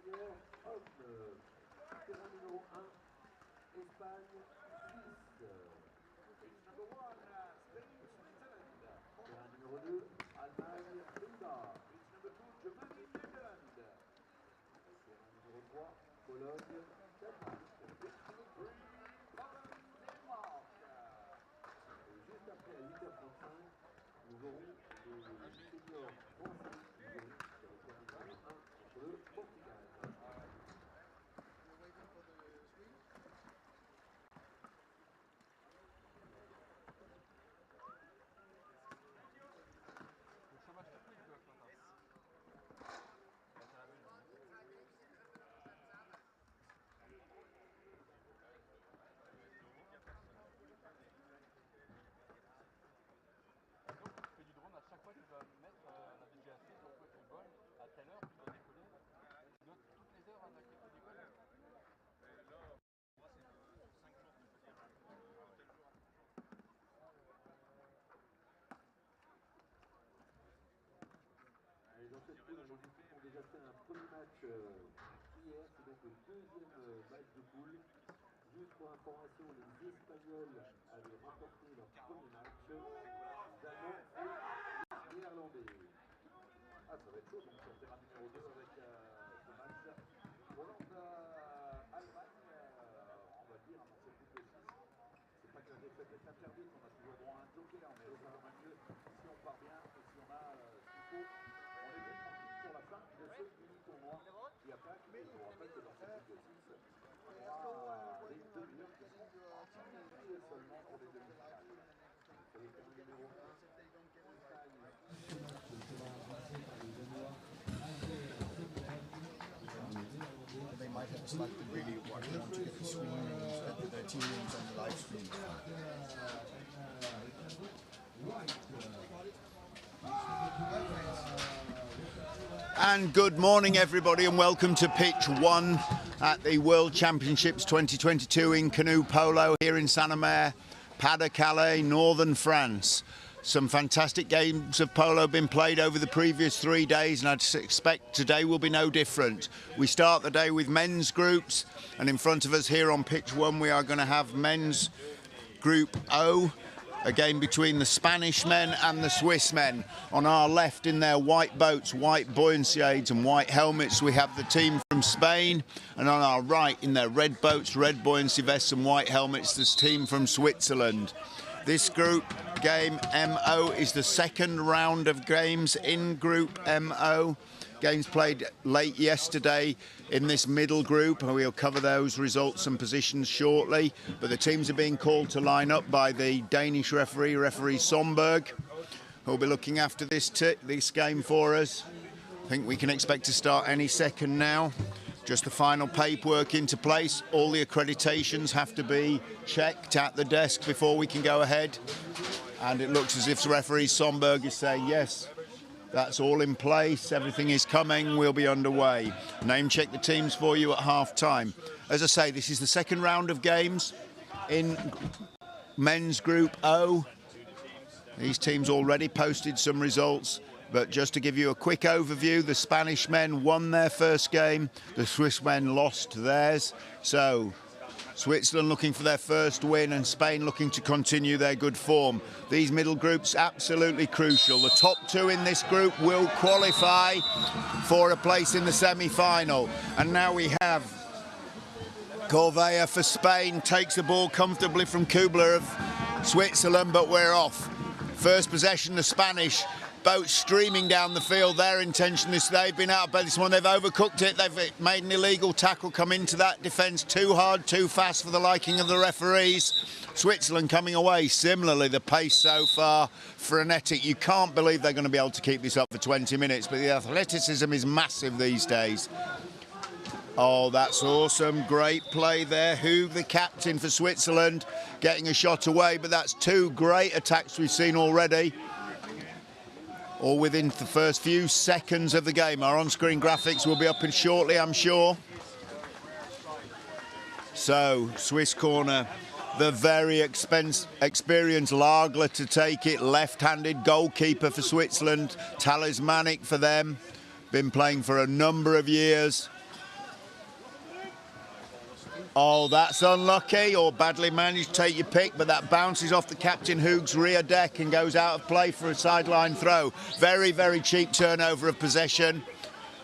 première, Homme. Terrain numéro 1, Espagne, Suisse. Number 1, Spain, Switzerland. Terrain numéro 2, Allemagne, Pays-Bas. Number 2, Germany, Netherlands. Terrain numéro 3, Pologne, Danemark. Et juste après, à 8h35, nous aurons les seniors français qui joueront sur le terrain numéro 1 contre le Portugal. Et dans cette poule, nos équipes ont déjà fait un premier match hier, c'est donc le deuxième match de poule. Juste pour information, les Espagnols avaient remporté leur premier match. Danois et Néerlandais. Ah, ça va être chaud donc sur le terrain numéro 2 avec ce match. Hollande-Allemagne, on va dire, dans cette poule de 6. C'est pas que la défaite est interdite, on a toujours droit à un joker, mais c'est quand même mieux si on part bien et si on a ce qu'il faut. On est bien tranquille sur la fin de ce mini-tournoi qui attaque. Et je vous rappelle que dans cette poule de 6, on a les demi-heures qui sont limitées seulement pour les demi-finales. Sur le terrain numéro 1, They might have to really watch out to get the screens, the team rooms on the live stream. And good morning everybody and welcome to pitch 1 at the World Championships 2022 in canoe polo here in Saint-Omer, Pas-de-Calais, northern France. Some fantastic games of polo have been played over the previous 3 days and I'd expect today will be no different. We start the day with men's groups and in front of us here on pitch 1 we are going to have men's group O, a game between the Spanish men and the Swiss men. On our left in their white boats, white buoyancy aids and white helmets we have the team from Spain, and on our right in their red boats, red buoyancy vests and white helmets, this team from Switzerland. This group game MO is the second round of games in group MO. Games played late yesterday in this middle group, and we'll cover those results and positions shortly. But the teams are being called to line up by the Danish referee Somberg, who'll be looking after this game for us. I think we can expect to start any second now. Just the final paperwork into place. All the accreditations have to be checked at the desk before we can go ahead. And it looks as if the referee Somberg is saying yes. That's all in place, everything is coming, we'll be underway. Name check the teams for you at half time. As I say, this is the second round of games in men's group O. These teams already posted some results, but just to give you a quick overview, the Spanish men won their first game, the Swiss men lost theirs. So Switzerland looking for their first win and Spain looking to continue their good form. These middle groups absolutely crucial. The top 2 in this group will qualify for a place in the semi-final. And now we have Corvea for Spain, takes the ball comfortably from Kubler of Switzerland, but we're off. First possession, the Spanish. Boats streaming down the field. Their intention is they've been out by this one. They've overcooked it. They've made an illegal tackle, come into that defence too hard, too fast for the liking of the referees. Switzerland coming away. Similarly, the pace so far frenetic. You can't believe they're going to be able to keep this up for 20 minutes, but the athleticism is massive these days. Oh, that's awesome. Great play there. Hug, the captain for Switzerland, getting a shot away, but that's 2 great attacks we've seen already. All within the first few seconds of the game. Our on-screen graphics will be up in shortly, I'm sure. So, Swiss corner, the very experienced Lagler to take it. Left-handed goalkeeper for Switzerland, talismanic for them. Been playing for a number of years. Oh, that's unlucky or badly managed, take your pick, but that bounces off the Captain Hoog's rear deck and goes out of play for a sideline throw. Very, very cheap turnover of possession.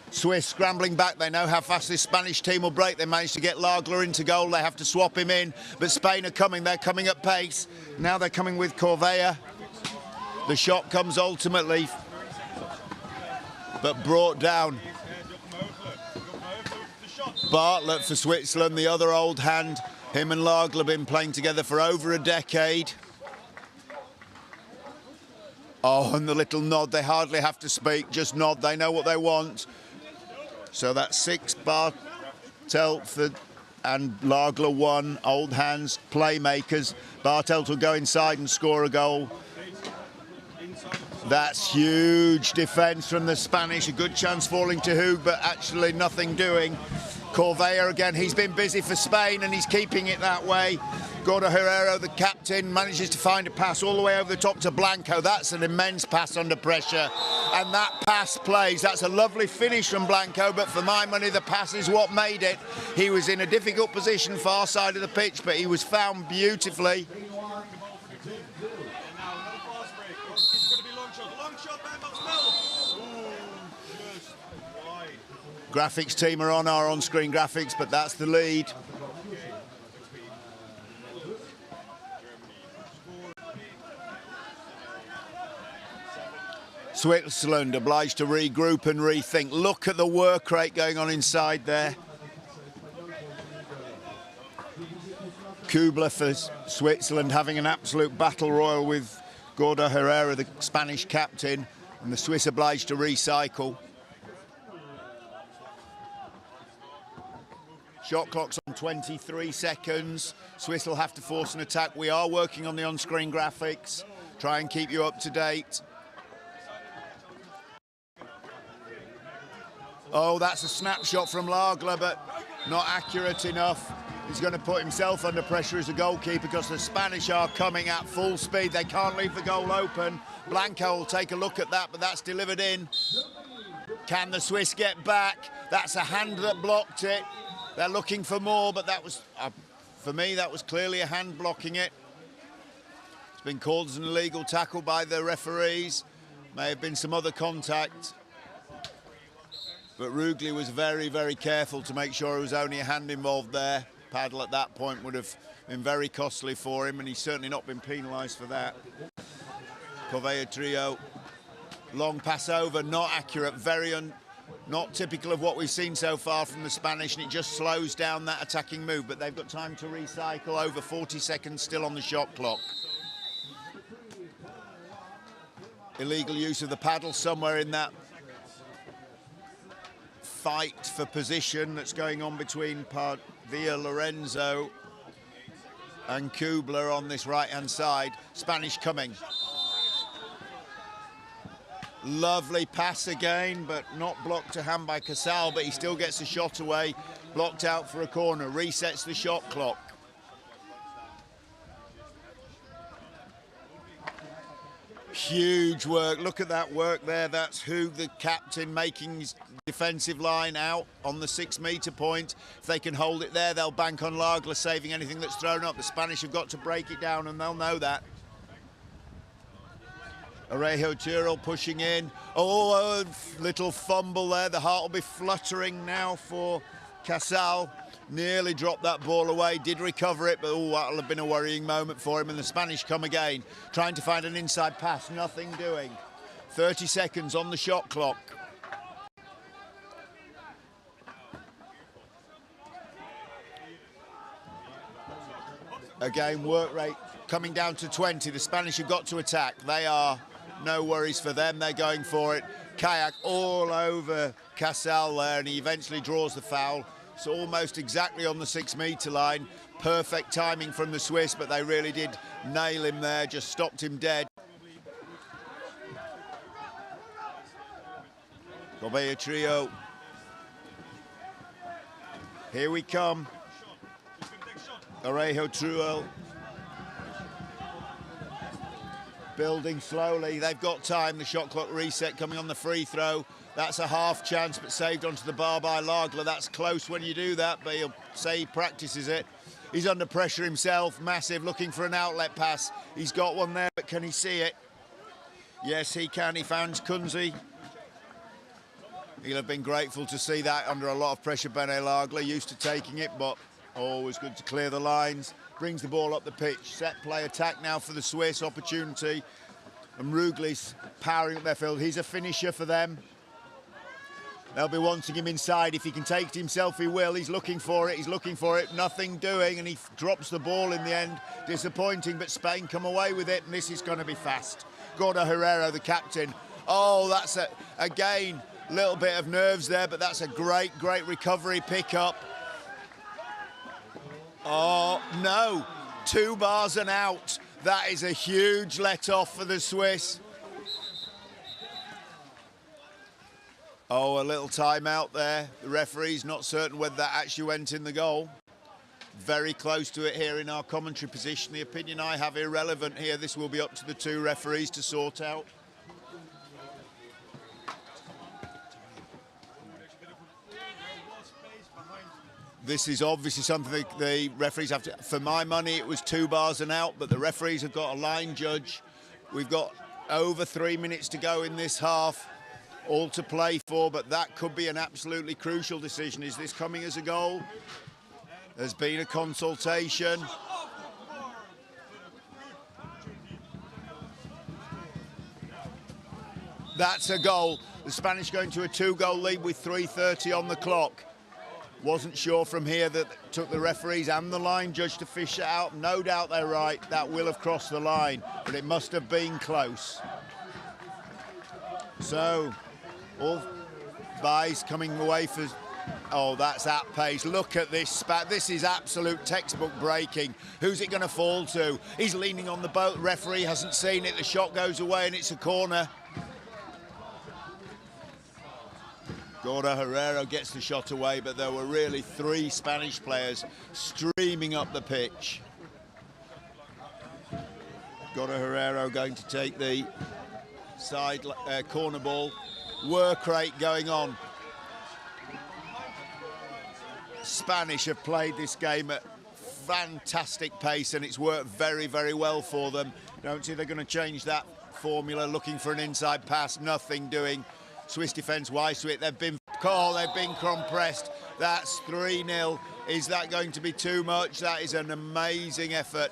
Swiss scrambling back, they know how fast this Spanish team will break. They managed to get Lagler into goal, they have to swap him in, but Spain are coming, they're coming at pace. Now they're coming with Corvea. The shot comes ultimately, but brought down. Bartlett for Switzerland, the other old hand. Him and Lagler have been playing together for over a decade. Oh, and the little nod, they hardly have to speak, just nod, they know what they want. So that's 6 Bartelt and Lagler 1, old hands, playmakers. Bartelt will go inside and score a goal. That's huge defence from the Spanish, a good chance falling to Hoog, but actually nothing doing. Corvea again, he's been busy for Spain and he's keeping it that way. Gordo Herrero, the captain, manages to find a pass all the way over the top to Blanco. That's an immense pass under pressure. And that pass plays. That's a lovely finish from Blanco, but for my money, the pass is what made it. He was in a difficult position, far side of the pitch, but he was found beautifully. Graphics team are on our on-screen graphics, but that's the lead. Switzerland obliged to regroup and rethink. Look at the work rate going on inside there. Kubler for Switzerland having an absolute battle royal with Gordo Herrera, the Spanish captain, and the Swiss obliged to recycle. Shot clock's on 23 seconds. Swiss will have to force an attack. We are working on the on-screen graphics. Try and keep you up to date. Oh, that's a snapshot from Lagler, but not accurate enough. He's going to put himself under pressure as a goalkeeper because the Spanish are coming at full speed. They can't leave the goal open. Blanco will take a look at that, but that's delivered in. Can the Swiss get back? That's a hand that blocked it. They're looking for more, but that was, for me, that was clearly a hand blocking it. It's been called as an illegal tackle by the referees. May have been some other contact. But Rugli was very, very careful to make sure there was only a hand involved there. Paddle at that point would have been very costly for him, and he's certainly not been penalised for that. Corvea trio, long pass over, not accurate, not typical of what we've seen so far from the Spanish, and it just slows down that attacking move, but they've got time to recycle, over 40 seconds still on the shot clock. Illegal use of the paddle somewhere in that fight for position that's going on between Villa Lorenzo and Kubler on this right-hand side. Spanish coming. Lovely pass again, but not blocked to hand by Casal, but he still gets a shot away, blocked out for a corner, resets the shot clock. Huge work, look at that work there. That's Hoog, the captain, making his defensive line out on the 6-metre point. If they can hold it there, they'll bank on Lagler saving anything that's thrown up. The Spanish have got to break it down, and they'll know that. Arejo Tyrrell pushing in. Oh, a little fumble there. The heart will be fluttering now for Casal. Nearly dropped that ball away, did recover it, but oh, that'll have been a worrying moment for him. And the Spanish come again, trying to find an inside pass, nothing doing. 30 seconds on the shot clock. Again, work rate coming down to 20. The Spanish have got to attack. They are, no worries for them, they're going for it. Kayak all over Casal there, and he eventually draws the foul. It's almost exactly on the 6-metre line. Perfect timing from the Swiss, but they really did nail him there, just stopped him dead. Corvea trio. Here we come. Arejo Tyrrell. building slowly. They've got time. The shot clock reset coming on the free throw. That's a half chance, but saved onto the bar by Lagler. That's close when you do that, but he'll say he practices it. He's under pressure himself, massive, looking for an outlet pass. He's got one there, but can he see it? Yes, he can. He finds Kunze. He'll have been grateful to see that under a lot of pressure. Bene Lagler used to taking it, but always good to clear the lines. Brings the ball up the pitch. Set play attack now for the Swiss. Opportunity. And Rugli's powering up their field. He's a finisher for them. They'll be wanting him inside. If he can take it himself, he will. He's looking for it. He's looking for it. Nothing doing, and he drops the ball in the end. Disappointing, but Spain come away with it, and this is going to be fast. Gordo Herrero, the captain. Oh, that's again, a little bit of nerves there, but that's a great recovery pick-up. Oh, no. 2 bars and out. That is a huge let-off for the Swiss. Oh, a little timeout there. The referee's not certain whether that actually went in the goal. Very close to it here in our commentary position. The opinion I have irrelevant here. This will be up to the 2 referees to sort out. This is obviously something the referees have to... For my money, it was 2 bars and out, but the referees have got a line judge. We've got over 3 minutes to go in this half. All to play for, but that could be an absolutely crucial decision. Is this coming as a goal? There's been a consultation. That's a goal. The Spanish going to a 2-goal lead with 3:30 on the clock. Wasn't sure from here that took the referees and the line judge to fish it out. No doubt they're right. That will have crossed the line, but it must have been close. So, all buys coming away for... Oh, that's at pace. Look at this spat. This is absolute textbook breaking. Who's it going to fall to? He's leaning on the boat. The referee hasn't seen it. The shot goes away and it's a corner. Gordo Herrero gets the shot away, but there were really 3 Spanish players streaming up the pitch. Gordo Herrero going to take the side corner ball. Work rate going on. Spanish have played this game at fantastic pace, and it's worked very well for them. Don't see they're going to change that formula. Looking for an inside pass, nothing doing. Swiss defence wise to it. They've been compressed. That's 3-0. Is that going to be too much? That is an amazing effort.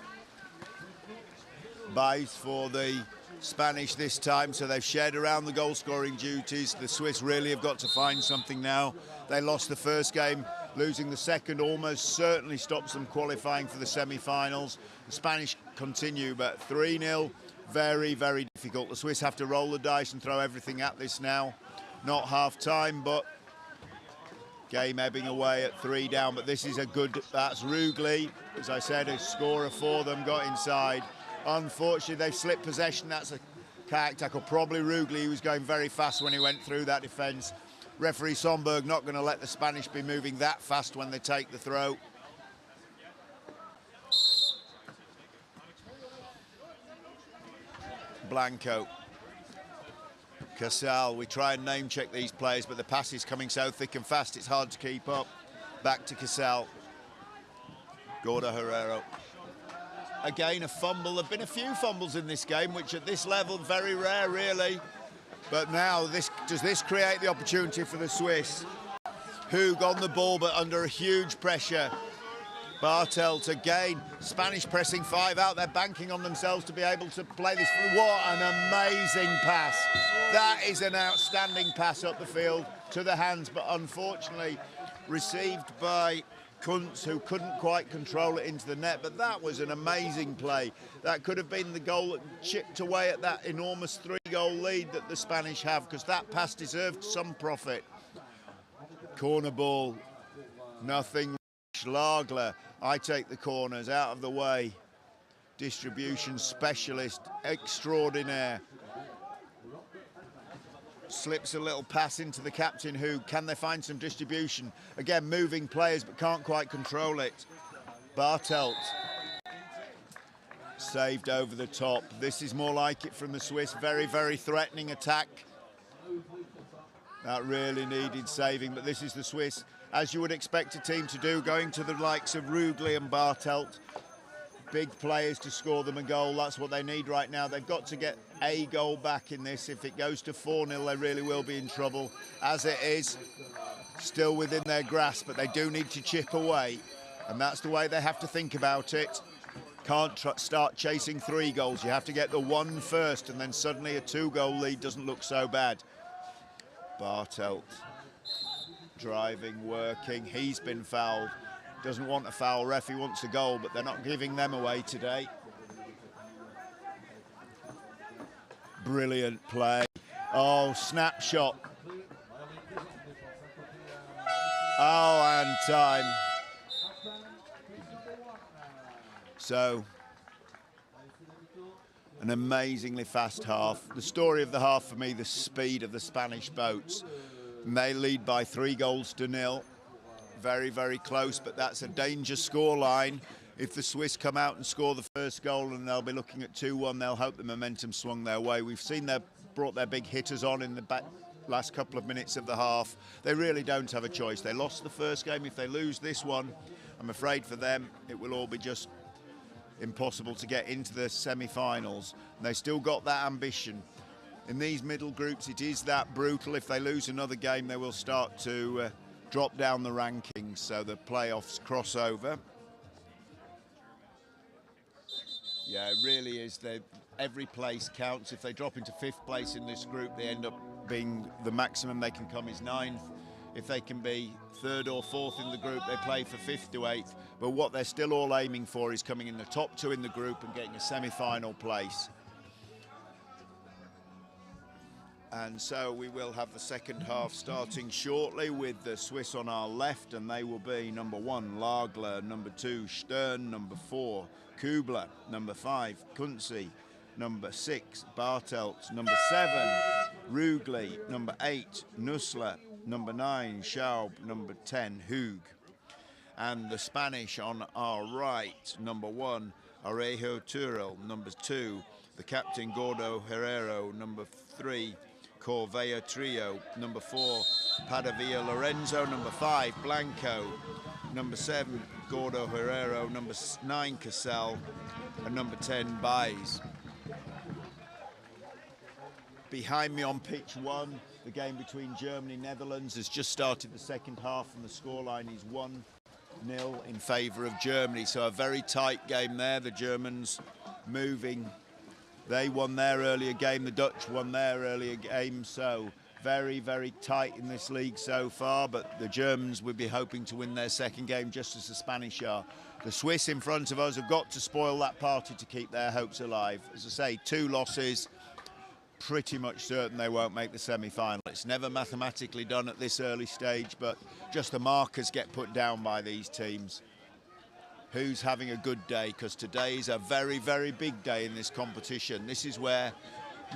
Buys for the Spanish this time, so they've shared around the goal scoring duties. The Swiss really have got to find something now. They lost the first game, losing the second almost certainly stops them qualifying for the semi-finals. The Spanish continue, but 3-0, very difficult. The Swiss have to roll the dice and throw everything at this now. Not half-time, but game ebbing away at 3 down, but this is a good... That's Rugli, as I said, a scorer for them, got inside. Unfortunately, they've slipped possession. That's a kayak tackle. Probably Rugli, who was going very fast when he went through that defence. Referee Sonberg not going to let the Spanish be moving that fast when they take the throw. Blanco. Casal. We try and name check these players, but the pass is coming so thick and fast, it's hard to keep up. Back to Casal. Gordo Herrero. Again, a fumble. There have been a few fumbles in this game, which at this level, very rare, really. But now, does this create the opportunity for the Swiss? Hug on the ball, but under a huge pressure. Bartelt again. Spanish pressing 5 out. They're banking on themselves to be able to play this. What an amazing pass. That is an outstanding pass up the field to the hands, but unfortunately received by Kuntz, who couldn't quite control it into the net, but that was an amazing play. That could have been the goal that chipped away at that enormous 3-goal lead that the Spanish have, because that pass deserved some profit. Corner ball, nothing. Lagler, I take the corners, out of the way. Distribution specialist extraordinaire. Slips a little pass into the captain, who can they find some distribution? Again, moving players, but can't quite control it. Bartelt. saved over the top. This is more like it from the Swiss. Very, very threatening attack. That really needed saving, but this is the Swiss, as you would expect a team to do, going to the likes of Rugli and Bartelt. Big players to score them a goal. That's what they need right now. They've got to get a goal back in this. If it goes to 4-0, they really will be in trouble. As it is, still within their grasp, but they do need to chip away. And that's the way they have to think about it. Can't start chasing 3 goals. You have to get the 1 first, and then suddenly a 2-goal lead doesn't look so bad. Bartelt driving, working. He's been fouled. Doesn't want a foul. Ref, he wants a goal, but they're not giving them away today. Brilliant play. Oh, snapshot. Oh, and time. So, an amazingly fast half. The story of the half for me, the speed of the Spanish boats. And they lead by 3-0. Very, very close, but that's a danger scoreline. If the Swiss come out and score the first goal, and they'll be looking at 2-1, they'll hope the momentum swung their way. We've seen they brought their big hitters on in the last couple of minutes of the half. They really don't have a choice. They lost the first game. If they lose this one, I'm afraid for them, it will all be just impossible to get into the semi-finals. And they still got that ambition. In these middle groups, it is that brutal. If they lose another game, they will start to drop down the rankings, so the playoffs cross over. Yeah, it really is. Every place counts. If they drop into 5th place in this group, they end up being the maximum they can come is 9th. If they can be 3rd or 4th in the group, they play for 5th to 8th. But what they're still all aiming for is coming in the top 2 in the group and getting a semi-final place. And so we will have the second half starting shortly with the Swiss on our left, and they will be number 1, Lagler, number 2, Stern, number 4, Kubler, number 5, Kunze, number 6, Bartelt, number 7, Rugli, number 8, Nussler, number 9, Schaub, number 10, Hug. And the Spanish on our right, number 1, Arejo Turel, number 2, the captain Gordo Herrero, number 3, Corvea Trio, number 4, Padavia Lorenzo, number 5, Blanco, number 7, Gordo Herrero, number 9, Cassell, and number 10, Baez. Behind me on pitch 1, the game between Germany and Netherlands has just started the second half, and the scoreline is 1-0 in favour of Germany. So a very tight game there. The Germans moving. They won their earlier game, the Dutch won their earlier game, so very, very tight in this league so far, but the Germans would be hoping to win their second game just as the Spanish are. The Swiss in front of us have got to spoil that party to keep their hopes alive. As I say, 2 losses, pretty much certain they won't make the semi-final. It's never mathematically done at this early stage, but just the markers get put down by these teams. Who's having a good day, because today is a very, very big day in this competition. This is where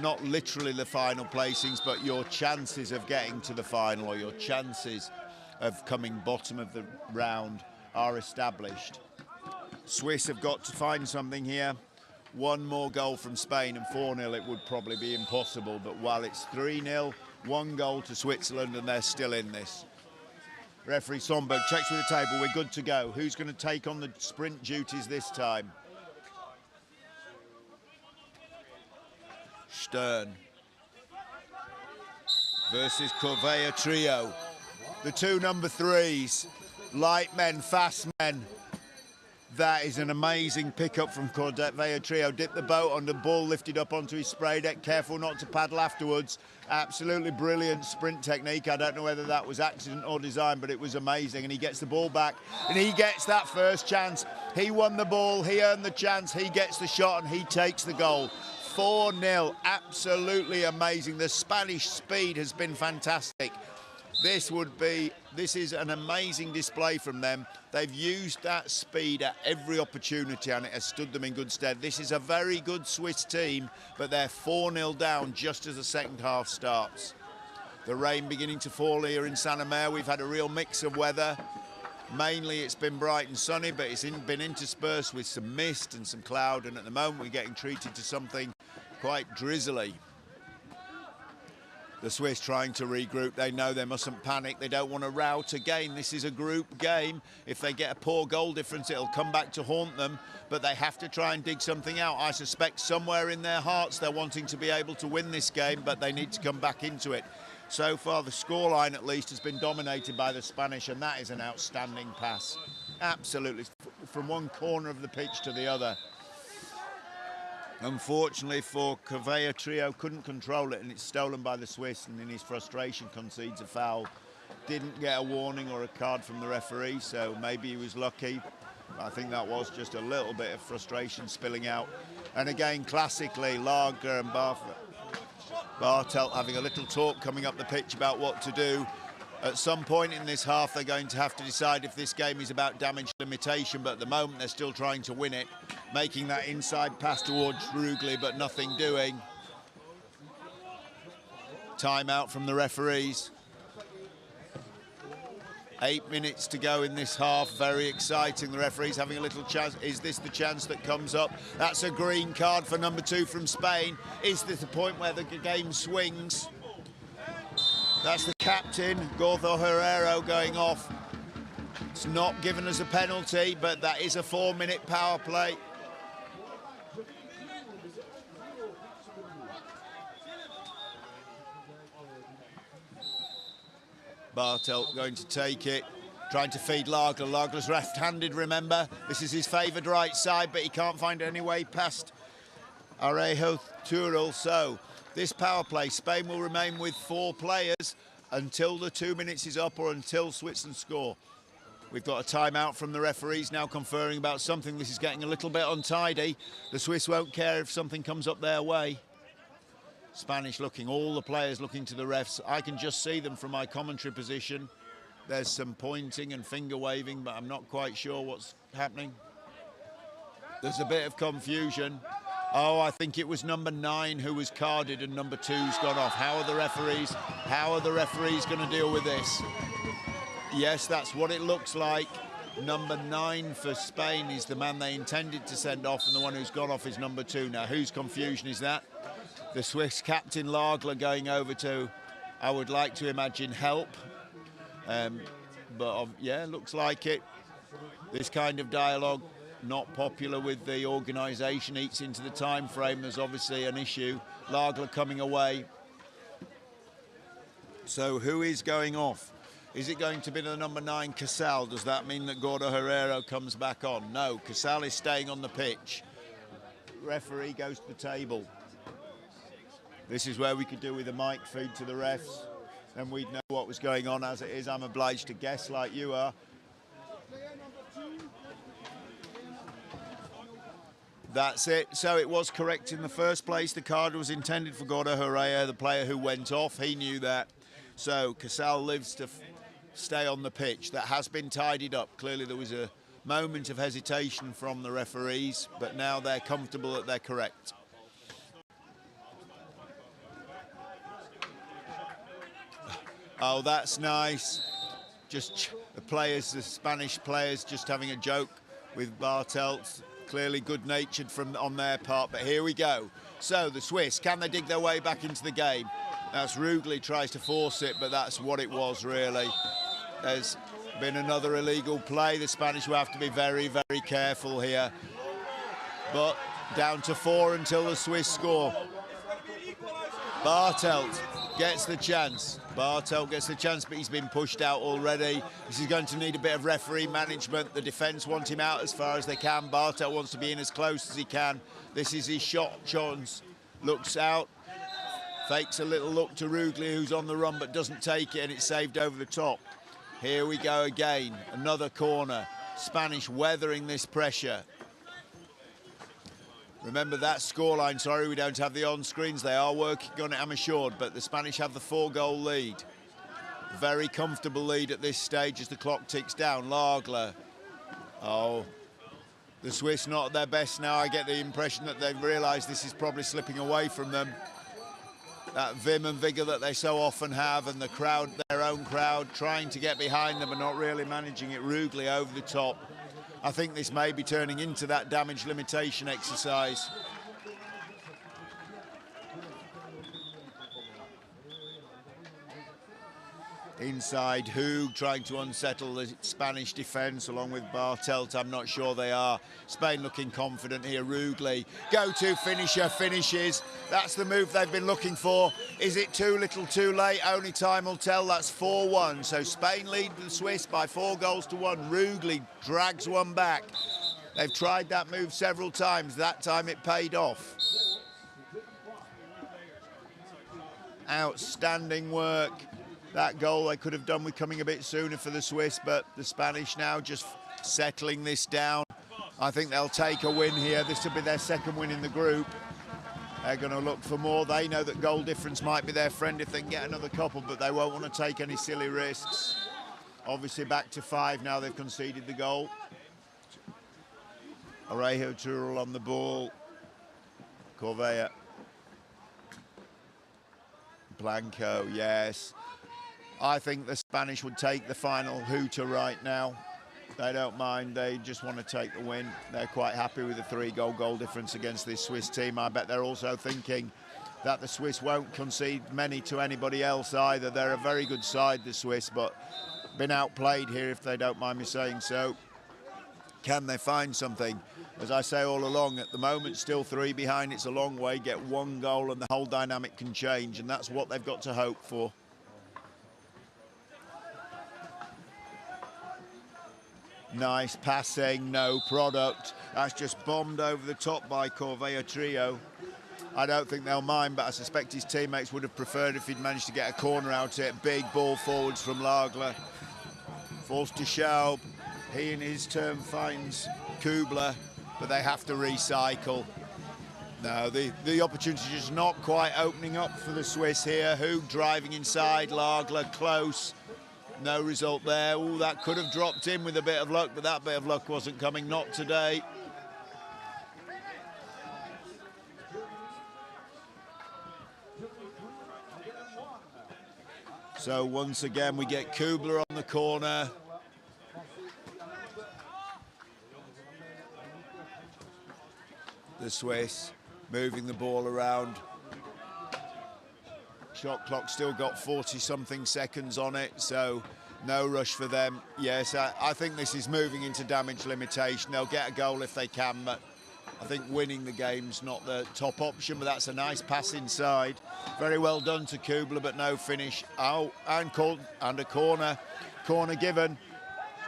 not literally the final placings, but your chances of getting to the final or your chances of coming bottom of the round are established. Swiss have got to find something here. 1 more goal from Spain and 4-0, it would probably be impossible, but while it's 3-0, 1 goal to Switzerland and they're still in this. Referee Sonberg checks with the table, we're good to go. Who's going to take on the sprint duties this time? Stern versus Corvea Trio. The 2 number 3s, light men, fast men. That is an amazing pickup from Corvea Trio. Dipped the boat on the ball, lifted up onto his spray deck, careful not to paddle afterwards. Absolutely brilliant sprint technique. I don't know whether that was accident or design, but it was amazing. And he gets the ball back, and he gets that first chance. He won the ball, he earned the chance, he gets the shot, and he takes the goal. 4-0, absolutely amazing. The Spanish speed has been fantastic. This is an amazing display from them. They've used that speed at every opportunity and it has stood them in good stead. This is a very good Swiss team, but they're 4-0 down just as the second half starts. The rain beginning to fall here in Saint-Omer. We've had a real mix of weather. Mainly it's been bright and sunny, but it's been interspersed with some mist and some cloud, and at the moment we're getting treated to something quite drizzly. The Swiss trying to regroup. They know they mustn't panic. They don't want to rout again. This is a group game. If they get a poor goal difference, it'll come back to haunt them, but they have to try and dig something out. I suspect somewhere in their hearts they're wanting to be able to win this game, but they need to come back into it. So far, the scoreline at least has been dominated by the Spanish, and that is an outstanding pass. Absolutely, from one corner of the pitch to the other. Unfortunately for Cavea, Trio couldn't control it, and it's stolen by the Swiss, and in his frustration concedes a foul. Didn't get a warning or a card from the referee, so maybe he was lucky. I think that was just a little bit of frustration spilling out. And again, classically, Lager and Bartelt having a little talk coming up the pitch about what to do. At some point in this half, they're going to have to decide if this game is about damage limitation, but at the moment they're still trying to win it, making that inside pass towards Rugli, but nothing doing. Timeout from the referees. 8 minutes to go in this half, very exciting. The referee's having a little chance. Is this the chance that comes up? That's a green card for number 2 from Spain. Is this the point where the game swings? That's the captain, Gordo Herrero, going off. It's not given as a penalty, but that is a 4-minute power play. Bartelt going to take it, trying to feed Lagler. Lagler's left-handed, remember. This is his favoured right side, but he can't find any way past Arejo Turul. So this power play, Spain will remain with 4 players until the 2 minutes is up or until Switzerland score. We've got a timeout from the referees now conferring about something. This is getting a little bit untidy. The Swiss won't care if something comes up their way. Spanish looking, all the players looking to the refs. I can just see them from my commentary position. There's some pointing and finger waving, but I'm not quite sure what's happening. There's a bit of confusion. Oh, I think it was number 9 who was carded and number 2's gone off. How are the referees going to deal with this? Yes, that's what it looks like. Number 9 for Spain is the man they intended to send off, and the one who's gone off is number 2. Now, whose confusion is that? The Swiss captain Lagler going over to, I would like to imagine, help. But yeah, looks like it. This kind of dialogue, not popular with the organisation, eats into the time frame. There's obviously an issue. Lagler coming away. So who is going off? Is it going to be the number 9, Casal? Does that mean that Gordo Herrero comes back on? No, Casal is staying on the pitch. Referee goes to the table. This is where we could do with a mic feed to the refs, and we'd know what was going on. As it is, I'm obliged to guess like you are. That's it. So it was correct in the first place. The card was intended for Gordo Herrera, the player who went off. He knew that. So Casal lives to stay on the pitch. That has been tidied up. Clearly there was a moment of hesitation from the referees, but now they're comfortable that they're correct. Oh, that's nice. Just the Spanish players just having a joke with Bartelt. Clearly good-natured on their part, but here we go. So the Swiss, can they dig their way back into the game? That's Rugli tries to force it, but that's what it was really. There's been another illegal play. The Spanish will have to be very, very careful here. But down to 4 until the Swiss score. Bartelt gets the chance. Bartelt gets the chance, but he's been pushed out already. This is going to need a bit of referee management. The defence want him out as far as they can. Bartelt wants to be in as close as he can. This is his shot chance. Looks out. Fakes a little look to Rugli, who's on the run, but doesn't take it, and it's saved over the top. Here we go again. Another corner. Spanish weathering this pressure. Remember that scoreline, sorry we don't have the on-screens, they are working on it, I'm assured, but the Spanish have the 4-goal lead. Very comfortable lead at this stage as the clock ticks down. Lagler. Oh, the Swiss not at their best now. I get the impression that they've realised this is probably slipping away from them. that vim and vigour that they so often have, and the crowd, their own crowd, trying to get behind them and not really managing it. Rugley over the top. I think this may be turning into that damage limitation exercise. Inside, Hug trying to unsettle the Spanish defence along with Bartelt. I'm not sure they are. Spain looking confident here. Rugley, go-to finisher, finishes. That's the move they've been looking for. Is it too little too late? Only time will tell. That's 4-1. So Spain lead the Swiss by 4-1. Rugley drags one back. They've tried that move several times. That time it paid off. Outstanding work. That goal they could have done with coming a bit sooner for the Swiss, but the Spanish now just settling this down. I think they'll take a win here. This will be their second win in the group. They're going to look for more. They know that goal difference might be their friend if they can get another couple, but they won't want to take any silly risks. Obviously back to 5 now they've conceded the goal. Orejo Turul on the ball. Corvea. Blanco, yes. I think the Spanish would take the final hooter right now. They don't mind. They just want to take the win. They're quite happy with the 3-goal difference against this Swiss team. I bet they're also thinking that the Swiss won't concede many to anybody else either. They're a very good side, the Swiss, but been outplayed here, if they don't mind me saying so. Can they find something? As I say all along, at the moment, still 3 behind. It's a long way. Get 1 goal and the whole dynamic can change, and that's what they've got to hope for. Nice passing, no product. That's just bombed over the top by Corvea Trio. I don't think they'll mind, but I suspect his teammates would have preferred if he'd managed to get a corner out of it. Big ball forwards from Lagler. Falls to Schaub. He in his turn finds Kubler, but they have to recycle. No, the opportunity is not quite opening up for the Swiss here. Hug driving inside, Lagler close. No result there. Oh, that could have dropped in with a bit of luck, but that bit of luck wasn't coming. Not today. So once again, we get Kubler on the corner. The Swiss moving the ball around. Shot clock still got 40-something seconds on it, so no rush for them. Yes, I think this is moving into damage limitation. They'll get a goal if they can, but I think winning the game's not the top option, but that's a nice pass inside. Very well done to Kubler, but no finish. Oh, and a corner. Corner given.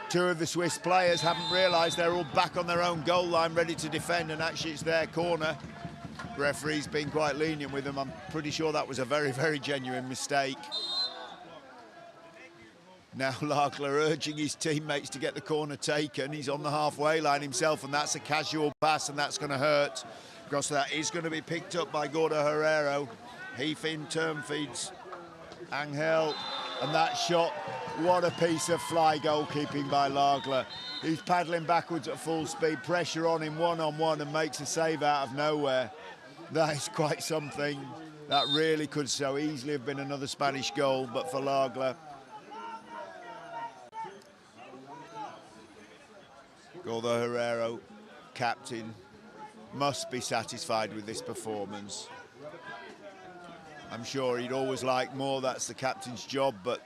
2 of the Swiss players haven't realised they're all back on their own goal line, ready to defend, and actually it's their corner. Referee's been quite lenient with them. I'm pretty sure that was a very, very genuine mistake. Now Lagler urging his teammates to get the corner taken. He's on the halfway line himself, and that's a casual pass, and that's going to hurt because that is going to be picked up by Gordo Herrero. He in turn feeds Angel, and that shot, what a piece of fly goalkeeping by Lagler. He's paddling backwards at full speed, pressure on him one-on-one, and makes a save out of nowhere. That is quite something. That really could so easily have been another Spanish goal, but for Lagler. Gordo Herrero, captain, must be satisfied with this performance. I'm sure he'd always like more, that's the captain's job, but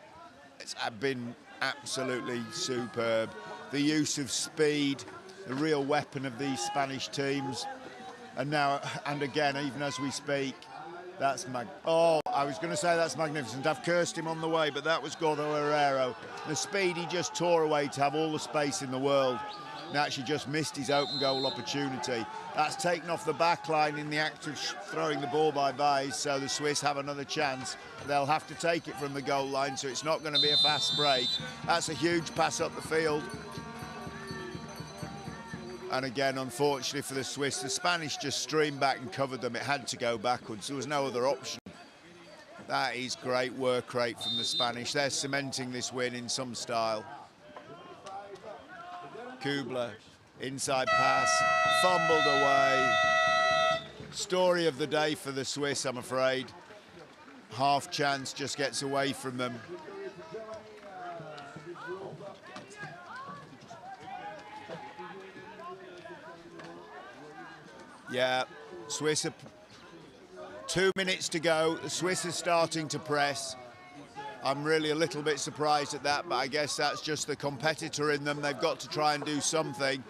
it's been absolutely superb. The use of speed, the real weapon of these Spanish teams. And now, and again, even as we speak, that's I was going to say that's magnificent. I've cursed him on the way, but that was Gordo Herrero. The speed he just tore away to have all the space in the world. And actually just missed his open goal opportunity. That's taken off the back line in the act of throwing the ball by Baez, so the Swiss have another chance. They'll have to take it from the goal line, so it's not going to be a fast break. That's a huge pass up the field. And again, unfortunately for the Swiss, the Spanish just streamed back and covered them. It had to go backwards. There was no other option. That is great work rate from the Spanish. They're cementing this win in some style. Kubler, inside pass, fumbled away. Story of the day for the Swiss, I'm afraid. half chance just gets away from them. Yeah, Swiss are 2 minutes to go. The Swiss are starting to press. I'm really a little bit surprised at that, but I guess that's just the competitor in them. They've got to try and do something.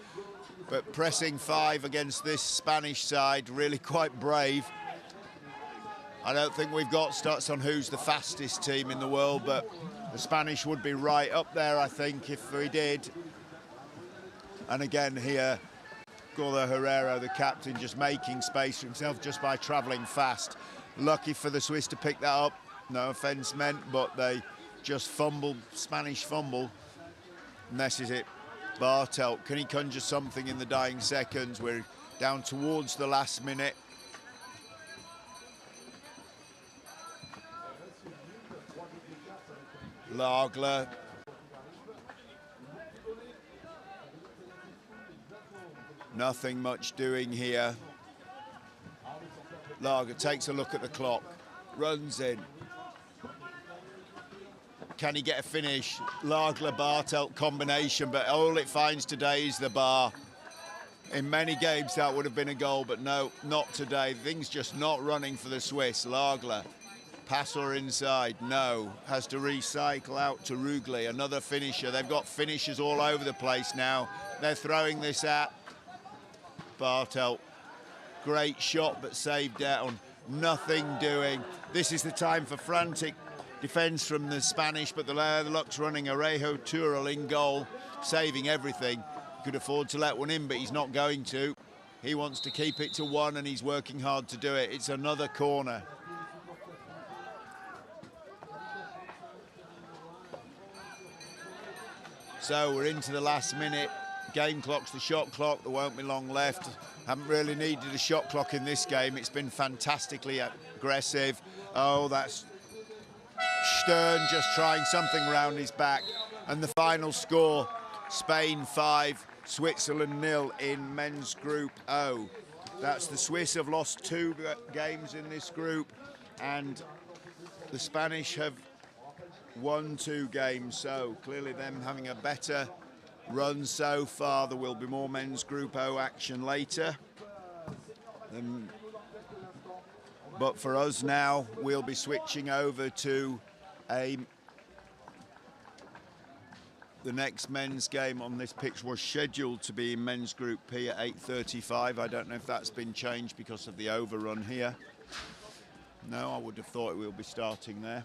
But pressing 5 against this Spanish side, really quite brave. I don't think we've got stats on who's the fastest team in the world, but the Spanish would be right up there, I think, if we did. And again here, Gordo Herrero, the captain, just making space for himself just by travelling fast. Lucky for the Swiss to pick that up. No offence meant, but they just fumbled, Spanish fumble. And this is it. Bartelt, can he conjure something in the dying seconds? We're down towards the last minute. Lagler. Nothing much doing here. Lager takes a look at the clock, runs in. Can he get a finish? Lagler-Bartelt combination, but all it finds today is the bar. In many games that would have been a goal, but no, not today. Things just not running for the Swiss. Lagler, Passor inside, no. Has to recycle out to Rugli, another finisher. They've got finishers all over the place now. They're throwing this at Bartelt. Great shot, but saved down. Nothing doing. This is the time for frantic defence from the Spanish, but the luck's running. Arejo Tural in goal, saving everything. Could afford to let one in, but he's not going to. He wants to keep it to 1, and he's working hard to do it. It's another corner. So we're into the last minute. Game clock's the shot clock. There won't be long left. Haven't really needed a shot clock in this game. It's been fantastically aggressive. Oh, that's Stern just trying something round his back. And the final score, Spain 5, Switzerland 0 in men's group O. That's the Swiss have lost 2 games in this group, and the Spanish have won 2 games. So clearly them having a better run so far. There will be more men's group O action later. But for us now, we'll be switching over to the next men's game on this pitch was scheduled to be in men's group P at 8:35. I don't know if that's been changed because of the overrun here. No, I would have thought we'll be starting there.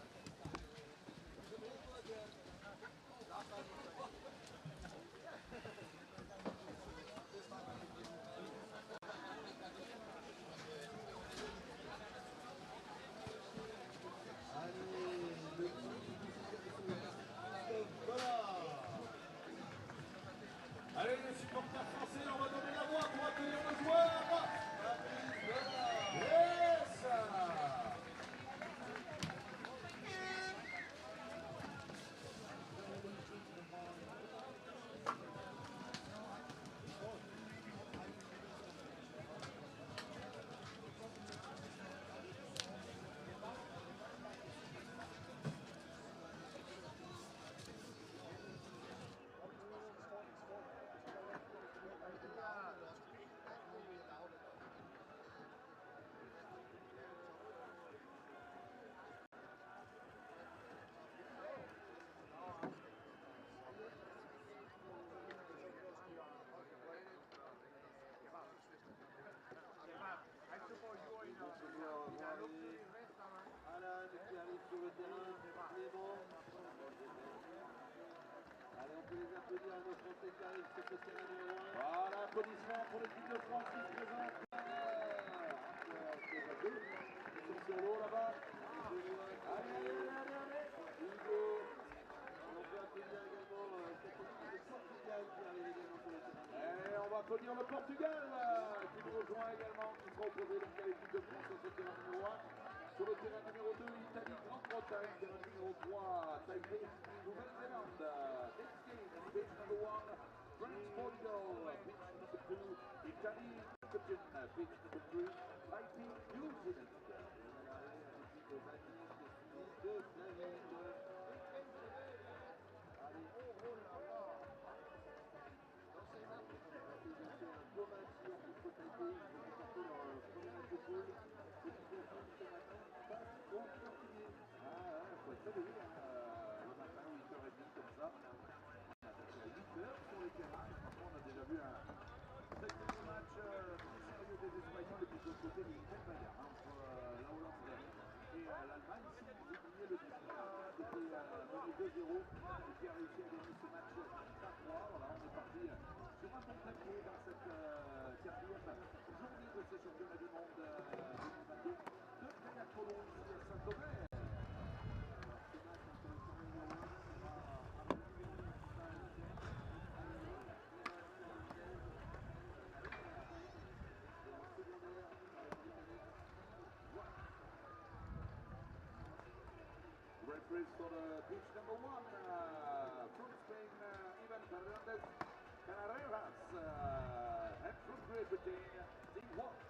Voilà, applaudissements pour l'équipe de France qui se présente. Ils sont sur l'eau là-bas. Allez. Hugo. On peut applaudir également cette équipe de Portugal qui arrive également sur le terrain. Et on va applaudir le Portugal qui nous rejoint également, qui sera opposé donc à l'équipe de France sur ce terrain numéro 1. Sur le terrain numéro 2, Italie, Grande-Bretagne, terrain numéro 3, Taipei, Nouvelle-Zélande. Next game, pitch number 1, France, Portugal, pitch number 2, Italy, pitch number 3, Taipei, New Zealand. lever le matin, 8h30 comme ça. On a attaqué à 8h sur les terrains. Et franchement, on a déjà vu un très match très sérieux des Espagnols. Et puis de l'autre côté, il y a une belle bagarre entre la Hollande et l'Allemagne. Si vous oubliez le début, qui était mené 2-0 et qui a réussi à gagner ce match 4-3. Voilà, on est parti sur un bon tempo dans cette quatrième journée de ces championnats du monde 2022 de kayak polo ici à Saint-Omer. Ce match entre le camp numéro 1 sera à venir au stade secondaire. Referees for the pitch number 1 from Spain, Ivan Fernandez Canareras, and from Great Britain, Dean Watts.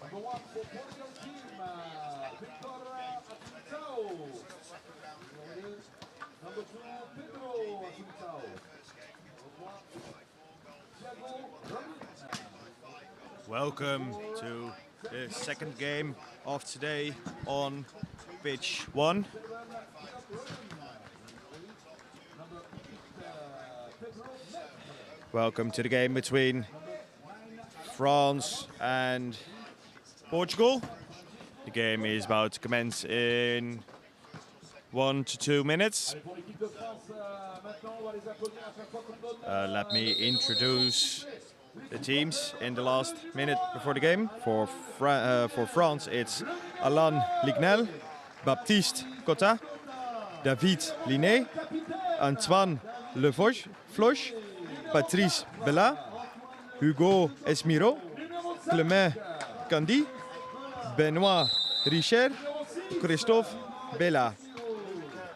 Number 1 for Portugal team, Victor Assunção. Number 2, Pedro Assunção. Welcome to the second game of today on pitch 1. Welcome to the game between France and Portugal. The game is about to commence in 1 to 2 minutes. Let me introduce the teams in the last minute before the game. For France, it's Alain Lignel, Baptiste Cotta, David Linet, Antoine Lefloche, Patrice Bella, Hugo Esmiro, Clément Candy, Benoît Richer, Christophe Bella.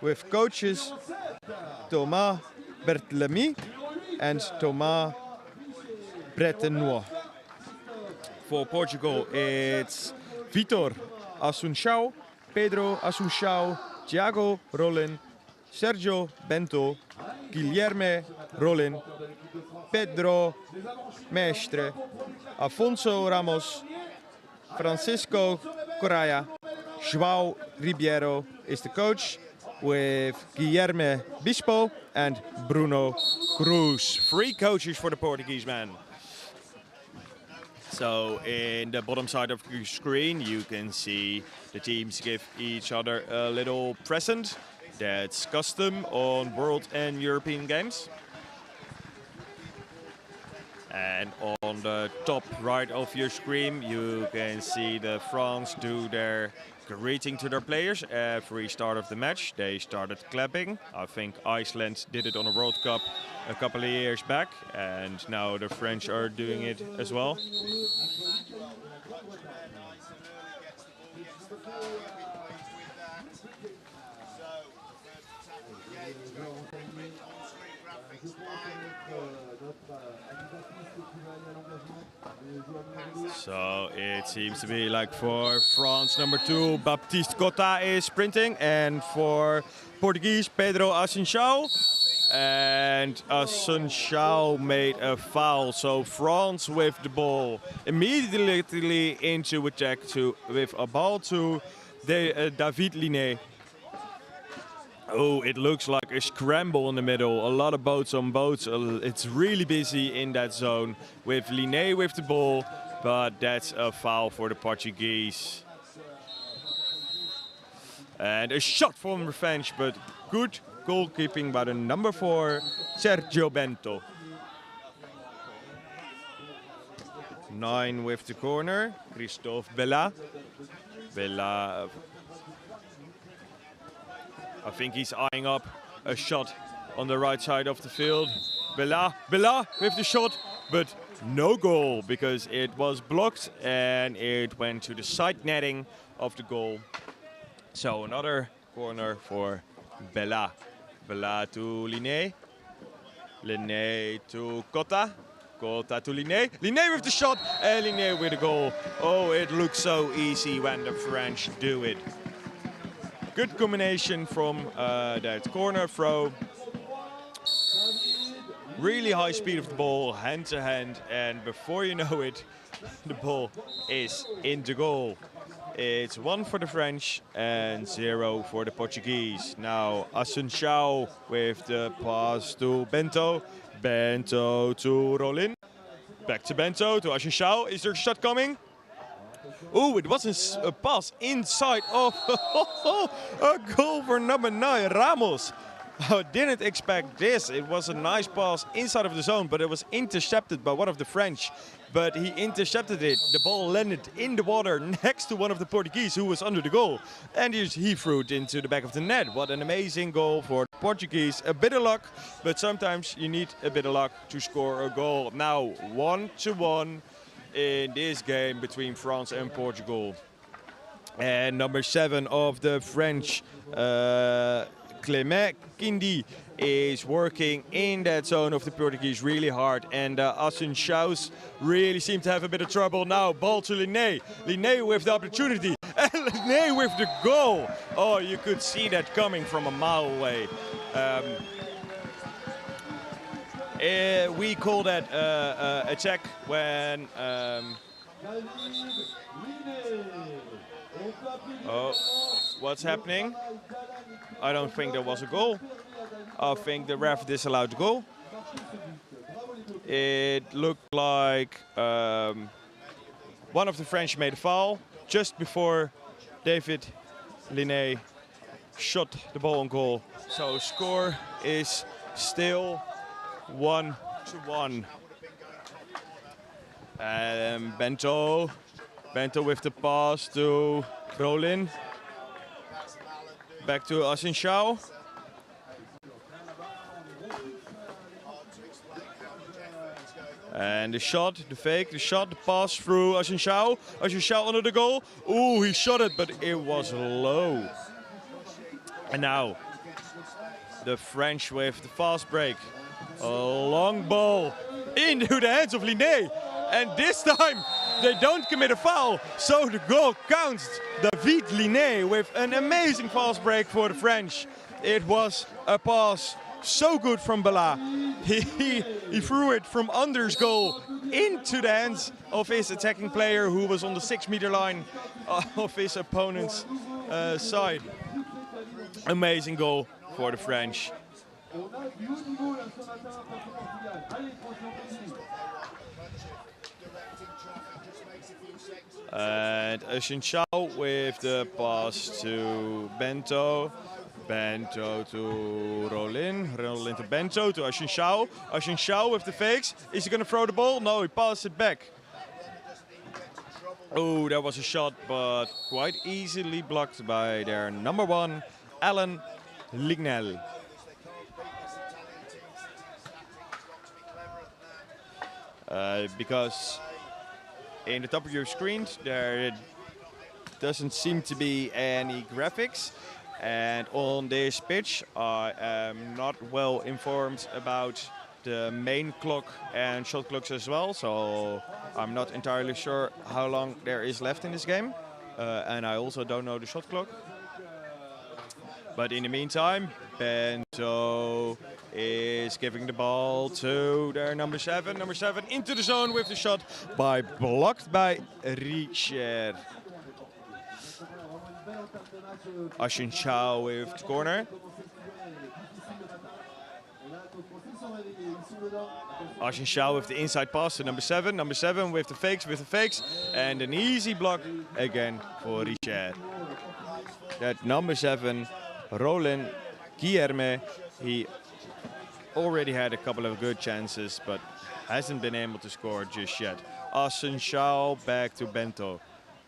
With coaches Thomas Berthelemy and Thomas Bretenois. For Portugal, it's Vitor Assunção, Pedro Assunção, Thiago Rollin, Sergio Bento, Guilherme Rollin, Pedro Mestre, Afonso Ramos, Francisco Correa, João Ribeiro is the coach, with Guilherme Bispo and Bruno Cruz. 3 coaches for the Portuguese man. So in the bottom side of the screen you can see the teams give each other a little present. That's custom on World and European Games. And on the top right of your screen you can see the France do their greeting to their players every start of the match. They started clapping. I think Iceland did it on a World Cup a couple of years back, and now the French are doing it as well. So it seems to be like for France, number 2, Baptiste Cotta is sprinting, and for Portuguese, Pedro Assunção. And Assunção made a foul, so France with the ball immediately into attack with a ball to David Linné. Oh, it looks like a scramble in the middle. A lot of boats on boats. It's really busy in that zone with Linné with the ball, but that's a foul for the Portuguese. And a shot from revenge, but good goalkeeping by the number 4, Sergio Bento. 9 with the corner, Christophe Bella. Bella, I think he's eyeing up a shot on the right side of the field. Bella with the shot, but no goal because it was blocked and it went to the side netting of the goal. So another corner for Bella. Bella to Linné. Linné to Cotta. Cotta to Linné. Linné with the shot and Linné with the goal. Oh, it looks so easy when the French do it. Good combination from that corner throw. Really high speed of the ball, hand to hand, and before you know it, the ball is into goal. It's 1 for the French and 0 for the Portuguese. Now Assunção with the pass to Bento. Bento to Rolin. Back to Bento, to Assunção. Is there a shot coming? Oh, it was a pass inside of a goal for number 9, Ramos. I didn't expect this. It was a nice pass inside of the zone, but it was intercepted by one of the French. But he intercepted it. The ball landed in the water next to one of the Portuguese who was under the goal. And he threw it into the back of the net. What an amazing goal for the Portuguese. A bit of luck, but sometimes you need a bit of luck to score a goal. Now 1-1 in this game between France and Portugal. And number 7 of the French, Clément Kindi, is working in that zone of the Portuguese really hard, and Assunção really seem to have a bit of trouble now. Ball to Linné. Linné with the opportunity, and Linné with the goal. Oh, you could see that coming from a mile away. We call that a check when... oh, what's happening? I don't think there was a goal. I think the ref disallowed the goal. It looked like one of the French made a foul just before David Linné shot the ball on goal. So score is still 1-1. Bento with the pass to Rolin. Back to Assunção. And the shot, the fake, the shot, the pass through Assunção. Assunção under the goal. Ooh, he shot it, but it was low. And now the French with the fast break. A long ball into the hands of Linné. And this time they don't commit a foul, so the goal counts. David Linné with an amazing fast break for the French. It was a pass so good from Bella. He threw it from under his goal into the hands of his attacking player who was on the 6-meter line of his opponent's side. Amazing goal for the French. And Assunção with the pass to Bento. Bento to Rolin. Rolin to Bento to Assunção. Assunção with the fakes. Is he going to throw the ball? No, he passed it back. Oh, that was a shot, but quite easily blocked by their number 1, Alan Lignell. Because in the top of your screen there doesn't seem to be any graphics, and on this pitch I am not well informed about the main clock and shot clocks as well, so I'm not entirely sure how long there is left in this game, and I also don't know the shot clock. But in the meantime, Bento is giving the ball to their number 7. Number 7 into the zone with the shot, blocked by Richard. Ashin Chow with the corner. Ashin Chow with the inside pass to number 7. Number 7 with the fakes, and an easy block again for Richard. That number 7, Roland Guillerme, he already had a couple of good chances, but hasn't been able to score just yet. Ashin Chow back to Bento.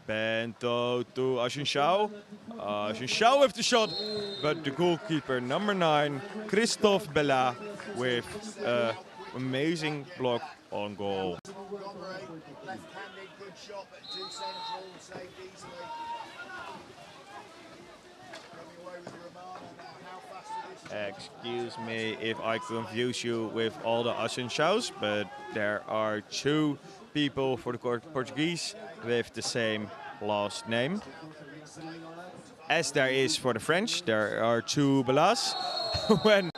Bento to Ashin Chow. Ashin Chow with the shot, but the goalkeeper, number 9, Christophe Bella, with an amazing block on goal. Excuse me if I confuse you with all the Ashin Chows, but there are 2 people for the Portuguese with the same last name. As there is for the French, there are 2 Belas. When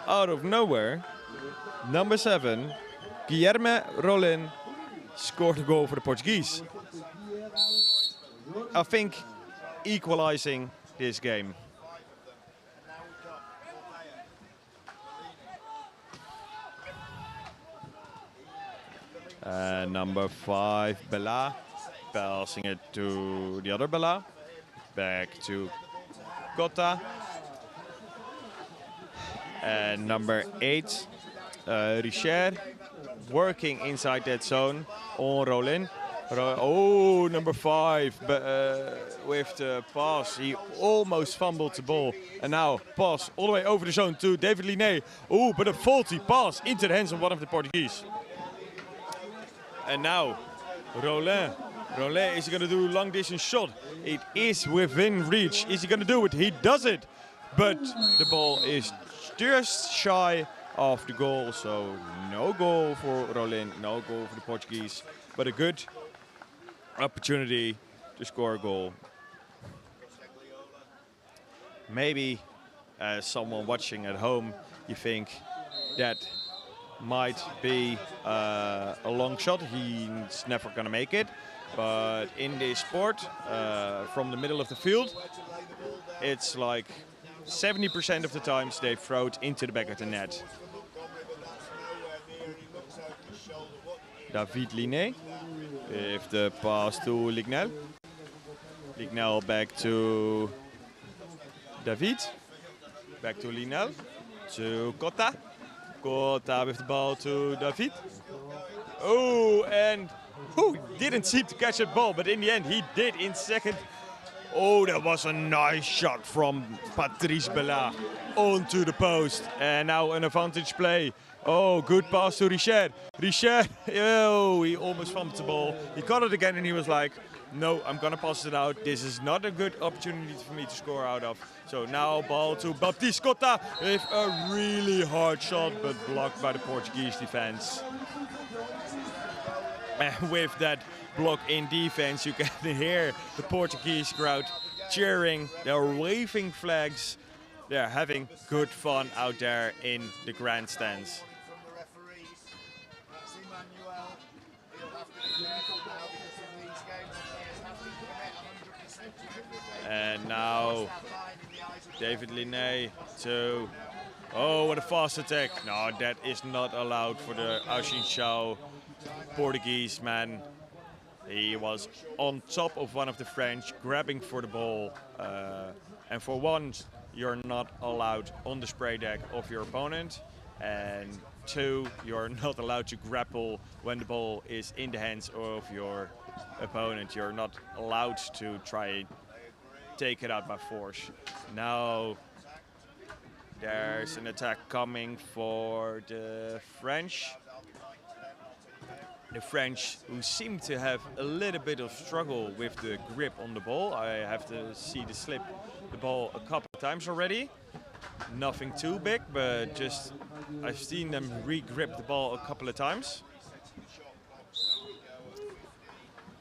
out of nowhere, number 7, Guilherme Rollin, scored a goal for the Portuguese. I think equalizing this game. Number 5, Bella, passing it to the other Bella. Back to Cotta. And number 8, Richard, working inside that zone on Rollin. Oh, number 5, with the pass. He almost fumbled the ball. And now pass all the way over the zone to David Linné. Oh, but a faulty pass into the hands of one of the Portuguese. And now Rollin. Rollin, is he going to do a long distance shot? It is within reach. Is he going to do it? He does it. But the ball is just shy of the goal. So no goal for Rollin, no goal for the Portuguese. But a good opportunity to score a goal. Maybe as someone watching at home, you think that might be a long shot. He's never gonna make it. But in this sport, from the middle of the field, it's like 70% of the times they throw it into the back of the net. David Linné with the pass to Lignell. Lignell back to David. Back to Lignell. To Cotta. Cotta with the ball to David. Oh, and who didn't seem to catch that ball, but in the end he did in second. Oh, that was a nice shot from Patrice Bella onto the post. And now an advantage play. Oh, good pass to Richard. Richard, oh, he almost fumbled the ball. He caught it again and he was like, no, I'm gonna pass it out. This is not a good opportunity for me to score out of. So now ball to Baptiste Cotta with a really hard shot, but blocked by the Portuguese defense. And with that block in defense, you can hear the Portuguese crowd cheering. They're waving flags. They're having good fun out there in the grandstands. And now David Linné to, oh, what a fast attack. No, that is not allowed for the Ashin Chow Portuguese man. He was on top of one of the French, grabbing for the ball. And for once, you're not allowed on the spray deck of your opponent. And 2, you're not allowed to grapple when the ball is in the hands of your opponent. You're not allowed to try and take it out by force. Now there's an attack coming for the French. The French, who seem to have a little bit of struggle with the grip on the ball. I have to see the slip the ball a couple of times already. Nothing too big, but just I've seen them re-grip the ball a couple of times.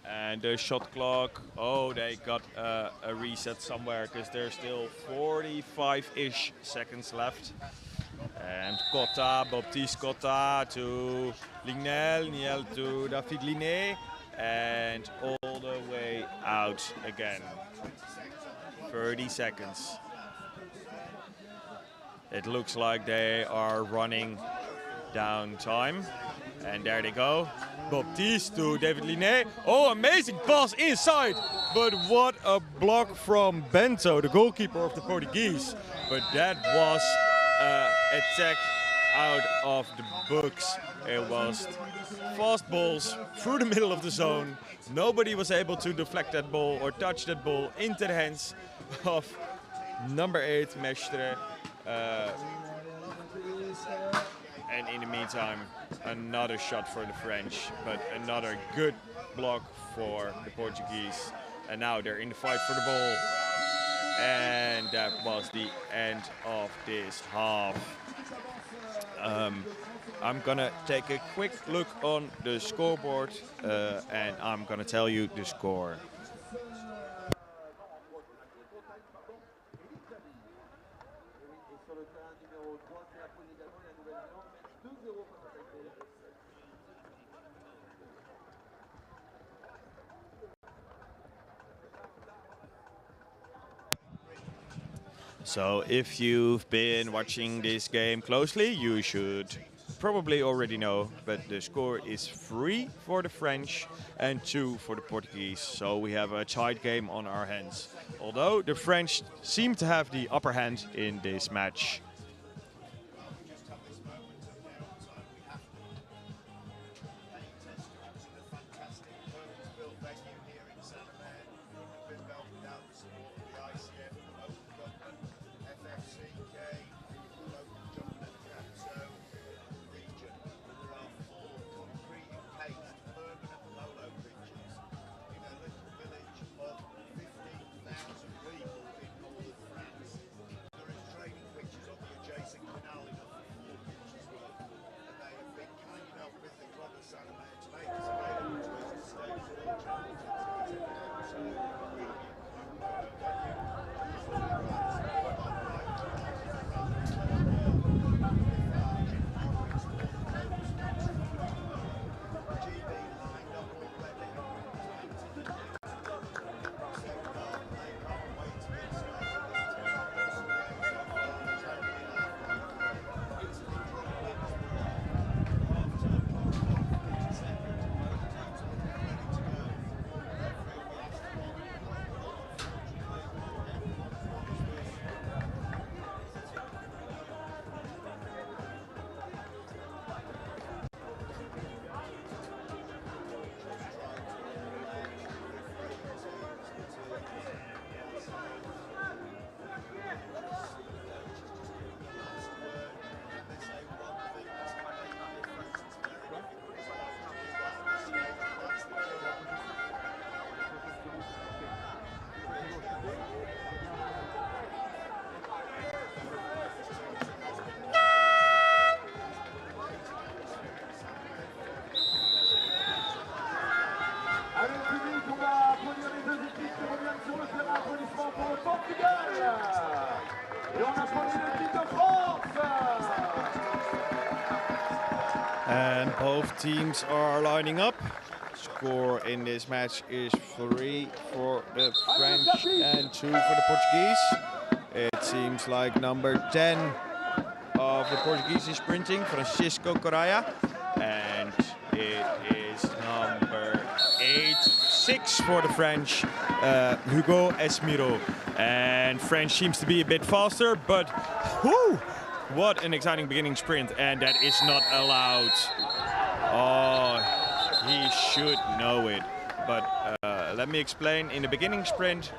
And the shot clock, oh, they got a reset somewhere because there's still 45-ish seconds left. And Cotta, Baptiste Cotta to Lignel, Niel to David Liné, and all the way out again. 30 seconds. It looks like they are running down time. And there they go. Baptiste to David Liné. Oh, amazing pass inside. But what a block from Bento, the goalkeeper of the Portuguese. But that was attack out of the books. It was fast balls through the middle of the zone. Nobody was able to deflect that ball or touch that ball into the hands of number 8, Mestre. And in the meantime, another shot for the French, but another good block for the Portuguese. And now they're in the fight for the ball. And that was the end of this half. I'm gonna take a quick look on the scoreboard and I'm gonna tell you the score. So if you've been watching this game closely, you should probably already know, but the score is 3 for the French and 2 for the Portuguese. So we have a tight game on our hands. Although the French seem to have the upper hand in this match. And both teams are lining up. Score in this match is 3 for the French and 2 for the Portuguese. It seems like number 10 of the Portuguese is sprinting, Francisco Correa. And it is number 6 for the French, Hugo Esmiro. And French seems to be a bit faster, but whoo, What an exciting beginning sprint, and that is not allowed. Oh, he should know it. But let me explain. In the beginning sprint,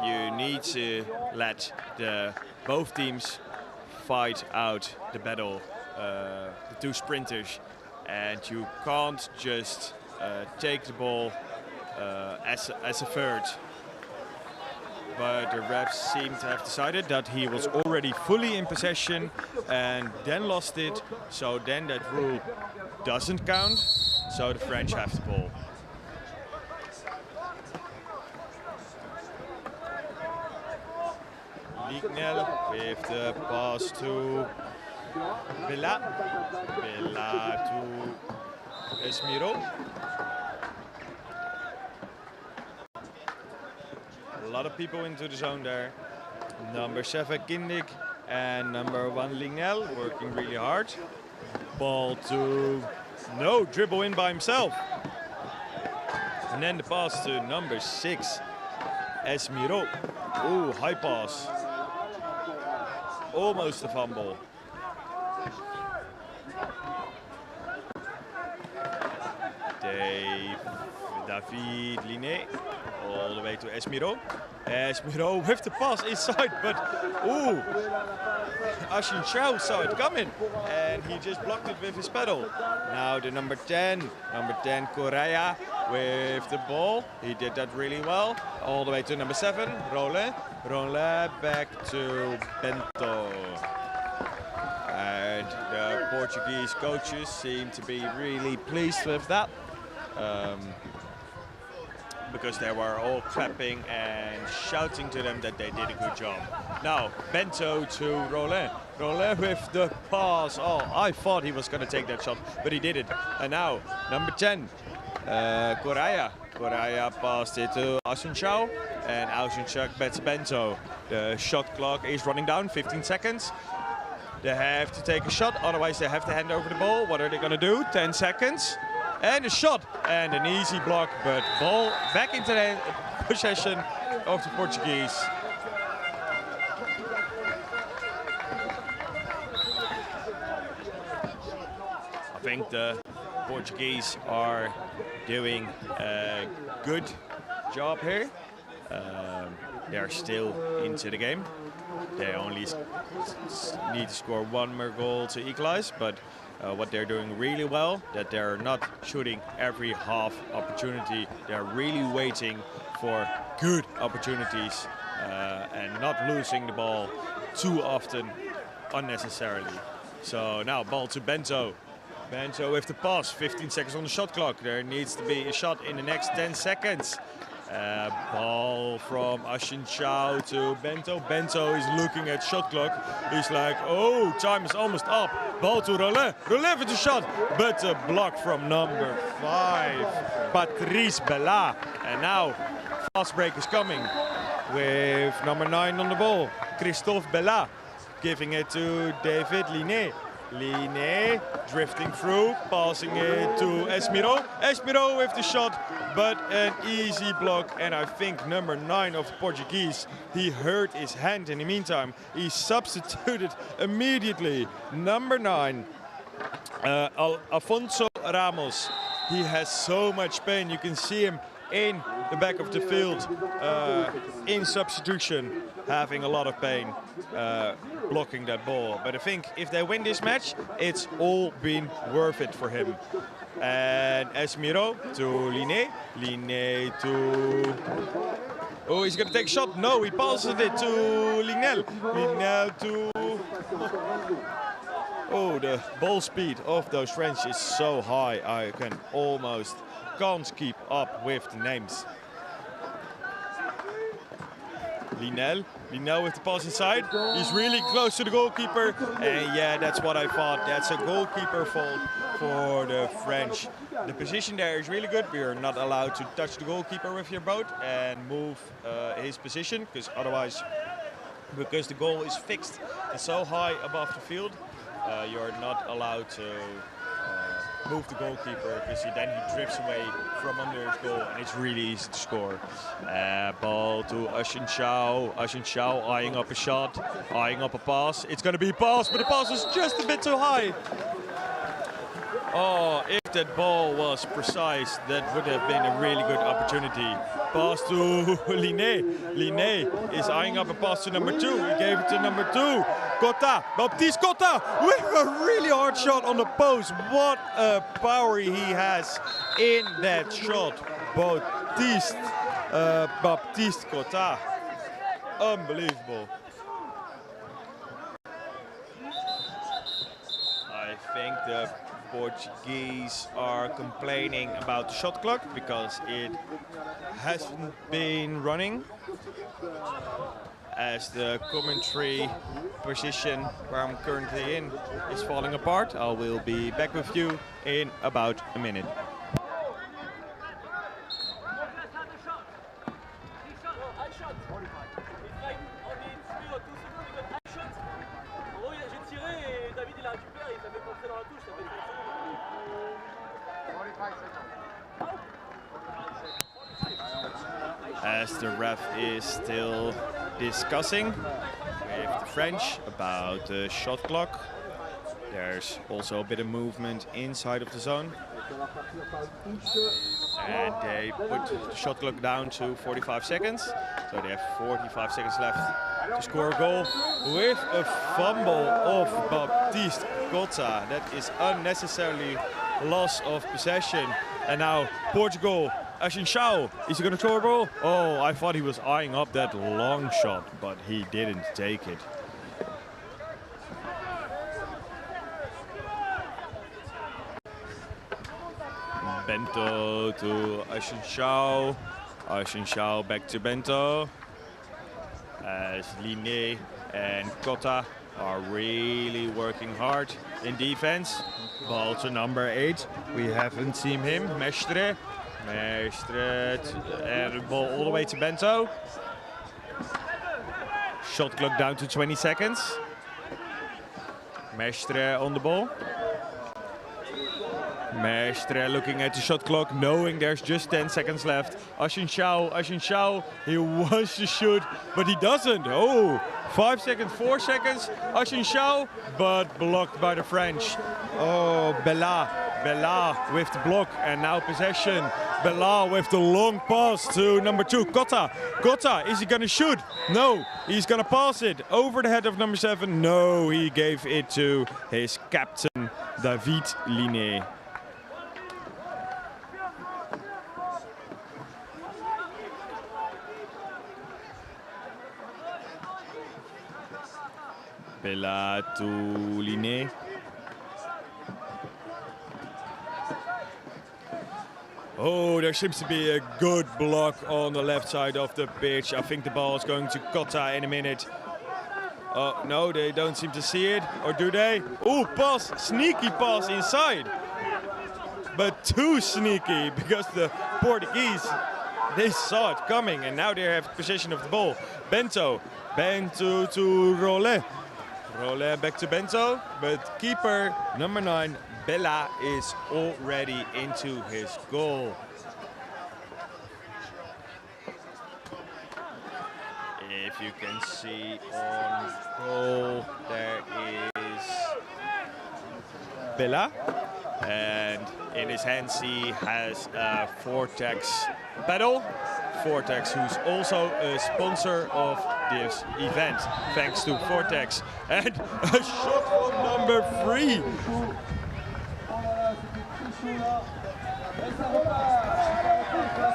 you need to let both teams fight out the battle, the two sprinters, and you can't just take the ball as a third. But the refs seem to have decided that he was already fully in possession and then lost it. So then that rule doesn't count. So the French have the ball. Lignel with the pass to Bella. Bella to Esmiro. A lot of people into the zone there. Number 7 Kindig and number 1 Lignel working really hard. Ball to dribble in by himself. And then the pass to number 6 Esmiro. Ooh, high pass. Almost a fumble. David Liné all the way to Esmiro. Esmiro with the pass inside, but ooh, Ashin Chow saw it coming and he just blocked it with his pedal. Now the number 10 Correa with the ball. He did that really well. All the way to number 7, Roland. Roland back to Bento. And the Portuguese coaches seem to be really pleased with that. Because they were all clapping and shouting to them that they did a good job. Now, Bento to Roland. Roland with the pass. Oh, I thought he was going to take that shot, but he did it. And now, number 10, Correa. Correa passed it to Asunchao, and Asunchao bets Bento. The shot clock is running down, 15 seconds. They have to take a shot, otherwise they have to hand over the ball. What are they going to do? 10 seconds. And a shot and an easy block, but ball back into the possession of the Portuguese. I think the Portuguese are doing a good job here. They are still into the game. They only need to score one more goal to equalize, but what they're doing really well, that they're not shooting every half opportunity. They're really waiting for good opportunities and not losing the ball too often unnecessarily. So now ball to Bento. Bento with the pass, 15 seconds on the shot clock. There needs to be a shot in the next 10 seconds. Ball from Ashin Chow to Bento. Bento is looking at shot clock. He's like, oh, time is almost up. Ball to Roland. Roland with the shot, but a block from number 5, Patrice Bella. And now fast break is coming with number 9 on the ball, Christophe Bella, giving it to David Liné. Liné drifting through, passing it to Esmiro. Esmiro with the shot, but an easy block. And I think number 9 of the Portuguese, he hurt his hand in the meantime. He substituted immediately. Number 9, Afonso Ramos. He has so much pain. You can see him in the back of the field in substitution, having a lot of pain blocking that ball. But I think if they win this match, it's all been worth it for him. And Esmiro to Liné. Liné to... Oh, he's going to take a shot. No, he passes it to Lignel. Lignel to... Oh, the ball speed of those French is so high. I can't keep up with the names. Lignel with the pass inside. He's really close to the goalkeeper. And yeah, that's what I thought. That's a goalkeeper fault for the French. The position there is really good. We are not allowed to touch the goalkeeper with your boat and move his position, because otherwise, because the goal is fixed and so high above the field, you're not allowed to move the goalkeeper, because then he drifts away from under his goal and it's really easy to score. Ball to Ushin Shao. Ushin Shao eyeing up a shot, eyeing up a pass. It's going to be a pass, but the pass is just a bit too high. Oh, if that ball was precise, that would have been a really good opportunity. Pass to Linné. Linné is eyeing up a pass to number 2. He gave it to number 2. Cotta, Baptiste Cotta with a really hard shot on the post. What a power he has in that shot. Baptiste Cotta. Unbelievable. I think the Portuguese are complaining about the shot clock because it hasn't been running. As the commentary position where I'm currently in is falling apart, I will be back with you in about a minute. As the ref is still discussing with the French about the shot clock. There's also a bit of movement inside of the zone. And they put the shot clock down to 45 seconds. So they have 45 seconds left to score a goal with a fumble of Baptiste Cotta. That is unnecessarily loss of possession. And now Portugal. Ushin Shao, is he going to throw a ball? Oh, I thought he was eyeing up that long shot, but he didn't take it. Bento to Ushin Shao. Ushin Shao back to Bento. As Linné and Cotta are really working hard in defense. Ball to number 8. We haven't seen him. Mestre. Mestre and the ball all the way to Bento. Shot clock down to 20 seconds. Mestre on the ball. Mestre looking at the shot clock, knowing there's just 10 seconds left. Ushin Shao, he wants to shoot, but he doesn't. Oh, 5 seconds, 4 seconds. Ushin Shao, but blocked by the French. Oh, Bella with the block and now possession. Bella with the long pass to number 2, Cotta. Cotta, is he going to shoot? No, he's going to pass it over the head of number 7. No, he gave it to his captain, David Linné. Bella to Linné. Oh, there seems to be a good block on the left side of the pitch. I think the ball is going to Cotta in a minute. Oh, no, they don't seem to see it. Or do they? Oh, pass, sneaky pass inside. But too sneaky because the Portuguese, they saw it coming and now they have possession of the ball. Bento to Rollet. Rollet back to Bento, but keeper number 9, Bella, is already into his goal. If you can see on goal, there is Bella, and in his hands he has a Vortex pedal. Vortex, who's also a sponsor of this event, thanks to Vortex. And a shot from number 3.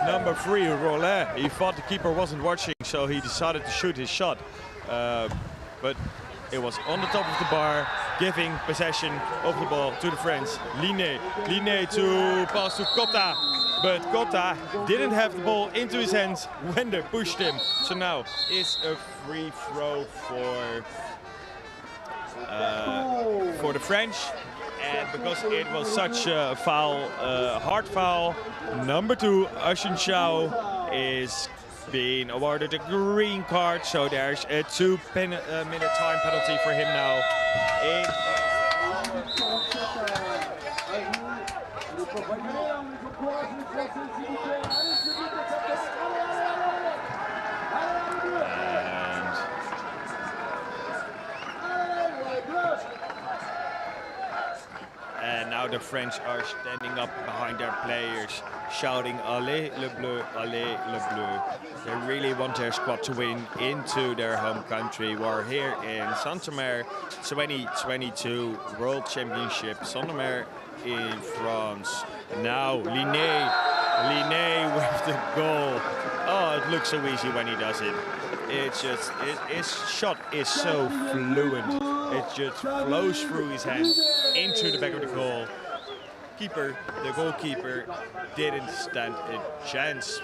Number 3, Rollet. He thought the keeper wasn't watching, so he decided to shoot his shot. But it was on the top of the bar, giving possession of the ball to the French. Linné to pass to Cotta. But Cotta didn't have the ball into his hands when they pushed him. So now it's a free throw for the French. And because it was such a foul, hard foul, number 2, Ushin Shao, is being awarded a green card. So there's a 2-minute time penalty for him now. And now the French are standing up behind their players, shouting "Allez le bleu, allez le bleu." They really want their squad to win into their home country. We're here in Saint-Omer 2022 World Championship, Saint-Omer in France. Now Linné with the goal. Oh, it looks so easy when he does it. It's just, his shot is so fluent. It just flows through his hand into the back of the goal. The goalkeeper didn't stand a chance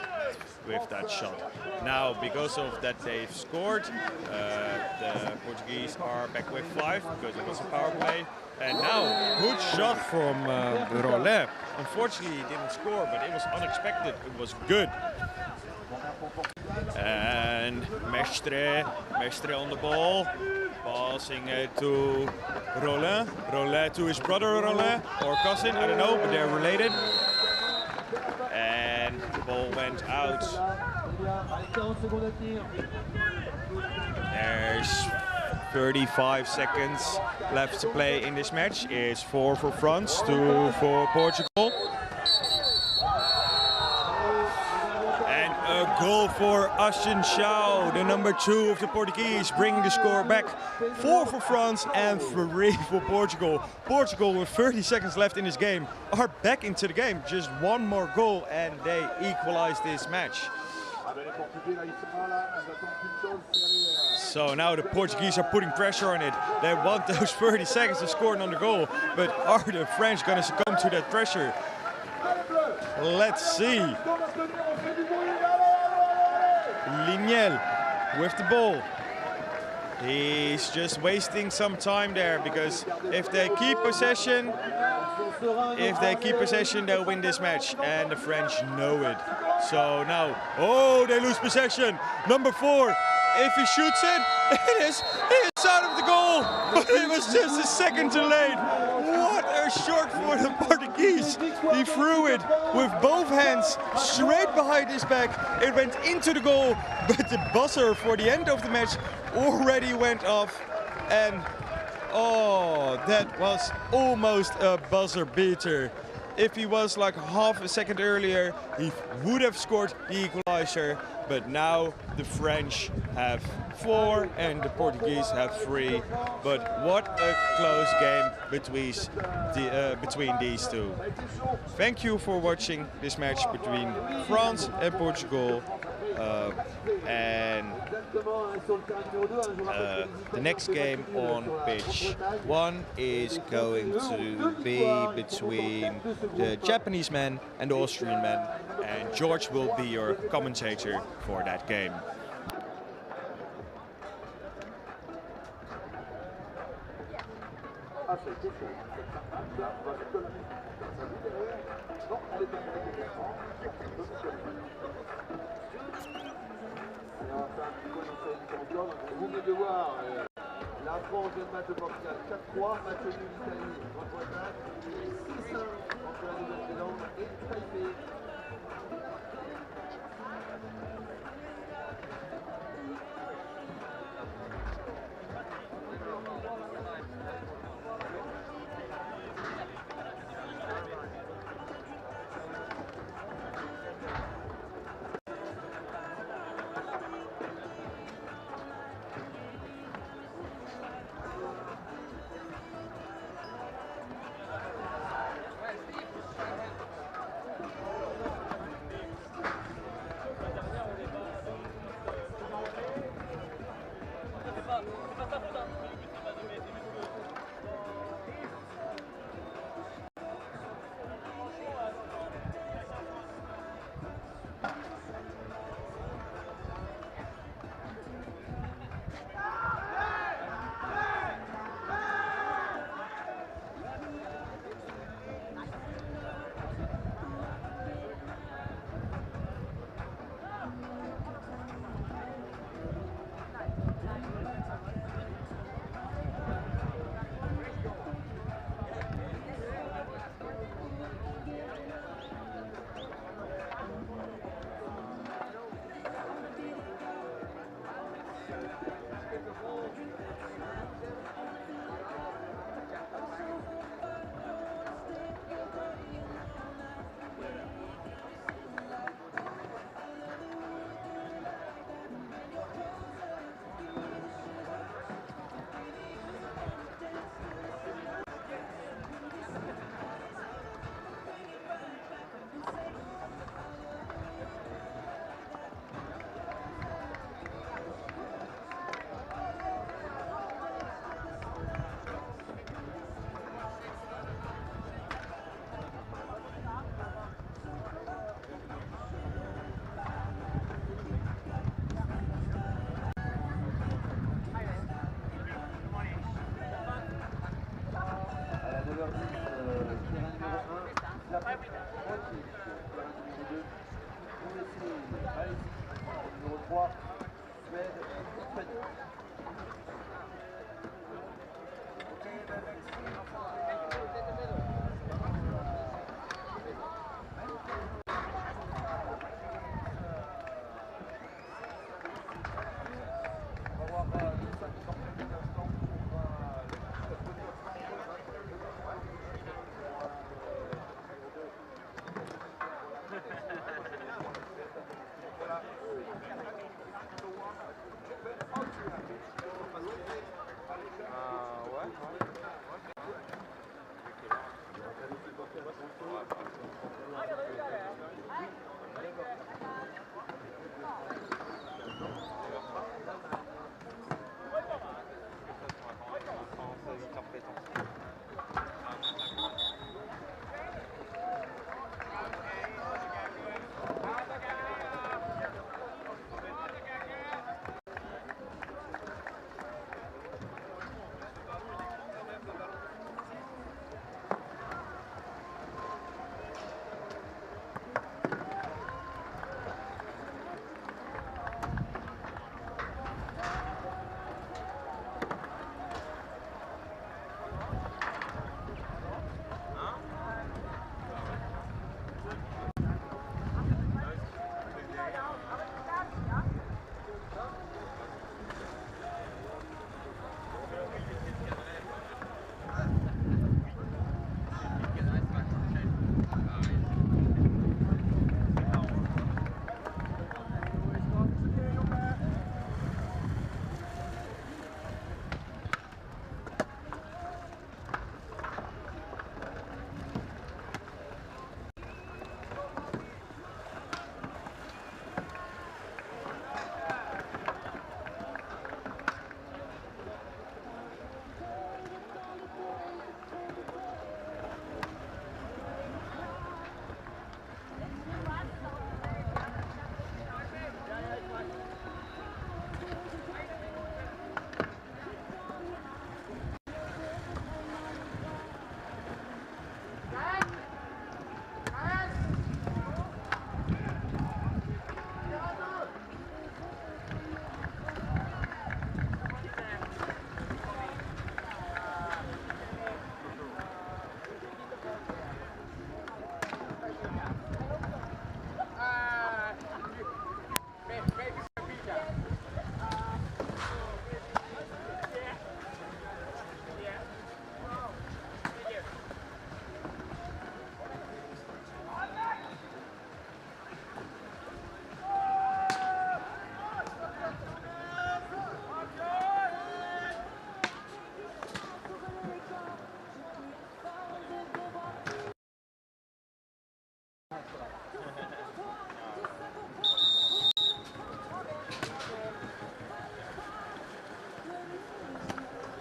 with that shot. Now, because of that they've scored, the Portuguese are back with 5 because it was a power play. And now, good shot from Rollet. Unfortunately, he didn't score, but it was unexpected. It was good. And Mestre on the ball, passing it to Rollet to his brother Rollet, or cousin, I don't know, but they're related. And the ball went out. There's 35 seconds left to play in this match. It's 4 for France, 2 for Portugal. And a goal for Ascensão, the number 2 of the Portuguese, bringing the score back. 4 for France and 3 for Portugal. Portugal, with 30 seconds left in this game, are back into the game. Just 1 more goal and they equalize this match. So now the Portuguese are putting pressure on it. They want those 30 seconds to score another goal. But are the French going to succumb to that pressure? Let's see. Lignel with the ball. He's just wasting some time there, because if they keep possession, they'll win this match, and the French know it. So now, oh, they lose possession. Number 4, if he shoots it, it's out of the goal, but it was just a second too late. What a shot for the Portuguese. He threw it with both hands straight behind his back. It went into the goal, but the buzzer for the end of the match already went off. And oh, that was almost a buzzer beater. If he was like half a second earlier, he would have scored the equalizer. But now the French have 4 and the Portuguese have 3. But what a close game between these two. Thank you for watching this match between France and Portugal. The next game on pitch 1 is going to be between the Japanese men and the Austrian men, and George will be your commentator for that game. Vous venez de voir la France de match de Portugal 4-3, match nul d'Italie, Grande-Bretagne, 6-1 entre la Nouvelle-Zélande et Taipei.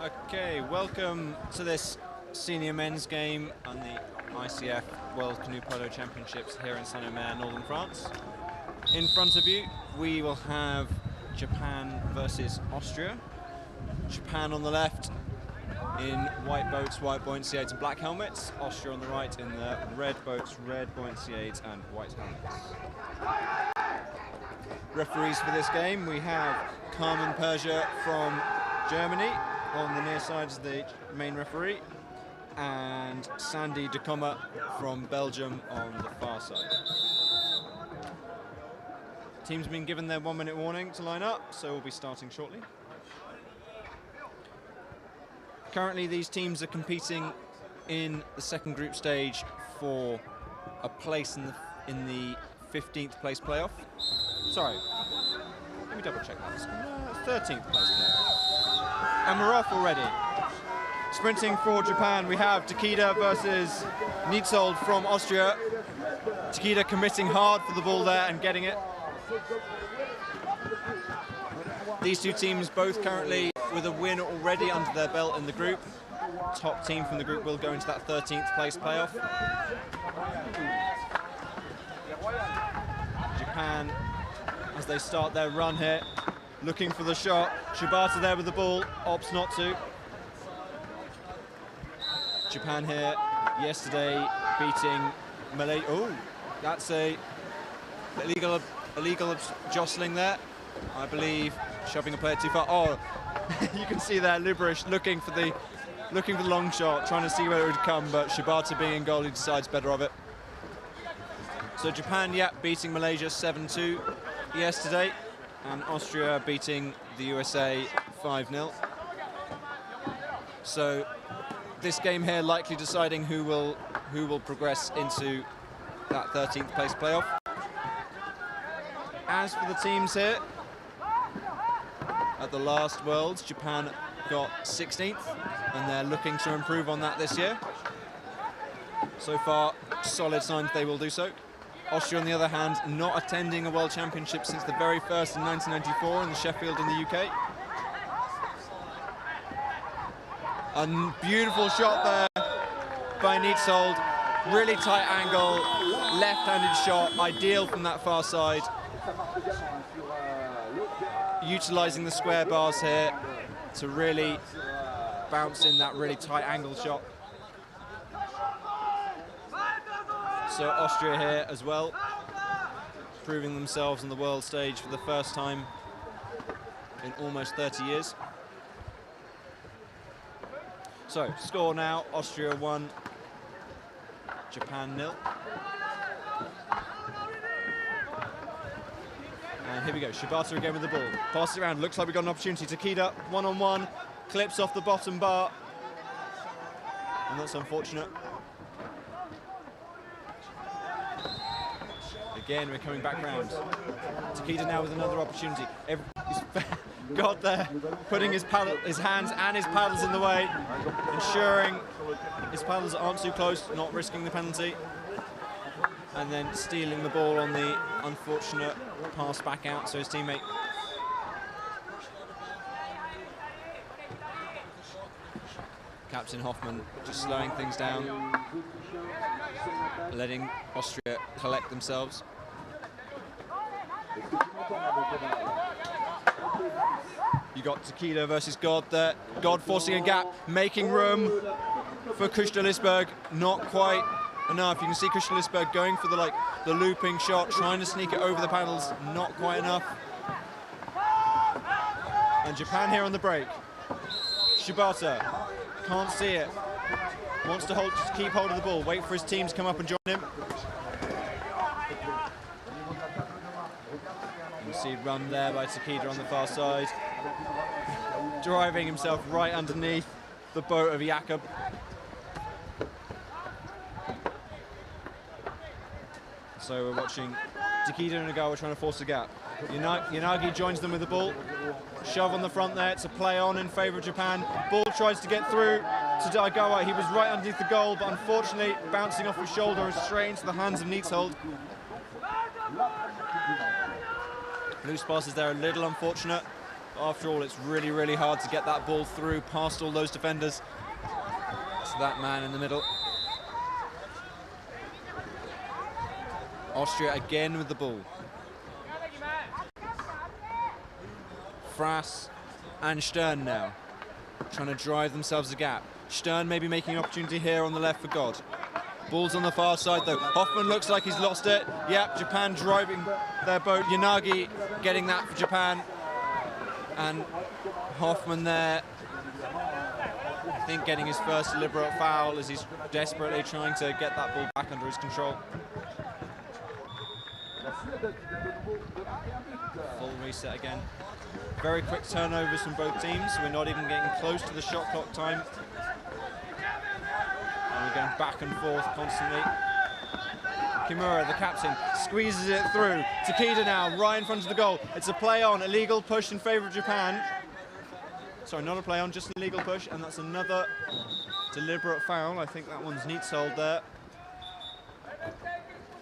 Okay, welcome to this senior men's game on the ICF World Canoe Polo Championships here in Saint-Omer, northern France. In front of you, we will have Japan versus Austria. Japan on the left in white boats, white buoyancy aids and black helmets. Austria on the right in the red boats, red buoyancy aids and white helmets. Referees for this game, we have Carmen Persia from Germany on the near side as the main referee, and Sandy de Kommer from Belgium on the far side. Teams been given their 1 minute warning to line up, so we'll be starting shortly. Currently these teams are competing in the second group stage for a place in the 15th place playoff. Sorry, let me double check that. 13th place playoff. And we're off already. Sprinting for Japan, we have Takeda versus Nietzold from Austria. Takeda committing hard for the ball there and getting it. These two teams both currently with a win already under their belt in the group. Top team from the group will go into that 13th place playoff. Japan, as they start their run here, looking for the shot. Shibata there with the ball, opts not to. Japan here yesterday beating Malaysia. Oh, that's a illegal jostling there. I believe shoving a player too far. Oh, you can see there Liberish looking for the long shot, trying to see where it would come, but Shibata being in goal, he decides better of it. So Japan, yeah, beating Malaysia 7-2 yesterday, and Austria beating the USA 5-0. So this game here likely deciding who will progress into that 13th place playoff. As for the teams here, at the last Worlds, Japan got 16th, and they're looking to improve on that this year. So far, solid signs they will do so. Austria, on the other hand, not attending a World Championship since the very first in 1994 in the Sheffield in the UK. A beautiful shot there by Nietzold. Really tight angle, left-handed shot, ideal from that far side. Utilising the square bars here to really bounce in that really tight angle shot. So Austria here as well, proving themselves on the world stage for the first time in almost 30 years. So, score now, Austria 1, Japan 0. And here we go, Shibata again with the ball. Pass it around, looks like we've got an opportunity. Takeda, one-on-one, clips off the bottom bar. And that's unfortunate. Again, we're coming back round. Takeda now with another opportunity. God there, putting his hands and his paddles in the way, ensuring his paddles aren't too close, not risking the penalty. And then stealing the ball on the unfortunate pass back out, so his teammate. Captain Hoffman just slowing things down, letting Austria collect themselves. You got Takeda versus God there. God forcing a gap, making room for Kushta-Lisberg. Not quite enough. You can see Kushta-Lisberg going for the looping shot, trying to sneak it over the panels. Not quite enough. And Japan here on the break. Shibata can't see it. Wants to keep hold of the ball. Wait for his team to come up and join him. You see run there by Takeda on the far side, driving himself right underneath the boat of Jakob. So we're watching Takeda and Nagawa trying to force a gap. Yanagi joins them with the ball. Shove on the front there to play on in favour of Japan. Ball tries to get through to Daigawa. He was right underneath the goal, but unfortunately bouncing off his shoulder and straight into the hands of Nietzold. Loose passes there, a little unfortunate. After all, it's really, really hard to get that ball through past all those defenders. To that man in the middle. Austria again with the ball. Frass and Stern now, trying to drive themselves a gap. Stern maybe making an opportunity here on the left for God. Ball's on the far side though. Hoffman looks like he's lost it. Yep, Japan driving their boat. Yanagi getting that for Japan. And Hoffman there, I think getting his first deliberate foul as he's desperately trying to get that ball back under his control. Full reset again. Very quick turnovers from both teams. We're not even getting close to the shot clock time. And we're going back and forth constantly. Kimura, the captain, squeezes it through. Takeda now, right in front of the goal. It's a play on, illegal push in favour of Japan. Sorry, not a play on, just an illegal push. And that's another deliberate foul. I think that one's Neitzold there.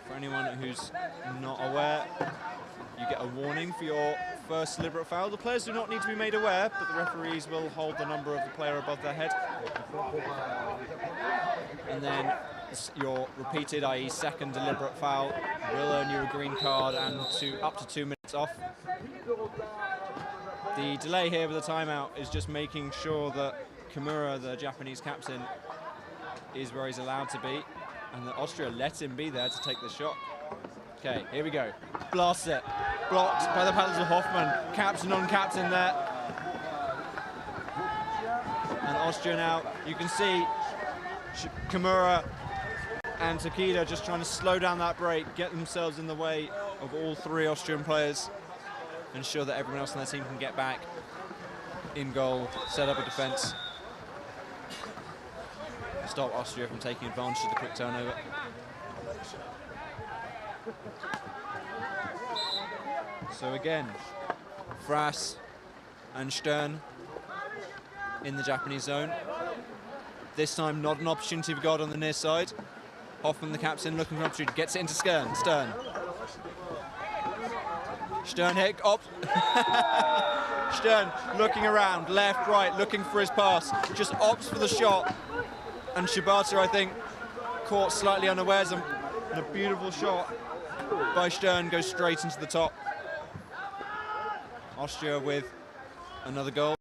For anyone who's not aware, you get a warning for your first deliberate foul. The players do not need to be made aware, but the referees will hold the number of the player above their head. And then your repeated, i.e. second deliberate foul, will earn you a green card and up to 2 minutes off. The delay here with the timeout is just making sure that Kimura, the Japanese captain, is where he's allowed to be, and that Austria lets him be there to take the shot. Okay, here we go. Blasts it. Blocked by the paddles of Hoffman. Captain on captain there. And Austria now, you can see Kimura and Takeda just trying to slow down that break, get themselves in the way of all three Austrian players, ensure that everyone else on their team can get back in goal, set up a defence, stop Austria from taking advantage of the quick turnover. So again, Frass and Stern in the Japanese zone. This time not an opportunity for God on the near side. Hoffman, the captain, looking for an opportunity, gets it into Stern. Stern hit, Stern looking around, left, right, looking for his pass, just opts for the shot. And Shibata, I think, caught slightly unawares, and a beautiful shot by Stern goes straight into the top. Austria with another goal.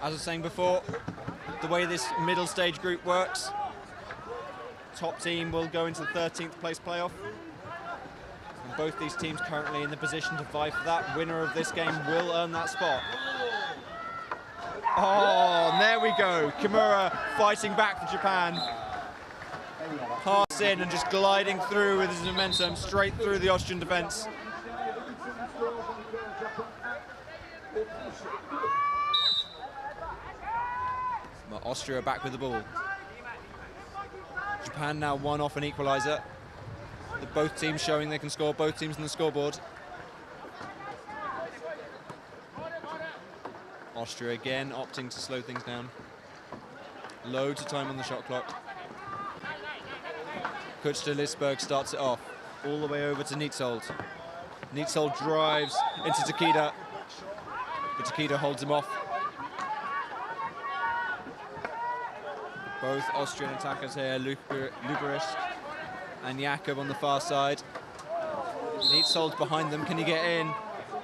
As I was saying before, the way this middle stage group works, top team will go into the 13th place playoff. And both these teams currently in the position to vie for that. Winner of this game will earn that spot. Oh, and there we go. Kimura fighting back for Japan. Pass in and just gliding through with his momentum straight through the Austrian defence. But Austria back with the ball. Japan now one off an equaliser. Both teams showing they can score, both teams in the scoreboard. Austria again opting to slow things down. Loads of time on the shot clock. Kuchta-Lisberg starts it off, all the way over to Neitzold. Neitzold drives into Takeda, but Takeda holds him off. Both Austrian attackers here, Luberis and Jakob on the far side. Neitzold behind them, can he get in?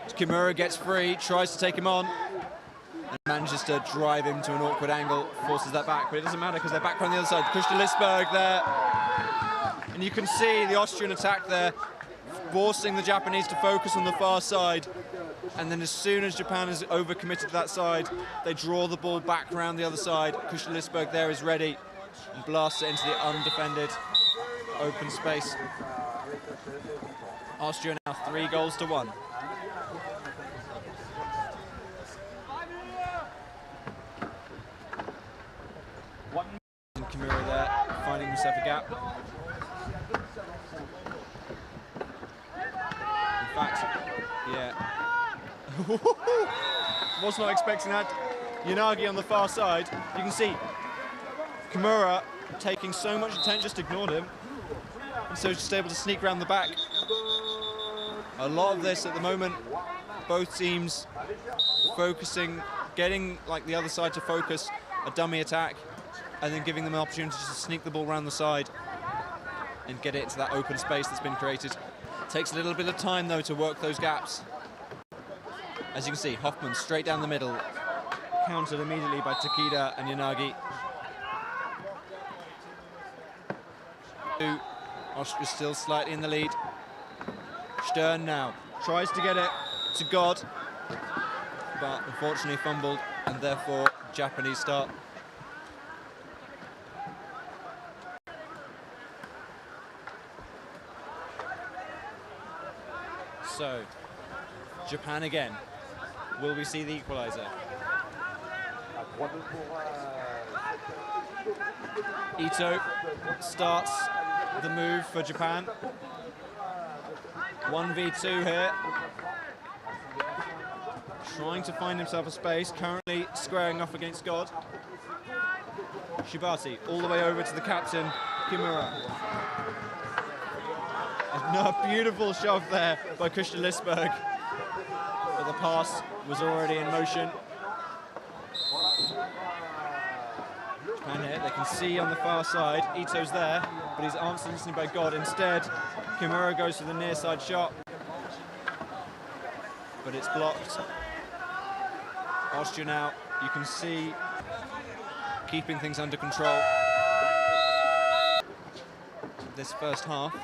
Kimura gets free, tries to take him on, and manages to drive him to an awkward angle, forces that back, but it doesn't matter because they're back on the other side. Kuchta-Lisberg there. And you can see the Austrian attack there, forcing the Japanese to focus on the far side. And then as soon as Japan is overcommitted to that side, they draw the ball back around the other side. Kuchta-Lisberg there is ready and blasts it into the undefended open space. Austria now 3-1. And Kimura there, finding himself a gap. In fact, yeah. Was not expecting that. Yanagi on the far side. You can see Kimura taking so much attention, just ignored him. And so he's just able to sneak around the back. A lot of this at the moment, both teams focusing, getting like the other side to focus a dummy attack, and then giving them an opportunity to sneak the ball around the side and get it into that open space that's been created. Takes a little bit of time though to work those gaps. As you can see, Hoffman straight down the middle, countered immediately by Takeda and Yanagi. Austria still slightly in the lead. Stern now tries to get it to God, but unfortunately fumbled, and therefore Japanese start. So, Japan again. Will we see the equalizer? Ito starts the move for Japan. 1v2 here. Trying to find himself a space, currently squaring off against God. Shibati all the way over to the captain, Kimura. A beautiful shove there by Christian Lisberg, but the pass was already in motion. Japan here, they can see on the far side, Ito's there, but he's answered instantly by God. Instead, Kimura goes for the near side shot, but it's blocked. Austria now, you can see, keeping things under control this first half.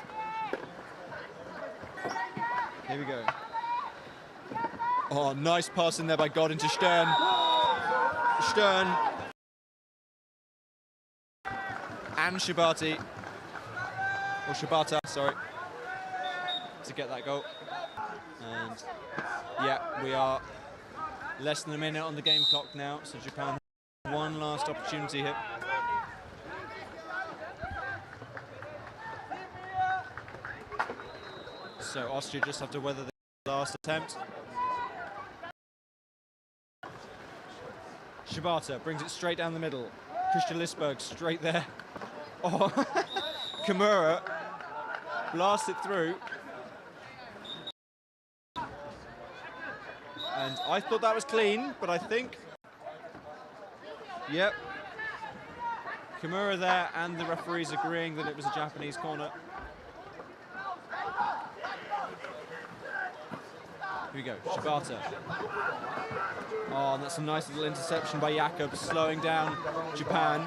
Here we go. Oh, nice pass in there by God into Stern. Stern and Shibati, or Shibata, sorry, to get that goal. And yeah, we are less than a minute on the game clock now, so Japan has one last opportunity here. So Austria just have to weather the last attempt. Shibata brings it straight down the middle. Christian Lisberg straight there. Oh, Kimura blasts it through. And I thought that was clean, but I think, yep. Kimura there, and the referees agreeing that it was a Japanese corner. Here we go, Shibata. Oh, and that's a nice little interception by Jakob, slowing down Japan.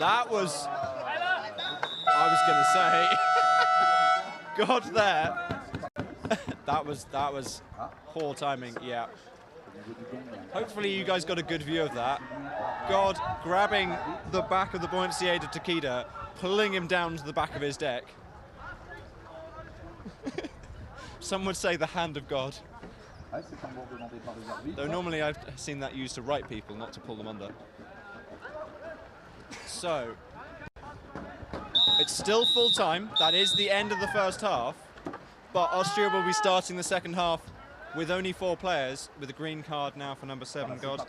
That was, I was going to say, God there. that was poor timing, yeah. Hopefully you guys got a good view of that. God grabbing the back of the buoyancy aid of Takeda, pulling him down to the back of his deck. Some would say the hand of God. Though normally I've seen that used to right people, not to pull them under. So, it's still full time. That is the end of the first half. But Austria will be starting the second half with only 4 players, with a green card now for number 7, God.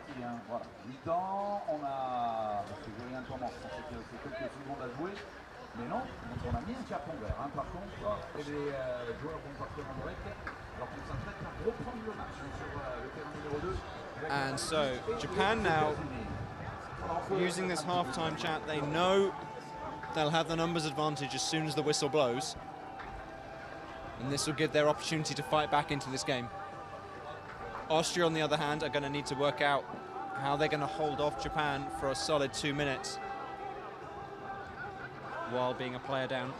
And so Japan now using this half-time chat, they know they'll have the numbers advantage as soon as the whistle blows, and this will give their opportunity to fight back into this game. Austria, on the other hand, are going to need to work out how they're going to hold off Japan for a solid 2 minutes while being a player down.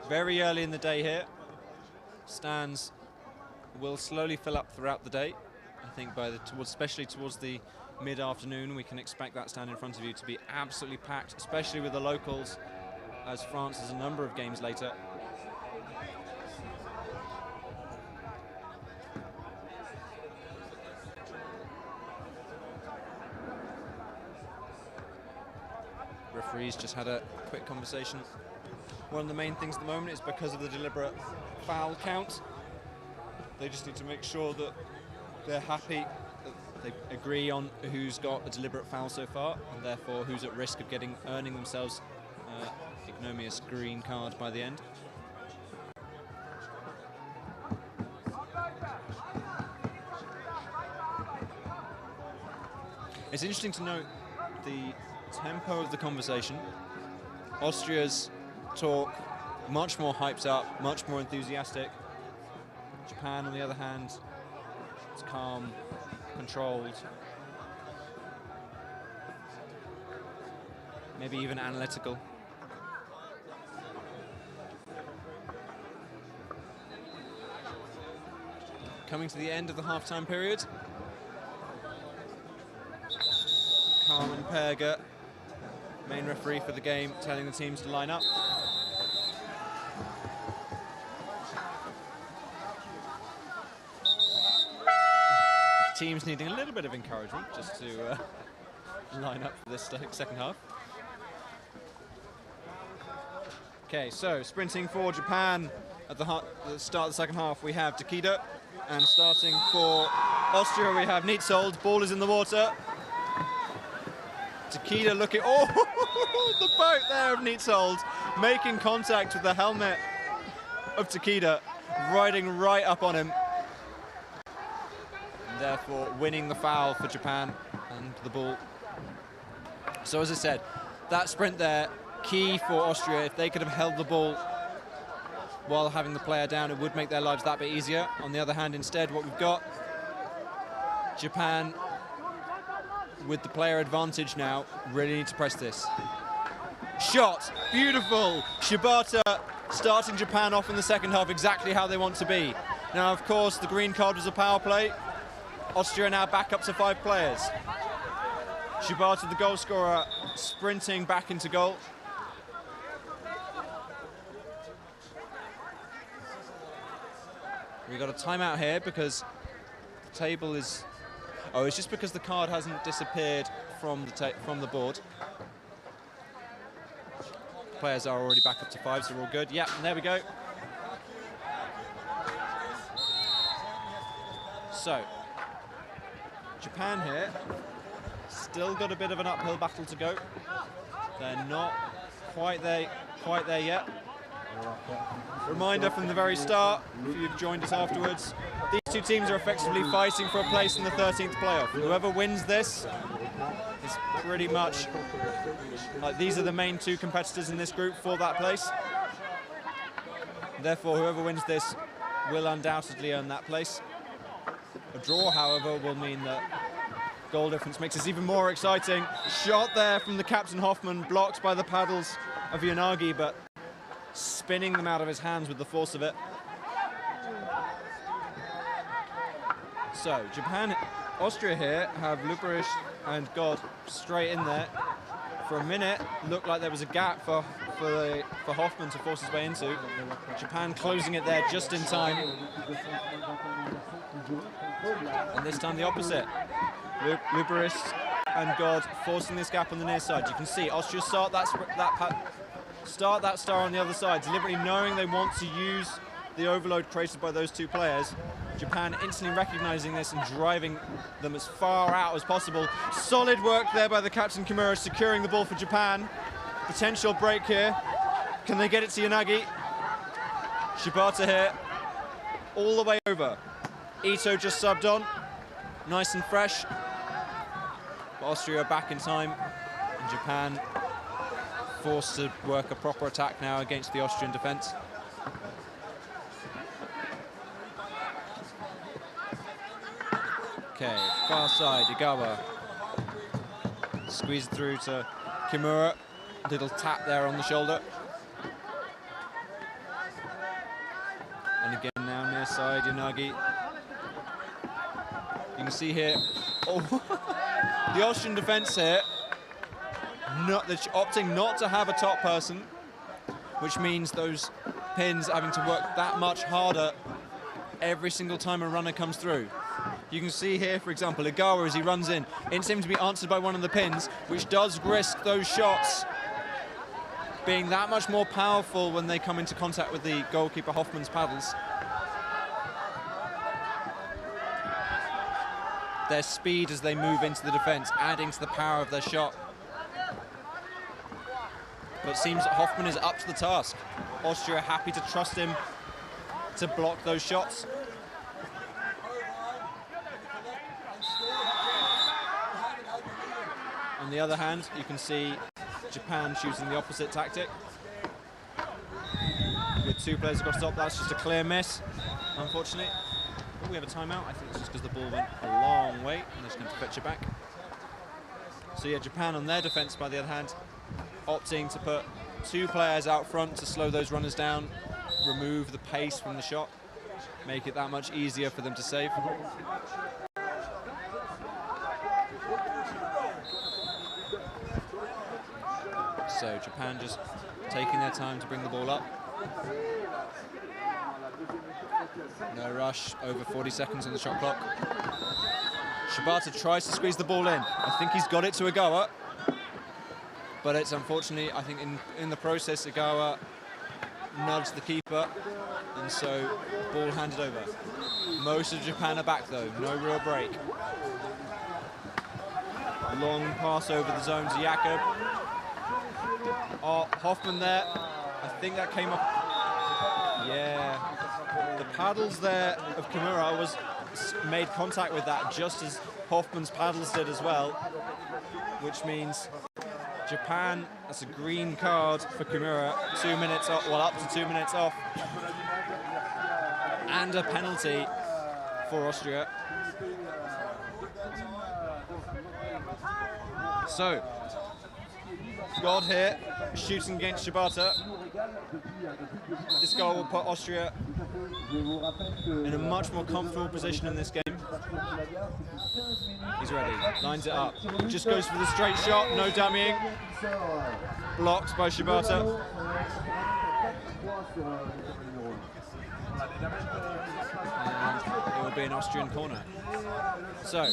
Very early in the day here. Stands will slowly fill up throughout the day. I think especially towards the mid-afternoon, we can expect that stand in front of you to be absolutely packed, especially with the locals, as France has a number of games later. Referees just had a quick conversation. One of the main things at the moment is because of the deliberate foul count. They just need to make sure that they're happy They agree on who's got a deliberate foul so far, and therefore who's at risk of earning themselves ignominious green card by the end. It's interesting to note the tempo of the conversation. Austria's talk much more hyped up, much more enthusiastic. Japan, on the other hand, is calm, controlled, maybe even analytical. Coming to the end of the half-time period. Carmen Perger, main referee for the game, telling the teams to line up. Teams needing a little bit of encouragement just to line up for this second half. Okay, so sprinting for Japan at the start of the second half, we have Takeda, and starting for Austria, we have Neitzold. Ball is in the water. Takeda looking, the boat there of Neitzold, making contact with the helmet of Takeda, riding right up on him. And therefore winning the foul for Japan and the ball. So as I said, that sprint there, key for Austria. If they could have held the ball while having the player down, it would make their lives that bit easier. On the other hand, instead, what we've got, Japan with the player advantage now, really need to press this. Shot, beautiful. Shibata starting Japan off in the second half exactly how they want to be. Now, of course, the green card was a power play. Austria now back up to 5 players. Shibata, the goal scorer, sprinting back into goal. We got a timeout here because the table is... Oh, it's just because the card hasn't disappeared from the board. Players are already back up to 5, so we're all good. Yeah, and there we go. So, Japan here, still got a bit of an uphill battle to go. They're not quite there yet. Reminder from the very start, if you've joined us afterwards, these two teams are effectively fighting for a place in the 13th playoff. Whoever wins this is pretty much, like, these are the main 2 competitors in this group for that place. Therefore, whoever wins this will undoubtedly earn that place. A draw, however, will mean that goal difference makes this even more exciting. Shot there from the captain Hoffman, blocked by the paddles of Yanagi, but spinning them out of his hands with the force of it. So, Austria here have Luberish and God straight in there. For a minute, looked like there was a gap for Hoffman to force his way into. Japan closing it there just in time. And this time the opposite. Luberish and God forcing this gap on the near side. You can see Austria start that star on the other side, deliberately knowing they want to use the overload created by those 2 players. Japan instantly recognizing this and driving them as far out as possible. Solid work there by the captain Kimura, securing the ball for Japan. Potential break here. Can they get it to Yanagi? Shibata here, all the way over. Ito just subbed on, nice and fresh. But Austria back in time, and Japan forced to work a proper attack now against the Austrian defence. Okay, far side, Igawa. Squeezed through to Kimura. Little tap there on the shoulder. And again now near side, Yanagi. You can see here, the Austrian defence here, they're opting not to have a top person, which means those pins having to work that much harder every single time a runner comes through. You can see here, for example, Igawa, as he runs in, it seems to be answered by one of the pins, which does risk those shots being that much more powerful when they come into contact with the goalkeeper Hoffman's paddles. their speed as they move into the defense, adding to the power of their shot. But it seems that Hoffmann is up to the task. Austria happy to trust him to block those shots. On the other hand, you can see Japan choosing the opposite tactic. With 2 players across the top, that's just a clear miss, unfortunately. Oh, we have a timeout. I think it's just because the ball went a long way and they're just going to fetch it back. So yeah, Japan on their defense, by the other hand, opting to put 2 players out front to slow those runners down, remove the pace from the shot, make it that much easier for them to save. So Japan just taking their time to bring the ball up. No rush, over 40 seconds on the shot clock. Shibata tries to squeeze the ball in. I think he's got it to Ogawa. But it's unfortunately, I think in the process, Ogawa nudged the keeper. And so, ball handed over. Most of Japan are back though, no real break. Long pass over the zone to Jakob. Oh, Hoffmann there. I think that came up. Yeah. The paddles there of Kimura made contact with that just as Hoffmann's paddles did as well. Which means Japan, that's a green card for Kimura. 2 minutes off, well, up to 2 minutes off. And a penalty for Austria. So, God here, shooting against Shibata. This goal will put Austria in a much more comfortable position in this game. He's ready, lines it up. Just goes for the straight shot, no dummying. Blocked by Shibata. And it will be an Austrian corner. So,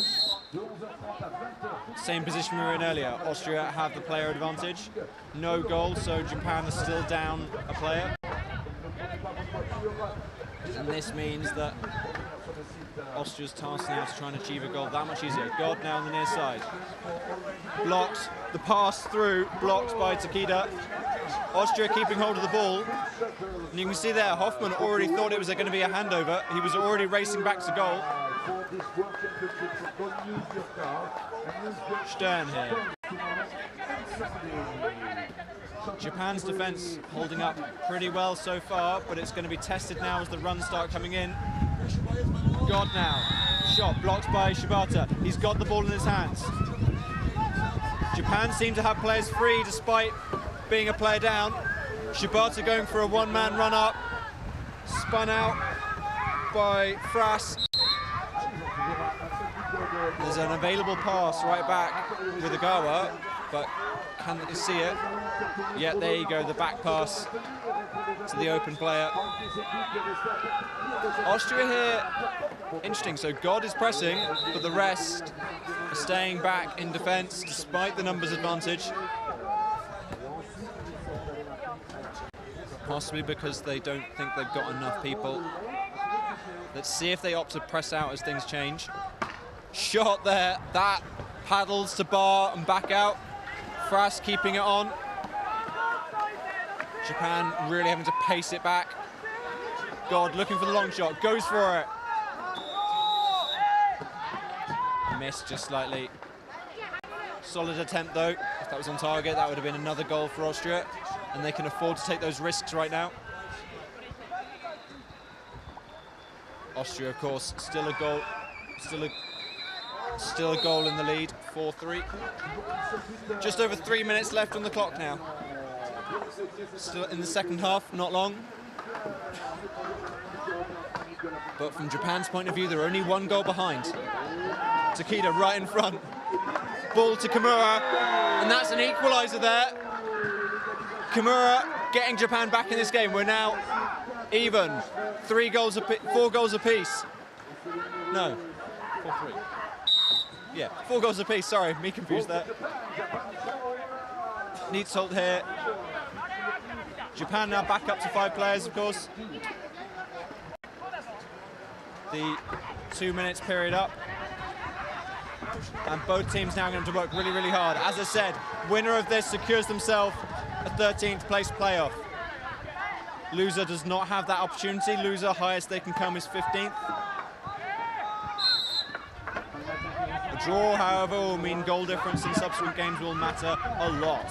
same position we were in earlier. Austria have the player advantage. No goal, so Japan is still down a player. And this means that Austria's task now to try and achieve a goal that much easier. God now on the near side. Blocked, the pass through, blocked by Takeda. Austria keeping hold of the ball. And you can see there, Hoffmann already thought it was going to be a handover. He was already racing back to goal. Stern here. Japan's defense holding up pretty well so far, but it's going to be tested now as the runs start coming in. God now. Shot blocked by Shibata. He's got the ball in his hands. Japan seem to have players free despite being a player down. Shibata going for a one-man run up. Spun out by Frass. There's an available pass right back with Ogawa, but can you see it? Yeah, there you go, the back pass to the open player. Austria here, interesting, so God is pressing, but the rest are staying back in defence despite the numbers advantage. Possibly because they don't think they've got enough people. Let's see if they opt to press out as things change. Shot there, that paddles to bar and back out. Frass keeping it on. Japan really having to pace it back. God looking for the long shot, goes for it. Missed just slightly. Solid attempt though. If that was on target, that would have been another goal for Austria, and they can afford to take those risks right now. Austria, of course, still a goal, still a goal in the lead, 4-3. Just over 3 minutes left on the clock now. Still in the second half, not long. But from Japan's point of view, they're only 1 goal behind. Takeda right in front. Ball to Kimura, and that's an equaliser there. Kimura getting Japan back in this game. We're now even. 4 goals apiece. No, 4-3. Yeah, 4 goals apiece. Sorry, me confused there. Neat salt here. Japan now back up to 5 players, of course. The 2 minutes period up. And both teams now going to work really, really hard. As I said, winner of this secures themselves a 13th place playoff. Loser does not have that opportunity. Loser, highest they can come is 15th. A draw, however, will mean goal difference in subsequent games will matter a lot.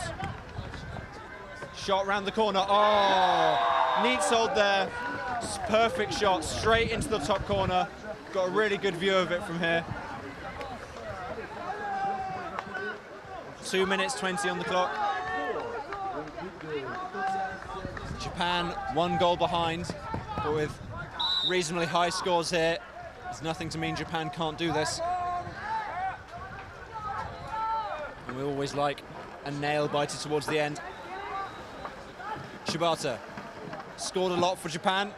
Shot round the corner. Oh, neat hold there. Perfect shot, straight into the top corner. Got a really good view of it from here. 2 minutes 20 on the clock. Japan 1 goal behind, but with reasonably high scores here, there's nothing to mean Japan can't do this. And we always like a nail-biter towards the end. Shibata scored a lot for Japan.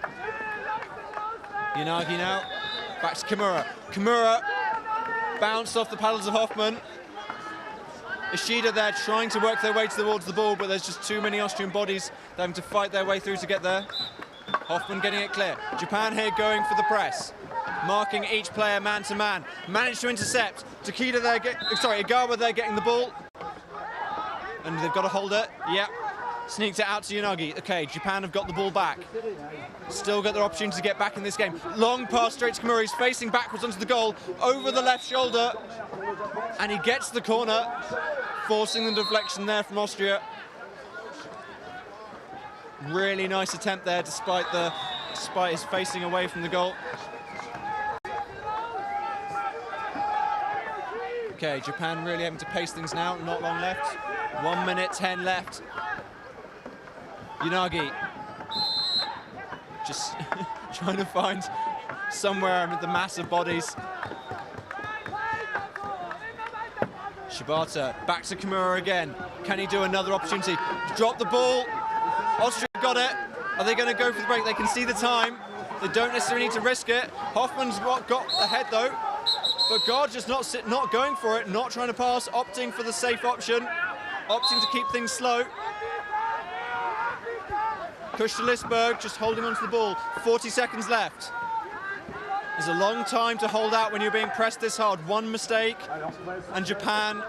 Yanagi now, back to Kimura. Kimura bounced off the paddles of Hoffman. Ishida there trying to work their way towards the ball, but there's just too many Austrian bodies having to fight their way through to get there. Hoffman getting it clear. Japan here going for the press, marking each player man to man. Managed to intercept. Takeda there, Igawa there getting the ball. And they've got to hold it. Yep. Sneaked it out to Yanagi. Okay, Japan have got the ball back. Still got their opportunity to get back in this game. Long pass straight to Kimura. He's facing backwards onto the goal, over the left shoulder. And he gets the corner, forcing the deflection there from Austria. Really nice attempt there, despite his facing away from the goal. Okay, Japan really having to pace things now. Not long left. 1 minute 10 left. Yanagi just trying to find somewhere amid the mass of bodies. Shibata back to Kimura again. Can he do another opportunity? Drop the ball. Austria got it. Are they going to go for the break? They can see the time. They don't necessarily need to risk it. Hoffman's got ahead though. But God just not going for it, not trying to pass, opting for the safe option, opting to keep things slow. Push to Lisberg, just holding onto the ball. 40 seconds left. There's a long time to hold out when you're being pressed this hard. One mistake, and Japan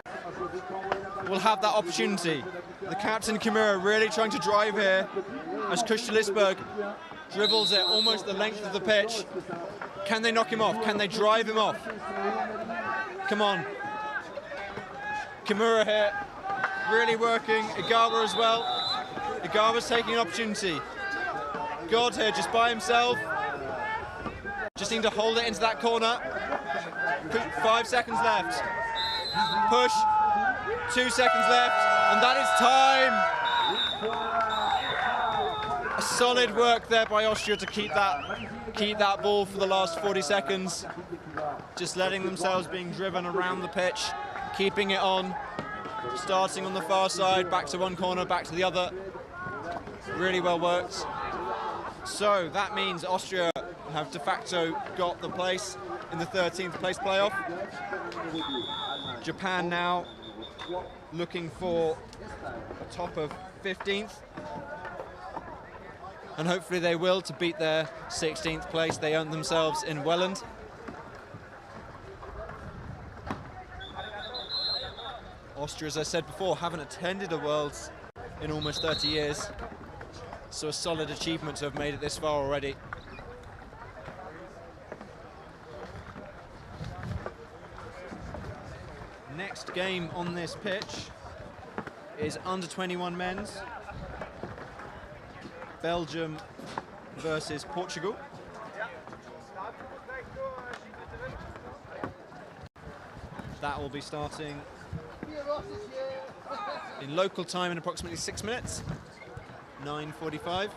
will have that opportunity. The captain Kimura really trying to drive here as Lisberg dribbles it almost the length of the pitch. Can they knock him off? Can they drive him off? Come on. Kimura here, really working. Igawa as well. Igawa's taking an opportunity. God here just by himself. Just need to hold it into that corner. 5 seconds left. Push. 2 seconds left. And that is time. A solid work there by Austria to keep that ball for the last 40 seconds. Just letting themselves being driven around the pitch. Keeping it on. Starting on the far side. Back to one corner, back to the other. Really well worked. So that means Austria have de facto got the place in the 13th place playoff. Japan now looking for a top of 15th. And hopefully they will to beat their 16th place they earned themselves in Welland. Austria, as I said before, haven't attended a Worlds in almost 30 years. So a solid achievement to have made it this far already. Next game on this pitch is under 21 men's. Belgium versus Portugal. That will be starting in local time in approximately 6 minutes. 9:45.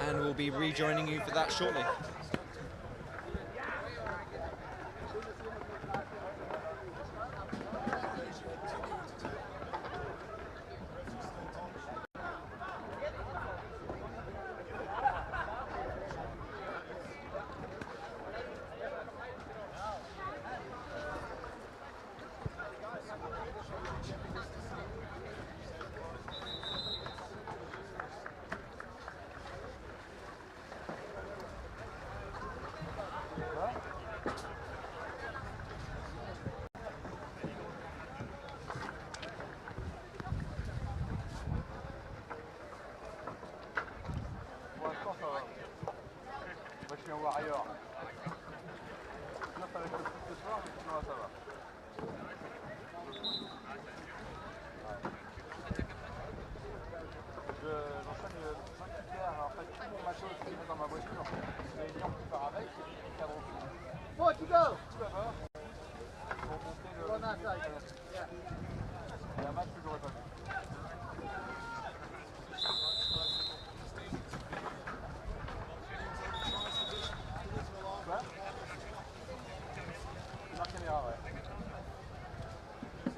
And we'll be rejoining you for that shortly. Warrior. Avec le foot ce soir, sinon ça va. J'enchaîne le 5 critères, en fait tout mon matos qui est dans ma voiture, c'est une lampe qui part avec, et puis le cadre aussi. Oh, tu go! Tout là-bas, pour monter le... Et un match que j'aurais pas vu. La caméra, ouais.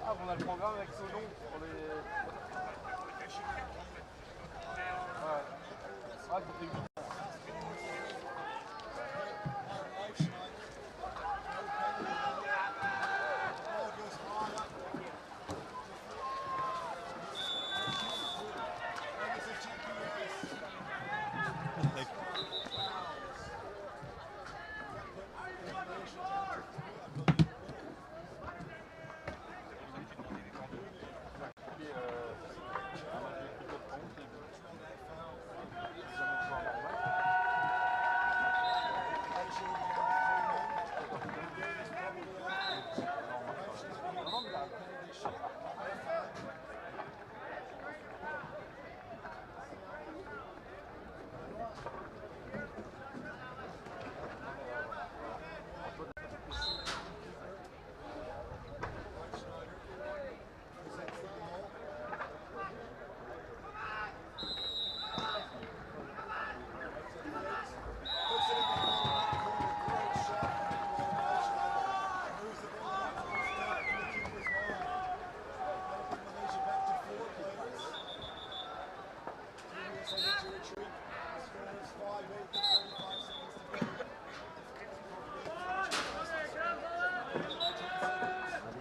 Ah, on a le programme avec ce nom pour les... Ouais. Ah, ça fait 8 ans.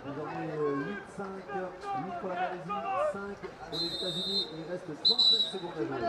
Désormais 8 pour la Malaisie, 5 pour les États-Unis. Il reste 35 secondes à jouer.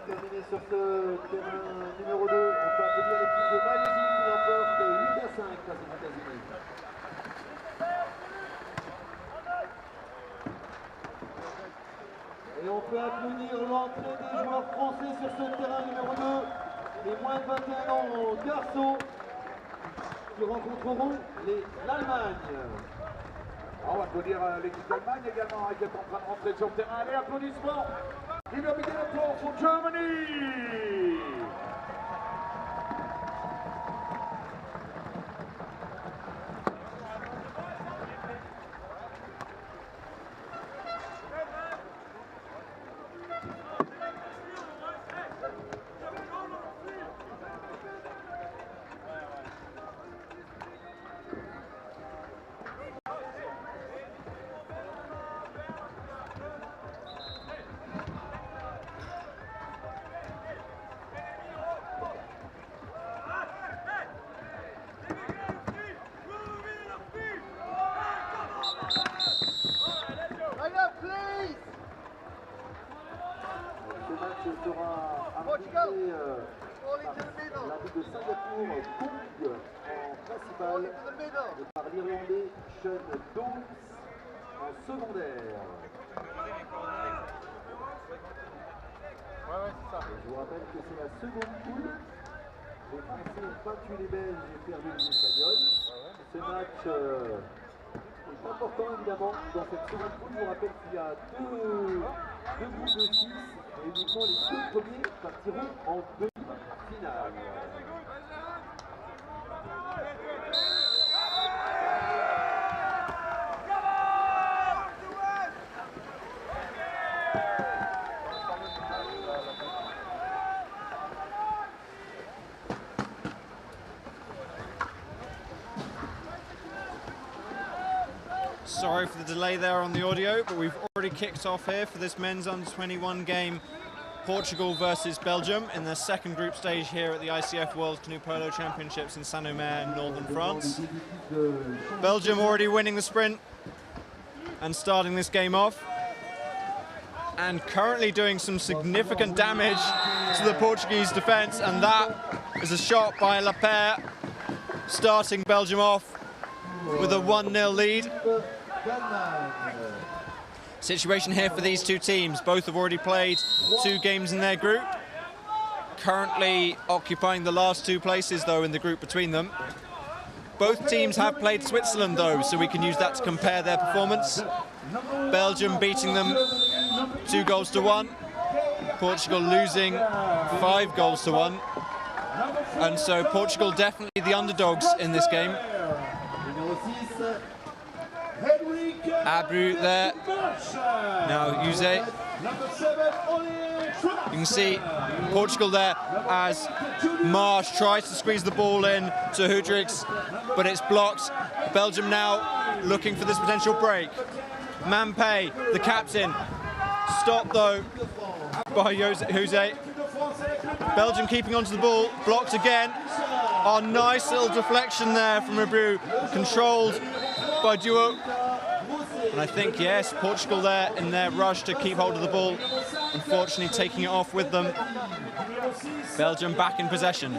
Terminé sur ce terrain numéro 2. On peut applaudir l'équipe de Malaisie qui l'emporte 8-5 face aux États-Unis. Et on peut applaudir l'entrée des joueurs français sur ce terrain numéro 2. Les moins de 21 ans garçons qui rencontreront l'Allemagne. On va applaudir l'équipe d'Allemagne également qui est en train de rentrer sur le terrain. Allez, applaudissements. Give a big applause for Germany. Sera arbitré par l'arbitre de Singapour, Kung, en principal, et par l'Irlandais Sean Downs en secondaire. Ouais, c'est ça. Et je vous rappelle que c'est la seconde poule. Les Français ont battu les Belges et perdu les Espagnols. Ce match est important évidemment dans cette seconde poule. Je vous rappelle qu'il y a deux groupes de 6 et uniquement les 2 premiers partiront en demi-finale. Sorry for the delay there on the audio, but we've already kicked off here for this men's under-21 game Portugal versus Belgium in the second group stage here at the ICF World Canoe Polo Championships in Saint-Omer, northern France. Belgium already winning the sprint and starting this game off, and currently doing some significant damage to the Portuguese defence, and that is a shot by Lapierre, starting Belgium off with a 1-0 lead. Situation here for these two teams. Both have already played 2 games in their group. Currently occupying the last 2 places, though, in the group between them. Both teams have played Switzerland, though, so we can use that to compare their performance. Belgium beating them 2-1. Portugal losing 5-1. And so Portugal definitely the underdogs in this game. Abru there. Now Jose. You can see Portugal there as Marsh tries to squeeze the ball in to Hudrigs, but it's blocked. Belgium now looking for this potential break. Mampay, the captain, stopped though by Jose. Belgium keeping onto the ball, blocked again. Oh, nice little deflection there from Abru, controlled by Duo. And I think, yes, Portugal there in their rush to keep hold of the ball, unfortunately taking it off with them. Belgium back in possession.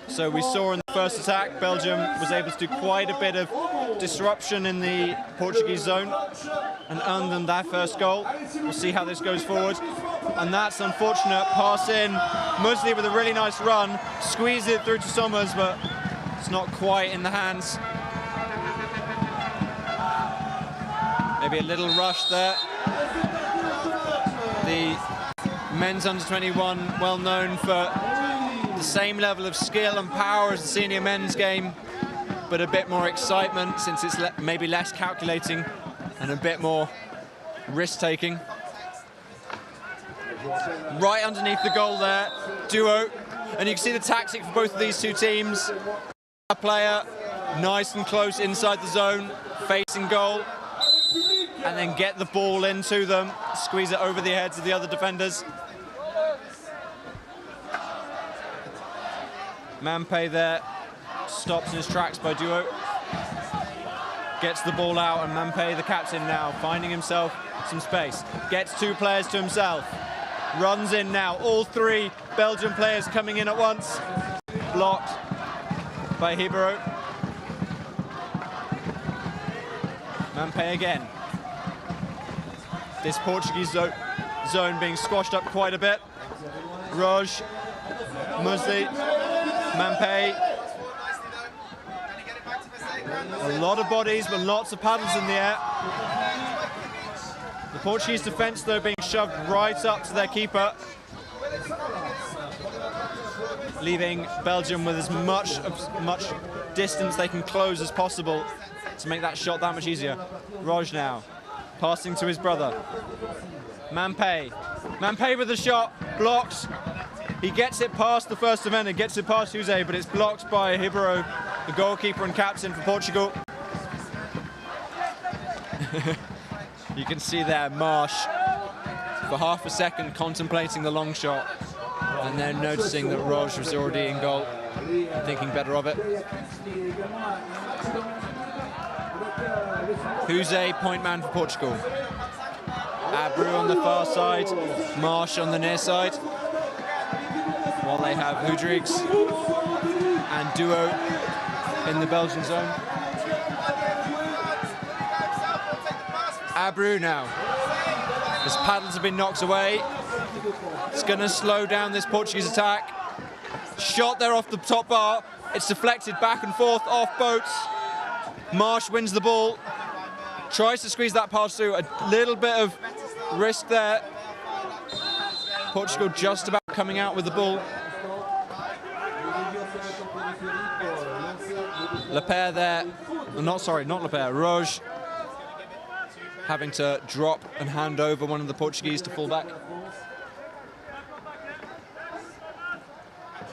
So we saw in the first attack, Belgium was able to do quite a bit of disruption in the Portuguese zone and earn them their first goal. We'll see how this goes forward. And that's unfortunate. Pass in. Musley with a really nice run. Squeeze it through to Sommers, but it's not quite in the hands. Maybe a little rush there. The men's under-21, well known for the same level of skill and power as the senior men's game, but a bit more excitement since it's maybe less calculating and a bit more risk-taking. Right underneath the goal there, Duo. And you can see the tactic for both of these two teams. A player nice and close inside the zone, facing goal, and then get the ball into them, squeeze it over the heads of the other defenders. Mampay there, stops in his tracks by Duo. Gets the ball out, and Mampay, the captain now, finding himself some space. Gets 2 players to himself. Runs in now, all 3 Belgian players coming in at once. Blocked by Hibero. Mampay again. This Portuguese zone being squashed up quite a bit. Roj, Musley, Mampay. A lot of bodies, but lots of paddles in the air. The Portuguese defence, though, being shoved right up to their keeper, leaving Belgium with as much distance they can close as possible to make that shot that much easier. Roj now, passing to his brother. Mampay. Mampay with the shot, blocked. He gets it past the first defender, gets it past Jose, but it's blocked by Hibero, the goalkeeper and captain for Portugal. You can see there Marsh, for half a second, contemplating the long shot, and then noticing that Roj was already in goal, thinking better of it. Jose, point man for Portugal. Abru on the far side, Marsh on the near side, while they have Hudrigs and Duo in the Belgian zone. Abru now. His paddles have been knocked away. It's going to slow down this Portuguese attack. Shot there off the top bar. It's deflected back and forth off boats. Marsh wins the ball. Tries to squeeze that pass through. A little bit of risk there. Portugal just about coming out with the ball. Lapierre there. Not Lapierre. Roj having to drop and hand over one of the Portuguese to full back.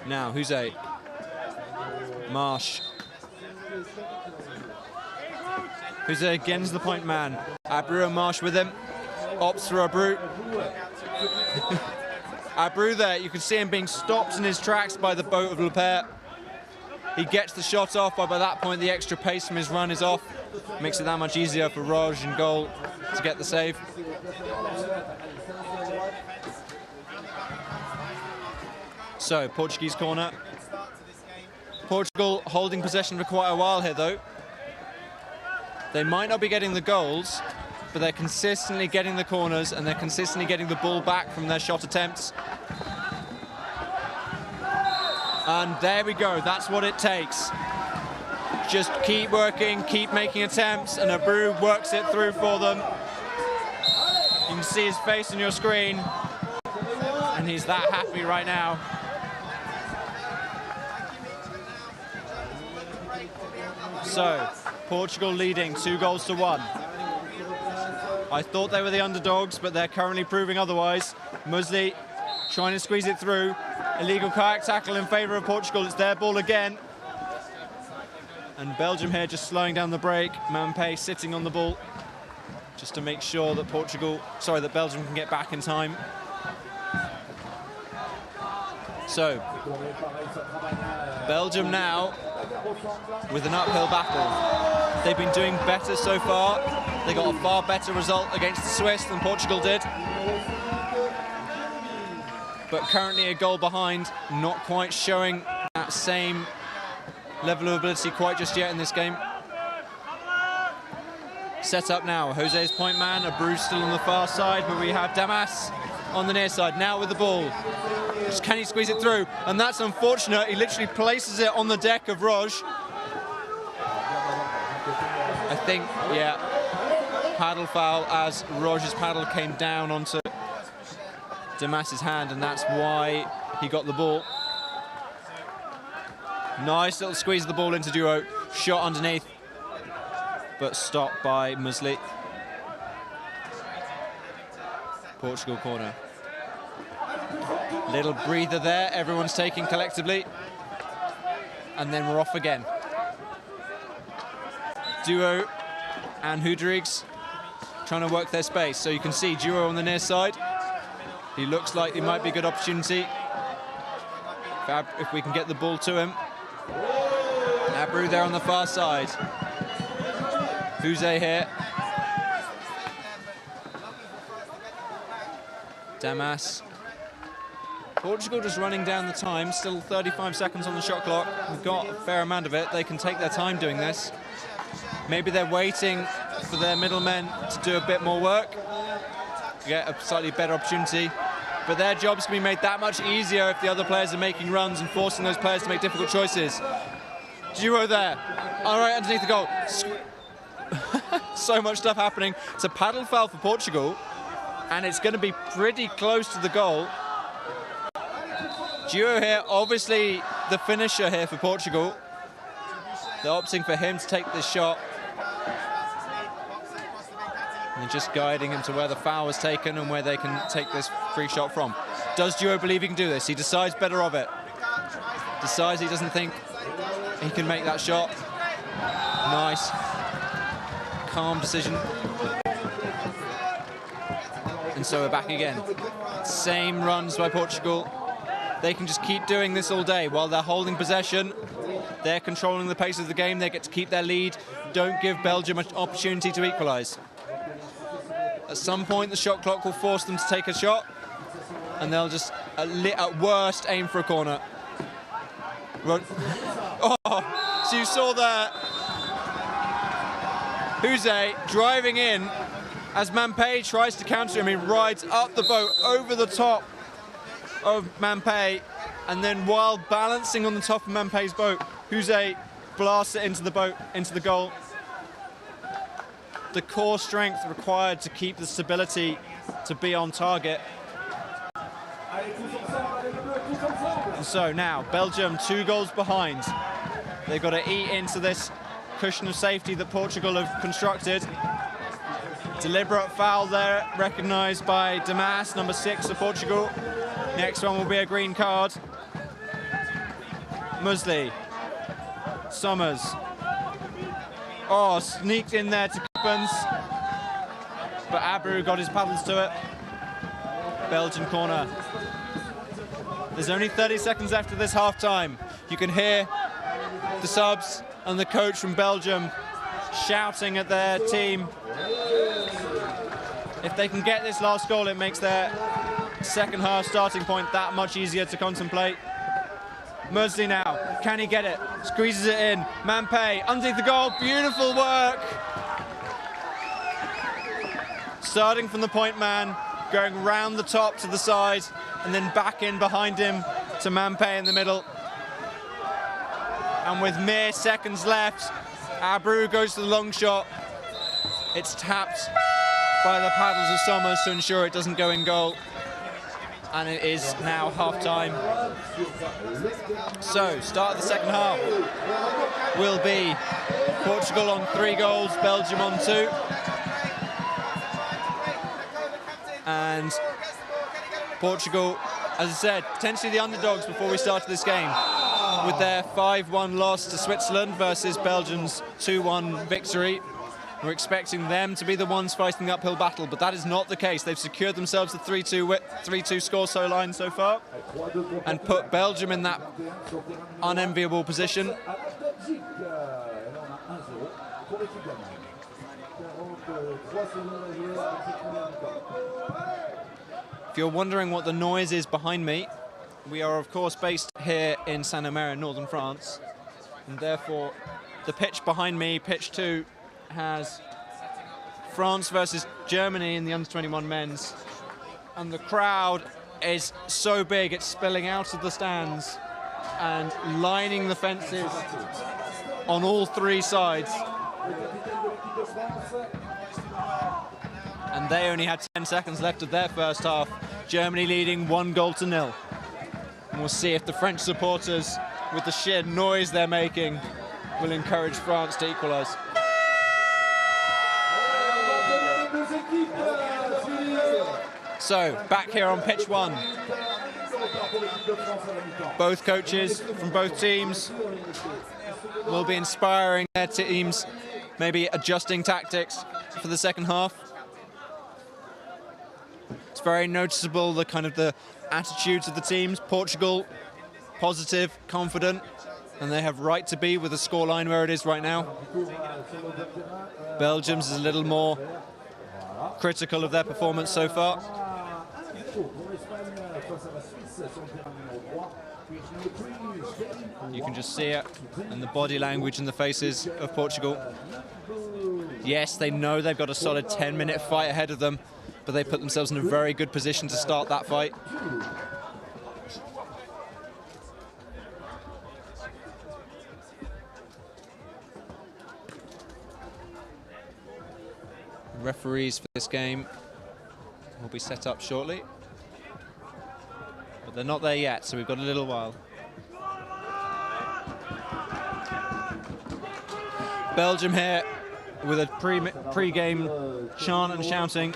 Now, Jose. who's again is the point man. Abreu and Marsh with him. Opts for Abreu. Abreu there, you can see him being stopped in his tracks by the boat of Lepere. He gets the shot off, but by that point the extra pace from his run is off. Makes it that much easier for Roj and goal to get the save. So, Portuguese corner. Portugal holding possession for quite a while here though. They might not be getting the goals, but they're consistently getting the corners and they're consistently getting the ball back from their shot attempts. And there we go, that's what it takes. Just keep working, keep making attempts, and Abreu works it through for them. You can see his face on your screen, and he's that happy right now. So, Portugal leading 2-1. I thought they were the underdogs, but they're currently proving otherwise. Musli trying to squeeze it through. Illegal kayak tackle in favour of Portugal. It's their ball again. And Belgium here just slowing down the break. Mampé sitting on the ball just to make sure that that Belgium can get back in time. So, Belgium now with an uphill battle. They've been doing better so far. They got a far better result against the Swiss than Portugal did. But currently a goal behind, not quite showing that same level of ability quite just yet in this game. Set up now, Jose's point man, Abreu still on the far side, but we have Damas on the near side, now with the ball. Just can he squeeze it through? And that's unfortunate, he literally places it on the deck of Roj. I think, yeah, paddle foul as Roj's paddle came down onto Damas's hand, and that's why he got the ball. Nice little squeeze of the ball into duo. Shot underneath, but stopped by Musli. Portugal corner. Little breather there, everyone's taking collectively. And then we're off again. Duo and Hudrigs trying to work their space. So you can see Duo on the near side. He looks like it might be a good opportunity. If we can get the ball to him. Abreu there on the far side. Jose here. Damas. Portugal just running down the time, still 35 seconds on the shot clock. We've got a fair amount of it. They can take their time doing this. Maybe they're waiting for their middlemen to do a bit more work, get a slightly better opportunity. But their jobs can be made that much easier if the other players are making runs and forcing those players to make difficult choices. Duo there. All right, underneath the goal. So much stuff happening. It's a paddle foul for Portugal, and it's going to be pretty close to the goal. Duo here, obviously the finisher here for Portugal. They're opting for him to take this shot. And just guiding him to where the foul was taken and where they can take this free shot from. Does Duo believe he can do this? He decides better of it. Decides he doesn't think he can make that shot. Nice. Calm decision. And so we're back again. Same runs by Portugal. They can just keep doing this all day while they're holding possession. They're controlling the pace of the game. They get to keep their lead. Don't give Belgium an opportunity to equalise. At some point, the shot clock will force them to take a shot, and they'll just, at worst, aim for a corner. Oh, so you saw there, Jose driving in as Mampé tries to counter him. He rides up the boat over the top of Mampé, and then while balancing on the top of Mampé's boat, Jose blasts it into the boat, into the goal. The core strength required to keep the stability to be on target. And so now, Belgium 2 goals behind. They've got to eat into this cushion of safety that Portugal have constructed. Deliberate foul there, recognised by Damas, number 6 of Portugal. Next one will be a green card. Musli, Sommers, Oh, sneaked in there to Coppens. But Abreu got his paddles to it. Belgian corner. There's only 30 seconds after this half-time. You can hear the subs and the coach from Belgium shouting at their team. If they can get this last goal, it makes their second half starting point that much easier to contemplate. Mosley now, can he get it? Squeezes it in. Mampay underneath the goal, beautiful work. Starting from the point man, going round the top to the side, and then back in behind him to Mampay in the middle. And with mere seconds left, Abreu goes to the long shot. It's tapped by the paddles of Somers to ensure it doesn't go in goal. And it is now half-time. So, start of the second half will be Portugal on 3 goals, Belgium on 2. And Portugal, as I said, potentially the underdogs before we started this game, with their 5-1 loss to Switzerland versus Belgium's 2-1 victory. We're expecting them to be the ones fighting the uphill battle, but that is not the case. They've secured themselves the 3-2 score line so far and put Belgium in that unenviable position. If you're wondering what the noise is behind me, we are of course based here in Saint-Omer in northern France, and therefore the pitch behind me, pitch 2, has France versus Germany in the under-21 men's, and the crowd is so big it's spilling out of the stands and lining the fences on all 3 sides. And they only had 10 seconds left of their first half. Germany leading 1-0. And we'll see if the French supporters, with the sheer noise they're making, will encourage France to equalise. So, back here on pitch 1. Both coaches from both teams will be inspiring their teams, maybe adjusting tactics for the second half. It's very noticeable the attitudes of the teams. Portugal, positive, confident, and they have right to be with the scoreline where it is right now. Belgium's is a little more critical of their performance so far. You can just see it in the body language and the faces of Portugal. Yes, they know they've got a solid 10-minute fight ahead of them, but they put themselves in a very good position to start that fight. Referees for this game will be set up shortly, but they're not there yet, so we've got a little while. Belgium here with a pre-game chant and shouting,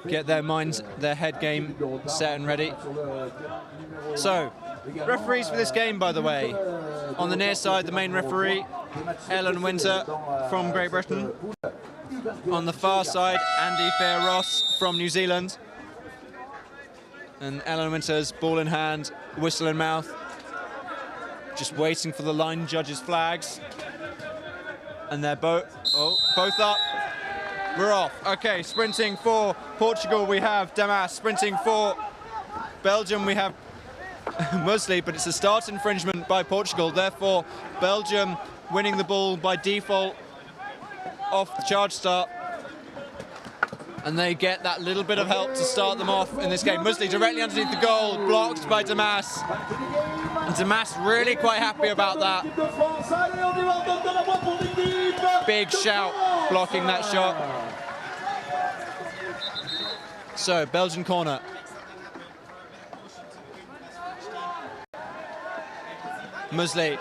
get their head game set and ready. So, referees for this game, by the way, on the near side, the main referee, Ellen Winter from Great Britain. On the far side, Andy Fair-Ross from New Zealand. And Ellen Winter's ball in hand, whistle in mouth, just waiting for the line judges' flags. And they're both up. We're off. Okay, sprinting for Portugal, we have Damas. Sprinting for Belgium, we have Mosley, but it's a start infringement by Portugal. Therefore, Belgium winning the ball by default off the charge start. And they get that little bit of help to start them off in this game. Mosley directly underneath the goal, blocked by Damas. And Damas really quite happy about that. Big shout blocking that shot. So, Belgian corner. Mosley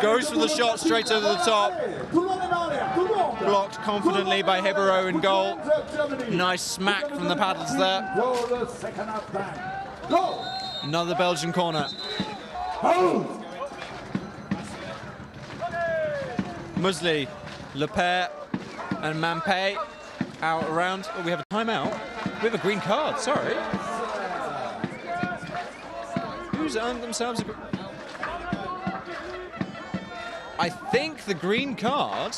goes for the shot straight over the top. Blocked confidently by Hibero in goal. Nice smack from the paddles there. Another Belgian corner. Musley, Lepere, and Mampé out around. Oh, we have a timeout. We have a green card, sorry. Who's earned themselves a I think the green card.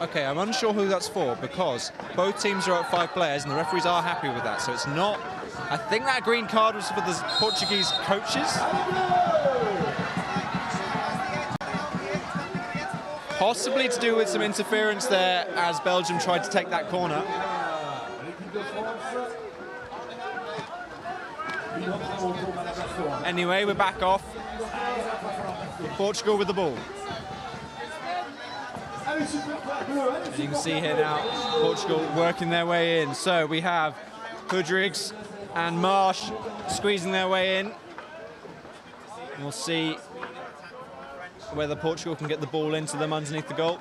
Okay, I'm unsure who that's for because both teams are at 5 players and the referees are happy with that, so it's not. I think that green card was for the Portuguese coaches. Possibly to do with some interference there as Belgium tried to take that corner. Anyway, we're back off. Portugal with the ball. And you can see here now, Portugal working their way in. So we have Rodrigues and Marsh squeezing their way in. And we'll see whether Portugal can get the ball into them underneath the goal.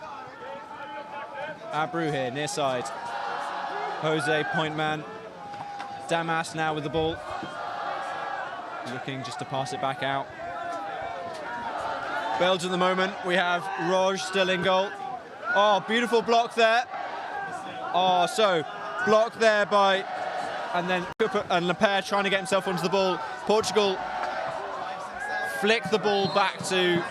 Abreu here, near side. Jose, point man. Damas now with the ball. Looking just to pass it back out. Belgium at the moment, we have Roj still in goal. Oh, beautiful block there. Oh, so blocked there by, and then and Lepere trying to get himself onto the ball. Portugal flick the ball back to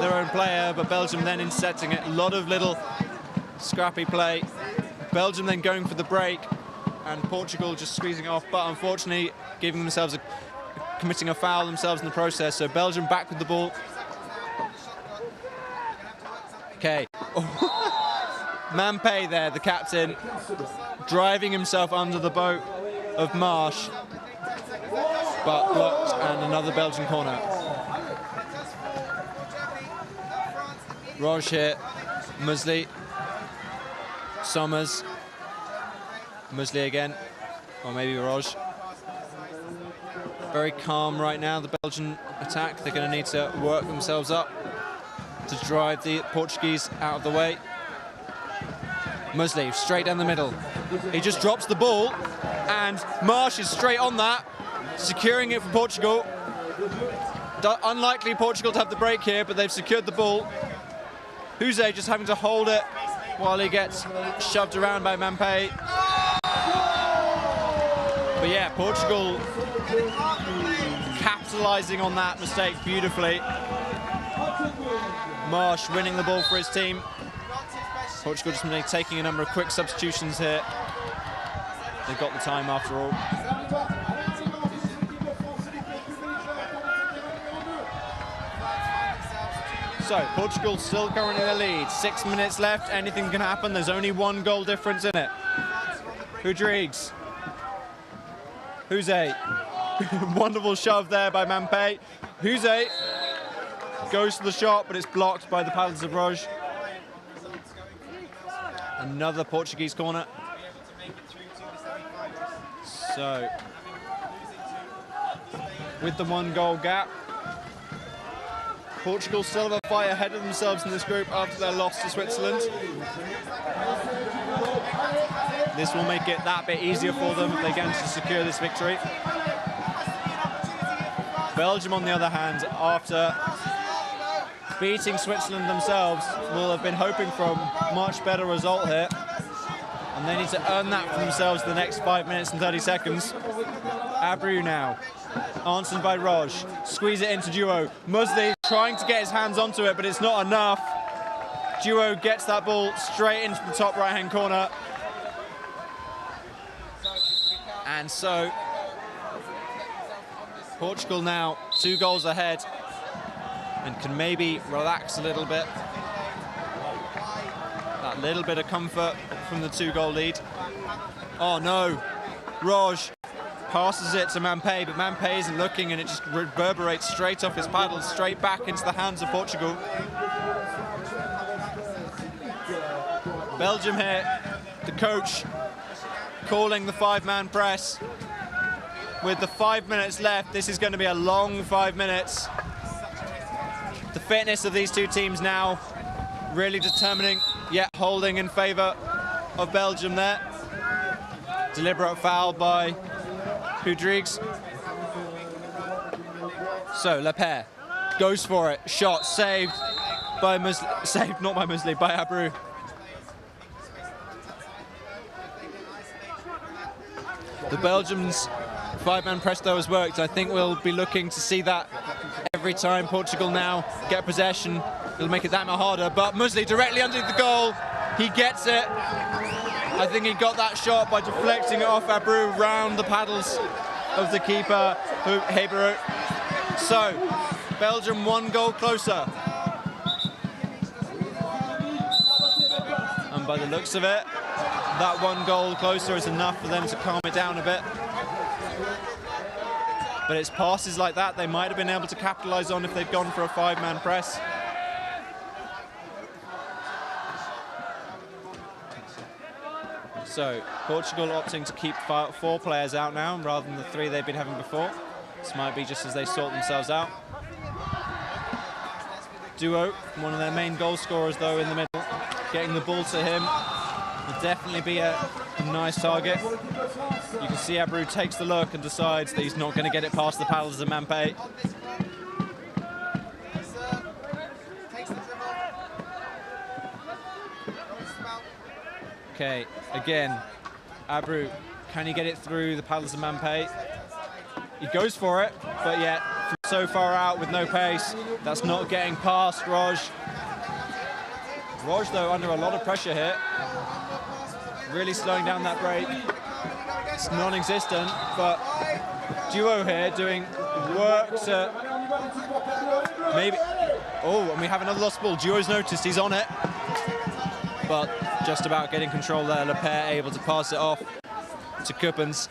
their own player, but Belgium then intercepting it. A lot of little scrappy play. Belgium then going for the break, and Portugal just squeezing off, but unfortunately giving themselves committing a foul themselves in the process. So Belgium back with the ball. Okay. Mampé there, the captain, driving himself under the boat of Marsh, but blocked, and another Belgian corner. Roj here, Musley, Sommers, Musley again, or maybe Roj. Very calm right now, the Belgian attack. They're going to need to work themselves up to drive the Portuguese out of the way. Musley straight down the middle. He just drops the ball, and Marsh is straight on that, securing it for Portugal. Unlikely Portugal to have the break here, but they've secured the ball. Jose just having to hold it while he gets shoved around by Mampé. But yeah, Portugal capitalising on that mistake beautifully. Marsh winning the ball for his team. Portugal just taking a number of quick substitutions here. They've got the time after all. So, Portugal still currently in the lead. 6 minutes left, anything can happen. There's only 1 goal difference in it. Rodrigues. Jose. Wonderful shove there by Mampé. Jose goes to the shot, but it's blocked by the paddles of Roj. Another Portuguese corner. So, with the 1 goal gap, Portugal still have a fight ahead of themselves in this group after their loss to Switzerland. This will make it that bit easier for them if they get to secure this victory. Belgium, on the other hand, after beating Switzerland themselves, will have been hoping for a much better result here. And they need to earn that for themselves the next 5 minutes and 30 seconds. Abreu now, answered by Roj. Squeeze it into Duo. Musley trying to get his hands onto it, but it's not enough. Duo gets that ball straight into the top right-hand corner. And so, Portugal now 2 goals ahead and can maybe relax a little bit. That little bit of comfort from the 2-goal lead. Oh no, Roj passes it to Mampé, but Mampé isn't looking, and it just reverberates straight off his paddles, straight back into the hands of Portugal. Belgium here, the coach calling the 5-man press. With the 5 minutes left, this is going to be a long 5 minutes. The fitness of these two teams now really determining, yet holding in favour of Belgium there. Deliberate foul by Rodrigues. So Lepere goes for it. Shot saved by not by Musli, by Abreu. The Belgians' 5-man press though has worked. I think we'll be looking to see that every time Portugal now get possession. It'll make it that much harder. But Musli directly underneath the goal. He gets it. I think he got that shot by deflecting it off Abreu round the paddles of the keeper, Hebrew. So, Belgium 1 goal closer. And by the looks of it, that 1 goal closer is enough for them to calm it down a bit. But it's passes like that they might have been able to capitalise on if they'd gone for a 5-man press. So, Portugal opting to keep 4 players out now rather than the 3 they've been having before. This might be just as they sort themselves out. Duo, one of their main goal scorers though in the middle, getting the ball to him will definitely be a nice target. You can see Abreu takes the look and decides that he's not going to get it past the paddles of Mampé. Okay, again, Abreu, can he get it through the paddles of Mampé? He goes for it, but yet from so far out with no pace, that's not getting past Roj. Roj, though, under a lot of pressure here. Really slowing down that break. It's non-existent, but Duo here doing work to maybe... Oh, and we have another lost ball. Duo's noticed, he's on it. But just about getting control there. Lepere able to pass it off to Kuppens.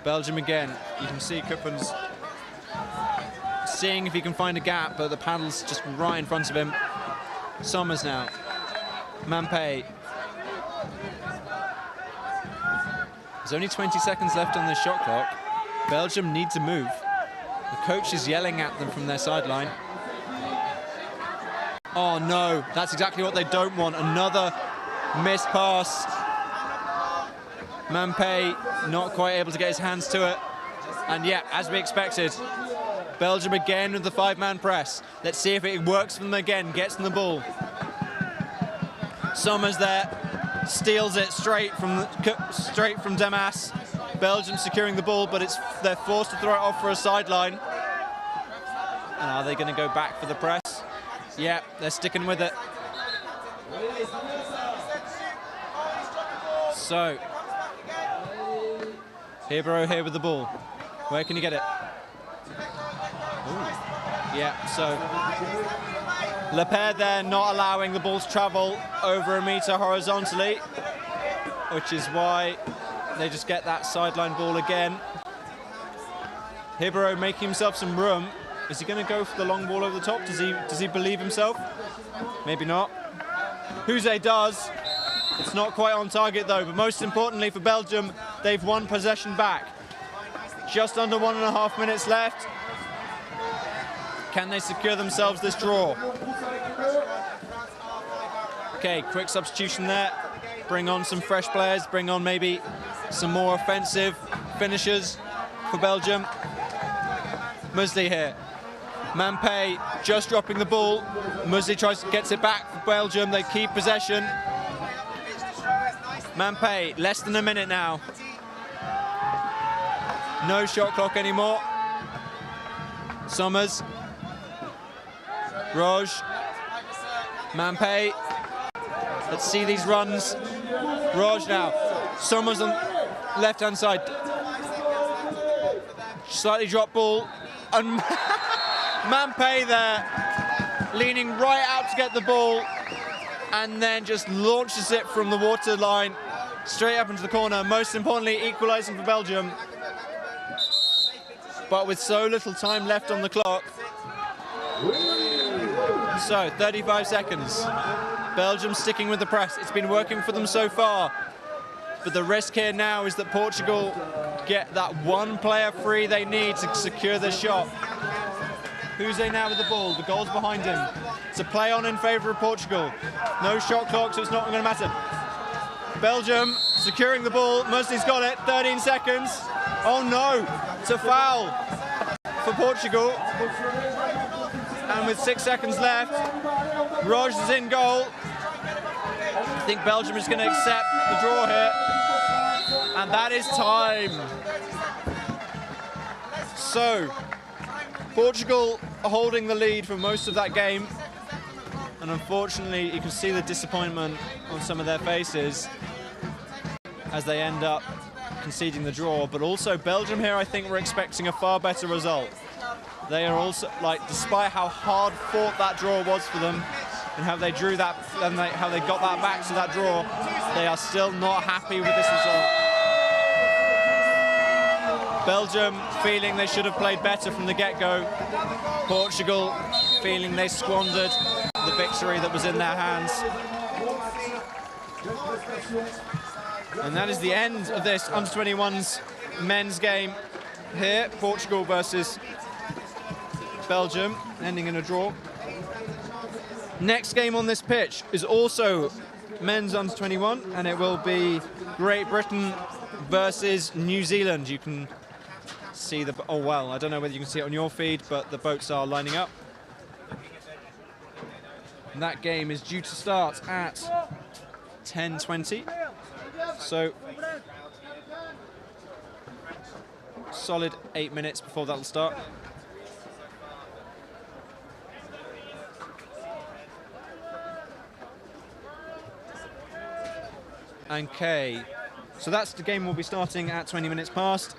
Belgium again. You can see Kuppens seeing if he can find a gap, but the paddle's just right in front of him. Somers now. Mampé. There's only 20 seconds left on the shot clock. Belgium need to move. The coach is yelling at them from their sideline. Oh no, that's exactly what they don't want. Another missed pass. Mampé not quite able to get his hands to it. And yeah, as we expected, Belgium again with the 5-man press. Let's see if it works for them again, gets them the ball. Somers there, steals it straight from Demas. Belgium securing the ball, but they're forced to throw it off for a sideline. And are they going to go back for the press? Yeah, they're sticking with it. So, Hebrew here with the ball. Where can he get it? Ooh. Yeah, so Lepere there not allowing the ball to travel over a metre horizontally, which is why they just get that sideline ball again. Hebrew making himself some room. Is he going to go for the long ball over the top? Does he believe himself? Maybe not. Jose does. It's not quite on target though, but most importantly for Belgium, they've won possession back. Just under 1.5 minutes left. Can they secure themselves this draw? Okay, quick substitution there. Bring on some fresh players, bring on maybe some more offensive finishers for Belgium. Musli here. Mampé just dropping the ball. Musli gets it back for Belgium. They keep possession. Mampé, less than a minute now. No shot clock anymore. Somers. Roj. Mampé. Let's see these runs. Roj now. Somers on left-hand side. Slightly dropped ball. And Mampé there, leaning right out to get the ball, and then just launches it from the water line straight up into the corner. Most importantly, equalising for Belgium. But with so little time left on the clock. So, 35 seconds. Belgium sticking with the press. It's been working for them so far. But the risk here now is that Portugal get that 1 player free they need to secure the shot. Jose now with the ball. The goal's behind him. It's a play on in favour of Portugal. No shot clock, so it's not going to matter. Belgium securing the ball. Musli's got it. 13 seconds. Oh no, it's a foul. for Portugal. And with 6 seconds left, Roj is in goal. I think Belgium is going to accept the draw here. And that is time. So, Portugal are holding the lead for most of that game. And unfortunately, you can see the disappointment on some of their faces as they end up conceding the draw. But also Belgium here, I think we're expecting a far better result. They are also, like, despite how hard fought that draw was for them and how they drew that and how they got that back to that draw, they are still not happy with this result. Belgium feeling they should have played better from the get-go. Portugal feeling they squandered the victory that was in their hands. And that is the end of this under-21s men's game here. Portugal versus Belgium, ending in a draw. Next game on this pitch is also men's under-21, and it will be Great Britain versus New Zealand. You can see the, oh well, I don't know whether you can see it on your feed, but the boats are lining up. And that game is due to start at 10:20. So, solid 8 minutes before that'll start. Okay, so that's the game. Will be starting at 20 minutes past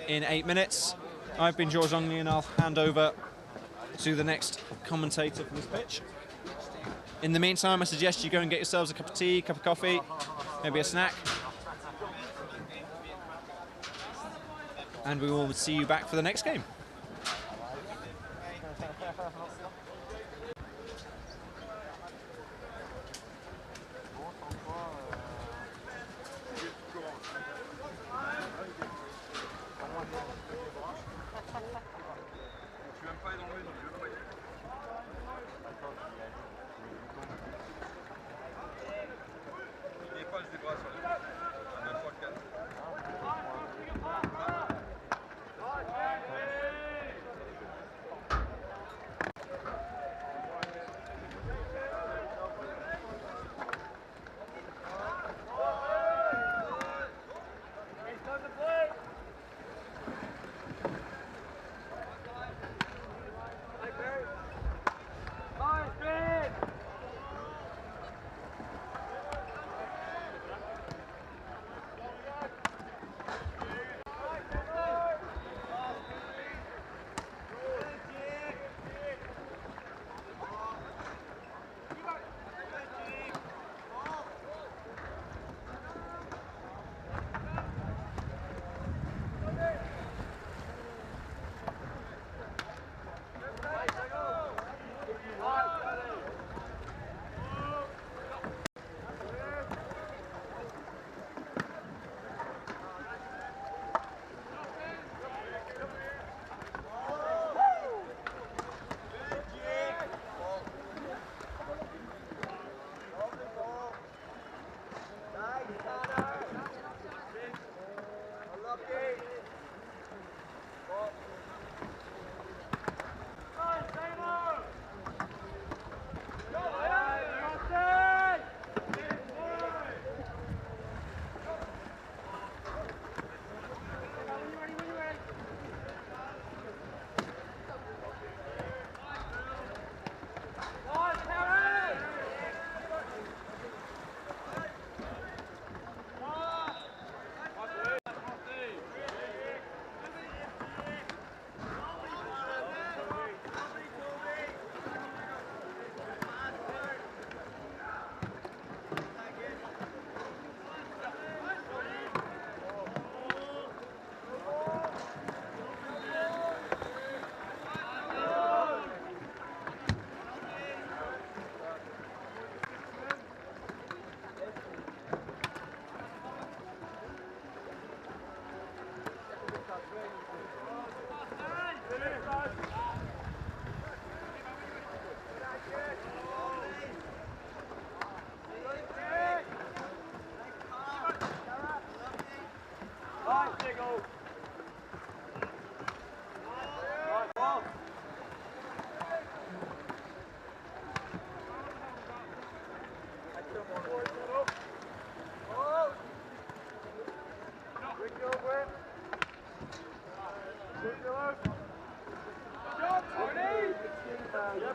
in 8 minutes. I've been George Longley, and I'll hand over to the next commentator for this pitch. In the meantime, I suggest you go and get yourselves a cup of tea, cup of coffee, maybe a snack. And we will see you back for the next game.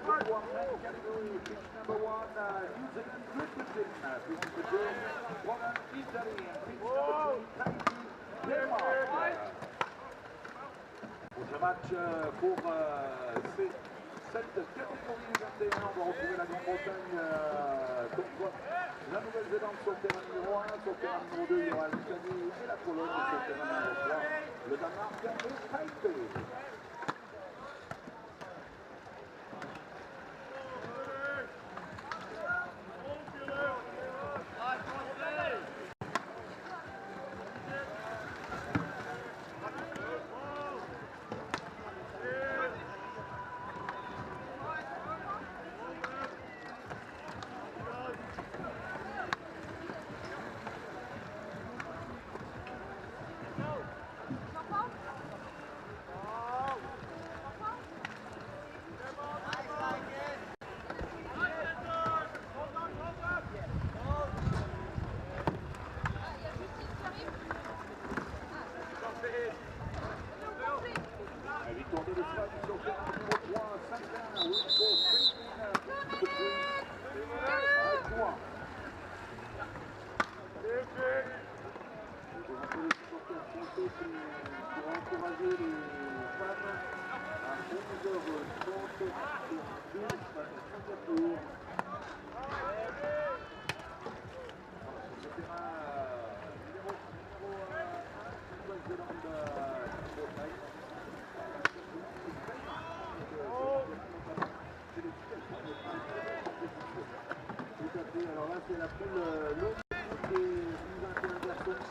Group 1 men category, pitch number 1, New Zealand represent. Pitch number 2, Poland, Italy. And pitch number 3, Tahiti, Denmark. Prochain match pour cette catégorie 21. On va retrouver la Grande-Bretagne contre la Nouvelle-Zélande sur le terrain numéro 1. Sur le terrain numéro 2, il y aura l'Italie et la Pologne. Et sur le terrain numéro 3, le Danemark et Taipei. Alors là, c'est la poule, l'autre poule des 21 garçons.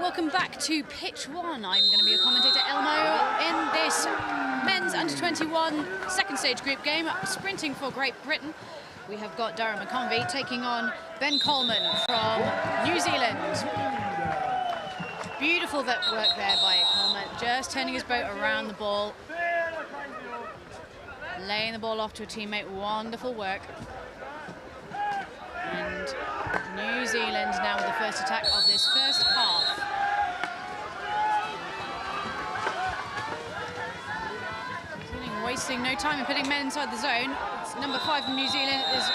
Welcome back to Pitch 1. I'm going to be your commentator, Elmo, in this men's under-21 second stage group game, sprinting for Great Britain. We have got Darren McConvey taking on Ben Coleman from New Zealand. Beautiful that work there by Coleman, just turning his boat around the ball, laying the ball off to a teammate. Wonderful work. And New Zealand now with the first attack of this first half. Wasting no time in putting men inside the zone. It's number 5 from New Zealand has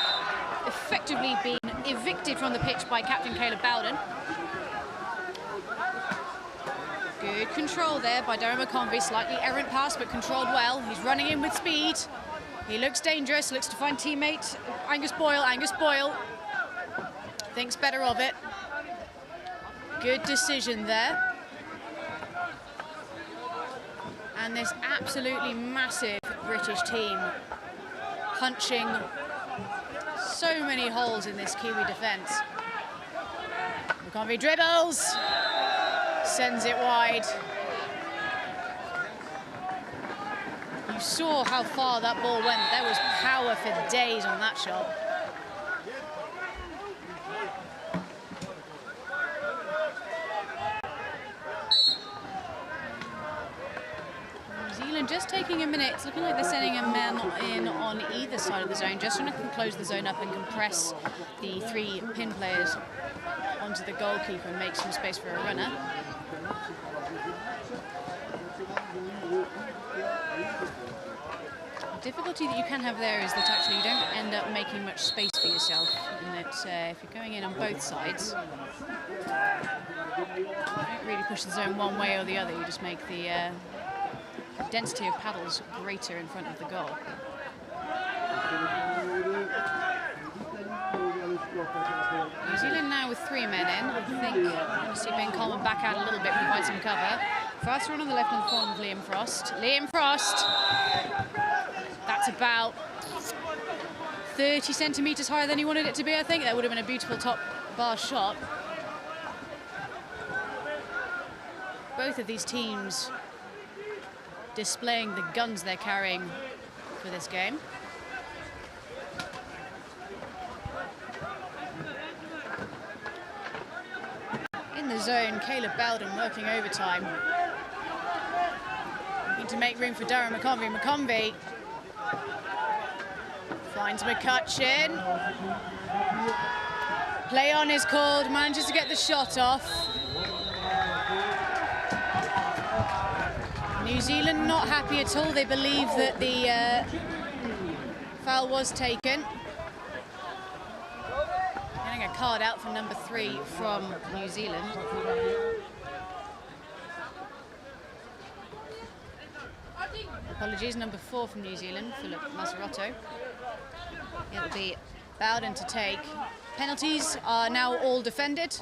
effectively been evicted from the pitch by captain Caleb Bowden. Good control there by Darren McConvey. Slightly errant pass, but controlled well. He's running in with speed. He looks dangerous, looks to find teammate Angus Boyle. Angus Boyle thinks better of it. Good decision there. And this absolutely massive British team punching so many holes in this Kiwi defence. McConvey dribbles. sends it wide. You saw how far that ball went. There was power for days on that shot. New Zealand just taking a minute. It's looking like they're sending a man in on either side of the zone, just trying to close the zone up and compress the 3 pin players onto the goalkeeper and make some space for a runner. The difficulty that you can have there is that actually you don't end up making much space for yourself, and that if you're going in on both sides, you don't really push the zone one way or the other, you just make the density of paddles greater in front of the goal. New Zealand now with 3 men in. I think you see Ben Coleman back out a little bit, provide some cover. Faster on the left in the form of Liam Frost. Liam Frost! That's about 30 centimetres higher than he wanted it to be, I think. That would have been a beautiful top bar shot. Both of these teams displaying the guns they're carrying for this game. In the zone, Caleb Bowden working overtime. Looking to make room for Darren McConvey. McConvey finds McCutcheon. Play on is called, manages to get the shot off. New Zealand not happy at all. They believe that the foul was taken. Getting a card out for number 3 from New Zealand. Apologies, number 4 from New Zealand, Philip Maserotto. It'll be Bowden to take. Penalties are now all defended.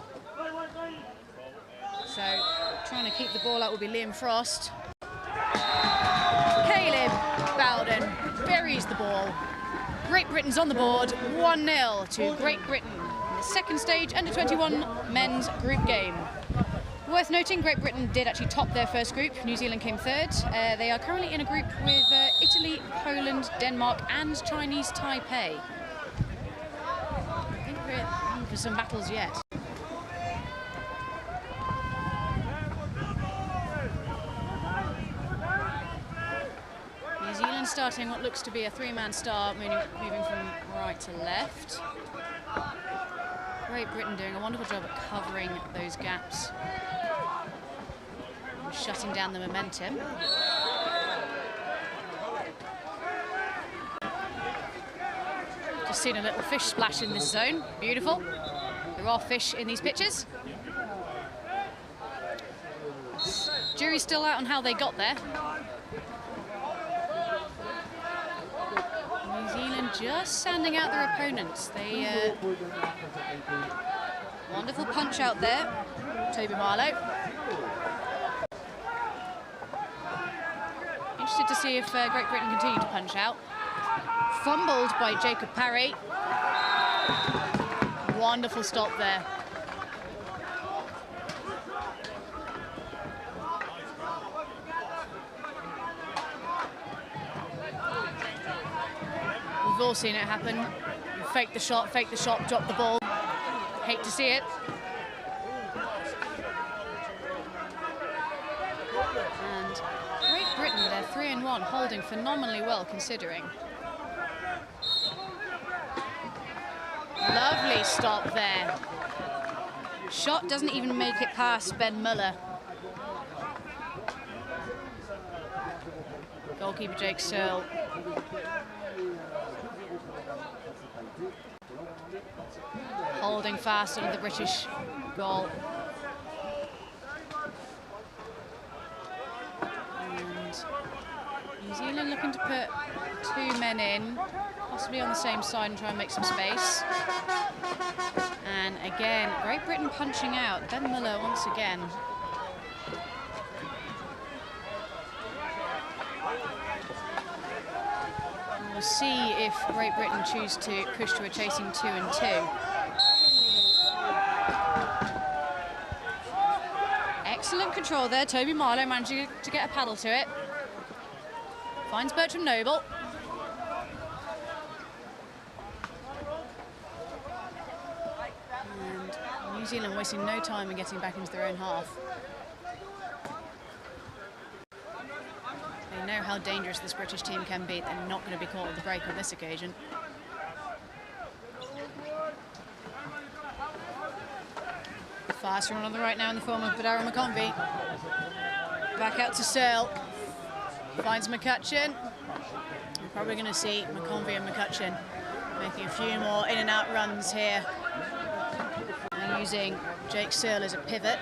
So trying to keep the ball out will be Liam Frost. Caleb Bowden buries the ball. Great Britain's on the board, 1-0 to Great Britain in the second stage under-21 men's group game. Worth noting, Great Britain did actually top their first group. New Zealand came third. They are currently in a group with Italy, Poland, Denmark and Chinese Taipei. I think we're in for some battles yet. New Zealand starting what looks to be a 3-man start, moving from right to left. Great Britain doing a wonderful job at covering those gaps and shutting down the momentum. Just seen a little fish splash in this zone. Beautiful. There are fish in these pitches. Jury's still out on how they got there. New Zealand just sanding out their opponents. They wonderful punch out there, Toby Marlowe. Interested to see if Great Britain continue to punch out. Fumbled by Jacob Parry. Wonderful stop there. We've all seen it happen. Fake the shot, drop the ball. Hate to see it. And Great Britain, they're 3-1, holding phenomenally well considering. Lovely stop there. Shot doesn't even make it past Ben Muller. Goalkeeper Jake Searle. Holding fast under the British goal. And New Zealand looking to put 2 men in, possibly on the same side and try and make some space. And again, Great Britain punching out. Ben Muller once again. We'll see if Great Britain choose to push to a chasing 2-2. excellent control there. Toby Marlowe managing to get a paddle to it. Finds Bertram Noble. And New Zealand wasting no time in getting back into their own half. They know how dangerous this British team can be. They're not going to be caught with the break on this occasion. Fast run on the right now in the form of Badara McConvey. Back out to Searle. Finds McCutcheon. We're probably going to see McConvey and McCutcheon making a few more in and out runs here. And using Jake Searle as a pivot.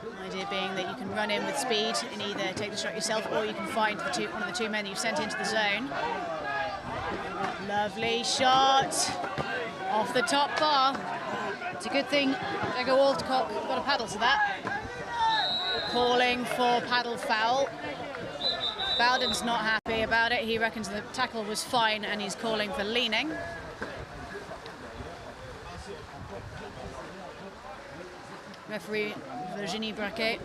The idea being that you can run in with speed and either take the shot yourself or you can find one of the two men that you've sent into the zone. Lovely shot off the top bar. It's a good thing Diego Waldcock got a paddle to that. Calling for paddle foul. Bowden's not happy about it. He reckons the tackle was fine and he's calling for leaning. Referee Virginie Braquet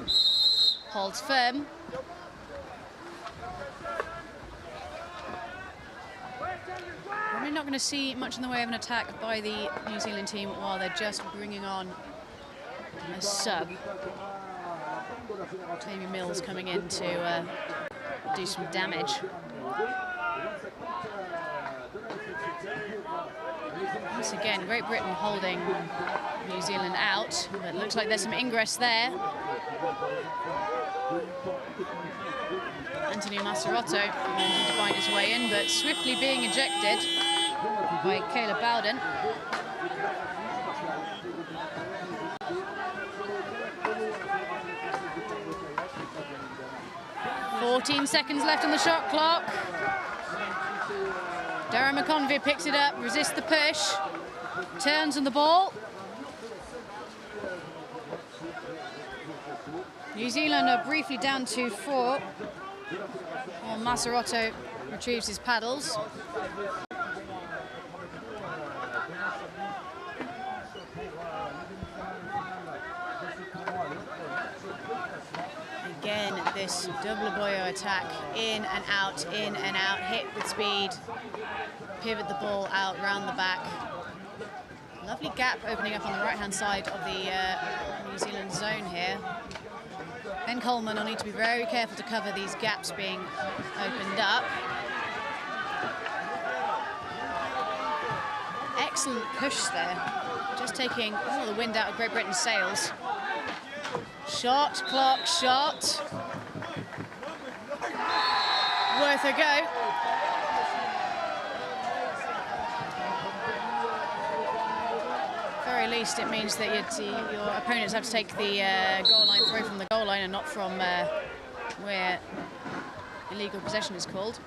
holds firm. Probably not going to see much in the way of an attack by the New Zealand team while they're just bringing on a sub. Tammy Mills coming in to do some damage. Once again, Great Britain holding New Zealand out, but it looks like there's some ingress there. Anthony Masarotto managing to find his way in, but swiftly being ejected by Caleb Bowden. "14 seconds left on the shot clock. Darren McConvey picks it up, resists the push, turns on the ball. New Zealand are briefly down to 4. While Masarotto retrieves his paddles. Again, this double boyo attack, in and out, hit with speed, pivot the ball out round the back. Lovely gap opening up on the right-hand side of the New Zealand zone here. Ben Coleman will need to be very careful to cover these gaps being opened up. Excellent push there, just taking all the wind out of Great Britain's sails. Shot, clock, shot. Worth a go. Very least it means that your opponents have to take the goal line throw from the goal line and not from where illegal possession is called.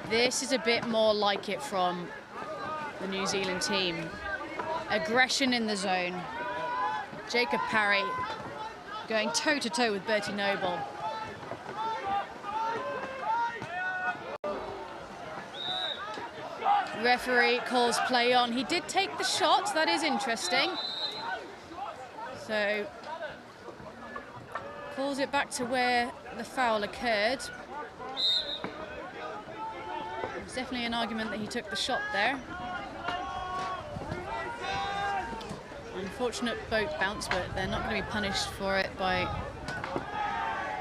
This is a bit more like it from the New Zealand team. Aggression in the zone. Jacob Parry going toe-to-toe with Bertie Noble. Referee calls play on. He did take the shot, that is interesting. So, calls it back to where the foul occurred. There's definitely an argument that he took the shot there. Unfortunate boat bounce, but they're not going to be punished for it by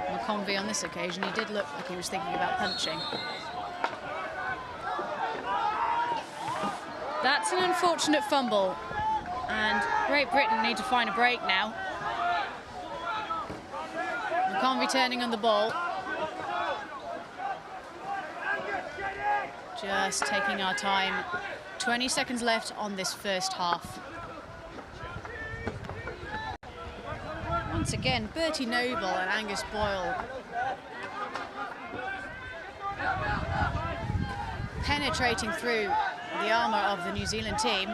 McConvey on this occasion. He did look like he was thinking about punching. That's an unfortunate fumble, and Great Britain need to find a break now. McConvey turning on the ball. Just taking our time. 20 seconds left on this first half. Once again, Bertie Noble and Angus Boyle penetrating through the armour of the New Zealand team.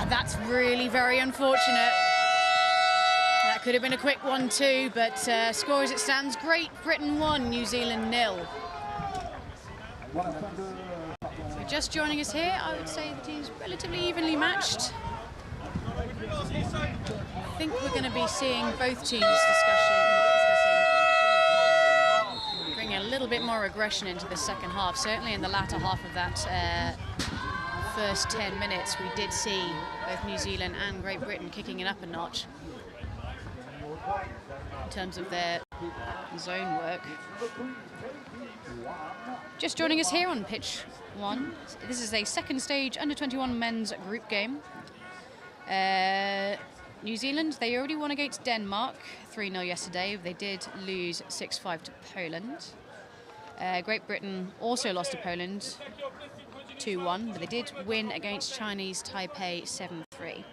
That's really very unfortunate. That could have been a quick 1-2, but score as it stands, Great Britain 1, New Zealand 0. We just joining us here, I would say the team's relatively evenly matched. I think we're going to be seeing both teams discussing bring a little bit more aggression into the second half. Certainly in the latter half of that first 10 minutes, we did see both New Zealand and Great Britain kicking it up a notch in terms of their zone work. Just joining us here on pitch 1. This is a second stage under-21 men's group game. New Zealand, they already won against Denmark 3-0 yesterday. They did lose 6-5 to Poland. Great Britain also lost to Poland 2-1, but they did win against Chinese Taipei 7-3.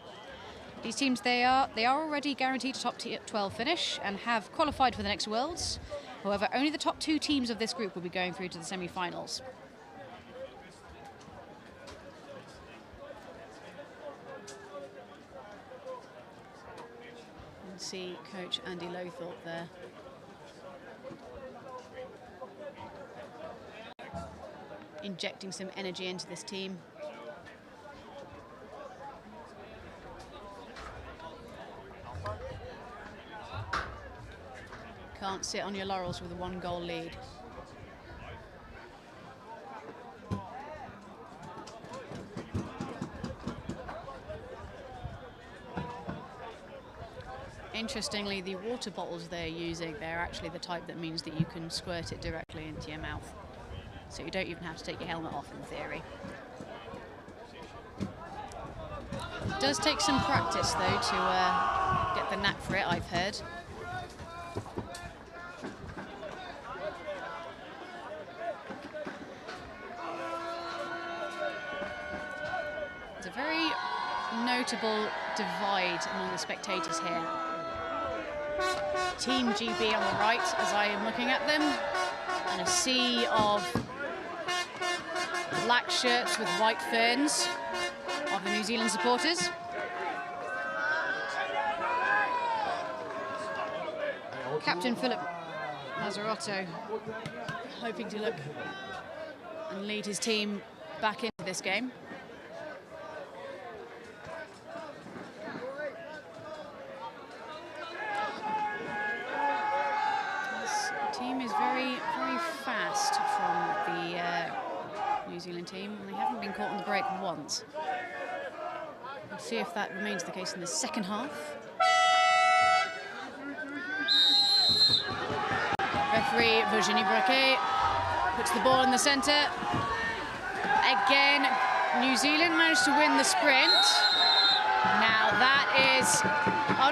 These teams, they are already guaranteed a top 12 finish and have qualified for the next Worlds. However, only the top 2 teams of this group will be going through to the semi-finals. See Coach Andy Lowthorpe there. Injecting some energy into this team. Can't sit on your laurels with a 1-goal lead. Interestingly, the water bottles they're using, they're actually the type that means that you can squirt it directly into your mouth. So you don't even have to take your helmet off in theory. It does take some practice though to get the knack for it, I've heard. There's a very notable divide among the spectators here. Team GB on the right, as I am looking at them, and a sea of black shirts with white ferns of the New Zealand supporters. Captain Philip Lazzarotto hoping to look and lead his team back into this game. New Zealand team, and they haven't been caught on the break once. We'll see if that remains the case in the second half. Referee Virginie Braquet puts the ball in the centre. Again, New Zealand managed to win the sprint. Now that is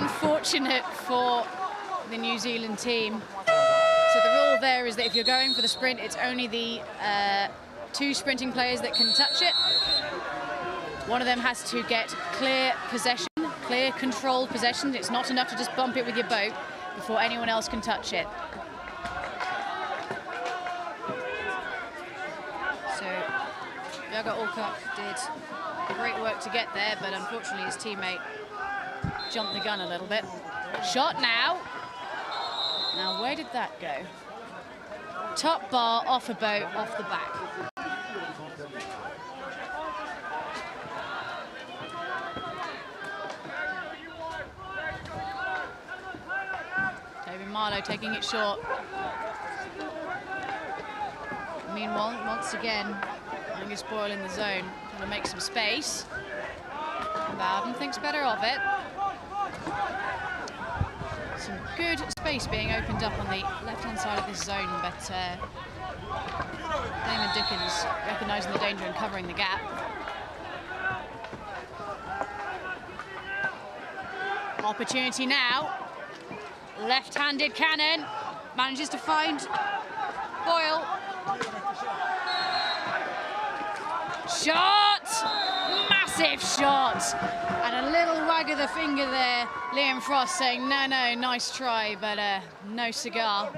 unfortunate for the New Zealand team. So the rule there is that if you're going for the sprint, it's only the 2 sprinting players that can touch it. One of them has to get clear possession, clear controlled possession. It's not enough to just bump it with your boat before anyone else can touch it. So Jaga Alcock did great work to get there, but unfortunately his teammate jumped the gun a little bit. Shot now. Now where did that go? Top bar, off a boat, off the back. Marlow taking it short. Meanwhile, once again, Angus Boyle in the zone, trying to make some space. Bowden thinks better of it. Some good space being opened up on the left-hand side of this zone, but Damon Dickens recognising the danger and covering the gap. Opportunity now. Left-handed cannon, manages to find Boyle. Shot! Massive shot! And a little wag of the finger there, Liam Frost saying, no, nice try, but no cigar.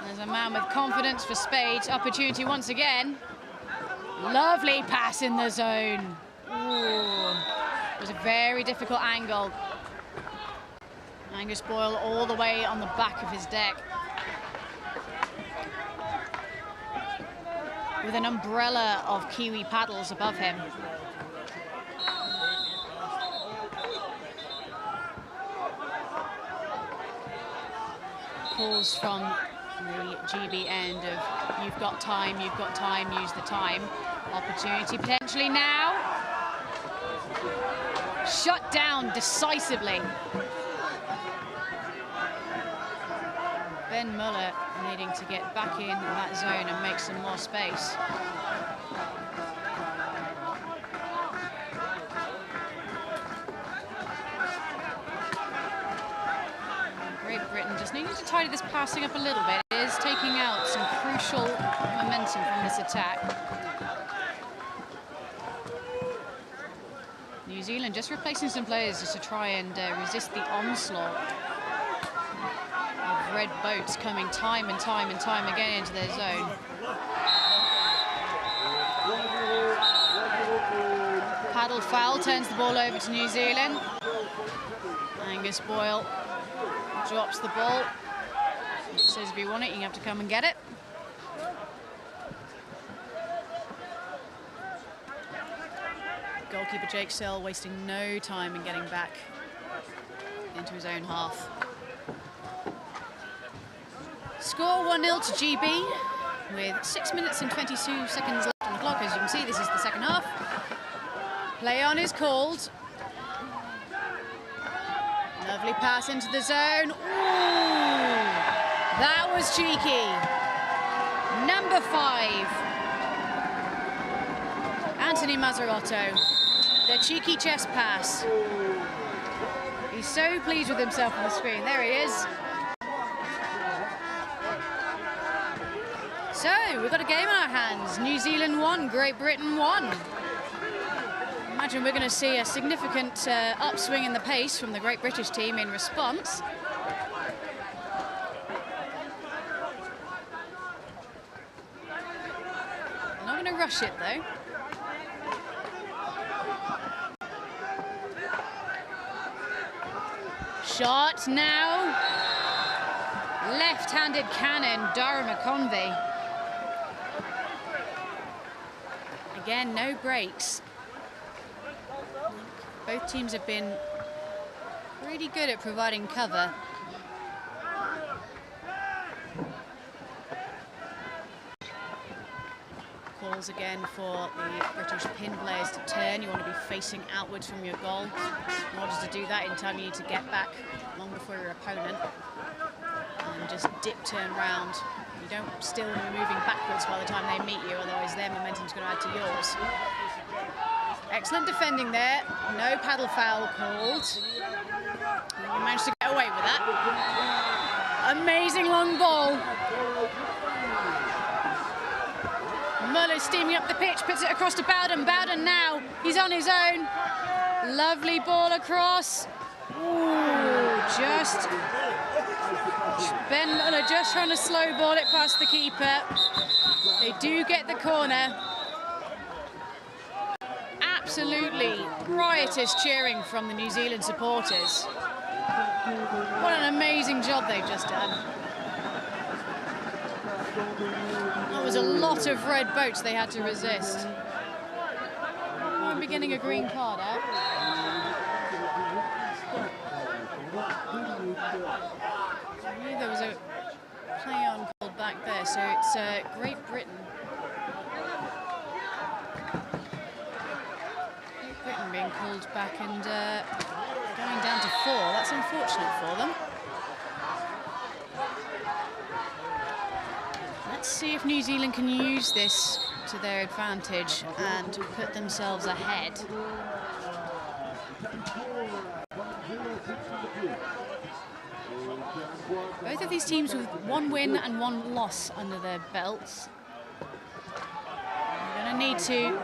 There's a man with confidence for spades. Opportunity once again. Lovely pass in the zone. Ooh, it was a very difficult angle. Angus Boyle all the way on the back of his deck, with an umbrella of Kiwi paddles above him. Calls from the GB end of you've got time, use the time. Opportunity potentially now. Shut down decisively. Ben Muller needing to get back in that zone and make some more space. Great Britain just needing to tidy this passing up a little bit. It is taking out some crucial momentum from this attack. New Zealand just replacing some players just to try and resist the onslaught of red boats coming time and time again into their zone. Paddle foul turns the ball over to New Zealand. Angus Boyle drops the ball. Says if you want it, you have to come and get it. Goalkeeper Jake Sell wasting no time in getting back into his own half. Score 1-0 to GB with 6 minutes and 22 seconds left on the clock. As you can see, this is the second half. Play on is called. Lovely pass into the zone. Ooh, that was cheeky. Number 5. Anthony Mazzarotto, the cheeky chest pass. He's so pleased with himself on the screen. There he is. So, we've got a game in our hands. New Zealand 1, Great Britain 1. Imagine we're going to see a significant upswing in the pace from the Great British team in response. I'm not going to rush it, though. Shot now. Left-handed cannon, Dara McConvey. Again, no breaks. Both teams have been pretty good at providing cover. Calls again for the British pin players to turn. You want to be facing outwards from your goal. In order to do that, in time you need to get back long before your opponent. And just dip, turn round. You don't still want to be moving backwards by the time they meet you, otherwise their momentum's going to add to yours. Excellent defending there. No paddle foul called. You managed to get away with that. Amazing long ball. Muller steaming up the pitch, puts it across to Bowden. Bowden now, he's on his own. Lovely ball across. Ooh, just Ben Muller just trying to slow ball it past the keeper. They do get the corner. Absolutely riotous cheering from the New Zealand supporters. What an amazing job they've just done. That was a lot of red boats they had to resist. Won't be getting a green card out. I knew there was a play on called back there, so it's Great Britain. Great Britain being called back and going down to 4. That's unfortunate for them. Let's see if New Zealand can use this to their advantage and put themselves ahead. Both of these teams with 1 win and 1 loss under their belts. They're going to need to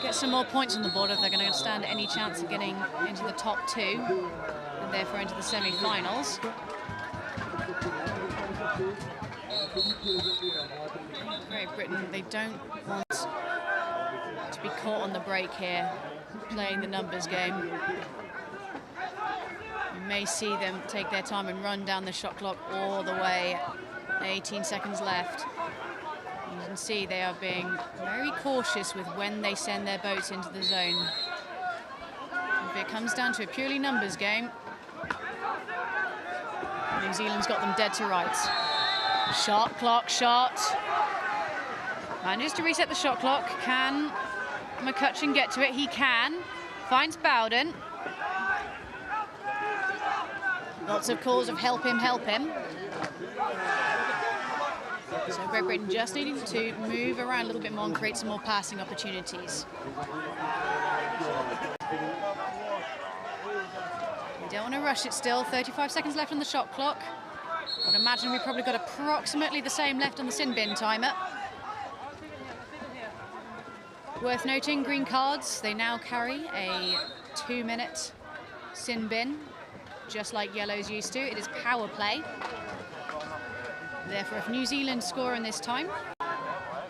get some more points on the board if they're going to stand any chance of getting into the top 2 and therefore into the semi-finals. Great Britain, they don't want to be caught on the break here, playing the numbers game. You may see them take their time and run down the shot clock all the way. 18 seconds left. You can see they are being very cautious with when they send their boats into the zone. If it comes down to a purely numbers game, New Zealand's got them dead to rights. Shot clock, shot. Manages to reset the shot clock. Can McCutcheon get to it? He can. Finds Bowden. Lots of calls of help him, help him. So Great Britain just needing to move around a little bit more and create some more passing opportunities. We don't want to rush it still. 35 seconds left on the shot clock. I would imagine we've probably got approximately the same left on the sin bin timer. Worth noting, green cards, they now carry a 2-minute sin bin, just like yellows used to. It is power play. Therefore, if New Zealand score in this time,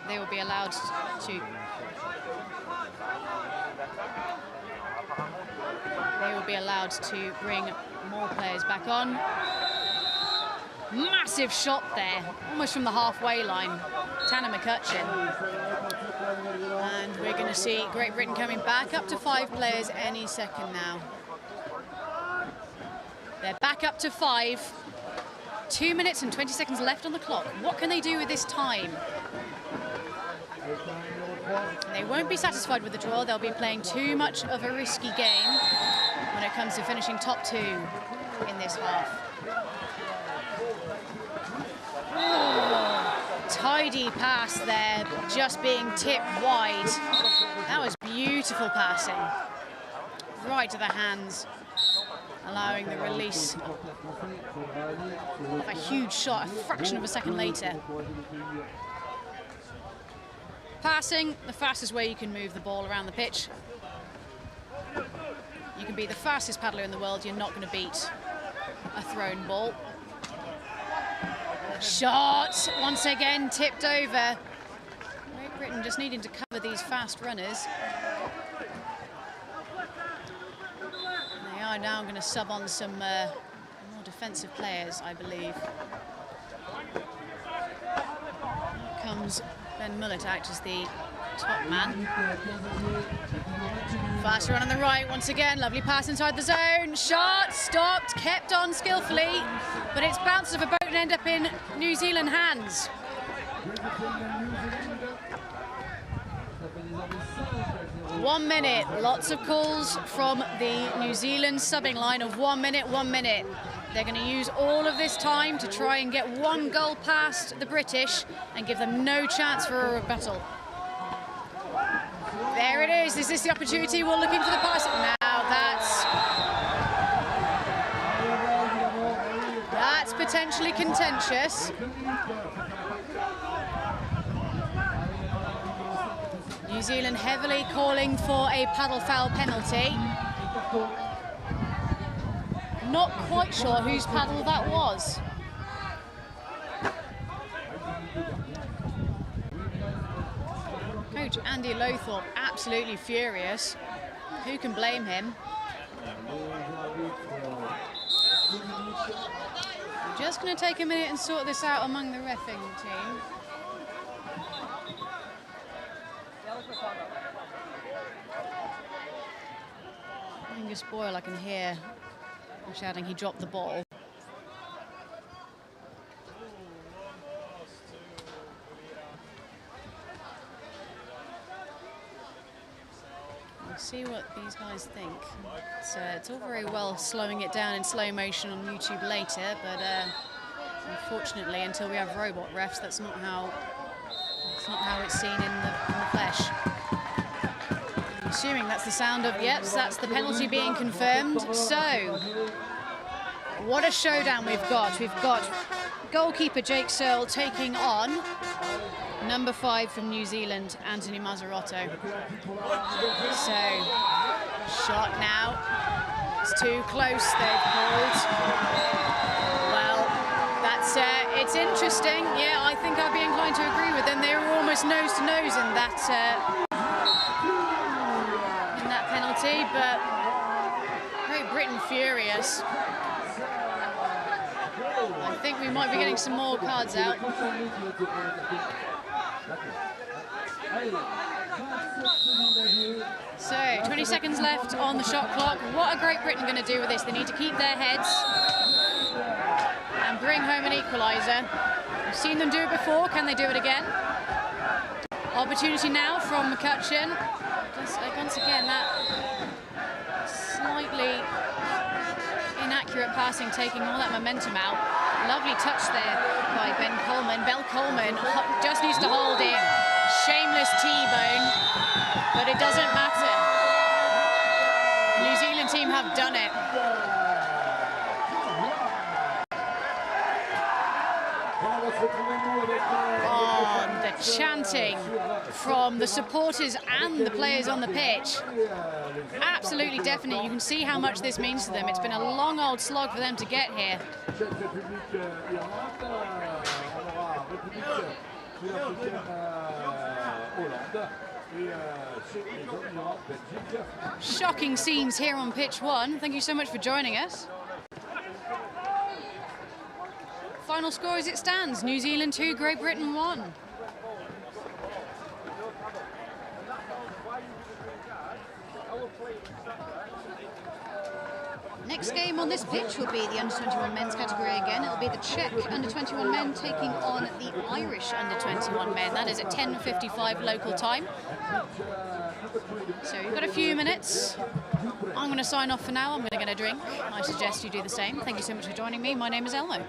they will be allowed to bring more players back on. Massive shot there, almost from the halfway line. Tanner McCutcheon. And we're going to see Great Britain coming back up to 5 players any second now. They're back up to 5. 2 minutes and 20 seconds left on the clock. What can they do with this time? They won't be satisfied with the draw. They'll be playing too much of a risky game when it comes to finishing top 2 in this half. Oh, tidy pass there, just being tipped wide. That was beautiful passing. Right to the hands, allowing the release of a huge shot a fraction of a second later. Passing, the fastest way you can move the ball around the pitch. You can be the fastest paddler in the world, you're not going to beat a thrown ball. Shot, once again tipped over. Great Britain just needing to cover these fast runners. They are now going to sub on some more defensive players, I believe. Here comes Ben Muller to act as the top man. Fast run on the right once again, lovely pass inside the zone. Shot, stopped, kept on skillfully, but it's bounced off a boat and end up in New Zealand hands. 1 minute, lots of calls from the New Zealand subbing line of 1 minute, 1 minute. They're going to use all of this time to try and get 1 goal past the British and give them no chance for a rebuttal. There it is. Is this the opportunity? We're looking for the pass. Now that's potentially contentious. New Zealand heavily calling for a paddle foul penalty. Not quite sure whose paddle that was. Coach Andy Lothorpe absolutely furious. Who can blame him? I'm just going to take a minute and sort this out among the reffing team. Angus Boyle, I can hear shouting he dropped the ball. We'll see what these guys think. It's all very well slowing it down in slow motion on YouTube later, but unfortunately, until we have robot refs, that's not how it's seen in the flesh. I'm assuming that's the sound of, yep, that's the penalty being confirmed. So, what a showdown we've got. We've got goalkeeper Jake Searle taking on number 5 from New Zealand, Anthony Mazzarotto. So, shot now. It's too close, they've called. Well, that's it's interesting. Yeah, I think I'd be inclined to agree with them. They were almost nose to nose in that penalty, but Great Britain furious. I think we might be getting some more cards out. So, 20 seconds left on the shot clock. What are Great Britain going to do with this? They need to keep their heads and bring home an equaliser. We've seen them do it before. Can they do it again? Opportunity now from McCutcheon. Once again, that slightly inaccurate passing, taking all that momentum out. Lovely touch there by Ben Coleman. Bell Coleman just needs to hold in. Shameless T-bone, but it doesn't matter. The New Zealand team have done it. Oh, the chanting from the supporters and the players on the pitch. Absolutely definite. You can see how much this means to them. It's been a long old slog for them to get here. Shocking scenes here on pitch 1. Thank you so much for joining us. Final score as it stands, New Zealand 2, Great Britain 1. Next game on this pitch will be the under-21 men's category again. It'll be the Czech under-21 men taking on the Irish under-21 men. That is at 10:55 local time. So you've got a few minutes. I'm going to sign off for now. I'm going to get a drink. I suggest you do the same. Thank you so much for joining me. My name is Elmo.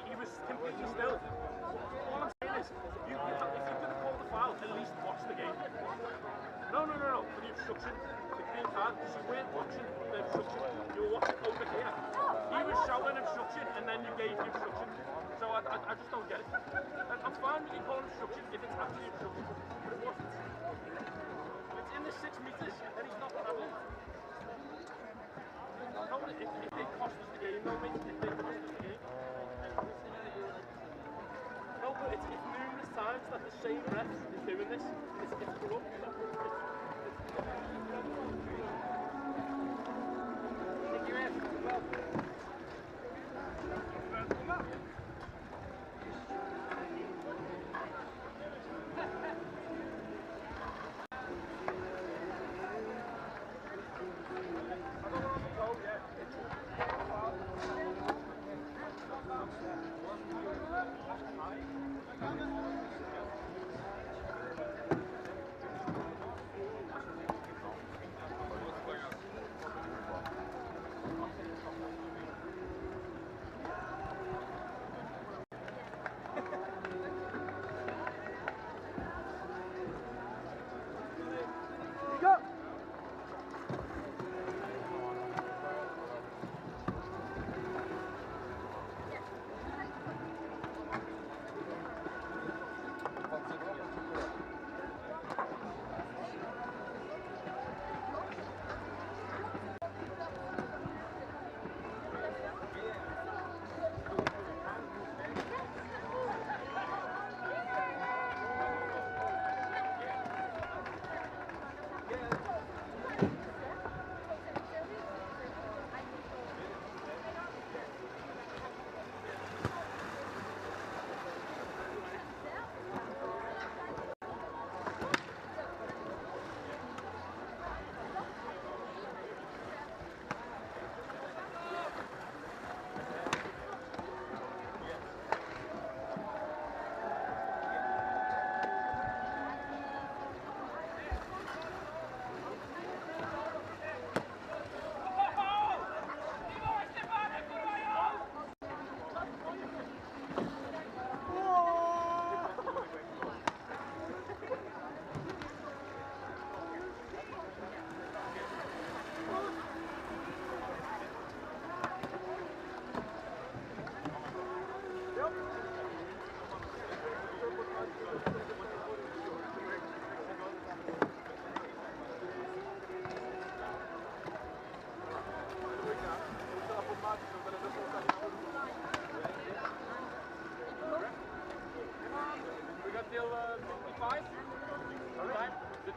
He was completely still. All I'm saying is, if you're going to call the foul, at least watch the game. No. For the obstruction, the green card, because you weren't watching the obstruction, you were watching over here. He was shouting obstruction, and then you gave the obstruction. So I just don't get it. I'm fine with you calling obstruction if it's actually obstruction, but it wasn't. It's in the 6 meters, and he's not travelling. No, if they cost us the game, though, mate, if they cost us the game. No, but it's numerous times that the same ref is doing this. It's corrupt. Thank you, ref.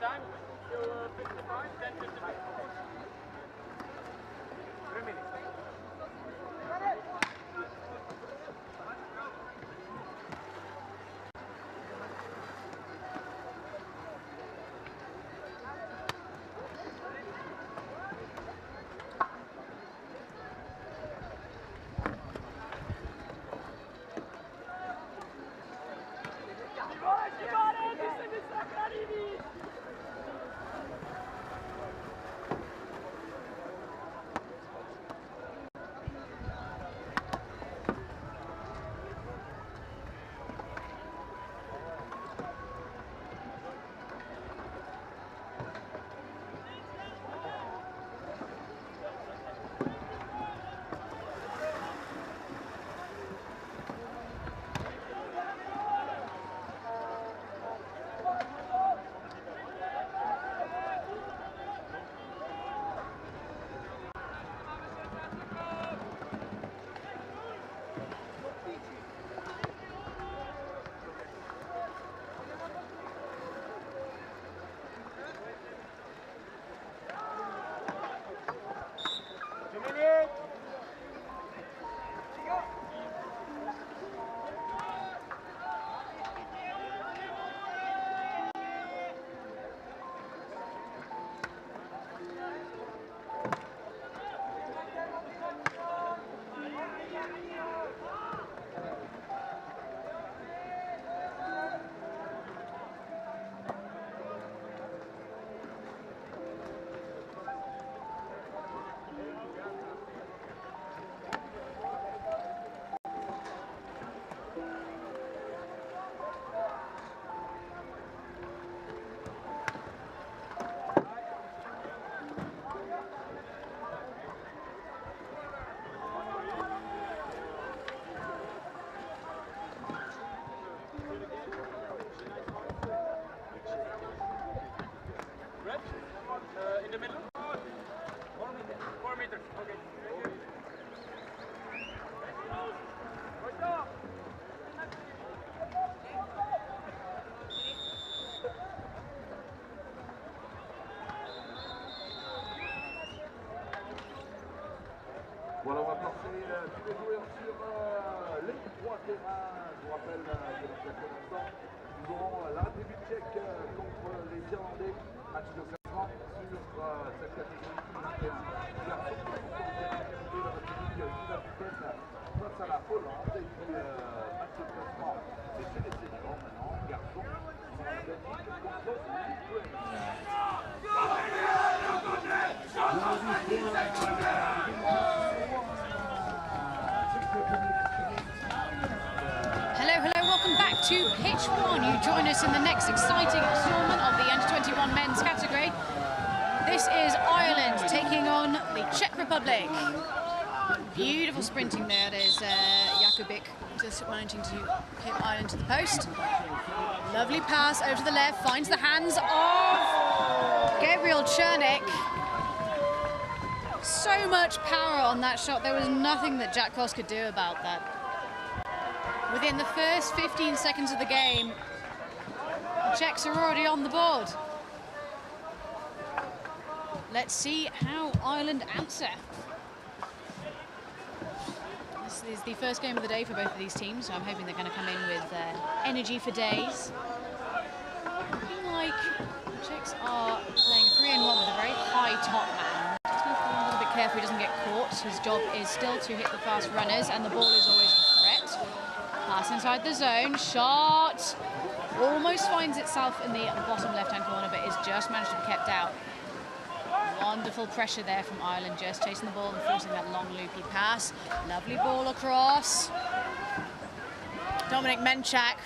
time? So 55, 10:55. 3 minutes. In the middle? 4 meters. Okay. Voilà, on va passer tous les joueurs sur les 3 terrains. Je vous rappelle que dans quelques instants, nous aurons la République tchèque contre les Irlandais. Match de classement sur cette catégorie garçon de la République sud-africaine face à la Hollande. Et puis match de classement, c'est chez les seniors maintenant, garçon, la Belgique contre l'Ukraine. Hello, welcome back to Pitch 1. You join us in the next exciting tournament of the Under-21 men's category. This is Ireland taking on the Czech Republic. Beautiful sprinting there. There's Jakubik just managing to hit Ireland to the post. Lovely pass over to the left, finds the hands of Gabriel Chernik. So much power on that shot. There was nothing that Jack Cross could do about that. Within the first 15 seconds of the game, the Czechs are already on the board. Let's see how Ireland answer. This is the first game of the day for both of these teams, so I'm hoping they're going to come in with energy for days. Looking like the Czechs are playing 3-1 with a very high top man. Just needs to be a little bit careful he doesn't get caught. His job is still to hit the fast runners, and the ball is always the threat. Pass inside the zone, shot. Almost finds itself in the bottom left-hand corner, but is just managed to be kept out. Wonderful pressure there from Ireland, just chasing the ball and forcing that long loopy pass. Lovely ball across. Dominic Menchak,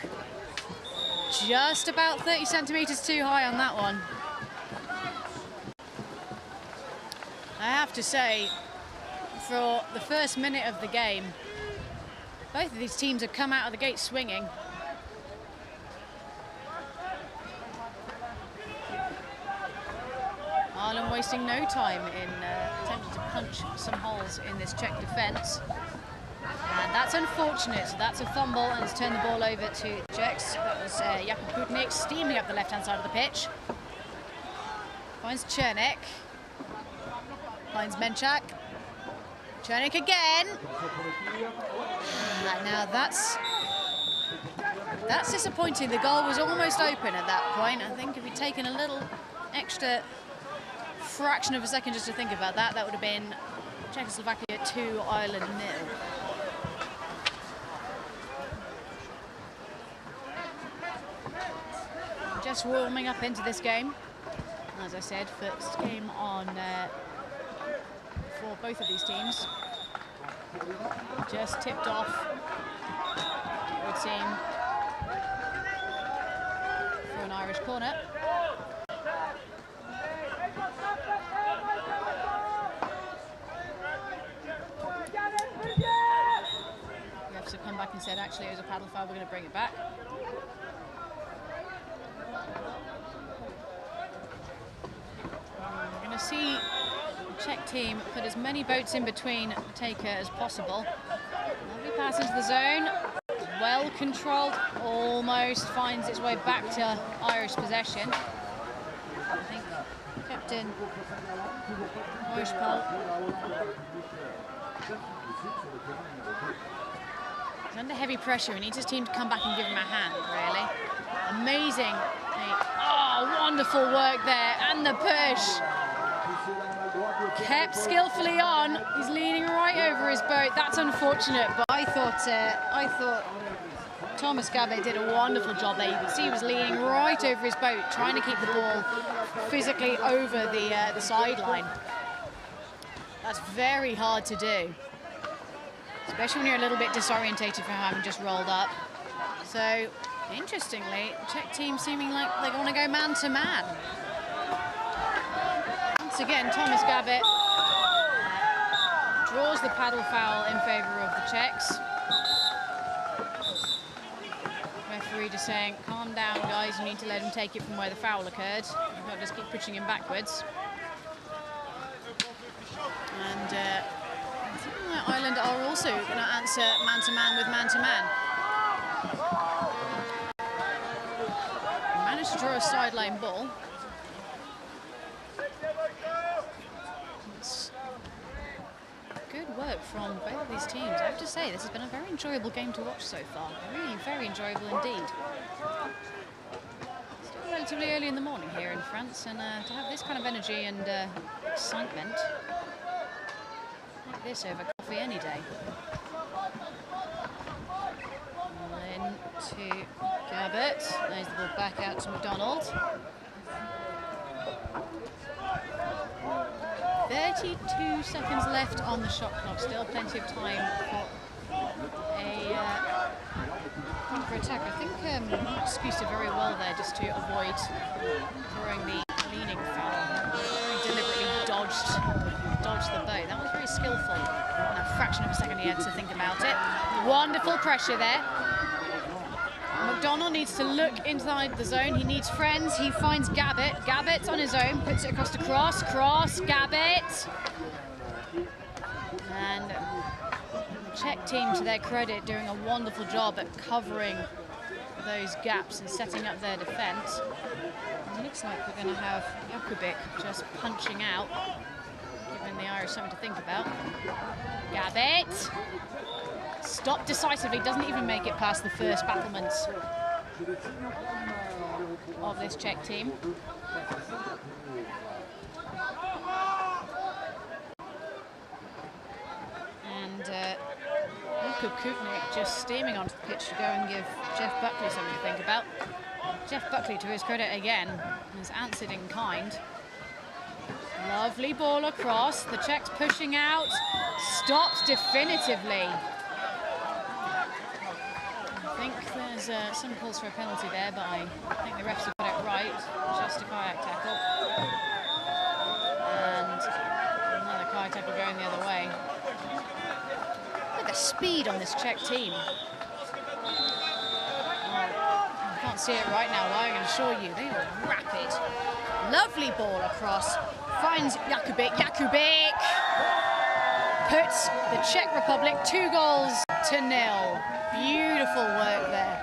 just about 30 centimetres too high on that one. I have to say, for the first minute of the game, both of these teams have come out of the gate swinging. Ireland wasting no time in attempting to punch some holes in this Czech defence. And that's unfortunate. So that's a fumble, and it's turned the ball over to the Czechs. That was Jakub Putnik steaming up the left-hand side of the pitch. Finds Chernik. Finds Menchak. Chernik again. And now that's disappointing. The goal was almost open at that point. I think if he'd taken a little extra fraction of a second just to think about that, that would have been Czechoslovakia 2, Ireland 0. Just warming up into this game. As I said, first game on for both of these teams. Just tipped off, it would seem, for an Irish corner. The refs have come back and said, actually, it was a paddle foul, we're going to bring it back. We're going to see the Czech team put as many boats in between Taker as possible. Lovely pass into the zone. Well controlled. Almost finds its way back to Irish possession. I think Captain Wojpal is under heavy pressure. He needs his team to come back and give him a hand, really. Amazing. Oh, wonderful work there. And the push. Kept skillfully on. He's leaning right over his boat. That's unfortunate, but I thought Thomas Gabet did a wonderful job there. You could see he was leaning right over his boat, trying to keep the ball physically over the sideline. That's very hard to do, especially when you're a little bit disorientated from having just rolled up. So, interestingly, the Czech team seeming like they want to go man to man. Once again, Thomas Gabet draws the paddle foul in favour of the Czechs. Referee just saying, calm down, guys, you need to let him take it from where the foul occurred. You can't just keep pushing him backwards. And I think Ireland are also going to answer man-to-man with man-to-man. Managed to draw a sideline ball. It's good work from both of these teams. I have to say, this has been a very enjoyable game to watch so far. Really very enjoyable indeed. Still relatively early in the morning here in France, and to have this kind of energy and excitement, like this over coffee any day. In to Gabet. There's the ball back out to McDonald. 32 seconds left on the shot clock. Still plenty of time for attack. I think Mark Spies did very well there just to avoid throwing the leaning foul. Very deliberately dodged the boat. That was very skillful. And a fraction of a second he had to think about it. Wonderful pressure there. McDonald needs to look inside the zone. He needs friends. He finds Gabet. Gabet's on his own. Puts it across to Cross. Cross. Gabet. And the Czech team, to their credit, doing a wonderful job at covering those gaps and setting up their defence. It looks like we're going to have Jakubik just punching out, giving the Irish something to think about. Gabet. Stopped decisively, doesn't even make it past the first battlements of this Czech team. And Luka Kupnik just steaming onto the pitch to go and give Jeff Buckley something to think about. Jeff Buckley, to his credit again, has answered in kind. Lovely ball across, the Czechs pushing out, stops definitively. I think there's some calls for a penalty there, but I think the refs have got it right. Just a kayak tackle. And another kayak tackle going the other way. Look at the speed on this Czech team. Oh, you can't see it right now, but I can assure you, they are rapid. Lovely ball across. Finds Jakubik. Jakubik puts the Czech Republic 2-0. Beautiful work there.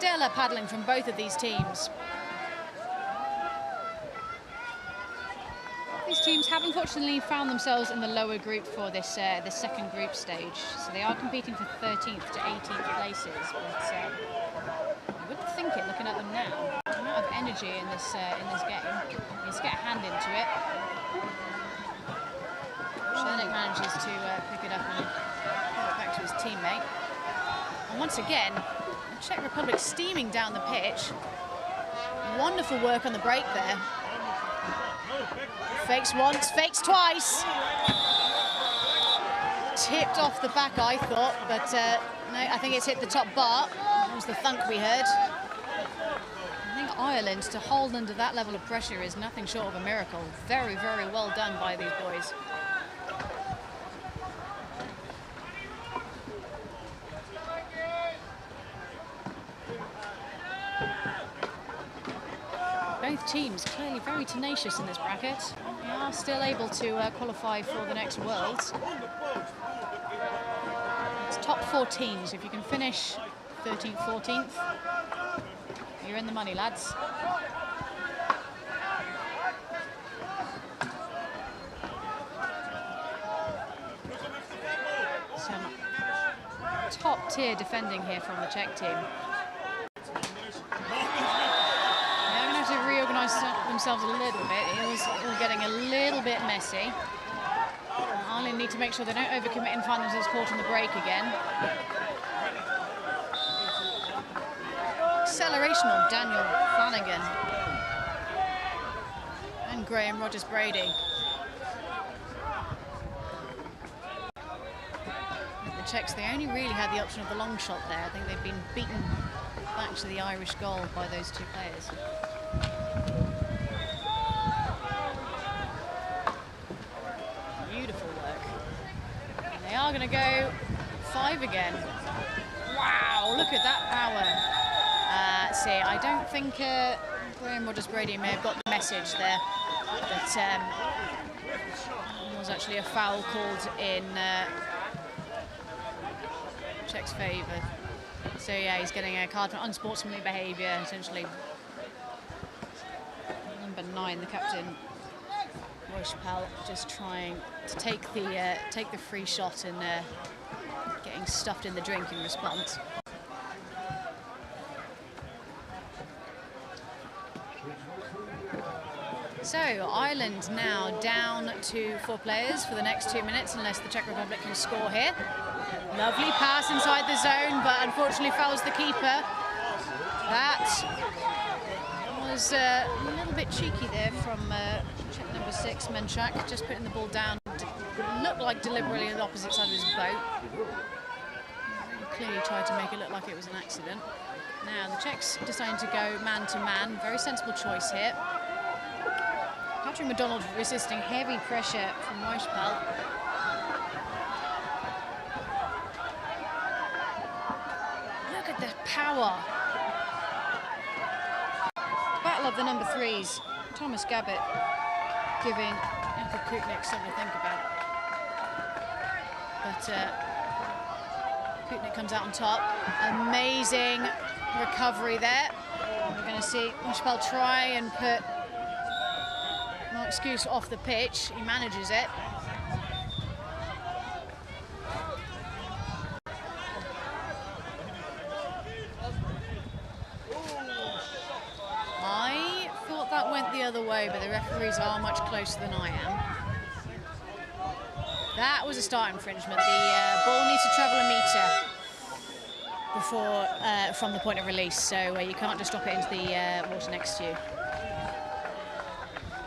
stellar paddling from both of these teams. These teams have unfortunately found themselves in the lower group for this this second group stage, so they are competing for 13th to 18th places. But I wouldn't think it looking at them now. The amount of energy in this game. Let's get a hand into it. Chernik manages to pick it up and put it back to his teammate. And once again, the Czech Republic steaming down the pitch. Wonderful work on the break there. Fakes once, fakes twice. Tipped off the back, I thought, but no, I think it's hit the top bar. That was the thunk we heard. I think Ireland, to hold under that level of pressure is nothing short of a miracle. Very, very well done by these boys. Both teams clearly very tenacious in this bracket. They are still able to qualify for the next Worlds. It's top 14, so if you can finish 13th, 14th, you're in the money, lads. Some top tier defending here from the Czech team. To reorganise themselves a little bit. It was getting a little bit messy. Ireland need to make sure they don't overcommit and find themselves caught on the break again. Acceleration on Daniel Flanagan and Graham Rogers-Brady. The Czechs, they only really had the option of the long shot there. I think they've been beaten back to the Irish goal by those two players. Beautiful work. And they are going to go 5 again. Wow, look at that power. See, I don't think Graham Rogers-Brady may have got the message there, but there was actually a foul called in Czech's favour. So yeah, he's getting a card for unsportsmanly behaviour, essentially. Number 9, the captain, Rochepal, just trying to take the free shot and getting stuffed in the drink in response. So Ireland now down to 4 players for the next 2 minutes, unless the Czech Republic can score here. Lovely pass inside the zone, but unfortunately fouls the keeper. That was a little bit cheeky there from Czech number 6, Menchak, just putting the ball down. Looked like deliberately on the opposite side of his boat. Clearly tried to make it look like it was an accident. Now the Czechs deciding to go man to man. Very sensible choice here. Patrick McDonald resisting heavy pressure from Rochepal. Look at the power. Battle of the number 3s. Thomas Gabbett giving Uncle Kutnik something to think about. But Kutnik comes out on top. Amazing recovery there. We're going to see Rochepal try and put Mark Skuse off the pitch. He manages it. I thought that went the other way, but the referees are much closer than I am. That was a start infringement. The ball needs to travel a metre before from the point of release, so you can't just drop it into the water next to you.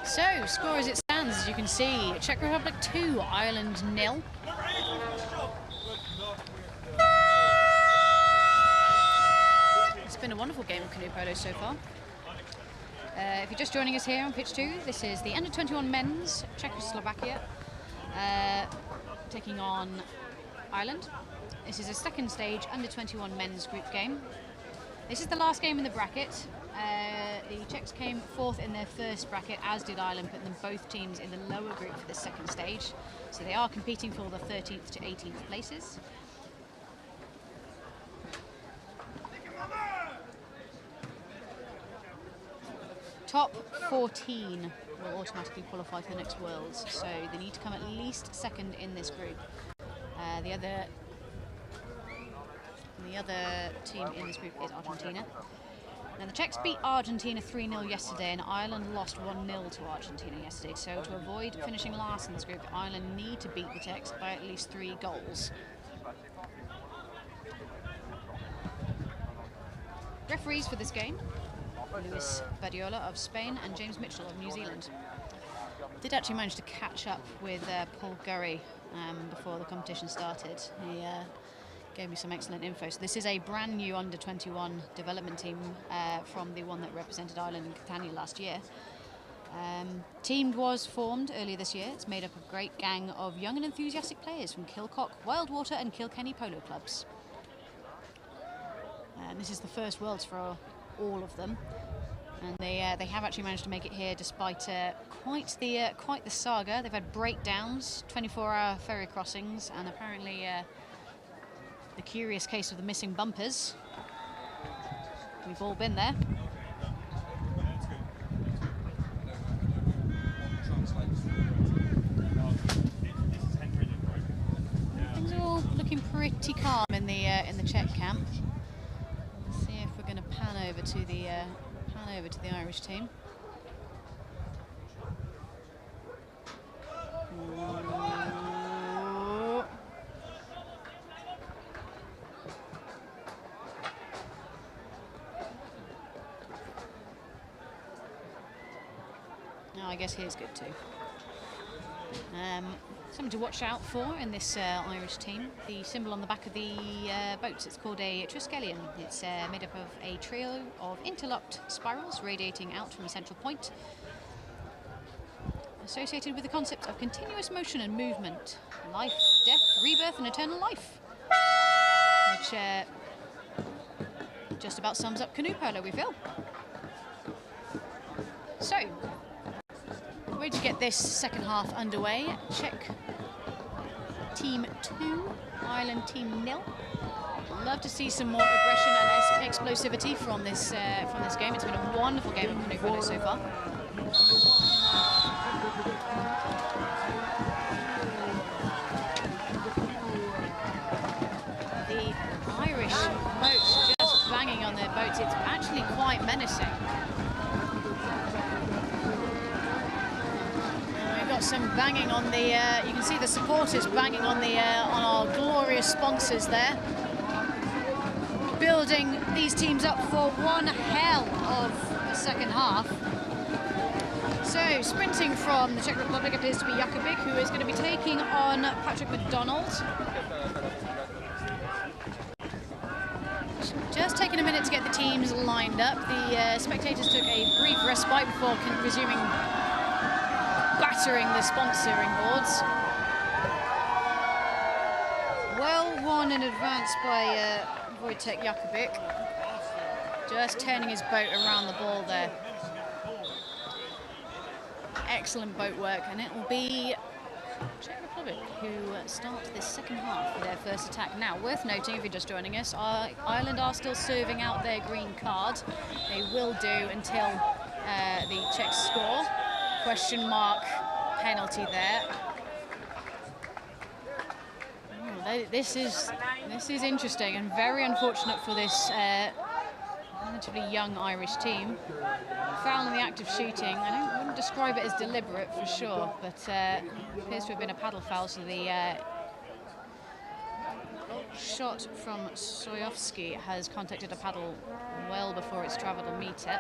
So, score as it stands, as you can see, Czech Republic 2, Ireland 0. It's been a wonderful game of canoe polo so far. If you're just joining us here on pitch 2, this is the under-21 men's, Czechoslovakia, taking on Ireland. This is a second stage under-21 men's group game. This is the last game in the bracket. The Czechs came 4th in their first bracket, as did Ireland, putting them both teams in the lower group for the second stage. So they are competing for the 13th to 18th places. top 14 will automatically qualify for the next Worlds, so they need to come at least second in this group. The other team in this group is Argentina. Now the Czechs beat Argentina 3-0 yesterday, and Ireland lost 1-0 to Argentina yesterday. So to avoid finishing last in this group, Ireland need to beat the Czechs by at least 3 goals. Referees for this game: Luis Badiola of Spain and James Mitchell of New Zealand. Did actually manage to catch up with Paul Gurry before the competition started. He gave me some excellent info. So this is a brand new under-21 development team from the one that represented Ireland in Catania last year. Team was formed earlier this year. It's made up of a great gang of young and enthusiastic players from Kilcock, Wildwater and Kilkenny polo clubs. This is the first Worlds for all of them, and they have actually managed to make it here despite quite the saga. They've had breakdowns, 24-hour ferry crossings, and apparently the curious case of the missing bumpers. We've all been there. Things are all looking pretty calm in the Czech camp. Let's see if we're going to pan over to the Irish team. I guess here's good too. Something to watch out for in this Irish team: the symbol on the back of the boats. It's called a triskelion. It's made up of a trio of interlocked spirals radiating out from a central point, associated with the concept of continuous motion and movement, life, death, rebirth, and eternal life, which just about sums up canoe polo, we feel. So, way to get this second half underway. Czech team 2, Ireland team 0. Love to see some more aggression and explosivity from this game. It's been a wonderful game of canoe polo so far. The Irish boats just banging on their boats. It's actually quite menacing. Got some banging on the, you can see the supporters banging on the on our glorious sponsors there, building these teams up for one hell of a second half. So sprinting from the Czech Republic appears to be Jakubik, who is going to be taking on Patrick McDonald. Just taking a minute to get the teams lined up. The spectators took a brief respite before resuming battering the sponsoring boards. Well won in advance by Wojtek Jakubik. Just turning his boat around the ball there. Excellent boat work, and it will be Czech Republic who start this second half with their first attack. Now, worth noting, if you're just joining us, Ireland are still serving out their green card. They will do until the Czechs score. Question mark penalty there. Oh, this is interesting and very unfortunate for this relatively young Irish team. Foul in the act of shooting. I wouldn't describe it as deliberate for sure, but appears to have been a paddle foul. So the shot from Sojovski has contacted a paddle well before it's travelled a metre.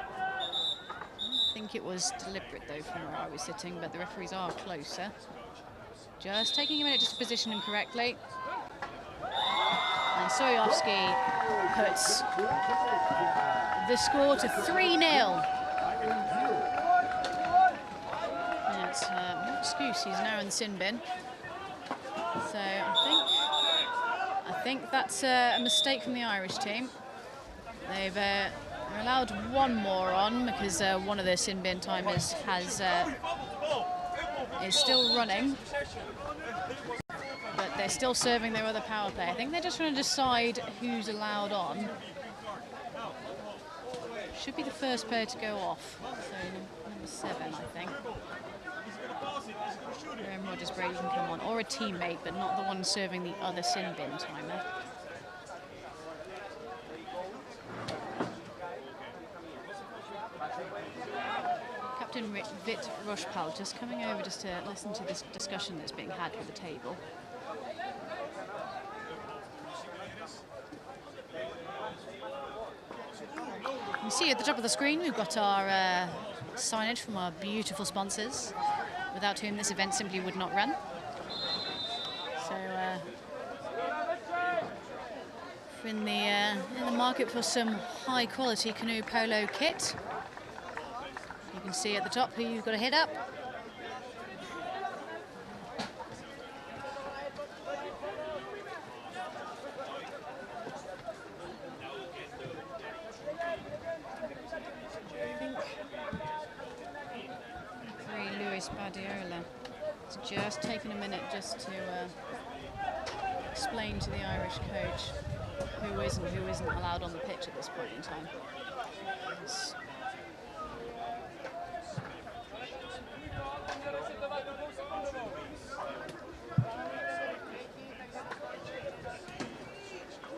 I think it was deliberate though from where I was sitting, but the referees are closer. Just taking a minute just to position him correctly. And Sojovski puts the score to 3-0. And it's no excuse, he's now in the sin bin. So I think that's a mistake from the Irish team. They've allowed one more on because one of their sin bin timers is still running, but they're still serving their other power play. I think they're just trying to decide who's allowed on. should be the first player to go off. So number 7, I think. Rogers Brady can come on, or a teammate, but not the one serving the other sin bin timer. Captain Vit Rushpal just coming over just to listen to this discussion that's being had at the table. You can see at the top of the screen we've got our signage from our beautiful sponsors, without whom this event simply would not run. So if in the market for some high quality canoe polo kit, you can see at the top who you've got to hit up. It's just taken a minute just to explain to the Irish coach who is and who isn't allowed on the pitch at this point in time.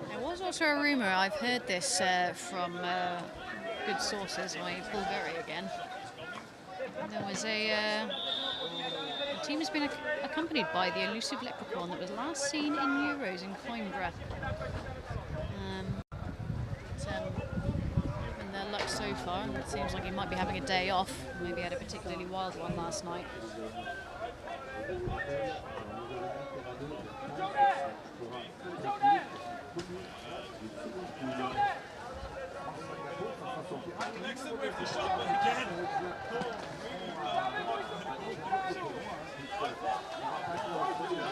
There was also a rumour, I've heard this from good sources, I Bulgaria again. There was the team has been accompanied by the elusive leprechaun that was last seen in Euros in Coimbra. And their luck so far, and it seems like he might be having a day off. Maybe had a particularly wild one last night.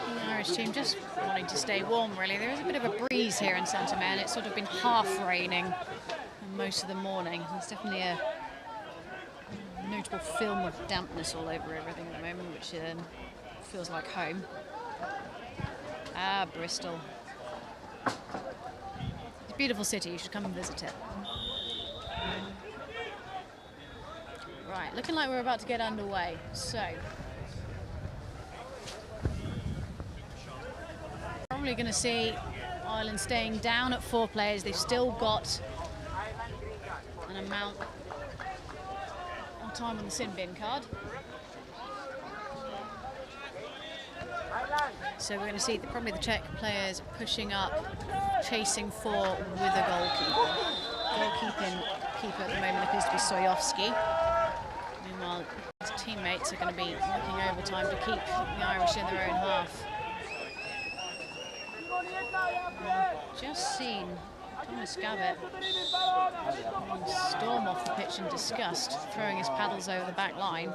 The Irish team just wanting to stay warm, really. There is a bit of a breeze here in Santa Mare, and it's sort of been half raining most of the morning. There's definitely a notable film of dampness all over everything at the moment, which feels like home. Ah, Bristol. It's a beautiful city, you should come and visit it. Right, looking like we're about to get underway, so probably going to see Ireland staying down at 4 players. They've still got an amount of time on the sin bin card. So we're going to see probably the Czech players pushing up, chasing 4 with a goalkeeper. Goalkeeper at the moment appears to be Sojowski. Meanwhile, his teammates are going to be looking overtime to keep the Irish in their own half. Just seen Thomas Gavitt storm off the pitch in disgust, throwing his paddles over the back line.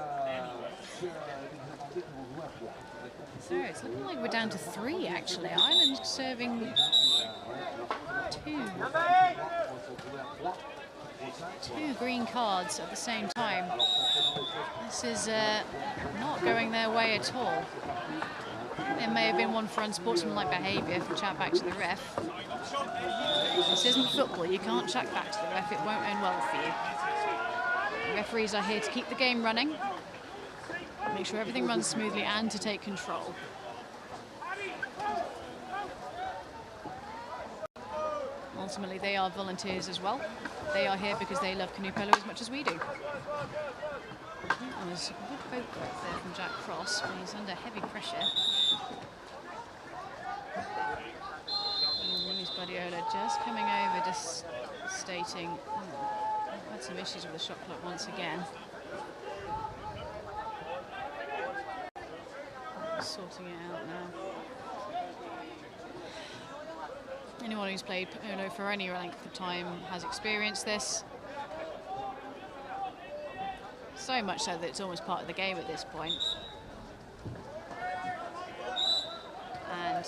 So it's looking like we're down to 3 actually. Ireland serving 2 green cards at the same time. This is not going their way at all. There may have been one for unsportsmanlike behaviour, if we chat back to the ref. This isn't football, you can't chat back to the ref, it won't end well for you. The referees are here to keep the game running, make sure everything runs smoothly and to take control. Ultimately, they are volunteers as well. They are here because they love canoe polo as much as we do. There was a good boat work there from Jack Cross, but he's under heavy pressure. And Luis Badiola just coming over, just stating, I've had some issues with the shot clock once again. Sorting it out now. Anyone who's played polo for any length of time has experienced this. So much so that it's almost part of the game at this point. And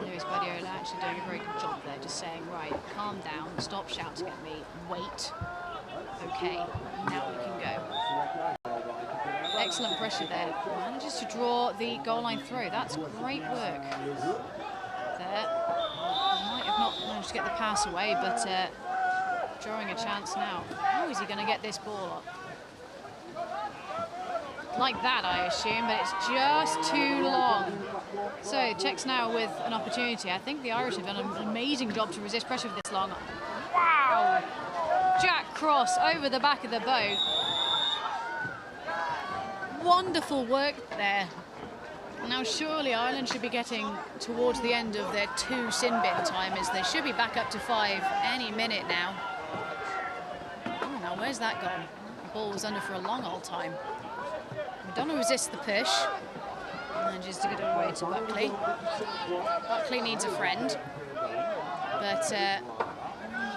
Luis Badiola actually doing a very good job there, just saying, right, calm down, stop shouting at me, wait. Okay, now we can go. Excellent pressure there. Manages to draw the goal line through. That's great work there. Might have not managed to get the pass away, but drawing a chance now. How is he going to get this ball up? Like that, I assume, but it's just too long. So Czechs now with an opportunity. I think the Irish have done an amazing job to resist pressure for this long. Wow! Jack cross over the back of the boat. Wonderful work there. Now surely Ireland should be getting towards the end of their 2 sin bin timers. They should be back up to 5 any minute now. Oh, now where's that gone? The ball was under for a long old time. McDonald resists the push. Manages to get it away to Buckley. Buckley needs a friend. But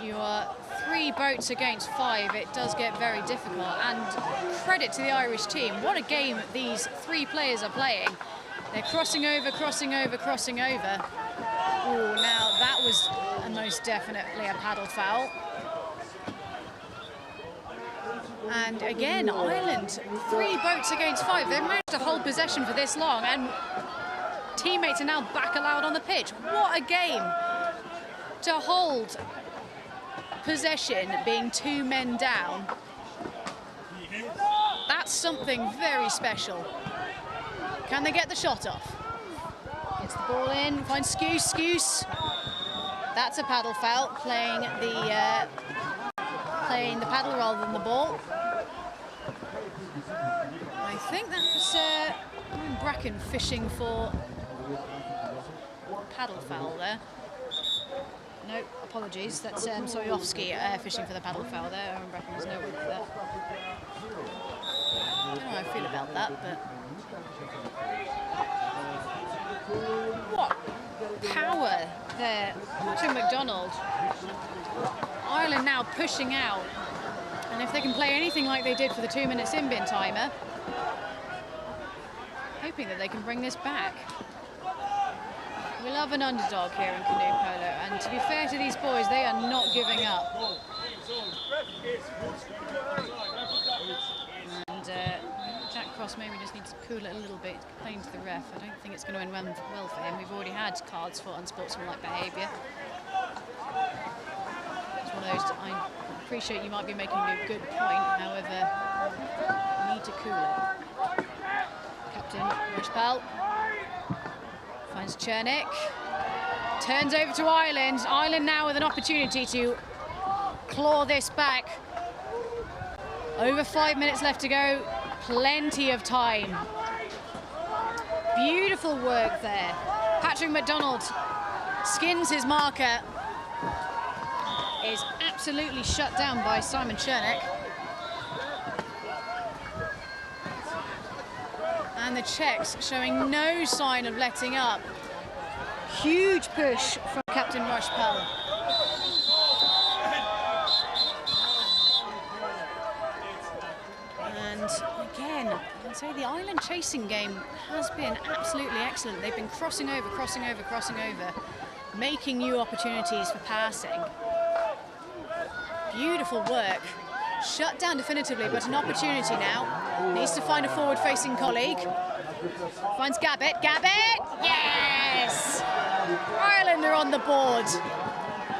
you are 3 boats against 5. It does get very difficult. And credit to the Irish team. What a game these 3 players are playing. They're crossing over, crossing over, crossing over. Oh, now that was most definitely a paddle foul. And again, Ireland, 3 boats against 5. They've managed to hold possession for this long, and teammates are now back allowed on the pitch. What a game to hold possession, being 2 men down. That's something very special. Can they get the shot off? Gets the ball in, finds Skuse. That's a paddle foul, playing the paddle rather than the ball. I think that was Bracken fishing for paddle foul there. No, apologies. That's Sojowski fishing for the paddle foul there. Owen Bracken was nowhere near that. I don't know how I feel about that, but what power there. Patrick McDonald. Ireland now pushing out. And if they can play anything like they did for the 2-minute sin bin timer, hoping that they can bring this back. We love an underdog here in canoe polo, and to be fair to these boys, they are not giving up. And Jack Cross maybe just needs to cool it a little bit, complain to the ref. I don't think it's going to end well for him. We've already had cards for unsportsmanlike behaviour. It's one of those, I appreciate you might be making a good point, however, you need to cool it. Captain Rushpal finds Chernik, turns over to Ireland. Ireland now with an opportunity to claw this back. Over 5 minutes left to go, plenty of time. Beautiful work there. Patrick McDonald skins his marker. Is absolutely shut down by Simon Chernik. And the Czechs showing no sign of letting up. Huge push from Captain Rushpal. And again, I'd say the Ireland chasing game has been absolutely excellent. They've been crossing over, crossing over, crossing over, making new opportunities for passing. Beautiful work. Shut down definitively, but an opportunity now. Needs to find a forward-facing colleague. Finds Gabbett. Gabbett! Yes! Ireland are on the board.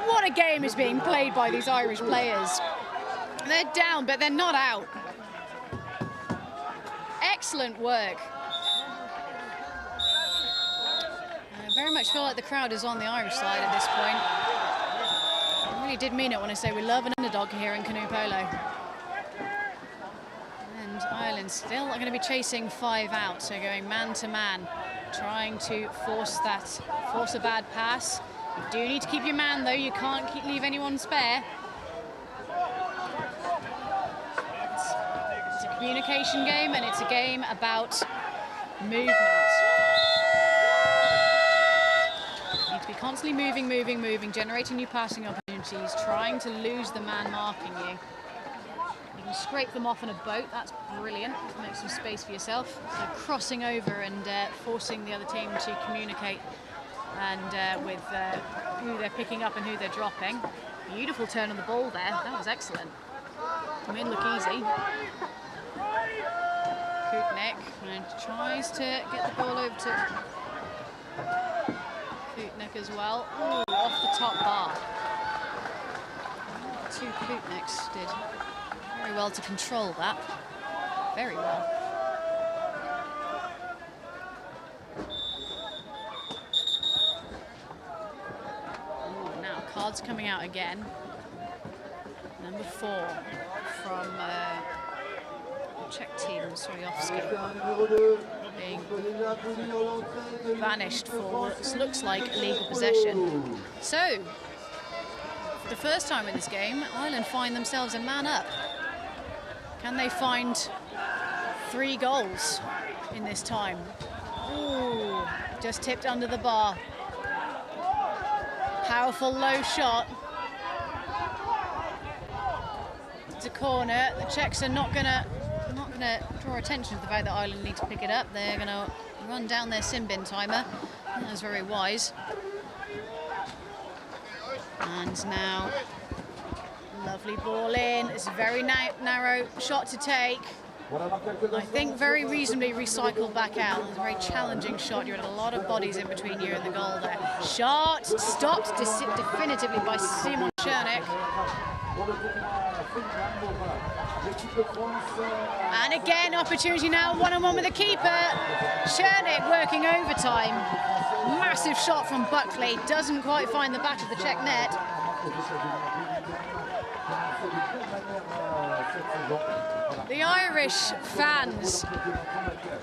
What a game is being played by these Irish players. They're down, but they're not out. Excellent work. I very much feel like the crowd is on the Irish side at this point. I really did mean it when I say we love an underdog here in canoe polo. And Ireland still are going to be chasing 5 out, so going man to man, trying to force a bad pass. You do need to keep your man though, you can't leave anyone spare. It's a communication game, and it's a game about movement. You need to be constantly moving, generating new passing opportunities, trying to lose the man marking you. You can scrape them off in a boat, that's brilliant. Make some space for yourself. So crossing over and forcing the other team to communicate and with who they're picking up and who they're dropping. Beautiful turn on the ball there, that was excellent. Come in, look easy. Kutnik and tries to get the ball over to Kutnik as well. Ooh, off the top bar. Two Kootniks did very well to control that. Very well. Ooh, now cards coming out again. Number 4 from Czech team, Soriovsky, being banished for what looks like illegal possession. So, for the first time in this game, Ireland find themselves a man up. Can they find 3 goals in this time? Ooh, just tipped under the bar. Powerful low shot. It's a corner. The Czechs are not gonna draw attention to the fact that Ireland need to pick it up. They're gonna run down their sin bin timer. That was very wise. And now, lovely ball in. It's a very narrow shot to take. I think very reasonably recycled back out. It's a very challenging shot. You had a lot of bodies in between you and the goal there. Shot stopped definitively by Simon Chernik. And again, opportunity now, one-on-one with the keeper. Chernik working overtime. Massive shot from Buckley. Doesn't quite find the back of the Czech net. The Irish fans,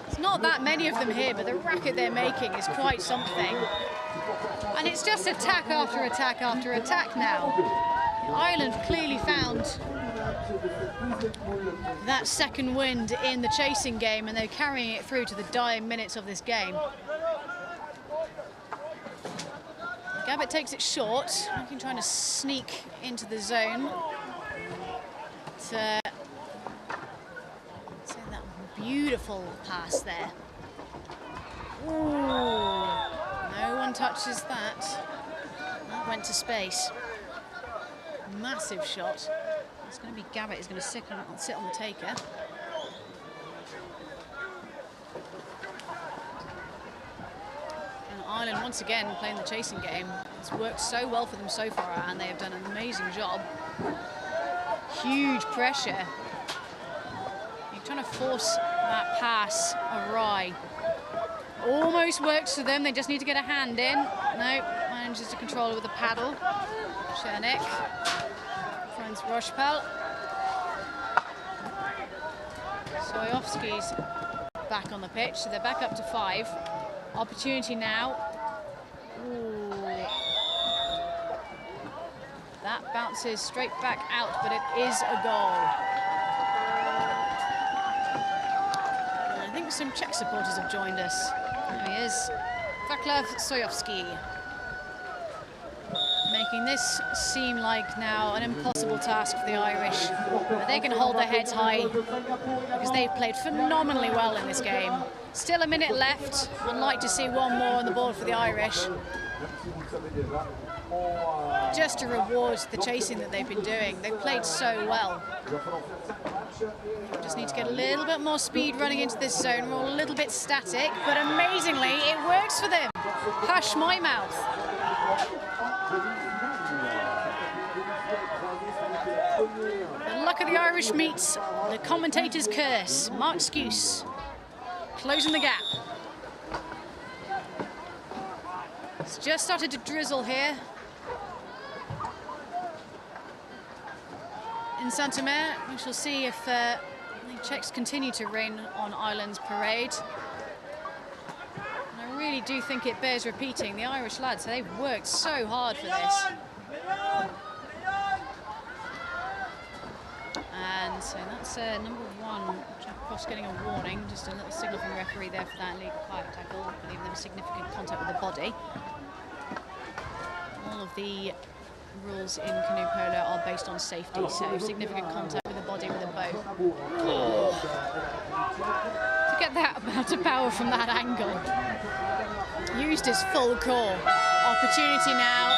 it's not that many of them here, but the racket they're making is quite something. And it's just attack after attack after attack now. Ireland clearly found that second wind in the chasing game, and they're carrying it through to the dying minutes of this game. Gabbett takes it short, trying to sneak into the zone. That beautiful pass there. Ooh, no one touches that. That went to space. Massive shot. It's going to be Gabbett who's going to sit on the taker. And Ireland once again playing the chasing game. It's worked so well for them so far, and they have done an amazing job. Huge pressure. You're trying to force that pass awry. Almost works for them. They just need to get a hand in. No, manages to control it with a paddle. Chernik. Franz Rochepel. Soriovsky's back on the pitch, so they're back up to 5. Opportunity now. Ooh. That bounces straight back out, but it is a goal. And I think some Czech supporters have joined us. There he is, Václav Sojovský. Making this seem like now an impossible task for the Irish. But they can hold their heads high because they've played phenomenally well in this game. Still a minute left. I'd like to see one more on the board for the Irish. Just to reward the chasing that they've been doing. They've played so well. Just need to get a little bit more speed running into this zone. We're all a little bit static, but amazingly, it works for them. Hush my mouth. The luck of the Irish meets the commentator's curse. Mark Skuse closing the gap. It's just started to drizzle here in Saint-Omer. We shall see if the Czechs continue to rain on Ireland's parade. And I really do think it bears repeating. The Irish lads, they've worked so hard for this. And so that's number 1, Jack Cross getting a warning, just a little signal from the referee there for that illegal kayak tackle. I believe there was significant contact with the body. All of the rules in canoe polo are based on safety, so significant contact with the body with a boat. Oh. To get that amount of power from that angle. Used his full core. Opportunity now,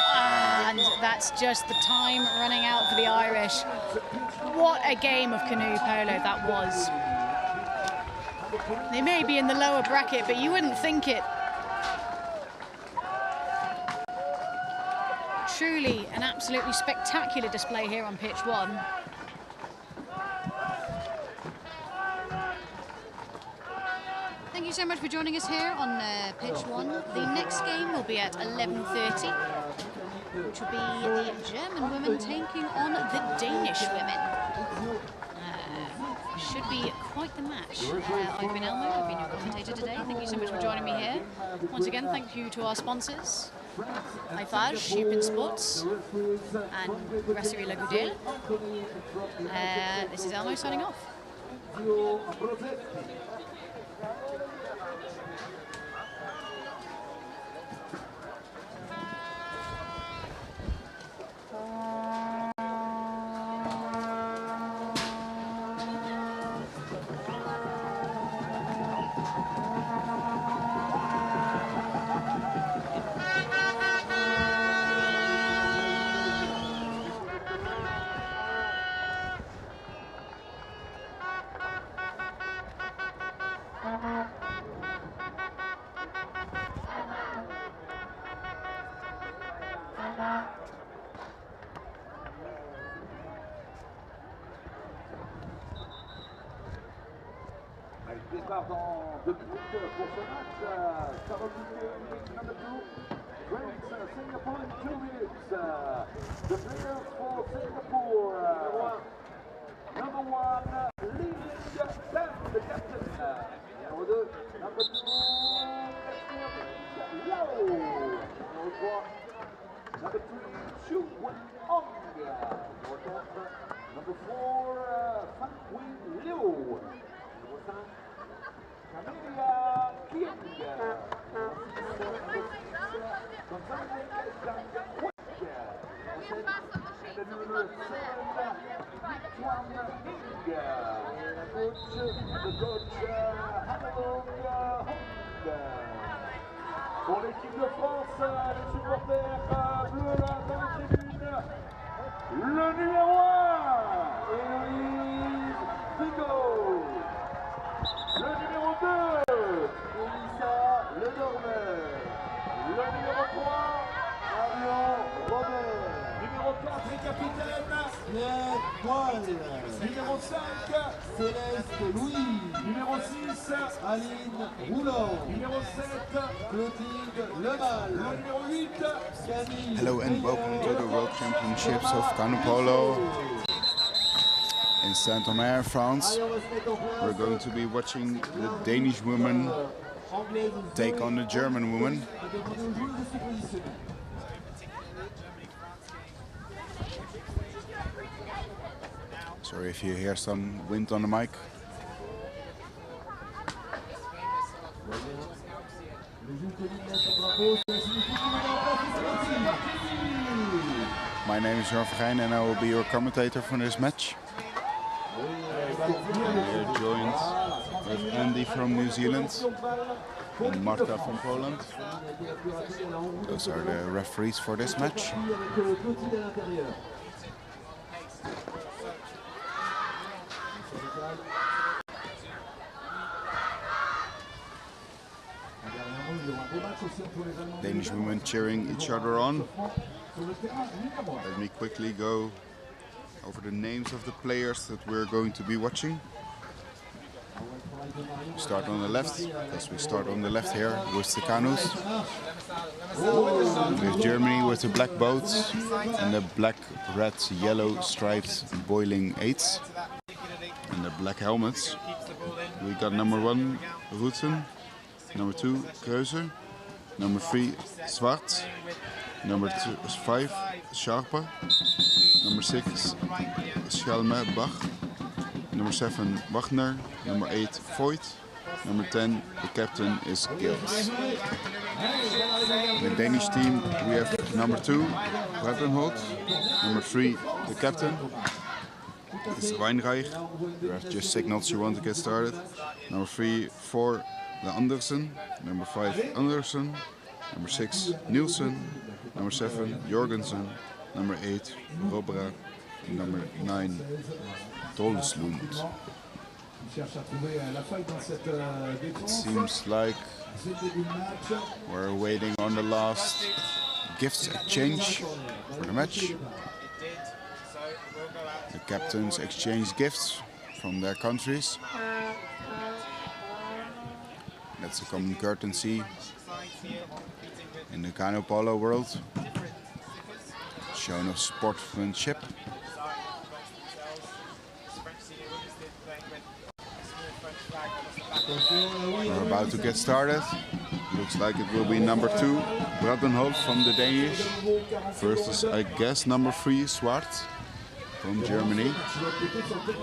and that's just the time running out for the Irish. What a game of canoe polo that was. They may be in the lower bracket, but you wouldn't think it. truly an absolutely spectacular display here on pitch 1. Thank you so much for joining us here on pitch 1. The next game will be at 11:30, which will be the German women taking on the Danish women. Should be quite the match. I've been Elmo, I've been your commentator today. Thank you so much for joining me here. Once again, thank you to our sponsors, Eiffage, Sheep in Sports, and Brasserie La Goudelle. This is Elmo signing off. Départ dans 2 minutes pour ce match. Ça va coûter number 2. Great Singapore in 2 minutes. The players for Singapore. Number 1, leading the captain. Number 2, number 2, Yao. Number 3, number 3, Chu Wen-Ong. Number 4, Fan Win Liu. Number 5, Camelia King. Pour l'équipe de France, les supporters bleus là dans les tribunes, le numéro 1, Héloïse Figo. Le numéro 2, Elissa Lenormand. Le numéro 3, Marion Robert. Numéro 4 et capitaine, Pierre Poil. Numéro 5, Céleste Louis. Numéro 6, Aline Roulant. Numéro 7, Clotilde Lemal. Le numéro 8, Camille. Hello and welcome to the World Championships of Canoe-Polo in Saint-Omer, France. We're going to be watching the Danish women take on the German women. Sorry if you hear some wind on the mic. My name is Jan Vergeijn and I will be your commentator for this match. We're joined with Andy from New Zealand and Marta from Poland. Those are the referees for this match. Danish women cheering each other on. Let me quickly go over the names of the players that we're going to be watching. We start on the left, because we start on the left here with the canoes. With Germany with the black boats and the black, red, yellow striped boiling 8s and the black helmets. We got number 1 Roetsen, number 2 Kreuzer, number 3 Zwart, number 5 Sharpe, number 6 Schelme Bach, number 7 Wagner, number 8 Voigt, number 10 the captain is Gils. In the Danish team we have number 2 Breitenholt, number 3 the captain is Weinreich. You have just signals you want to get started. Number 3, 4 De Andersen, number 5 Andersen, number 6 Nielsen, number 7 Jorgensen, number 8 Robra, number 9 Tolslund. It seems like we're waiting on the last gifts exchange for the match. The captains exchange gifts from their countries. That's a common courtesy in the canoe polo world. Shown of sportsmanship. We're about to get started. Looks like it will be number 2, Bradenholt from the Danish, versus, I guess, number 3, Swart from Germany.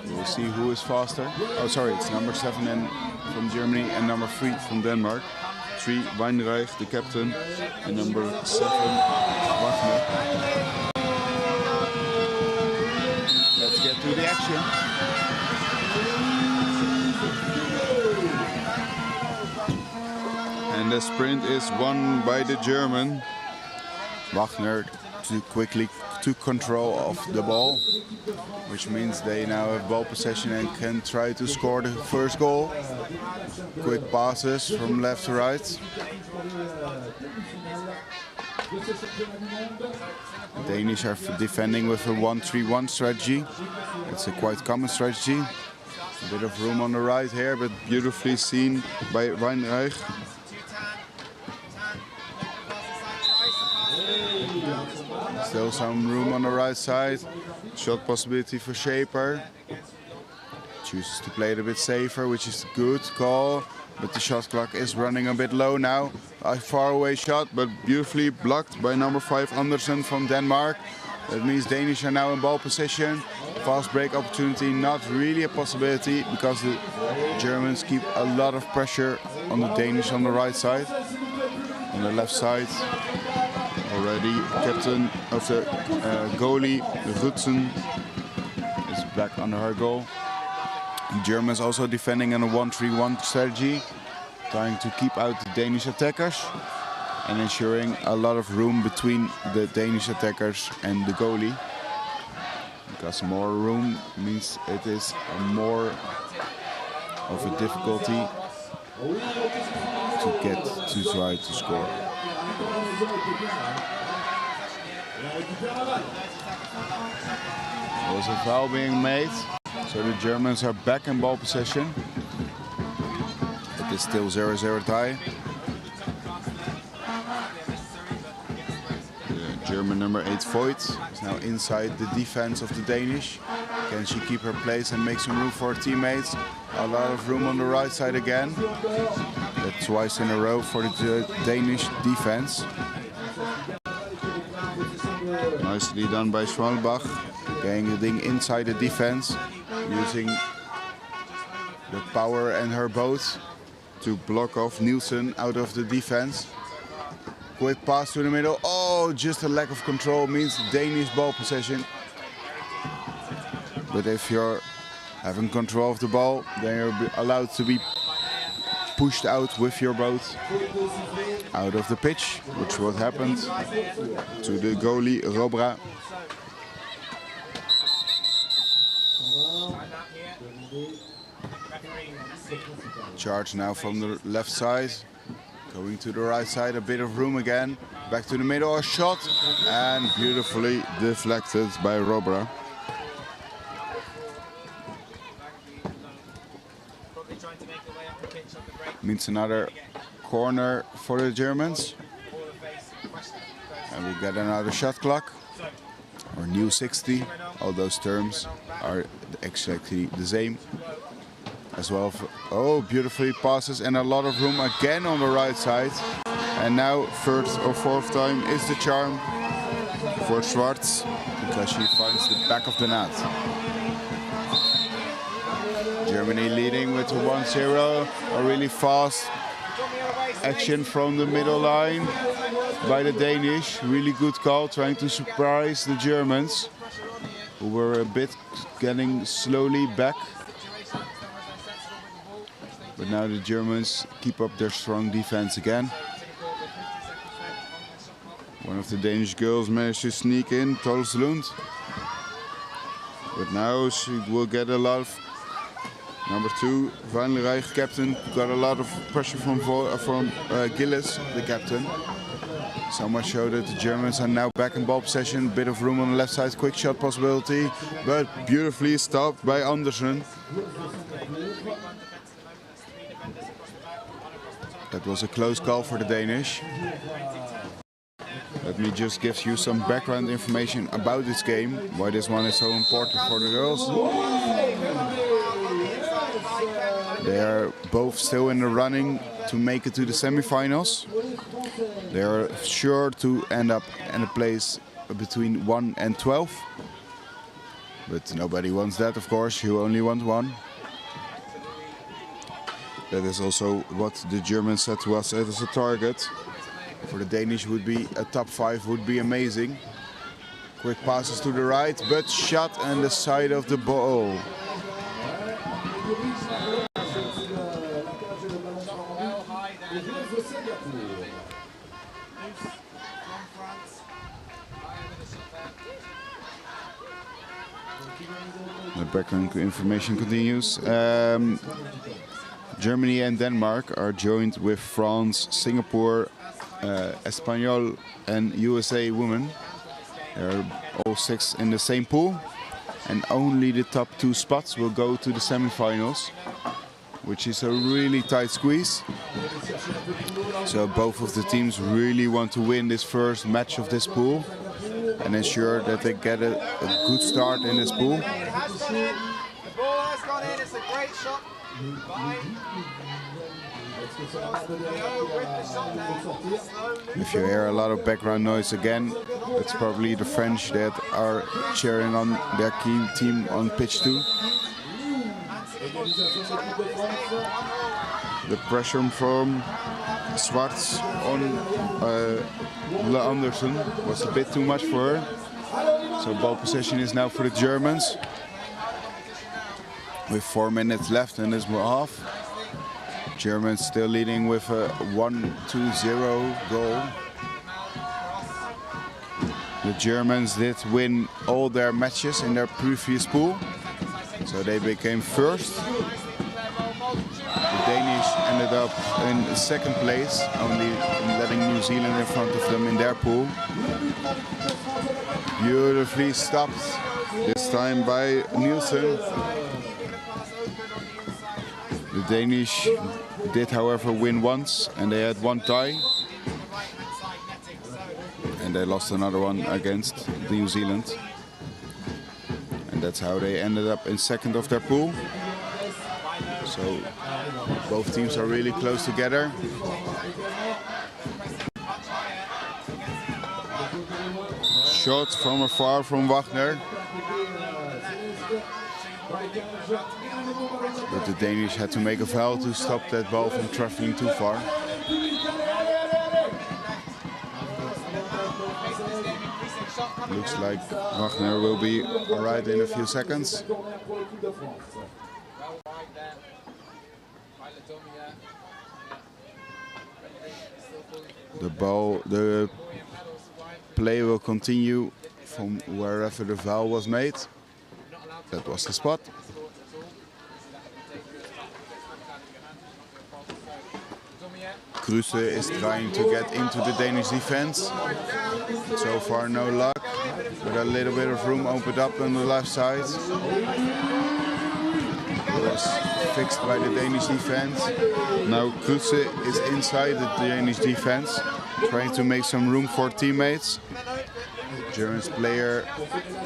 We'll see who is faster. Oh, sorry, it's number 7 and from Germany and number 3 from Denmark. 3, Weinreich, the captain, and number 7, Wagner. Let's get to the action. And the sprint is won by the German. Wagner took control of the ball, which means they now have ball possession and can try to score the first goal. Quick passes from left to right. The Danish are defending with a 1-3-1 strategy. It's a quite common strategy. A bit of room on the right here, but beautifully seen by Weinreich. Still some room on the right side. Shot possibility for Shaper. Chooses to play it a bit safer, which is a good call. But the shot clock is running a bit low now. A far away shot, but beautifully blocked by number 5 Andersen from Denmark. That means Danish are now in ball possession. Fast break opportunity, not really a possibility because the Germans keep a lot of pressure on the Danish on the right side. On the left side, already captain of the goalie, Rutsen, is back under her goal. The Germans also defending in a 1-3-1 strategy, trying to keep out the Danish attackers and ensuring a lot of room between the Danish attackers and the goalie. Because more room means it is more of a difficulty to get to try to score. There was a foul being made, so the Germans are back in ball possession. It is still 0-0 tie. The German number 8 Voigt is now inside the defense of the Danish. Can she keep her place and make some room for her teammates? A lot of room on the right side again. That's twice in a row for the Danish defense. Nicely done by Schwalbach, getting inside the defense, using the power and her boat to block off Nielsen out of the defense. Quick pass to the middle. Oh, just a lack of control means Danish ball possession. But if you're having control of the ball, then you're allowed to be pushed out with your boat out of the pitch, which what happened to the goalie Robra. Charge now from the left side, going to the right side, a bit of room again, back to the middle, a shot, and beautifully deflected by Robra. Means another corner for the Germans. And we get another shot clock, or new 60. All those terms are exactly the same. As well, oh, beautifully passes and a lot of room again on the right side. And now third or fourth time is the charm for Schwartz, because she finds the back of the net. Germany leading with a 1-0, a really fast action from the middle line by the Danish. Really good call, trying to surprise the Germans, who were a bit getting slowly back. But now the Germans keep up their strong defense again. One of the Danish girls managed to sneak in, Tolslund. But now she will get a lot of... Number 2, Weinreich, captain, got a lot of pressure from Gillis, the captain. So much so that the Germans are now back in ball possession. Bit of room on the left side, quick shot possibility, but beautifully stopped by Andersen. That was a close call for the Danish. Let me just give you some background information about this game, why this one is so important for the girls. They are both still in the running to make it to the semi-finals. They are sure to end up in a place between 1 and 12. But nobody wants that, of course. You only want one. That is also what the Germans said to us as a target. For the Danish would be a top 5 would be amazing. Quick passes to the right, but shot on the side of the ball. The background information continues. Germany and Denmark are joined with France, Singapore, Espanyol and USA women. They're all 6 in the same pool, and only the top 2 spots will go to the semi-finals, which is a really tight squeeze. So both of the teams really want to win this first match of this pool and ensure that they get a good start in this pool. The ball has gone in, it's a great shot. If you hear a lot of background noise again, it's probably the French that are cheering on their key team on pitch 2. The pressure from Swartz on Le Andersen was a bit too much for her. So ball possession is now for the Germans. With 4 minutes left in this half. Germans still leading with a 1-2-0 goal. The Germans did win all their matches in their previous pool, so they became first. The Danish ended up in second place, only letting New Zealand in front of them in their pool. Beautifully stopped, this time by Nielsen. The Danish did, however, win once, and they had 1 tie. And they lost another one against New Zealand. And that's how they ended up in second of their pool. So both teams are really close together. Shot from afar from Wagner. But the Danish had to make a foul to stop that ball from traveling too far. Looks like Wagner will be alright in a few seconds. The play will continue from wherever the foul was made. That was the spot. Kruse is trying to get into the Danish defense. So far no luck, but a little bit of room opened up on the left side. It was fixed by the Danish defense. Now Kruse is inside the Danish defense, trying to make some room for teammates. German player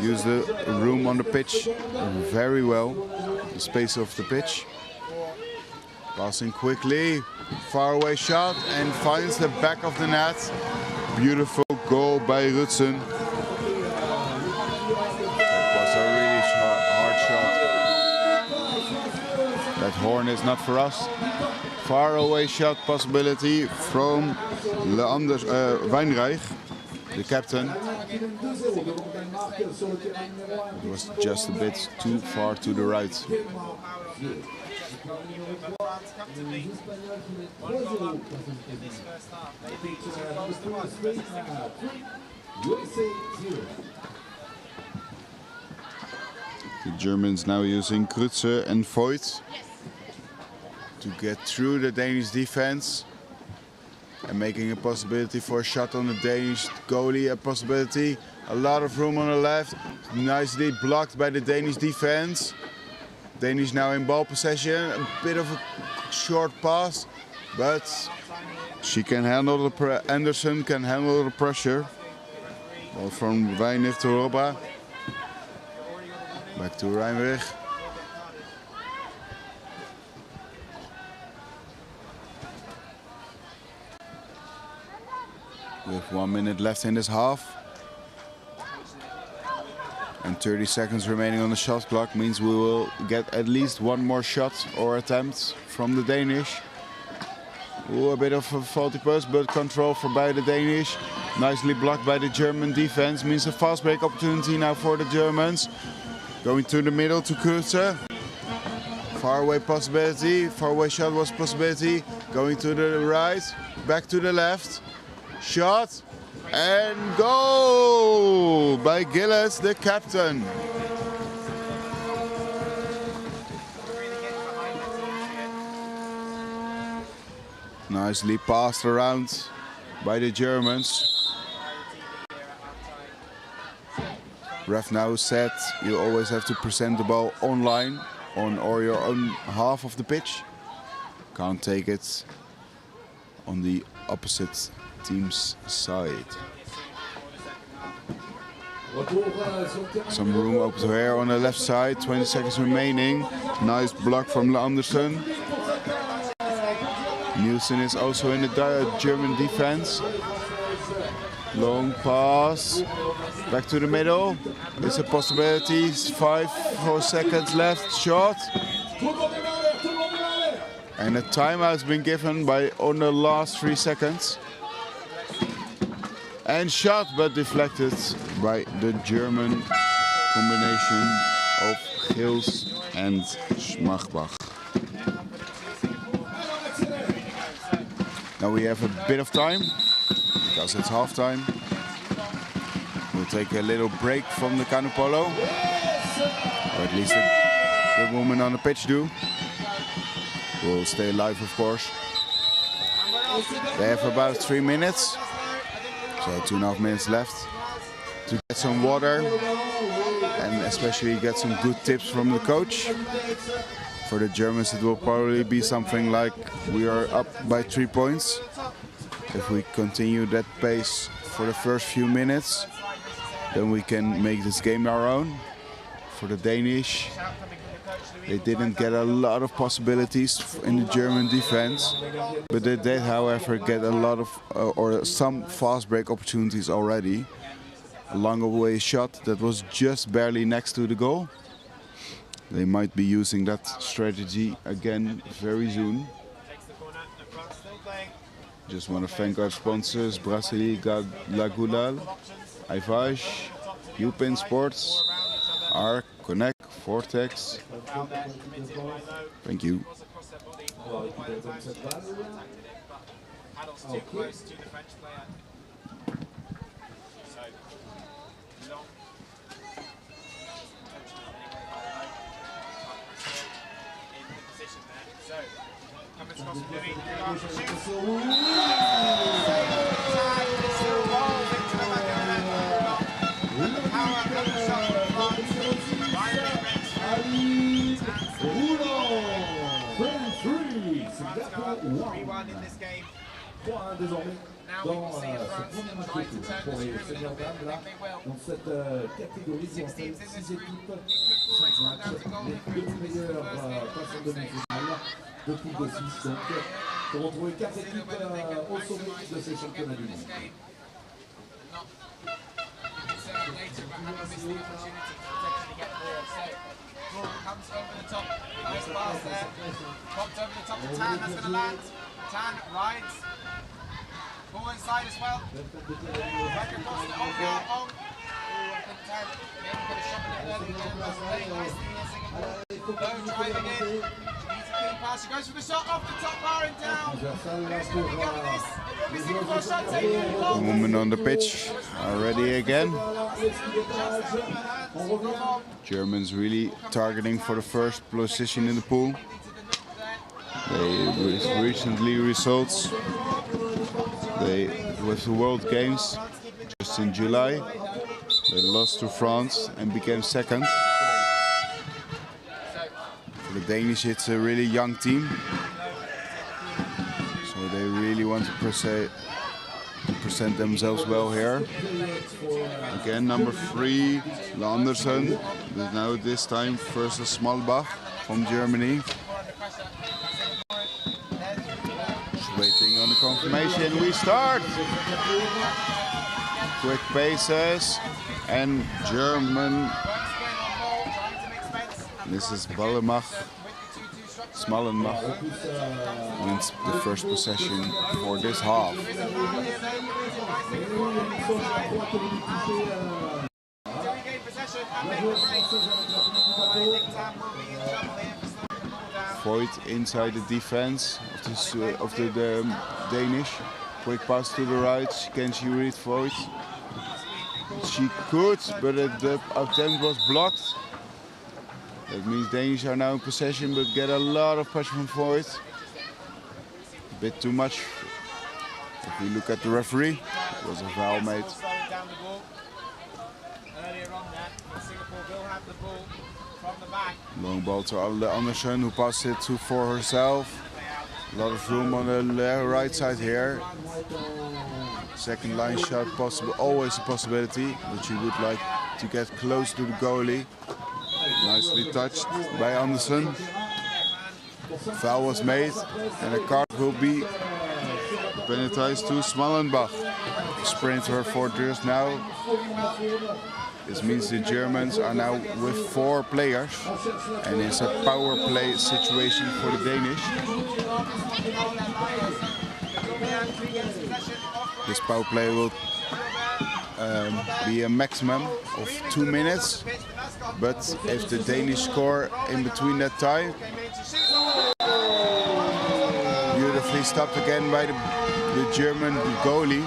used the room on the pitch very well, the space of the pitch. Passing quickly, far away shot, and finds the back of the net. Beautiful goal by Rutsen. That was a really hard shot. That horn is not for us. Far away shot possibility from Weinreich, the captain. It was just a bit too far to the right. The Germans now using Krutze and Voigt to get through the Danish defense. and making a possibility for a shot on the Danish goalie, a possibility. A lot of room on the left, nicely blocked by the Danish defense. Danish now in ball possession, a bit of a short pass, but she can handle Anderson can handle the pressure. Ball from Weinig to Robba. Back to Rijnweg. With 1 minute left in this half. And 30 seconds remaining on the shot clock means we will get at least one more shot or attempt from the Danish. Ooh, a bit of a faulty post, but control by the Danish. Nicely blocked by the German defense. Means a fast break opportunity now for the Germans. Going to the middle to Kurze. Far away possibility. Far away shot was possibility. Going to the right. Back to the left. Shot. And goal by Gillis, the captain. Nicely passed around by the Germans. Ref now said you always have to present the ball online or your own half of the pitch. Can't take it on the opposite team's side. Some room up here on the left side, 20 seconds remaining. Nice block from Anderson. Nielsen is also in the German defense. Long pass, back to the middle. It's a possibility, 4 seconds left, shot. And a timeout has been given on the last 3 seconds. And shot, but deflected by the German combination of Gils and Schmachbach. Now we have a bit of time, because it's halftime. We'll take a little break from the Canoe Polo, or at least the women on the pitch do. We'll stay live, of course. They have about 3 minutes. So 2.5 minutes left to get some water and especially get some good tips from the coach. For the Germans it will probably be something like we are up by 3 points. If we continue that pace for the first few minutes, then we can make this game our own. For the Danish, they didn't get a lot of possibilities in the German defense, but they did, however, get a lot of or some fast break opportunities already. A long away shot that was just barely next to the goal. They might be using that strategy again very soon. Just want to thank our sponsors: Brasserie La Goulal, Ivage, Upin Sports, Arc, Connect, Vortex. Thank you. In this game. Now we will see if France try to turn the screw a little bit. I think they will. Dans cette catégorie, 6 teams in this group. It could always come down to goal difference. This is the first game. de poule de 6. Donc, on va retrouver 4 équipes au sommet de ces championnats du monde. Comes over the top, nice pass there, popped over the top of Tan, that's going to land. Tan rides, ball inside as well, back across to Omer, Ong. I think Tan maybe got a shot at it early, but playing nicely here, Singapore. Low driving in, she needs a clean pass, she goes for the shot off the top bar and down. Who's going to go with this? The Singapore shot taking long. Women on the pitch are ready again. Germans really targeting for the first position in the pool. They recently results With the World Games just in July, they lost to France and became second. For the Danish, it's a really young team, so they really want to present themselves well here. Again, number 3, Andersen, but now this time versus Smalbach from Germany. Waiting on the confirmation, we start! Quick paces and German. This is Smallenbach wins the first possession for this half. Voigt inside the defense of the Danish. Quick pass to the right. Can she read Voigt? She could, but the attempt was blocked. That means Danish are now in possession, but get a lot of pressure from Voigt. A bit too much. If we look at the referee, it was a foul made. Long ball to Andersen, who passed it for herself. A lot of room on the right side here. Second line shot possible, always a possibility, but she would like to get close to the goalie. Nicely touched by Andersen. Foul was made, and a card will be penalized to Smallenbach. Sprinter for just now. This means the Germans are now with 4 players, and it's a power play situation for the Danish. This power play will be a maximum of 2 minutes, but if the Danish score in between that time, beautifully stopped again by the German goalie.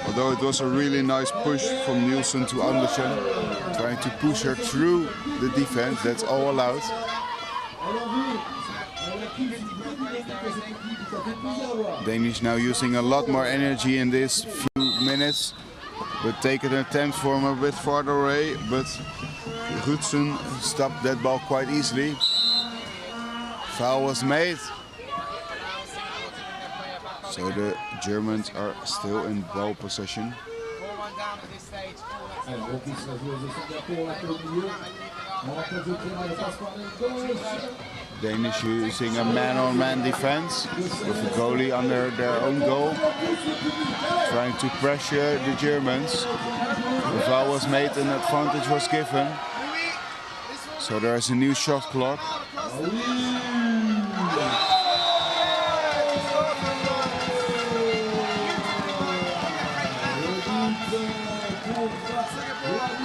Although it was a really nice push from Nielsen to Andersen, trying to push her through the defense, that's all allowed. Danish now using a lot more energy in these few minutes, but take an attempt from a bit farther away, but Rutsen stopped that ball quite easily. Foul was made. So the Germans are still in ball possession. Danish using a man-on-man defense with the goalie under their own goal, trying to pressure the Germans. The foul was made and advantage was given. So there is a new shot clock.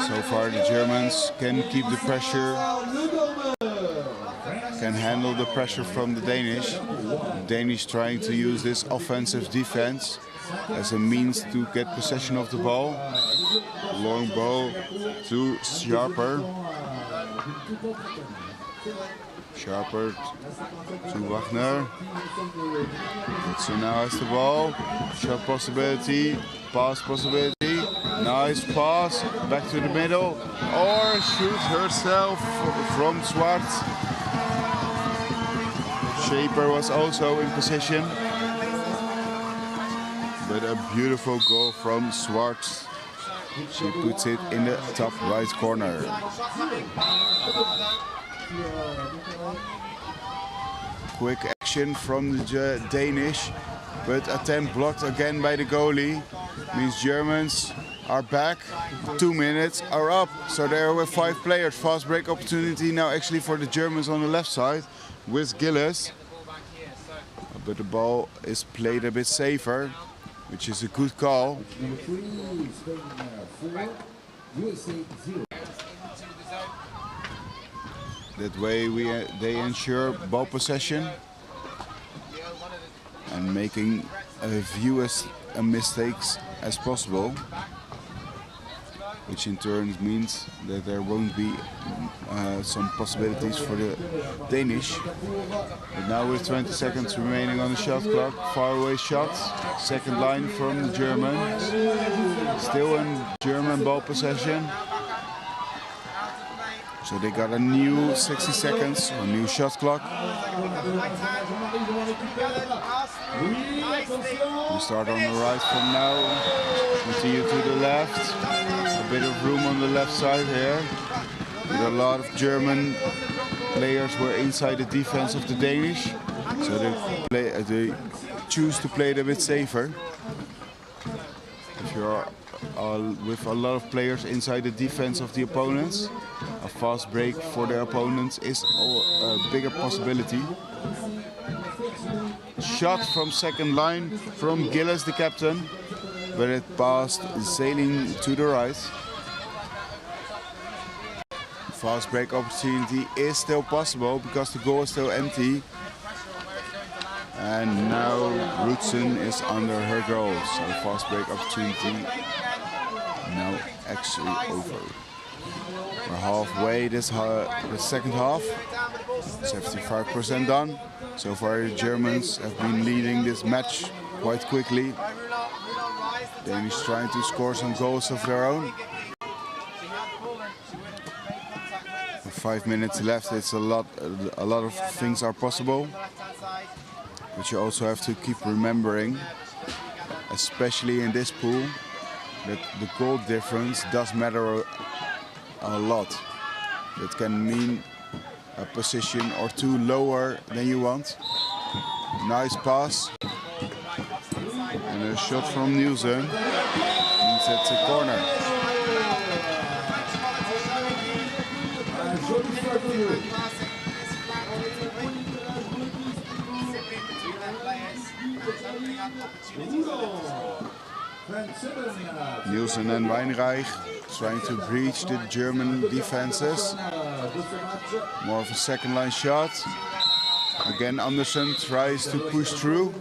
So far the Germans can keep the pressure, can handle the pressure from the Danish. The Danish trying to use this offensive defense as a means to get possession of the ball. Long ball to Sharper. Sharper to Wagner. So now has the ball. Shot possibility, pass possibility. Nice pass, back to the middle, or shoots herself from Zwart. Schaeper was also in position, but a beautiful goal from Zwart. She puts it in the top right corner. Quick action from the Danish, but attempt blocked again by the goalie. Means Germans are back. 2 minutes are up. So there were 5 players. Fast break opportunity now actually for the Germans on the left side with Gillis. But the ball is played a bit safer, which is a good call. That way they ensure ball possession and making as few mistakes as possible. which in turn means that there won't be some possibilities for the Danish. But now with 20 seconds remaining on the shot clock, far away shots, second line from the Germans, still in German ball possession. So they got a new 60 seconds, a new shot clock. We start on the right from now, continue to the left. A bit of room on the left side here. With a lot of German players were inside the defense of the Danish. So they choose to play it a bit safer. If you're with a lot of players inside the defense of the opponents, a fast break for the opponents is a bigger possibility. Shot from second line from Gillis, the captain, but it passed sailing to the right. Fast break opportunity is still possible because the goal is still empty. And now Rutsen is under her goal, so fast break opportunity now actually over. We're halfway the second half, 75% done. So far the Germans have been leading this match quite quickly. Danish trying to score some goals of their own. With 5 minutes left, it's a lot of things are possible. But you also have to keep remembering, especially in this pool, that the goal difference does matter a lot. That can mean a position or two lower than you want. Nice pass. And a shot from Nielsen means it's a corner. Nielsen and Weinreich trying to breach the German defenses. More of a second line shot. Again, Andersen tries to push through.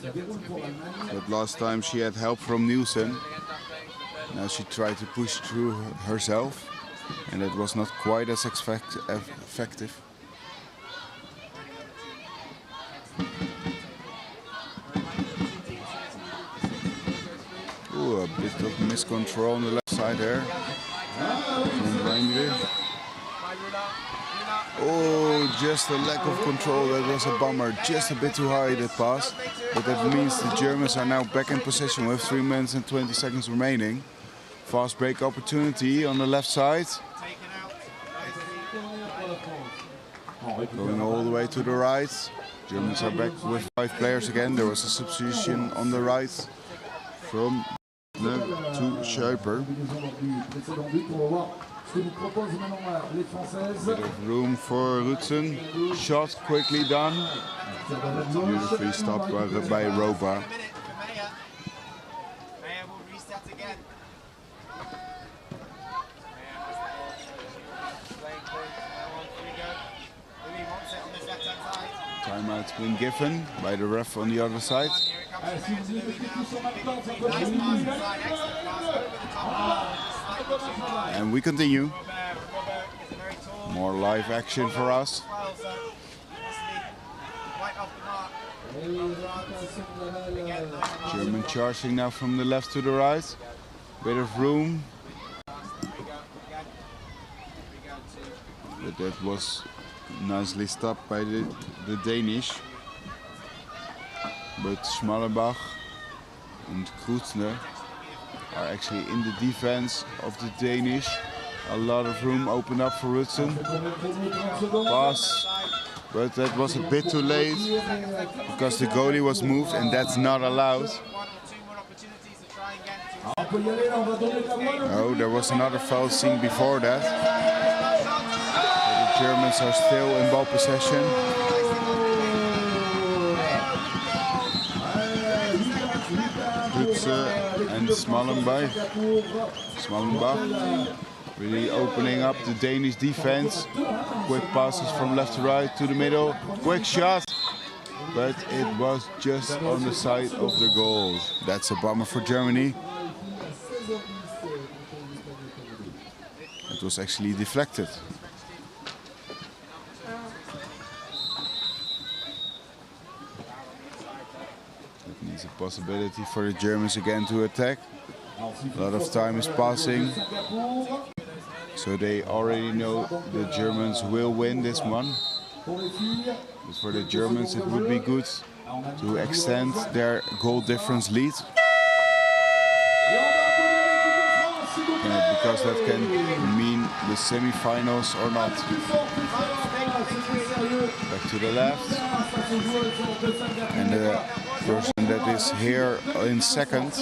But last time she had help from Nielsen. Now she tried to push through herself. And it was not quite as effective. Ooh, a bit of miscontrol on the left side there. Oh, just a lack of control. That was a bummer. Just a bit too high that pass. But that means the Germans are now back in possession with 3 minutes and 20 seconds remaining. Fast break opportunity on the left side. Going all the way to the right. Germans are back with 5 players again. There was a substitution on the right from to Schuiper. Bit of room for Rutsen. Shot quickly done. Beautifully stopped by Roba. Timeout's been given by the ref on the other side. And we continue. More live action for us. German charging now from the left to the right. Bit of room. But that was nicely stopped by the Danish. But Schmallenbach and Kreutzner are actually in the defense of the Danish. A lot of room opened up for Rutsen. Pass, but that was a bit too late because the goalie was moved and that's not allowed. Oh, there was another foul scene before that. But the Germans are still in ball possession. And Smallenbach really opening up the Danish defense. Quick passes from left to right to the middle. Quick shot, but it was just on the side of the goal. That's a bummer for Germany. it was actually deflected. That means a possibility for the Germans again to attack. A lot of time is passing, so they already know the Germans will win this one. But for the Germans it would be good to extend their goal difference lead. Because that can mean the semi-finals or not. Back to the left. And the person that is here in second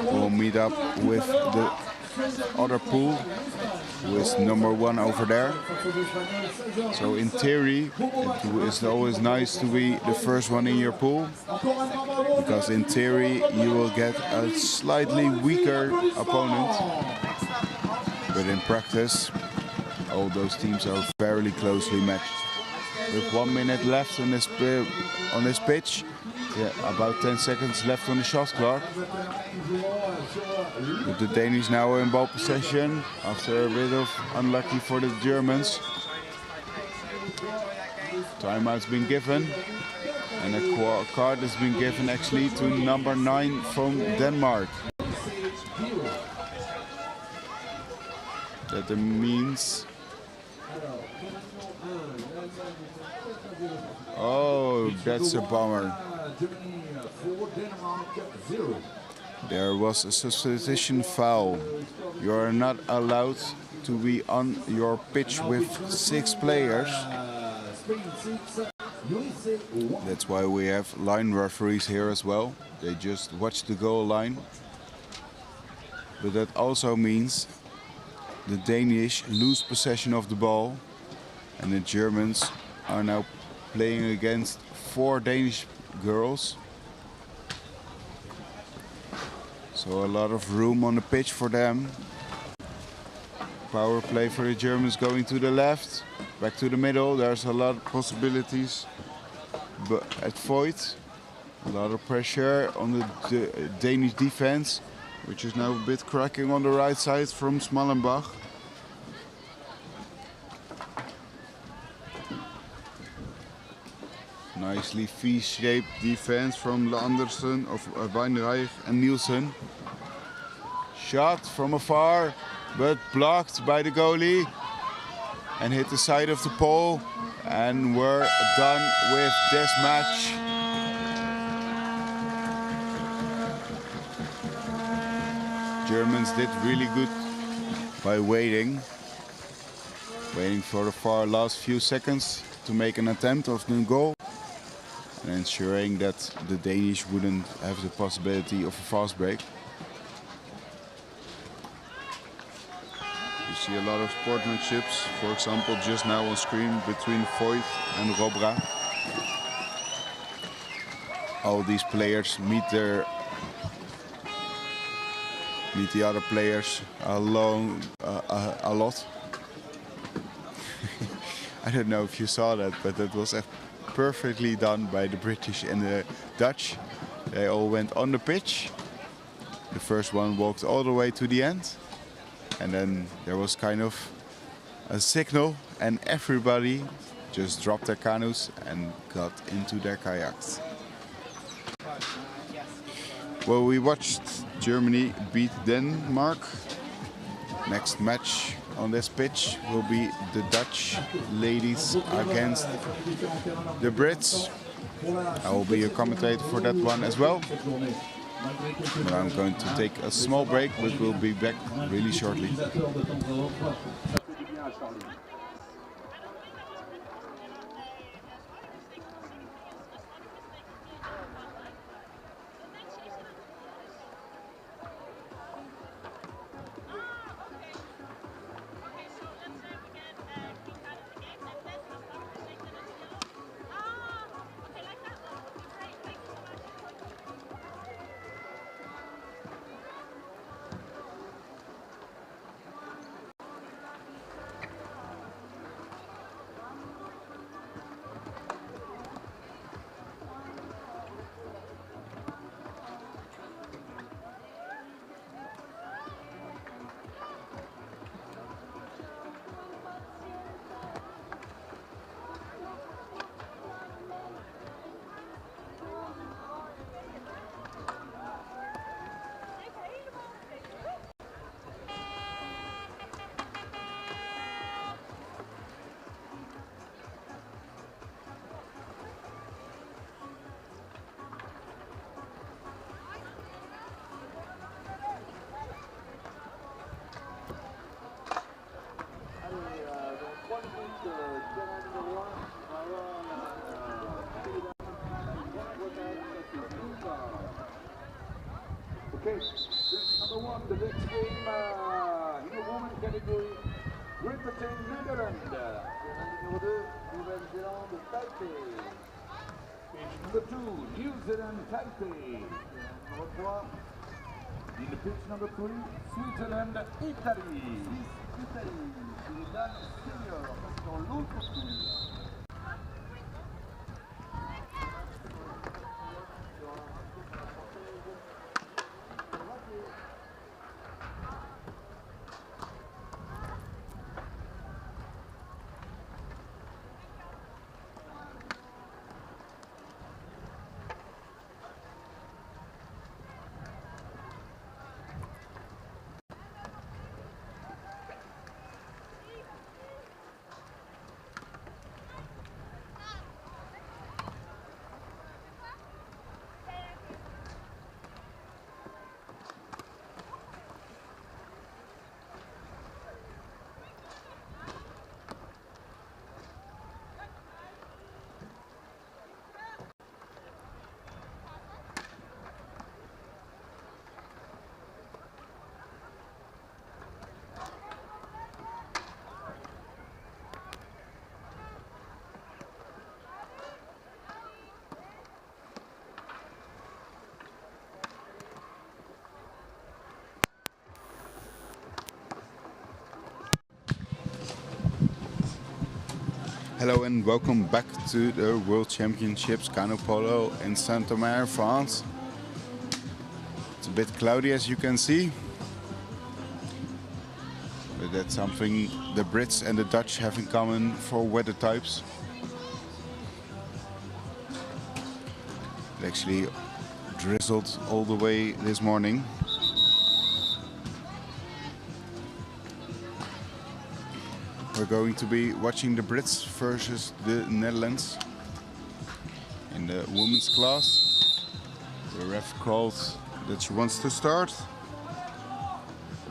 will meet up with the other pool, who is number 1 over there. So in theory, it is always nice to be the first one in your pool, because in theory you will get a slightly weaker opponent. But in practice, all those teams are fairly closely matched. With 1 minute left on this pitch, about 10 seconds left on the shot clock. But the Danish now are in ball possession after a bit of unlucky for the Germans. Timeout's been given, and a card has been given actually to number 9 from Denmark. That means, oh, that's a bummer. There was a substitution foul. You are not allowed to be on your pitch with 6 players. That's why we have line referees here as well. They just watch the goal line. But that also means the Danish lose possession of the ball, and the Germans are now playing against 4 Danish girls. So a lot of room on the pitch for them. Power play for the Germans going to the left, back to the middle. There's a lot of possibilities, but at Voigt, a lot of pressure on the Danish defense, which is now a bit cracking on the right side from Smallenbach. Nicely V-shaped defense from Andersen, of Weinreich and Nielsen. Shot from afar, but blocked by the goalie and hit the side of the pole. And we're done with this match. Germans did really good by waiting for the far last few seconds to make an attempt of the goal, and ensuring that the Danish wouldn't have the possibility of a fast break. You see a lot of sportsmanships, for example, just now on screen between Voigt and Robra. All these players meet the other players a lot. I don't know if you saw that, but that was perfectly done by the British and the Dutch. They all went on the pitch. The first one walked all the way to the end, and then there was kind of a signal, and everybody just dropped their canoes and got into their kayaks. Well, we watched Germany beat Denmark. Next match on this pitch will be the Dutch ladies against the Brits. I will be a commentator for that one as well. But I'm going to take a small break, but we'll be back really shortly. Okay, that's number one. The next game in the women's category representing Netherlands. Numéro 2, Nouvelle-Zélande, Taipei. Pitch number 2, New Zealand, Taipei. Numéro 3, in the pitch number 3, Switzerland, Italy. Italy, c'est les dames seniors, parce dans l'autre poule. Hello and welcome back to the World Championships Canoe Polo in Saint-Omer, France. It's a bit cloudy as you can see, but that's something the Brits and the Dutch have in common for weather types. It actually drizzled all the way this morning. We're going to be watching the Brits versus the Netherlands in the women's class. The ref called that she wants to start.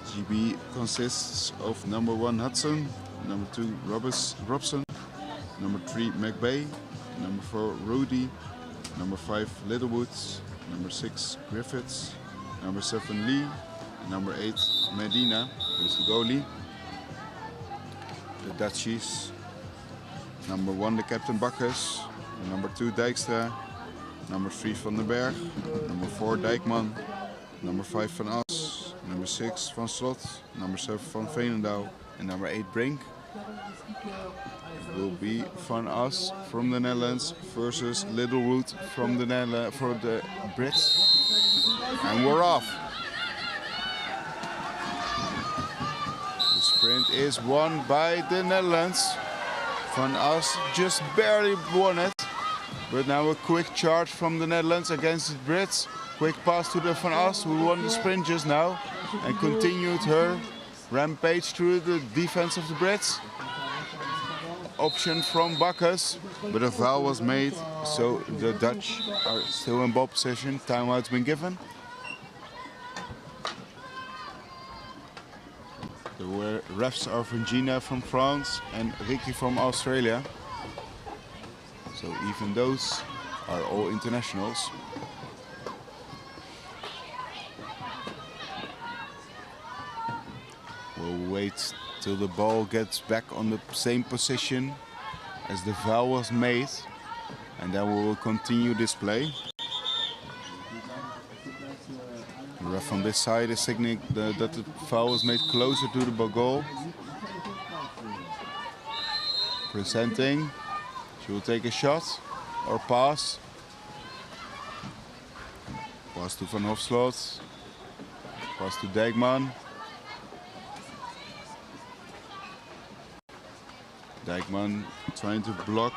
GB consists of number 1 Hudson, number 2 Robson, number 3 McBay, number 4 Rudy, number 5 Littlewoods, number 6 Griffiths, number 7 Lee, and number 8 Medina, who's the goalie. The Dutchies, number 1 the captain Bakkes, number 2 Dijkstra, number 3 Van den Berg, number 4 Dijkman, number 5 Van As, number 6 Van Slot, number 7 Van Veenendaal, and number 8 Brink. It will be Van As from the Netherlands versus Littlewood from the Netherlands for the Brits, and we're off. Sprint is won by the Netherlands. Van As just barely won it. But now a quick charge from the Netherlands against the Brits. Quick pass to the Van As, who won the sprint just now and continued her rampage through the defense of the Brits. Option from Bakkes, but a foul was made, so the Dutch are still in ball position. Timeout's been given. The refs are Virginia from France and Ricky from Australia. So even those are all internationals. We'll wait till the ball gets back on the same position as the foul was made, and then we will continue this play. The ref on this side is signaling that the foul was made closer to the goal. Presenting, she will take a shot or pass. Pass to Van Hofslot, pass to Dijkman. Dijkman trying to block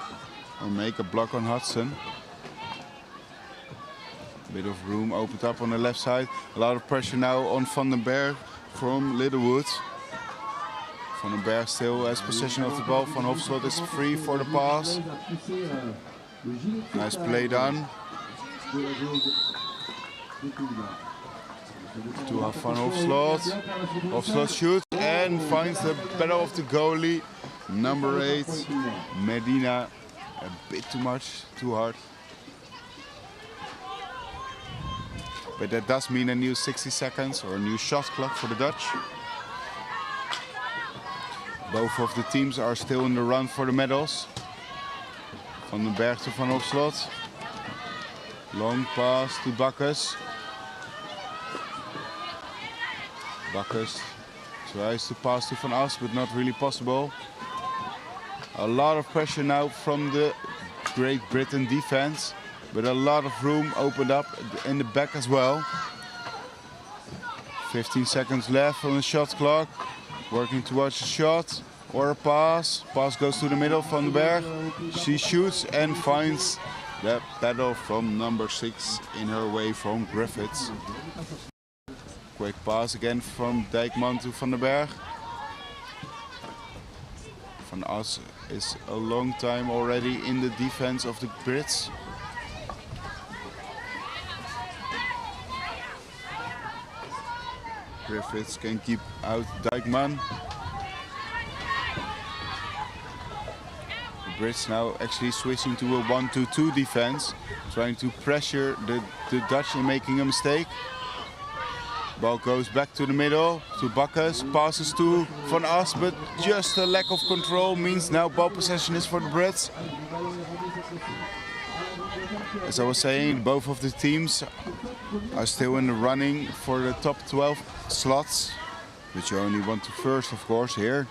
or make a block on Hudson. Bit of room opened up on the left side. A lot of pressure now on Van den Berg from Littlewood. Van den Berg still has possession of the ball. Van Hofslot is free for the pass. Nice play done. To Van Hofslot. Hofslot shoots and finds the better of the goalie. Number 8, Medina. A bit too much, too hard. But that does mean a new 60 seconds or a new shot clock for the Dutch. Both of the teams are still in the run for the medals. Van den Berg to Van Hofslot. Long pass to Bakkes. Bakkes tries to pass to Van As, but not really possible. A lot of pressure now from the Great Britain defense, but a lot of room opened up in the back as well. 15 seconds left on the shot clock. Working towards the shot or a pass. Pass goes to the middle, Van den Berg. She shoots and finds the paddle from number 6 in her way from Griffiths. Quick pass again from Dijkman to Van den Berg. Van As is a long time already in the defense of the Brits. Griffiths can keep out Dijkman. The Brits now actually switching to a 1-2-2 defense, trying to pressure the Dutch in making a mistake. Ball goes back to the middle, to Bakkes, passes to Van As, but just a lack of control means now ball possession is for the Brits. As I was saying, both of the teams are still in the running for the top 12 slots, which you only want to first, of course, here.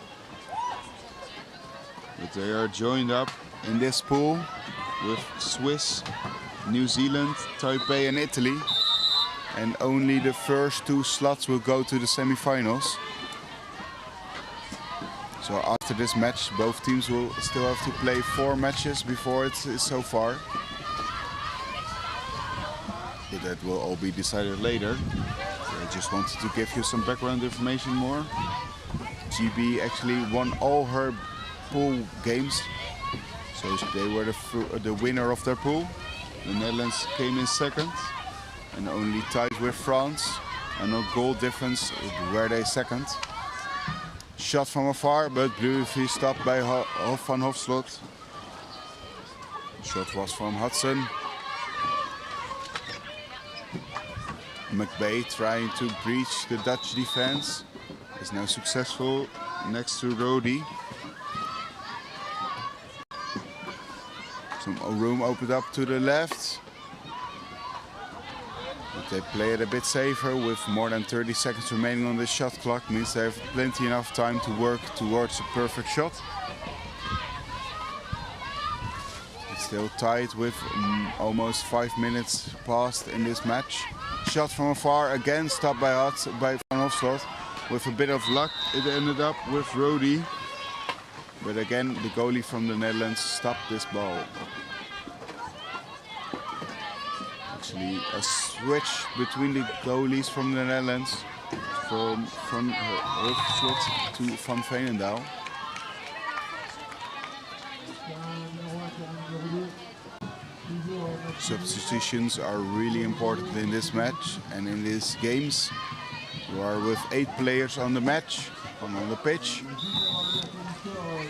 But they are joined up in this pool with Swiss, New Zealand, Taipei and Italy. And only the first 2 slots will go to the semi-finals. So after this match, both teams will still have to play 4 matches before it's so far. But that will all be decided later. I just wanted to give you some background information more. GB actually won all her pool games. So they were the winner of their pool. The Netherlands came in second. And only tied with France, and no goal difference were they second. Shot from afar, but beautifully stopped by Van Hofslot. Shot was from Hudson. McBay trying to breach the Dutch defense is now successful next to Rodi. Some room opened up to the left. They play it a bit safer with more than 30 seconds remaining on the shot clock. Means they have plenty enough time to work towards a perfect shot. It's still tied with almost 5 minutes passed in this match. Shot from afar, again stopped by Van Hofslot. With a bit of luck, it ended up with Rodi. But again, the goalie from the Netherlands stopped this ball. Actually, a switch between the goalies from the Netherlands, from Hofslot to Van Veenendaal. Substitutions are really important in this match and in these games. You are with 8 players on the match, on the pitch.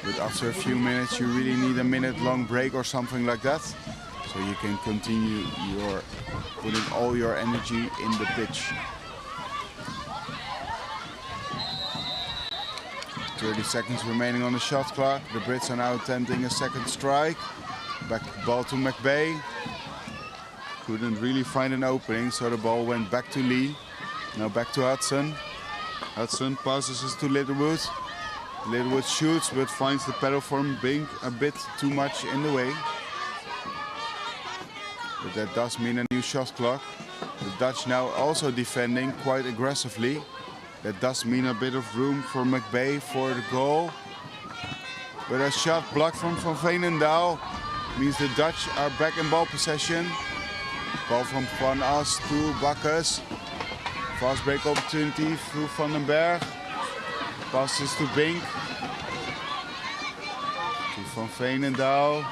But after a few minutes, you really need a minute-long break or something like that. So you can continue putting all your energy in the pitch. 30 seconds remaining on the shot clock. The Brits are now attempting a second strike. Back ball to McBay. Couldn't really find an opening, so the ball went back to Lee. Now back to Hudson. Hudson passes it to Littlewood. Littlewood shoots, but finds the paddle from Bink a bit too much in the way. But that does mean a new shot clock. The Dutch now also defending quite aggressively. That does mean a bit of room for McBay for the goal. But a shot blocked from Van Veenendaal means the Dutch are back in ball possession. Ball from Van As to Bakkes. Fast break opportunity through Van den Berg. Passes to Bink. To Van Veenendaal.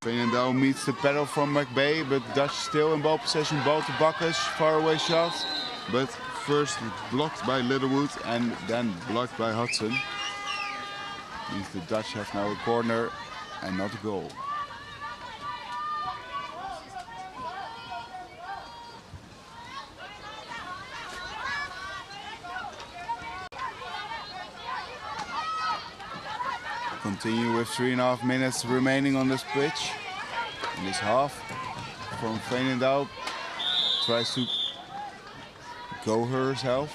Veenendaal meets the paddle from McBay, but Dutch still in ball possession. Ball to Bakkes, far away shot. But first blocked by Littlewood and then blocked by Hudson. Means the Dutch have now a corner and not a goal. Continue with 3.5 minutes remaining on this pitch. In this half, from Veenendaal tries to go herself,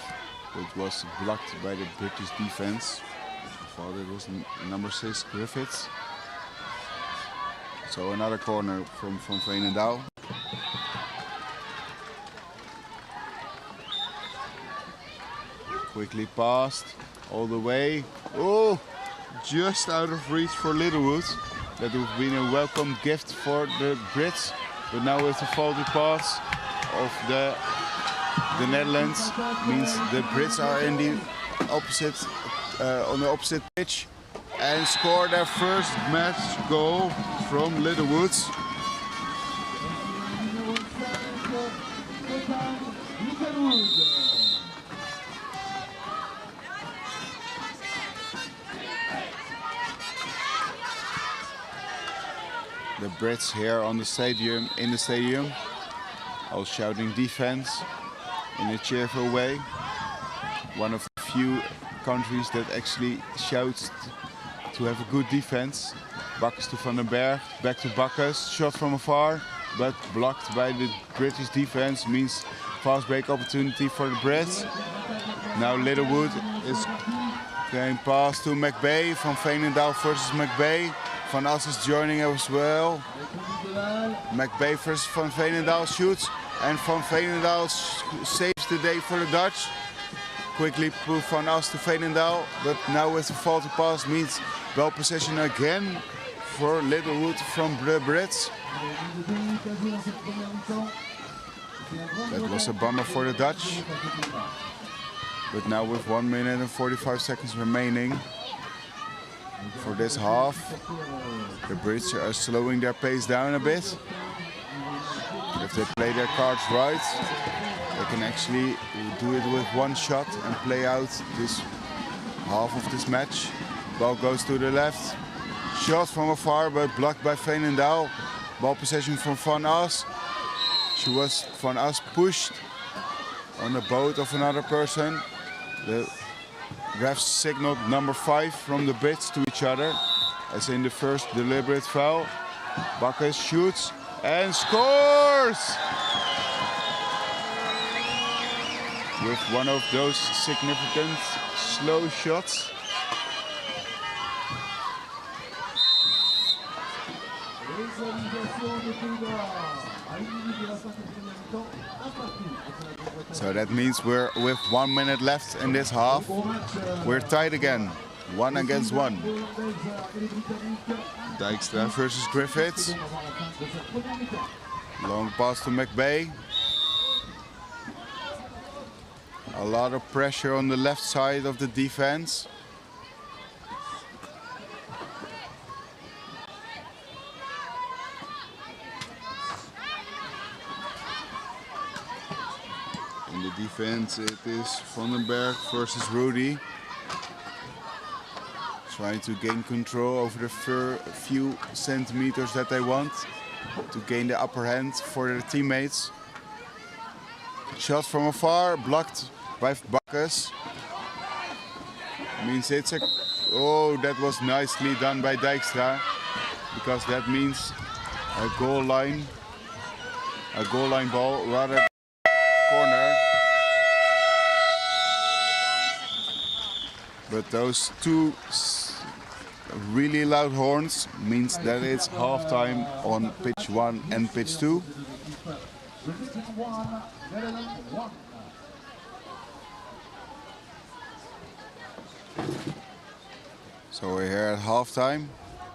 but was blocked by the British defense. I thought it was number 6 Griffiths. So another corner from Veenendaal. Quickly passed all the way. Oh, just out of reach for Littlewood. That would have been a welcome gift for the Brits. But now with the faulty pass of the Netherlands, means the Brits are in the opposite, on the opposite pitch, and score their first match goal from Littlewood. The Brits here on the stadium, in the stadium, all shouting defense in a cheerful way. One of the few countries that actually shouts to have a good defense. Bakkes to Van den Berg, back to Bakkes, shot from afar, but blocked by the British defense, means fast break opportunity for the Brits. Now Littlewood is going past to McBay, from Veenendaal versus McBay. Van As is joining as well. McBay versus Van Veenendaal shoots, and Van Veenendaal saves the day for the Dutch. Quickly put Van As to Veenendaal, but now with the faulty pass means ball possession again for Littlewood from the Brits. That was a bummer for the Dutch. But now with 1 minute and 45 seconds remaining for this half, the Brits are slowing their pace down a bit. If they play their cards right, they can actually do it with one shot and play out this half of this match. Ball goes to the left. Shot from afar, but blocked by Veenendaal. Ball possession from Van As. Van As pushed on the boat of another person. The refs signaled number 5 from the Brits to each other, as in the first deliberate foul. Bakkes shoots and scores! With one of those significant slow shots. So that means we're with 1 minute left in this half. We're tied again, 1 against 1. Dijkstra versus Griffiths. Long pass to McBay. A lot of pressure on the left side of the defense. In the defense it is Van den Berg versus Rudy. Trying to gain control over the few centimeters that they want to gain the upper hand for their teammates. Shot from afar, blocked by Bakkes. Means it's a... Oh, that was nicely done by Dijkstra, because that means a goal line ball rather than corner. But those two really loud horns means that it's halftime on pitch 1 and pitch 2. So we're here at halftime.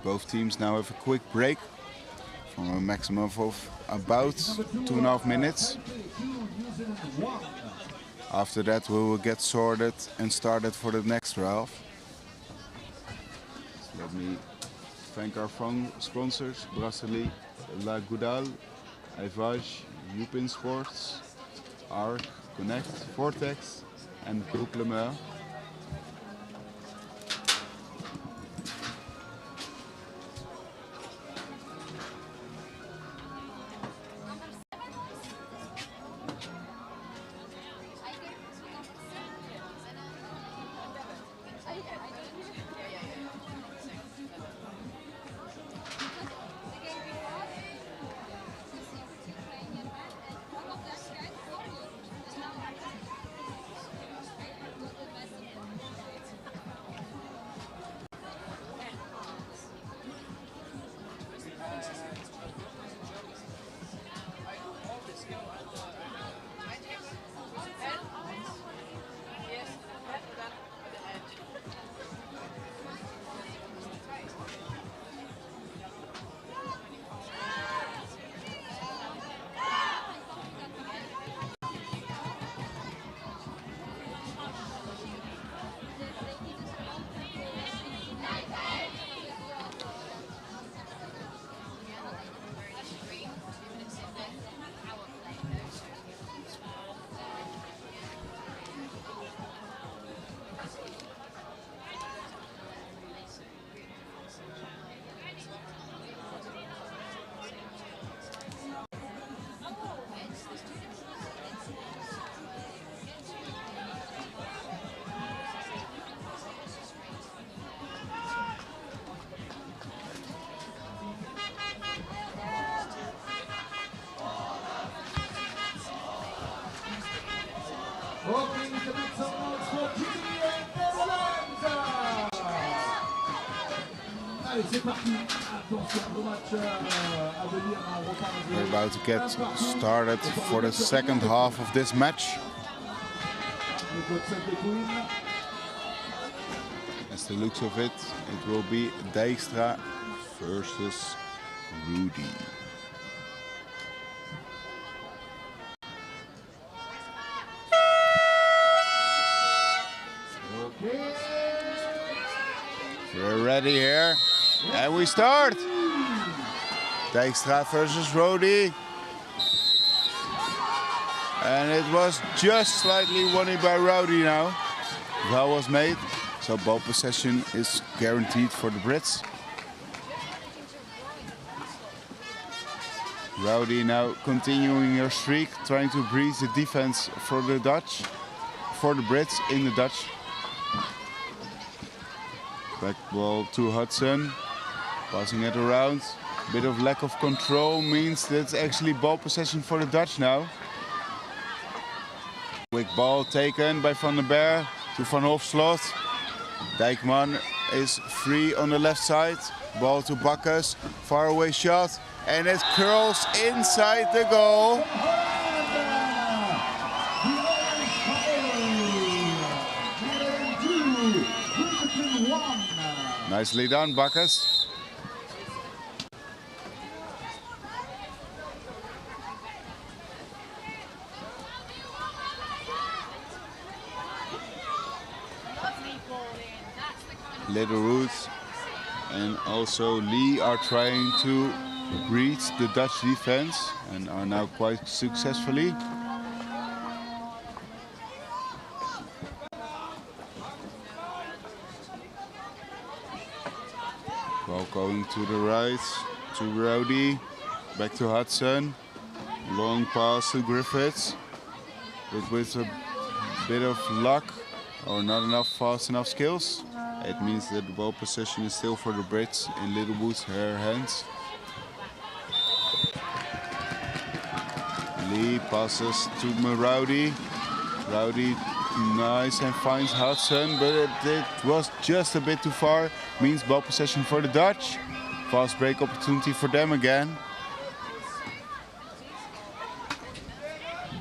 Both teams now have a quick break from a maximum of about 2.5 minutes. After that we will get sorted and started for the next round. Let me thank our sponsors, Brasserie La Goudal, Aivage, Upin Sports, ARC, Connect, Vortex and Broek Le Meur. We're about to get started for the second half of this match. As the looks of it, it will be Dijkstra versus Rudy. We're ready here, and we start. Dijkstra versus Rudy. And it was just slightly won by Rudy now. Foul was made, so ball possession is guaranteed for the Brits. Rudy now continuing her streak, trying to breach the defense for the Dutch, for the Brits in the Dutch. Back ball to Hudson, passing it around. Bit of lack of control means that's actually ball possession for the Dutch now. Quick ball taken by Van den Berg to Van Hofslot. Dijkman is free on the left side. Ball to Bakkes, far away shot, and it curls inside the goal. Nicely done, Bakkes. Little Roots and also Lee are trying to breach the Dutch defense and are now quite successfully. Ball going to the right to Rowdy, back to Hudson, long pass to Griffiths, but with a bit of luck or not enough fast enough skills. It means that the ball possession is still for the Brits in Littlewood's hands. Lee passes to Rowdy. Rowdy nice and finds Hudson, but it was just a bit too far. Means ball possession for the Dutch. Fast break opportunity for them again.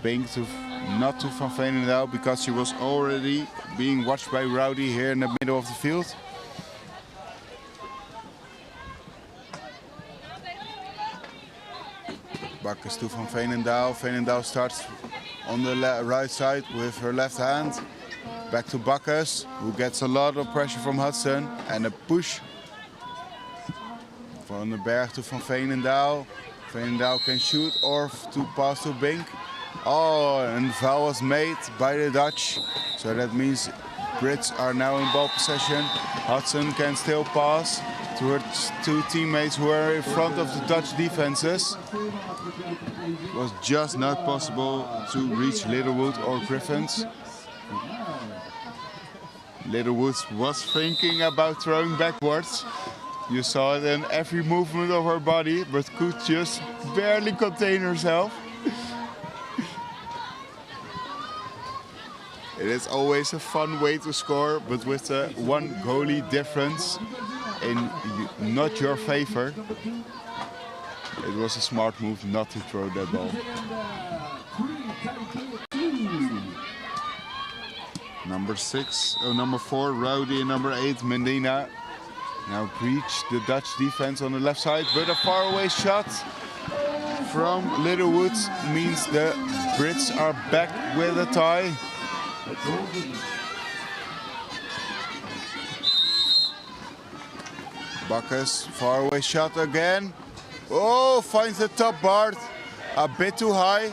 Bink to not to Van Veenendaal because she was already being watched by Rowdy here in the middle of the field. Bakkes to Van Veenendaal. Veenendaal starts on the right side with her left hand. Back to Bakkes, who gets a lot of pressure from Hudson and a push. Van den Berg to Van Veenendaal. Veenendaal can shoot or to pass to Bink. Oh, and the foul was made by the Dutch. So that means Brits are now in ball possession. Hudson can still pass to her two teammates who are in front of the Dutch defenses. It was just not possible to reach Littlewood or Griffiths. Littlewood was thinking about throwing backwards. You saw it in every movement of her body, but could just barely contain herself. It is always a fun way to score, but with a one goalie difference in not your favor, it was a smart move not to throw that ball. Number 4, Rowdy, and number 8, Mendina. Now breach the Dutch defense on the left side, but a faraway shot from Littlewood means the Brits are back with a tie. Bakkes, faraway shot again. Oh, finds the top bar, a bit too high.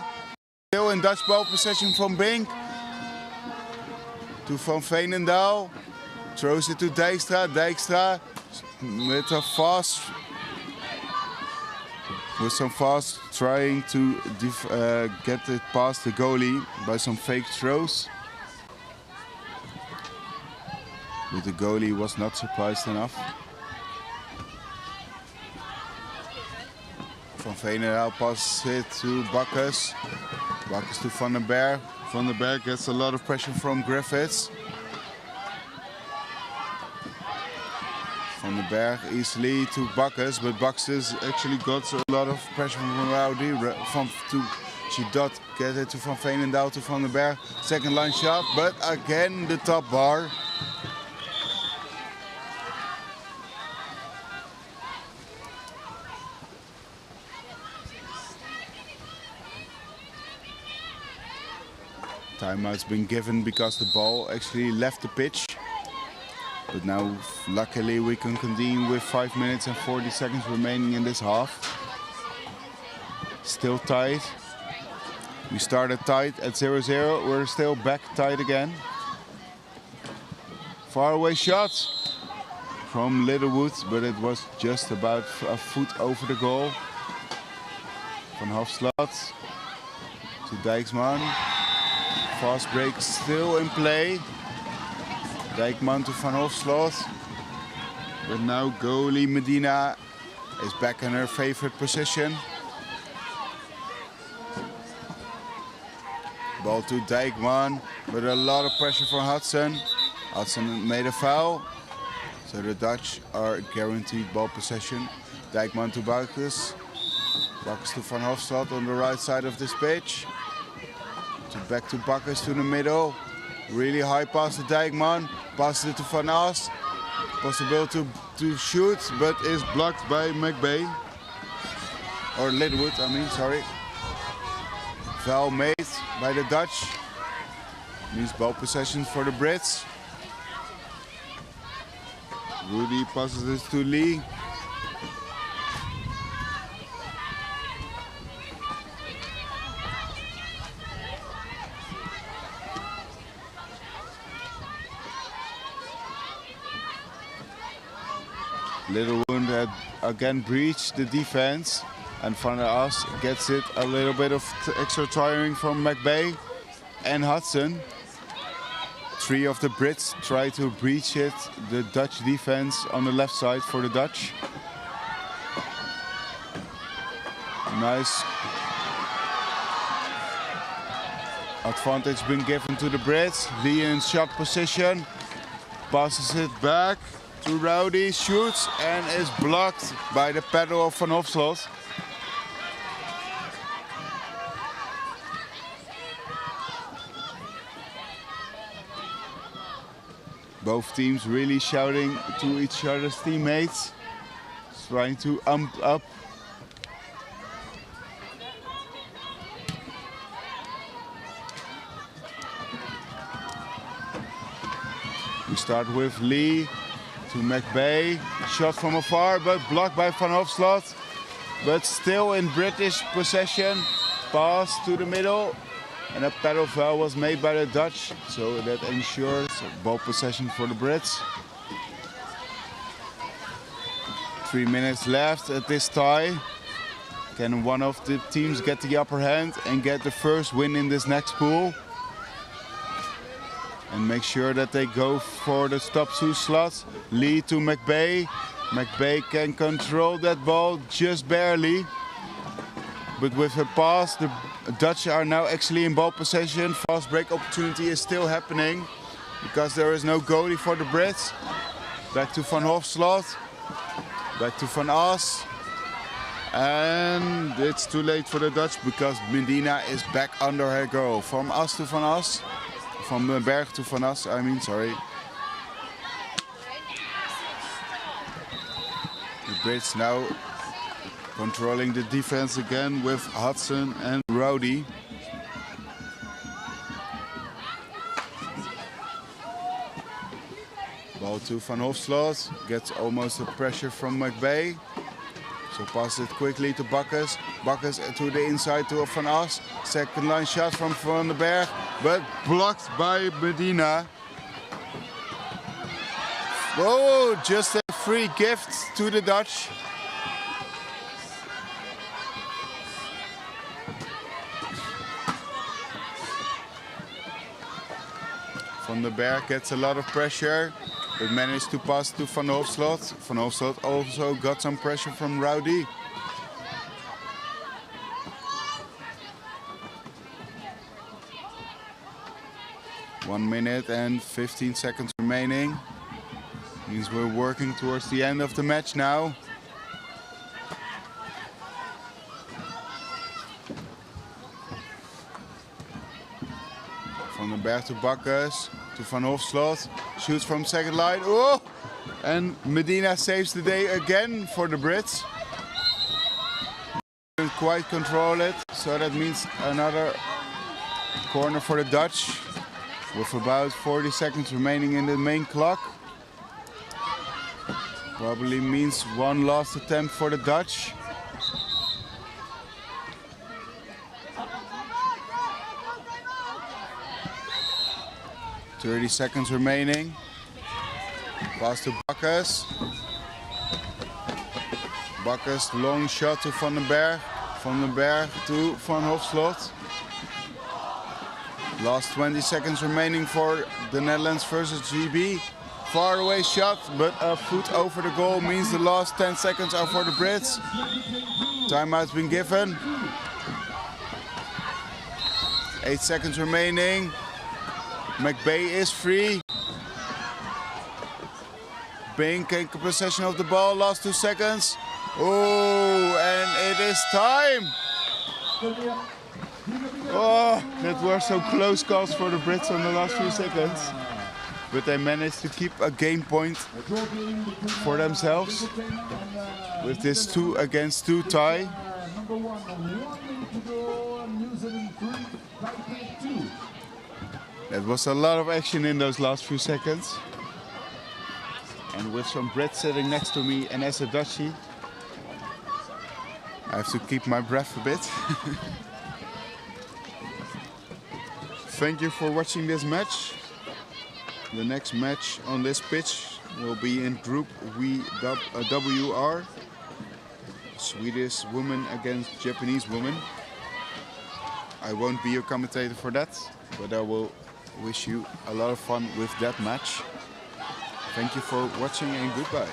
Still in Dutch ball possession from Bink. To Van Veenendaal. Throws it to Dijkstra. Dijkstra with a fast, trying to get it past the goalie by some fake throws. But the goalie was not surprised enough. Van Veenendaal passes it to Bakkes. Bakkes to Van den Berg. Van den Berg gets a lot of pressure from Griffiths. Van den Berg easily to Bakkes, but Bakkes actually got a lot of pressure from Rowdy. She did get it to Van Veenendaal to Van den Berg. Second line shot, but again the top bar. Timeout's been given because the ball actually left the pitch. But now, luckily, we can continue with 5 minutes and 40 seconds remaining in this half. Still tight. We started tight at 0-0. We're still back tight again. Far away shot from Littlewood, but it was just about a foot over the goal. Van Hofslot to Dijksman. Fast break still in play. Dijkman to Van Hofslot. But now goalie Medina is back in her favorite position. Ball to Dijkman, but a lot of pressure from Hudson. Hudson made a foul. So the Dutch are guaranteed ball possession. Dijkman to Bakkes. Bakkes to Van Hofslot on the right side of this pitch. Back to Bakkes to the middle. Really high pass to Dijkman. Passes it to Van As. Possibility to shoot, but is blocked by McBay. Or Littlewood, I mean, sorry. Foul made by the Dutch. Means ball possession for the Brits. Rudy passes this to Lee. Littlewood had again breached the defense, and Van der As gets it a little bit of extra tiring from McBay and Hudson. 3 of the Brits try to breach it, the Dutch defense on the left side for the Dutch. Nice advantage been given to the Brits. Lee in shot position, passes it back to Rowdy, shoots and is blocked by the paddle of Van Hofslot. Both teams really shouting to each other's teammates, trying to amp up. We start with Lee to McBay, shot from afar but blocked by Van Hofslot, but still in British possession. Pass to the middle, and a paddle foul was made by the Dutch, so that ensures ball possession for the Brits. 3 minutes left at this tie. Can one of the teams get the upper hand and get the first win in this next pool? And make sure that they go for the top 2 slots. Lee to McBay. McBay can control that ball just barely. But with a pass, the Dutch are now actually in ball possession. Fast break opportunity is still happening because there is no goalie for the Brits. Back to Van Hofslot. Back to Van As. And it's too late for the Dutch because Medina is back under her goal. From As to Van As. Van den Berg to Van As, I mean, sorry. The Brits now controlling the defense again with Hudson and Rowdy. Ball to Van Hofslot, gets almost a pressure from McBay. So pass it quickly to Bakkes. Bakkes to the inside to Van As. Second line shot from Van den Berg, but blocked by Medina. Oh, just a free gift to the Dutch. Van den Berg gets a lot of pressure, but managed to pass to Van Hofslot. Van Hofslot also got some pressure from Rowdy. One minute and 15 seconds remaining. Means we're working towards the end of the match now. Van den Berg to Bakkes, to Van Hofslot, shoots from second line. Oh! And Medina saves the day again for the Brits. Didn't quite control it, so that means another corner for the Dutch with about 40 seconds remaining in the main clock. Probably means one last attempt for the Dutch. .30 seconds remaining. Pass to Bakkes. Bakkes, long shot to Van den Berg. Van den Berg to Van Hofslot. Last 20 seconds remaining for the Netherlands versus GB. Far away shot, but a foot over the goal means the last 10 seconds are for the Brits. Timeout's been given. 8 seconds remaining. McBay is free. Bain can take possession of the ball, last 2 seconds. Oh, and it is time. Oh, that were some close calls for the Brits on the last few seconds. But they managed to keep a game point for themselves with this 2 against 2 tie. That was a lot of action in those last few seconds. And with some Brits sitting next to me and as a Dutchie, I have to keep my breath a bit. Thank you for watching this match. The next match on this pitch will be in Group WR. Swedish women against Japanese women. I won't be your commentator for that, but I will wish you a lot of fun with that match. Thank you for watching and goodbye.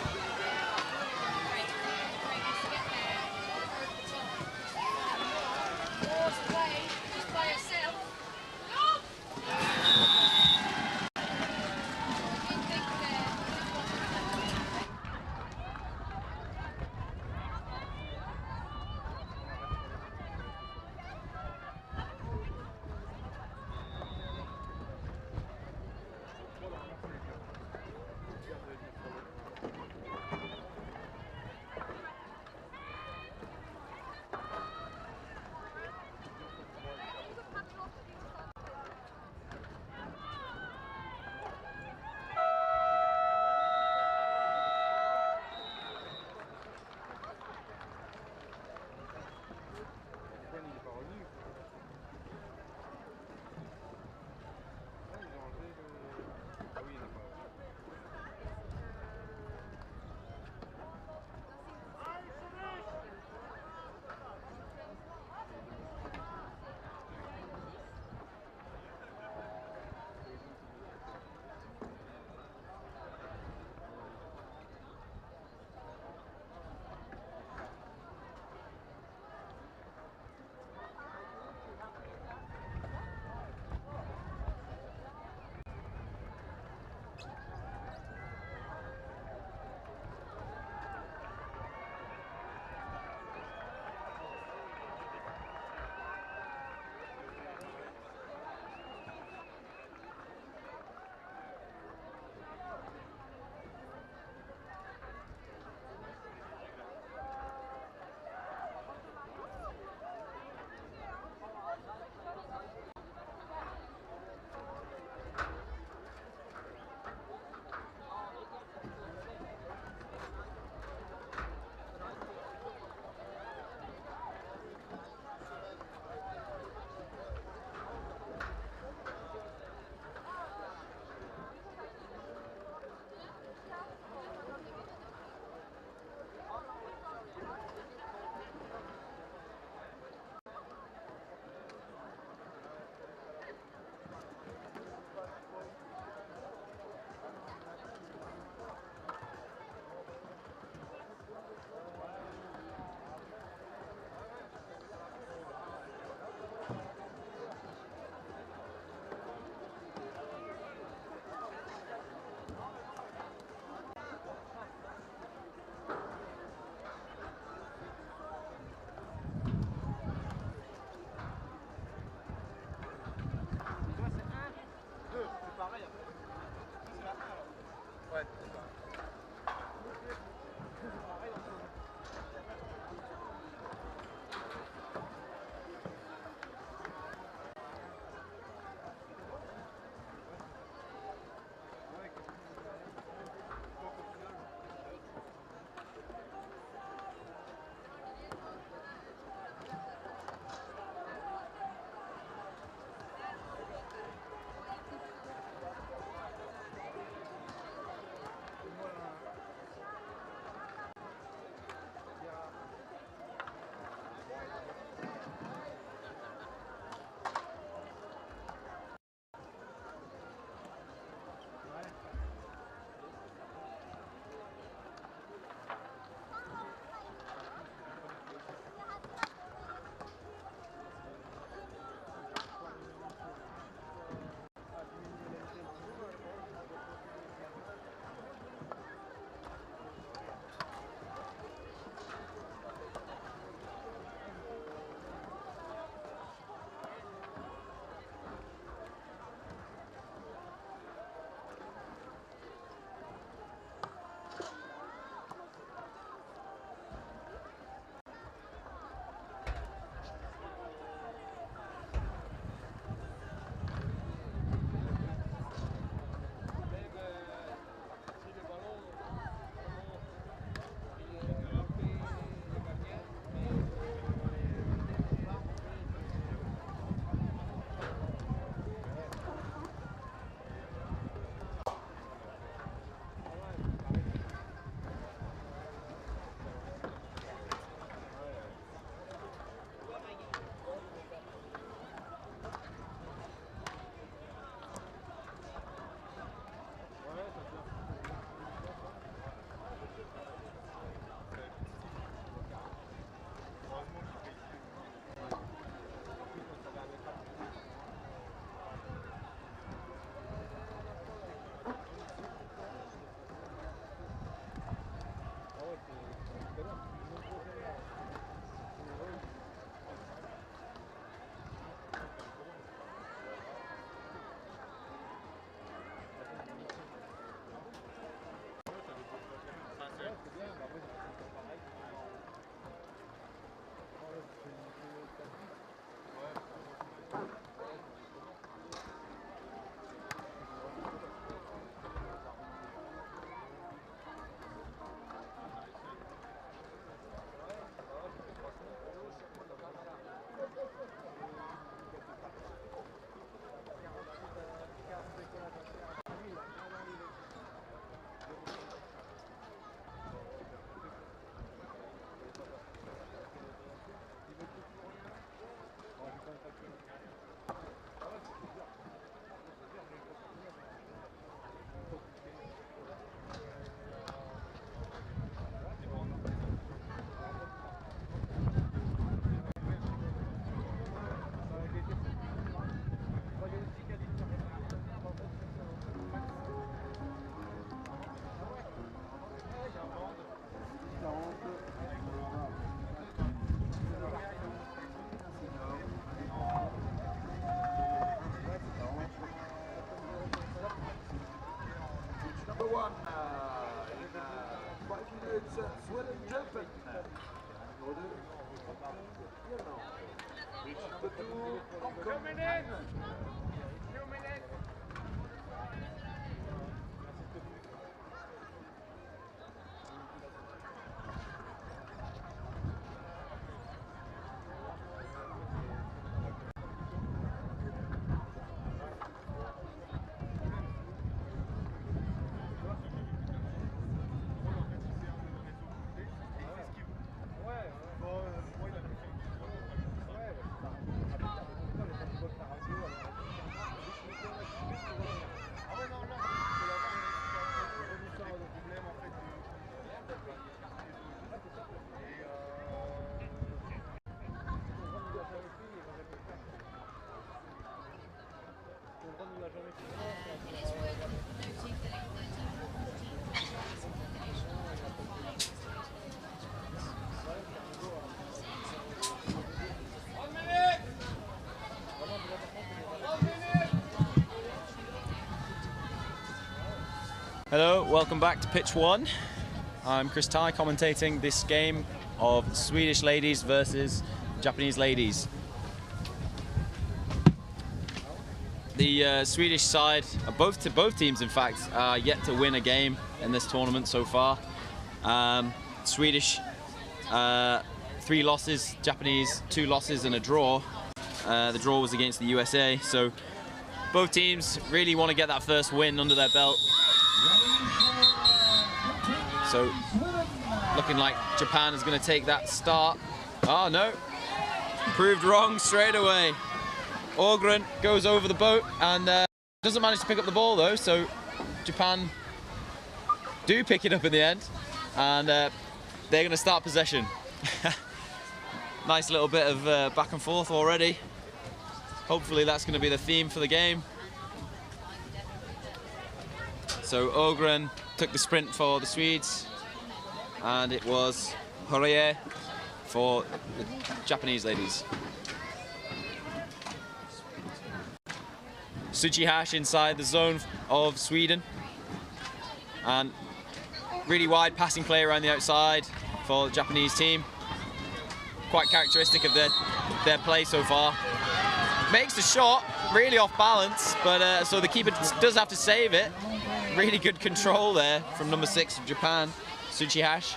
it's Sweden Japan. Number 2, Hong Kong. Hello, welcome back to Pitch 1. I'm Chris Ty commentating this game of Swedish ladies versus Japanese ladies. The Swedish side, both teams in fact, are yet to win a game in this tournament so far. Swedish 3 losses, Japanese 2 losses and a draw. The draw was against the USA, so both teams really want to get that first win under their belt. So, looking like Japan is going to take that start. Oh no, proved wrong straight away. Ogren goes over the boat and doesn't manage to pick up the ball though, so Japan do pick it up in the end, and they're going to start possession. Nice little bit of back and forth already. Hopefully that's going to be the theme for the game. So Ogren took the sprint for the Swedes, and it was Horie for the Japanese ladies. Tsuchihashi inside the zone of Sweden, and really wide passing play around the outside for the Japanese team. Quite characteristic of their play so far. Makes the shot, really off balance, but so the keeper does have to save it. Really good control there from number 6 of Japan, Tsuchihashi.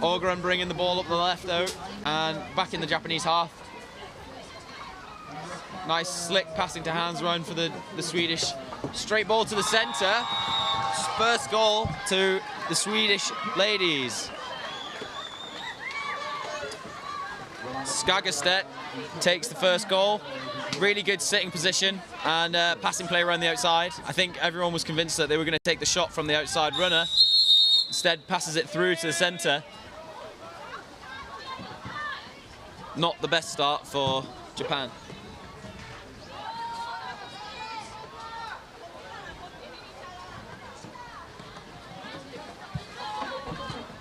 Ogren bringing the ball up the left out and back in the Japanese half. Nice slick passing to hands round for the Swedish. Straight ball to the centre. First goal to the Swedish ladies. Skagerstedt takes the first goal. Really good sitting position and passing play around the outside. I think everyone was convinced that they were going to take the shot from the outside runner. Instead passes it through to the centre. Not the best start for Japan.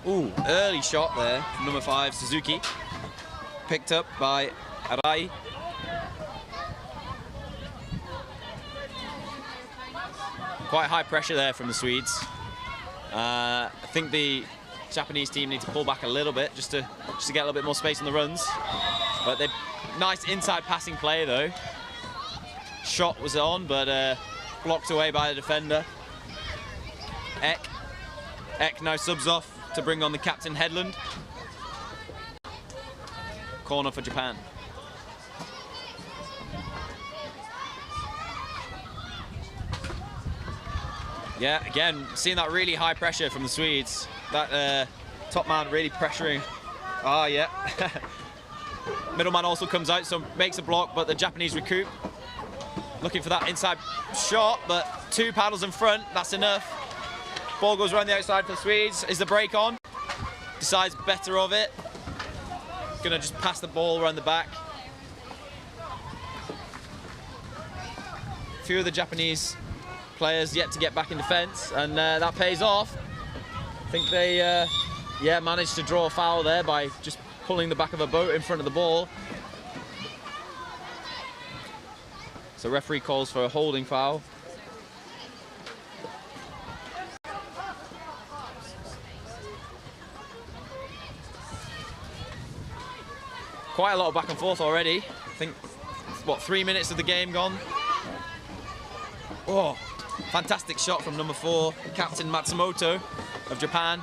Ooh, early shot there from number 5, Suzuki. Picked up by Arai. Quite high pressure there from the Swedes. I think the Japanese team need to pull back a little bit just to get a little bit more space on the runs. But they nice inside passing play though. Shot was on, but blocked away by the defender. Ek now subs off to bring on the captain Headland. Corner for Japan. Yeah, again, seeing that really high pressure from the Swedes. That top man really pressuring. Ah, yeah. Middleman also comes out, so makes a block, but the Japanese recoup. Looking for that inside shot, but 2 paddles in front, that's enough. Ball goes around the outside for the Swedes. Is the break on? Decides better of it. Gonna just pass the ball around the back. A few of the Japanese players yet to get back in defence, and that pays off. I think they managed to draw a foul there by just pulling the back of a boat in front of the ball. So referee calls for a holding foul. quite a lot of back and forth already. I think, what, 3 minutes of the game gone? Oh, fantastic shot from number 4, Captain Matsumoto of Japan.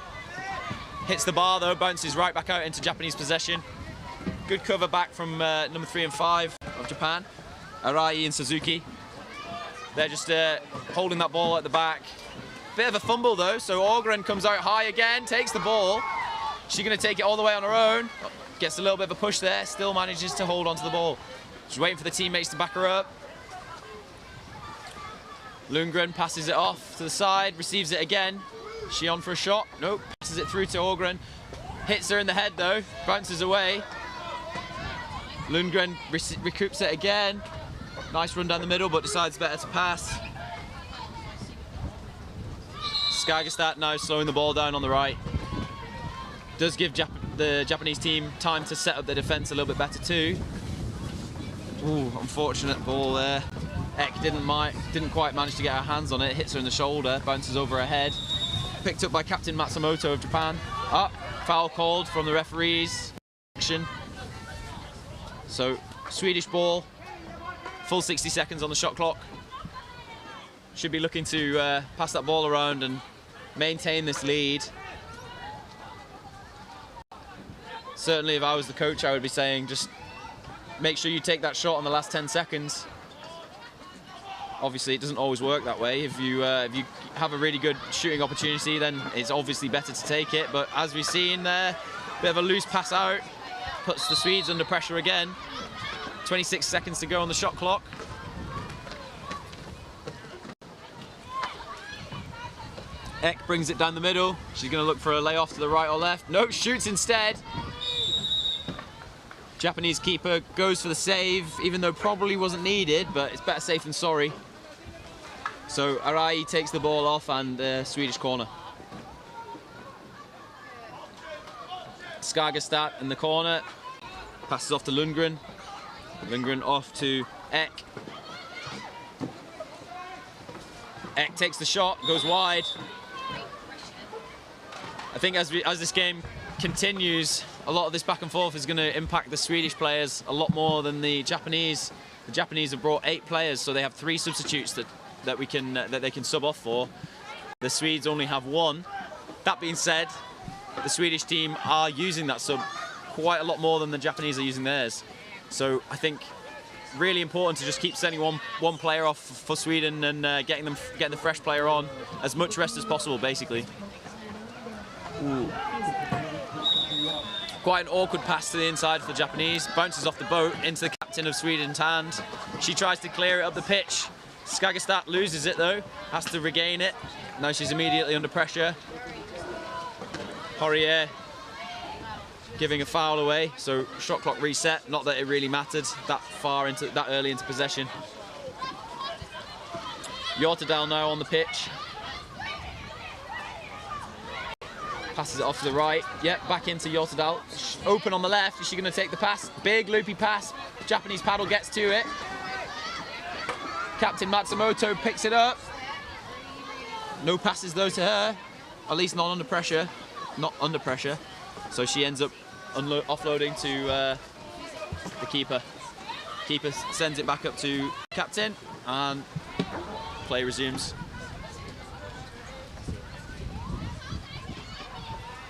Hits the bar though, bounces right back out into Japanese possession. Good cover back from number 3 and 5 of Japan, Arai and Suzuki. They're just holding that ball at the back. Bit of a fumble though, so Ågren comes out high again, takes the ball. She's going to take it all the way on her own. Gets a little bit of a push there, still manages to hold onto the ball. She's waiting for the teammates to back her up. Lundgren passes it off to the side, receives it again. She on for a shot? Nope. Passes it through to Ågren. Hits her in the head though, bounces away. Lundgren recoups it again. Nice run down the middle, but decides better to pass. Skagerstad now slowing the ball down on the right. Does give the Japanese team time to set up their defence a little bit better too. Ooh, unfortunate ball there. Ek didn't quite manage to get her hands on it. Hits her in the shoulder, bounces over her head. Picked up by Captain Matsumoto of Japan. Foul called from the referees. So, Swedish ball. Full 60 seconds on the shot clock. Should be looking to pass that ball around and maintain this lead. Certainly, if I was the coach, I would be saying just make sure you take that shot in the last 10 seconds. Obviously, it doesn't always work that way. If you have a really good shooting opportunity, then it's obviously better to take it. But as we've seen there, bit of a loose pass out, puts the Swedes under pressure again. 26 seconds to go on the shot clock. Ek brings it down the middle. She's going to look for a layoff to the right or left. No, shoots instead. Japanese keeper goes for the save, even though probably wasn't needed, but it's better safe than sorry. So Arai takes the ball off and Swedish corner. Skagerstad in the corner. Passes off to Lundgren. Lundgren off to Ek. Ek takes the shot, goes wide. I think as this game continues, a lot of this back and forth is going to impact the Swedish players a lot more than the Japanese. The Japanese have brought 8 players, so they have 3 substitutes that they can sub off for. The Swedes only have 1. That being said, the Swedish team are using that sub quite a lot more than the Japanese are using theirs. So I think really important to just keep sending one player off for Sweden and getting the fresh player on. As much rest as possible, basically. Ooh. Quite an awkward pass to the inside for the Japanese. Bounces off the boat into the captain of Sweden's hand. She tries to clear it up the pitch. Skagerstad loses it though, has to regain it. Now she's immediately under pressure. Poirier giving a foul away, so shot clock reset. Not that it really mattered that early into possession. Hjortedal now on the pitch. Passes it off to the right. Yep, back into Hjortedal. Open on the left. Is she going to take the pass? Big loopy pass. Japanese paddle gets to it. Captain Matsumoto picks it up. No passes though to her. At least not under pressure. Not under pressure. So she ends up offloading to the keeper. Keeper sends it back up to captain and play resumes.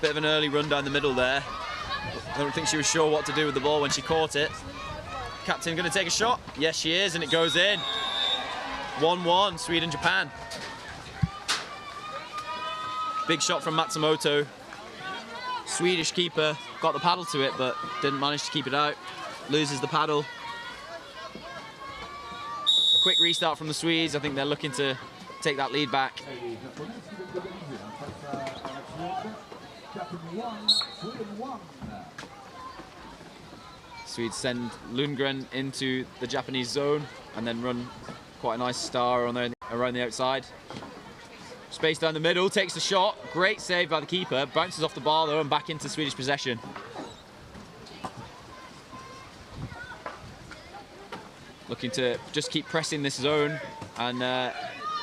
Bit of an early run down the middle there. I don't think she was sure what to do with the ball when she caught it. Captain going to take a shot? Yes, she is, and it goes in. 1-1, Sweden-Japan. Big shot from Matsumoto. Swedish keeper got the paddle to it, but didn't manage to keep it out. Loses the paddle. Quick restart from the Swedes. I think they're looking to take that lead back. Swedes send Lundgren into the Japanese zone and then run quite a nice star around the outside. Space down the middle, takes the shot. Great save by the keeper. Bounces off the bar though and back into Swedish possession. Looking to just keep pressing this zone and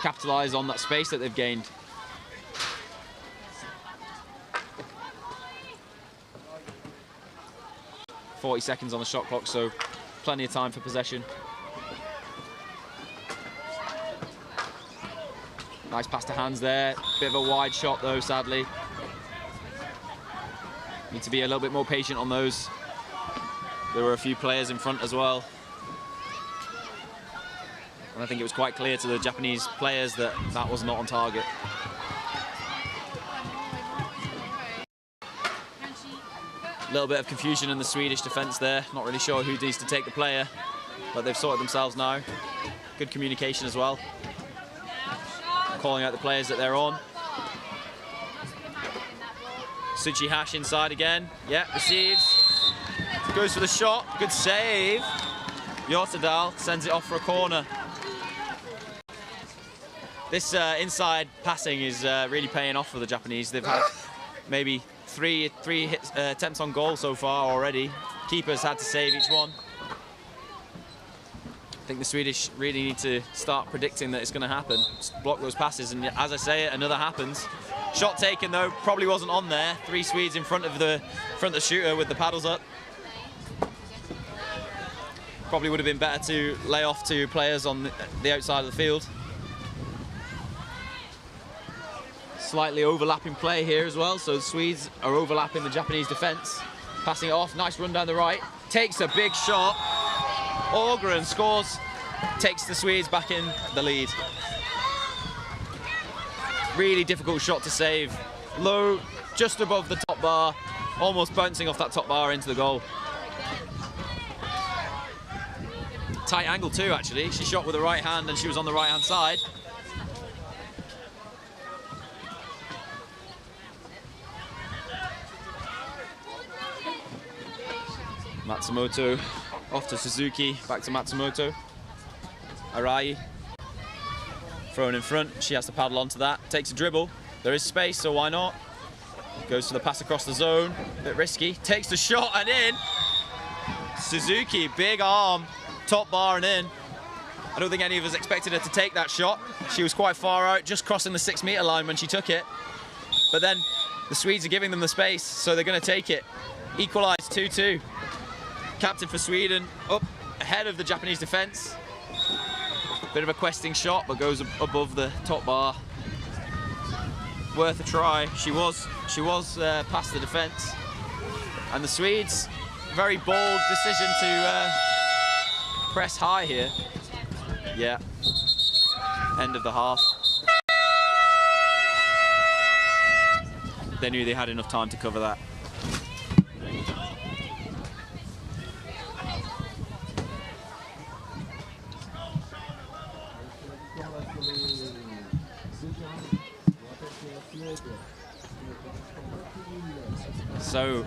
capitalise on that space that they've gained. 40 seconds on the shot clock, so plenty of time for possession. Nice pass to hands there. Bit of a wide shot though, sadly. Need to be a little bit more patient on those. There were a few players in front as well. And I think it was quite clear to the Japanese players that that was not on target. A little bit of confusion in the Swedish defence there. Not really sure who needs to take the player, but they've sorted themselves now. Good communication as well. Calling out the players that they're on. Tsuchihashi inside again. Yeah, receives. Goes for the shot. Good save. Yotadal sends it off for a corner. This inside passing is really paying off for the Japanese. They've had maybe three attempts on goal so far already. Keepers had to save each one. I think the Swedish really need to start predicting that it's going to happen. Just block those passes, and as I say it, another happens. Shot taken though, probably wasn't on there. 3 Swedes in front of the shooter with the paddles up. Probably would have been better to lay off 2 players on the outside of the field. Slightly overlapping play here as well, so the Swedes are overlapping the Japanese defence. Passing it off, nice run down the right. Takes a big shot. Ågren scores, takes the Swedes back in the lead. Really difficult shot to save. Low, just above the top bar, almost bouncing off that top bar into the goal. Tight angle too, actually. She shot with the right hand and she was on the right hand side. Matsumoto off to Suzuki, back to Matsumoto. Arai thrown in front, she has to paddle onto that, takes a dribble. There is space, so why not? Goes for the pass across the zone, a bit risky, takes the shot and in. Suzuki, big arm, top bar and in. I don't think any of us expected her to take that shot. She was quite far out, just crossing the 6 metre line when she took it. But then the Swedes are giving them the space, so they're going to take it. Equalised 2-2. Captain for Sweden, up ahead of the Japanese defence. Bit of a questing shot, but goes above the top bar. Worth a try. She was past the defence. And the Swedes, very bold decision to press high here. Yeah, end of the half. They knew they had enough time to cover that. So,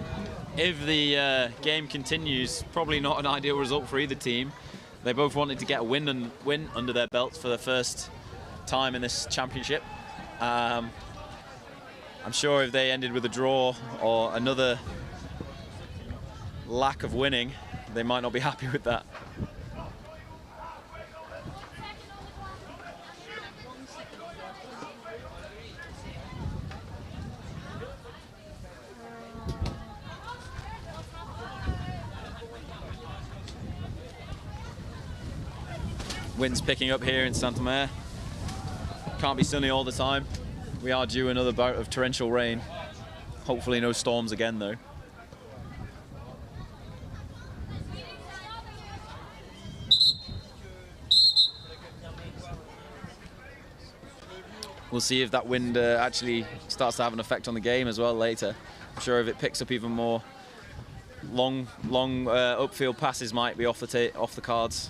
if the game continues, probably not an ideal result for either team. They both wanted to get a win under their belts for the first time in this championship. I'm sure if they ended with a draw or another lack of winning, they might not be happy with that. Wind's picking up here in Saint Omer. Can't be sunny all the time. We are due another bout of torrential rain. Hopefully no storms again though. We'll see if that wind actually starts to have an effect on the game as well later. I'm sure if it picks up even more, long upfield passes might be off the cards.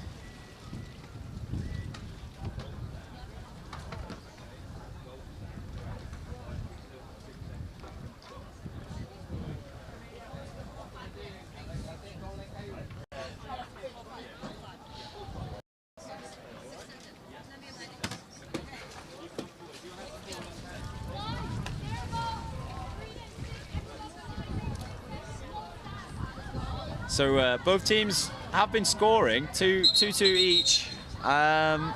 So both teams have been scoring 2-2 each. I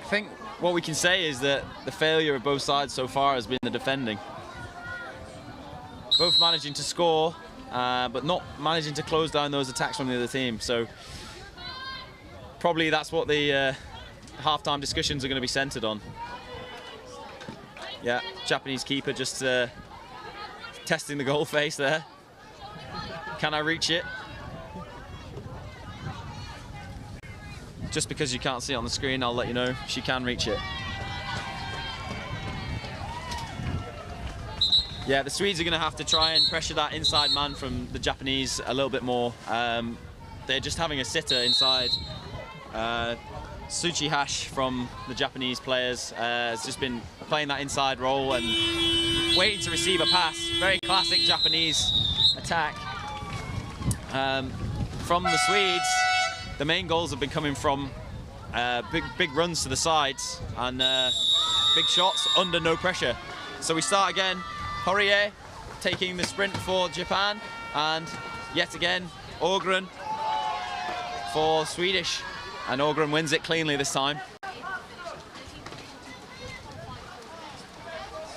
think what we can say is that the failure of both sides so far has been the defending. Both managing to score, but not managing to close down those attacks from the other team. So probably that's what the halftime discussions are going to be centered on. Yeah, Japanese keeper just testing the goal face there. Can I reach it? Just because you can't see it on the screen, I'll let you know she can reach it. Yeah, the Swedes are going to have to try and pressure that inside man from the Japanese a little bit more. They're just having a sitter inside. Tsuchihashi from the Japanese players has just been playing that inside role and waiting to receive a pass. Very classic Japanese attack. From the Swedes, the main goals have been coming from big runs to the sides and big shots under no pressure. So we start again. Horie taking the sprint for Japan, and yet again Ågren for Swedish, and Ågren wins it cleanly this time.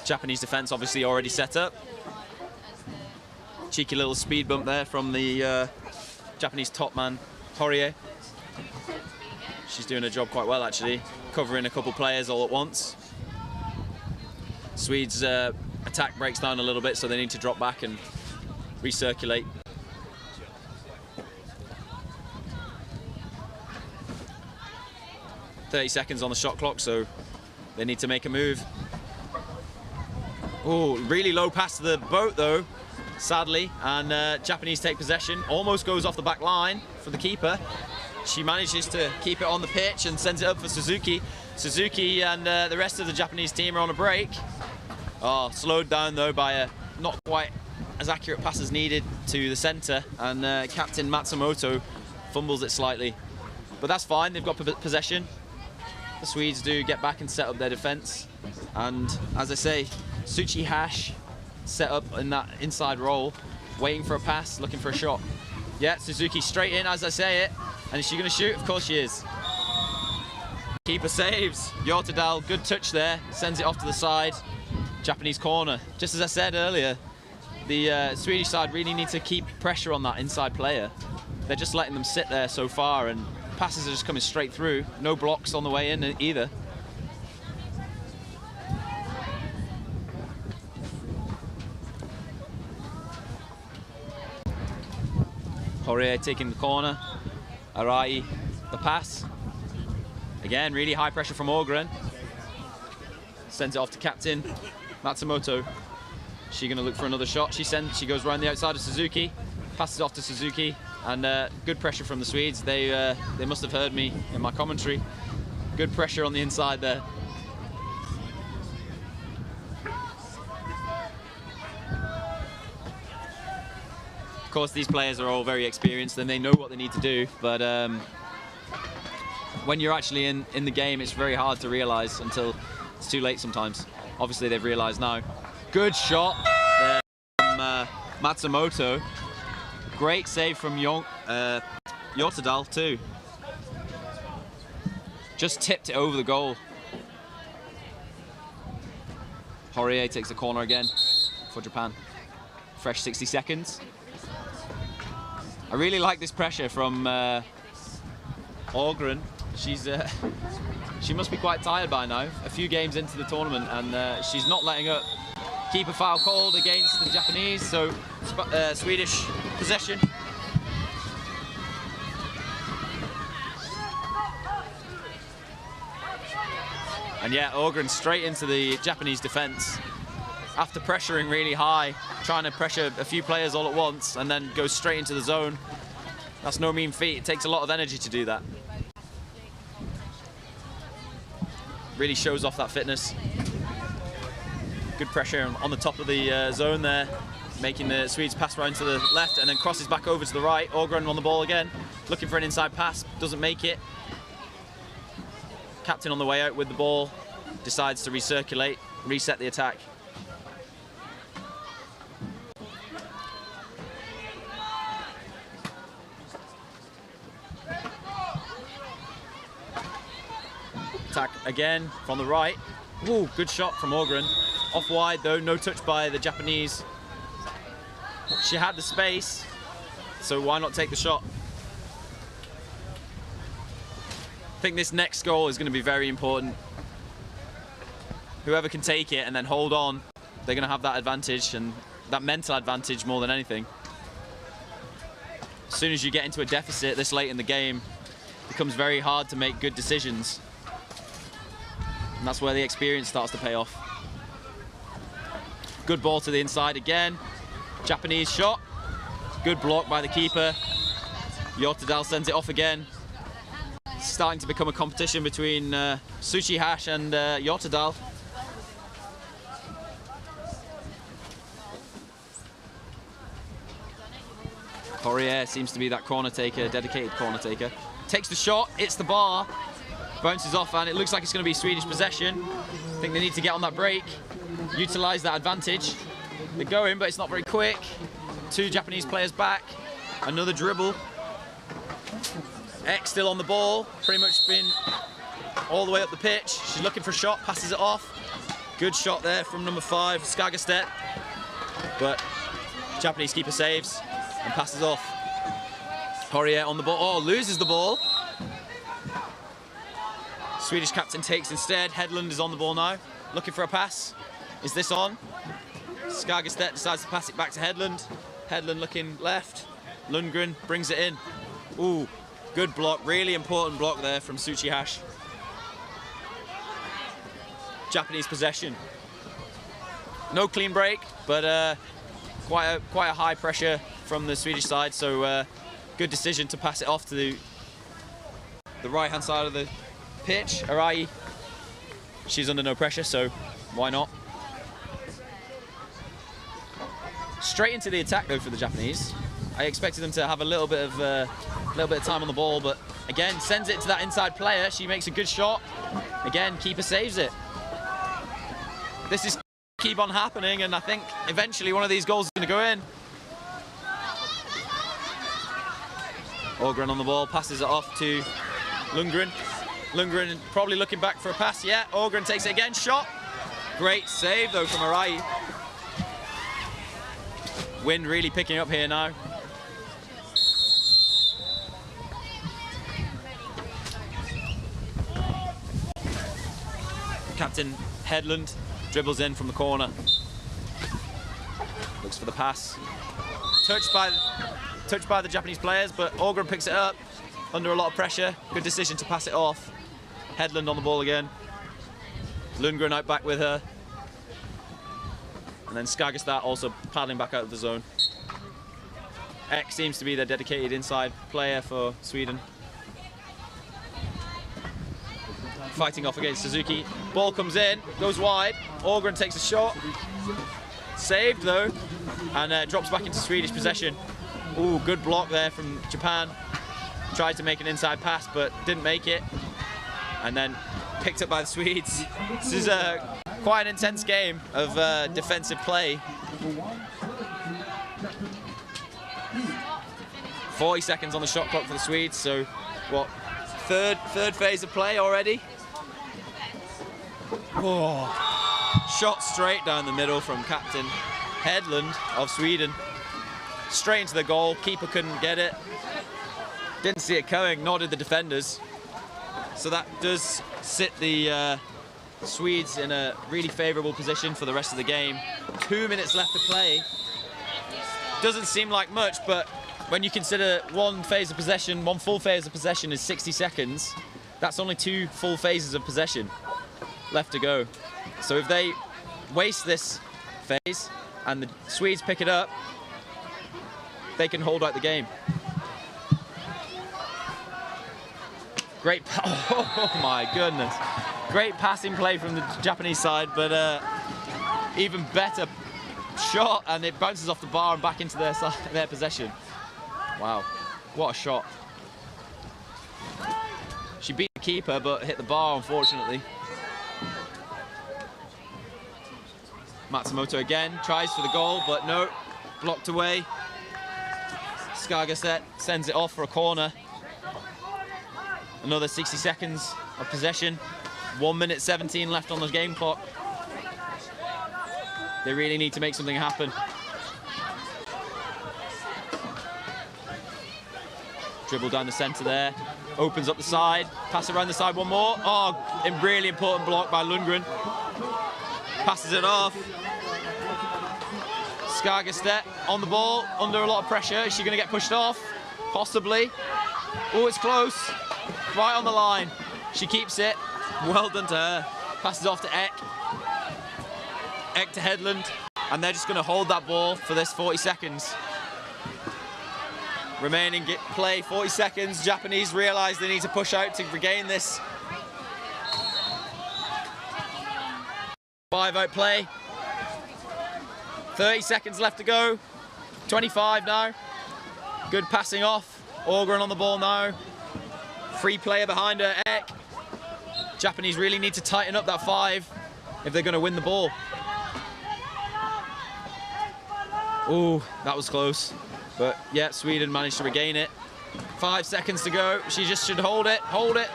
Japanese defense obviously already set up. Cheeky little speed bump there from the Japanese top man Horie. She's doing her job quite well actually, covering a couple players all at once. Swedes attack breaks down a little bit, so they need to drop back and recirculate. "30 seconds on the shot clock, so they need to make a move." Oh, really low pass to the boat though, sadly, and Japanese take possession. Almost goes off the back line for the keeper. She manages to keep it on the pitch and sends it up for Suzuki. Suzuki and the rest of the Japanese team are on a break. Oh, slowed down though by a not quite as accurate pass as needed to the centre, and Captain Matsumoto fumbles it slightly. But that's fine, they've got possession. The Swedes do get back and set up their defence. And as I say, Tsuchihashi set up in that inside role, waiting for a pass, looking for a shot. Yeah, Suzuki straight in as I say it. And is she going to shoot? Of course she is. Keeper saves. Hjortedal, good touch there, sends it off to the side. Japanese corner. Just as I said earlier, the Swedish side really need to keep pressure on that inside player. They're just letting them sit there so far, and passes are just coming straight through. No blocks on the way in either. Horie taking the corner. Arai the pass. Again, really high pressure from Ågren. Sends it off to Captain Matsumoto. She going to look for another shot. She goes around the outside of Suzuki, passes off to Suzuki, and good pressure from the Swedes. They must have heard me in my commentary. Good pressure on the inside there. Of course, these players are all very experienced and they know what they need to do, but when you're actually in the game, it's very hard to realise until it's too late sometimes. Obviously, they've realised now. Good shot there from Matsumoto. Great save from Hjortedal too. Just tipped it over the goal. Horie takes the corner again for Japan. Fresh 60 seconds. I really like this pressure from Ågren. She must be quite tired by now. A few games into the tournament, and she's not letting up. Keeper foul called against the Japanese, so Swedish possession. And yeah, Ågren straight into the Japanese defence. After pressuring really high, trying to pressure a few players all at once, and then goes straight into the zone. That's no mean feat. It takes a lot of energy to do that. Really shows off that fitness. Good pressure on the top of the zone there, making the Swedes pass round to the left and then crosses back over to the right. Ågren on the ball again, looking for an inside pass, doesn't make it. Captain on the way out with the ball, decides to recirculate, reset the attack. Attack again from the right. Ooh, good shot from Ågren. Off wide though, no touch by the Japanese. She had the space, so why not take the shot? I think this next goal is going to be very important. Whoever can take it and then hold on, they're going to have that advantage, and that mental advantage more than anything. As soon as you get into a deficit this late in the game, it becomes very hard to make good decisions. And that's where the experience starts to pay off. Good ball to the inside again. Japanese shot. Good block by the keeper. Yotadal sends it off again. It's starting to become a competition between Tsuchihash and Yotadal. Poirier seems to be that corner taker, dedicated corner taker. Takes the shot, hits the bar, bounces off, and it looks like it's going to be Swedish possession. I think they need to get on that break, utilise that advantage. They're going, but it's not very quick. 2 Japanese players back, another dribble. X still on the ball, pretty much been all the way up the pitch. She's looking for a shot, passes it off. Good shot there from number 5, Skagastedt. But Japanese keeper saves and passes off. Poirier on the ball, oh, loses the ball. Swedish captain takes instead. Hedlund is on the ball now, looking for a pass. Is this on? Skagastedt decides to pass it back to Hedlund. Hedlund looking left. Lundgren brings it in. Ooh, good block, really important block there from Tsuchihash. Japanese possession. No clean break, but quite a high pressure from the Swedish side, so good decision to pass it off to the right-hand side of the pitch. Arai, she's under no pressure, so why not? Straight into the attack though for the Japanese. I expected them to have a little bit of time on the ball, but again sends it to that inside player. She makes a good shot. Again, keeper saves it. This is keep on happening, and I think eventually one of these goals is going to go in. Ågren on the ball, passes it off to Lundgren. Lundgren probably looking back for a pass. Yeah, Ågren takes it again. Shot. Great save though from Arai. Wind really picking up here now. Captain Hedlund dribbles in from the corner. Looks for the pass. Touched by the Japanese players, but Ågren picks it up under a lot of pressure. Good decision to pass it off. Hedlund on the ball again. Lundgren out back with her. And then Skagastedt also paddling back out of the zone. X seems to be the dedicated inside player for Sweden. Fighting off against Suzuki. Ball comes in, goes wide. Ågren takes a shot. Saved though, and drops back into Swedish possession. Ooh, good block there from Japan. Tried to make an inside pass, but didn't make it. And then picked up by the Swedes. This is quite an intense game of defensive play. 40 seconds on the shot clock for the Swedes, so what, third phase of play already? Oh. Shot straight down the middle from Captain Hedlund of Sweden. Straight into the goal, keeper couldn't get it. Didn't see it coming, nor did the defenders. So that does sit the Swedes in a really favourable position for the rest of the game. 2 minutes left to play. Doesn't seem like much, but when you consider one full phase of possession is 60 seconds, that's only 2 full phases of possession left to go. So if they waste this phase and the Swedes pick it up, they can hold out the game. Great, oh my goodness. Great passing play from the Japanese side, but even better shot, and it bounces off the bar and back into their possession. Wow, what a shot. She beat the keeper, but hit the bar, unfortunately. Matsumoto again, tries for the goal, but no, blocked away. Skagastedt sends it off for a corner. Another 60 seconds of possession. 1 minute 17 left on the game clock. They really need to make something happen. Dribble down the centre there. Opens up the side. Pass around the side one more. Oh, a really important block by Lundgren. Passes it off. Skargestedt on the ball, under a lot of pressure. Is she going to get pushed off? Possibly. Oh, it's close. Right on the line. She keeps it. Well done to her. Passes off to Eck. Eck to Headland. And they're just going to hold that ball for this 40 seconds. Remaining play, 40 seconds. Japanese realise they need to push out to regain this. 5-out play. 30 seconds left to go. 25 now. Good passing off. Ågren on the ball now. Free player behind her, Eck. Japanese really need to tighten up that 5 if they're going to win the ball. Oh, that was close. But yeah, Sweden managed to regain it. 5 seconds to go. She just should hold it,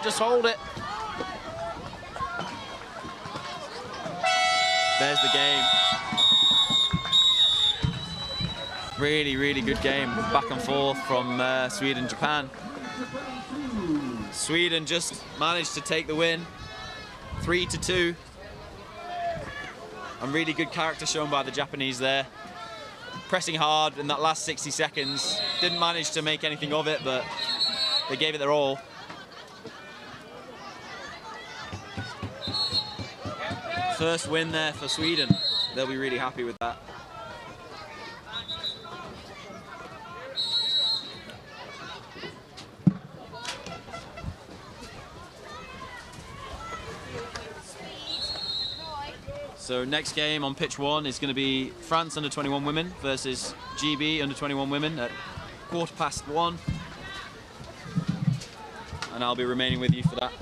just hold it. There's the game. Really, really good game. Back and forth from Sweden, Japan. Sweden just managed to take the win. 3-2. And really good character shown by the Japanese there. Pressing hard in that last 60 seconds. Didn't manage to make anything of it, but they gave it their all. First win there for Sweden. They'll be really happy with that. So next game on pitch 1 is going to be France under-21 women versus GB under-21 women at 1:15. And I'll be remaining with you for that.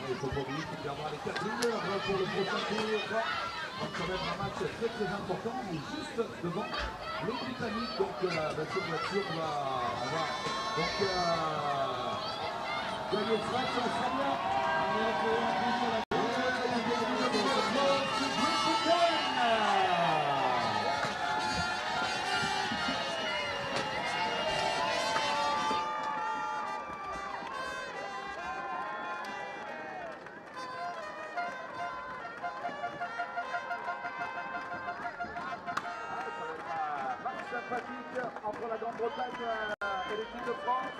Il faut pas oublier qu'il va y avoir les 4 leaders pour le prochain tour. Donc ça va être un match très très important. On est juste devant les Britanniques. Donc cette voiture va avoir gagné le match ensemble. Sympathique entre la Grande-Bretagne et l'équipe de France.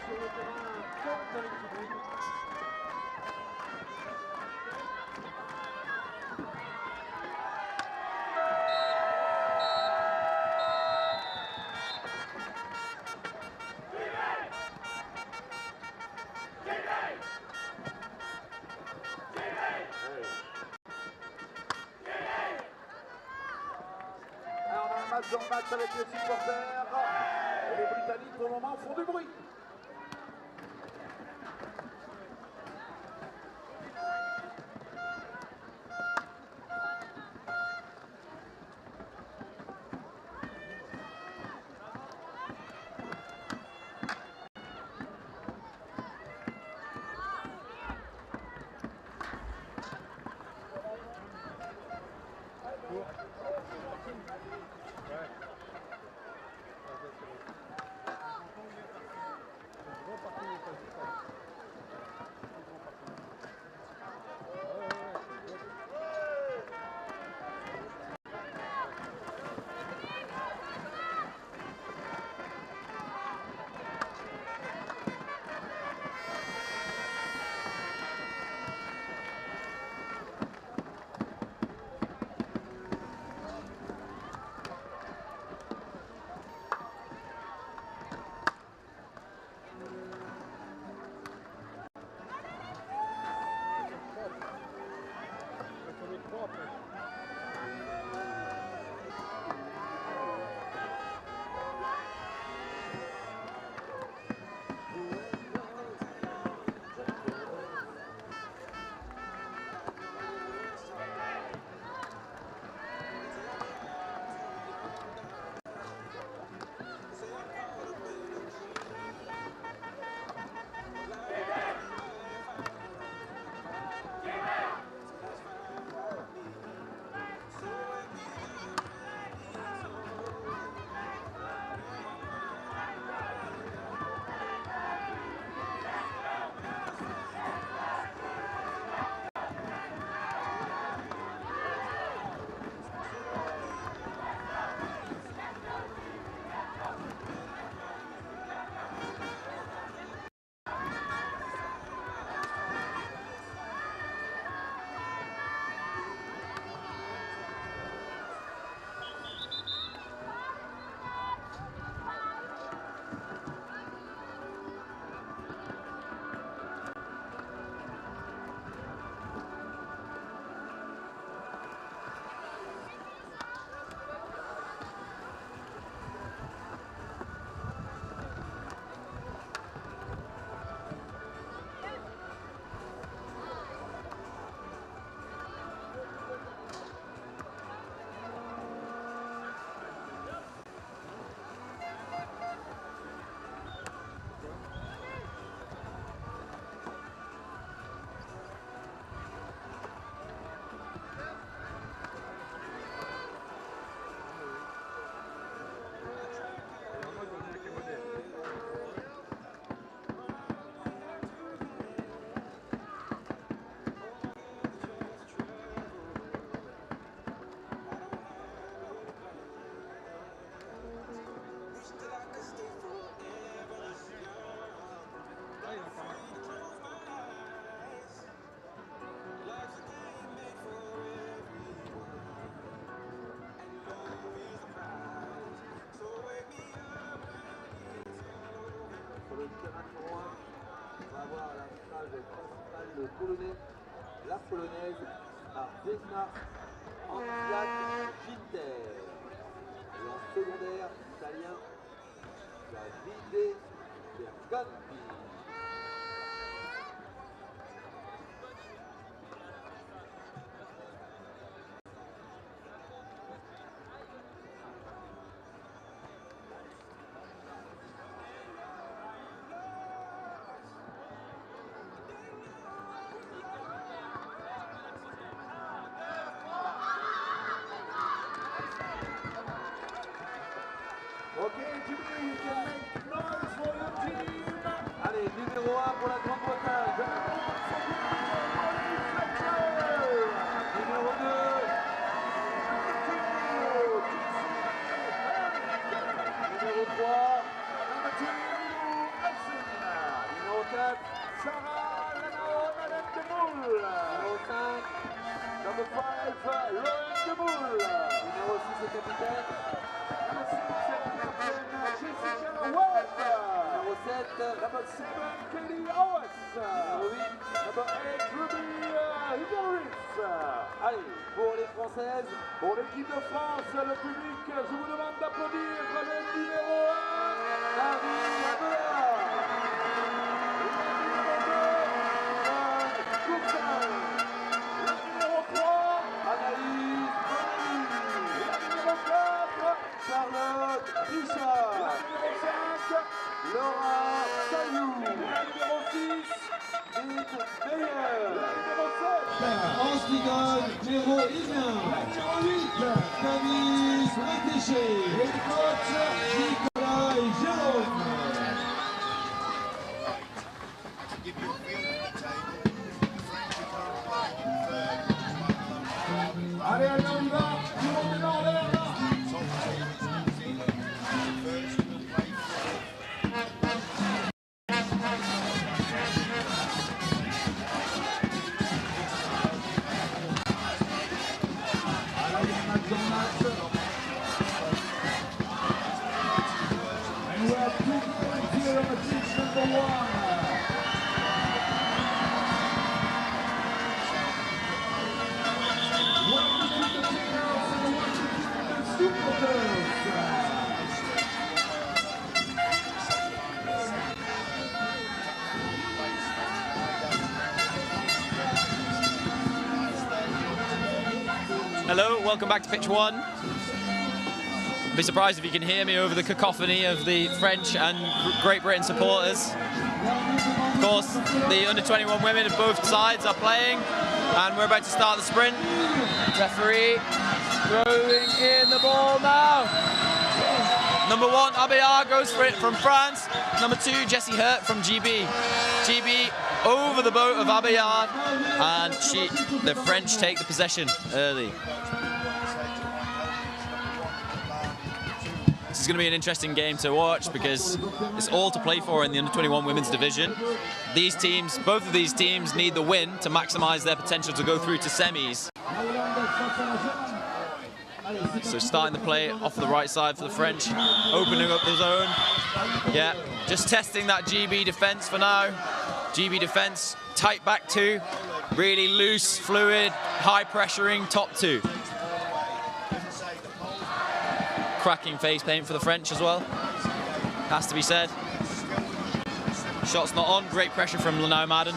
Sur le terrain, comme dans les tribunes. Alors, on a un match en match avec les supporters. Et les Britanniques, pour le moment, font du bruit. le Polonais, la Polonaise, Ardena Antiak-Ginter. Et en secondaire, italien, Davide Berganti. Allez, numéro 1 pour la Grande-Bretagne. Numéro 2. Numéro 6 le capitaine. Numéro 7. Numéro 8. Allez, pour les Françaises. Pour l'équipe de France, le public, je vous demande d'applaudir le numéro 1, David Abelard. Le numéro 3, Anaïs. le numéro 4, Charlotte Richard. le numéro 5, Laura Sayou. le numéro 6, Lynn Meyer. le numéro 7, Antigone, numéro 1. le numéro 8, Camille Bretéché. Et le coach Nicolas et Jérôme. allez, allez, on y va, tout le monde est là en l'air là. And we have 2 points here on the pitch number 1. Hello, welcome back to pitch 1. I'd be surprised if you can hear me over the cacophony of the French and Great Britain supporters. Of course, the under-21 women of both sides are playing, and we're about to start the sprint. Referee throwing in the ball now. Number 1, Abeyard goes for it from France. Number 2, Jessie Hurt from GB. GB over the boat of Abeyard, and the French take the possession early. This is going to be an interesting game to watch because it's all to play for in the under-21 women's division. These teams, both of these teams, need the win to maximise their potential to go through to semis. So starting the play off the right side for the French, opening up the zone. Yeah, just testing that GB defence for now. GB defence, tight back 2, really loose, fluid, high pressuring top 2. Cracking face paint for the French as well, has to be said. Shot's not on, great pressure from Lanao Madden.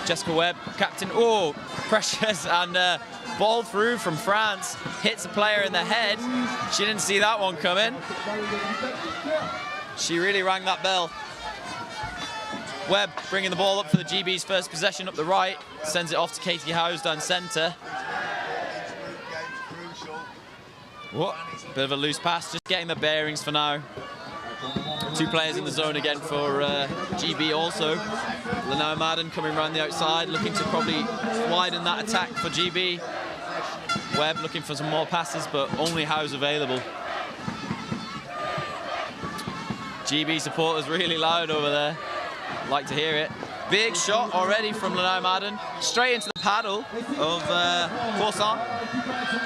Jessica Webb, captain, oh, pressures and ball through from France, hits a player in the head. She didn't see that one coming. She really rang that bell. Webb bringing the ball up for the GB's first possession up the right, sends it off to Katie Howes down centre. What? Bit of a loose pass, just getting the bearings for now. 2 players in the zone again for GB also. Lanao Madden coming around the outside, looking to probably widen that attack for GB. Webb looking for some more passes, but only Howes available. GB supporters really loud over there. Like to hear it. Big shot already from Lanao Madden, straight into the paddle of Corsan.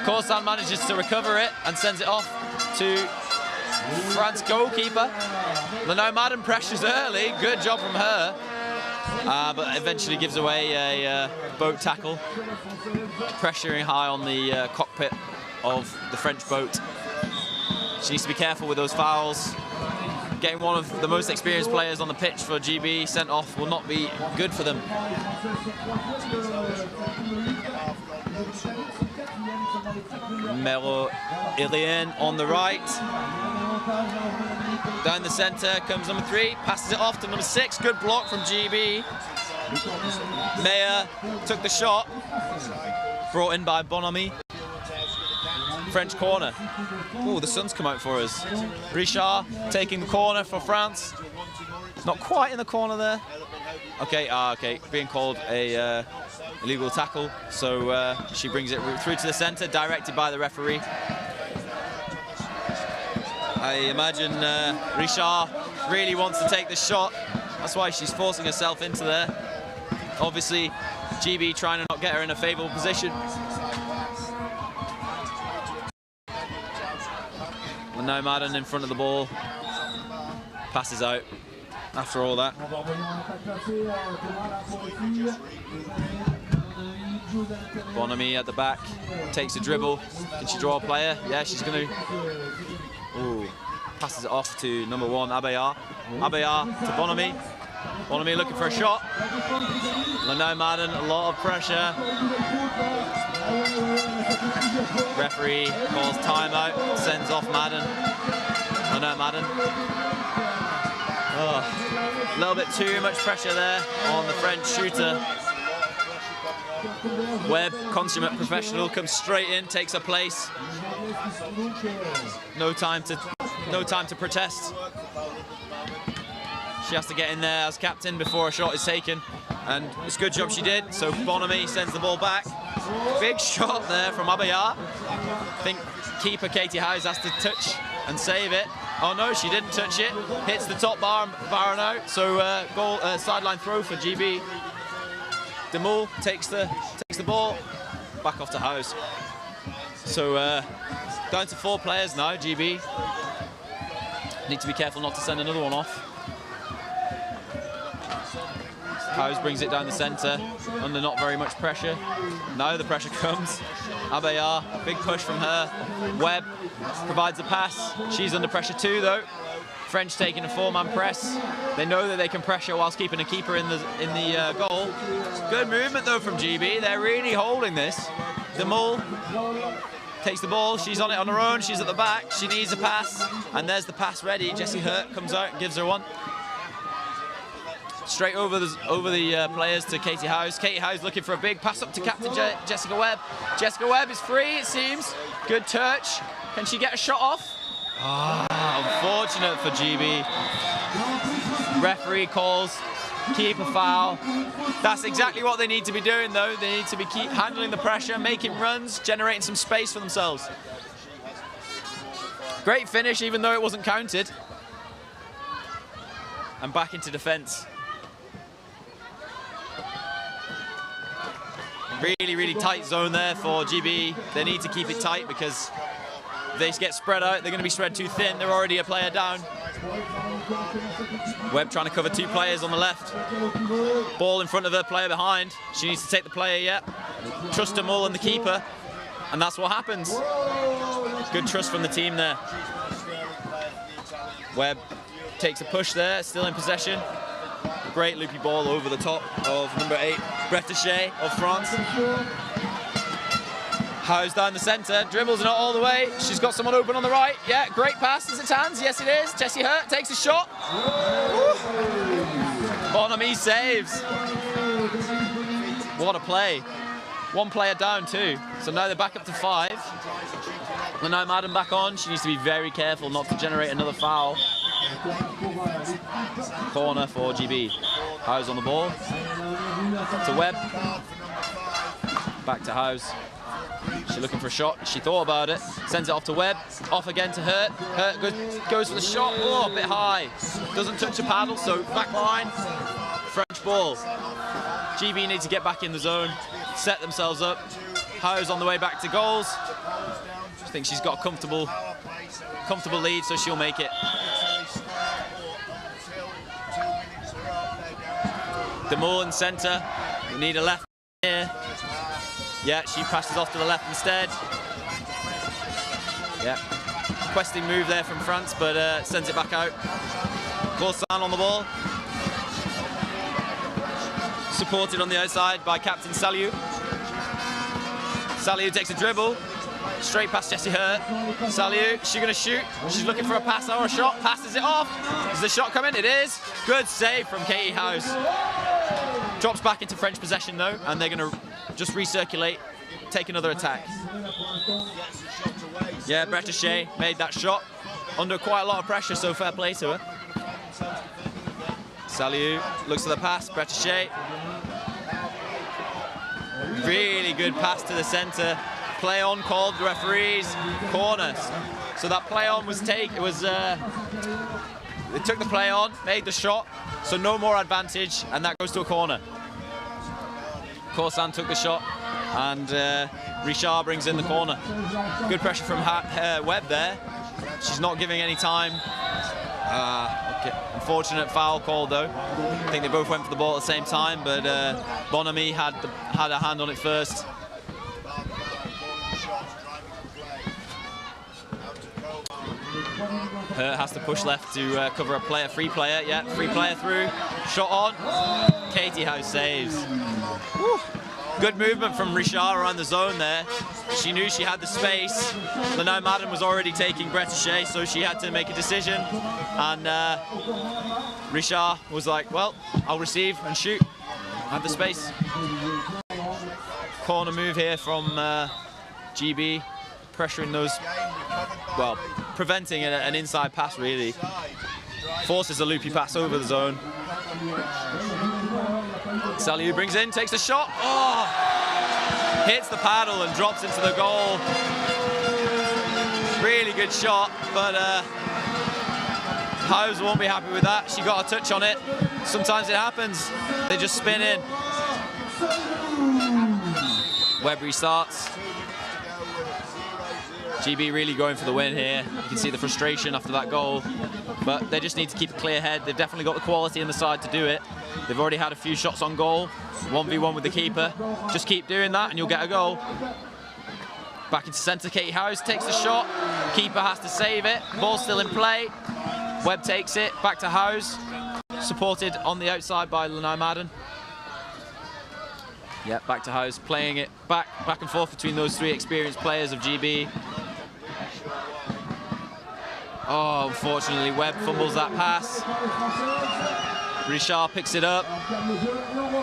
Corsan manages to recover it and sends it off to France goalkeeper. Lanao Madden pressures early, good job from her, but eventually gives away a boat tackle, pressuring high on the cockpit of the French boat. She needs to be careful with those fouls. Getting one of the most experienced players on the pitch for GB sent off will not be good for them. Mero Irien on the right. Down the centre comes number 3, passes it off to number 6. Good block from GB. Meyer took the shot, brought in by Bonami. French corner. Oh, the sun's come out for us. Richard taking the corner for France. Not quite in the corner there. Okay, okay, being called a illegal tackle. So she brings it through to the centre, directed by the referee. I imagine Richard really wants to take the shot. That's why she's forcing herself into there. Obviously, GB trying to not shot, get her in a favourable position. No Madden in front of the ball, passes out after all that. Bonamy at the back, takes a dribble. Can she draw a player? Yeah, she's going to. Ooh, passes it off to number 1, Abayar. Abayar to Bonamy. Bonamy looking for a shot. No Madden, a lot of pressure. Referee calls timeout, sends off Madden. No Madden. Oh, a little bit too much pressure there on the French shooter. Webb, consummate professional, comes straight in, takes her place. No time to protest. She has to get in there as captain before a shot is taken, and it's a good job she did. So Bonamy sends the ball back. Big shot there from Abayar. I think keeper Katie Howes has to touch and save it. Oh no, she didn't touch it. Hits the top bar and out. So goal, sideline throw for GB. Demul takes the ball back off to Howes. So down to 4 players now. GB need to be careful not to send another one off. Howes brings it down the centre under not very much pressure. Now the pressure comes. Abayar, big push from her. Webb provides a pass. She's under pressure too though. French taking a 4-man press. They know that they can pressure whilst keeping a keeper in the goal. Good movement though from GB. They're really holding this. Demul takes the ball. She's on it on her own. She's at the back. She needs a pass, and there's the pass ready. Jessie Hurt comes out and gives her one. Straight over the players to Katie Howes. Katie Howes looking for a big pass up to captain Jessica Webb. Jessica Webb is free, it seems. Good touch. Can she get a shot off? Unfortunate for GB. Referee calls keeper foul. That's exactly what they need to be doing though. They need to be keep handling the pressure, making runs, generating some space for themselves. Great finish even though it wasn't counted. And back into defence. Really tight zone there for GB. They need to keep it tight because if they get spread out, they're going to be spread too thin. They're already a player down. Webb trying to cover 2 players on the left. Ball in front of her, player behind. She needs to take the player, yeah. Trust them all in the keeper. And that's what happens. Good trust from the team there. Webb takes a push there, still in possession. Great loopy ball over the top of number 8, Bretéché of France. Howes down the centre, dribbles not all the way. She's got someone open on the right. Yeah, great pass. Is it hands? Yes, it is. Jessie Hurt takes a shot. Bonamy saves. What a play. 1 player down too. So now they're back up to 5. And now Madden back on. She needs to be very careful not to generate another foul. Corner for GB. Howes on the ball. To Webb. Back to Howes. She's looking for a shot. She thought about it. Sends it off to Webb. Off again to Hurt. Hurt goes for the shot. Oh, a bit high. Doesn't touch the paddle, so back line. French ball. GB need to get back in the zone. Set themselves up. Howes on the way back to goals. I think she's got a comfortable lead, so she'll make it. Demul in centre. We need a left here. Yeah, she passes off to the left instead. Yeah, questing move there from France, but sends it back out. Corsan on the ball. Supported on the outside by Captain Saliou. Saliou takes a dribble. Straight past Jessie Hurt. Saliou, she's going to shoot. She's looking for a pass or a shot. Passes it off. Is the shot coming? It is. Good save from Katie Howes. Drops back into French possession though, and they're going to just recirculate, take another attack. Yeah, Bretéché made that shot under quite a lot of pressure, so fair play to her. Saliou looks at the pass. Bretéché. Really good pass to the centre. Play on called, the referees, corners. So that play on was they took the play on, made the shot, so no more advantage, and that goes to a corner. Corsan took the shot, and Richard brings in the corner. Good pressure from Webb there. She's not giving any time. Okay. Unfortunate foul call though. I think they both went for the ball at the same time, but Bonamy had a hand on it first. Hurt has to push left to cover a player, free player. Yeah, free player through. Shot on. Katie House saves. Woo. Good movement from Richard around the zone there. She knew she had the space. Lenoir Madden was already taking Bretéché, so she had to make a decision. And Richard was like, well, I'll receive and shoot. I have the space. Corner move here from GB, pressuring those, well, preventing an inside pass really. Forces a loopy pass over the zone. Saliu brings in, takes the shot. Oh! Hits the paddle and drops into the goal. Really good shot, but Howes won't be happy with that. She got a touch on it. Sometimes it happens. They just spin in. Webb restarts. GB really going for the win here. You can see the frustration after that goal, but they just need to keep a clear head. They've definitely got the quality on the side to do it. They've already had a few shots on goal, 1v1 with the keeper. Just keep doing that and you'll get a goal. Back into centre, Katie Howes takes the shot. Keeper has to save it. Ball's still in play. Webb takes it, back to Howes. Supported on the outside by Lenoir Madden. Yeah, back to Howes, playing it back and forth between those three experienced players of GB. Oh, unfortunately, Webb fumbles that pass. Richard picks it up.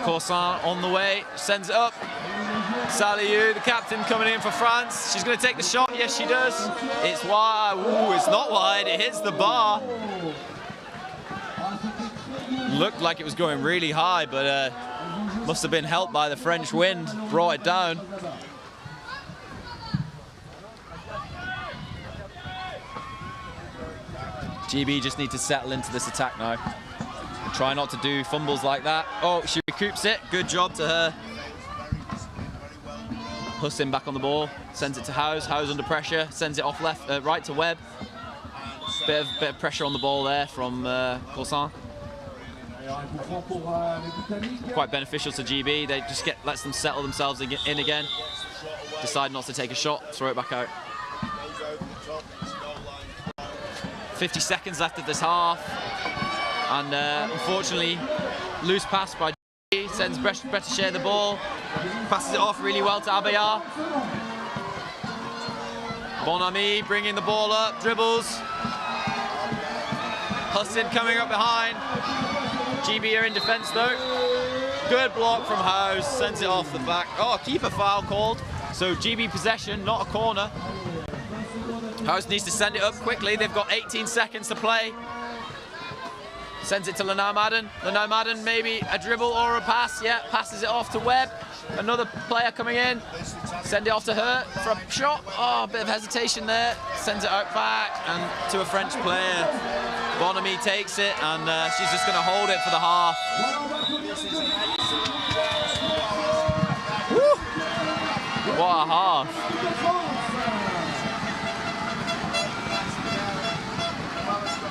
Corsan on the way, sends it up. Saliu, the captain, coming in for France. She's going to take the shot. Yes, she does. It's wide. Ooh, it's not wide. It hits the bar. Looked like it was going really high, but must have been helped by the French wind. Brought it down. GB just need to settle into this attack now and try not to do fumbles like that. Oh, she recoups it. Good job to her. Hussin back on the ball, sends it to Howes. Howes under pressure, sends it off left, right to Webb. Bit of pressure on the ball there from Corsan. Quite beneficial to GB. They just lets them settle themselves in again. Decide not to take a shot, throw it back out. 50 seconds left of this half, and unfortunately, loose pass by GB sends Bretéché the ball, passes it off really well to Abayar. Bonamy bringing the ball up, dribbles. Hussin coming up behind. GB are in defence though. Good block from Howes, sends it off the back. Oh, keeper foul called. So GB possession, not a corner. Howes needs to send it up quickly. They've got 18 seconds to play. Sends it to Lenoir Madden. Lenoir Madden, maybe a dribble or a pass. Yeah, passes it off to Webb. Another player coming in. Send it off to her for a shot. Oh, a bit of hesitation there. Sends it out back and to a French player. Bonamy takes it and she's just going to hold it for the half. Woo! What a half.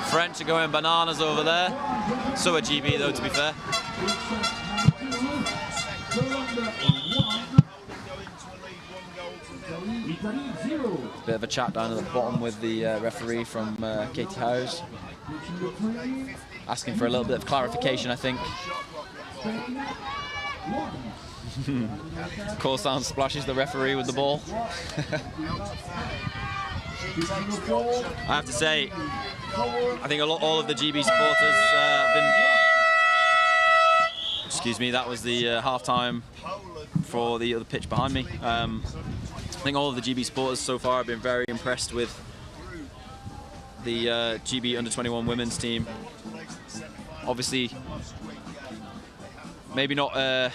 French are going bananas over there. So are GB though, to be fair. Bit of a chat down at the bottom with the referee from Katie Howes. Asking for a little bit of clarification, I think. Corsan splashes the referee with the ball. I have to say, I think all of the GB supporters have been... Excuse me, that was the half-time for the other pitch behind me. I think all of the GB supporters so far have been very impressed with the GB under-21 women's team. Obviously, maybe not the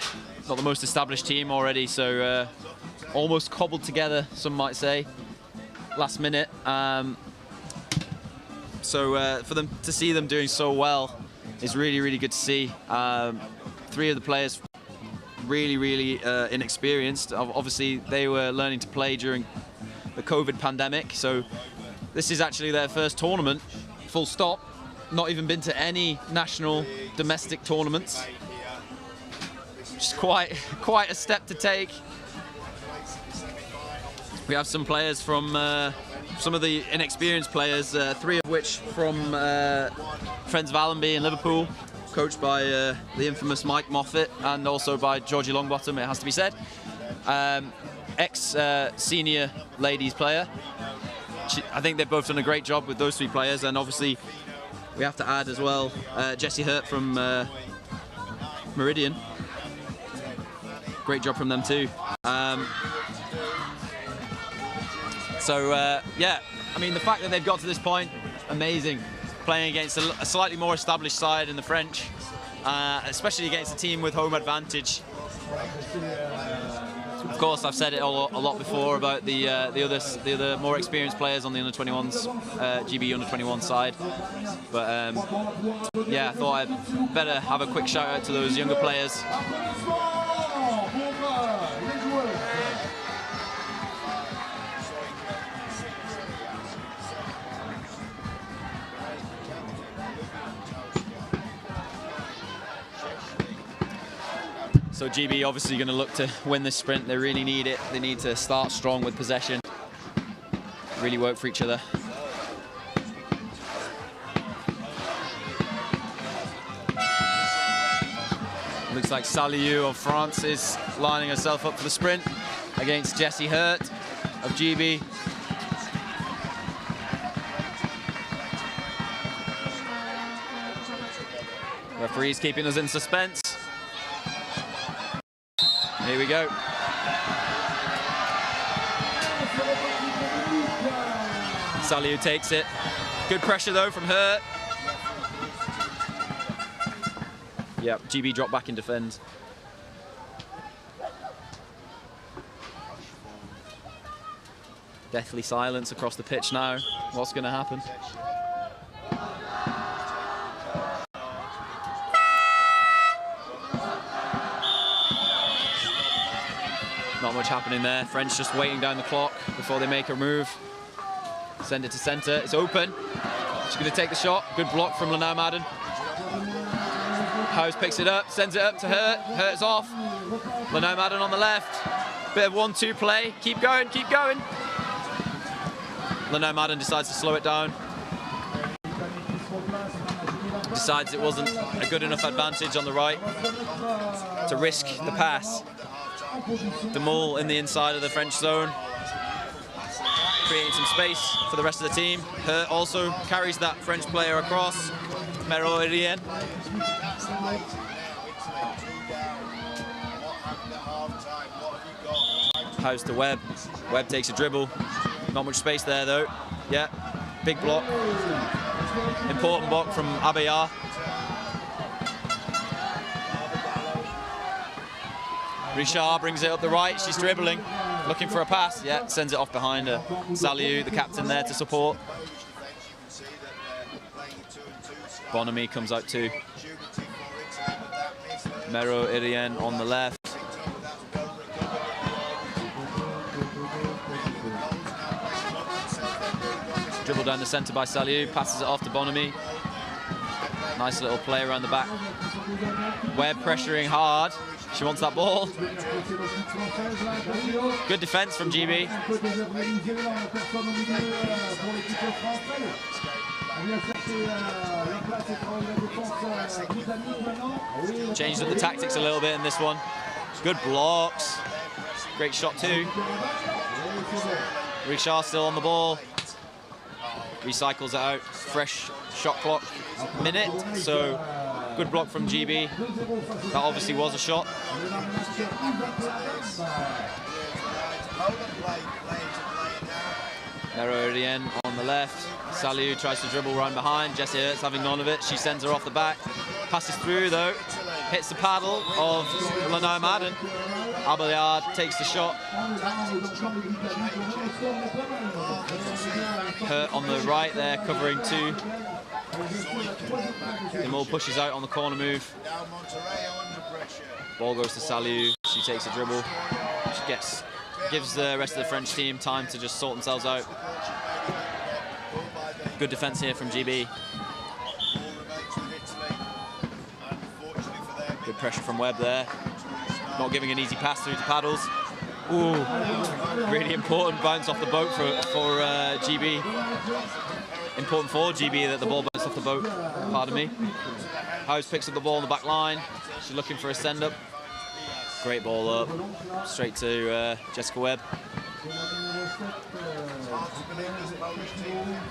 most established team already, so almost cobbled together, some might say, last minute. So for them to see them doing so well is really, really good to see. 3 of the players really inexperienced. Obviously, they were learning to play during the COVID pandemic, so this is actually their first tournament, full stop. Not even been to any national domestic tournaments. Which is quite a step to take. We have some players from some of the inexperienced players, 3 of which from Friends of Allenby in Liverpool, coached by the infamous Mike Moffat and also by Georgie Longbottom, it has to be said. Ex-senior ladies player. I think they've both done a great job with those 3 players, and obviously we have to add as well Jessie Hurt from Meridian. Great job from them too. Yeah, I mean, the fact that they've got to this point, amazing. Playing against a slightly more established side in the French, especially against a team with home advantage. Of course, I've said it a lot before about the other more experienced players on the under-21s, GB under-21 side. But yeah, I thought I'd better have a quick shout out to those younger players. So GB obviously going to look to win this sprint. They really need it. They need to start strong with possession. Really work for each other. Looks like Saliou of France is lining herself up for the sprint against Jessie Hurt of GB. Referee's keeping us in suspense. Here we go. Saliou takes it. Good pressure though from Hurt. Yep, GB drop back and defend. Deathly silence across the pitch now. What's going to happen? Not much happening there. French just waiting down the clock before they make a move. Send it to centre. It's open. She's going to take the shot. Good block from Lanao Madden. House picks it up, sends it up to Hurt. Hurt's off. Lanao Madden on the left. Bit of 1-2 play. Keep going, keep going. Lanao Madden decides to slow it down. Decides it wasn't a good enough advantage on the right to risk the pass. De Mol in the inside of the French zone, creating some space for the rest of the team. Hurt also carries that French player across. Mero Irien. House to Webb. Webb takes a dribble. Not much space there though. Yeah, big block. Important block from Abayar. Richard brings it up the right. She's dribbling, looking for a pass. Yeah, sends it off behind her. Saliou, the captain, there to support. Bonamy comes out too. Mero Irien on the left. Dribble down the centre by Saliou, passes it off to Bonamy. Nice little play around the back. Webb pressuring hard. She wants that ball. Good defence from GB. Changed up the tactics a little bit in this one. Good blocks. Great shot too. Richard still on the ball. Recycles it out. Fresh shot clock minute. So good block from GB. That obviously was a shot. Mero Irien on the left. Saliou tries to dribble round behind. Jessie Hurt's having none of it. She sends her off the back. Passes through though. Hits the paddle of Lanao Madden. Abelard takes the shot. Hurt on the right there, covering two. De Mol pushes out on the corner move. Ball goes to Saliu. She takes a dribble. She gives the rest of the French team time to just sort themselves out. Good defense here from GB. Good pressure from Webb there. Not giving an easy pass through to Paddles. Ooh, really important bounce off the boat for GB. Important for GB that the ball bounced off the boat, pardon me. Howes picks up the ball on the back line. She's looking for a send-up. Great ball up, straight to Jessica Webb.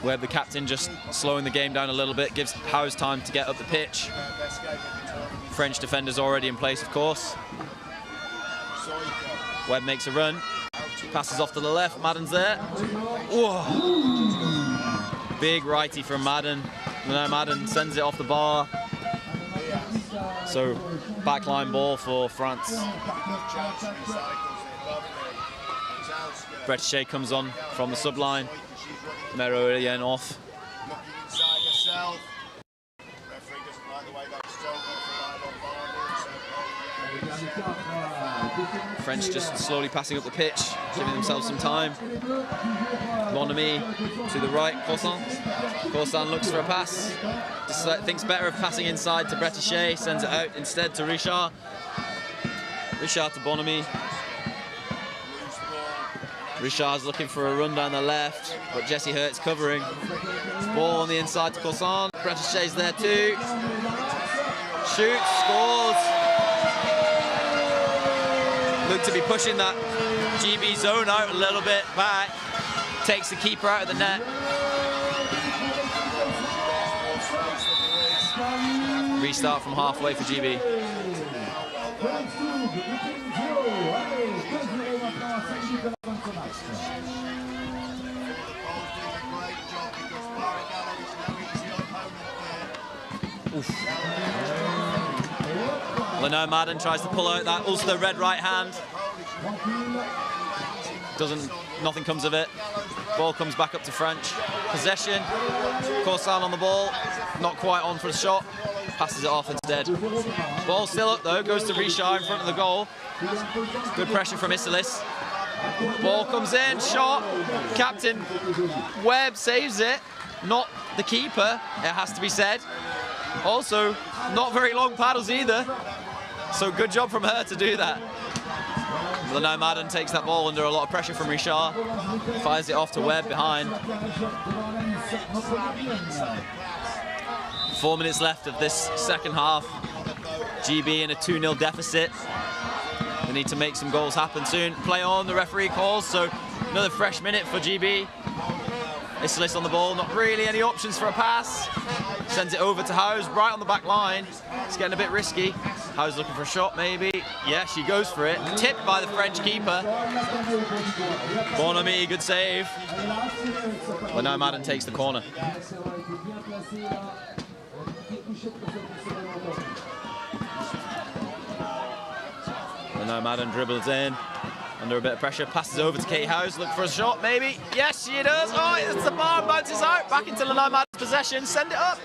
Webb, the captain, just slowing the game down a little bit, gives Howes time to get up the pitch. French defenders already in place, of course. Webb makes a run, passes off to the left, Madden's there. Whoa. Big righty from Madden. No, Madden sends it off the bar. So, backline ball for France. Bretichet comes on from the subline. Mero again off. French just slowly passing up the pitch, giving themselves some time. Bonamy to the right, Corsan looks for a pass. Just thinks better of passing inside to Bretichet, sends it out instead to Richard. Richard to Bonamy. Richard's looking for a run down the left, but Jesse Hurt's covering. Ball on the inside to Corsan. Bretichet's there too. Shoots, scores. Look to be pushing that GB zone out a little bit back. Takes the keeper out of the net. Restart from halfway for GB. Leno Madden tries to pull out that Ulster red right hand. Nothing comes of it. Ball comes back up to French. Possession. Corsan on the ball. Not quite on for the shot. Passes it off instead. Ball still up though. Goes to Richard in front of the goal. Good pressure from Isilis. Ball comes in. Shot. Captain Webb saves it. Not the keeper, it has to be said. Also, not very long paddles either. So good job from her to do that. Leno Madden takes that ball under a lot of pressure from Richard. Fires it off to Webb behind. 4 minutes left of this second half. GB in a 2-0 deficit. They need to make some goals happen soon. Play on, the referee calls, so another fresh minute for GB. Isilis on the ball, not really any options for a pass. Sends it over to Howes, right on the back line. It's getting a bit risky. Howes looking for a shot, maybe. Yeah, she goes for it. Tipped by the French keeper. Bonamy, good save. Leno Madden takes the corner. Leno Madden dribbles in. Under a bit of pressure, passes over to Kate Howes, look for a shot, maybe. Yes, she does. Oh, it's the bar, bounces out. Back into Leno Madden's possession, send it up.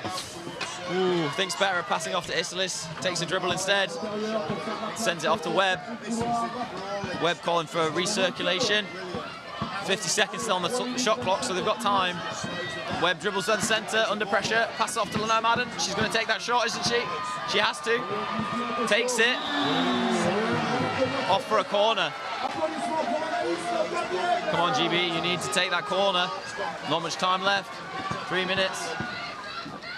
Ooh, thinks better of passing off to Isilis. Takes a dribble instead. Sends it off to Webb. Webb calling for a recirculation. 50 seconds still on the shot clock, so they've got time. Webb dribbles down the centre, under pressure, passes off to Leno Madden. She's going to take that shot, isn't she? She has to. Takes it. Off for a corner. Come on, GB, you need to take that corner. Not much time left. 3 minutes.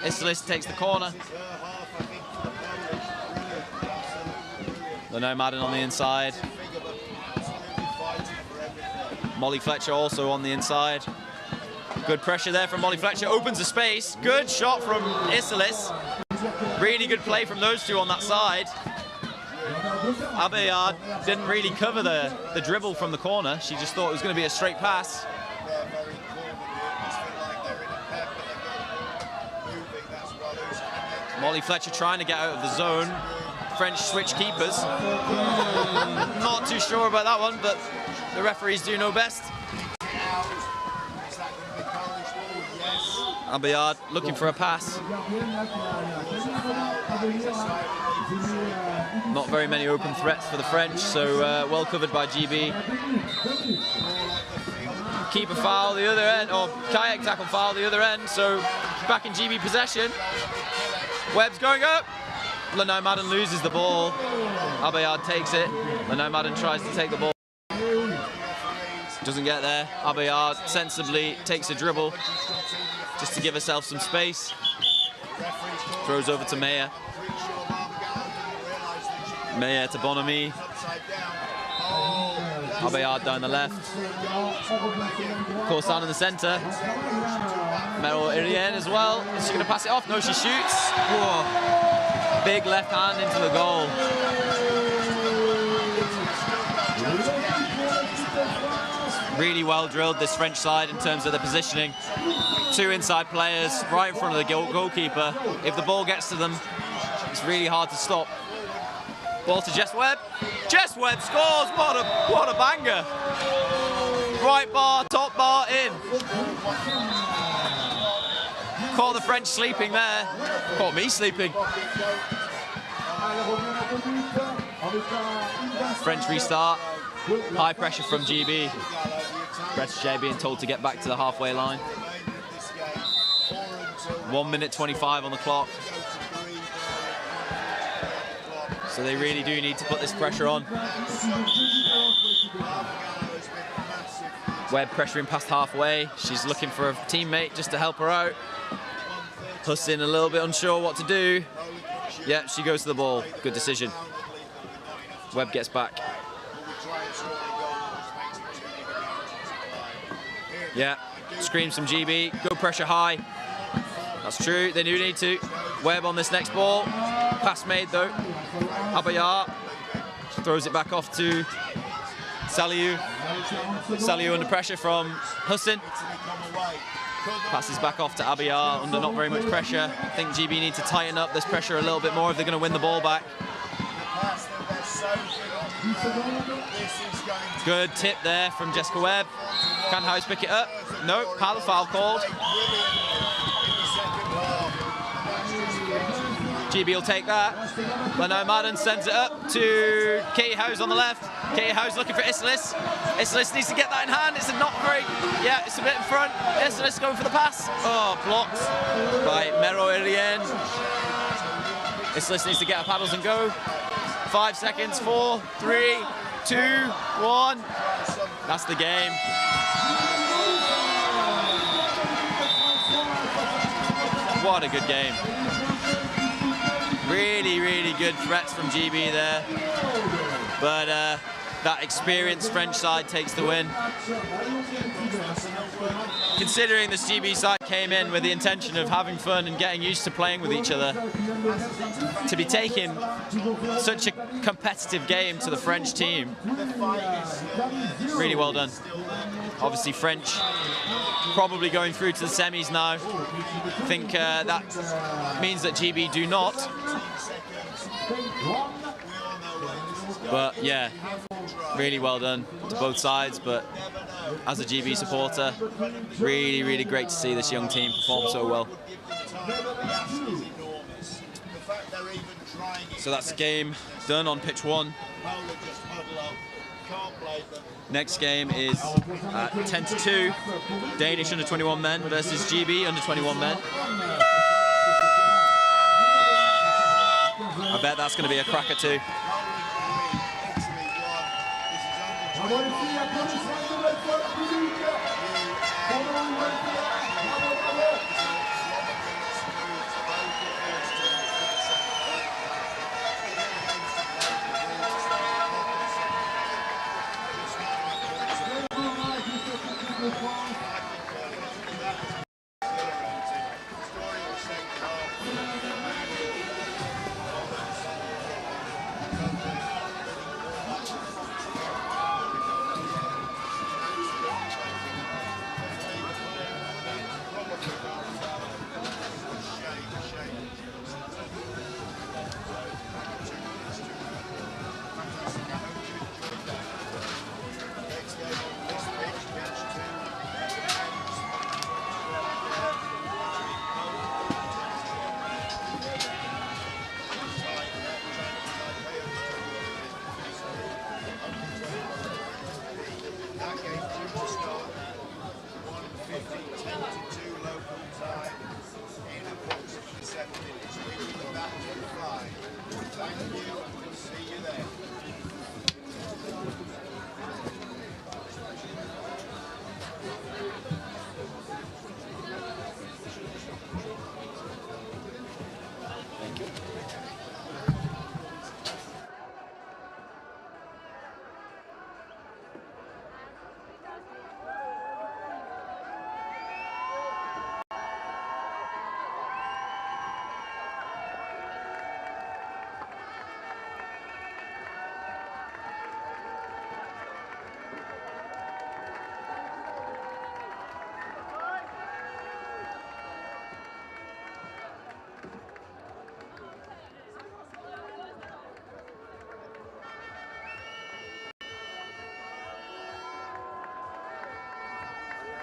Isilis takes the corner. Leno Madden on the inside. Molly Fletcher also on the inside. Good pressure there from Molly Fletcher. Opens the space. Good shot from Isilis. Really good play from those two on that side. Abayard didn't really cover the dribble from the corner. She just thought it was going to be a straight pass. Molly Fletcher trying to get out of the zone. French switch keepers. Not too sure about that one, but the referees do know best. Abayard looking for a pass. Not very many open threats for the French, so well covered by GB. Keeper foul the other end, or kayak tackle foul the other end, so back in GB possession. Webb's going up. Leno Madden loses the ball. Abayard takes it. Leno Madden tries to take the ball. Doesn't get there. Abayard sensibly takes a dribble just to give herself some space. Throws over to Meyer. Meyer to Bonamy. Abayard down the left. Corsan in the centre. Meryl Irien as well. Is she going to pass it off? No, she shoots. Whoa. Big left hand into the goal. Really well drilled, this French side, in terms of the positioning. Two inside players right in front of the goalkeeper. If the ball gets to them, it's really hard to stop. Ball to Jess Webb. Jess Webb scores. What a banger. Right bar, top bar in. Caught the French sleeping there. Caught me sleeping. French restart. High pressure from GB. Bretish being told to get back to the halfway line. 1 minute 25 on the clock. So they really do need to put this pressure on. Webb pressuring past halfway. She's looking for a teammate just to help her out. Hussin a little bit unsure what to do. Yeah, she goes to the ball. Good decision. Webb gets back. Yeah, screams from GB. Go pressure high. That's true, they do need to. Webb on this next ball. Pass made though. Abayard throws it back off to Saliu. Saliu under pressure from Hussin. Passes back off to Abayard under not very much pressure. I think GB need to tighten up this pressure a little bit more if they're going to win the ball back. Good tip there from Jessica Webb. Can House pick it up? No, paddle foul called. GB will take that. Leno Madden sends it up to Katie House on the left. Katie House looking for Islis. Islis needs to get that in hand. It's not very, yeah, it's a bit in front. Islis going for the pass. Oh, blocked by Mero Irien. Islis needs to get her paddles and go. 5 seconds, 4, 3, 2, 1. That's the game. What a good game. Really, really good threats from GB there. But that experienced French side takes the win. Considering this GB side came in with the intention of having fun and getting used to playing with each other, to be taking such a competitive game to the French team, really well done. Obviously French probably going through to the semis now. I think that means that GB do not. But yeah, really well done to both sides. But as a GB supporter, really, really great to see this young team perform so well. So that's the game done on pitch 1. Next game is 10-2, Danish under-21 men versus GB under-21 men. I bet that's going to be a cracker too. to start 1:50, 10 to 2 local time in approximately 7 minutes. We will be back at 5. Thank you and we'll see you there.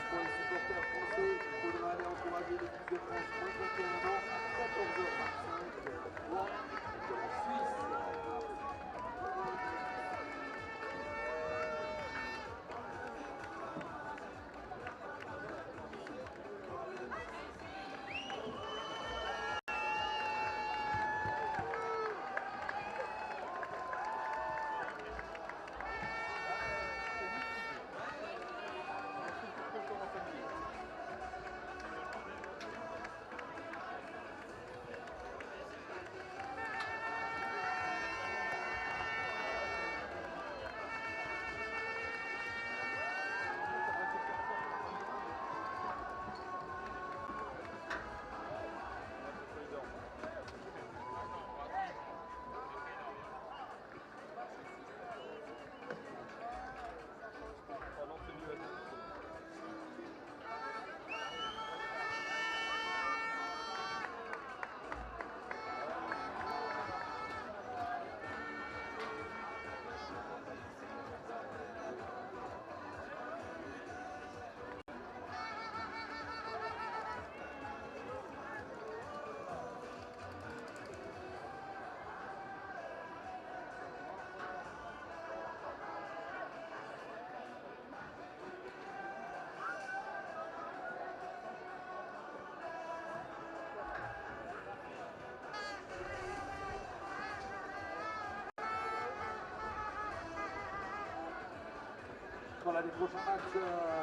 Pour les supporters français, il faudra aller encourager l'équipe de France moins 21 ans, 14h25, loin en Suisse. Voilà les prochains matchs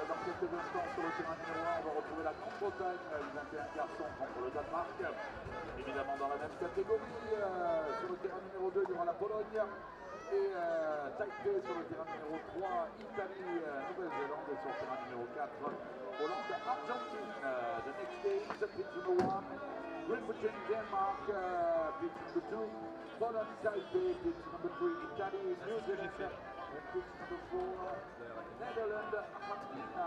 dans quelques instants sur le terrain numéro 1. On va retrouver la Grande-Bretagne, U21 garçons contre le Danemark. Évidemment dans la même catégorie, sur le terrain numéro 2, il y aura la Pologne. Et Taipei sur le terrain numéro 3, Italie, Nouvelle-Zélande. Et sur le terrain numéro 4, Hollande, Argentine. The next game, pitch number 1, Great Britain, Denmark, pitch number 2, Poland, Taipei, pitch number 3, Italy, New Zealand. And pitch number 4, Netherlands, Argentina.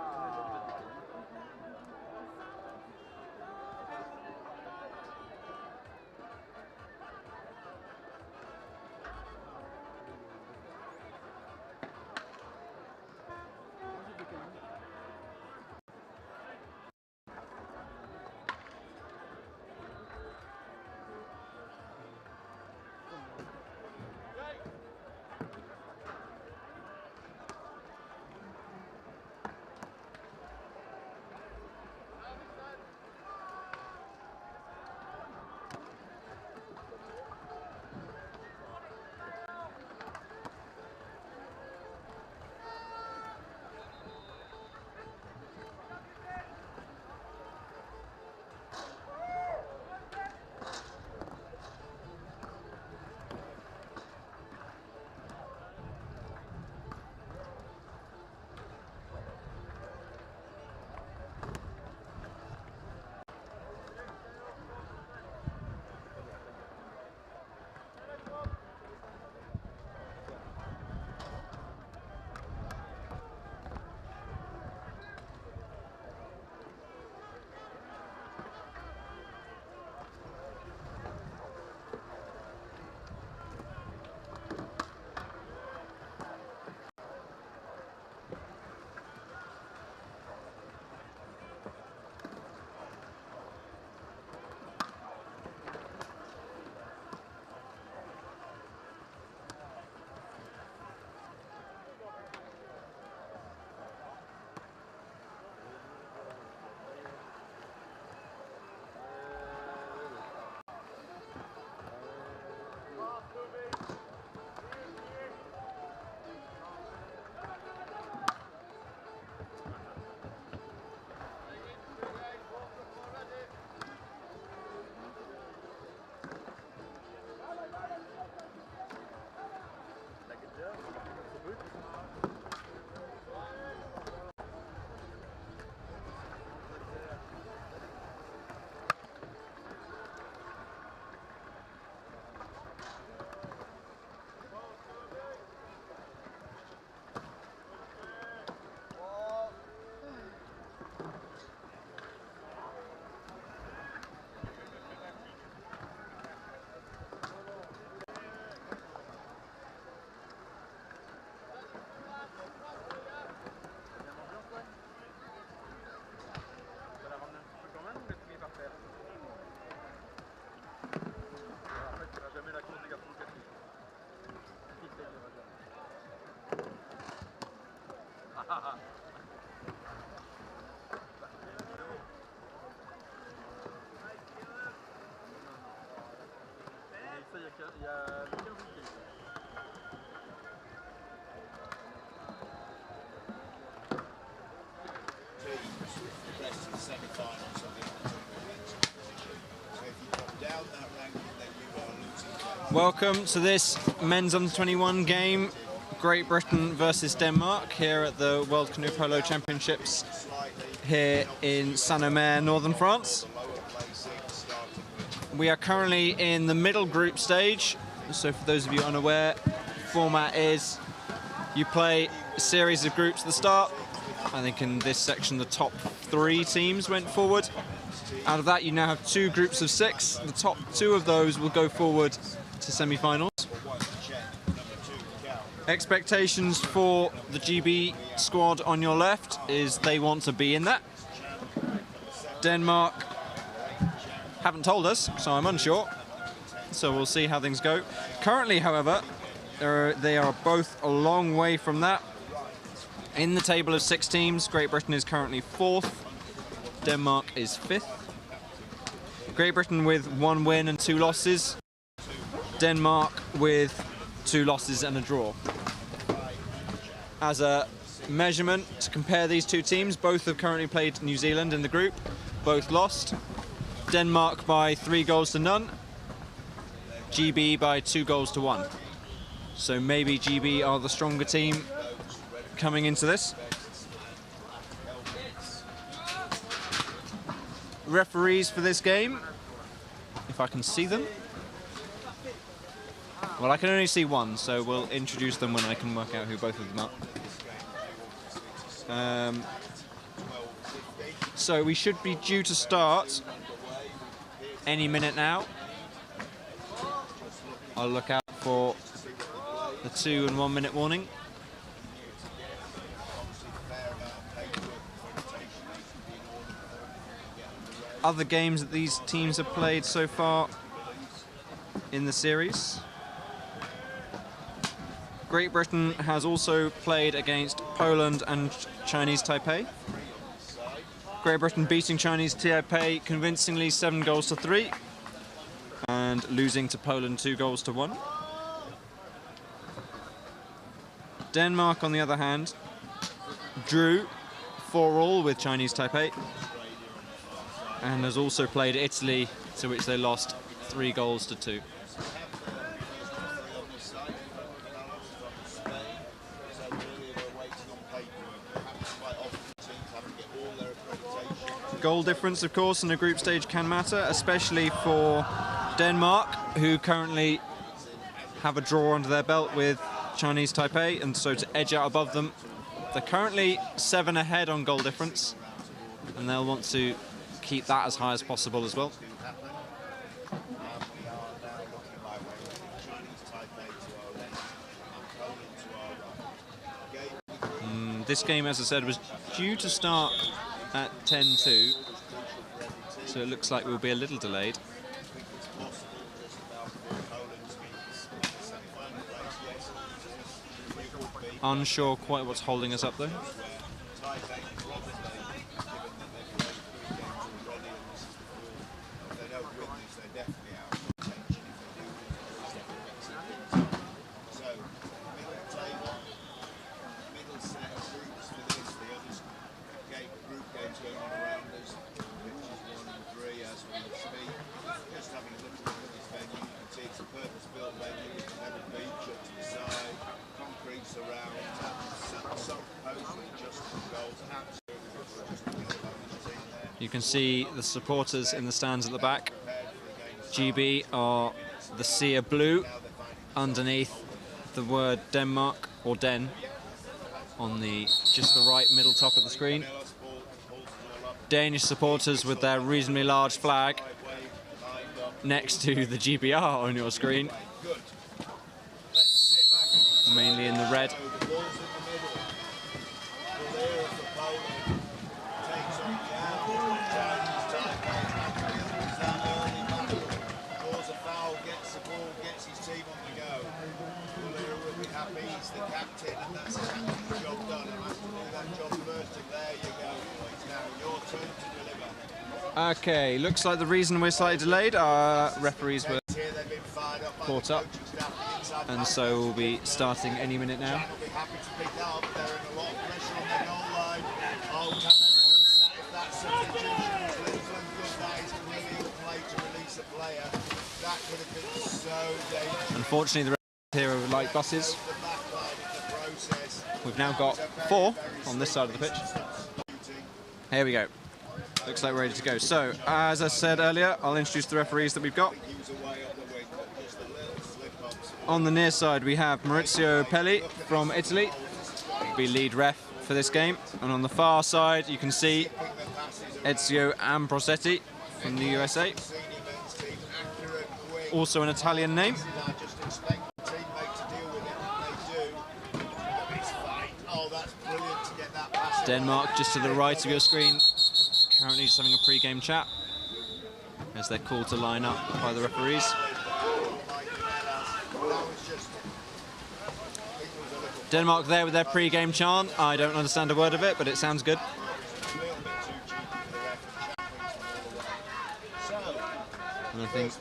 Welcome to this men's under-21 game, Great Britain versus Denmark, here at the World Canoe Polo Championships here in Saint-Omer, northern France. We are currently in the middle group stage, so for those of you unaware, format is you play a series of groups at the start. I think in this section the top 3 teams went forward. Out of that you now have 2 groups of 6. The top 2 of those will go forward to semi-finals. Expectations for the GB squad on your left is they want to be in that. Denmark haven't told us, so I'm unsure. So we'll see how things go. Currently, however, they are both a long way from that. In the table of 6 teams, Great Britain is currently 4th. Denmark is 5th. Great Britain with 1 win and 2 losses. Denmark with 2 losses and a draw. As a measurement to compare these 2 teams, both have currently played New Zealand in the group, both lost. Denmark by 3 goals to none, GB by 2 goals to 1. So maybe GB are the stronger team coming into this. Referees for this game, if I can see them. Well, I can only see one, so we'll introduce them when I can work out who both of them are. So we should be due to start any minute now. I'll look out for the 2 and 1 minute warning. Other games that these teams have played so far in the series. Great Britain has also played against Poland and Chinese Taipei. Great Britain beating Chinese Taipei convincingly 7 goals to 3 and losing to Poland 2 goals to 1. Denmark, on the other hand, drew 4-4 with Chinese Taipei and has also played Italy, to which they lost 3 goals to 2. Goal difference, of course, in a group stage can matter, especially for Denmark, who currently have a draw under their belt with Chinese Taipei, and so to edge out above them. They're currently 7 ahead on goal difference, and they'll want to keep that as high as possible as well. This game, as I said, was due to start at 10-2, so it looks like we'll be a little delayed. Unsure quite what's holding us up though. You can see the supporters in the stands at the back. GB are the sea of blue underneath the word Denmark, or Den, on the just the right middle top of the screen. Danish supporters with their reasonably large flag next to the GBR on your screen, mainly in the red. Okay, looks like the reason we're slightly delayed, our referees were caught up, and so we'll be starting any minute now. Oh, can they release that if that's Unfortunately, the here are like buses. We've now got 4 on this side of the pitch. Here we go. Looks like we're ready to go. So, as I said earlier, I'll introduce the referees that we've got. On the near side, we have Maurizio Pelli from Italy, will be lead ref for this game. And on the far side, you can see Ezio Ambrosetti from the USA. Also an Italian name. Denmark just to the right of your screen, currently just having a pre-game chat as they're called to line up by the referees. Denmark there with their pre-game chant. I don't understand a word of it, but it sounds good. And I think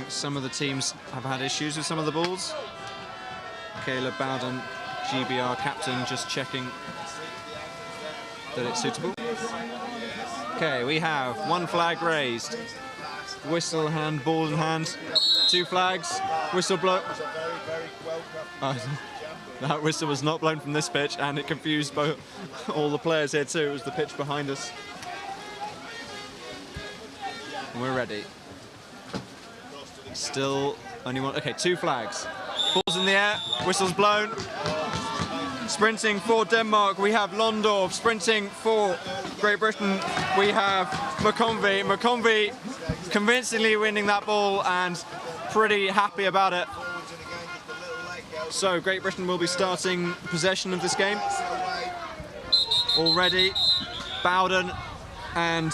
some of the teams have had issues with some of the balls. Caleb Bowden, GBR captain, just checking that it's suitable. Okay, we have 1 flag raised. Whistle hand, ball in hand. 2 flags. Whistle blow. That whistle was not blown from this pitch, and it confused all the players here too. It was the pitch behind us. And we're ready. Still only one. Okay, 2 flags. Ball's in the air. Whistle's blown. Sprinting for Denmark, we have Londorf. Sprinting for Great Britain, we have McConvey. McConvey convincingly winning that ball and pretty happy about it. So Great Britain will be starting possession of this game. Already, Bowden and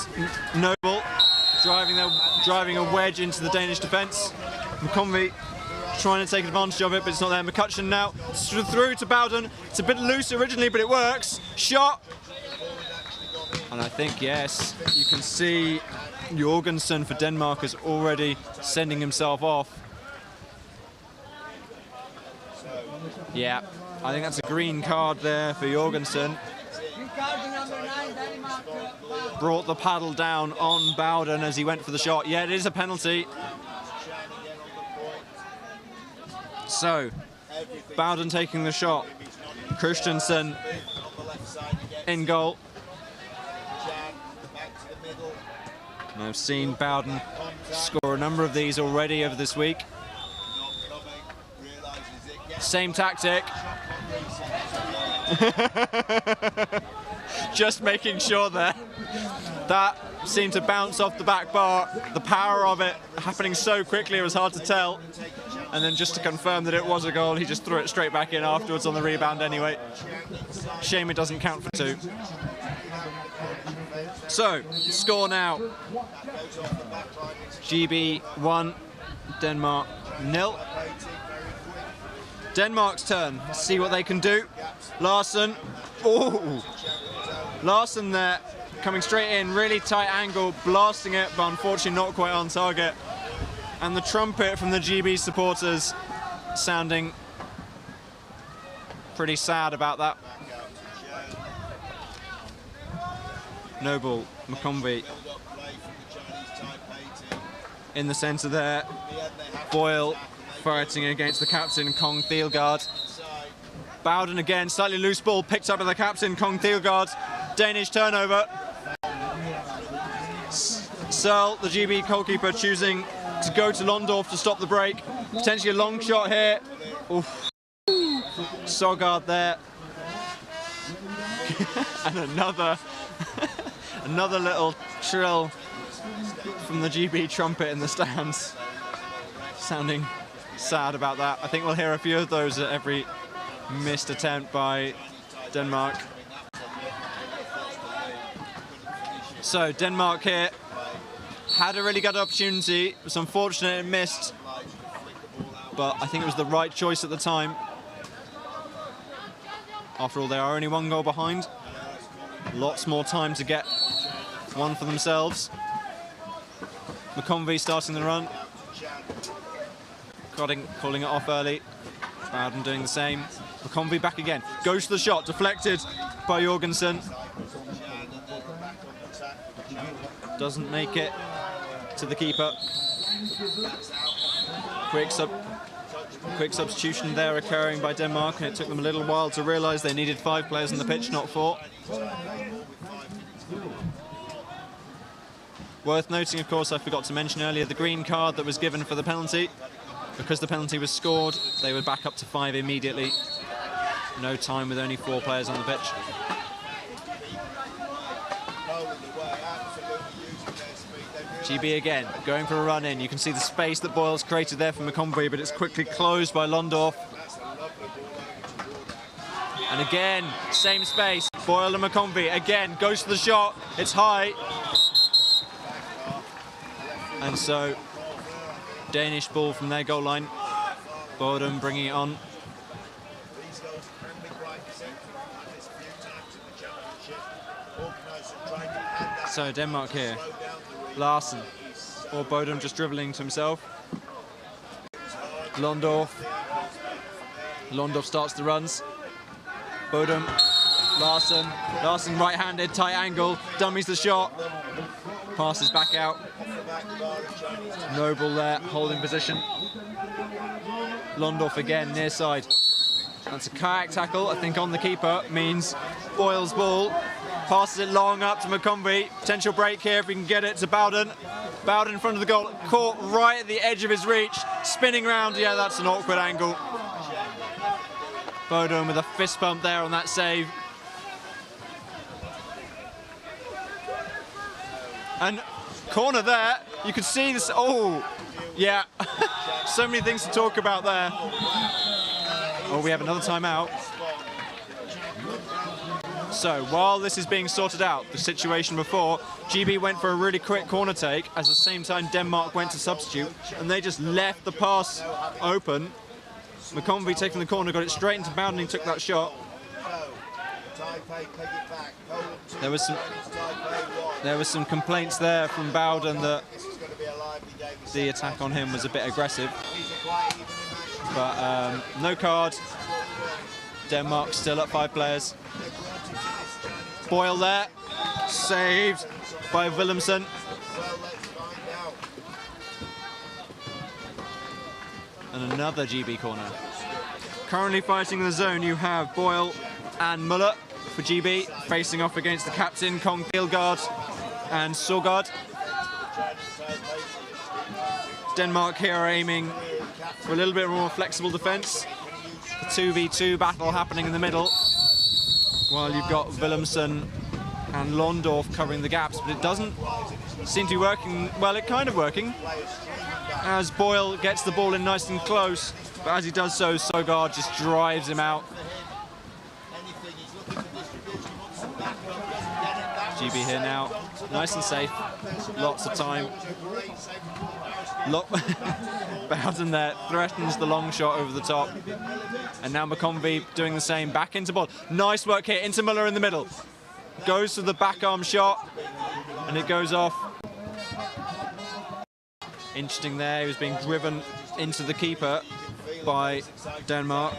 Noble driving a wedge into the Danish defence. McConvey trying to take advantage of it, but it's not there. McCutcheon now through to Bowden. It's a bit loose originally, but it works. Shot. And I think, yes, you can see Jorgensen for Denmark is already sending himself off. Yeah, I think that's a green card there for Jorgensen. Brought the paddle down on Bowden as he went for the shot. Yeah, it is a penalty. So, Bowden taking the shot. Christensen in goal. And I've seen Bowden score a number of these already over this week. Same tactic. Just making sure there. That seemed to bounce off the back bar. The power of it happening so quickly, it was hard to tell. And then just to confirm that it was a goal, he just threw it straight back in afterwards on the rebound anyway. Shame it doesn't count for 2. So, score now. GB 1, Denmark 0. Denmark's turn. See what they can do. Larsen. Oh! Larsen there, coming straight in, really tight angle, blasting it, but unfortunately not quite on target. And the trumpet from the GB supporters sounding pretty sad about that. Noble, McConvey in the centre there. Boyle fighting against the captain, Kong Thielgaard. Bowden again, slightly loose ball, picked up by the captain, Kong Thielgaard. Danish turnover. Searle, the GB goalkeeper, choosing to go to Londorf to stop the break. Potentially a long shot here. Oof. Sogard there. And another little trill from the GB trumpet in the stands. Sounding sad about that. I think we'll hear a few of those at every missed attempt by Denmark. So Denmark here had a really good opportunity. It was unfortunate it missed, but I think it was the right choice at the time. After all, they are only 1 goal behind. Lots more time to get one for themselves. McConvey starting the run. Calling it off early. Bowden doing the same. McConvey back again. Goes to the shot, deflected by Jorgensen. Doesn't make it to the keeper. Quick substitution there occurring by Denmark, and it took them a little while to realise they needed 5 players on the pitch, not 4. Worth noting, of course, I forgot to mention earlier, the green card that was given for the penalty. Because the penalty was scored, they would back up to 5 immediately. No time with only 4 players on the pitch. GB again, going for a run in. You can see the space that Boyle's created there for McConvey, but it's quickly closed by Londorf. And again, same space. Boyle and McConvey again goes for the shot. It's high. And so, Danish ball from their goal line. Bodum bringing it on. So Denmark here. Larsen, or Bodum just dribbling to himself. Londorf starts the runs. Bodum, Larsen right-handed, tight angle, dummies the shot. Passes back out. Noble there, holding position. Londorf again, near side. That's a kayak tackle, I think, on the keeper. Means Boyle's ball. Passes it long up to McConvey. Potential break here if we can get it to Bowden. Bowden in front of the goal, caught right at the edge of his reach. Spinning round, yeah, that's an awkward angle. Bodum with a fist pump there on that save. And corner there, you can see this, oh, yeah. So many things to talk about there. Oh, we have another timeout. So, while this is being sorted out, the situation before, GB went for a really quick corner take, at the same time Denmark went to substitute, and they just left the pass open. McConvey taking the corner, got it straight into Bowden, and took that shot. There was some complaints there from Bowden that the attack on him was a bit aggressive. But no card. Denmark still at 5 players. Boyle there, saved by Willemsen. And another GB corner. Currently fighting in the zone, you have Boyle and Muller for GB, facing off against the captain, Kong Pilgaard and Sorgaard. Denmark here are aiming for a little bit more flexible defence. A 2v2 battle happening in the middle, while you've got Willemsen and Londorf covering the gaps, but it doesn't seem to be working. Well, it kind of working, as Boyle gets the ball in nice and close, but as he does so, Sorgaard just drives him out. GB here now, nice and safe, lots of time. Bowden there threatens the long shot over the top. And now McConvey doing the same, back into ball. Nice work here, into Muller in the middle. Goes for the back arm shot, and it goes off. Interesting there, he was being driven into the keeper by Denmark.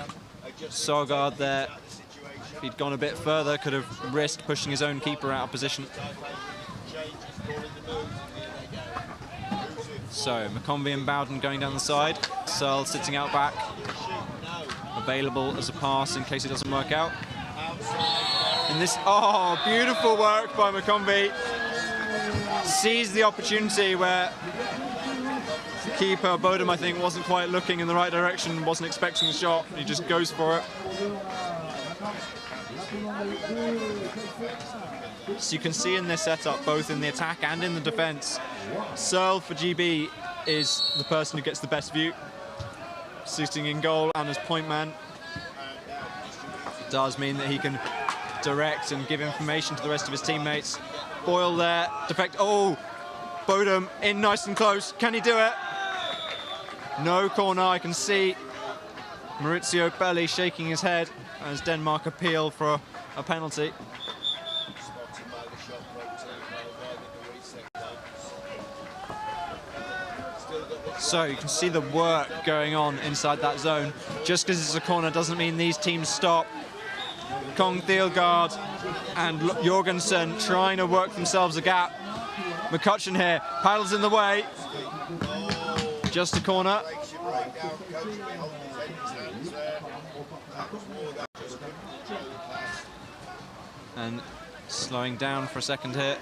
Sorgaard there, if he'd gone a bit further, could have risked pushing his own keeper out of position. So, McConvey and Bowden going down the side. Searle sitting out back. Available as a pass in case it doesn't work out. And this, oh, beautiful work by McConvey. Sees the opportunity where keeper Bodum, I think, wasn't quite looking in the right direction, wasn't expecting the shot. He just goes for it. So you can see in this setup, both in the attack and in the defence, Searle for GB is the person who gets the best view, sitting in goal and as point man. It does mean that he can direct and give information to the rest of his teammates. Boyle there, defect, oh, Bodum in nice and close, can he do it? No corner, I can see Maurizio Belli shaking his head as Denmark appeal for a penalty. Still got So you can see the work going on inside that zone. Just because it's a corner doesn't mean these teams stop. Kong Thielgaard and Jorgensen trying to work themselves a gap. McCutcheon here, paddles in the way. Just a corner. And slowing down for a second here.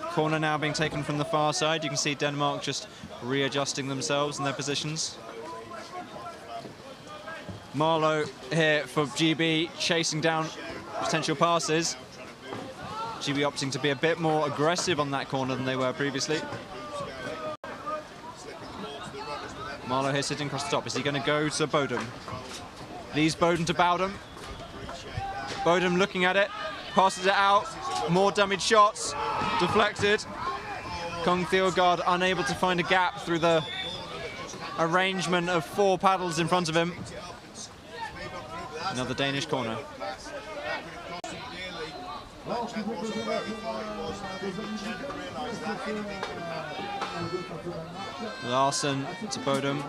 Corner now being taken from the far side. You can see Denmark just readjusting themselves in their positions. Marlowe here for GB, chasing down potential passes. GB opting to be a bit more aggressive on that corner than they were previously. Marlowe here sitting across the top. Is he going to go to Bodum? Leaves Bodum to Bowden. Bodum looking at it, passes it out. More dummied shots, deflected. Kong Thielgaard unable to find a gap through the arrangement of 4 paddles in front of him. Another Danish corner. Larsen to Bodum.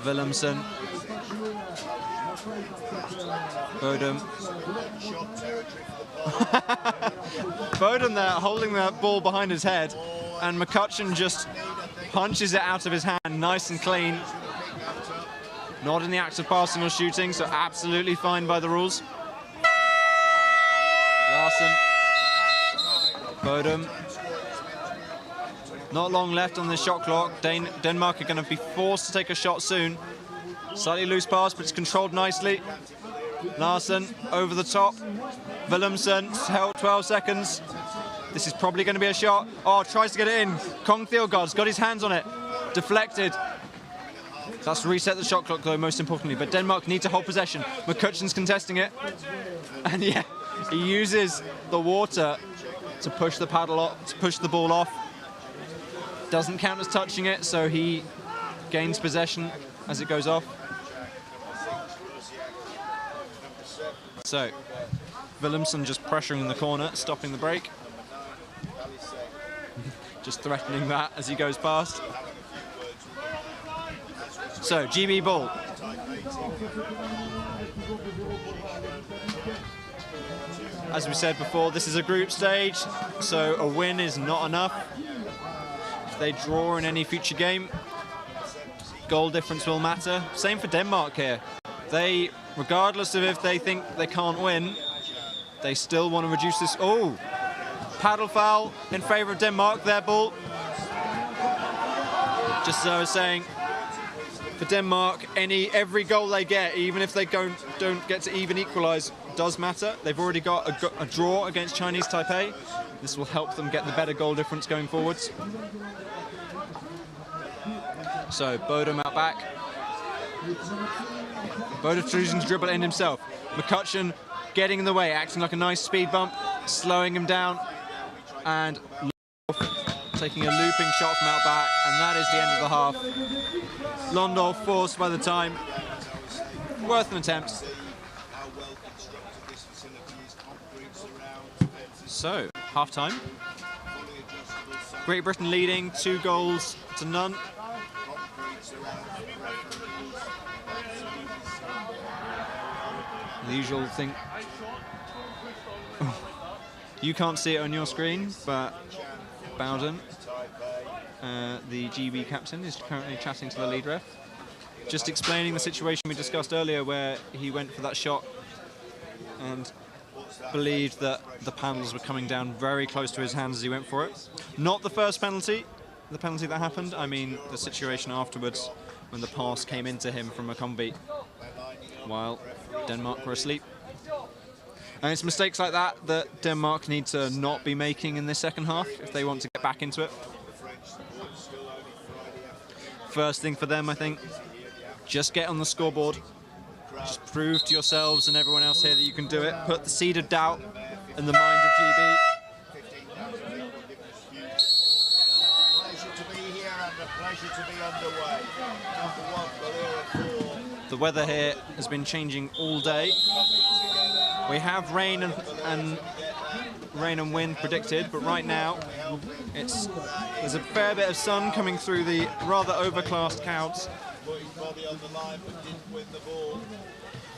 Willemsen. Bodum. Bodum there holding that ball behind his head, and McCutcheon just punches it out of his hand nice and clean. Not in the act of passing or shooting, so absolutely fine by the rules. Larsen. Bodum. Not long left on the shot clock. Denmark are going to be forced to take a shot soon. Slightly loose pass, but it's controlled nicely. Larsen over the top. Willemsen held 12 seconds. This is probably going to be a shot. Oh, tries to get it in. Kong Thielgaard's got his hands on it. Deflected. That's reset the shot clock, though, most importantly. But Denmark need to hold possession. McCutcheon's contesting it. And yeah, he uses the water to push the paddle off, to push the ball off. Doesn't count as touching it, so he gains possession as it goes off. So, Willemsen just pressuring the corner, stopping the break. Just threatening that as he goes past. So, GB ball. As we said before, this is a group stage, so a win is not enough. If they draw in any future game, goal difference will matter. Same for Denmark here. They, regardless of if they think they can't win, they still want to reduce this. Oh, paddle foul in favour of Denmark, their ball. Just as I was saying, for Denmark, every goal they get, even if they don't get to even equalise, does matter. They've already got a draw against Chinese Taipei. This will help them get the better goal difference going forwards. So, Bodum out back. Bodum choosing to dribble it in himself. McCutcheon getting in the way, acting like a nice speed bump, slowing him down, and taking a looping shot from out back, and that is the end of the half. Londolf forced by the time. Worth an attempt. So, half-time. Great Britain leading 2-0. The usual thing. You can't see it on your screen, but Bowden, the GB captain, is currently chatting to the lead ref, just explaining the situation we discussed earlier where he went for that shot and believed that the paddles were coming down very close to his hands as he went for it. Not the first penalty, the penalty that happened, I mean the situation afterwards when the pass came into him from a combi while Denmark were asleep. And it's mistakes like that that Denmark need to not be making in this second half if they want to get back into it. First thing for them, I think, just get on the scoreboard. Just prove to yourselves and everyone else here that you can do it. Put the seed of doubt in the mind of GB. The weather here has been changing all day. We have rain and rain and wind predicted, but right now there's a fair bit of sun coming through the rather overcast clouds.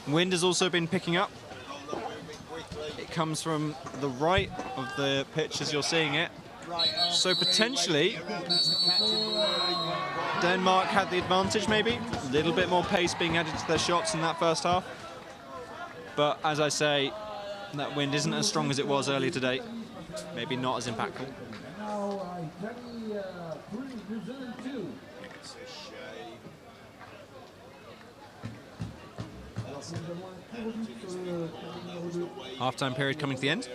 Wind has also been picking up. It comes from the right of the pitch as you're seeing it. So potentially Denmark had the advantage, maybe. A little bit more pace being added to their shots in that first half. But as I say, that wind isn't as strong as it was earlier today. Maybe not as impactful. Half-time period coming to the end.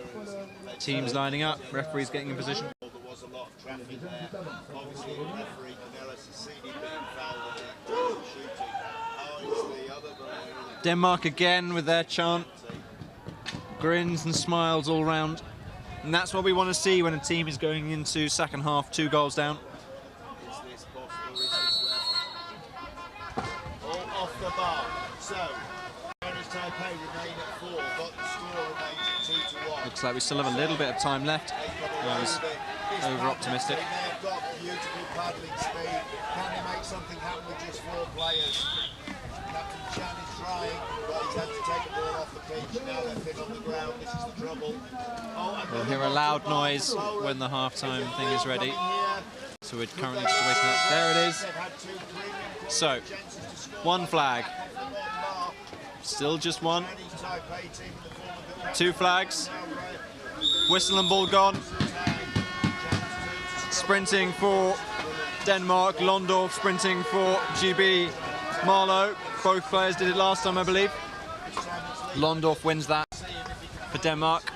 Teams lining up, referees getting in position. Denmark again with their chant. Grins and smiles all round. And that's what we want to see when a team is going into second half 2 goals down. All off the bar. So, Taipei remain at 4, but the score remains at 2-1. Looks like we still have a little bit of time left. I was over-optimistic. They have got beautiful paddling speed. Can they make something happen with just 4 players? Captain Chan is trying, but he's had to take the ball off the pitch. Now they're thin on the ground. This is the trouble. We'll hear a loud noise when the half-time thing is ready. So we're currently just waiting that. There it is. So, 1 flag. Still just 1. 2 flags. Whistle and ball gone. Sprinting for Denmark. Londorf sprinting for GB. Marlow. Both players did it last time, I believe. Londorf wins that for Denmark.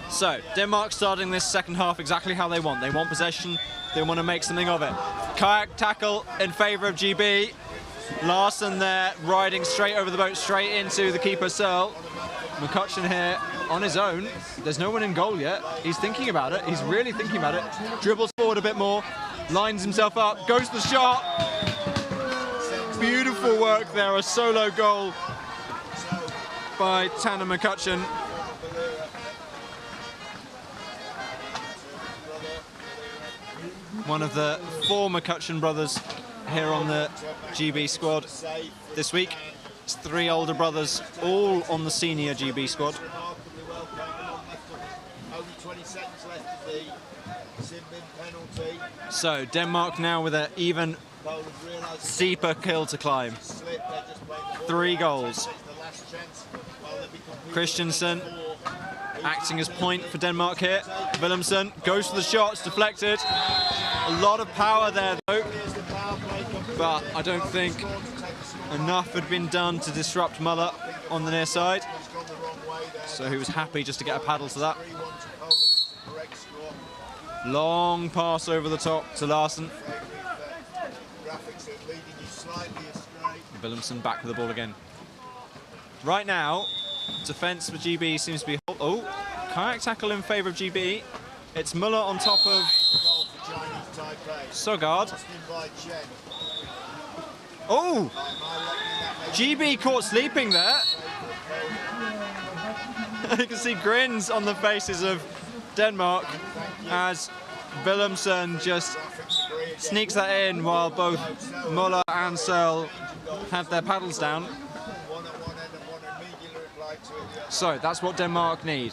So, Denmark starting this second half exactly how they want. They want possession. They want to make something of it. Kayak tackle in favour of GB. Larsen there, riding straight over the boat, straight into the keeper, Searle. McCutcheon here on his own. There's no one in goal yet. He's thinking about it. He's really thinking about it. Dribbles forward a bit more, lines himself up, goes for the shot. Beautiful work there, a solo goal by Tanner McCutcheon. One of the 4 McCutcheon brothers here on the GB squad this week. It's 3 older brothers, all on the senior GB squad. So Denmark now with an even steeper hill to climb. 3 goals. Christensen acting as point for Denmark here. Willemsen goes for the shot, it's deflected. A lot of power there though. But I don't think enough had been done to disrupt Muller on the near side. So he was happy just to get a paddle to that. Long pass over the top to Larsen. Willemsen back with the ball again. Right now, defence for GB seems to be... Oh, kayak tackle in favour of GB. It's Muller on top of Sogard. Oh! GB caught sleeping there. You can see grins on the faces of Denmark as Willemsen just sneaks that in while both Muller and Searle have their paddles down. So that's what Denmark need.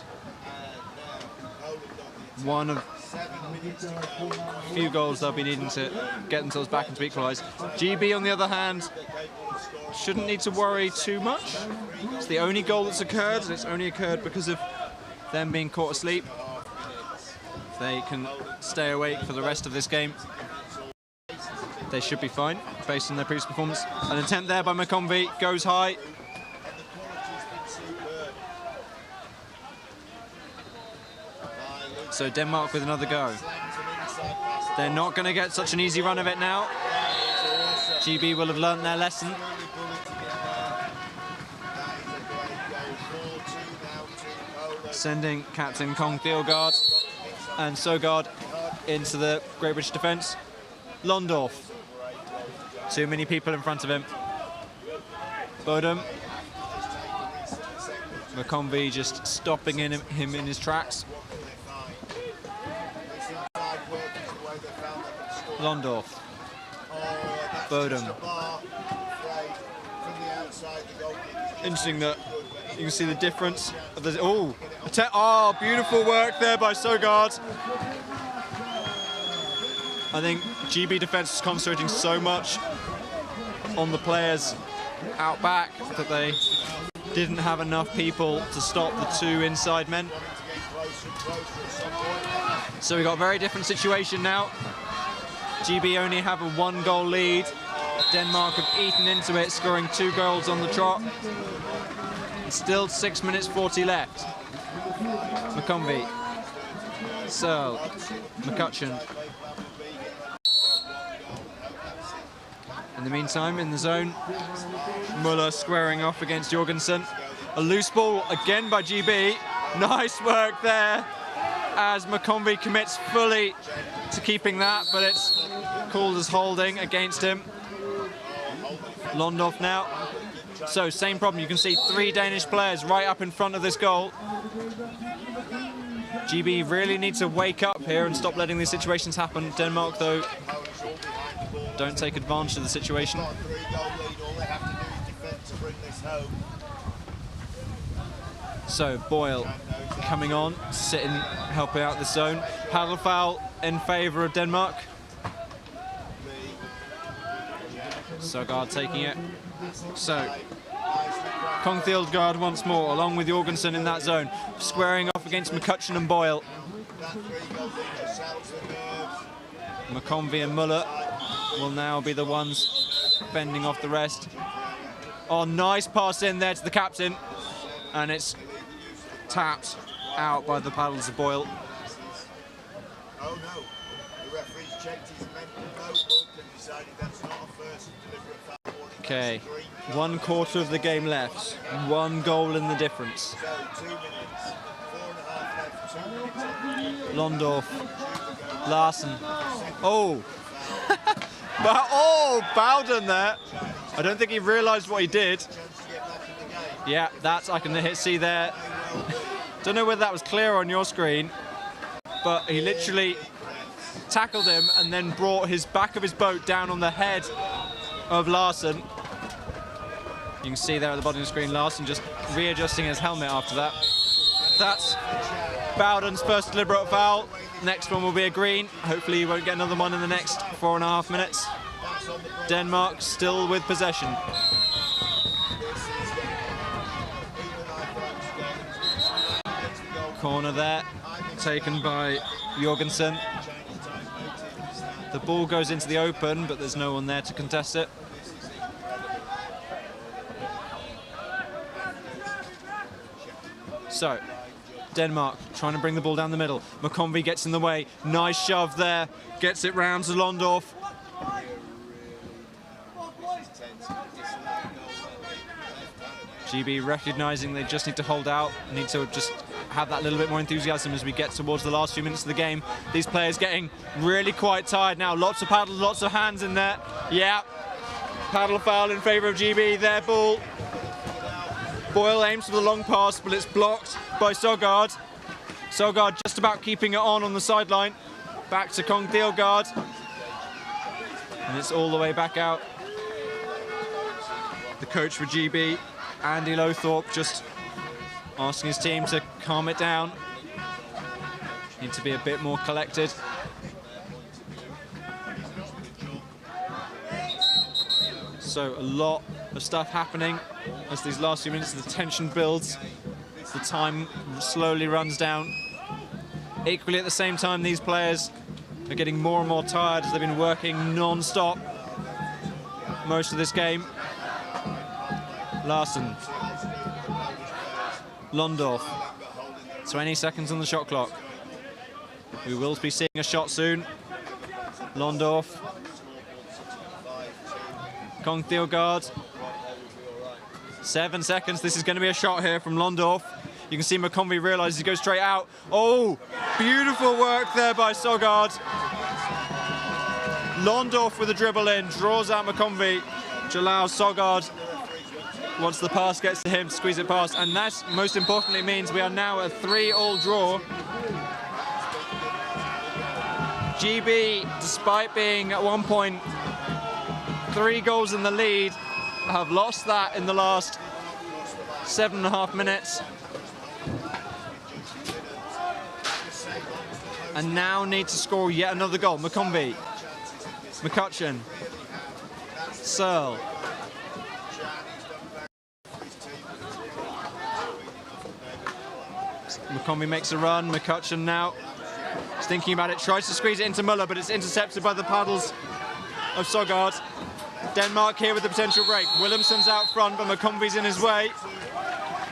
One of a few goals they'll be needing to get themselves back into equalise. GB, on the other hand, shouldn't need to worry too much. It's the only goal that's occurred, and it's only occurred because of them being caught asleep. If they can stay awake for the rest of this game, they should be fine, based on their previous performance. An attempt there by McConvey, goes high. So Denmark with another go. They're not going to get such an easy run of it now. GB will have learnt their lesson. Sending captain Kong Theelgaard and Sogard into the Great British defence. Londorf. Too many people in front of him. Bodum. McConvey just stopping him in his tracks. Londorf. Bodum. Interesting that you can see the difference of the. Beautiful work there by Sogard. I think GB defense is concentrating so much on the players out back that they didn't have enough people to stop the two inside men. So we got a very different situation now. GB only have a 1-goal lead. Denmark have eaten into it, scoring 2 goals on the trot. It's still 6 minutes 40 left. McConvey, Searle, McCutcheon. In the meantime, in the zone, Muller squaring off against Jorgensen. A loose ball again by GB. Nice work there as McConvey commits fully to keeping that, but it's called as holding against him. Londorf now. So same problem, you can see 3 Danish players right up in front of this goal. GB really need to wake up here and stop letting these situations happen. Denmark, though, don't take advantage of the situation. So Boyle coming on, sitting, helping out the zone. Paddle foul in favour of Denmark. Sogard taking it. So Kong Thildgaard once more, along with Jorgensen in that zone, squaring off against McCutcheon and Boyle. McConvey and Muller will now be the ones fending off the rest. Oh, nice pass in there to the captain, and it's tapped out by the paddles of Boyle. Oh no, the referee's checked his mental notebook and decided that's not a first deliberate foul warning. Okay, 1/4 of the game left, 1 goal in the difference. So 2 minutes, 4.5 left, 2 minutes. Londorf, Larsen. Oh, oh, Bowden there. I don't think he realised what he did. Yeah, that's, I can see there. Don't know whether that was clear on your screen, but he literally tackled him and then brought his back of his boat down on the head of Larsen. You can see there at the bottom of the screen, Larsen just readjusting his helmet after that. That's Bowden's first deliberate foul. Next one will be a green. Hopefully he won't get another one in the next 4.5 minutes. Denmark still with possession. Corner there, taken by Jorgensen. The ball goes into the open, but there's no one there to contest it. So, Denmark trying to bring the ball down the middle. McConvey gets in the way. Nice shove there. Gets it round to Londorf. GB recognising they just need to hold out. Need to just have that little bit more enthusiasm as we get towards the last few minutes of the game. These players getting really quite tired now. Lots of paddles, lots of hands in there. Yeah. Paddle foul in favour of GB. Their ball. Boyle aims for the long pass, but it's blocked by Sogard. Sogard just about keeping it on the sideline. Back to Kong Thildgaard. And it's all the way back out. The coach for GB, Andy Lothorpe, just asking his team to calm it down. Need to be a bit more collected. So a lot of stuff happening as these last few minutes, the tension builds, the time slowly runs down. Equally at the same time, these players are getting more and more tired as they've been working non-stop most of this game. Larsen. Londorf. 20 seconds on the shot clock. We will be seeing a shot soon. Londorf. Kong Thildgaard. 7 seconds. This is going to be a shot here from Londorf. You can see McConvey realises he goes straight out. Oh, beautiful work there by Sogard. Londorf with a dribble in, draws out McConvey, which allows Sogard Once the pass gets to him, to squeeze it past. And that, most importantly, means we are now a 3-all draw. GB, despite being at one point 3 goals in the lead, have lost that in the last 7.5 minutes. And now need to score yet another goal. McConvey, McCutcheon, Searle. McConvey makes a run. McCutcheon now is thinking about it, tries to squeeze it into Muller, but it's intercepted by the paddles of Sogard. Denmark here with the potential break. Williamson's out front, but McConvey's in his way.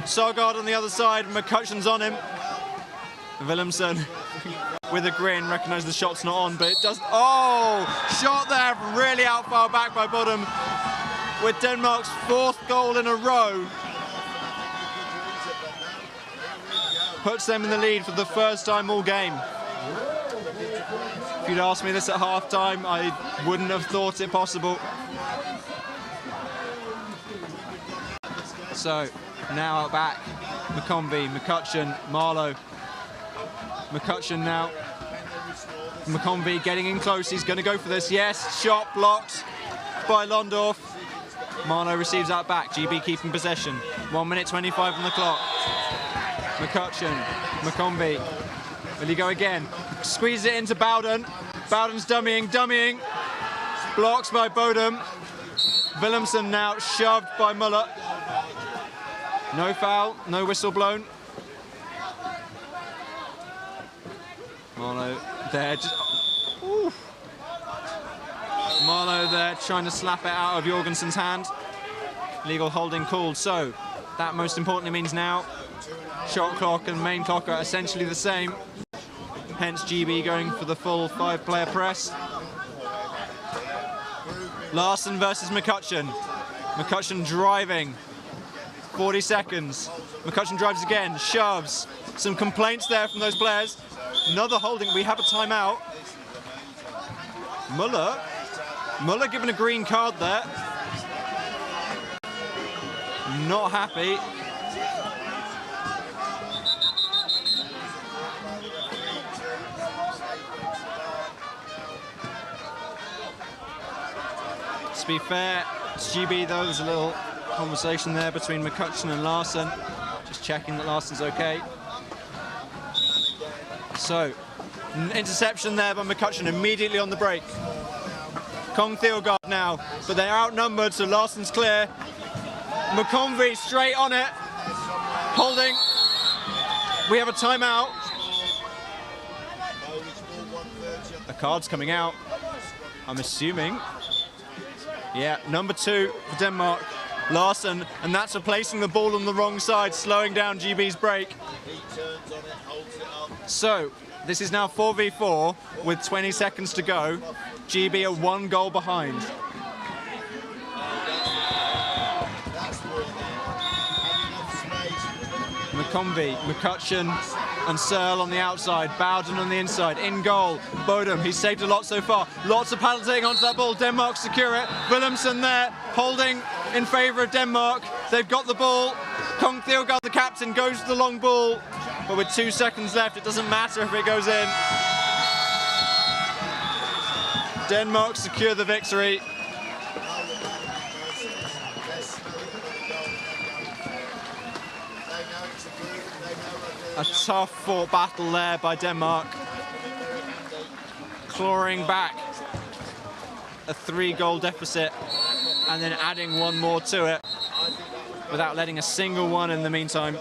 Sogard on the other side, McCutcheon's on him. Williamson with a grin, recognises the shot's not on, but it does. Oh, shot there from really out far back by Bodum, with Denmark's 4th goal in a row. Puts them in the lead for the first time all game. If you'd asked me this at half-time, I wouldn't have thought it possible. So, now out back, McConvey, McCutcheon, Marlowe. McCutcheon now. McConvey getting in close, he's going to go for this. Yes, shot blocked by Londorf. Marlowe receives that back, GB keeping possession. 1 minute 25 on the clock. McCutcheon, McConvey, will he go again? Squeezes it into Bowden. Bowden's dummying. Blocks by Bodum. Williamson now shoved by Muller. No foul, no whistle blown. Marlowe there, Marlowe there trying to slap it out of Jorgensen's hand. Legal holding called, so that most importantly means now shot clock and main clock are essentially the same. Hence GB going for the full 5-player press. Larson versus McCutcheon. McCutcheon driving. 40 seconds. McCutcheon drives again, shoves. Some complaints there from those players. Another holding, we have a timeout. Muller given a green card there. Not happy. To be fair, it's GB though, there's a little conversation there between McCutcheon and Larson. Just checking that Larson's okay. So, interception there by McCutcheon immediately on the break. Kong Theogard now, but they're outnumbered, so Larson's clear. McConvey straight on it. Holding. We have a timeout. A card's coming out, I'm assuming. Yeah, number 2 for Denmark, Larson, and that's replacing the ball on the wrong side, slowing down GB's break. So, this is now 4v4 with 20 seconds to go. GB are 1 goal behind. McConvey, McCutcheon and Searle on the outside, Bowden on the inside, in goal, Bodum, he's saved a lot so far, lots of paddle taking onto that ball, Denmark secure it, Williamson there, holding in favour of Denmark, they've got the ball, Kong Theogard, the captain, goes to the long ball, but with 2 seconds left, it doesn't matter if it goes in. Denmark secure the victory. A tough fought battle there by Denmark. Clawing back a 3-goal deficit and then adding 1 more to it without letting a single one in the meantime.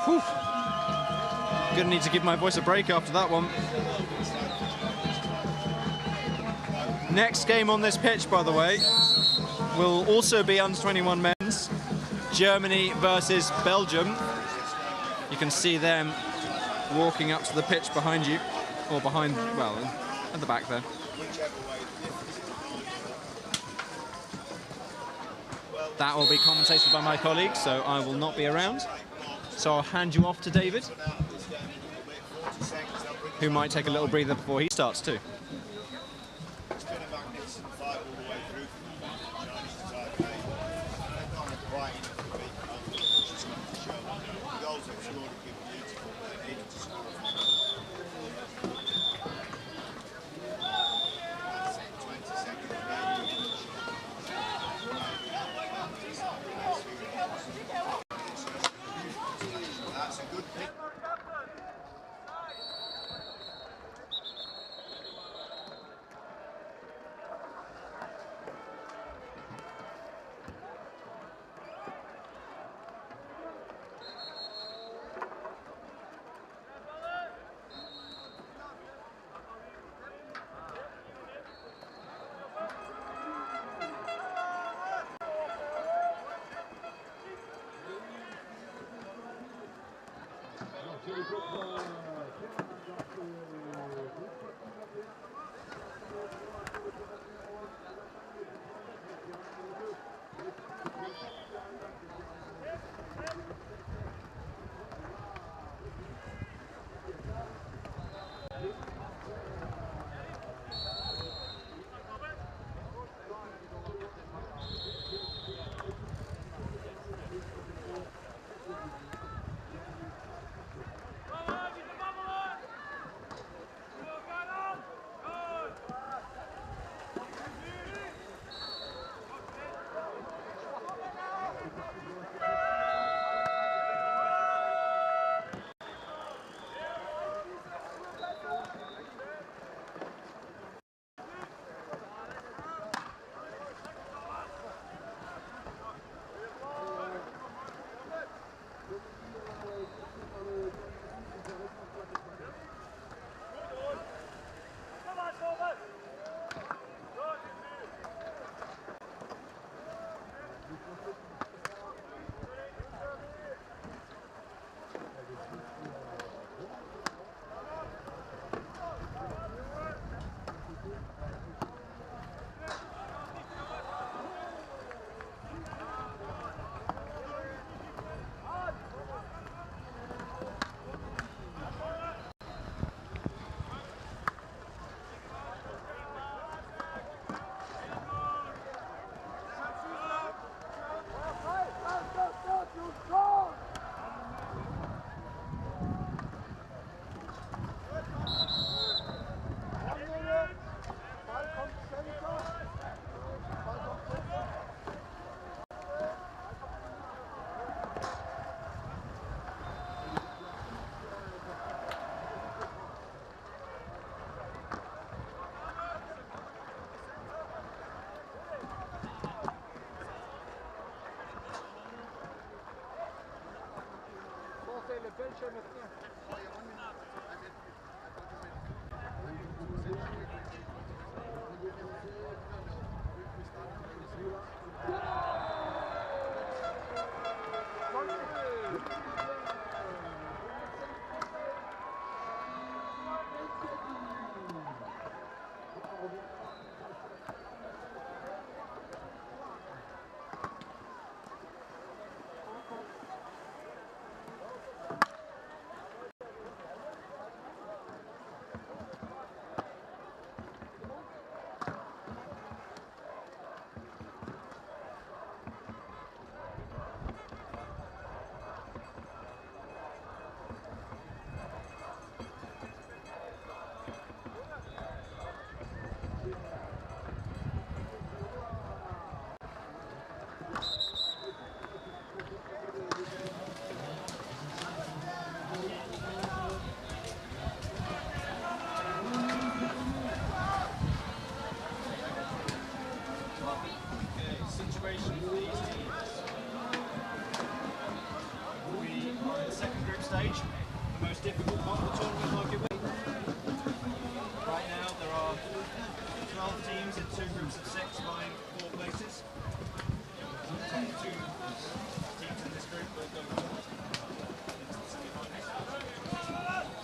Whew. Gonna need to give my voice a break after that one. Next game on this pitch, by the way, will also be under-21 men's. Germany versus Belgium. You can see them walking up to the pitch behind you, or behind, well, at the back there. That will be commentated by my colleague, so I will not be around. So I'll hand you off to David. who might take a little breather before he starts too. It's been a magnificent fight all the way through from Chinese to Taipei. They've gone quite enough to beat the which is going to show. The goals they've scored have been beautiful, but they needed to score a few more. That's it, 20 seconds remaining. That's a good pick.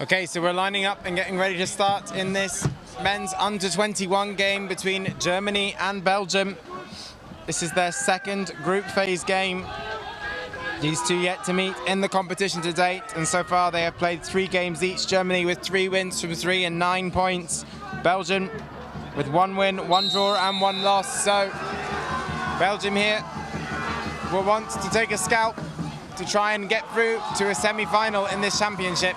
Okay, so we're lining up and getting ready to start in this men's under-21 game between Germany and Belgium. This is their second group phase game. These two yet to meet in the competition to date, and so far they have played 3 games each. Germany with 3 wins from 3 and 9 points. Belgium with 1 win, 1 draw and 1 loss. So Belgium here will want to take a scalp to try and get through to a semi-final in this championship.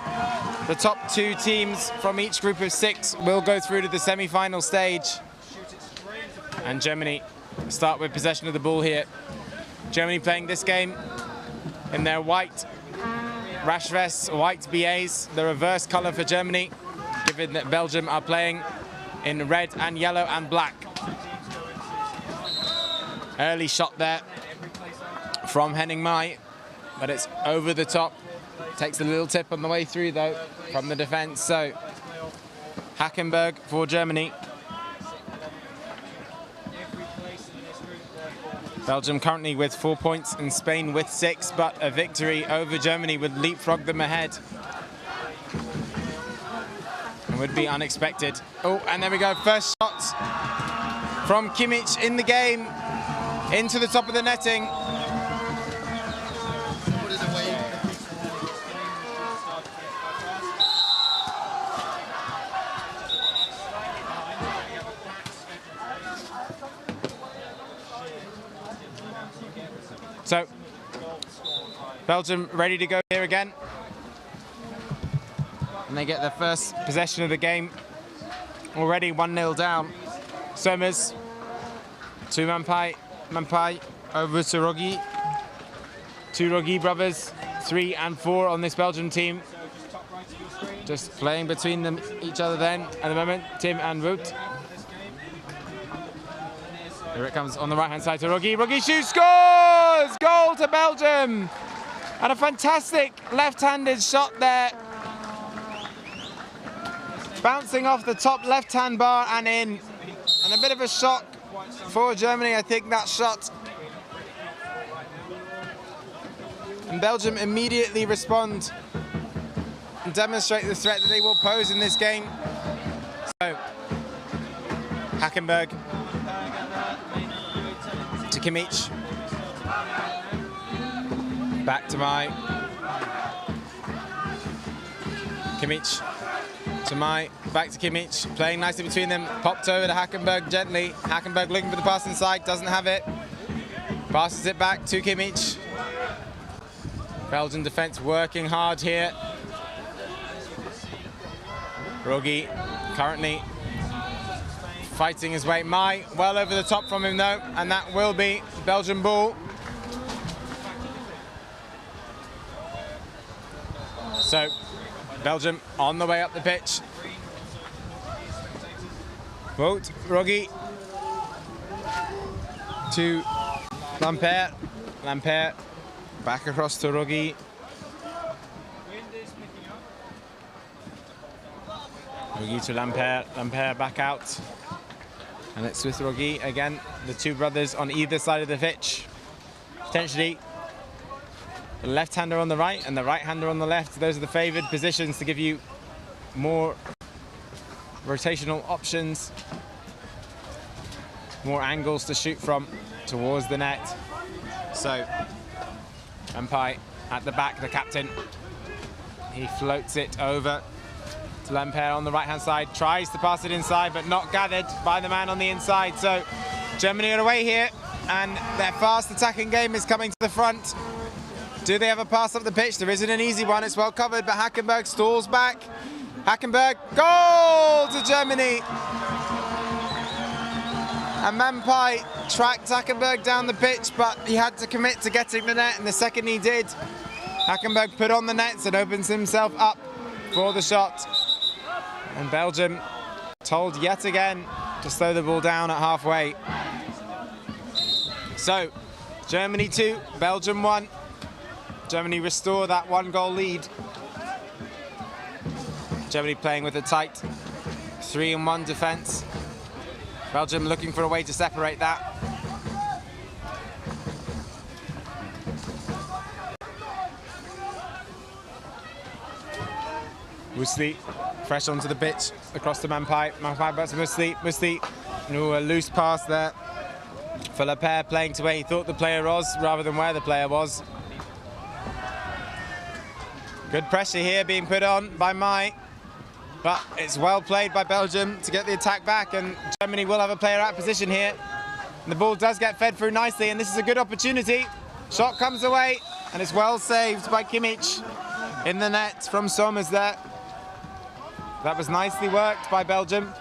The top 2 teams from each group of 6 will go through to the semi-final stage. And Germany start with possession of the ball here. Germany playing this game in their white rash vests, white BAs, the reverse colour for Germany, given that Belgium are playing in red and yellow and black. Early shot there from Henning Mai, but it's over the top. Takes a little tip on the way through though from the defence. So Hackenberg for Germany. Belgium currently with 4 points and Spain with 6, but a victory over Germany would leapfrog them ahead. It would be unexpected. Oh, and there we go, first shot from Kimmich in the game, into the top of the netting. So, Belgium ready to go here again. And they get their first possession of the game. Already 1-0 down. Somers to Mampai over to Rogi. 2 Rogi brothers, 3 and 4 on this Belgian team. Just playing between them, each other then. At the moment, Tim and Wout. Here it comes on the right-hand side to Rogi. Rogi shoots, scores! Goal to Belgium! And a fantastic left-handed shot there. Bouncing off the top left-hand bar and in. And a bit of a shock for Germany, I think, that shot. And Belgium immediately respond and demonstrate the threat that they will pose in this game. So, Hackenberg to Kimmich. Back to Mai. Kimmich to Mai. Back to Kimmich. Playing nicely between them. Popped over to Hackenberg gently. Hackenberg looking for the pass inside. Doesn't have it. Passes it back to Kimmich. Belgian defence working hard here. Rogi currently fighting his way. Mai well over the top from him though, and that will be Belgian ball. So Belgium on the way up the pitch. Wout, Rogi to Lampert. Lampert back across to Rogi. Rogi to Lampert. Lampert back out. And it's with Rogi again. The 2 brothers on either side of the pitch. Potentially the left-hander on the right and the right-hander on the left. Those are the favoured positions to give you more rotational options, more angles to shoot from towards the net. So, Mampai at the back, the captain. He floats it over to Lampert on the right-hand side. Tries to pass it inside, but not gathered by the man on the inside. So, Germany are away here, and their fast attacking game is coming to the front. Do they have a pass up the pitch? There isn't an easy one. It's well covered, but Hackenberg stalls back. Hackenberg, goal to Germany. And Mampai tracked Hackenberg down the pitch, but he had to commit to getting the net, and the second he did, Hackenberg put on the nets and opens himself up for the shot. And Belgium told yet again to slow the ball down at halfway. So, Germany 2, Belgium 1. Germany restore that 1-goal lead. Germany playing with a tight 3-1 defence. Belgium looking for a way to separate that. Muesli fresh onto the pitch, across to Mampai. Mampai back to Muesli. Muesli, a loose pass there for Lampert, playing to where he thought the player was rather than where the player was. Good pressure here being put on by Mai. But it's well played by Belgium to get the attack back, and Germany will have a player out of position here. And the ball does get fed through nicely, and this is a good opportunity. Shot comes away, and it's well saved by Kimmich in the net from Somers there. That was nicely worked by Belgium.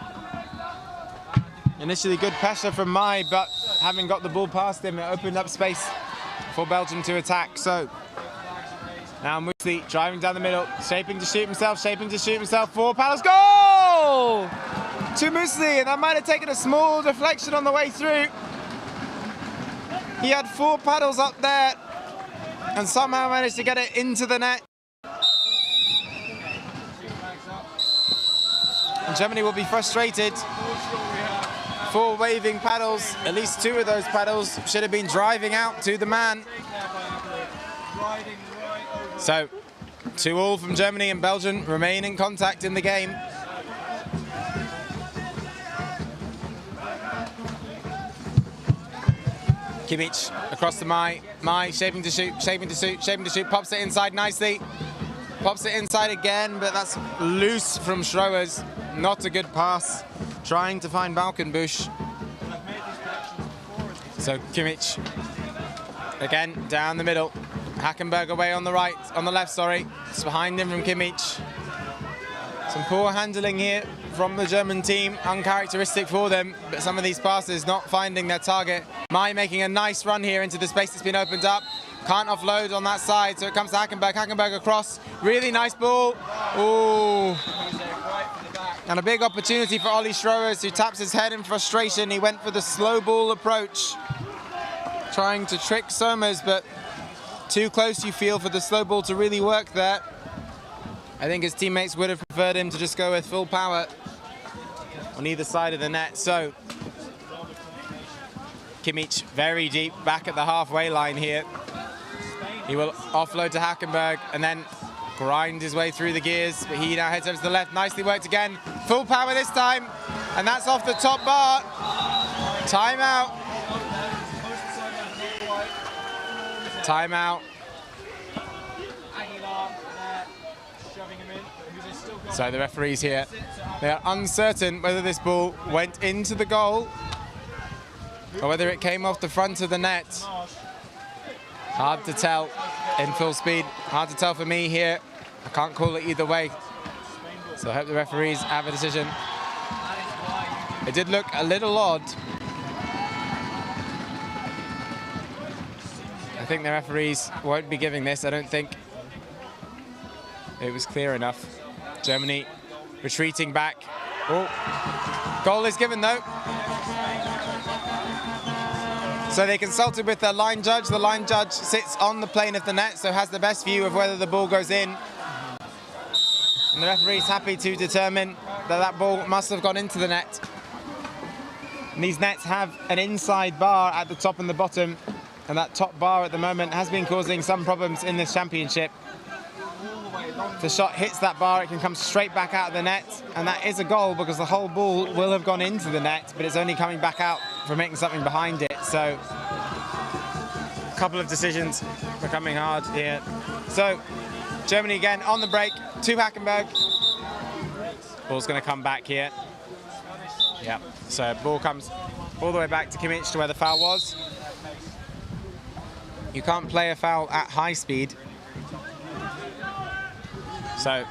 Initially good pressure from Mai, but having got the ball past him, it opened up space for Belgium to attack. So now Musli driving down the middle, shaping to shoot himself, 4 paddles, goal! To Musli, and that might have taken a small deflection on the way through. He had 4 paddles up there and somehow managed to get it into the net. And Germany will be frustrated. 4 waving paddles, at least 2 of those paddles should have been driving out to the man. So, 2-2 from Germany, and Belgium remain in contact in the game. Kimmich across to Mai. Mai shaping to shoot, pops it inside nicely. Pops it inside again, but that's loose from Schroers. Not a good pass. Trying to find Balkenbush. So Kimmich again down the middle. Hackenberg away on the right, on the left, sorry. It's behind him from Kimmich. Some poor handling here from the German team, uncharacteristic for them, but some of these passes not finding their target. Mai making a nice run here into the space that's been opened up. Can't offload on that side, so it comes to Hackenberg. Hackenberg across, really nice ball. Ooh. And a big opportunity for Ollie Schroers, who taps his head in frustration. He went for the slow ball approach, trying to trick Somers, but too close, you feel, for the slow ball to really work there. I think his teammates would have preferred him to just go with full power on either side of the net. So Kimmich very deep back at the halfway line here. He will offload to Hackenberg and then grind his way through the gears, but he now heads over to the left. Nicely worked again. Full power this time, and that's off the top bar. Timeout. Timeout. So the referees here, they are uncertain whether this ball went into the goal or whether it came off the front of the net. Hard to tell in full speed. Hard to tell for me here. I can't call it either way. So I hope the referees have a decision. It did look a little odd. I think the referees won't be giving this. I don't think it was clear enough. Germany retreating back. Oh, goal is given though. So they consulted with their line judge. The line judge sits on the plane of the net, so has the best view of whether the ball goes in. And the referee's happy to determine that that ball must have gone into the net. And these nets have an inside bar at the top and the bottom, and that top bar at the moment has been causing some problems in this championship. If the shot hits that bar, it can come straight back out of the net, and that is a goal because the whole ball will have gone into the net, but it's only coming back out from making something behind it. So a couple of decisions becoming hard here. So Germany again on the break to Hackenberg. Ball's going to come back here. Yeah, so ball comes all the way back to Kimmich to where the foul was. You can't play a foul at high speed. So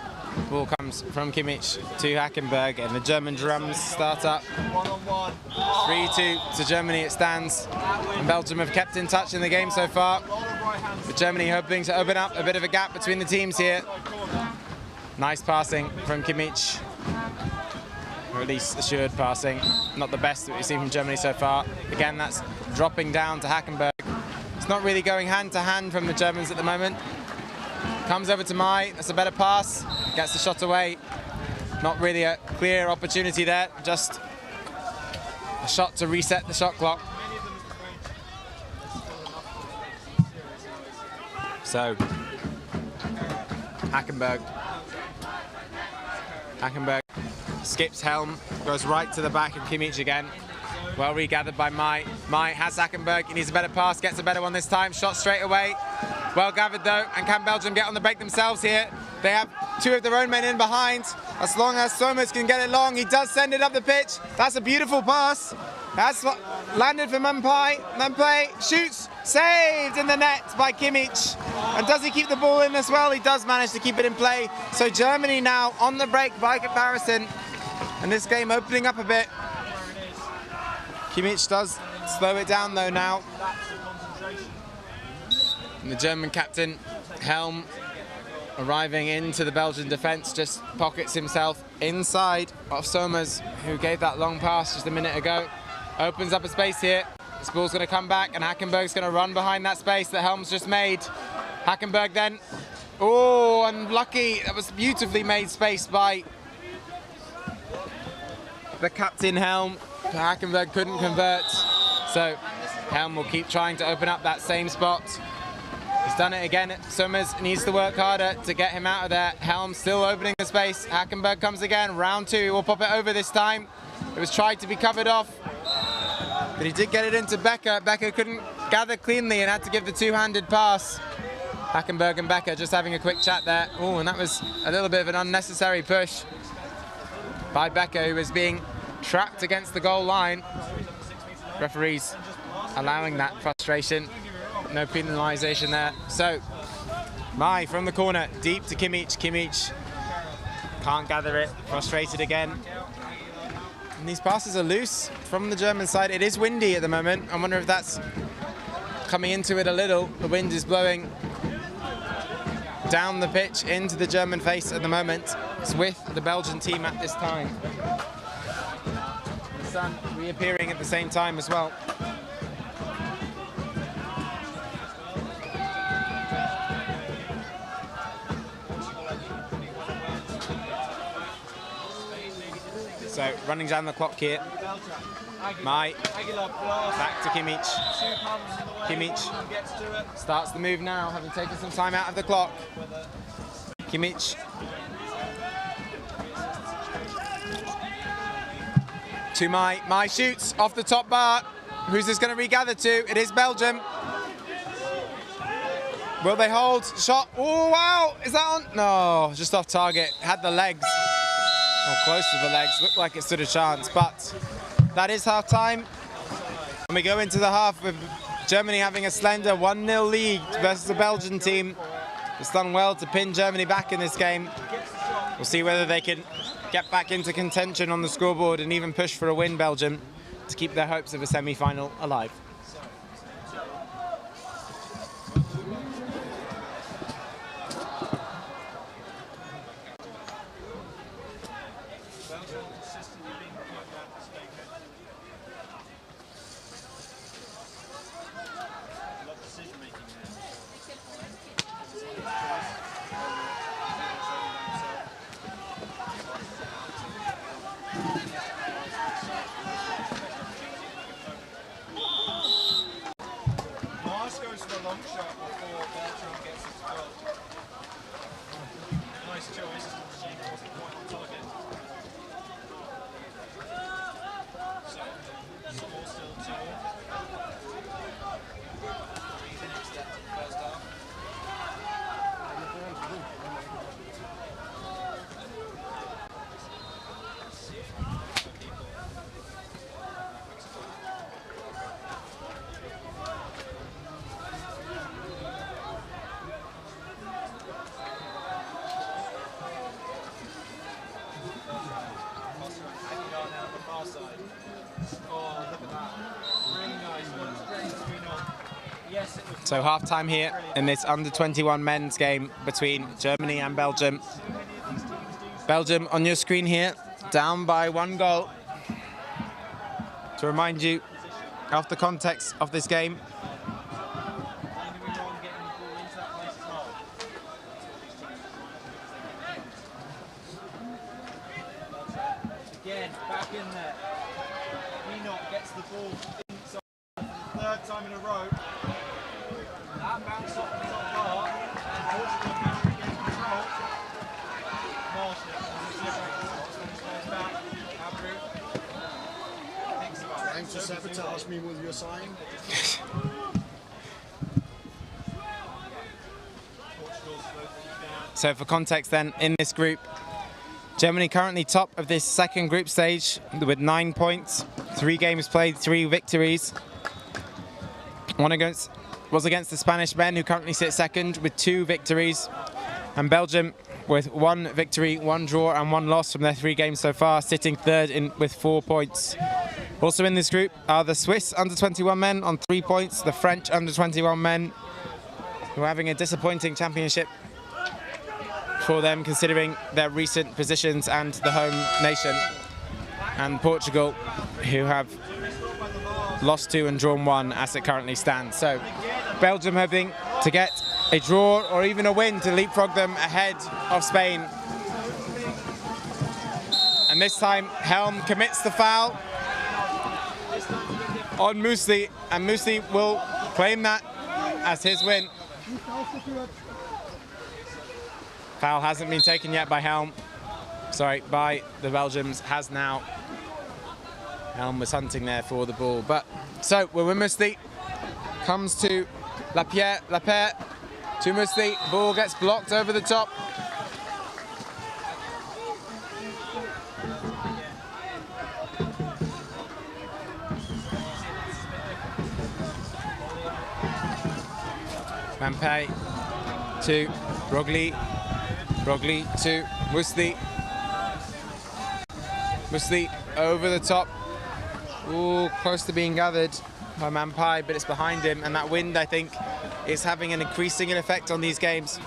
ball comes from Kimmich to Hackenberg, and the German drums start up. 3-2 to Germany it stands, and Belgium have kept in touch in the game so far. But Germany hoping to open up a bit of a gap between the teams here. Nice passing from Kimmich, or at least assured passing. Not the best that we've seen from Germany so far. Again, that's dropping down to Hackenberg. It's not really going hand to hand from the Germans at the moment. Comes over to Mai, that's a better pass, gets the shot away. Not really a clear opportunity there, just a shot to reset the shot clock. So, Hackenberg skips Helm, goes right to the back of Kimmich again. Well regathered by Mai. Mai has Hackenberg, he needs a better pass, gets a better one this time, shot straight away. Well gathered though, and can Belgium get on the break themselves here? They have two of their own men in behind. As long as Somers can get it long, he does send it up the pitch. That's a beautiful pass. That's landed for Memplay. Memplay shoots, saved in the net by Kimmich. And does he keep the ball in as well? He does manage to keep it in play. So Germany now on the break by comparison. And this game opening up a bit. Kimmich does slow it down though now. And the German captain, Helm, arriving into the Belgian defence, just pockets himself inside of Somers, who gave that long pass just a minute ago. Opens up a space here. This ball's going to come back, and Hackenberg's going to run behind that space that Helm's just made. Hackenberg then, oh, unlucky. That was beautifully made space by the captain, Helm. Hackenberg couldn't convert, so Helm will keep trying to open up that same spot. He's done it again. Somers needs to work harder to get him out of there. Helm still opening the space. Hackenberg comes again. Round two. He will pop it over this time. It was tried to be covered off, but he did get it into Becker. Becker couldn't gather cleanly and had to give the two-handed pass. Hackenberg and Becker just having a quick chat there. Oh, and that was a little bit of an unnecessary push by Becker, who was being trapped against the goal line. Referees allowing that frustration. No penalisation there. So, Mai from the corner, deep to Kimmich. Kimmich can't gather it, frustrated again. And these passes are loose from the German side. It is windy at the moment. I wonder if that's coming into it a little. The wind is blowing down the pitch into the German face at the moment. It's with the Belgian team at this time. The sun reappearing at the same time as well. So running down the clock here. Mai back to Kimmich. Kimmich starts the move now, having taken some time out of the clock. Kimmich to Mai. Mai shoots off the top bar. Who's this going to regather to? It is Belgium. Will they hold? Shot. Oh wow! Is that on? No, just off target. Had the legs. Oh, close to the legs, looked like it stood a chance, but that is half time. And we go into the half with Germany having a slender 1-0 lead versus the Belgian team. It's done well to pin Germany back in this game. We'll see whether they can get back into contention on the scoreboard and even push for a win, Belgium, to keep their hopes of a semi-final alive. So half-time here in this under-21 men's game between Germany and Belgium. Belgium on your screen here, down by 1 goal. To remind you of the context of this game. Again, back in there. Enoch gets the ball inside. Third time in a row. That bounce off the top bar. And Portugal regain control. Trying to sabotage me with your sign. So for context then, in this group, Germany currently top of this second group stage with 9 points, 3 games played, 3 victories. One was against the Spanish men, who currently sit second with 2 victories, and Belgium with 1 victory, 1 draw and 1 loss from their 3 games so far, sitting third with 4 points. Also in this group are the Swiss under-21 men on 3 points, the French under-21 men, who are having a disappointing championship for them considering their recent positions and the home nation, and Portugal, who have lost 2 and drawn 1 as it currently stands. So Belgium hoping to get a draw or even a win to leapfrog them ahead of Spain. And this time Helm commits the foul on Mously, and Mously will claim that as his win. Foul hasn't been taken yet by Helm. Sorry, by the Belgians, has now. Helm was hunting there for the ball. But so we're with Mously. Comes to Lapierre to Mously. Ball gets blocked over the top. Mampay to Broglie. Broglie to Mously. Mously over the top. Ooh, close to being gathered by Mampay, but it's behind him, and that wind, I think, is having an increasing effect on these games.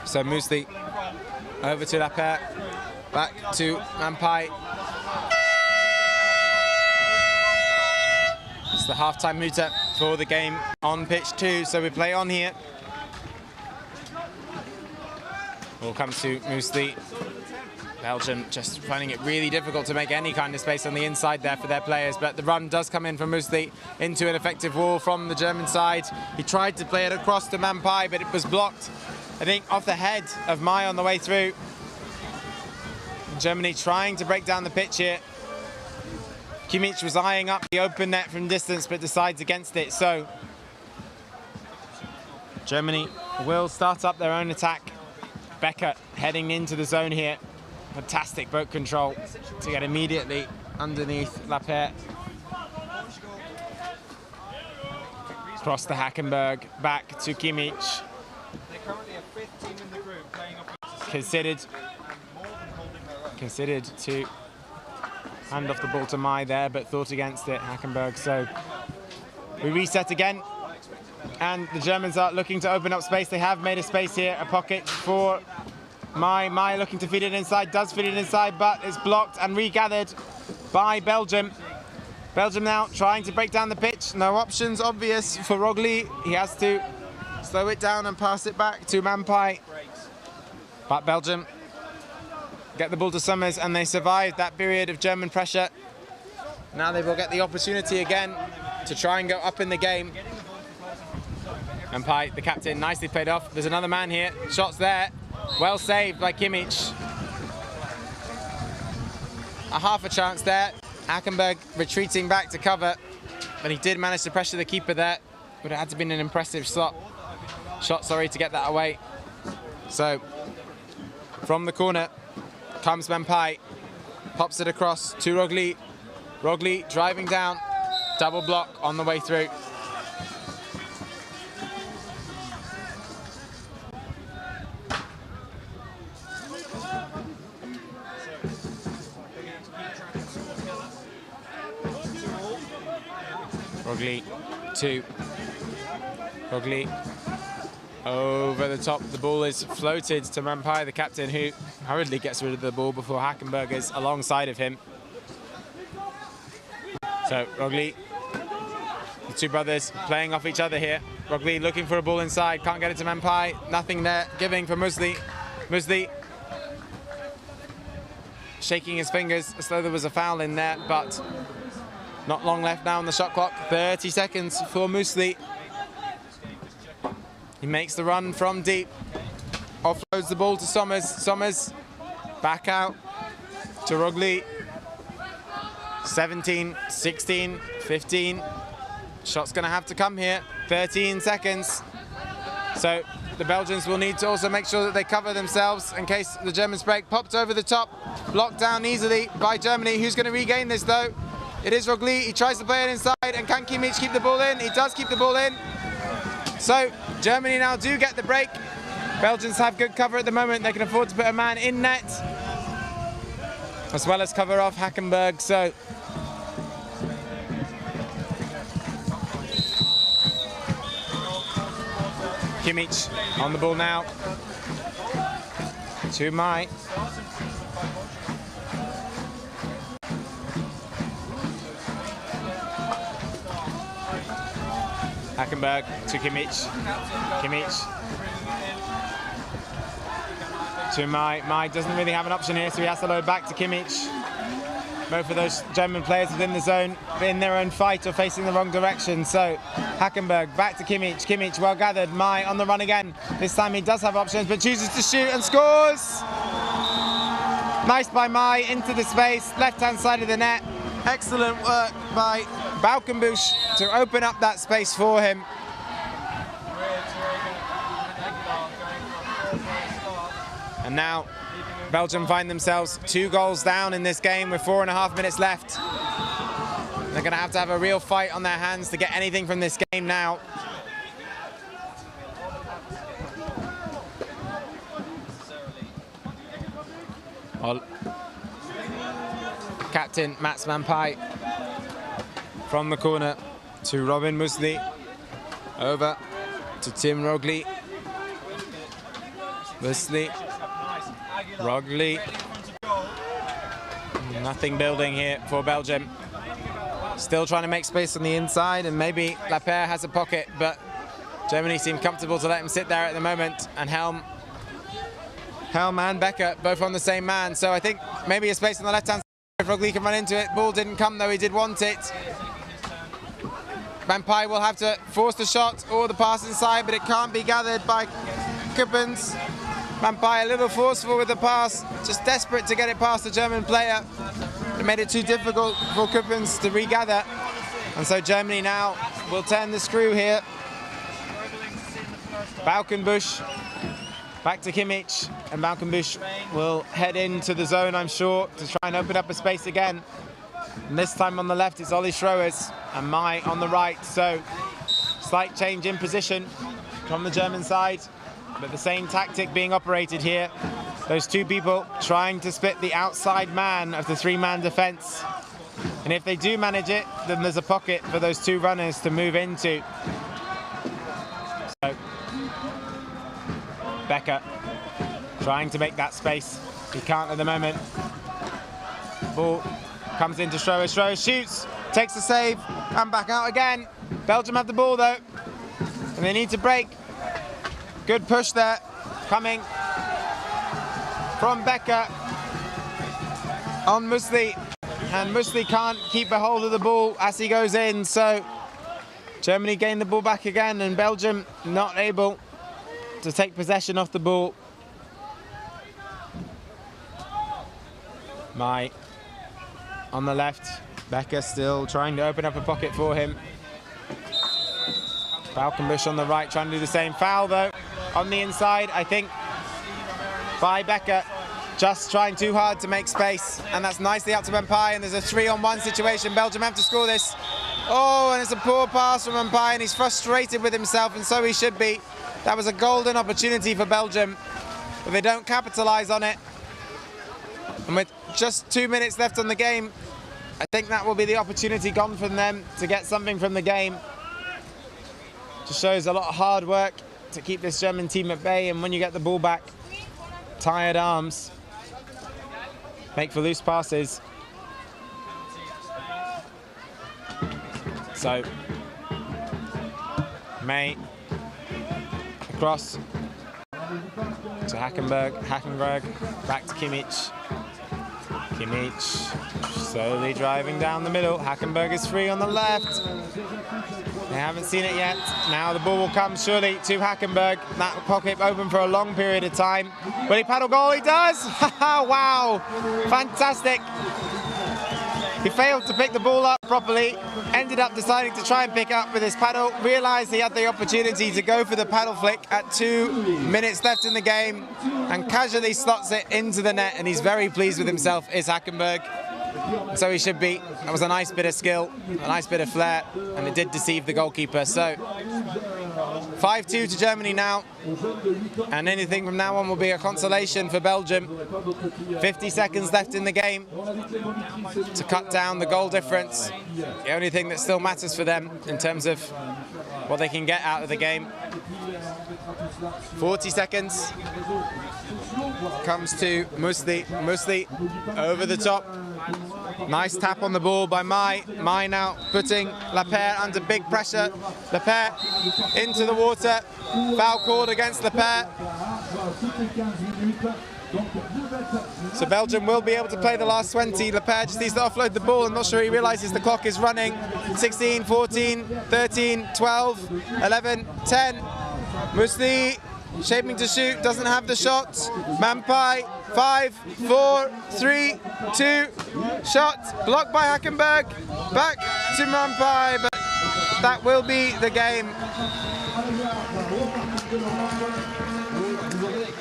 So Mously over to Lapierre, back to Mampay. It's the half-time muta for the game on pitch 2, so we play on here. Ball comes to Mously. Belgium just finding it really difficult to make any kind of space on the inside there for their players, but the run does come in from Mously into an effective wall from the German side. He tried to play it across to Mampay, but it was blocked, I think, off the head of Mai on the way through. Germany trying to break down the pitch here. Kimmich was eyeing up the open net from distance, but decides against it. So Germany will start up their own attack. Becker heading into the zone here. Fantastic boat control to get immediately underneath Lapierre. Across to Hackenberg, back to Kimmich. Considered to hand off the ball to Mai there, but thought against it, Hackenberg. So we reset again, and the Germans are looking to open up space. They have made a space here, a pocket for Mai. Mai looking to feed it inside, does feed it inside, but it's blocked and regathered by Belgium. Belgium now trying to break down the pitch. No options obvious for Rogli. He has to slow it down and pass it back to Mampay. But Belgium get the ball to Summers, and they survived that period of German pressure. Now they will get the opportunity again to try and go up in the game. Mampay, the captain, nicely played off. There's another man here. Shots there. Well saved by Kimmich. A half a chance there. Hackenberg retreating back to cover, but he did manage to pressure the keeper there. But it had to be an impressive shot to get that away. So from the corner comes Mampay, pops it across to Rogli. Rogli driving down, double block on the way through. Rogli to Rogli over the top. The ball is floated to Mampay, the captain, who hurriedly gets rid of the ball before Hackenberg is alongside of him. So Rogli, the two brothers playing off each other here. Rogli looking for a ball inside, can't get it to Mampay. Nothing there, giving for Mously. Mously shaking his fingers as though there was a foul in there, but not long left now on the shot clock. 30 seconds for Mously. He makes the run from deep. Offloads the ball to Sommers. Sommers back out to Rogli. 17, 16, 15. Shot's going to have to come here. 13 seconds. So the Belgians will need to also make sure that they cover themselves in case the Germans break. Popped over the top, blocked down easily by Germany. Who's going to regain this though? It is Rogli. He tries to play it inside, and can Kimmich keep the ball in? He does keep the ball in. So Germany now do get the break. Belgians have good cover at the moment. They can afford to put a man in net, as well as cover off Hackenberg. So Kimmich on the ball now to Mai. Hackenberg to Kimmich. Kimmich to Mai. Mai doesn't really have an option here, so he has to load back to Kimmich. Both of those German players within the zone in their own fight or facing the wrong direction. So Hackenberg back to Kimmich. Kimmich well gathered. Mai on the run again. This time he does have options, but chooses to shoot and scores. Nice by Mai into the space, left-hand side of the net. Excellent work by Balkenbush to open up that space for him. And now Belgium find themselves 2 goals down in this game with 4.5 minutes left. They're going to have a real fight on their hands to get anything from this game now. Well, captain Mats Mampai from the corner to Robin Musli, over to Tim Rogli. Musli, Rogli. Nothing building here for Belgium. Still trying to make space on the inside, and maybe Lapierre has a pocket, but Germany seem comfortable to let him sit there at the moment. And Helm and Becker both on the same man, so I think maybe a space on the left-hand side if Rogli can run into it. Ball didn't come though, he did want it. Mampai will have to force the shot or the pass inside, but it can't be gathered by Kuppens. Mampai a little forceful with the pass, just desperate to get it past the German player. It made it too difficult for Kuppens to regather. And so Germany now will turn the screw here. Balkenbush back to Kimmich, and Balkenbush will head into the zone, I'm sure, to try and open up a space again. And this time on the left it's Ollie Schroers and Mai on the right. So slight change in position from the German side, but the same tactic being operated here. Those 2 people trying to split the outside man of the 3-man defense. And if they do manage it, then there's a pocket for those 2 runners to move into. So Becker trying to make that space. He can't at the moment. Ball comes into Schroer. Schroer shoots, takes the save, and back out again. Belgium have the ball though, and they need to break. Good push there, coming from Becker on Musli, and Musli can't keep a hold of the ball as he goes in, so Germany gain the ball back again, and Belgium not able to take possession of the ball. Mai on the left, Becker still trying to open up a pocket for him. Balkenbush on the right trying to do the same. Foul though on the inside, I think, by Becker, just trying too hard to make space, and that's nicely up to Mampai, and there's a 3-on-1 situation. Belgium have to score this. Oh, and it's a poor pass from Mampai, and he's frustrated with himself, and so he should be. That was a golden opportunity for Belgium, but they don't capitalize on it. And with just 2 minutes left on the game, I think that will be the opportunity gone from them to get something from the game. Just shows a lot of hard work to keep this German team at bay, and when you get the ball back, tired arms make for loose passes. So May across to Hackenberg, back to Kimmich. Kimmich slowly driving down the middle. Hackenberg is free on the left. They haven't seen it yet. Now the ball will come surely to Hackenberg. That pocket open for a long period of time. Will he paddle goal? He does! Wow! Fantastic! He failed to pick the ball up properly, ended up deciding to try and pick up with his paddle, realised he had the opportunity to go for the paddle flick at 2 minutes left in the game, and casually slots it into the net, and he's very pleased with himself, is Hackenberg. So he should be. That was a nice bit of skill, a nice bit of flair, and it did deceive the goalkeeper. So 5-2 to Germany now, and anything from now on will be a consolation for Belgium. 50 seconds left in the game to cut down the goal difference. The only thing that still matters for them in terms of what they can get out of the game. 40 seconds. Comes to Musli. Musli over the top. Nice tap on the ball by Mai. Mai now putting Lapierre under big pressure. Lapierre into the water. Foul called against Lapierre. So Belgium will be able to play the last 20. Lapierre just needs to offload the ball. I'm not sure he realises the clock is running. 16, 14, 13, 12, 11, 10. Musli shaping to shoot, doesn't have the shot. Mampai, 5, 4, 3, 2, shot, blocked by Hackenberg. Back to Mampai, but that will be the game.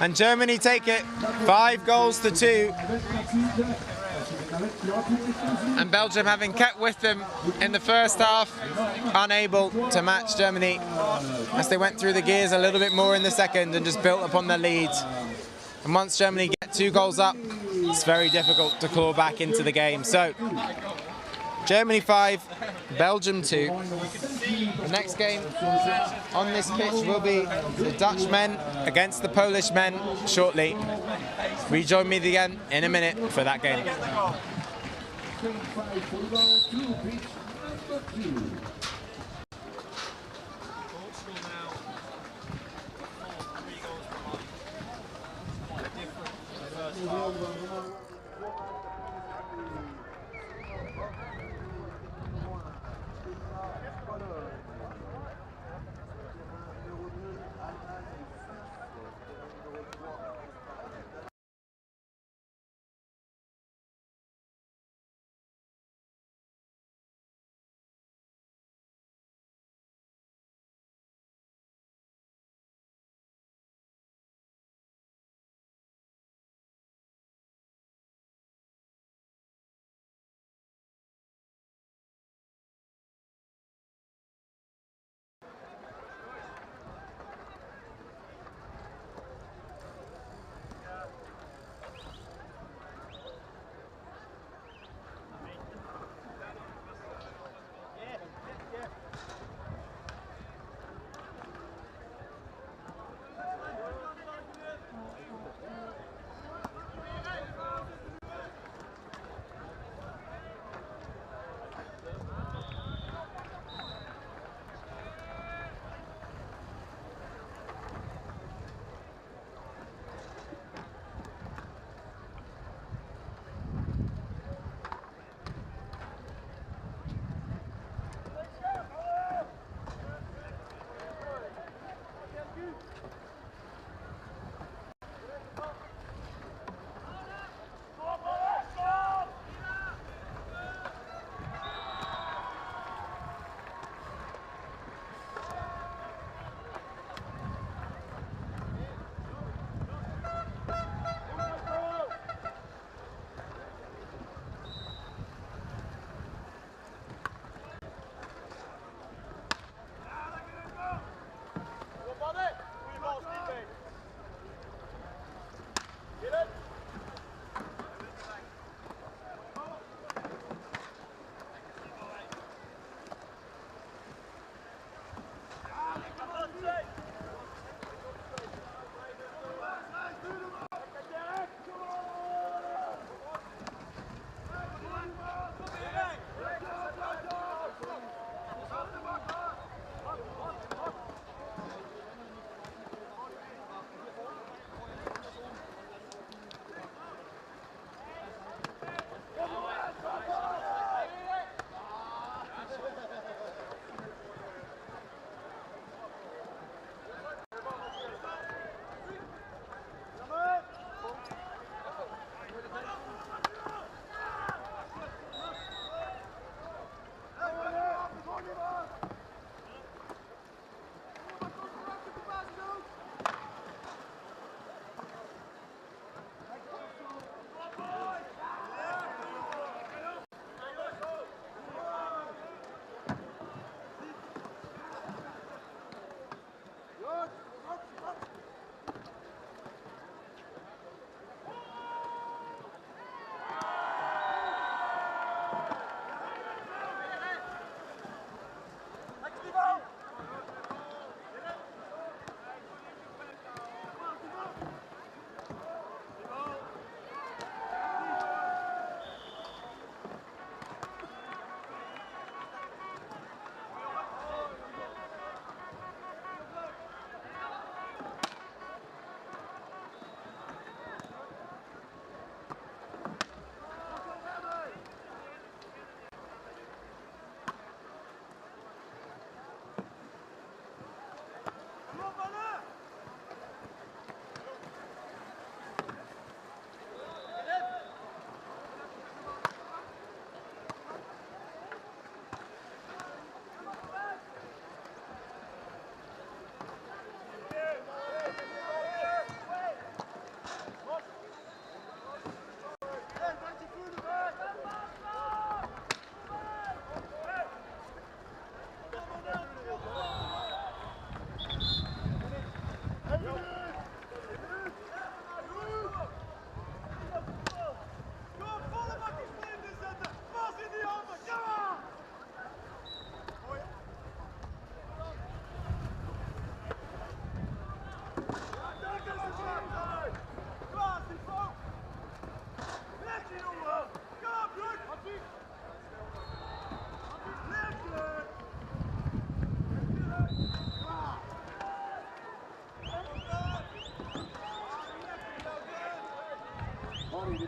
And Germany take it, 5-2. And Belgium, having kept with them in the first half, unable to match Germany as they went through the gears a little bit more in the second and just built upon their lead. And once Germany get 2 goals up, it's very difficult to claw back into the game. So Germany 5, Belgium 2. The next game on this pitch will be the Dutch men against the Polish men shortly. Rejoin me again in a minute for that game.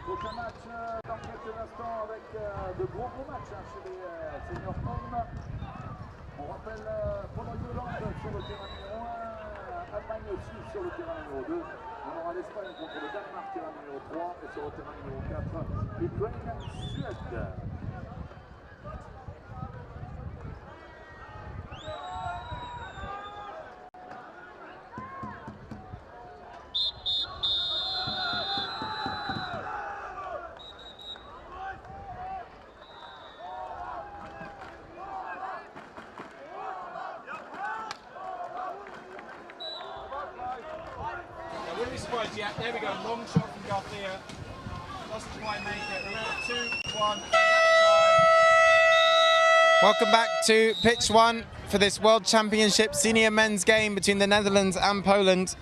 prochain match dans quelques instants avec de gros matchs chez les seniors hommes. On rappelle Pologne-Hollande sur le terrain numéro 1, Allemagne-Suisse sur le terrain numéro 2. On aura l'Espagne contre le Danemark, terrain numéro 3, et sur le terrain numéro 4, Ukraine-Suède. Yeah, there we go. Long shot from Garcia. Doesn't quite make it. Remember, 2-1. Welcome back to pitch 1 for this World Championship senior men's game between the Netherlands and Poland.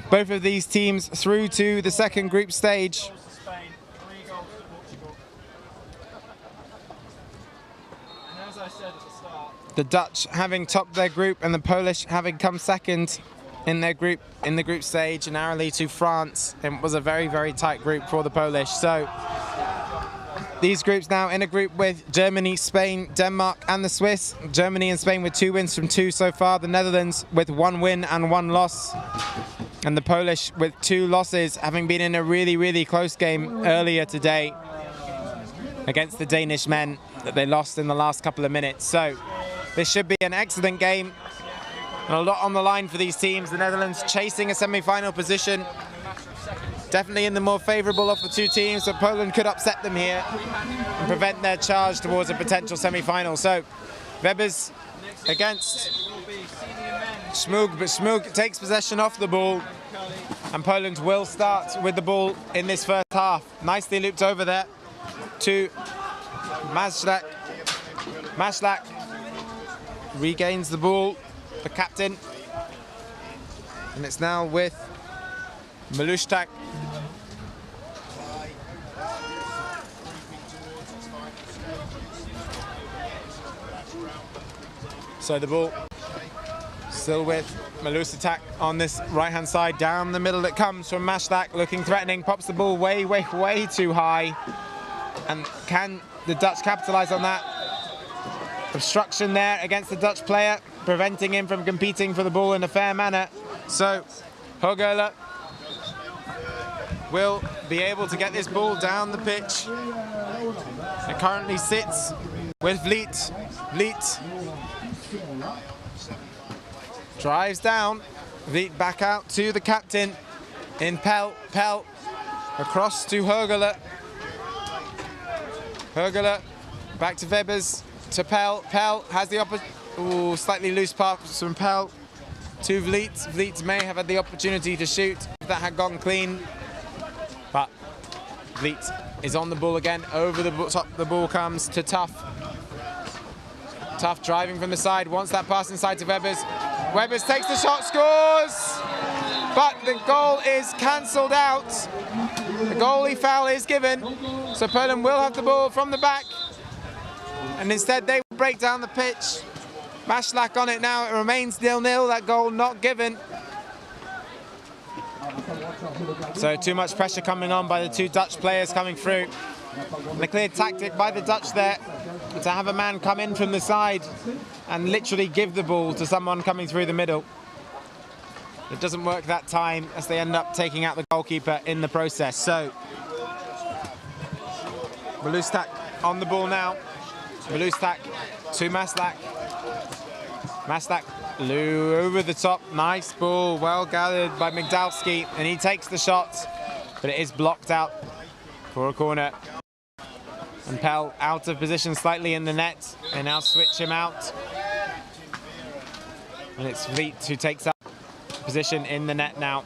Both of these teams through to the second group stage. Spain, 3 goals to Portugal. And as I said at the start, The Dutch having topped their group and the Polish having come second in their group, in the group stage, narrowly to France. It was a very, very tight group for the Polish. So these groups now in a group with Germany, Spain, Denmark and the Swiss. Germany and Spain with 2 wins from 2 so far. The Netherlands with 1 win and 1 loss. And the Polish with 2 losses, having been in a really, really close game earlier today against the Danish men that they lost in the last couple of minutes. So this should be an excellent game. And a lot on the line for these teams. The Netherlands chasing a semi-final position. Definitely in the more favourable of the 2 teams, but Poland could upset them here and prevent their charge towards a potential semi-final. So Webers against Smug, but Smug takes possession off the ball, and Poland will start with the ball in this first half. Nicely looped over there to Maslak. Maslak regains the ball, the captain, and it's now with Malushtak. So the ball still with Malushtak on this right-hand side. Down the middle it comes from Maslak, looking threatening, pops the ball way, way, way too high. And can the Dutch capitalise on that? Obstruction there against the Dutch player, preventing him from competing for the ball in a fair manner. So Hogela will be able to get this ball down the pitch. It currently sits with Vliet. Vliet drives down. Vliet back out to the captain in Pell. Pell across to Hogela. Hogela back to Webers. To Pell. Pell has the slightly loose pass from Pell to Vliet. Vliet may have had the opportunity to shoot if that had gone clean, but Vliet is on the ball again. Over the top the ball comes to Tough. Tough driving from the side, wants that pass inside to Webers. Webers takes the shot, scores! But the goal is cancelled out. The goalie foul is given, so Poland will have the ball from the back. And instead they will break down the pitch. Maslak on it now, it remains 0-0, that goal not given. So too much pressure coming on by the 2 Dutch players coming through. And a clear tactic by the Dutch there to have a man come in from the side and literally give the ball to someone coming through the middle. It doesn't work that time as they end up taking out the goalkeeper in the process. So Malustak on the ball now. Malustak to Maslak. Maslak over the top, nice ball, well gathered by Migdalski, and he takes the shot, but it is blocked out for a corner. And Pell out of position slightly in the net. They now switch him out. And it's Vliet who takes up position in the net now.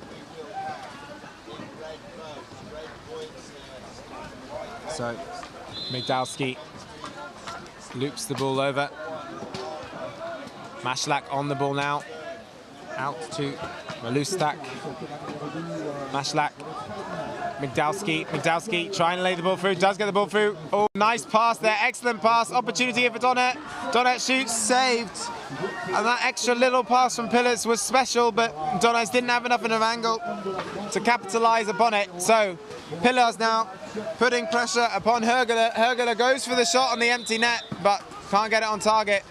So Migdalski loops the ball over. Maslak on the ball now. out to Malustak, Mashlak, Migdalski trying to lay the ball through, does get the ball through. Oh, nice pass there, excellent pass, opportunity here for Donnet. Donnet shoots, saved. And that extra little pass from Pillars was special, but Donnet didn't have enough of an angle to capitalise upon it. So Pillars now putting pressure upon Hergele. Hergele goes for the shot on the empty net, but can't get it on target.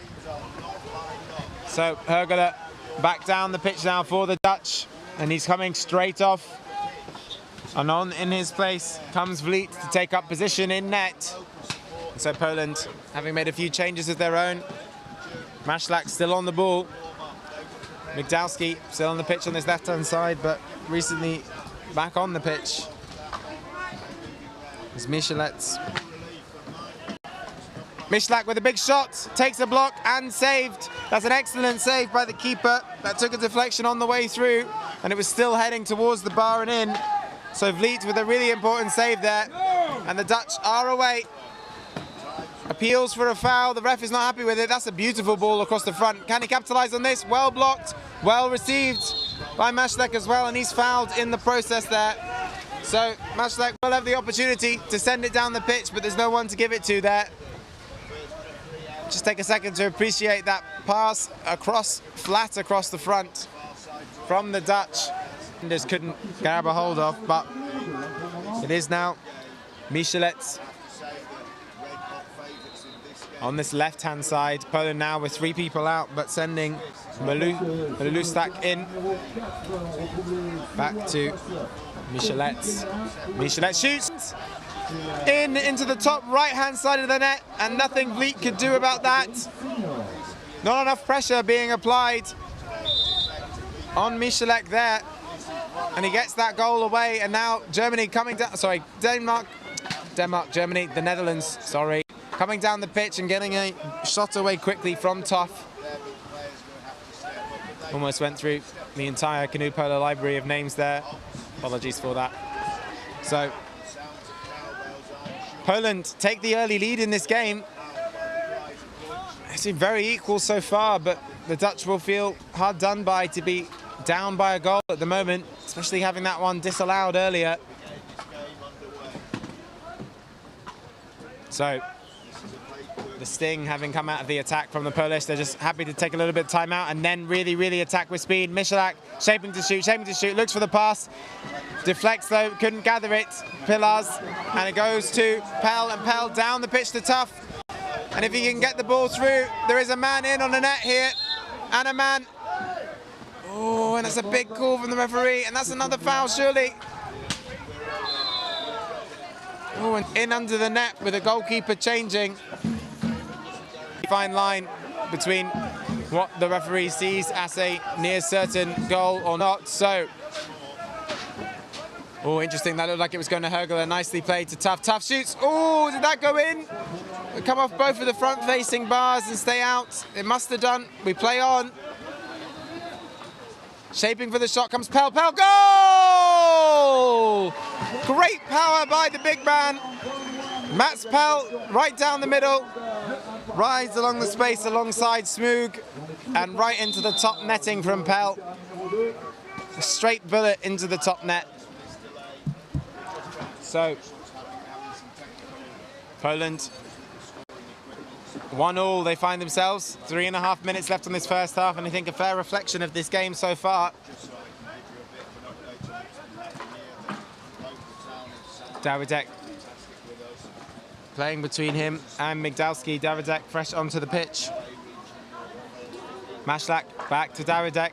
So Hergele back down the pitch now for the Dutch, and he's coming straight off. And on in his place comes Vliet to take up position in net. So Poland, having made a few changes of their own. Mashlak still on the ball. Migdalski still on the pitch on his left-hand side, but recently back on the pitch is Michelets. Mishlak with a big shot, takes a block and saved. That's an excellent save by the keeper. That took a deflection on the way through, and it was still heading towards the bar and in. So Vliet with a really important save there, and the Dutch are away. Appeals for a foul, the ref is not happy with it. That's a beautiful ball across the front. Can he capitalise on this? Well blocked, well received by Mashlak as well, and he's fouled in the process there. So Mashlak will have the opportunity to send it down the pitch, but there's no one to give it to there. Just take a second to appreciate that pass flat across the front from the Dutch. Just couldn't grab a hold of, but it is now Michelets on this left-hand side. Poland now with 3 people out, but sending Malustak in. Back to Michelets. Michelets shoots into the top right-hand side of the net, and nothing Vliet could do about that. Not enough pressure being applied on Michelek there, and he gets that goal away. And now Germany coming down, sorry, Germany, the Netherlands, sorry, coming down the pitch and getting a shot away quickly from Toff. Almost went through the entire canoe polo library of names there. Apologies for that. So Poland take the early lead in this game. It's been very equal so far, but the Dutch will feel hard done by to be down by a goal at the moment, especially having that one disallowed earlier. So the Sting having come out of the attack from the Polish, they're just happy to take a little bit of time out and then really attack with speed. Michelak shaping to shoot, looks for the pass. Deflects though, couldn't gather it. Pillars, and it goes to Pell, and Pell down the pitch to Tough. And if he can get the ball through, there is a man in on the net here, and a man. Oh, and that's a big call from the referee, and that's another foul surely. Oh, and in under the net with the goalkeeper changing. Fine line between what the referee sees as a near certain goal or not. So, oh, interesting. That looked like it was going to Hergele. Nicely played to Tough. Tough shoots. Oh, did that go in? We come off both of the front-facing bars and stay out. It must have done. We play on. Shaping for the shot comes Pell. Pell, goal! Great power by the big man. Mats Pell, right down the middle. Rides along the space alongside Smoog, and right into the top netting from Pell. A straight bullet into the top net. So, Poland, 1-1 they find themselves. 3.5 minutes left on this first half, and I think a fair reflection of this game so far. Davidek playing between him and Migdalski. Davidek fresh onto the pitch. Mashlak back to Davidek.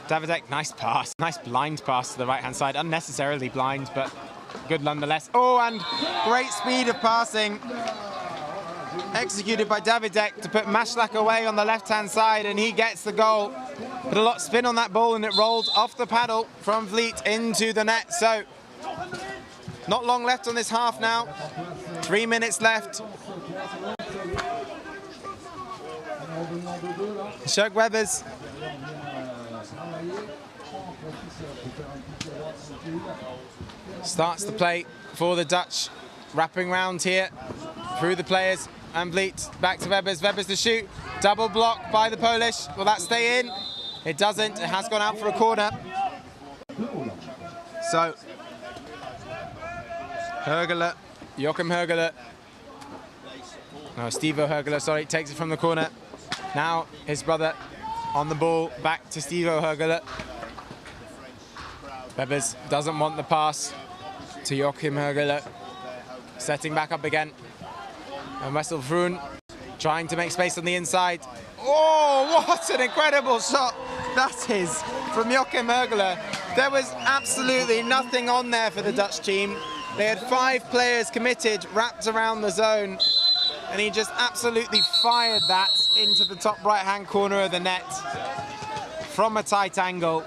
Davidek, nice pass. Nice blind pass to the right-hand side. Unnecessarily blind, but good nonetheless. Oh, and great speed of passing. Executed by Davidek to put Mashlak away on the left-hand side, and he gets the goal. Put a lot of spin on that ball, and it rolled off the paddle from Vliet into the net. So, not long left on this half now. 3 minutes left. Shug Webbers. Starts the play for the Dutch. Wrapping round here through the players. And Vliet back to Webbers. Webbers to shoot. Double block by the Polish. Will that stay in? It doesn't. It has gone out for a corner. So, Högele, Joachim Högele, no, Steve-O Högele, sorry, takes it from the corner. Now his brother on the ball, back to Steve-O Högele. Bebbers doesn't want the pass to Joachim Högele. Setting back up again. And Wessel Vroon trying to make space on the inside. Oh, what an incredible shot that is from Joachim Högele. There was absolutely nothing on there for the Dutch team. They had 5 players committed, wrapped around the zone, and he just absolutely fired that into the top right-hand corner of the net from a tight angle.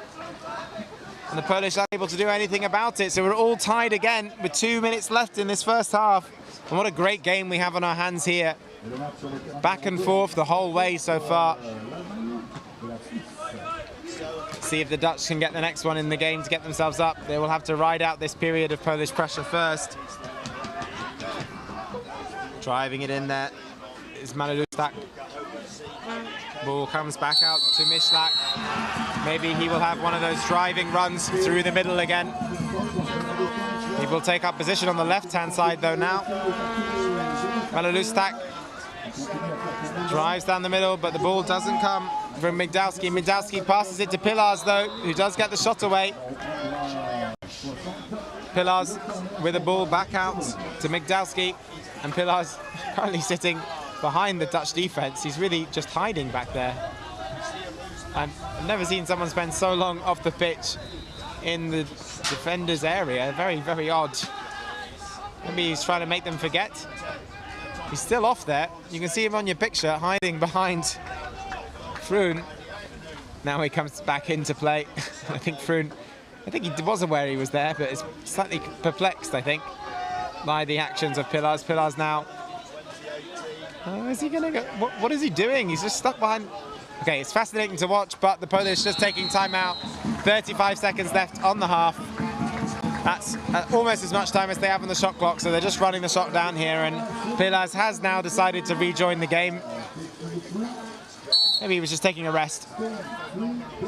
And the Polish unable to do anything about it, so we're all tied again with 2 minutes left in this first half. And what a great game we have on our hands here. Back and forth the whole way so far. See if the Dutch can get the next one in the game to get themselves up. They will have to ride out this period of Polish pressure first. Driving it in there is Malulustak. Ball comes back out to Mishlak. Maybe he will have one of those driving runs through the middle again. He will take up position on the left-hand side though now. Malulustak drives down the middle, but the ball doesn't come from Migdalski. Migdalski passes it to Pillars though, who does get the shot away. Pillars with the ball back out to Migdalski, and Pillars currently sitting behind the Dutch defense. He's really just hiding back there. I've never seen someone spend so long off the pitch in the defender's area. Very, very odd. Maybe he's trying to make them forget. He's still off there. You can see him on your picture, hiding behind Vroon. Now he comes back into play. I think he was aware he was there, but is slightly perplexed, I think, by the actions of Pillars. Pillars now. Is he going to go? What is he doing? He's just stuck behind. Okay, it's fascinating to watch, but the Polish just taking time out. 35 seconds left on the half. That's almost as much time as they have on the shot clock, so they're just running the shot down here, and Pillars has now decided to rejoin the game. Maybe he was just taking a rest.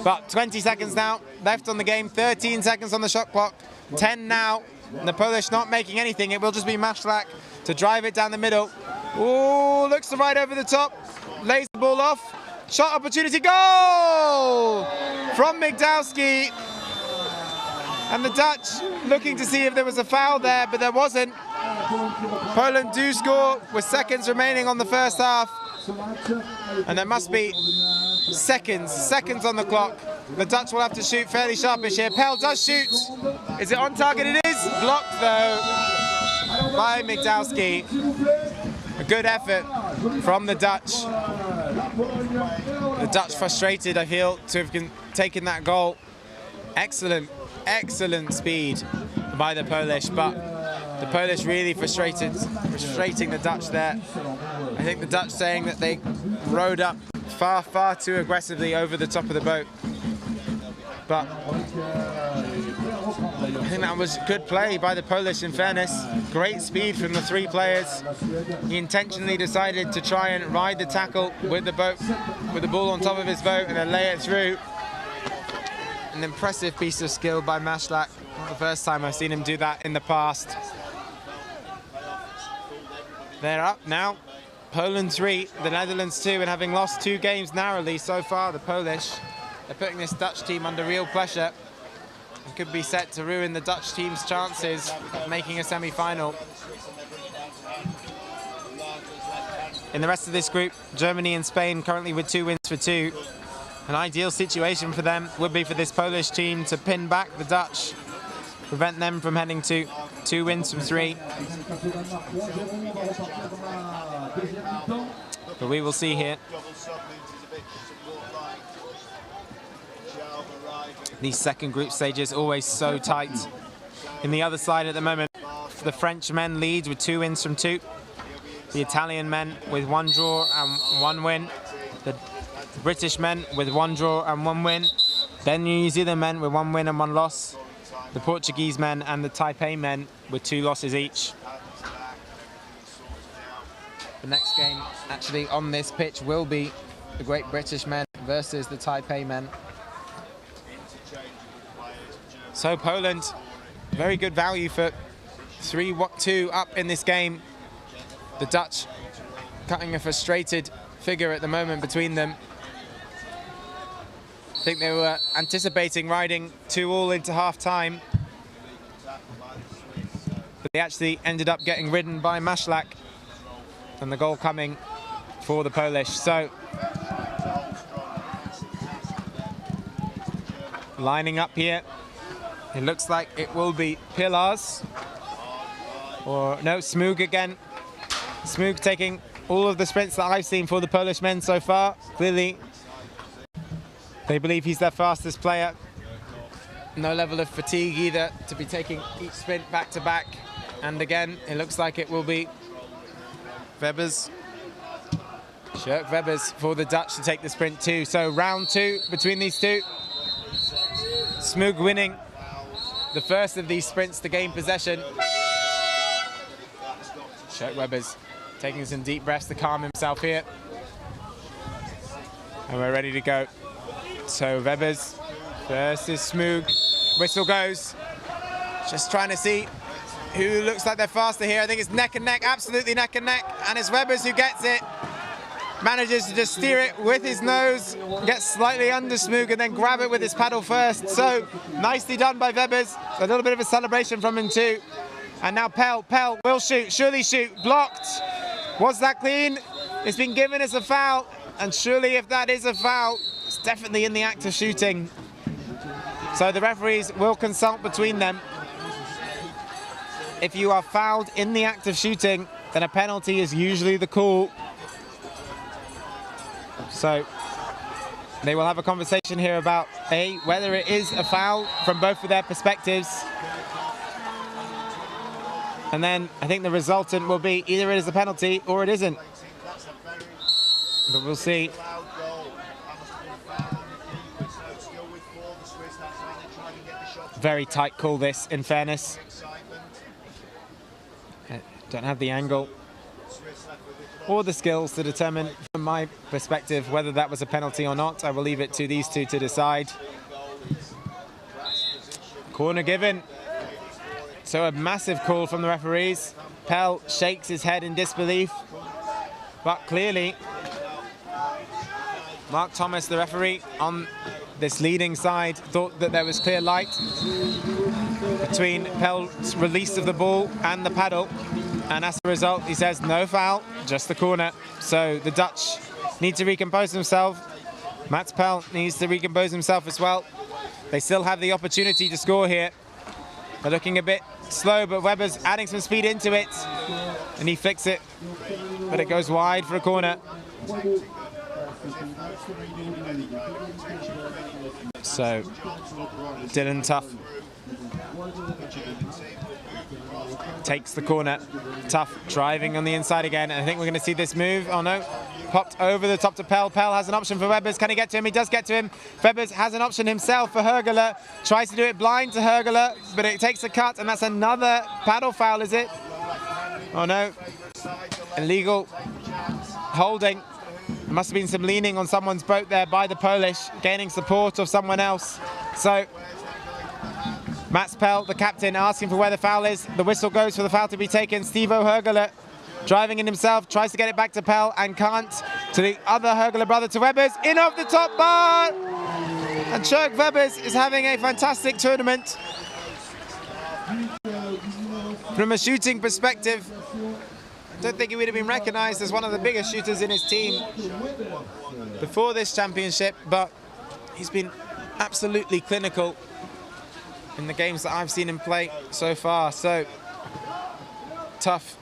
But 20 seconds now left on the game, 13 seconds on the shot clock, 10 now. And the Polish not making anything. It will just be Mashlak to drive it down the middle. Oh, looks to right over the top, lays the ball off. Shot opportunity, goal from Migdalski. And the Dutch looking to see if there was a foul there, but there wasn't. Poland do score with seconds remaining on the first half. And there must be seconds on the clock. The Dutch will have to shoot fairly sharpish here. Pell does shoot. Is it on target? It is. Blocked though by Migdalski. A good effort from the Dutch. The Dutch frustrated, I feel, to have taken that goal. Excellent speed by the Polish, but the Polish really frustrating the Dutch there. I think the Dutch saying that they rode up far too aggressively over the top of the boat. But I think that was good play by the Polish, in fairness. Great speed from the 3 players. He intentionally decided to try and ride the tackle with the boat, with the ball on top of his boat, and then lay it through. An impressive piece of skill by Mashlak. Not the first time I've seen him do that in the past. They're up now. Poland 3, the Netherlands 2, and having lost 2 games narrowly so far, the Polish, they're putting this Dutch team under real pressure. It could be set to ruin the Dutch team's chances of making a semi-final. In the rest of this group, Germany and Spain currently with 2 wins for 2. An ideal situation for them would be for this Polish team to pin back the Dutch, prevent them from heading to 2 wins from 3. But we will see here. These second group stages always so tight. In the other side at the moment, the French men lead with 2 wins from 2. The Italian men with 1 draw and 1 win. The British men with 1 draw and 1 win. Then the New Zealand men with 1 win and 1 loss. The Portuguese men and the Taipei men with 2 losses each. The next game actually on this pitch will be the Great British men versus the Taipei men. So Poland, very good value for 3-2 up in this game. The Dutch cutting a frustrated figure at the moment between them. I think they were anticipating riding 2-2 into half-time. But they actually ended up getting ridden by Maślak, and the goal coming for the Polish. So lining up here, it looks like it will be Pilars, or no, Smug again. Smug taking all of the sprints that I've seen for the Polish men so far. Clearly, they believe he's their fastest player. No level of fatigue either to be taking each sprint back to back. And again, it looks like it will be Webers. Shirk Webers for the Dutch to take the sprint too. So round 2 between these two. Smug winning the first of these sprints to gain possession. Shirk Webers taking some deep breaths to calm himself here. And we're ready to go. So Webers versus Smug. Whistle goes. Just trying to see who looks like they're faster here. I think it's neck and neck, absolutely neck and neck. And it's Webers who gets it. Manages to just steer it with his nose, gets slightly under Smug and then grab it with his paddle first. So nicely done by Webers. A little bit of a celebration from him too. And now Pell will shoot, surely shoot, blocked. Was that clean? It's been given as a foul. And surely if that is a foul, it's definitely in the act of shooting. So the referees will consult between them. If you are fouled in the act of shooting, then a penalty is usually the call. So they will have a conversation here about whether it is a foul from both of their perspectives. And then I think the resultant will be either it is a penalty or it isn't. But we'll see. Very tight call this, in fairness. Don't have the angle or the skills to determine, from my perspective, whether that was a penalty or not. I will leave it to these two to decide. Corner given. So a massive call from the referees. Pell shakes his head in disbelief. But clearly, Mark Thomas, the referee on this leading side, thought that there was clear light between Pell's release of the ball and the paddle. And as a result, he says no foul, just the corner. So the Dutch need to recompose themselves. Mats Pell needs to recompose himself as well. They still have the opportunity to score here. They're looking a bit slow, but Webber's adding some speed into it. And he flicks it, but it goes wide for a corner. So Dylan Tough takes the corner. Tough driving on the inside again. And I think we're going to see this move. Oh no, popped over the top to Pell. Pell has an option for Webers. Can he get to him? He does get to him. Webers has an option himself for Hergele. Tries to do it blind to Hergele, but it takes a cut, and that's another paddle foul, is it? Oh no. Illegal holding. There must have been some leaning on someone's boat there by the Polish, gaining support of someone else. So Mats Pell, the captain, asking for where the foul is. The whistle goes for the foul to be taken. Stevo Hergele driving in himself, tries to get it back to Pell and can't. To the other Hergele brother, to Webers, in off the top bar! And Tjerk Webers is having a fantastic tournament. From a shooting perspective, I don't think he would have been recognised as one of the biggest shooters in his team before this championship, but he's been absolutely clinical in the games that I've seen him play so far. So Tough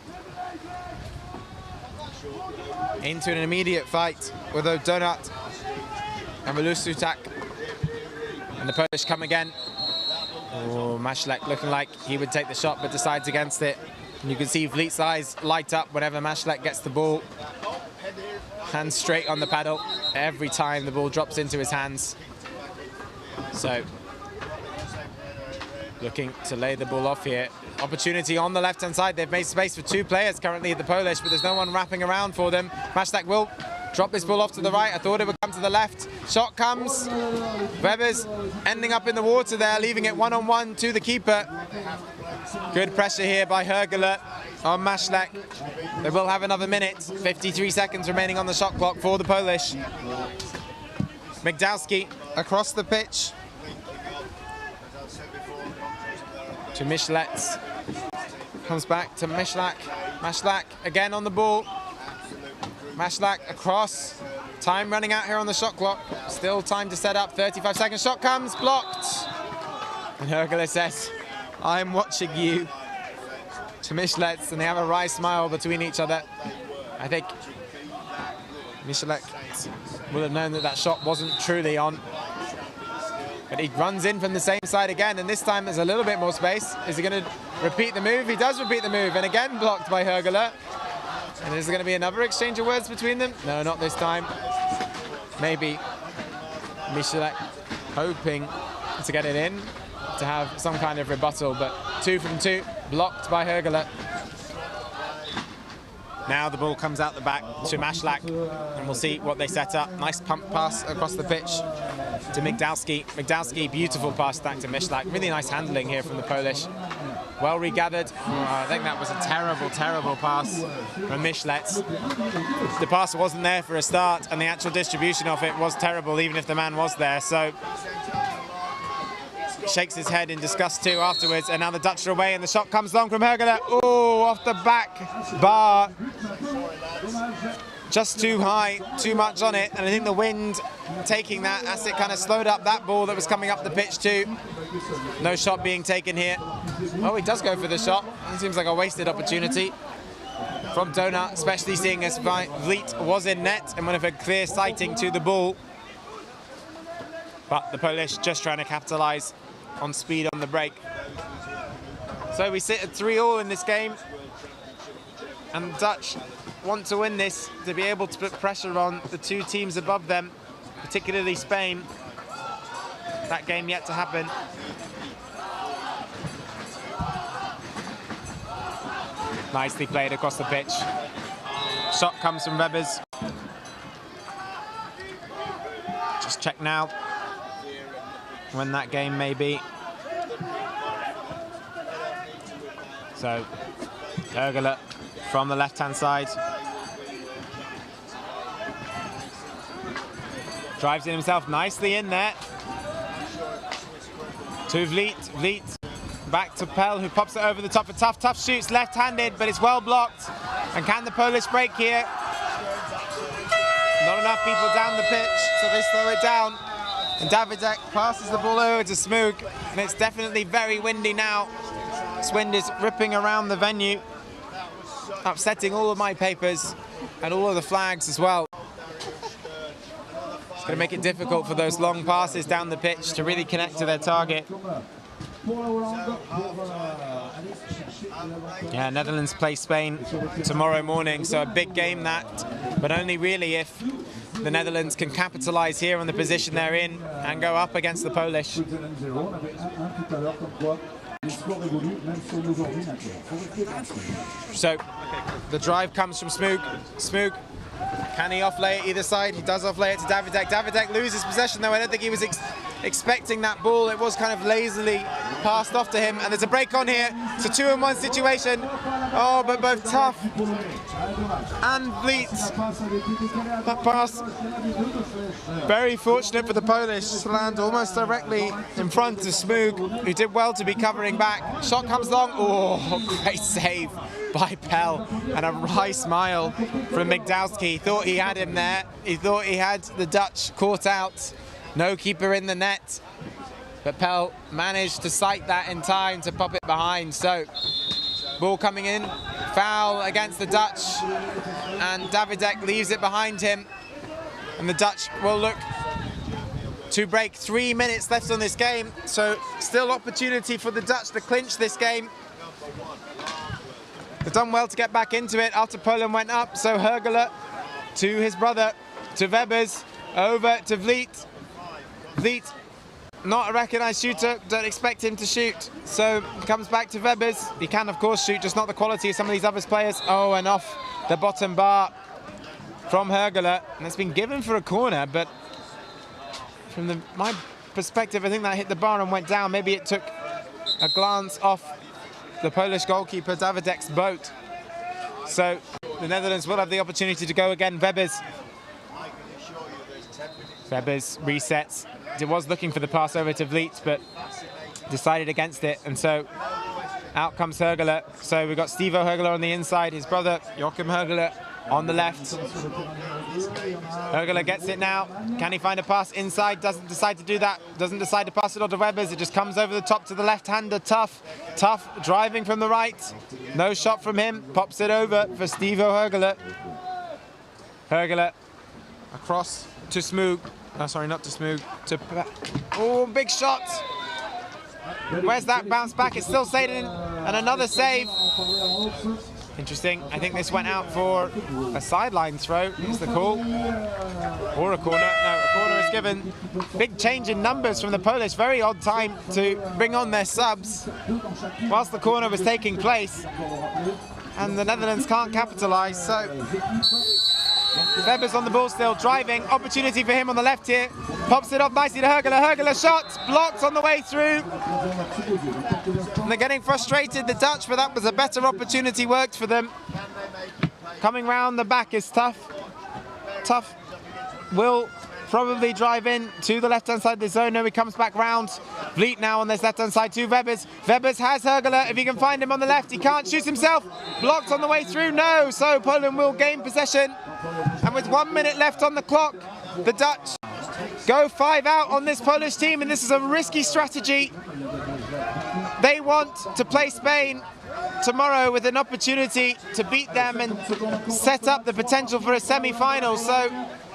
into an immediate fight with O'Donat and Malusutak, and the Polish come again. Oh, Maślak looking like he would take the shot but decides against it. And you can see Vliet's eyes light up whenever Maślak gets the ball. Hands straight on the paddle every time the ball drops into his hands. So looking to lay the ball off here. Opportunity on the left-hand side. They've made space for two players currently, the Polish, but there's no one wrapping around for them. Maślak will drop this ball off to the right. I thought it would come to the left. Shot comes. Weber's ending up in the water there, leaving it one-on-one to the keeper. Good pressure here by Hergele on Maślak. They will have another minute. 53 seconds remaining on the shot clock for the Polish. Migdalski across the pitch to Myślec. Comes back to Maślak. Maślak again on the ball. Maślak across. Time running out here on the shot clock. Still time to set up. 35 seconds. Shot comes. Blocked. And Hergele says, I'm watching you. To Myślec. And they have a wry smile between each other. I think Myślec will have known that that shot wasn't truly on. But he runs in from the same side again, and this time there's a little bit more space. Is he going to repeat the move? He does repeat the move, and again blocked by Hergele. And is there going to be another exchange of words between them? No, not this time. Maybe Myślec hoping to get it in, to have some kind of rebuttal, but 2 from 2, blocked by Hergele. Now the ball comes out the back to Maślak, and we'll see what they set up. Nice pump pass across the pitch to Migdalski. Migdalski, beautiful pass back to Maślak. Really nice handling here from the Polish. Well regathered. I think that was a terrible, terrible pass from Myślec. The pass wasn't there for a start, and the actual distribution of it was terrible, even if the man was there. So shakes his head in disgust too afterwards, and now the Dutch are away, and the shot comes long from Hergele. Oh, off the back bar. Just too high, too much on it, and I think the wind taking that as it kind of slowed up that ball that was coming up the pitch too. No shot being taken here. Oh, he does go for the shot. It seems like a wasted opportunity from Dona, especially seeing as Vliet was in net and would have had clear sighting to the ball. But the Polish just trying to capitalise on speed on the break. So we sit at 3-3 in this game, and the Dutch want to win this to be able to put pressure on the 2 teams above them, particularly Spain. That game yet to happen. Nicely played across the pitch. Shot comes from Weber's. Just check now when that game may be. So Hergele from the left-hand side. Drives in himself nicely in there. To Vliet. Vliet back to Pell, who pops it over the top for Tough. Tough shoots left-handed, but it's well blocked. And can the Polish break here? Not enough people down the pitch, so they slow it down. And Davidek passes the ball over to Smug, and it's definitely very windy now. This wind is ripping around the venue, upsetting all of my papers and all of the flags as well. It's going to make it difficult for those long passes down the pitch to really connect to their target. Yeah, Netherlands play Spain tomorrow morning, so a big game that, but only really if the Netherlands can capitalise here on the position they're in and go up against the Polish. So the drive comes from Smug. Smug, can he offlay it either side? He does offlay it to Davidek. Davidek loses possession though. I don't think he was expecting that ball. It was kind of lazily passed off to him, and there's a break on here. It's a 2-on-1 situation. Oh, but both Tough and Vliet. That pass, very fortunate for the Polish to land almost directly in front of Smug, who did well to be covering back. Shot comes long. Oh, great save by Pell, and a wry smile from Migdalski. He thought he had him there. He thought he had the Dutch caught out. No keeper in the net, but Pell managed to sight that in time to pop it behind. So ball coming in, foul against the Dutch, and Davidek leaves it behind him, and the Dutch will look to break. 3 minutes left on this game, so still opportunity for the Dutch to clinch this game. They've done well to get back into it after Poland went up. So Hergele to his brother, to Weber's, over to Vliet. Vliet, not a recognised shooter, don't expect him to shoot. So comes back to Weber's. He can of course shoot, just not the quality of some of these other players. Oh, and off the bottom bar from Hergele. And it's been given for a corner, but from my perspective, I think that hit the bar and went down. Maybe it took a glance off the Polish goalkeeper Davidek's boat. So the Netherlands will have the opportunity to go again. Webers resets. He was looking for the pass over to Vliet, but decided against it, and so out comes Högele. So we've got Stivo Högele on the inside, his brother Joachim Högele on the left. Högele gets it now. Can he find a pass inside? Doesn't decide to do that. Doesn't decide to pass it on to Webers. It just comes over the top to the left-hander. Tough driving from the right. No shot from him. Pops it over for Stivo Högele. Högele across to Smoog. Oh, sorry, not to Smoog. Oh, big shot. Where's that bounce back? It's still Sadin, and another save. Interesting. I think this went out for a sideline throw. Is the call? Or a corner? No, a corner is given. Big change in numbers from the Polish. Very odd time to bring on their subs whilst the corner was taking place. And the Netherlands can't capitalise, so Webers on the ball still, driving. Opportunity for him on the left here. Pops it off nicely to Högele. Högele shot, blocked on the way through. And they're getting frustrated, the Dutch, but that was a better opportunity, worked for them. Coming round the back is tough. Tough will probably drive in to the left-hand side of the zone. No, he comes back round. Vliet now on this left-hand side to Webers. Webers has Högele. If he can find him on the left, he can't shoot himself. Blocked on the way through. No, so Poland will gain possession. And with 1 minute left on the clock, the Dutch go 5 out on this Polish team, and this is a risky strategy. They want to play Spain tomorrow with an opportunity to beat them and set up the potential for a semi-final. So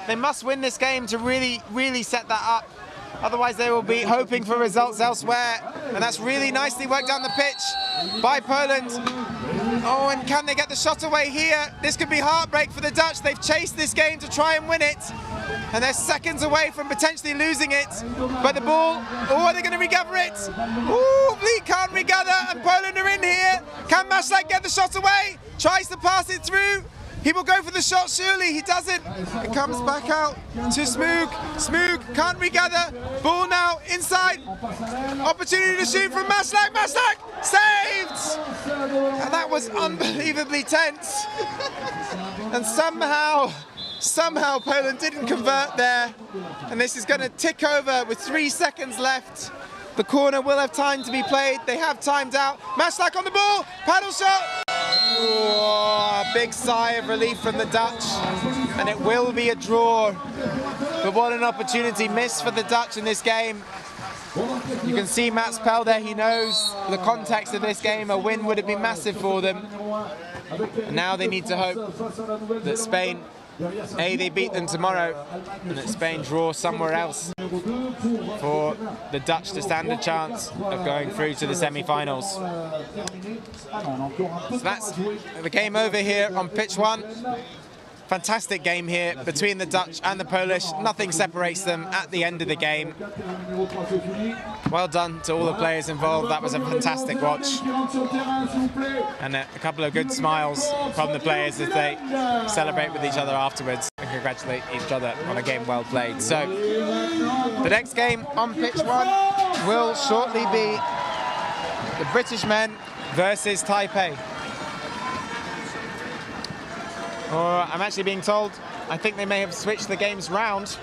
they must win this game to really set that up. Otherwise they will be hoping for results elsewhere. And that's really nicely worked down the pitch by Poland. Oh, and can they get the shot away here? This could be heartbreak for the Dutch. They've chased this game to try and win it. And they're seconds away from potentially losing it. But the ball, oh, are they going to recover it? Ooh, Vliet can't regather, and Poland are in here. Can Maslak get the shot away? Tries to pass it through. He will go for the shot, surely. He doesn't. It comes back out to Smoog. Smoog can't regather. Ball now inside. Opportunity to shoot from Maslak. Maslak saved! And that was unbelievably tense. And somehow Poland didn't convert there. And this is going to tick over with 3 seconds left. The corner will have time to be played. They have timed out. Maslak on the ball. Paddle shot. Oh, a big sigh of relief from the Dutch, and it will be a draw. But what an opportunity missed for the Dutch in this game. You can see Mats Pell there, he knows the context of this game. A win would have been massive for them. And now they need to hope that Spain, they beat them tomorrow, and that Spain draw somewhere else for the Dutch to stand a chance of going through to the semi-finals. So that's the game over here on pitch 1. Fantastic game here between the Dutch and the Polish. Nothing separates them at the end of the game. Well done to all the players involved. That was a fantastic watch. And a couple of good smiles from the players as they celebrate with each other afterwards and congratulate each other on a game well played. So the next game on pitch 1 will shortly be the British men versus Taipei. Or I'm actually being told, I think they may have switched the games round.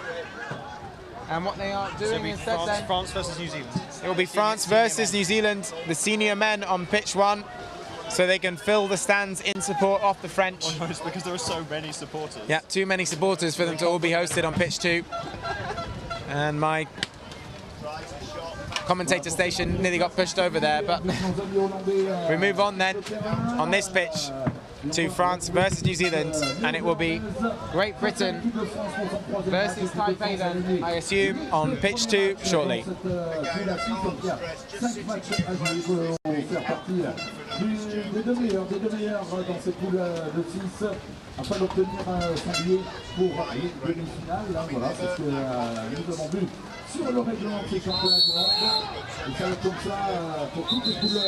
And what they are doing instead then... France versus New Zealand. It will be France versus New Zealand, the senior men on pitch 1, so they can fill the stands in support of the French. Almost, because there are so many supporters. Yeah, too many supporters for them to all be hosted on pitch 2. And my commentator station nearly got pushed over there, but we move on then on this pitch to France versus New Zealand, and it will be Great Britain versus Taipei then, I assume, on pitch 2 shortly. Afin d'obtenir son billet pour les demi-finales, voilà, c'est ce que nous avons vu sur le règlement de ces championnats du monde. Et ça va être comme ça pour toutes les poules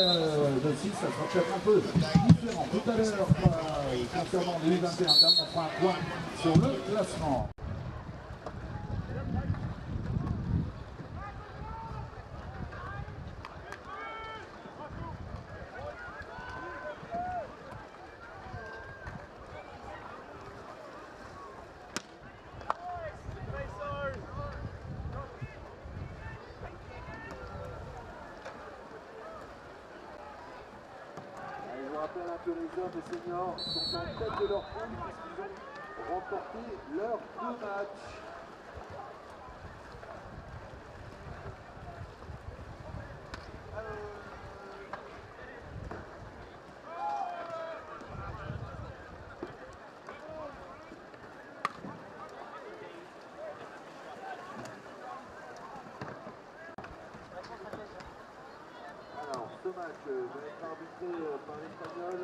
de 6, ça sera peut-être un peu différent. Tout à l'heure, concernant les 21 dames, on fera un point sur le classement. rappelle un peu les hommes et seniors sont en tête de leur poule puisqu'ils ont remporté leurs 2 matchs. Ce match va être arbitré par l'Espagnol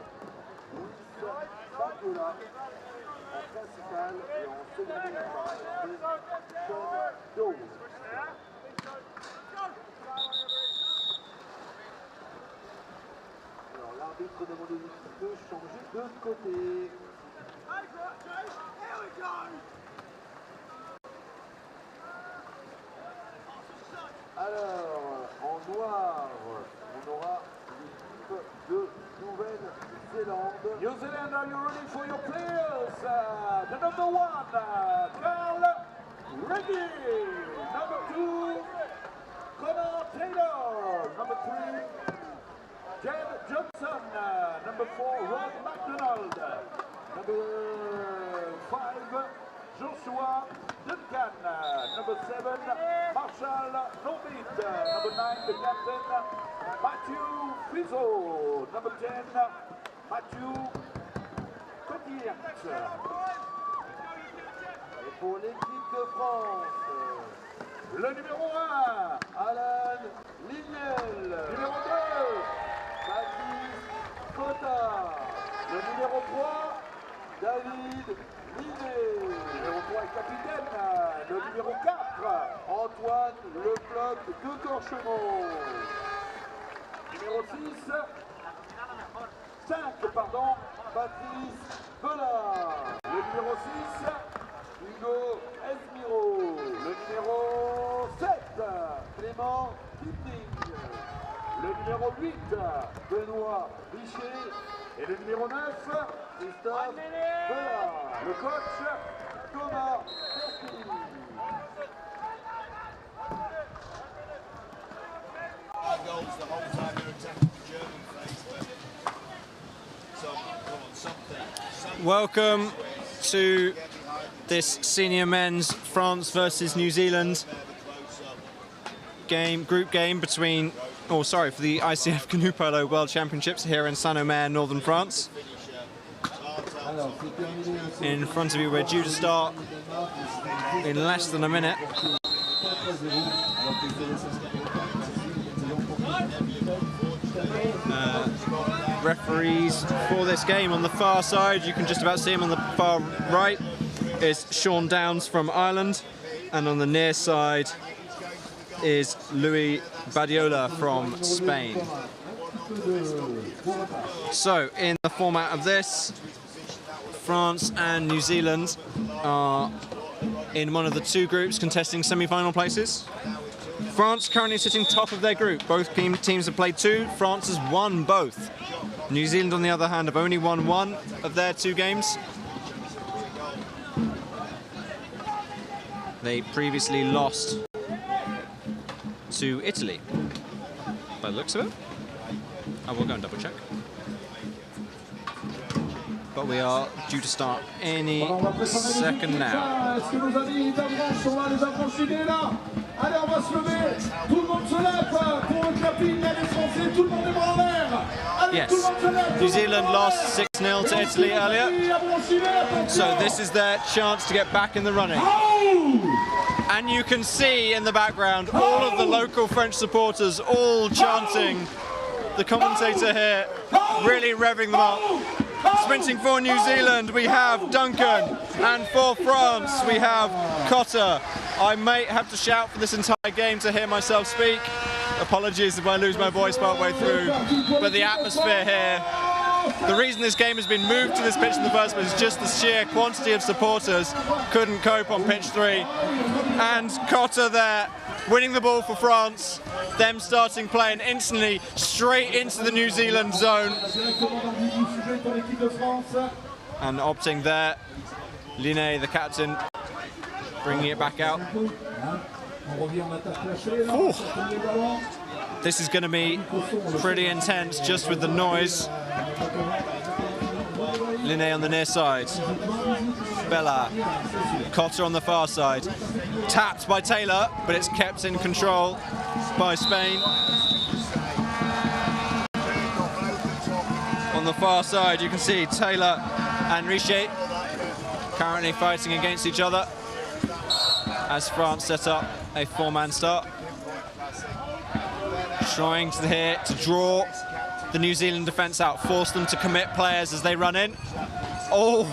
Luis Badiola en principal et en secondaire par l'Irlandais Sean Dowes. Alors l'arbitre demande aux équipes de changer de côté. Alors, en noir, on aura l'équipe de Nouvelle-Zélande. New Zealand, are you ready for your players? The number 1, Carl Reggie. Number 2, Connor Taylor. Number 3, Jed Johnson. Number 4, Ron McDonald. Number 5, Joshua Duncan. Number 7, Marshall Norbit. Number 9, the captain, Matthew Fizzo. Number 10, Matthew Cotiert. Et pour l'équipe de France, Le numéro 1, Alan Lignel. numéro 2, Baptiste Cotta. le numéro 3, David Linet. numéro 3 est capitaine, le numéro 4, Antoine Lecloc de Corchemont. numéro 6, 5, pardon, Patrice Belard. le numéro 6, Hugo Esmiro. le numéro 7, Clément Kipling. le numéro 8, Benoît Richer. et le numéro 9, Christophe Belard. le coach, Thomas Perky. Goals the whole time they're attacking the German face, but come on, something. Welcome to this senior men's France versus New Zealand group game between, for the ICF Canoe-Polo World Championships here in Saint-Omer, northern France. In front of you, we're due to start in less than a minute. Referees for this game on the far side, you can just about see him on the far right, is Sean Downs from Ireland, and on the near side is Luis Badiola from Spain. So in the format of this, France and New Zealand are in one of the 2 groups contesting semi-final places. France currently sitting top of their group. Both teams have played 2. France has won both. New Zealand, on the other hand, have only won 1 of their 2 games. They previously lost to Italy, by the looks of it. I will go and double check. But we are due to start any second now. Allez, on va se lever. Tout le monde se lève pour le clapping. Les Français, tout le monde est bras en l'air. Allez, Yes, tout le monde se lève. New Zealand lost 6-0 to Italy earlier, so this is their chance to get back in the running. And you can see in the background all of the local French supporters all chanting. The commentator here really revving them up. Sprinting for New Zealand, we have Duncan, and for France, we have Cotter. I may have to shout for this entire game to hear myself speak. Apologies if I lose my voice partway through, but the atmosphere here, the reason this game has been moved to this pitch in the first place is just the sheer quantity of supporters couldn't cope on pitch 3. And Cotter there, winning the ball for France, them starting play and instantly straight into the New Zealand zone. And opting there, Linet, the captain, bringing it back out. Ooh. This is going to be pretty intense just with the noise. Linné on the near side. Bella. Cotter on the far side. Tapped by Taylor, but it's kept in control by Spain. On the far side, you can see Taylor and Richer currently fighting against each other as France set up a 4-man start. Trying to draw the New Zealand defence out, force them to commit players as they run in. Oh,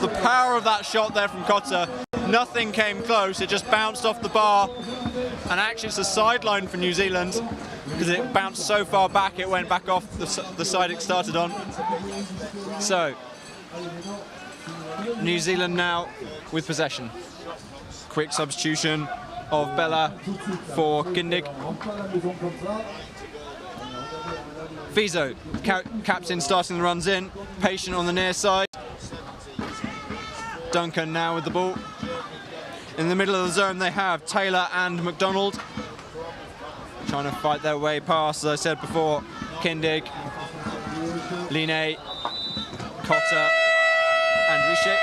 the power of that shot there from Cotter. Nothing came close, it just bounced off the bar. And actually it's a sideline for New Zealand because it bounced so far back it went back off the side it started on. So, New Zealand now with possession. Quick substitution of Bella for Kindig. Fizo, captain, starting the runs in. Patient on the near side. Duncan now with the ball. In the middle of the zone they have Taylor and McDonald. Trying to fight their way past, as I said before, Kindig, Linné, Cotter and Richer.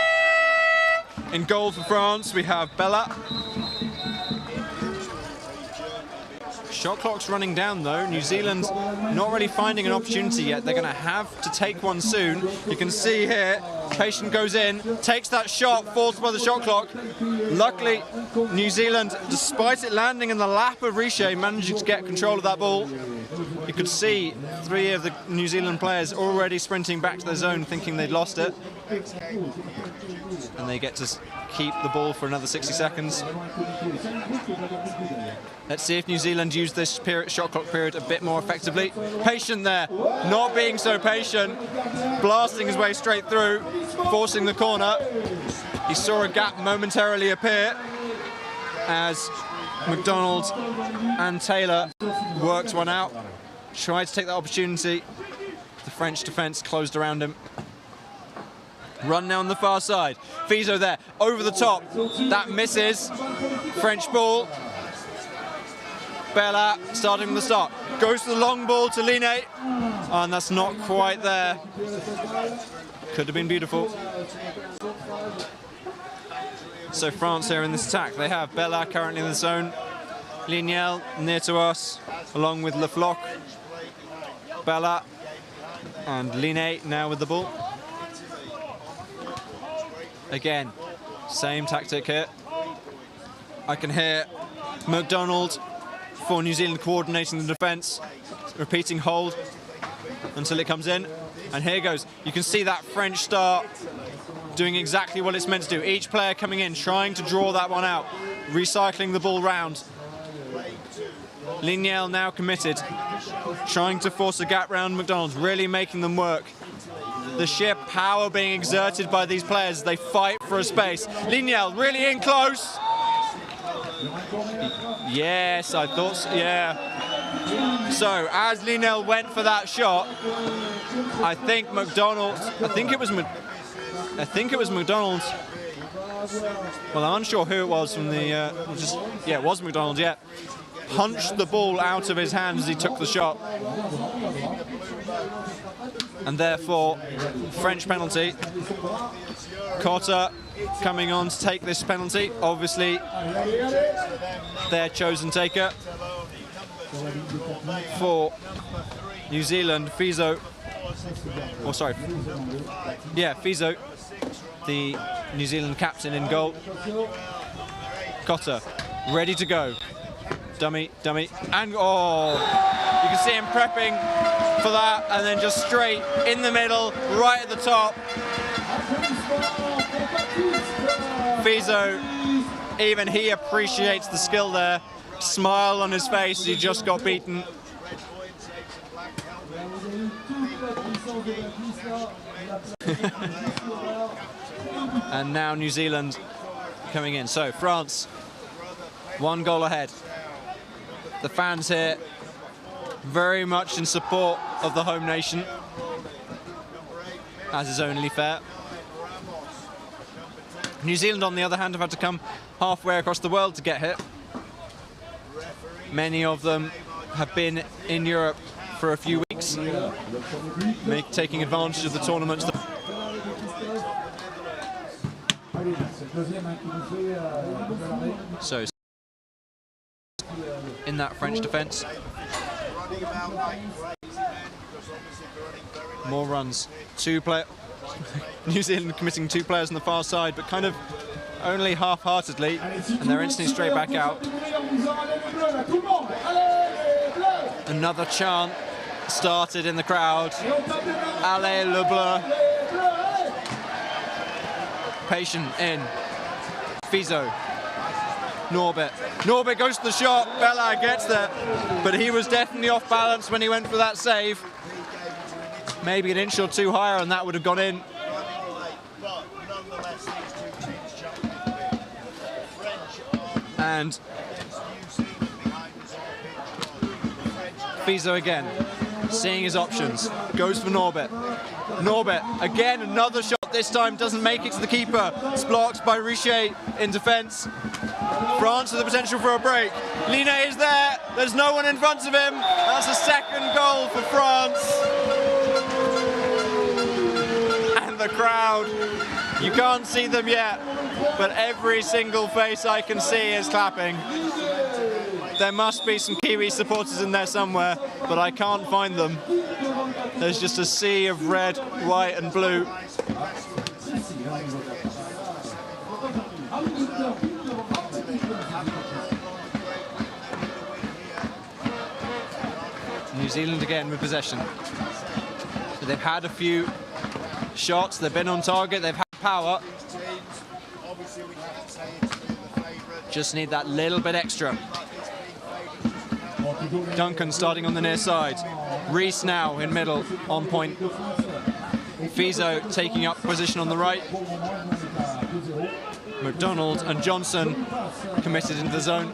In goal for France we have Bella. Shot clock's running down though. New Zealand not really finding an opportunity yet. They're going to have to take one soon. You can see here, Patient goes in, takes that shot, forced by the shot clock. Luckily, New Zealand, despite it landing in the lap of Richer, managing to get control of that ball. You could see 3 of the New Zealand players already sprinting back to their zone thinking they'd lost it. And they get to keep the ball for another 60 seconds. Let's see if New Zealand use this shot clock period a bit more effectively. Patient there, not being so patient, blasting his way straight through, forcing the corner. He saw a gap momentarily appear as McDonald and Taylor worked one out, tried to take that opportunity. The French defence closed around him. Run now on the far side. Fizo there, over the top. That misses. French ball. Bella starting from the start. Goes to the long ball to Linné. And that's not quite there. Could have been beautiful. So France here in this attack. They have Bella currently in the zone. Lignel near to us, along with Le Floch. Bella and Linné now with the ball. Again, same tactic here. I can hear McDonald for New Zealand coordinating the defence, repeating hold until it comes in. And here goes. You can see that French start doing exactly what it's meant to do. Each player coming in, trying to draw that one out, recycling the ball round. Lignel now committed, trying to force a gap round McDonald, really making them work. The sheer power being exerted by these players as they fight for a space. Lignel really in close. Yes, I thought so, yeah. So as Lignel went for that shot, I think it was McDonald. Well, I'm unsure who it was from the. Yeah, it was McDonald. Yeah, punched the ball out of his hand as he took the shot. And therefore, French penalty. Cotter coming on to take this penalty. Obviously, their chosen taker. For New Zealand, Fizo. Oh, sorry. Yeah, Fizo, the New Zealand captain in goal. Cotter, ready to go. Dummy, and oh! You can see him prepping for that, and then just straight in the middle, right at the top. Fizo, even he appreciates the skill there. Smile on his face as he just got beaten. And now New Zealand coming in. So France, 1 goal ahead. The fans here very much in support of the home nation, as is only fair. New Zealand, on the other hand, have had to come halfway across the world to get here. Many of them have been in Europe for a few weeks, taking advantage of the tournaments. So in that French defence, more runs. New Zealand committing 2 players on the far side, but kind of only half-heartedly, and they're instantly straight back out. Another chant started in the crowd. Allez le bleu. Patient in. Fizo. Norbert goes to the shot. Bella gets there, but he was definitely off balance when he went for that save. Maybe an inch or two higher and that would have gone in. And Fizo again, seeing his options, goes for Norbert. Norbert, again, another shot, this time doesn't make it to the keeper. It's blocked by Richer in defence. France with the potential for a break. Line is there, there's no one in front of him. That's a second goal for France. And the crowd, you can't see them yet, but every single face I can see is clapping. There must be some Kiwi supporters in there somewhere, but I can't find them. There's just a sea of red, white and blue. New Zealand again with possession. So they've had a few shots, they've been on target, they've had power. Just need that little bit extra. Duncan starting on the near side. Rees now in middle, on point. Fizo taking up position on the right. McDonald and Johnson committed into the zone.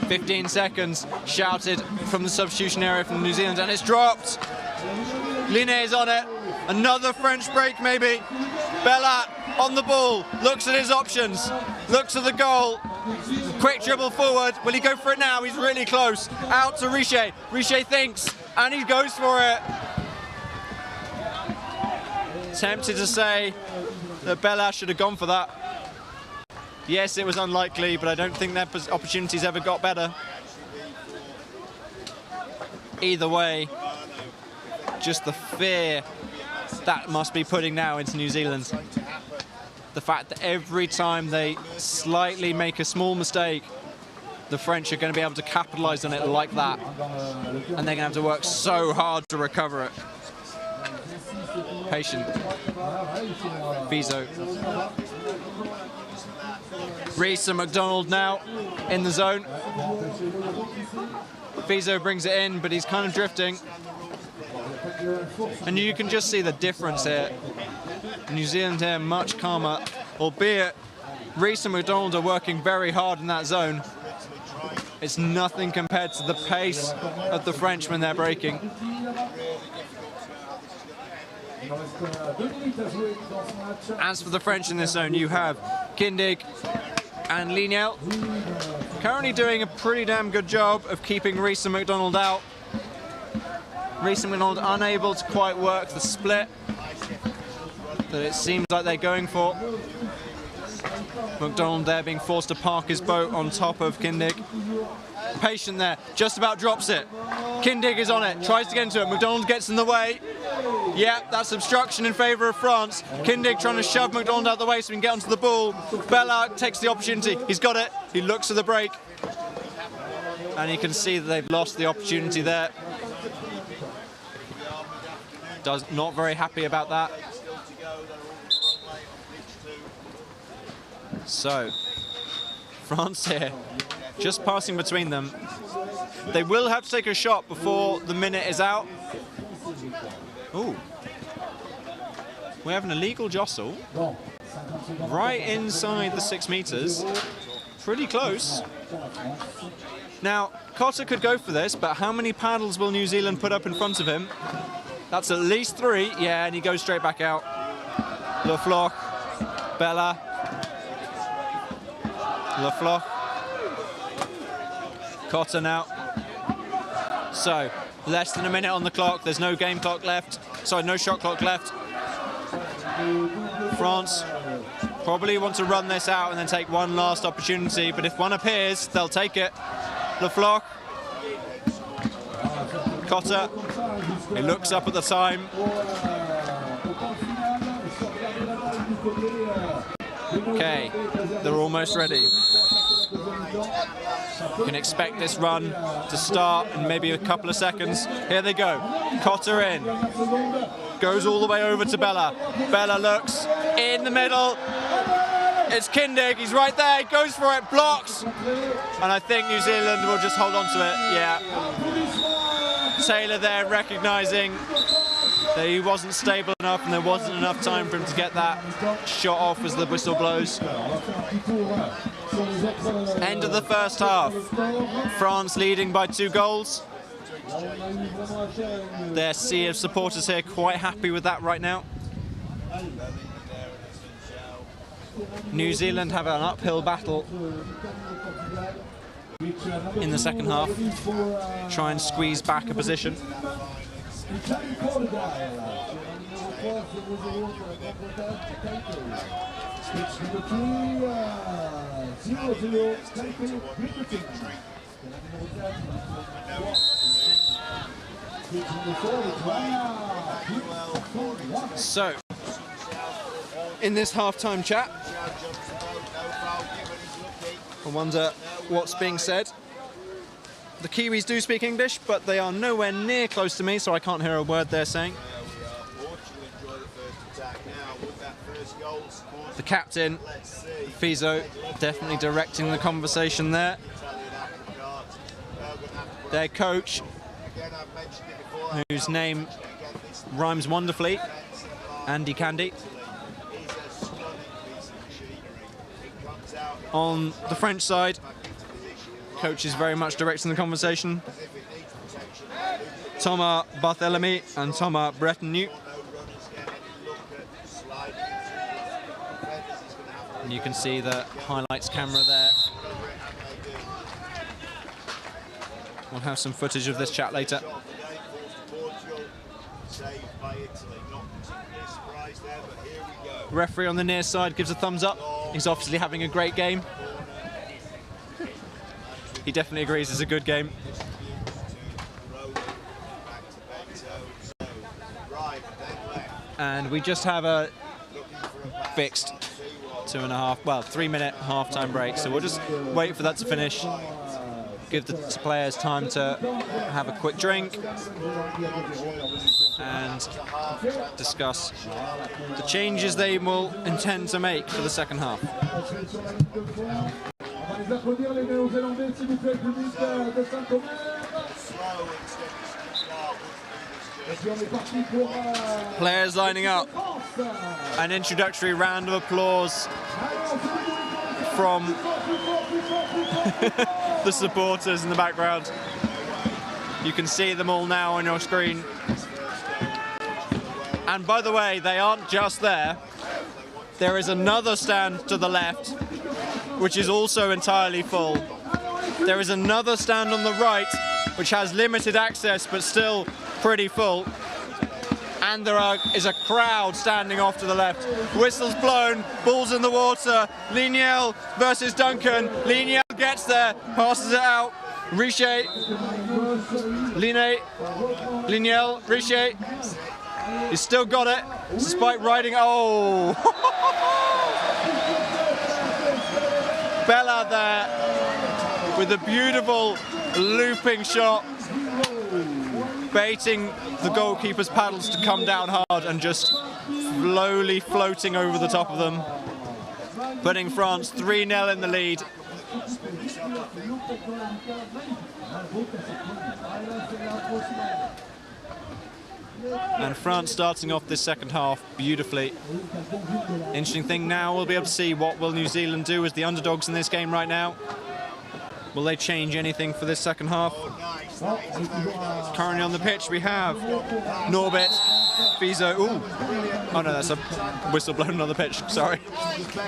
15 seconds, shouted from the substitution area from New Zealand, and it's dropped. Line is on it. Another French break maybe. Bella on the ball, looks at his options, looks at the goal. Quick dribble forward. Will he go for it now? He's really close. Out to Richer. Richer thinks, and he goes for it. Tempted to say that Bella should have gone for that. Yes, it was unlikely, but I don't think their opportunities ever got better. Either way, just the fear that must be putting now into New Zealand. The fact that every time they slightly make a small mistake, the French are going to be able to capitalise on it like that. And they're going to have to work so hard to recover it. Patient. Fizo. Rees and McDonald now in the zone. Fizo brings it in, but he's kind of drifting. And you can just see the difference here. New Zealand here much calmer, albeit Rees and McDonald are working very hard in that zone. It's nothing compared to the pace of the French when they're breaking. As for the French in this zone, you have Kindig and Lignel, currently doing a pretty damn good job of keeping Rees and McDonald out. Rees and McDonald unable to quite work the split that it seems like they're going for. McDonald there being forced to park his boat on top of Kindig. Patient there, just about drops it. Kindig is on it, tries to get into it. McDonald gets in the way. Yeah, that's obstruction in favour of France. Kindig trying to shove McDonald out of the way so he can get onto the ball. Bella takes the opportunity. He's got it. He looks at the break. And you can see that they've lost the opportunity there. Not very happy about that. So, France here, just passing between them. They will have to take a shot before the minute is out. Ooh. We have an illegal jostle right inside the 6 meters. Pretty close. Now, Cotter could go for this, but how many paddles will New Zealand put up in front of him? That's at least 3. Yeah, and he goes straight back out. Le Floch, Bella. Le Floch. Cotter now. So, less than a minute on the clock. There's no game clock left. Sorry, no shot clock left. France probably want to run this out and then take one last opportunity, but if one appears, they'll take it. Le Floch. Cotter. He looks up at the time. Okay, they're almost ready. You can expect this run to start in maybe a couple of seconds. Here they go. Cotter in. Goes all the way over to Bella. Bella looks in the middle. It's Kindig. He's right there. He goes for it. Blocks. And I think New Zealand will just hold on to it. Yeah. Taylor there recognising that he wasn't stable enough and there wasn't enough time for him to get that shot off as the whistle blows. End of the first half. France leading by 2 goals. Their sea of supporters here quite happy with that right now. New Zealand have an uphill battle in the second half. Try and squeeze back a position. So, in this halftime chat, I wonder what's being said. The Kiwis do speak English, but they are nowhere near close to me, so I can't hear a word they're saying. The captain, Fizo, definitely directing the conversation there. Their coach, whose name rhymes wonderfully, Andy Candy. On the French side, coach is very much directing the conversation. Thomas Barthélemy and Thomas Bretigny. And you can see the highlights camera there. We'll have some footage of this chat later. Referee on the near side gives a thumbs up. He's obviously having a great game. He definitely agrees it's a good game. And we just have a fixed 3-minute half-time break. So we'll just wait for that to finish. Give the players time to have a quick drink and discuss the changes they will intend to make for the second half. Players lining up. An introductory round of applause from the supporters in the background. You can see them all now on your screen. And by the way, they aren't just there. There is another stand to the left, which is also entirely full. There is another stand on the right, which has limited access, but still pretty full. And there is a crowd standing off to the left. Whistles blown, balls in the water. Lignel versus Duncan. Lignel gets there, passes it out. Richer, Lignel, Richer. He's still got it, despite riding. Oh! Bella there with a beautiful looping shot, baiting the goalkeeper's paddles to come down hard and just slowly floating over the top of them, putting France 3-0 in the lead. And France starting off this second half beautifully. Interesting thing now, we'll be able to see what will New Zealand do as the underdogs in this game right now. Will they change anything for this second half? Currently on the pitch we have Norbert, Fizo. Ooh. Oh no, that's a whistle blown on the pitch, sorry.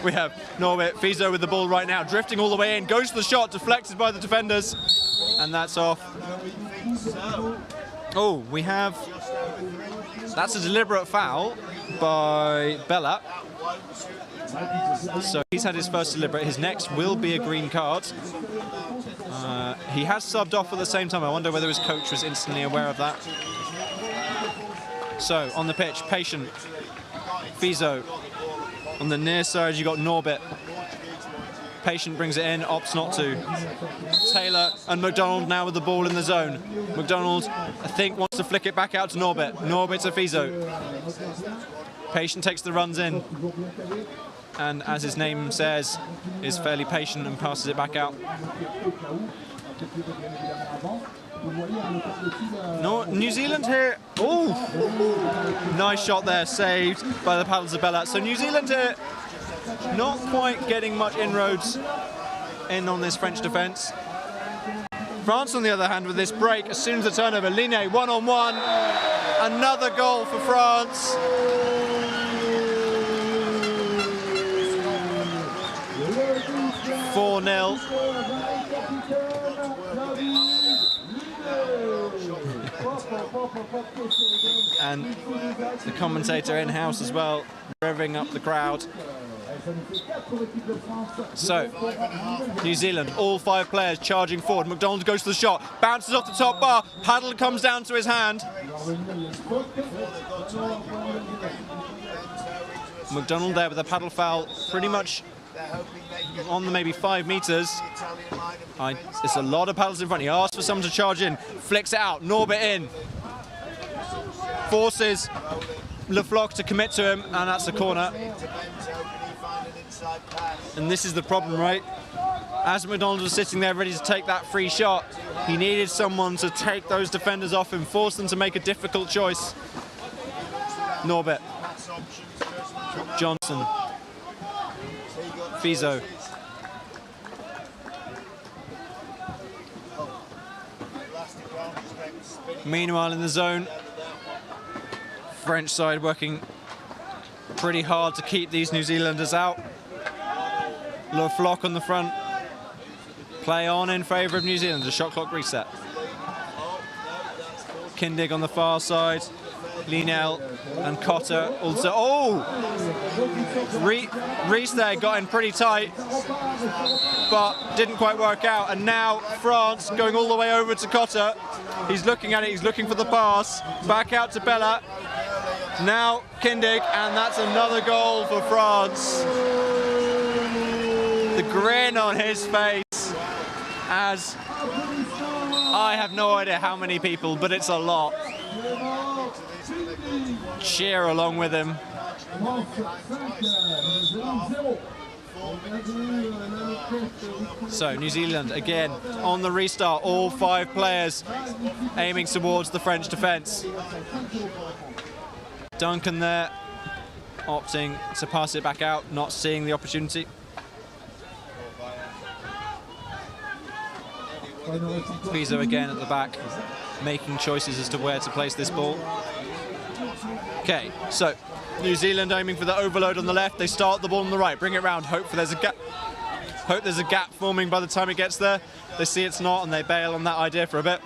We have Norbert, Fizo with the ball right now, drifting all the way in, goes for the shot, deflected by the defenders, and that's off. Oh, we have... That's a deliberate foul. by Bella. So he's had his first deliberate. His next will be a green card. He has subbed off at the same time. I wonder whether his coach was instantly aware of that. So on the pitch, Patient, Fizo. On the near side, you got Norbit. Patient brings it in, opts not to. Taylor and McDonald now with the ball in the zone. McDonald, I think, wants to flick it back out to Norbit. Norbit to Fizo. Patient takes the runs in. And as his name says, is fairly patient and passes it back out. No, New Zealand here. Oh, nice shot there, saved by the paddles of Bella. So New Zealand here, not quite getting much inroads in on this French defence. France, on the other hand, with this break, as soon as the turnover, Line one-on-one, another goal for France. (4-0). And the commentator in-house as well, revving up the crowd. So, New Zealand, all 5 players charging forward. McDonald goes to the shot, bounces off the top bar, paddle comes down to his hand. McDonald there with a paddle foul, pretty much on the maybe 5 metres. There's a lot of paddles in front. He asks for someone to charge in, flicks it out, Norbit in. Forces LeFloc to commit to him, and that's a corner. And this is the problem, right? As McDonald was sitting there ready to take that free shot, he needed someone to take those defenders off him, force them to make a difficult choice. Norbit. Johnson. Fizo. Meanwhile, in the zone, French side working pretty hard to keep these New Zealanders out. LeFloc on the front. Play on in favour of New Zealand. The shot clock reset. Kindig on the far side. Lienel and Cotter also. Oh! Reese there got in pretty tight, but didn't quite work out. And now France going all the way over to Cotter. He's looking at it, he's looking for the pass. Back out to Bella. Now Kindig, and that's another goal for France. The grin on his face as I have no idea how many people, but it's a lot. Cheer along with him. So New Zealand again on the restart, all 5 players aiming towards the French defence. Duncan there opting to pass it back out, not seeing the opportunity. Fizo again at the back, making choices as to where to place this ball. Okay, so New Zealand aiming for the overload on the left. They start the ball on the right, bring it round, hope there's a gap. Hope there's a gap forming by the time it gets there. They see it's not, and they bail on that idea for a bit.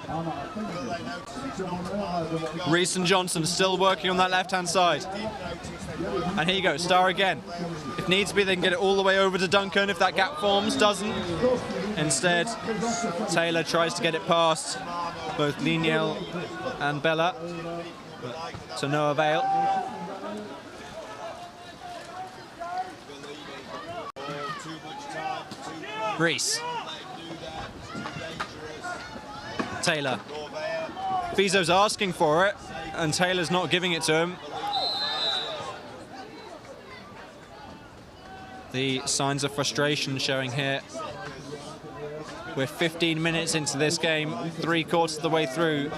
Reese and Johnson still working on that left-hand side. And here you go, Star again. If needs be, they can get it all the way over to Duncan if that gap forms. Doesn't. Instead, Taylor tries to get it past both Lienel and Bella, but to no avail. Reese. Taylor. Fizo's asking for it, and Taylor's not giving it to him. The signs of frustration showing here. We're 15 minutes into this game, 3/4 of the way through.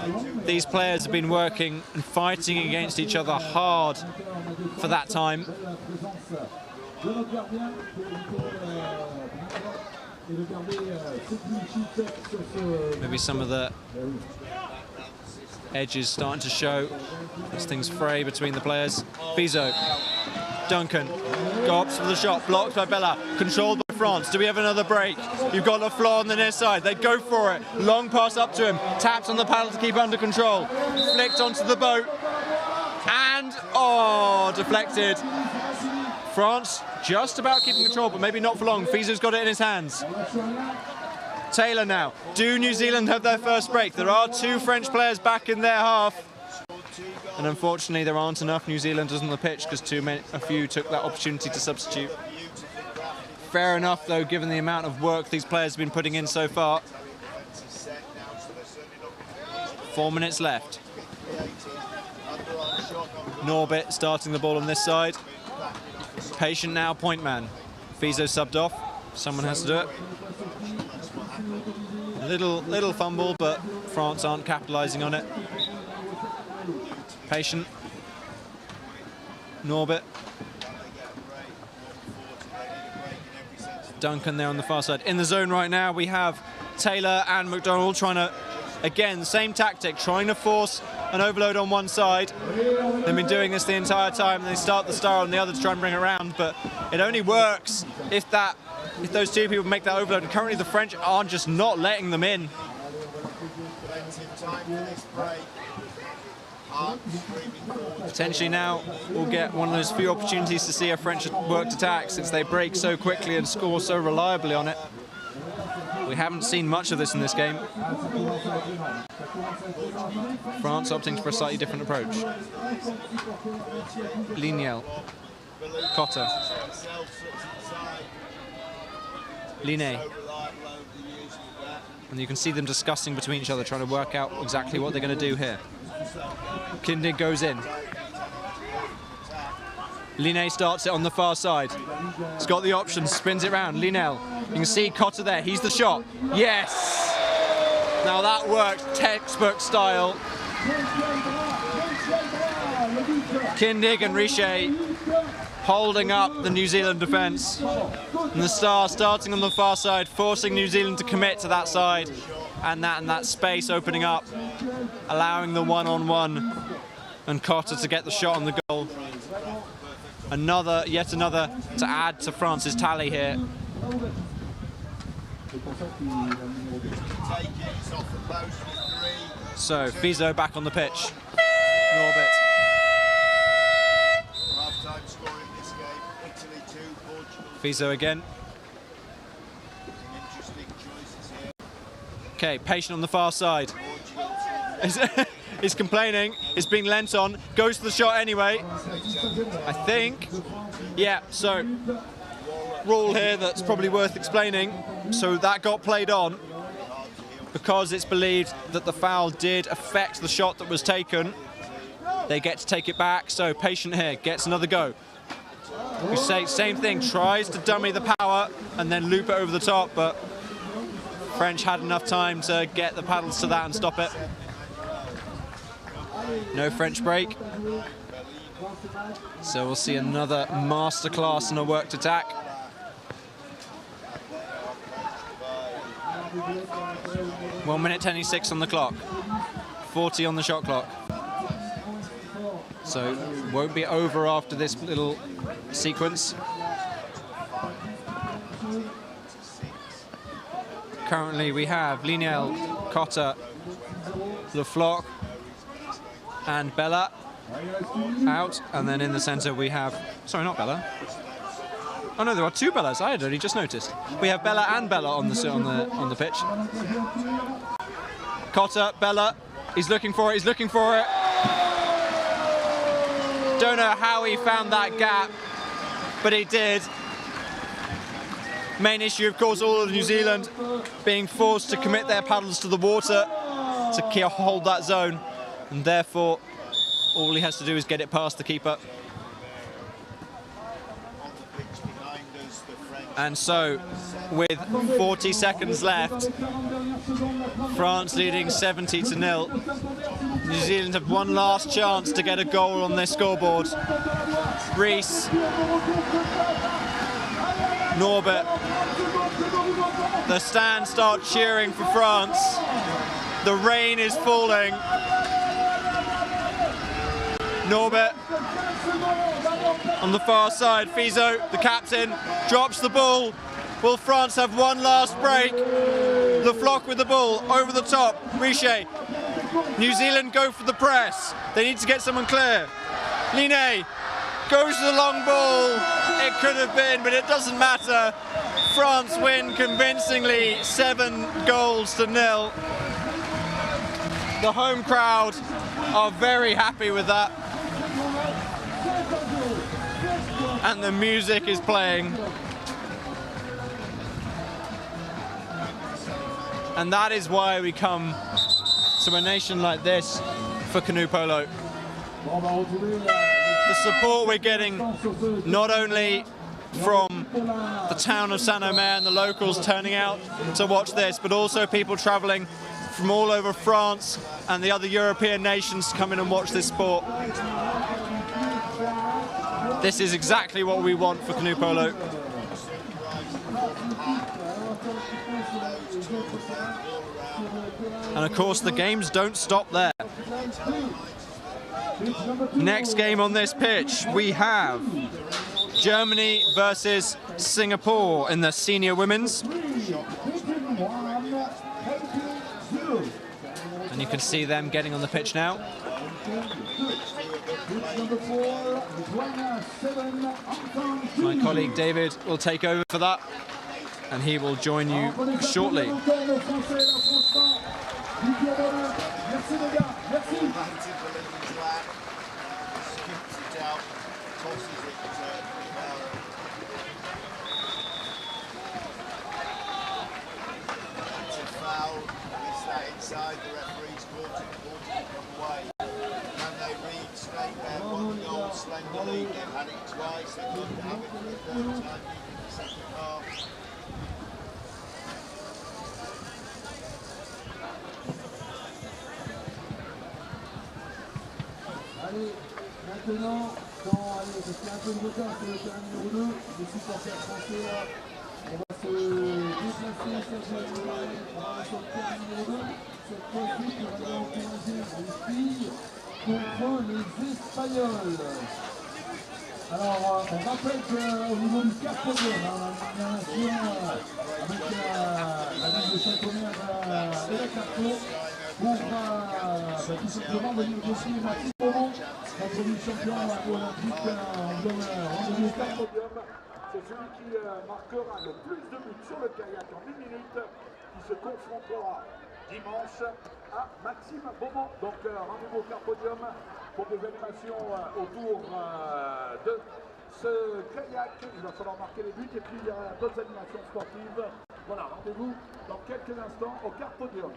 These players have been working and fighting against each other hard for that time. Maybe some of the edges starting to show as things fray between the players. Fizo, Duncan, gobs for the shot, blocked by Bella, controlled by France. Do we have another break? You've got LeFloc on the near side. They go for it. Long pass up to him. Taps on the paddle to keep under control. Flicked onto the boat. And, oh, deflected. France just about keeping control, but maybe not for long. Fizo's got it in his hands. Taylor now. Do New Zealand have their first break? There are 2 French players back in their half. And unfortunately, there aren't enough New Zealanders on the pitch because a few took that opportunity to substitute. Fair enough, though, given the amount of work these players have been putting in so far. 4 minutes left. Norbit starting the ball on this side. Patient now, point man. Fizo subbed off. Someone has to do it. Little fumble, but France aren't capitalising on it. Patient. Norbit. Duncan there on the far side. In the zone right now, we have Taylor and McDonald trying to, again, same tactic, trying to force an overload on one side. They've been doing this the entire time, and they start the star on the other to try and bring it around, but it only works if those 2 people make that overload. And currently the French are just not letting them in. Potentially now we'll get one of those few opportunities to see a French worked attack since they break so quickly and score so reliably on it. We haven't seen much of this in this game. France opting for a slightly different approach. Liniel. Cotter. Line. And you can see them discussing between each other, trying to work out exactly what they're going to do here. Kindig goes in. Line starts it on the far side. He's got the option, spins it round. Linel. You can see Cotter there. He's the shot. Yes! Now that worked, textbook style. Kindig and Richer holding up the New Zealand defence. And the star starting on the far side, forcing New Zealand to commit to that side. And that space opening up, allowing the one-on-one. And Cotter to get the shot on the goal. Yet another to add to France's tally here. So, Fizo back on the pitch. Norbit. Fizo again. Okay, Patient on the far side. He's complaining, it's being lent on, goes to the shot anyway. I think. Yeah, so rule here that's probably worth explaining. So that got played on because it's believed that the foul did affect the shot that was taken. They get to take it back, so Patient here gets another go. We say same thing, tries to dummy the power and then loop it over the top, but French had enough time to get the paddles to that and stop it. No French break. So we'll see another masterclass in a worked attack. One minute 10:06 on the clock. 40 on the shot clock. So won't be over after this little sequence. Currently we have Liniel, Cotter, Le Floch, and Bella out, and then in the centre we have, sorry, not Bella. Oh no, there are 2 Bellas. I had only just noticed. We have Bella and Bella on the pitch. Cotter, Bella, he's looking for it. He's looking for it. Don't know how he found that gap, but he did. Main issue, of course, all of New Zealand being forced to commit their paddles to the water to hold that zone, and therefore all he has to do is get it past the keeper. And so, with 40 seconds left, France leading 70-0. New Zealand have one last chance to get a goal on their scoreboard. Rees, Norbit. The stands start cheering for France. The rain is falling. Norbit on the far side. Fizo, the captain, drops the ball. Will France have one last break? Le Floch with the ball over the top. Richer. New Zealand go for the press. They need to get someone clear. Liné goes to the long ball. It could have been, but it doesn't matter. France win convincingly, 7-0. The home crowd are very happy with that. And the music is playing. And that is why we come to a nation like this for canoe polo. The support we're getting not only from the town of Saint-Omer and the locals turning out to watch this, but also people travelling from all over France and the other European nations to come in and watch this sport. This is exactly what we want for canoe polo. And of course the games don't stop there. Next game on this pitch, we have Germany versus Singapore in the senior women's. And you can see them getting on the pitch now. My colleague David will take over for that, and he will join you shortly. Inside the referee's court and from away. Can they reinstate their one goal slender lead? They've had it twice, they couldn't have it for the third time in the second half. Allez, maintenant, parce qu'il y a un peu de retard sur le terrain numéro 2, les supporters français là, on va se déplacer sur le terrain numéro 2. Cette fois-ci, on va encourager les filles contre les Espagnols. Alors, on rappelle qu'au niveau du quart podium, on a une nation avec la ville de Saint-Omer et la Carrefour pour tout simplement venir négocier Maxime Beaumont, notre vice-champion olympique. On donne rendez-vous au quart podium. C'est celui qui marquera le plus de buts sur le kayak en 1 minute qui se confrontera dimanche à Maxime Beaumont. Donc rendez-vous au quart podium pour des animations autour de ce kayak. Il va falloir marquer les buts et puis il y a d'autres animations sportives. Voilà, rendez-vous dans quelques instants au quart podium.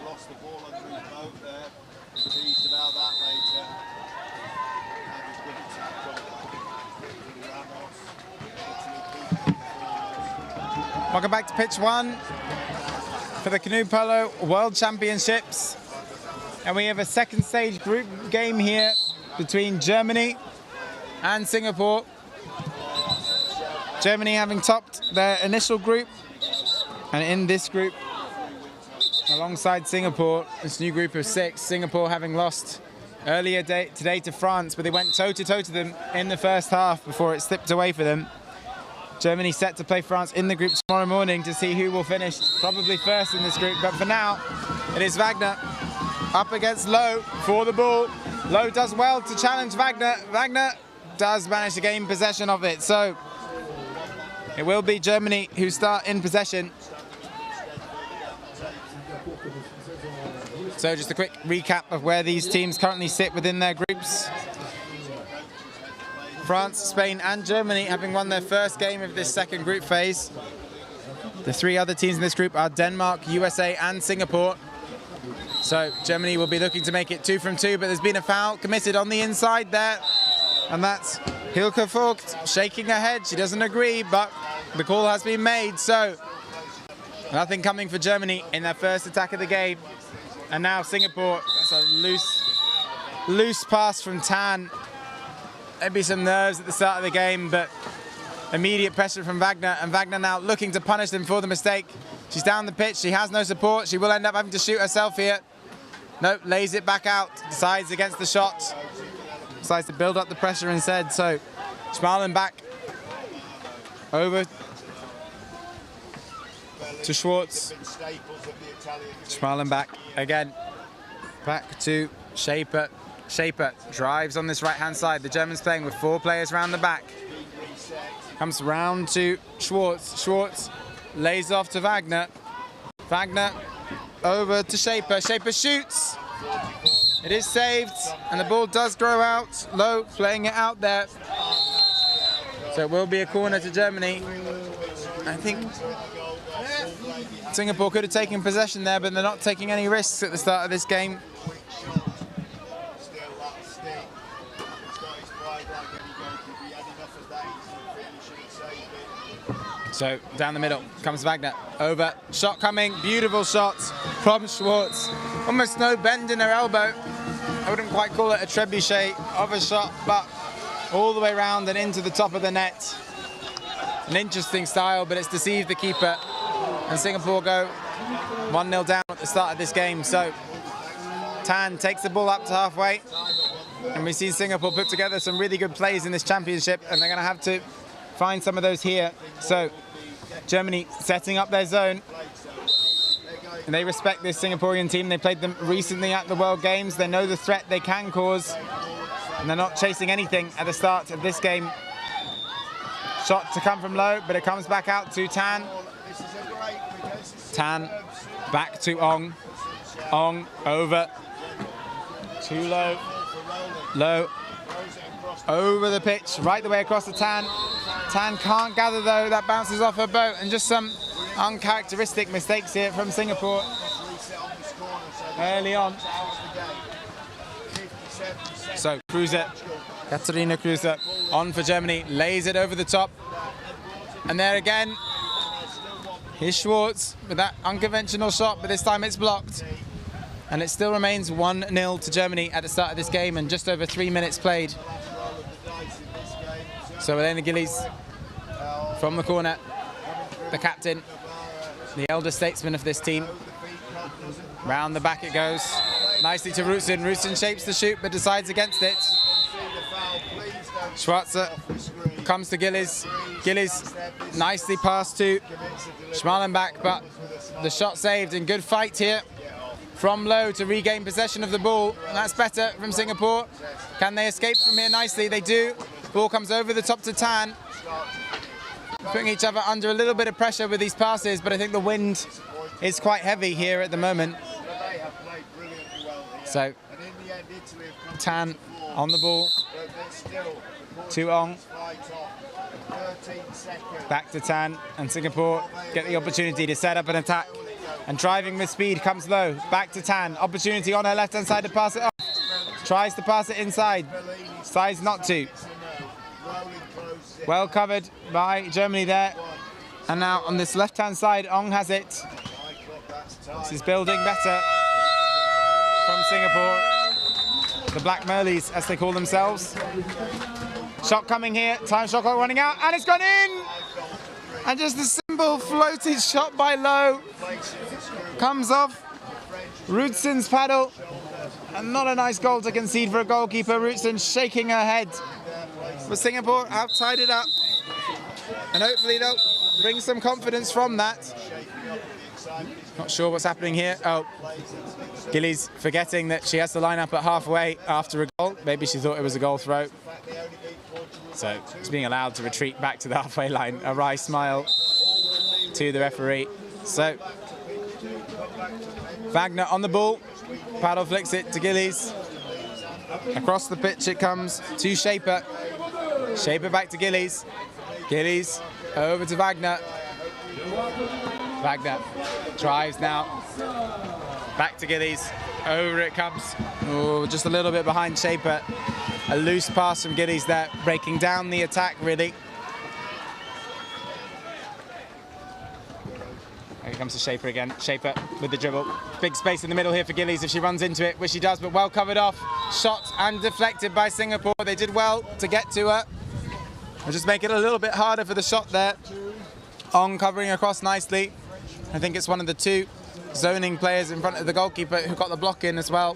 Lost the ball under his boat there. Teased about that later. That was good attack. Welcome back to pitch 1 for the Canoe Polo World Championships. And we have a second stage group game here between Germany and Singapore. Germany having topped their initial group, and in this group alongside Singapore, this new group of 6, Singapore having lost earlier today to France, but they went toe-to-toe to them in the first half before it slipped away for them. Germany set to play France in the group tomorrow morning to see who will finish probably first in this group, but for now it is Wagner up against Lowe for the ball. Lowe does well to challenge Wagner. Wagner does manage to gain possession of it, so it will be Germany who start in possession. So just a quick recap of where these teams currently sit within their groups. France, Spain and Germany having won their first game of this second group phase. The 3 other teams in this group are Denmark, USA and Singapore. So Germany will be looking to make it 2 from 2, but there's been a foul committed on the inside there. And that's Hilke Vogt shaking her head. She doesn't agree, but the call has been made. So nothing coming for Germany in their first attack of the game. And now Singapore, that's a loose pass from Tan. Maybe some nerves at the start of the game, but immediate pressure from Wagner, and Wagner now looking to punish them for the mistake. She's down the pitch, she has no support, she will end up having to shoot herself here. Nope, lays it back out, decides against the shot. Decides to build up the pressure instead, so Schmalen back over to Schwartz. Schmalen back again, back to Shaper. Shaper drives on this right-hand side. The Germans playing with 4 players around the back. Comes round to Schwartz. Schwartz lays off to Wagner. Wagner over to Shaper. Shaper shoots. It is saved, and the ball does grow out. Lowe playing it out there. So it will be a corner to Germany. I think Singapore could have taken possession there, but they're not taking any risks at the start of this game. So down the middle comes Wagner, over, shot coming, beautiful shot from Schwartz. Almost no bend in her elbow. I wouldn't quite call it a trebuchet of a shot, but all the way around and into the top of the net. an interesting style, but it's deceived the keeper. And Singapore go 1-0 down at the start of this game. So Tan takes the ball up to halfway. And we've seen Singapore put together some really good plays in this championship, and they're going to have to find some of those here. So Germany setting up their zone. And they respect this Singaporean team. They played them recently at the World Games. They know the threat they can cause. And they're not chasing anything at the start of this game. Shot to come from low, but it comes back out to Tan. Tan back to Ong. Ong over. Too low. Low. Over the pitch, right the way across to Tan. Tan can't gather though, that bounces off her boat, and just some uncharacteristic mistakes here from Singapore early on. So Kruse, Katarina Kruse, on for Germany, lays it over the top. And there again, here's Schwartz with that unconventional shot, but this time it's blocked. And it still remains 1-0 to Germany at the start of this game, and just over 3 minutes played. So Elena Gillies from the corner, the captain, the elder statesman of this team. Round the back it goes. Nicely to Rutsen. Rutsen shapes the shoot but decides against it. Schwarzer comes to Gillies. Gillies nicely passed to Schmalenbach, but the shot saved, and good fight here from low to regain possession of the ball. And that's better from Singapore. Can they escape from here nicely? They do. Ball comes over the top to Tan. Putting each other under a little bit of pressure with these passes, but I think the wind is quite heavy here at the moment. So Tan on the ball to Ong. Back to Tan, and Singapore get the opportunity to set up an attack. And driving with speed comes low. Back to Tan. Opportunity on her left-hand side to pass it off. Tries to pass it inside. Decides not to. Well covered by Germany there. And now on this left-hand side, Ong has it. This is building better from Singapore. The Black Merlies, as they call themselves. Shot coming here. Time shot clock running out, and it's gone in! And just a simple floated shot by Low. Comes off Rutsen's paddle. And not a nice goal to concede for a goalkeeper. Rutsen shaking her head. But Singapore have tied it up. And hopefully they'll bring some confidence from that. Not sure what's happening here. Oh, Gillies forgetting that she has to line up at halfway after a goal. Maybe she thought it was a goal throw. So it's being allowed to retreat back to the halfway line. A wry smile to the referee. So Wagner on the ball. Paddle flicks it to Gillies. Across the pitch it comes to Shaper. Shaper back to Gillies. Gillies over to Wagner. Wagner drives now. Back to Gillies. Over it comes. Oh, just a little bit behind Shaper. A loose pass from Gillies there, breaking down the attack really. Here comes to Shaper again. Shaper with the dribble. Big space in the middle here for Gillies if she runs into it, which she does, but well covered off. Shot and deflected by Singapore. They did well to get to her. We'll just make it a little bit harder for the shot there. Ong covering across nicely. I think it's one of the two zoning players in front of the goalkeeper who got the block in as well.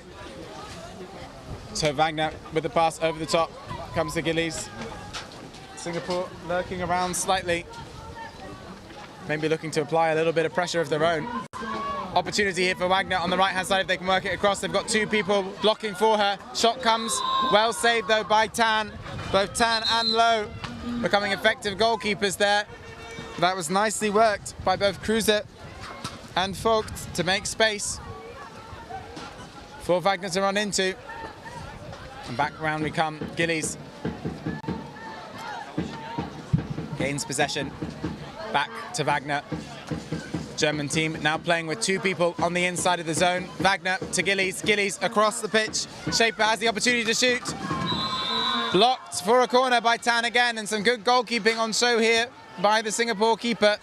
So Wagner with the pass over the top. Comes to Gillies. Singapore lurking around slightly. Maybe looking to apply a little bit of pressure of their own. Opportunity here for Wagner on the right-hand side if they can work it across. They've got two people blocking for her. Shot comes. Well saved, though, by Tan. Both Tan and Low becoming effective goalkeepers there. That was nicely worked by both Kruse and Vogt to make space for Wagner to run into. And back round we come. Gillies gains possession. Back to Wagner. German team now playing with two people on the inside of the zone. Wagner to Gillies. Gillies across the pitch. Shaper has the opportunity to shoot. Blocked for a corner by Tan again, and some good goalkeeping on show here by the Singapore keeper.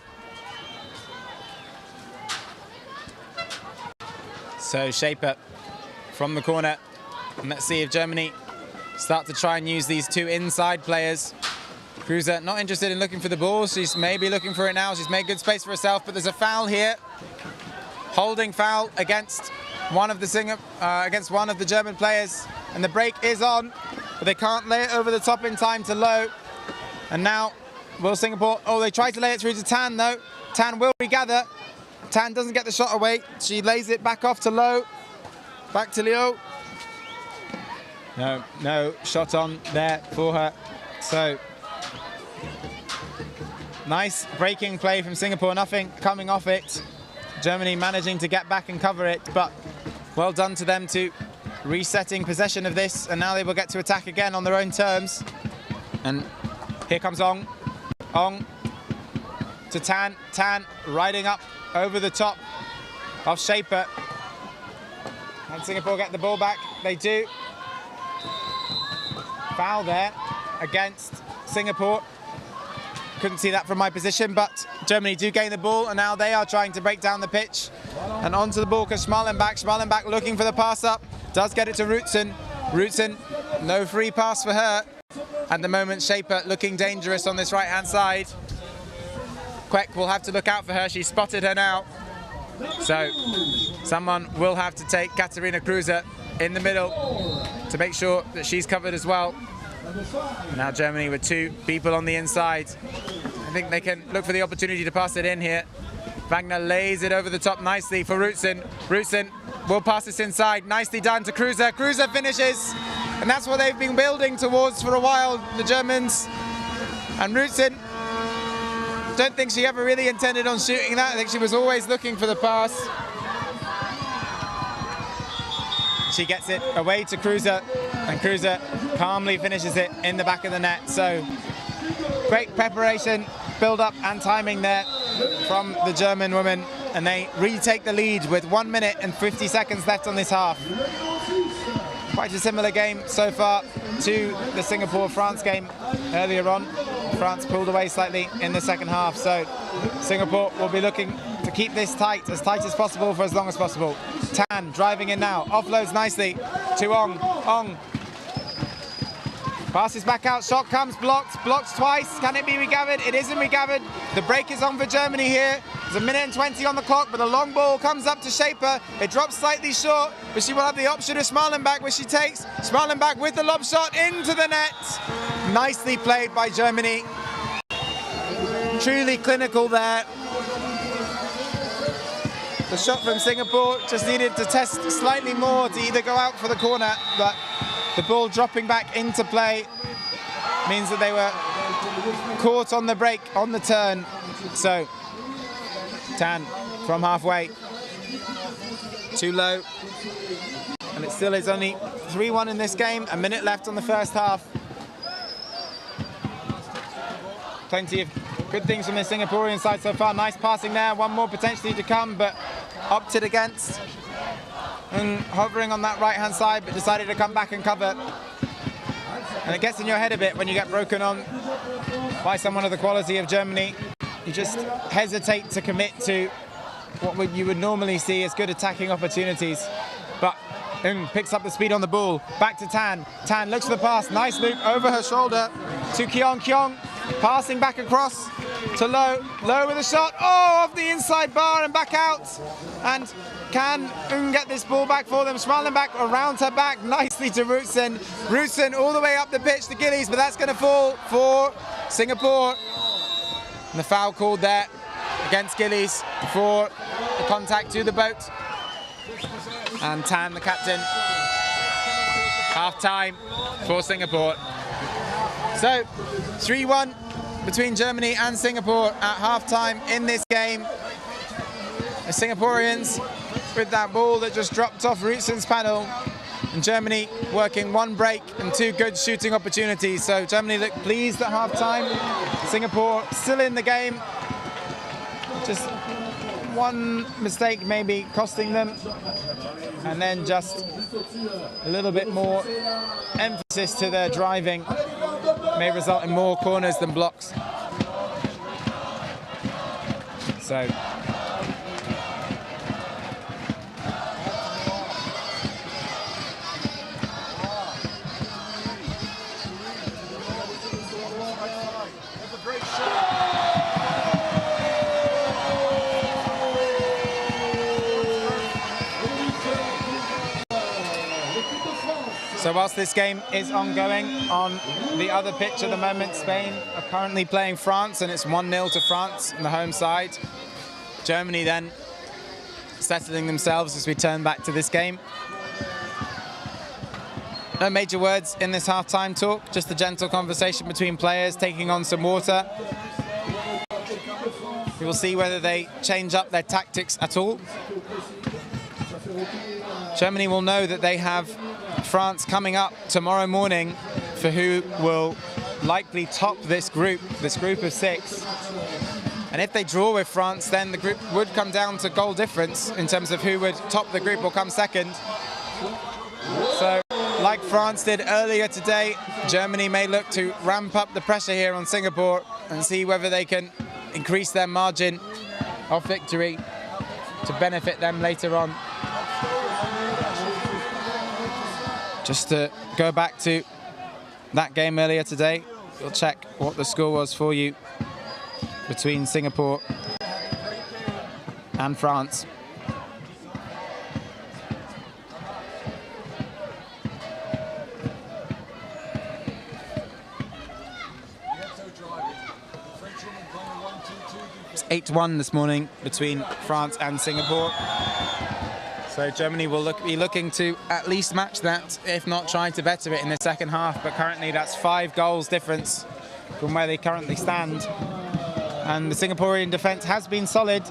So Shaper from the corner. And let's see if Germany start to try and use these two inside players. Kruse not interested in looking for the ball. She's maybe looking for it now. She's made good space for herself, but there's a foul here. Holding foul against one of the German players, and the break is on, but they can't lay it over the top in time to Low. And now will Singapore, oh, they tried to lay it through to Tan though. Tan will regather. Tan doesn't get the shot away. She lays it back off to Low. Back to Liu. No shot on there for her. So nice breaking play from Singapore, nothing coming off it. Germany managing to get back and cover it, but well done to them to resetting possession of this, and now they will get to attack again on their own terms. And here comes Ong. Ong to Tan. Tan riding up over the top of Shaper. And Singapore get the ball back. They do. Foul there against Singapore. Couldn't see that from my position, but Germany do gain the ball, and now they are trying to break down the pitch. And onto the ball because Schmalenbach looking for the pass up. Does get it to Rutsen. Rutsen, no free pass for her. At the moment, Shaper looking dangerous on this right-hand side. Kwek will have to look out for her. She's spotted her now. So someone will have to take Katarina Kruse in the middle to make sure that she's covered as well. Now Germany with two people on the inside. I think they can look for the opportunity to pass it in here. Wagner lays it over the top nicely for Rutsen. Rutsen will pass this inside. Nicely done to Kruse. Kruse finishes. And that's what they've been building towards for a while, the Germans. And Rutsen, don't think she ever really intended on shooting that. I think she was always looking for the pass. She gets it away to Kruse, and Kruse calmly finishes it in the back of the net. So great preparation, build-up and timing there from the German women, and they retake the lead with 1 minute and 50 seconds left on this half. Quite a similar game so far to the Singapore-France game earlier on. France pulled away slightly in the second half, so Singapore will be looking to keep this tight as possible for as long as possible. Tan driving in now, offloads nicely to Ong. Ong passes back out, shot comes, blocked twice. Can it be regathered? It isn't regathered. The break is on for Germany here. There's 1 minute and 20 on the clock, but the long ball comes up to Shaper. It drops slightly short, but she will have the option of Schmalenbach, which she takes. Schmalenbach with the lob shot into the net. Nicely played by Germany. Truly clinical there. The shot from Singapore just needed to test slightly more to either go out for the corner, but the ball dropping back into play means that they were caught on the break, on the turn. So Tan from halfway, too low, and it still is only 3-1 in this game. 1 minute left on the first half. Plenty of good things from the Singaporean side so far. Nice passing there, one more potentially to come, but opted against and hovering on that right-hand side, but decided to come back and cover. And it gets in your head a bit when you get broken on by someone of the quality of Germany. You just hesitate to commit to what you would normally see as good attacking opportunities. But picks up the speed on the ball. Back to Tan. Tan looks for the pass. Nice loop over her shoulder to Keong. Keong passing back across to Low. Low with a shot. Oh, off the inside bar and back out. And can get this ball back for them. Schmalenbach around her back nicely to Rutsen. Rutsen all the way up the pitch to Gillies, but that's going to fall for Singapore. And the foul called there against Gillies for the contact to the boat. And Tan, the captain. Half time for Singapore. So 3-1 between Germany and Singapore at half time in this game. The Singaporeans with that ball that just dropped off Rutsen's panel, and Germany working one break and two good shooting opportunities. So Germany looked pleased at half time. Singapore still in the game. Just one mistake maybe costing them, and then just a little bit more emphasis to their driving may result in more corners than blocks. So So whilst this game is ongoing, on the other pitch at the moment, Spain are currently playing France, and it's 1-0 to France on the home side. Germany then settling themselves as we turn back to this game. No major words in this half-time talk, just a gentle conversation between players, taking on some water. We will see whether they change up their tactics at all. Germany will know that they have France coming up tomorrow morning for who will likely top this group of 6. And if they draw with France, then the group would come down to goal difference in terms of who would top the group or come second. So, like France did earlier today, Germany may look to ramp up the pressure here on Singapore and see whether they can increase their margin of victory to benefit them later on. Just to go back to that game earlier today, we'll check what the score was for you between Singapore and France. It's 8-1 this morning between France and Singapore. So Germany will be looking to at least match that, if not try to better it in the second half. But currently that's 5 goals difference from where they currently stand. And the Singaporean defence has been solid.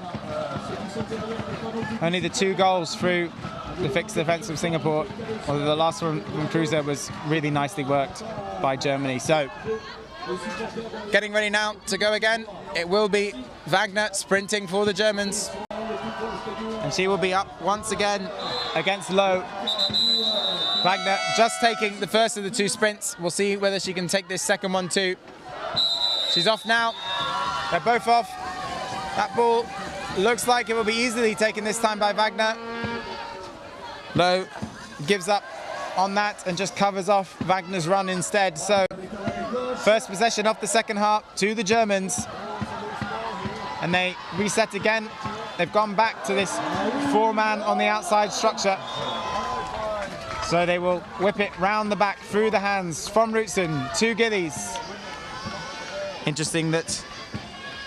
Only the 2 goals through the fixed defence of Singapore, although the last one from Cruiser was really nicely worked by Germany. So getting ready now to go again. It will be Wagner sprinting for the Germans. And she will be up once again against Lowe. Wagner just taking the first of the 2 sprints. We'll see whether she can take this second one too. She's off now. They're both off. That ball looks like it will be easily taken this time by Wagner. Lowe gives up on that and just covers off Wagner's run instead. So first possession of the second half to the Germans. And they reset again. They've gone back to this 4-man on the outside structure. So they will whip it round the back through the hands from Rootson to Gillies. Interesting that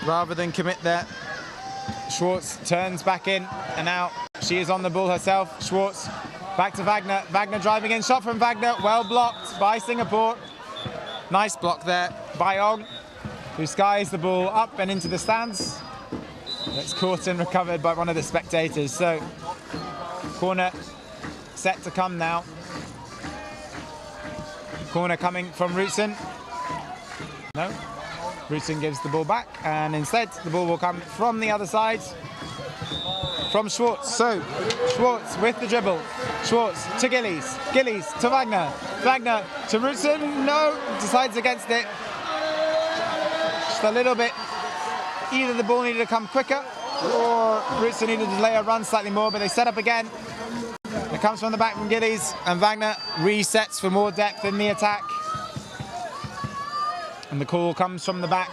rather than commit there, Schwartz turns back in, and now she is on the ball herself. Schwartz back to Wagner. Wagner driving in, shot from Wagner, well blocked by Singapore. Nice block there by Ong, who skies the ball up and into the stands. It's caught and recovered by one of the spectators. So corner set to come now. Corner coming from Rootson. No, Rootson gives the ball back, and instead the ball will come from the other side from Schwartz. So Schwartz with the dribble. Schwartz to Gillies. Gillies to Wagner. Wagner to Rootson. No, decides against it. Just a little bit. Either the ball needed to come quicker or Rootson needed to delay a run slightly more, but they set up again. It comes from the back from Gillies, and Wagner resets for more depth in the attack. And the call comes from the back.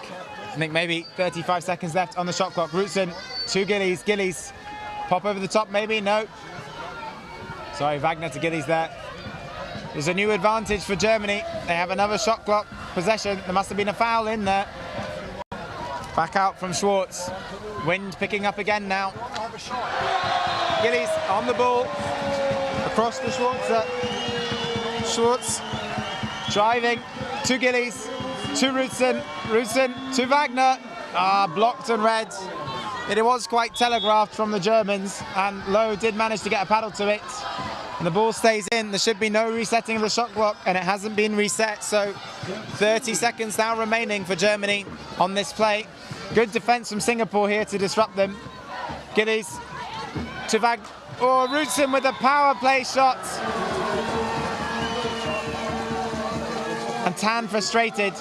I think maybe 35 seconds left on the shot clock. Rootson to Gillies. Gillies pop over the top maybe, no. Sorry, Wagner to Gillies there. There's a new advantage for Germany. They have another shot clock possession. There must have been a foul in there. Back out from Schwartz. Wind picking up again now. Gillies on the ball. Across to Schwartz. Schwartz driving to Gillies. To Rootson. Rootson to Wagner. Blocked and red. It was quite telegraphed from the Germans, and Lowe did manage to get a paddle to it. And the ball stays in. There should be no resetting of the shot clock, and it hasn't been reset. So 30 seconds now remaining for Germany on this play. Good defence from Singapore here to disrupt them. Gillies to Wagner. Oh, Rootson with a power play shot. And Tan frustrated.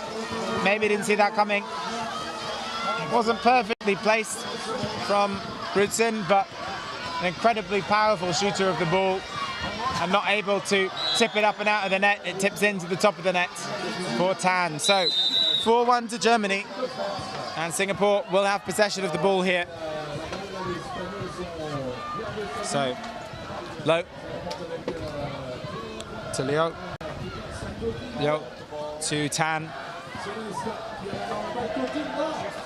Maybe didn't see that coming. It wasn't perfectly placed from Rootson, but an incredibly powerful shooter of the ball and not able to tip it up and out of the net. It tips into the top of the net for Tan. So 4-1 to Germany, and Singapore will have possession of the ball here. So Lowe to Leo. Yo, to Tan.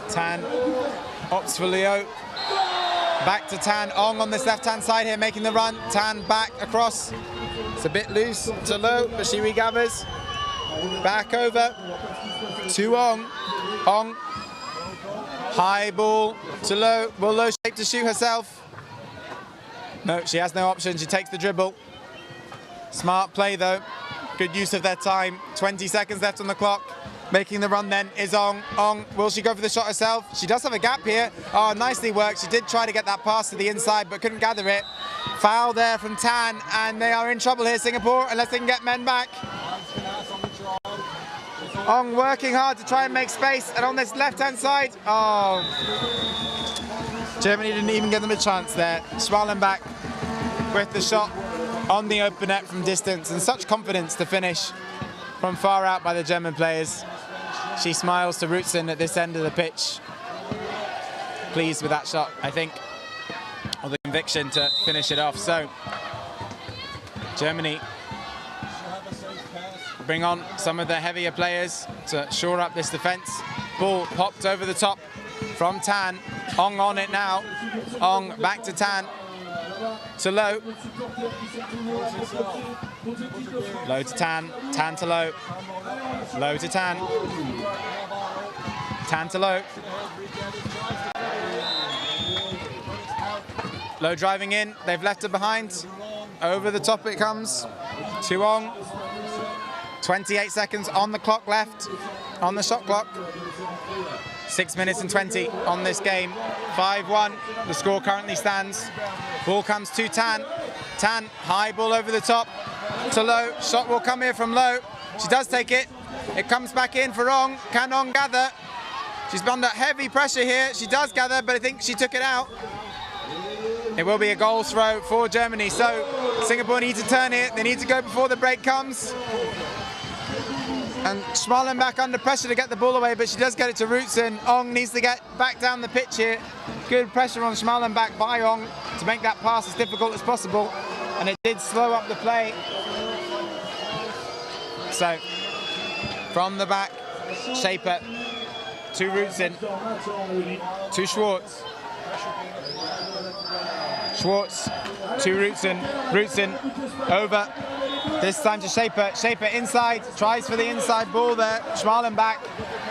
Tan opts for Leo. Back to Tan. Ong on this left-hand side here, making the run. Tan back across. It's a bit loose to Lo, but she regathers. Back over to Ong. Ong. High ball to Lo. Will Lo shape to shoot herself? No, she has no option. She takes the dribble. Smart play though. Good use of their time. 20 seconds left on the clock. Making the run then is Ong. Ong, will she go for the shot herself? She does have a gap here. Oh, nicely worked. She did try to get that pass to the inside, but couldn't gather it. Foul there from Tan, and they are in trouble here, Singapore, unless they can get men back. Ong working hard to try and make space, and on this left-hand side, oh. Germany didn't even give them a chance there. Schmalenbach with the shot on the open net from distance, and such confidence to finish from far out by the German players. She smiles to Rutsen at this end of the pitch. Pleased with that shot, I think, or the conviction to finish it off. So, Germany bring on some of the heavier players to shore up this defence. Ball popped over the top from Tan. Ong on it now. Ong back to Tan. To Lo. Lo to Tan. Tan to Lo. Lo to Tan. Tan to Lo. Lo driving in. They've left her behind. Over the top it comes. To Ong. 28 seconds on the clock left. On the shot clock. 6 minutes and 20 on this game. 5-1. The score currently stands. Ball comes to Tan. Tan, high ball over the top to Lo. Shot will come here from Lo. She does take it. It comes back in for Ong. Can Ong gather? She's under heavy pressure here. She does gather, but I think she took it out. It will be a goal throw for Germany. So Singapore need to turn it. They need to go before the break comes. And Schmalenbach under pressure to get the ball away, but she does get it to Rutsen. Ong needs to get back down the pitch here. Good pressure on Schmalenbach by Ong to make that pass as difficult as possible. And it did slow up the play. So, from the back, Shaper to Rutsen, to Schwartz. Schwartz to Rutsen. Rutsen over. This time to Shaper. Shaper inside. Tries for the inside ball there. Schmalenbach.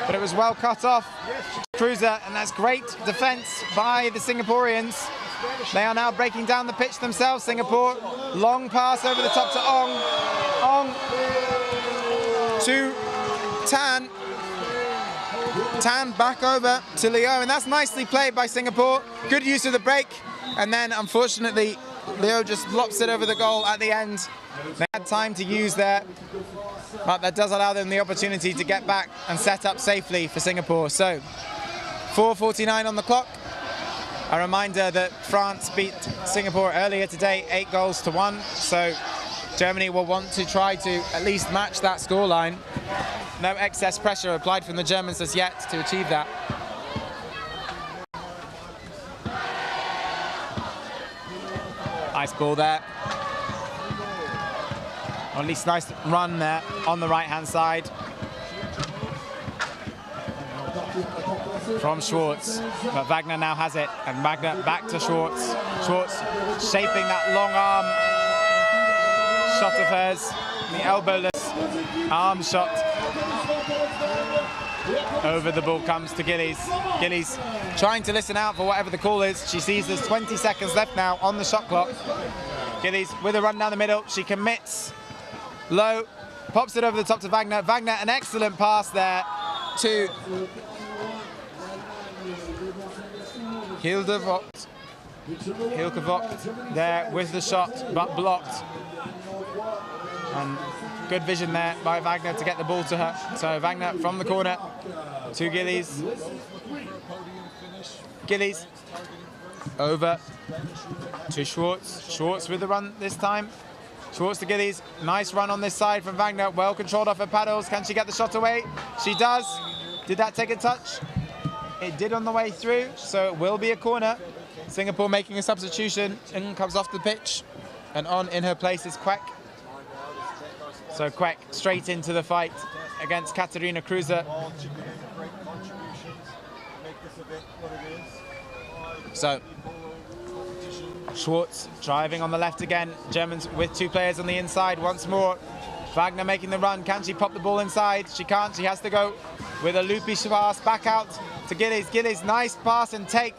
But it was well cut off. Cruiser. And that's great defence by the Singaporeans. They are now breaking down the pitch themselves, Singapore. Long pass over the top to Ong. Ong to Tan. Tan back over to Leo. And that's nicely played by Singapore. Good use of the break. And then, unfortunately, Leo just lops it over the goal at the end. They had time to use there, but that does allow them the opportunity to get back and set up safely for Singapore. So, 4:49 on the clock. A reminder that France beat Singapore earlier today, 8-1. So, Germany will want to try to at least match that scoreline. No excess pressure applied from the Germans as yet to achieve that. Nice ball there. Or at least nice run there on the right-hand side. From Schwartz. But Wagner now has it. And Wagner back to Schwartz. Schwartz shaping that long arm shot of hers. The elbowless arm shot. Over the ball comes to Gillies. Gillies trying to listen out for whatever the call is. She sees there's 20 seconds left now on the shot clock. Gillies with a run down the middle. She commits. Low. Pops it over the top to Wagner. Wagner, an excellent pass there to Hilde Vogt. Hilke Vogt there with the shot, but blocked. And good vision there by Wagner to get the ball to her. So Wagner from the corner to Gillies. Gillies over to Schwartz. Schwartz with the run this time. Schwartz to Gillies. Nice run on this side from Wagner. Well controlled off her paddles. Can she get the shot away? She does. Did that take a touch? It did on the way through, so it will be a corner. Singapore making a substitution. In comes off the pitch. And on in her place is Kwek. So Kwek straight into the fight against Katarina Kruse. So Schwartz driving on the left again. Germans with 2 players on the inside once more. Wagner making the run. Can she pop the ball inside? She can't. She has to go with a loopy pass back out to Gillies. Gillies, nice pass and take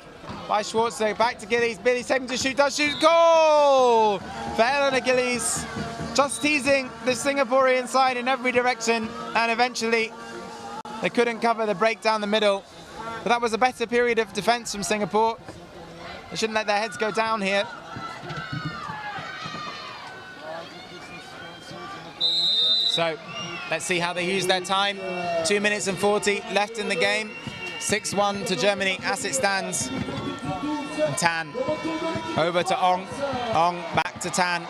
by Schwartz. So back to Gillies. Billy's taking to shoot. Does shoot. Goal for Elena Gillies. Just teasing the Singaporean side in every direction, and eventually they couldn't cover the break down the middle. But that was a better period of defence from Singapore. They shouldn't let their heads go down here. So let's see how they use their time. 2 minutes and 40 left in the game. 6-1 to Germany as it stands. And Tan over to Ong. Ong back to Tan.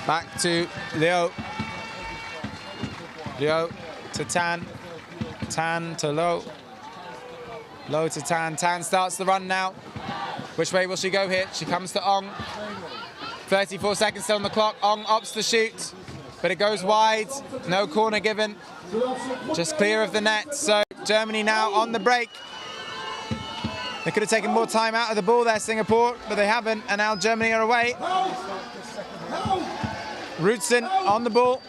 Back to Liu. Liu to Tan. Tan to Low. Low to Tan. Tan starts the run now. Which way will she go here? She comes to Ong. 34 seconds still on the clock. Ong opts to shoot, but it goes wide. No corner given. Just clear of the net. So Germany now on the break. They could have taken more time out of the ball there, Singapore, but they haven't, and now Germany are away. Rudson on the ball.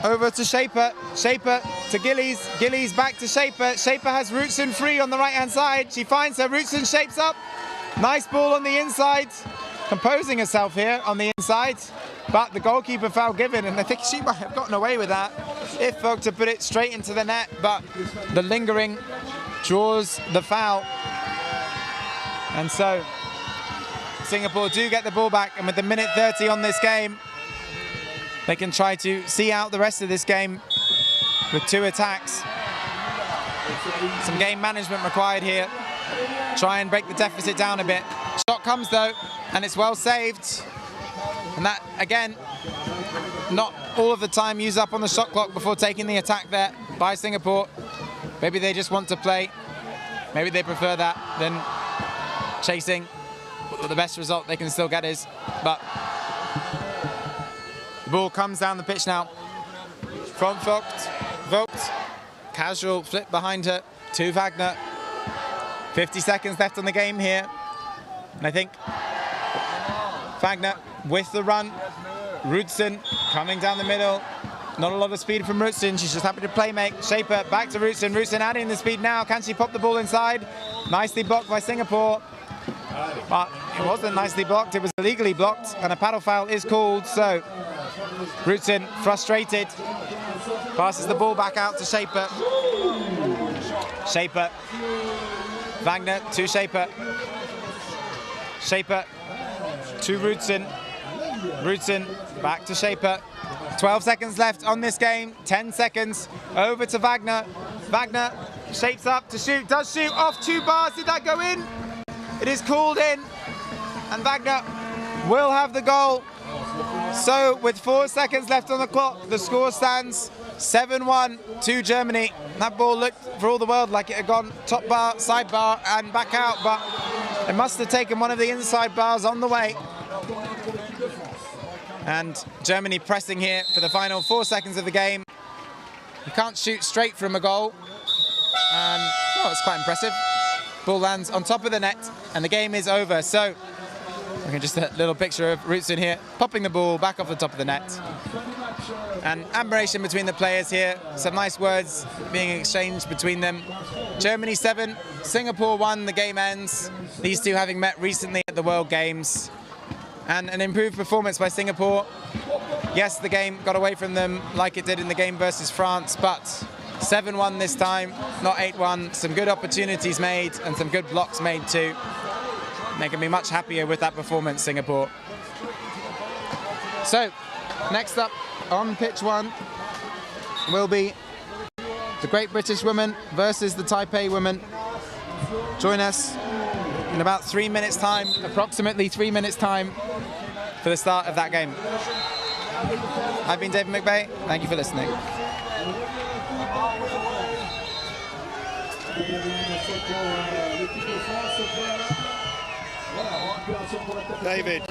Over to Shaper. Shaper to Gillies. Gillies back to Shaper. Shaper has Rudson free on the right-hand side. She finds her. Rudson shapes up. Nice ball on the inside. Composing herself here on the inside. But the goalkeeper foul given, and I think she might have gotten away with that if folk to put it straight into the net, but the lingering draws the foul. And so Singapore do get the ball back, and with the minute 30 on this game, they can try to see out the rest of this game with 2 attacks. Some game management required here. Try and break the deficit down a bit. Shot comes though, and it's well saved. And that, again, not all of the time used up on the shot clock before taking the attack there by Singapore. Maybe they just want to play. Maybe they prefer that than chasing. But the best result they can still get is. But the ball comes down the pitch now from Vogt. Vogt, casual flip behind her to Wagner. 50 seconds left on the game here. And I think Wagner with the run. Rudson coming down the middle. Not a lot of speed from Rudson. She's just happy to play make. Shaper back to Rudson. Rudson adding the speed now. Can she pop the ball inside? Nicely blocked by Singapore. But it wasn't nicely blocked. It was illegally blocked. And a paddle foul is called. So Rudson, frustrated, passes the ball back out to Shaper. Shaper. Wagner to Shaper. Shaper to Rudson. Rudson back to Shaper. 12 seconds left on this game. 10 seconds. Over to Wagner. Wagner shapes up to shoot. Does shoot off 2 bars. Did that go in? It is called in. And Wagner will have the goal. So with 4 seconds left on the clock, the score stands 7-1 to Germany. That ball looked for all the world like it had gone top bar, side bar and back out, but it must have taken one of the inside bars on the way. And Germany pressing here for the final 4 seconds of the game. You can't shoot straight from a goal. Well, it's quite impressive. Ball lands on top of the net and the game is over. So we can just a little picture of Rudson here, popping the ball back off the top of the net. And admiration between the players here. Some nice words being exchanged between them. Germany 7, Singapore 1, the game ends. These two having met recently at the World Games. And an improved performance by Singapore. Yes, the game got away from them like it did in the game versus France, but 7-1 this time, not 8-1. Some good opportunities made and some good blocks made too. They can be much happier with that performance, Singapore. So, next up on pitch 1 will be the Great British women versus the Taipei women. Join us in about 3 minutes time, approximately 3 minutes time for the start of that game. I've been David McBay. Thank you for listening. David.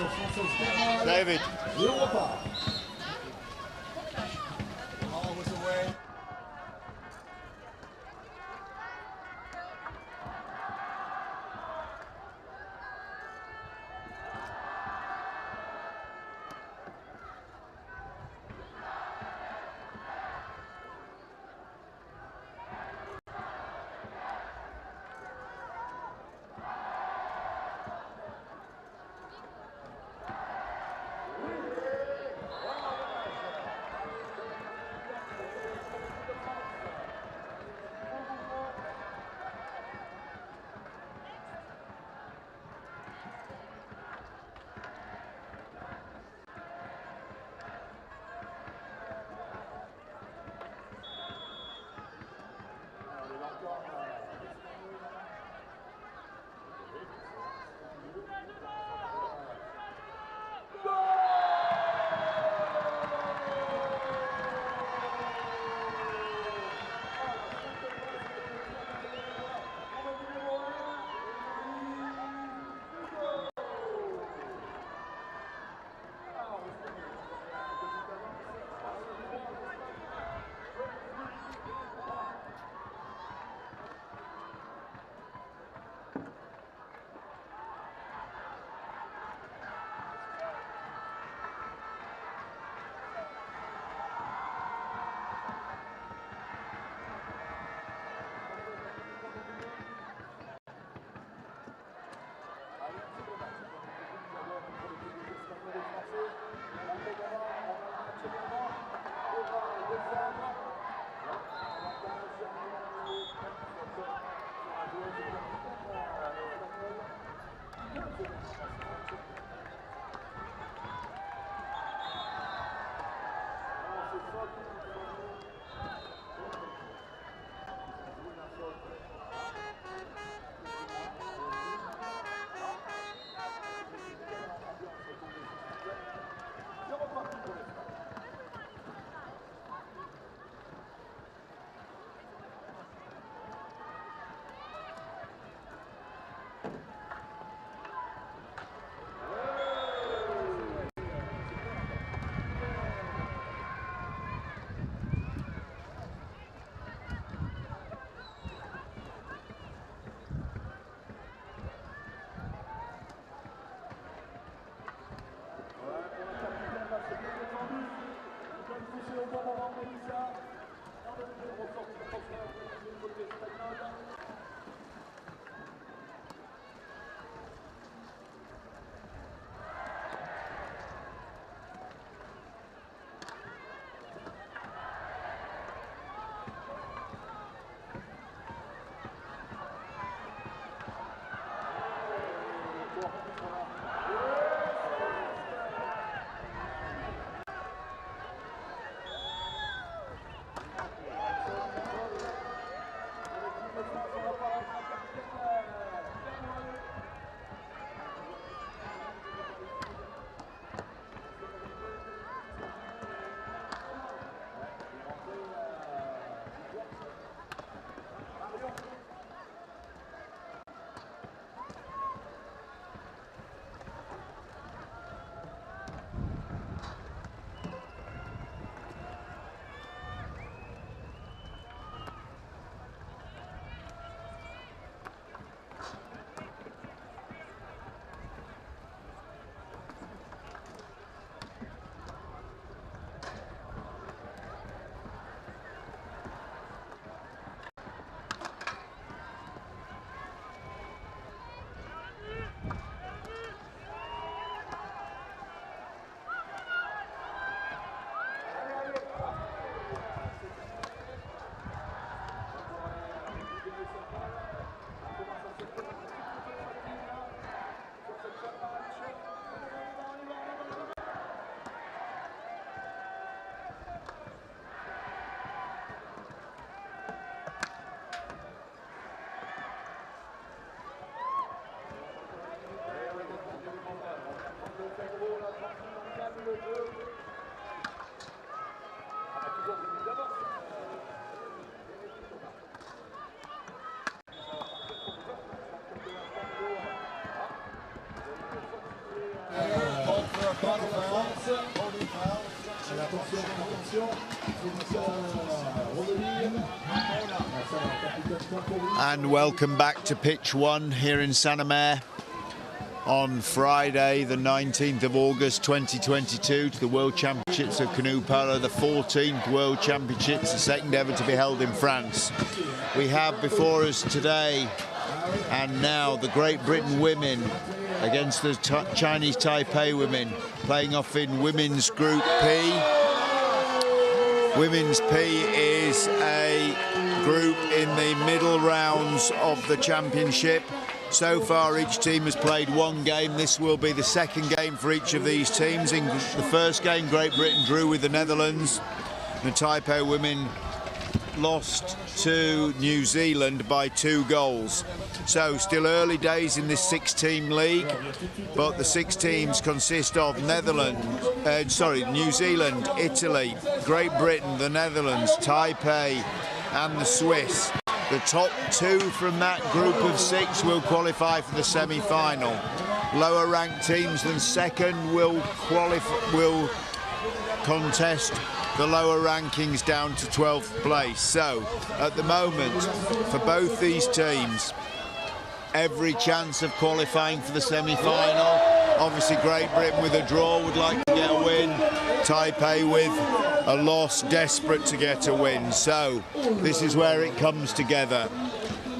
And welcome back to pitch one here in Saint-Omer on Friday the 19th of August 2022 to the World Championships of Canoe Polo, the 14th World Championships, the second ever to be held in France. We have before us today and now the Great Britain women against the Chinese Taipei women, playing off in Women's Group P. Women's P is a group in the middle rounds of the championship. So far each team has played one game. This will be the second game for each of these teams. In the first game, Great Britain drew with the Netherlands. The Taipei women lost to New Zealand by 2 goals. So still early days in this 6-team league, but the 6 teams consist of New Zealand, Italy, Great Britain, the Netherlands, Taipei and the Swiss. The top 2 from that group of 6 will qualify for the semi-final. Lower ranked teams than second will contest the lower rankings down to 12th place. So at the moment, for both these teams, every chance of qualifying for the semi-final. Obviously Great Britain with a draw would like to get a win. Taipei with a loss, desperate to get a win. So this is where it comes together.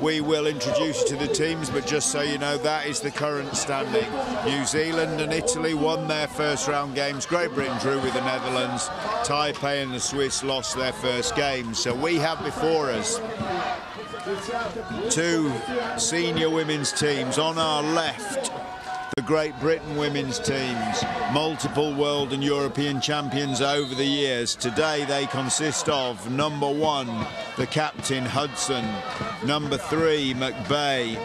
We will introduce you to the teams, but just so you know, that is the current standing. New Zealand and Italy won their first round games. Great Britain drew with the Netherlands. Taipei and the Swiss lost their first games. So we have before us 2 senior women's teams. On our left, the Great Britain women's teams, multiple world and European champions over the years. Today they consist of number 1, the captain Hudson, number 3, McBay,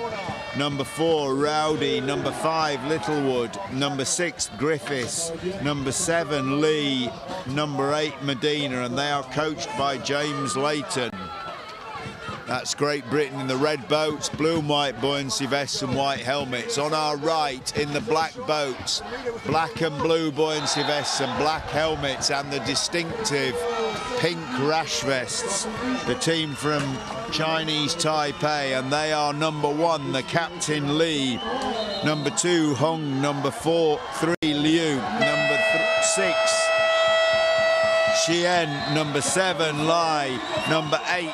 number 4, Rowdy, number 5, Littlewood, number 6, Griffiths, number 7, Lee, number 8, Medina, and they are coached by James Layton. That's Great Britain in the red boats, blue and white buoyancy vests and white helmets. On our right, in the black boats, black and blue buoyancy vests and black helmets, and the distinctive pink rash vests, the team from Chinese Taipei, and they are number 1, the captain Lee, number 2, Hong, number 3, Liu, number 6, Xian, number 7, Lai, number 8,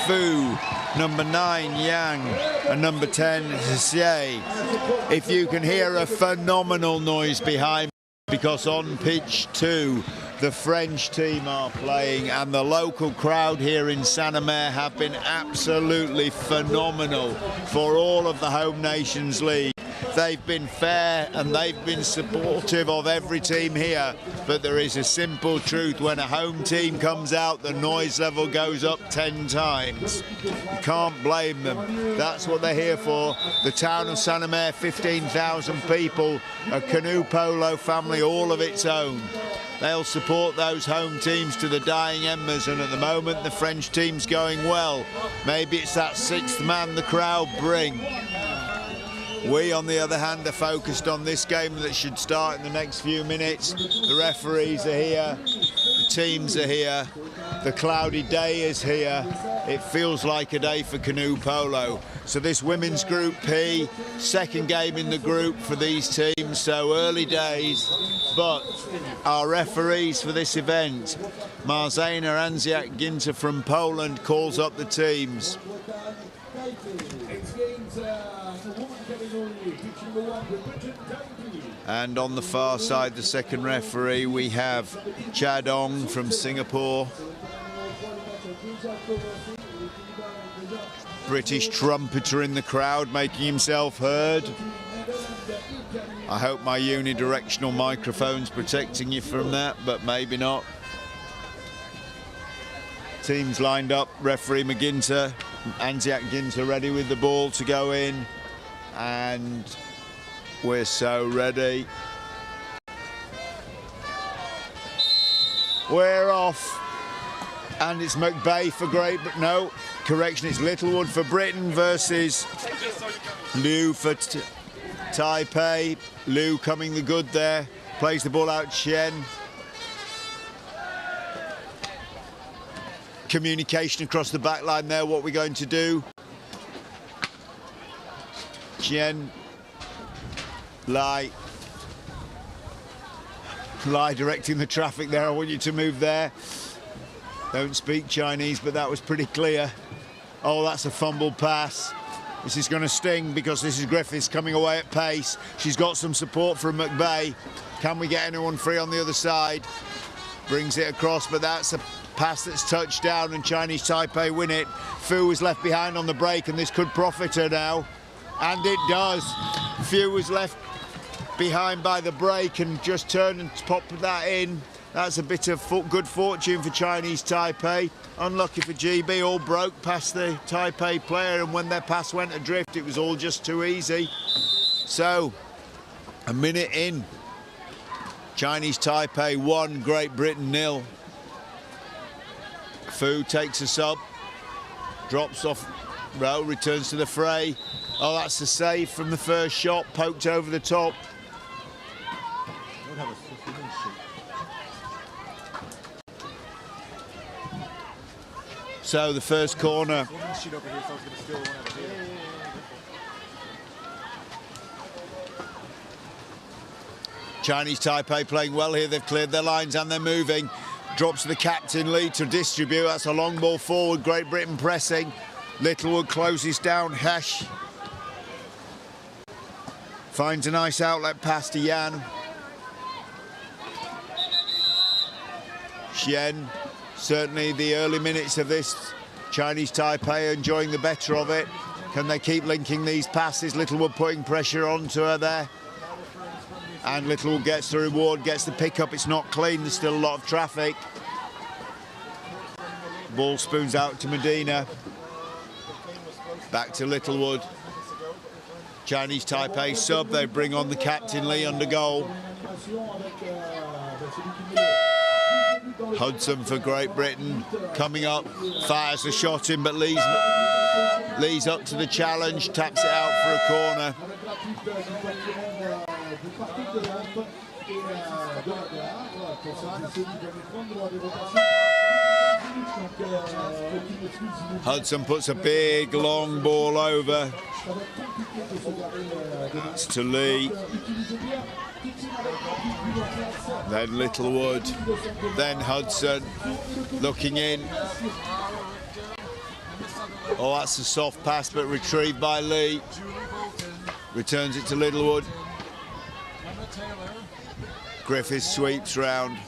Fu, number 9, Yang, and number 10, Xie. If you can hear a phenomenal noise behind me, because on pitch 2, the French team are playing, and the local crowd here in Saint-Omer have been absolutely phenomenal for all of the Home Nations League. They've been fair and they've been supportive of every team here, but there is a simple truth: when a home team comes out, the noise level goes up 10 times. You can't blame them. That's what they're here for. The town of Saint-Omer, 15,000 people, a canoe polo family all of its own. They'll support those home teams to the dying embers, and at the moment the French team's going well. Maybe it's that 6th man the crowd bring. We, on the other hand, are focused on this game that should start in the next few minutes. The referees are here, the teams are here, the cloudy day is here. It feels like a day for canoe polo. So this women's Group P, second game in the group for these teams, so early days. But our referees for this event, Marzena Anziak Ginter from Poland, calls up the teams. And on the far side, the second referee, we have Chadong from Singapore. British trumpeter in the crowd, making himself heard. I hope my unidirectional microphone's protecting you from that, but maybe not. Teams lined up, referee McGinter, Anziak Ginter ready with the ball to go in. And we're so ready. We're off. And it's McBay for Great Britain. No, correction, it's Littlewood for Britain versus Liu for Taipei. Liu coming the good there. Plays the ball out, Chen. Communication across the back line there, what we're going to do. Chen, Lai directing the traffic there. I want you to move there. Don't speak Chinese, but that was pretty clear. Oh, that's a fumbled pass. This is going to sting because this is Griffiths coming away at pace. She's got some support from McBay. Can we get anyone free on the other side? Brings it across, but that's a pass that's touched down and Chinese Taipei win it. Fu was left behind on the break, and this could profit her now. And it does. Fu was left behind by the break and just turned and popped that in. That's a bit of good fortune for Chinese Taipei. Unlucky for GB, all broke past the Taipei player, and when their pass went adrift, it was all just too easy. So, a minute in. Chinese Taipei 1, Great Britain 0. Fu takes a sub, drops off row, returns to the fray. Oh, that's a save from the first shot, poked over the top. So the first corner. Chinese Taipei playing well here. They've cleared their lines and they're moving. Drops to the captain, Lee, to distribute. That's a long ball forward. Great Britain pressing. Littlewood closes down. Hesh finds a nice outlet pass to Yan. Xian, certainly the early minutes of this, Chinese Taipei enjoying the better of it. Can they keep linking these passes? Littlewood putting pressure onto her there. And Littlewood gets the reward, gets the pickup. It's not clean, there's still a lot of traffic. Ball spoons out to Medina. Back to Littlewood. Chinese Taipei sub, they bring on the captain Lee under goal. Hudson for Great Britain coming up, fires the shot in, but Lee's up to the challenge, taps it out for a corner. Hudson puts a big long ball over. That's to Lee. Then Littlewood. Then Hudson looking in. Oh, that's a soft pass, but retrieved by Lee. Returns it to Littlewood. Griffiths sweeps round.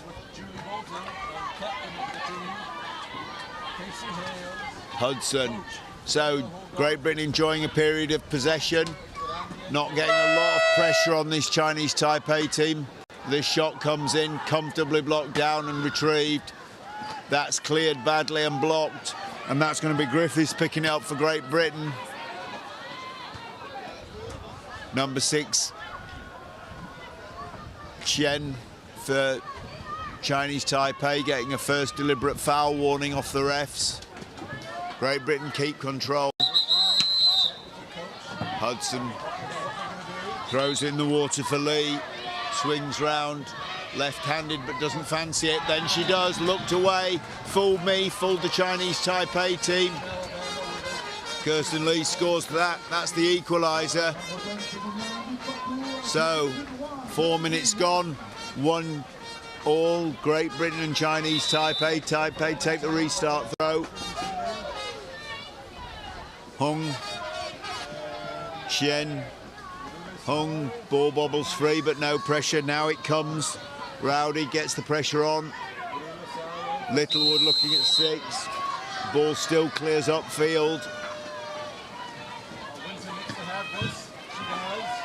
Hudson. So Great Britain enjoying a period of possession, not getting a lot of pressure on this Chinese Taipei team. This shot comes in, comfortably blocked down and retrieved. That's cleared badly and blocked, and that's going to be Griffiths picking it up for Great Britain. Number 6, Chen for Chinese Taipei, getting a first deliberate foul warning off the refs. Great Britain keep control. Hudson throws in the water for Lee, swings round, left-handed but doesn't fancy it. Then she does, looked away, fooled me, fooled the Chinese Taipei team. Kirsten Lee scores that, that's the equaliser. So, 4 minutes gone, 1-1, Great Britain and Chinese Taipei. Taipei take the restart throw. Hung, Chen, Hung, ball bobbles free but no pressure, now it comes. Rowdy gets the pressure on. Littlewood looking at 6, ball still clears upfield.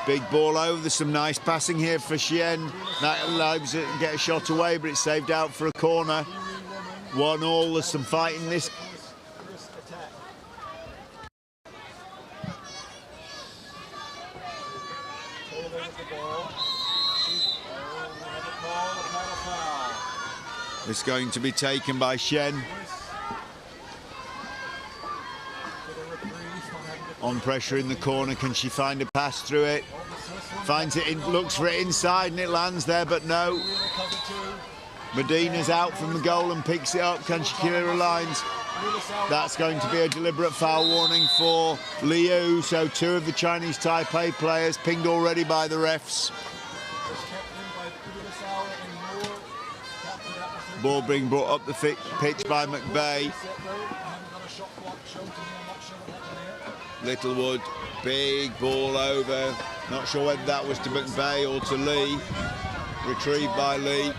Big ball over, there's some nice passing here for Chen. That allows it to get a shot away, but it's saved out for a corner. 1-1, there's some fight in this. It's going to be taken by Chen. On pressure in the corner, can she find a pass through it? Finds it, looks for it inside and it lands there, but no. Medina's out from the goal and picks it up. Can she clear her lines? That's going to be a deliberate foul warning for Liu. So 2 of the Chinese Taipei players pinged already by the refs. Ball being brought up the pitch by McVeigh. Littlewood, big ball over. Not sure whether that was to McVeigh or to Lee. Retrieved by Lee.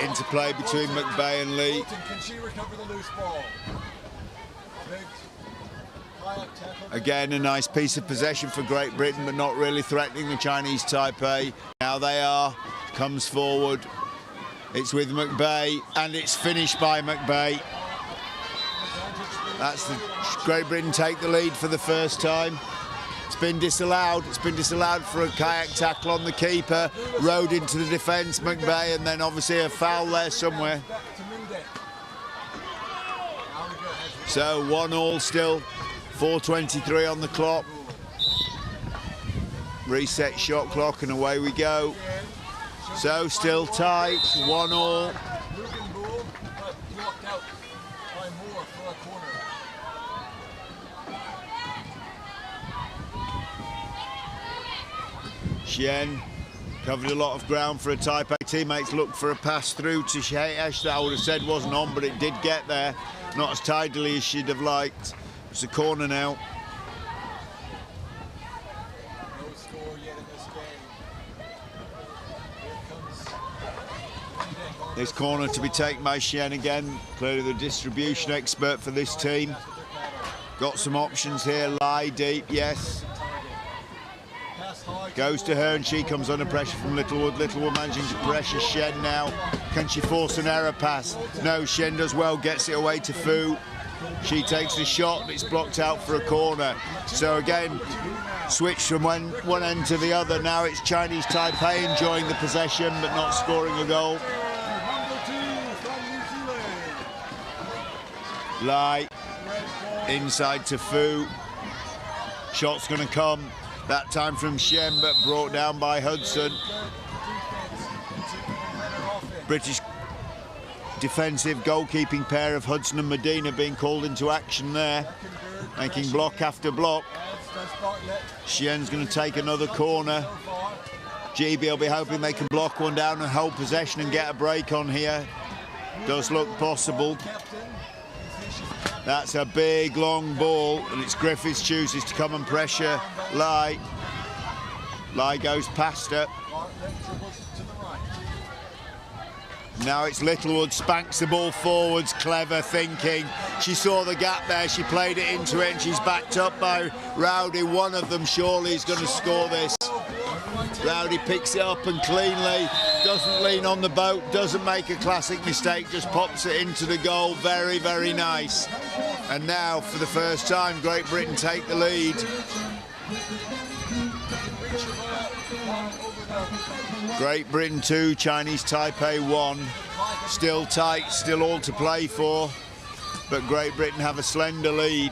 Interplay between McVeigh and Lee. Can she recover the loose ball? Again, a nice piece of possession for Great Britain, but not really threatening the Chinese Taipei. Now they are. Comes forward. It's with McVeigh, and it's finished by McVeigh. That's the Great Britain take the lead for the first time. It's been disallowed. It's been disallowed for a kayak tackle on the keeper. Rode into the defence, McVeigh, and then obviously a foul there somewhere. So 1-1 still. 4:23 on the clock. Reset shot clock and away we go. So still tight, 1-1. Chen covered a lot of ground for a Taipei. Teammates looked for a pass through to Shehesh that I would have said wasn't on, but it did get there. Not as tidily as she'd have liked. It's a corner now. No score yet in this game. Here comes This corner to be taken by Chen again. Clearly the distribution expert for this team. Got some options here. Lie deep, yes. Goes to her and she comes under pressure from Littlewood. Littlewood managing to pressure Shen now. Can she force an error pass? No, Shen does well, gets it away to Fu. She takes the shot and it's blocked out for a corner. So again, switch from one end to the other. Now it's Chinese Taipei enjoying the possession but not scoring a goal. Lai inside to Fu. Shot's going to come. That time from Shen, but brought down by Hudson. British defensive goalkeeping pair of Hudson and Medina being called into action there, making block after block. Shen's going to take another corner. GB will be hoping they can block one down and hold possession and get a break on here. Does look possible. That's a big long ball, and it's Griffiths chooses to come and pressure Lai. Lai goes past her. Now it's Littlewood, spanks the ball forwards, clever thinking. She saw the gap there, she played it into it, and she's backed up by Rowdy. One of them surely is going to score this. Rowdy picks it up and cleanly, doesn't lean on the boat, doesn't make a classic mistake, just pops it into the goal. Very, very nice. And now, for the first time, Great Britain take the lead. Great Britain 2, Chinese Taipei 1. Still tight, still all to play for, but Great Britain have a slender lead.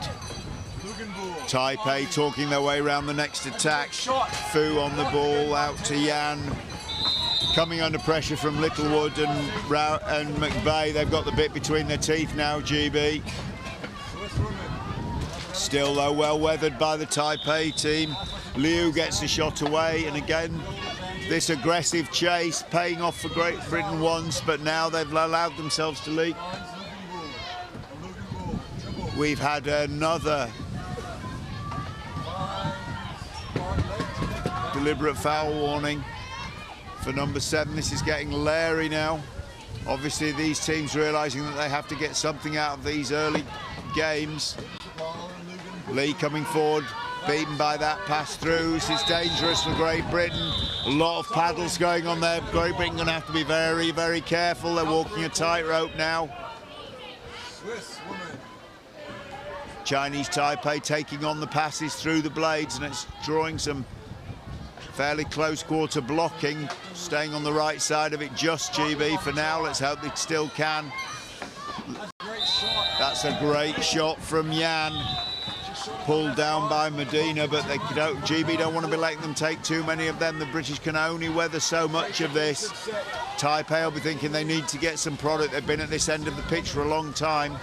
Taipei talking their way around the next attack. Fu on the ball, out to Yan. Coming under pressure from Littlewood and McVeigh. They've got the bit between their teeth now, GB. Still, though, well weathered by the Taipei team. Liu gets the shot away, and again, this aggressive chase paying off for Great Britain once, but now they've allowed themselves to leak. We've had another deliberate foul warning for number 7. This is getting Larry now. Obviously, these teams realising that they have to get something out of these early games. Lee coming forward, beaten by that pass through. This is dangerous for Great Britain. A lot of paddles going on there. Great Britain going to have to be very, very careful. They're walking a tightrope now. Chinese Taipei taking on the passes through the blades, and it's drawing some fairly close quarter blocking, staying on the right side of it just, GB, for now. Let's hope they still can. That's a great shot from Yan. Pulled down by Medina, but they GB don't want to be letting them take too many of them. The British can only weather so much of this. Taipei will be thinking they need to get some product. They've been at this end of the pitch for a long time.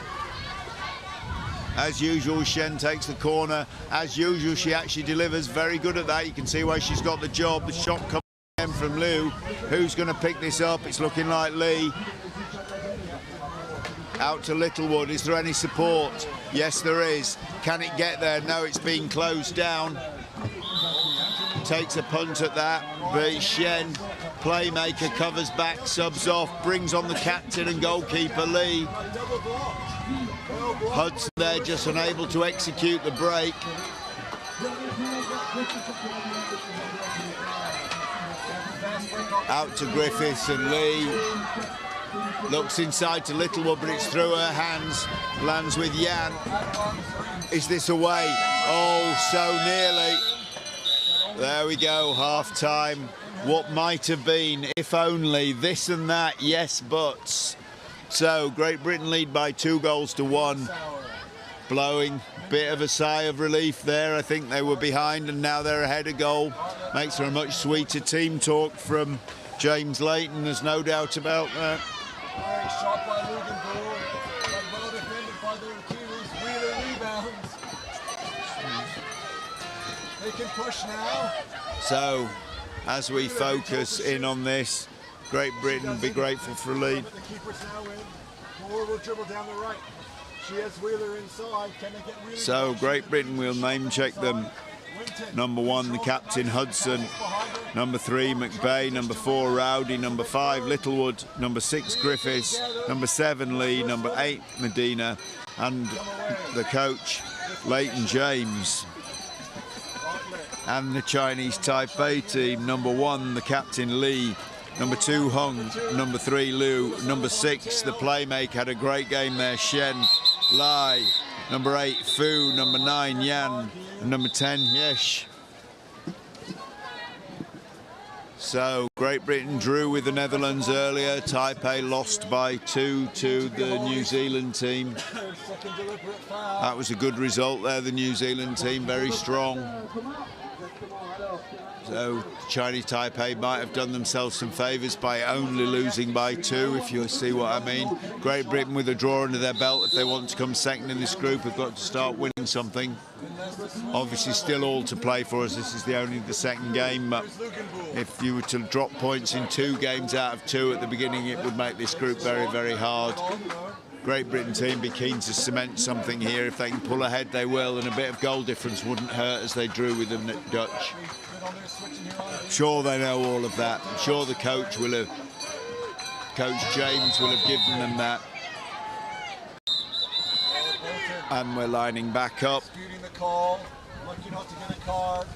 As usual, Shen takes the corner. As usual, she actually delivers. Very good at that. You can see why she's got the job. The shot comes in from Liu. Who's going to pick this up? It's looking like Lee. Out to Littlewood. Is there any support? Yes, there is. Can it get there? No, it's being closed down. Takes a punt at that, but Shen, playmaker, covers back, subs off, brings on the captain and goalkeeper Lee. Hudson there just unable to execute the break. Out to Griffiths and Lee. Looks inside to Littlewood, but it's through her hands. Lands with Yan. Is this away? Oh, so nearly. There we go, half-time. What might have been, if only, this and that, yes, buts. So, Great Britain lead by 2-1. Blowing a bit of a sigh of relief there. I think they were behind and now they're ahead a goal. Makes for a much sweeter team talk from James Leighton, there's no doubt about that. Shot by Luganville, well defended by the Kiwis. Wheeler rebounds. They can push now. So, as we focus in on this, Great Britain be grateful for a lead. The keeper's now in. Moore will dribble down the right. She has Wheeler inside. Can they get Wheeler? So, Great Britain will name check them. Number 1, the captain Hudson. Number 3, McVeigh. Number 4, Rowdy. Number 5, Littlewood. Number 6, Griffiths. Number 7, Lee. Number 8, Medina. And the coach, Leighton James. and the Chinese Taipei team. Number 1, the captain Li. Number 2, Hung. Number 3, Liu. Number 6, the playmaker, had a great game there, Shen, Lai. Number 8, Fu. Number 9, Yan. And number 10, Yesh. So Great Britain drew with the Netherlands earlier. Taipei lost by 2 to the New Zealand team. That was a good result there, the New Zealand team, very strong. So Chinese Taipei might have done themselves some favours by only losing by 2, if you see what I mean. Great Britain with a draw under their belt, if they want to come second in this group, have got to start winning something. Obviously still all to play for us. This is only the second game, but if you were to drop points in 2 games out of 2 at the beginning, it would make this group very, very hard. Great Britain team be keen to cement something here. If they can pull ahead, they will, and a bit of goal difference wouldn't hurt as they drew with the Dutch. I'm sure they know all of that. I'm sure the coach will have, Coach James will have given them that. And we're lining back up. Disputing the call, lucky not to get a card.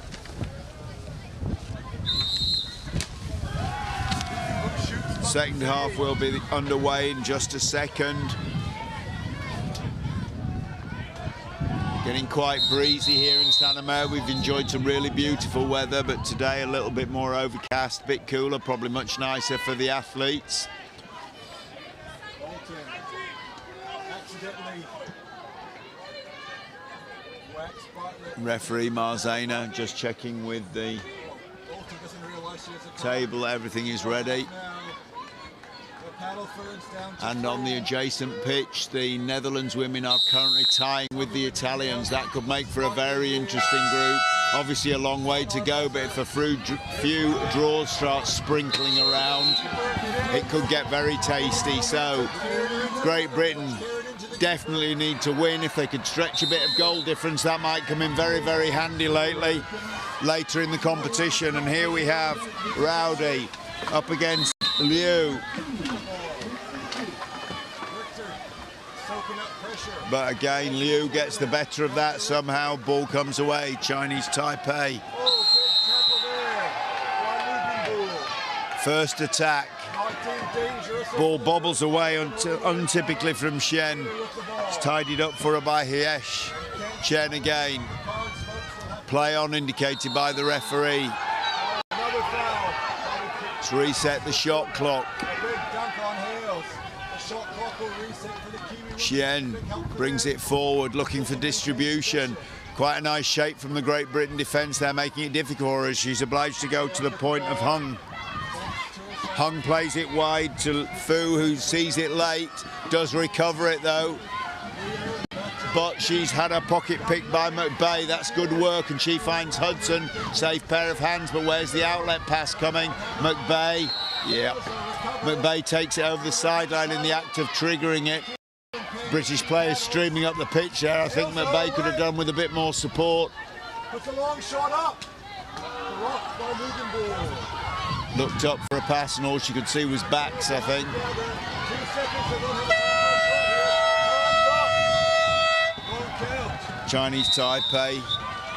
Second half will be underway in just a second. Getting quite breezy here in Santa Maria. We've enjoyed some really beautiful weather, but today a little bit more overcast, a bit cooler, probably much nicer for the athletes. Referee Marzena just checking with the table, everything is ready. And on the adjacent pitch, the Netherlands women are currently tying with the Italians. That could make for a very interesting group. Obviously a long way to go, but if a few draws start sprinkling around, it could get very tasty. So Great Britain definitely need to win. If they could stretch a bit of goal difference, that might come in very, very handy later in the competition. And here we have Rowdy up against Liu. But again, Liu gets the better of that somehow. Ball comes away. Chinese Taipei. First attack. Ball bobbles away untypically from Shen. It's tidied up for her by Hiesh. Shen again. Play on indicated by the referee. Let's reset the shot clock. Shen brings it forward, looking for distribution. Quite a nice shape from the Great Britain defence. They're making it difficult for her. She's obliged to go to the point of Hung. Hung plays it wide to Fu, who sees it late, does recover it though. But she's had her pocket picked by McBay. That's good work, and she finds Hudson. Safe pair of hands, but where's the outlet pass coming? McBay, yeah. McBay takes it over the sideline in the act of triggering it. British players streaming up the pitch there. I think McBay could have done with a bit more support. Puts a long shot up. Blocked by Lugenbull. Looked up for a pass and all she could see was backs, I think. 2 seconds. Chinese Taipei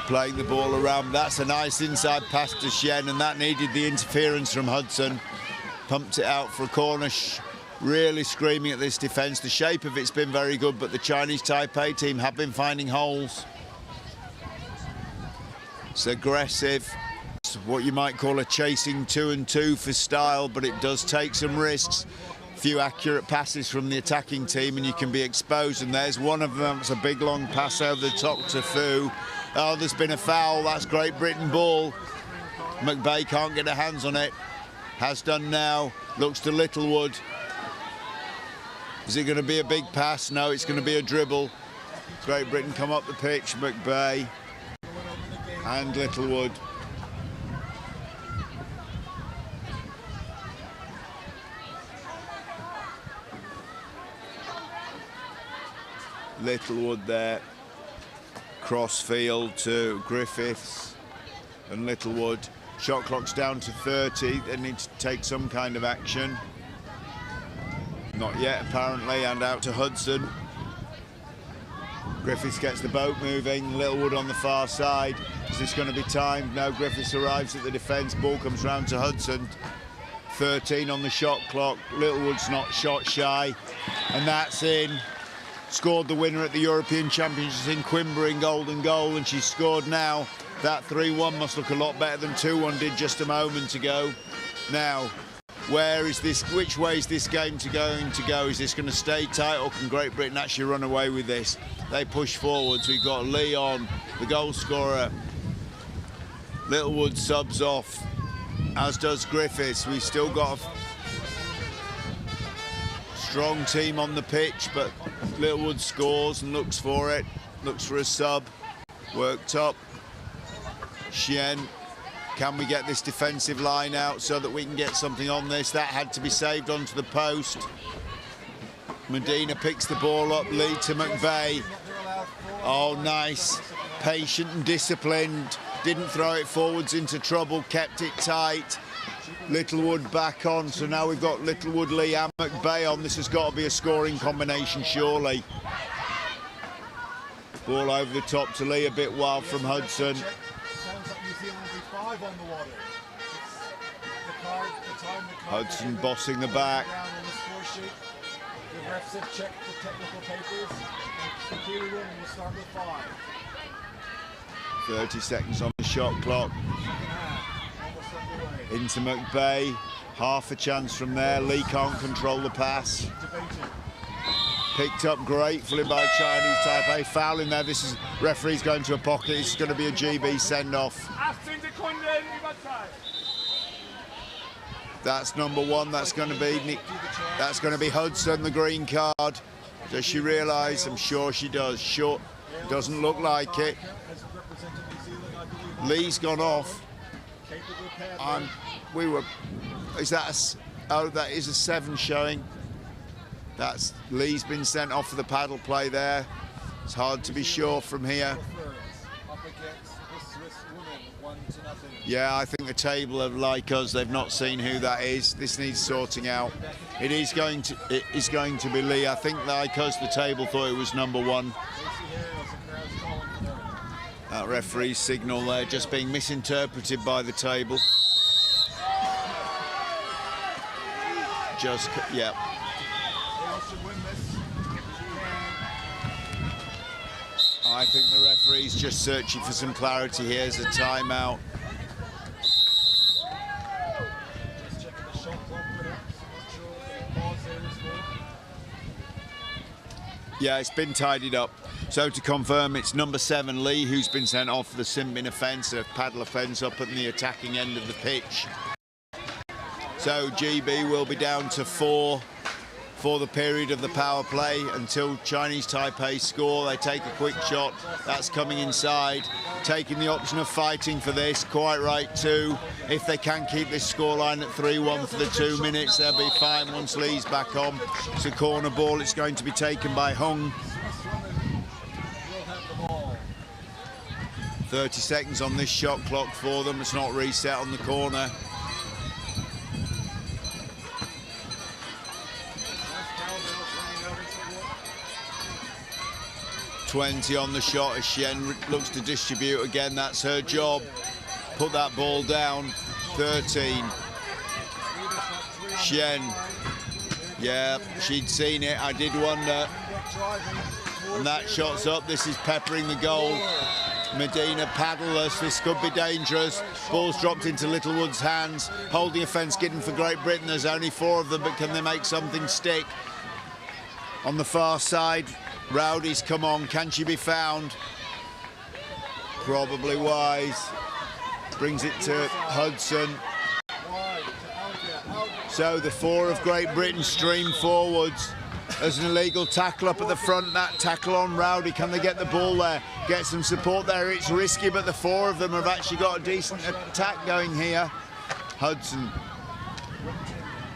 playing the ball around. That's a nice inside pass to Shen, and that needed the interference from Hudson. Pumped it out for a corner. Really screaming at this defence. The shape of it's been very good, but the Chinese Taipei team have been finding holes. It's aggressive. It's what you might call a chasing 2-and-2 for style, but it does take some risks. A few accurate passes from the attacking team and you can be exposed, and there's one of them. It's a big long pass over the top to Fu. Oh, there's been a foul. That's Great Britain ball. McBay can't get her hands on it. Has done now. Looks to Littlewood. Is it going to be a big pass? No, it's going to be a dribble. Great Britain come up the pitch. McBay and Littlewood. Littlewood there. Cross field to Griffiths and Littlewood. Shot clock's down to 30. They need to take some kind of action. Not yet, apparently, and out to Hudson. Griffiths gets the boat moving. Littlewood on the far side. Is this going to be timed? No, Griffiths arrives at the defence. Ball comes round to Hudson. 13 on the shot clock. Littlewood's not shot shy. And that's in. Scored the winner at the European Championships in Coimbra in golden goal, and she's scored now. That 3-1 must look a lot better than 2-1 did just a moment ago. Now, which way is this game going to go? Is this going to stay tight, or can Great Britain actually run away with this? They push forwards. We've got Lee on, the goal scorer. Littlewood subs off, as does Griffiths. We've still got a strong team on the pitch, but Littlewood scores and looks for it. Looks for a sub. Worked up. Chien. Can we get this defensive line out so that we can get something on this? That had to be saved onto the post. Medina picks the ball up. Lee to McVeigh. Oh, nice. Patient and disciplined. Didn't throw it forwards into trouble. Kept it tight. Littlewood back on. So now we've got Littlewood, Lee and McVeigh on. This has got to be a scoring combination, surely. Ball over the top to Lee. A bit wild from Hudson. On the water. Hudson bossing the back. The refs have checked the technical papers. The key room will start with 5. 30 seconds on the shot clock. Into McVeigh. Half a chance from there. Lee can't control the pass. Picked up gratefully by Chinese Taipei. Foul in there. This is referee's going to a pocket. It's going to be a GB send-off. That's number 1. That's going to be Hudson, the green card. Does she realise? I'm sure she does. Sure, doesn't look like it. Lee's gone off. Is that oh, that is a 7 showing. That's Lee's been sent off for the paddle play there. It's hard to be sure from here. Yeah, I think the table are like us. They've not seen who that is. This needs sorting out. It is going to be Lee. I think like us, the table thought it was number 1. That referee's signal there just being misinterpreted by the table. Yeah. I think the referee's just searching for some clarity here. As a timeout. Yeah, it's been tidied up. So to confirm, it's number 7, Lee, who's been sent off for the sin-bin offence, a paddle offence up at the attacking end of the pitch. So GB will be down to 4 for the period of the power play until Chinese Taipei score. They take a quick shot. That's coming inside. Taking the option of fighting for this. Quite right too. If they can keep this scoreline at 3-1 for the 2 minutes, they'll be fine once Lee's back on. It's a corner ball. It's going to be taken by Hung. 30 seconds on this shot clock for them. It's not reset on the corner. 20 on the shot as Chien looks to distribute again. That's her job. Put that ball down. 13. Chien. Yeah, she'd seen it. I did wonder. And that shot's up. This is peppering the goal. Medina paddleless. This could be dangerous. Ball's dropped into Littlewood's hands. Holding a fence given for Great Britain. There's only 4 of them, but can they make something stick? On the far side, Rowdy's come on. Can she be found? Probably Wise. Brings it to Hudson. So the 4 of Great Britain stream forwards. There's an illegal tackle up at the front. That tackle on Rowdy. Can they get the ball there? Get some support there. It's risky, but the 4 of them have actually got a decent attack going here. Hudson.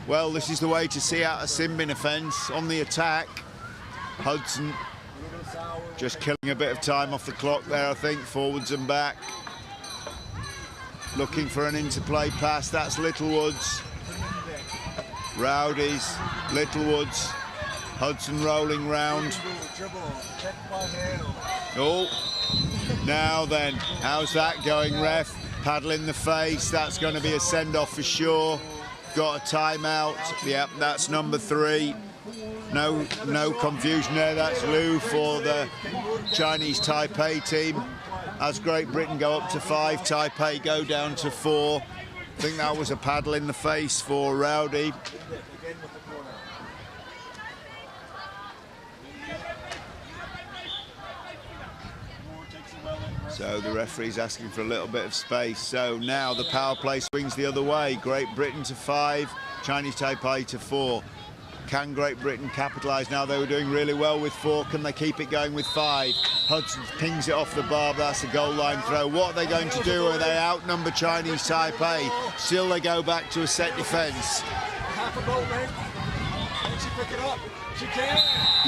Well, this is the way to see out a sin-bin offence on the attack. Hudson just killing a bit of time off the clock there, I think, forwards and back. Looking for an interplay pass. That's Littlewood's. Rowdy's, Littlewood's. Hudson rolling round. Oh, now then, how's that going, ref? Paddle in the face, that's going to be a send-off for sure. Got a timeout, yep, that's number 3. No confusion there, that's Liu for the Chinese Taipei team. As Great Britain go up to 5, Taipei go down to 4. I think that was a paddle in the face for Rowdy. So the referee's asking for a little bit of space. So now the power play swings the other way. Great Britain to 5, Chinese Taipei to 4. Can Great Britain capitalise now? They were doing really well with 4. Can they keep it going with 5? Hudson pings it off the bar. That's a goal line throw. What are they going to do? Are they outnumber Chinese Taipei? Still they go back to a set defence. Half a boat length. Can she pick it up? She can.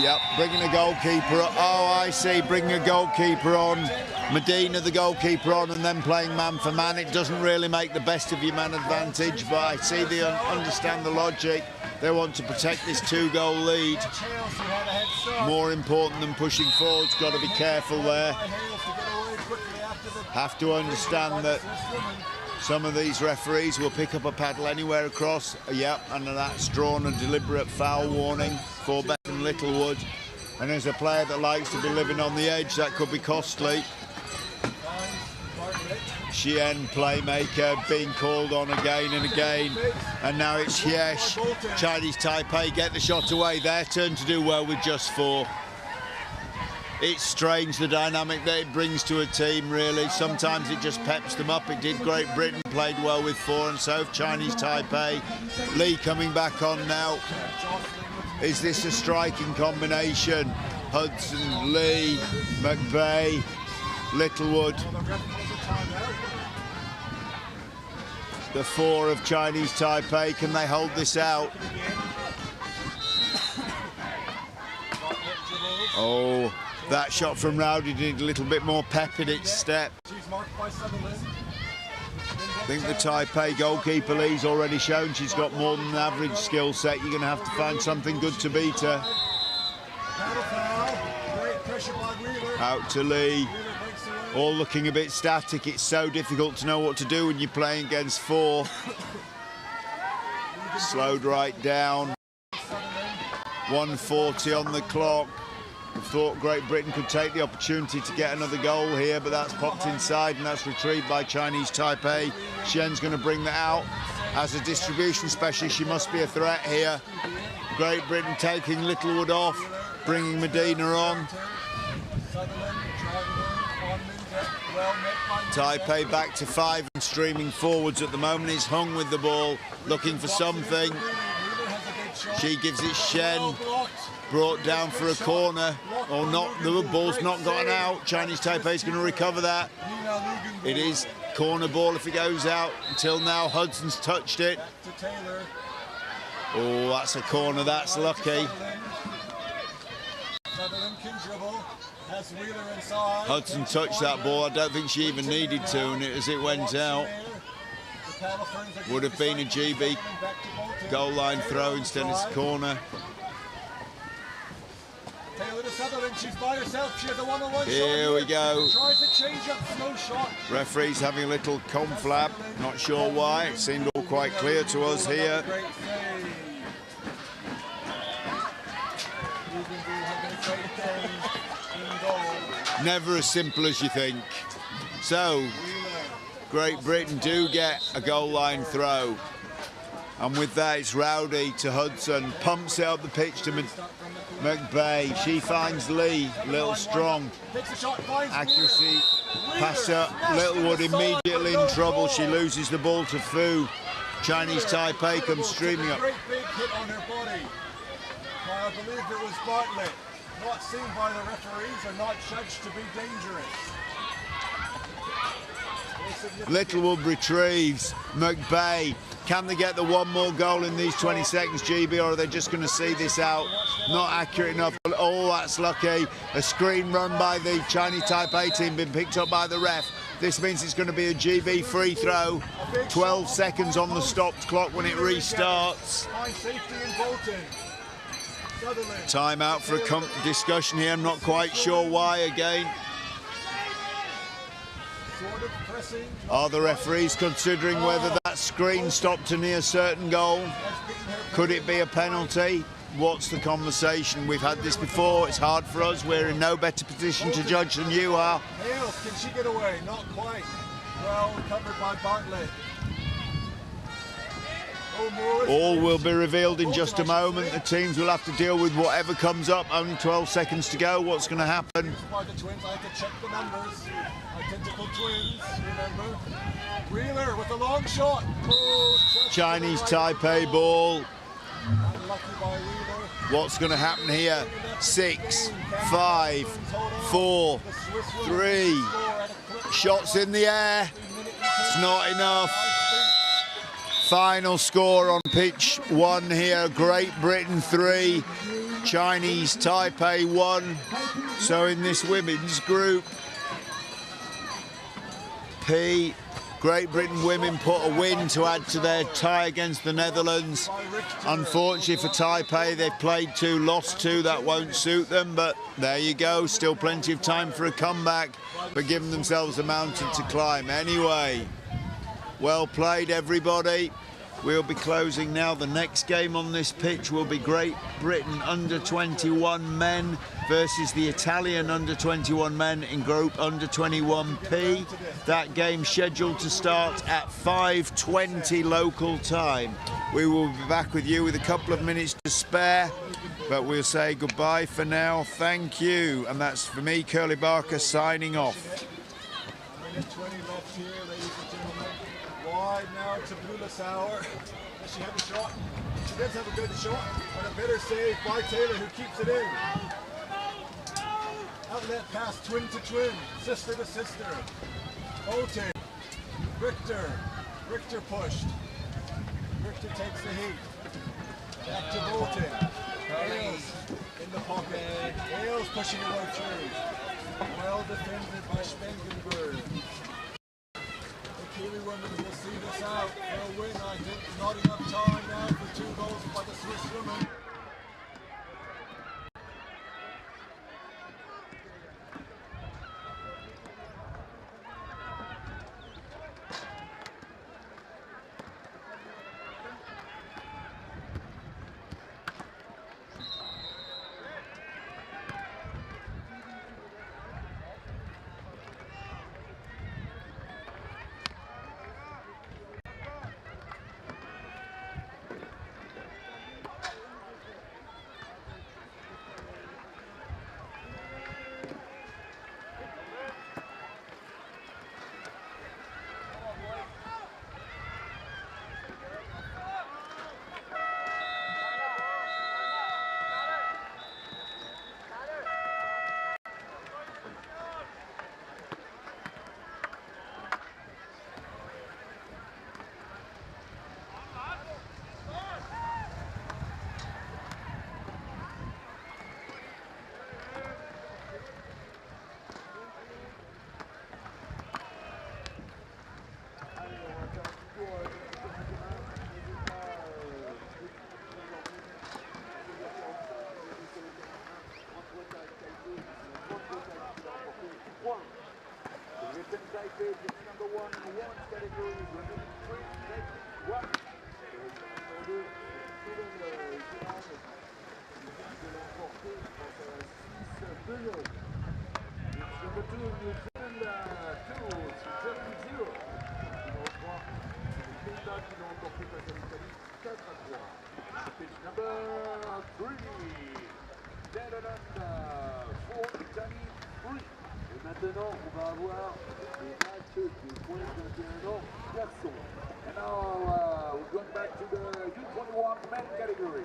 Yep, bringing a goalkeeper. Oh, I see. Bringing a goalkeeper on. Medina, the goalkeeper, on, and then playing man for man. It doesn't really make the best of your man advantage, but I see they understand the logic. They want to protect this 2-goal lead. More important than pushing forward. Got to be careful there. Have to understand that some of these referees will pick up a paddle anywhere across. Yep, and that's drawn a deliberate foul warning for Beckham Littlewood. And as a player that likes to be living on the edge, that could be costly. Xian, playmaker, being called on again and again. And now it's Xiesh. Chinese Taipei get the shot away. Their turn to do well with just 4. It's strange the dynamic that it brings to a team, really. Sometimes it just peps them up. It did Great Britain, played well with 4, and so Chinese Taipei. Lee coming back on now. Is this a striking combination? Hudson, Lee, McVeigh, Littlewood. The 4 of Chinese Taipei, can they hold this out? Oh, that shot from Rowdy did a little bit more pep in its step. I think the Taipei goalkeeper Lee's already shown she's got more than an average skill set. You're going to have to find something good to beat her. Out to Lee. All looking a bit static. It's so difficult to know what to do when you're playing against 4. Slowed right down. 1:40 on the clock. I thought Great Britain could take the opportunity to get another goal here, but that's popped inside and that's retrieved by Chinese Taipei. Xian's going to bring that out. As a distribution specialist, she must be a threat here. Great Britain taking Littlewood off, bringing Medina on. Taipei back to 5 and streaming forwards at the moment. He's hung with the ball, looking for something. She gives it Xian, brought down for a corner, or not, the ball's not gotten out. Chinese Taipei's going to recover that. It is corner ball if it goes out. Until now, Hudson's touched it. Oh, that's a corner, that's lucky. Hudson touched that ball. I don't think she even needed to, and as it went out, would have been a GB goal line throw instead of corner. Here we go. Referee's having a little conflab. Not sure why. It seemed all quite clear to us here. Never as simple as you think. So, Great Britain do get a goal line throw. And with that, it's Rowdy to Hudson. Pumps it up the pitch to McVeigh. She finds Lee, a little strong. Accuracy, pass up. Littlewood immediately in trouble. She loses the ball to Fu. Chinese Taipei comes streaming up. Great big hit on her body. I believe it was Bartlett. Not seen by the referees or not judged to be dangerous. Littlewood retrieves. McVeigh. Can they get the 1 more goal in these 20 seconds, GB, or are they just going to see this out? Not accurate enough. Oh, that's lucky. A screen run by the Chinese Taipei team been picked up by the ref. This means it's going to be a GB free throw. 12 seconds on the stopped clock when it restarts. Find safety in Bolton. Time out for a discussion here. I'm not quite sure why again. Are the referees considering whether that screen stopped a near certain goal? Could it be a penalty? What's the conversation? We've had this before. It's hard for us. We're in no better position to judge than you are. Hales, can she get away? Not quite. Well covered by Bartlett. All will be revealed in just a moment. The teams will have to deal with whatever comes up. Only 12 seconds to go. What's going to happen? By the twins, I have to check the numbers. Identical twins, remember. Wheeler with a long shot. Oh, Chinese Taipei ball. Unlucky by Wheeler. What's going to happen here? 6, 5, 4, 3. Shots in the air. It's not enough. Final score on pitch 1 here. Great Britain 3, Chinese Taipei 1. So in this women's group P, Great Britain women put a win to add to their tie against the Netherlands. Unfortunately for Taipei, they've played 2, lost 2. That won't suit them, but there you go. Still plenty of time for a comeback, but giving themselves a mountain to climb. Anyway, well played, everybody. We'll be closing now. The next game on this pitch will be Great Britain under-21 men versus the Italian under-21 men in Group under-21P. That game scheduled to start at 5:20 local time. We will be back with you with a couple of minutes to spare, but we'll say goodbye for now. Thank you. And that's for me, Curly Barker, signing off. Minute 20 left here, ladies and gentlemen. Wide now to Blue-Lassauer. Does she have a shot? She does have a good shot, but a better save by Taylor, who keeps it in. Outlet pass, twin to twin, sister to sister. Oten, Richter pushed. Richter takes the heat. Back to Bolton. Ailes in the pocket. Ailes pushing away through. Well defended by Spengenberg. The Kiwi women will see this out for a win, I think. Not enough time now for 2 goals by the Swiss women. Maintenant, on va avoir des matchs de moins de 21 ans garçons. And now we're going back to the U21 men category.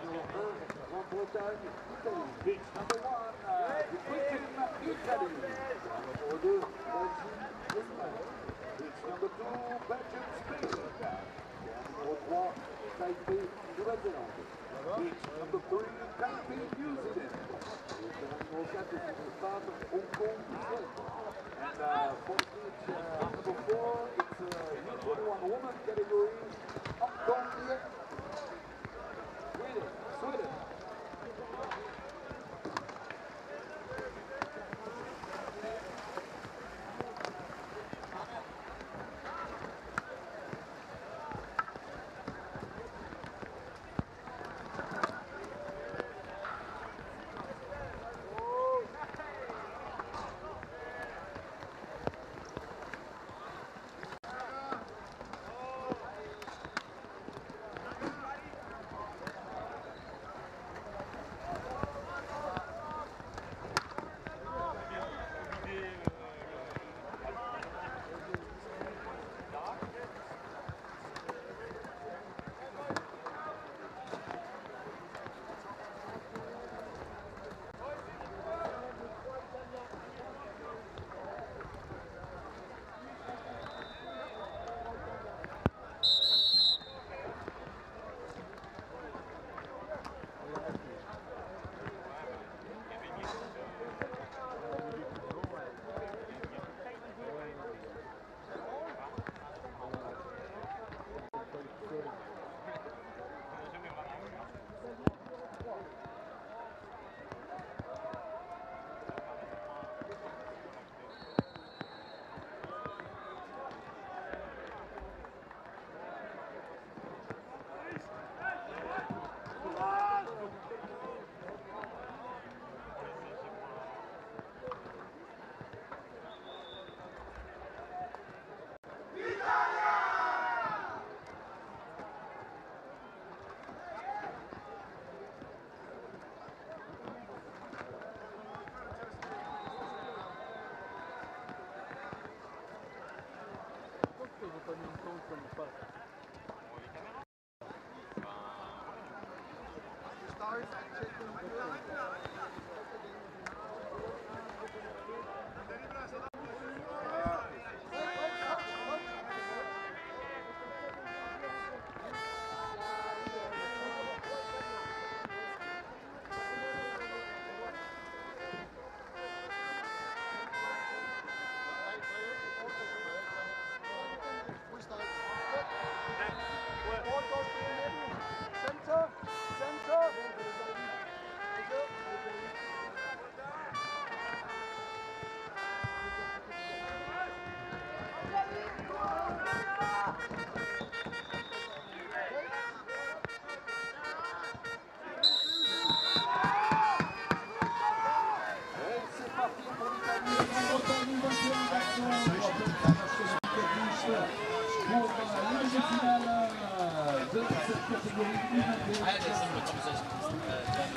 Numéro 1, Grande-Bretagne, Italie. Pitch number 1, Britain, Italy. Numéro 2, Belgium, Espagne. Pitch number 2, Belgium, Spain. Numéro 3, Taipei, Nouvelle-Zélande. Pitch number 3, Taipei, New Zealand. Numéro 4, c'est une femme, Hong Kong, Israël. And for pitch number 4, it's U21 woman category, Hong Kong, Sweden.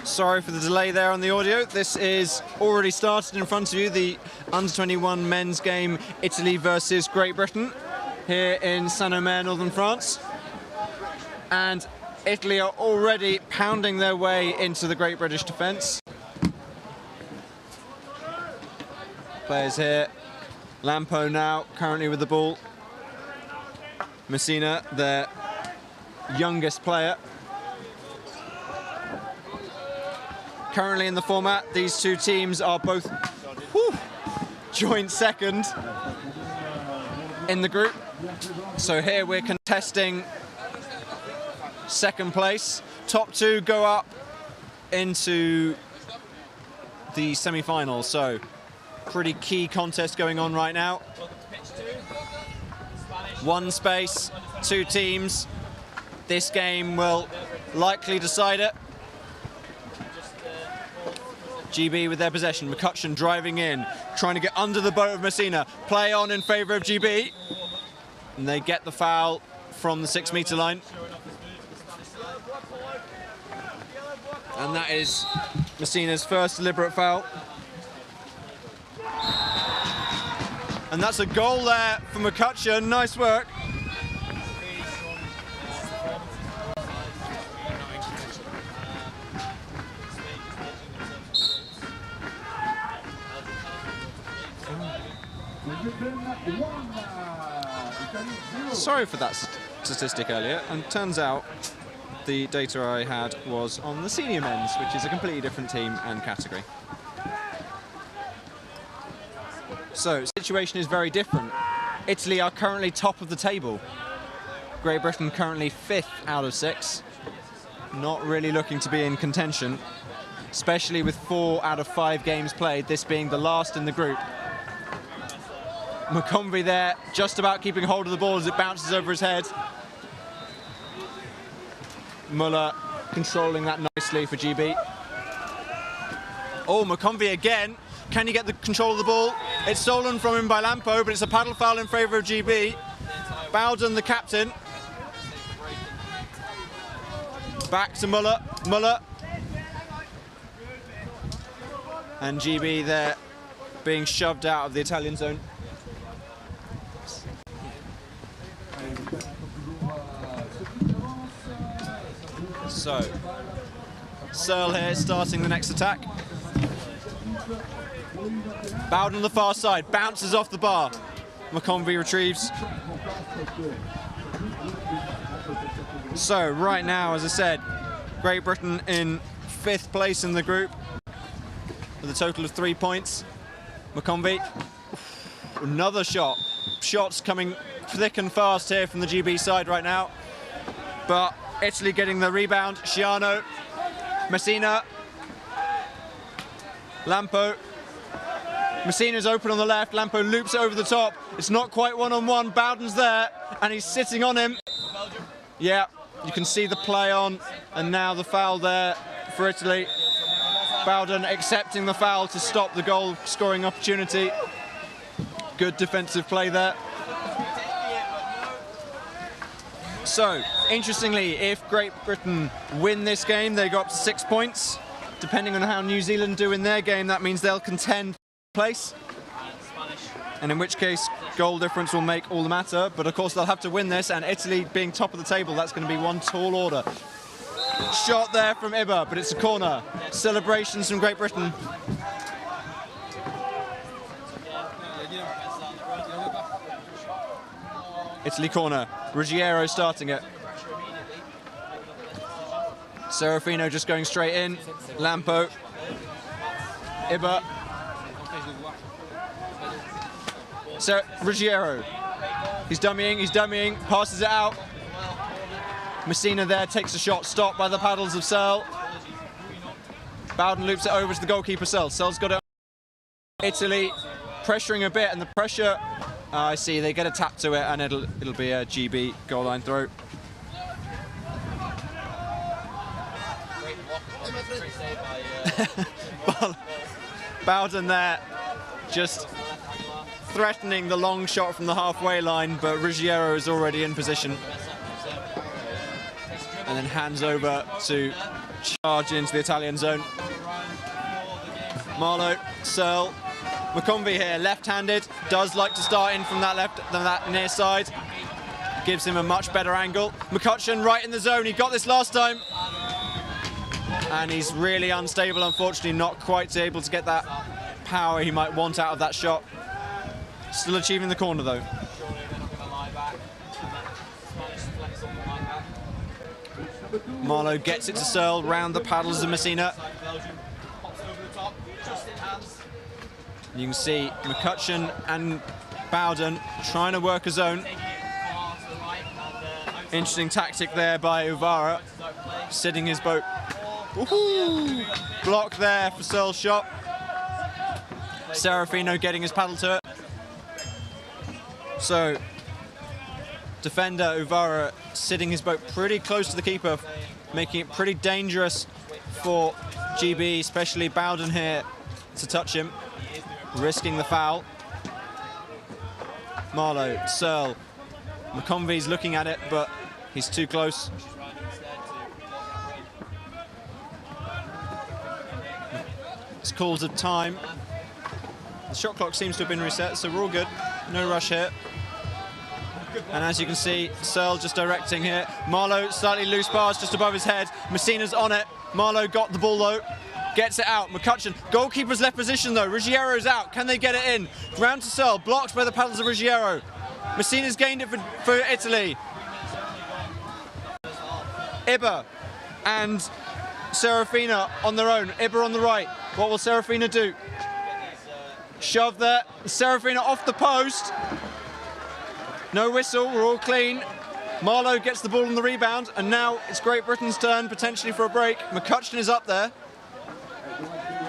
Sorry for the delay there on the audio. This is already started in front of you, the under-21 men's game, Italy versus Great Britain, here in Saint-Omer, northern France. And Italy are already pounding their way into the Great British defence. Players here. Lampo now, currently with the ball. Messina, their youngest player. Currently in the format, these two teams are both joint second in the group. So here we're contesting second place. Top two go up into the semi-finals. So pretty key contest going on right now. One space, two teams. This game will likely decide it. GB with their possession. McCutcheon driving in, trying to get under the boat of Messina. Play on in favour of GB. And they get the foul from the 6-metre line. And that is Messina's first deliberate foul. And that's a goal there for McCutcheon. Nice work. Sorry for that statistic earlier, and turns out the data I had was on the senior men's, which is a completely different team and category. So, the situation is very different. Italy are currently top of the table. Great Britain currently 5th out of 6. Not really looking to be in contention, especially with 4 out of 5 games played, this being the last in the group. McConvey there, just about keeping hold of the ball as it bounces over his head. Muller controlling that nicely for GB. Oh, McConvey again. Can he get the control of the ball? It's stolen from him by Lampo, but it's a paddle foul in favour of GB. Bowden, the captain. Back to Muller. Muller. And GB there being shoved out of the Italian zone. So, Searle here starting the next attack. Bowden on the far side, bounces off the bar. McConvey retrieves. So, right now, as I said, Great Britain in 5th place in the group with a total of 3 points. McConvey, another shot. Shots coming thick and fast here from the GB side right now. But Italy getting the rebound. Sciano, Messina, Lampo. Messina's open on the left. Lampo loops it over the top. It's not quite one-on-one. Bowden's there, and he's sitting on him. Yeah, you can see the play on, and now the foul there for Italy. Bowden accepting the foul to stop the goal-scoring opportunity. Good defensive play there. So, interestingly, if Great Britain win this game, they go up to 6 points. Depending on how New Zealand do in their game, that means they'll contend place. and in which case goal difference will make all the matter. But of course they'll have to win this, and Italy being top of the table, that's going to be one tall order. Shot there from Iber, but it's a corner. Celebrations from Great Britain. Italy corner. Ruggiero starting it. Serafino just going straight in. Lampo. Iber. Ruggiero. He's dummying, passes it out. Messina there takes a shot, stopped by the paddles of Searle. Bowden loops it over to the goalkeeper, Searle. Searle's got it. Italy pressuring a bit, and the pressure, I see, they get a tap to it, and it'll be a GB goal line throw. Bowden there, just threatening the long shot from the halfway line, but Ruggiero is already in position. And then hands over to charge into the Italian zone. Marlowe, Searle, McConvey here, left-handed, does like to start in from that near side. Gives him a much better angle. McCutcheon right in the zone, he got this last time. And he's really unstable, unfortunately, not quite able to get that power he might want out of that shot. Still achieving the corner though. Marlowe gets it to Searle, round the paddles of Messina. You can see McCutcheon and Bowden trying to work a zone. Interesting tactic there by Uvara, sitting his boat. Block there for Searle's shot. Serafino getting his paddle to it. So, defender Uvara sitting his boat pretty close to the keeper, making it pretty dangerous for GB, especially Bowden here, to touch him, risking the foul. Marlowe, Searle, McConvey's looking at it, but he's too close. It's calls of time. The shot clock seems to have been reset, so we're all good. No rush here. And as you can see, Searle just directing here. Marlowe, slightly loose bars just above his head. Messina's on it. Marlowe got the ball though. Gets it out. McCutcheon, goalkeeper's left position though. Ruggiero's out. Can they get it in? Round to Searle, blocked by the paddles of Ruggiero. Messina's gained it for Italy. Iber and Serafina on their own. Iber on the right. What will Serafina do? Shove there. Serafina off the post. No whistle, we're all clean. Marlowe gets the ball on the rebound, and now it's Great Britain's turn, potentially for a break. McCutcheon is up there,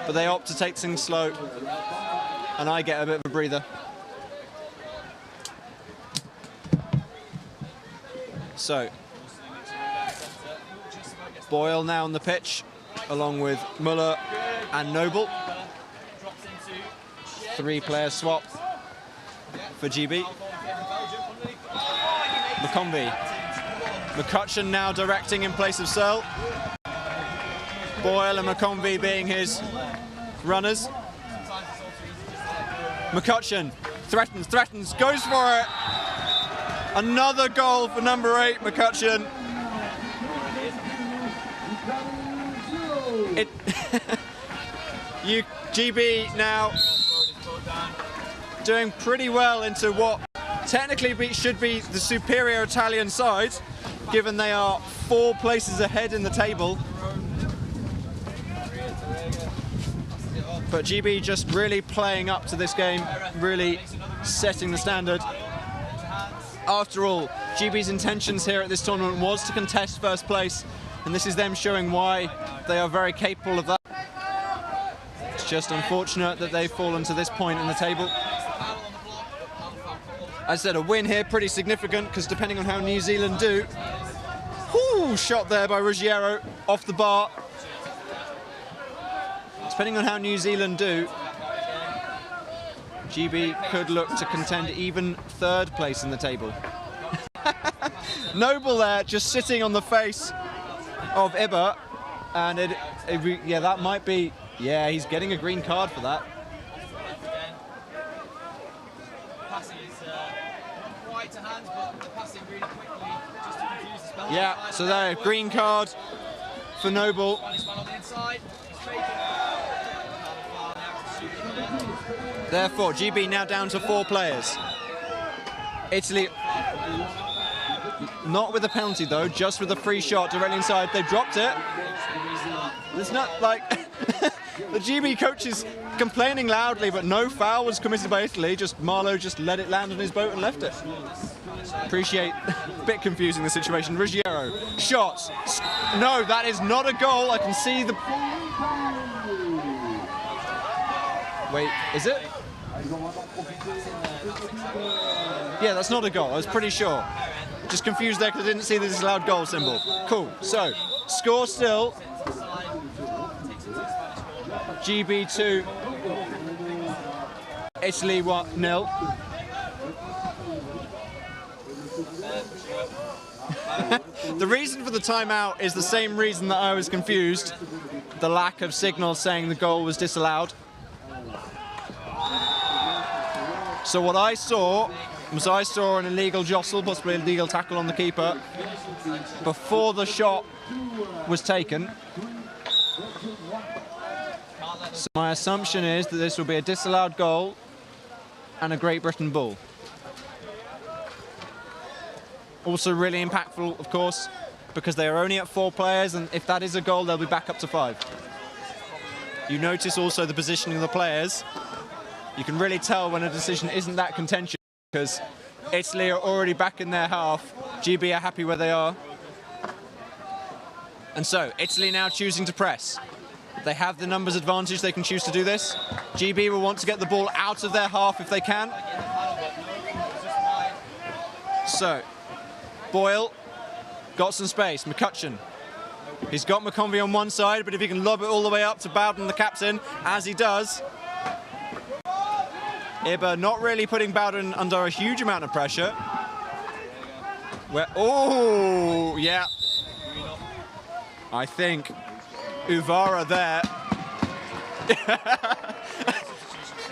but they opt to take things slow, and I get a bit of a breather. So, Boyle now on the pitch, along with Muller and Noble. 3-player swap for GB. McConvey. McCutcheon now directing in place of Searle. Boyle and McConvey being his runners. McCutcheon threatens, goes for it. Another goal for number 8, McCutcheon. GB now doing pretty well into what technically should be the superior Italian side, given they are 4 places ahead in the table. But GB just really playing up to this game, really setting the standard. After all, GB's intentions here at this tournament was to contest first place, and this is them showing why they are very capable of that. It's just unfortunate that they've fallen to this point in the table. As I said, a win here, pretty significant, because depending on how New Zealand do... Whoo, shot there by Ruggiero, off the bar. Depending on how New Zealand do, GB could look to contend even 3rd place in the table. Noble there, just sitting on the face of Iber, and yeah, that might be... Yeah, he's getting a green card for that. passing is not quite to hands, but the passing really quickly just to confuse the spell. Yeah, so there, green card for Noble. He's one on the inside. He's faking. Therefore, GB now down to 4 players. Italy, not with a penalty though, just with a free shot directly inside. They've dropped it. It's not like the GB coach is complaining loudly, but no foul was committed by Italy. Just Marlowe just let it land on his boat and left it. Appreciate a bit confusing the situation. Ruggiero, shots. No, that is not a goal. I can see the. Wait, is it? Yeah, that's not a goal. I was pretty sure. Just confused there because I didn't see the disallowed goal symbol. Cool. So, score still. GB 2. Italy 1-0. The reason for the timeout is the same reason that I was confused. The lack of signal saying the goal was disallowed. So what I saw an illegal jostle, possibly an illegal tackle on the keeper before the shot was taken. So my assumption is that this will be a disallowed goal and a Great Britain ball. Also really impactful, of course, because they are only at 4 players, and if that is a goal, they'll be back up to 5. You notice also the positioning of the players. You can really tell when a decision isn't that contentious because Italy are already back in their half. GB are happy where they are. And so, Italy now choosing to press. They have the numbers advantage, they can choose to do this. GB will want to get the ball out of their half if they can. So, Boyle got some space, McCutcheon. He's got McConvey on one side, but if he can lob it all the way up to Bowden, the captain, as he does, Ibba not really putting Bowden under a huge amount of pressure. Oh, yeah. I think Uvara there.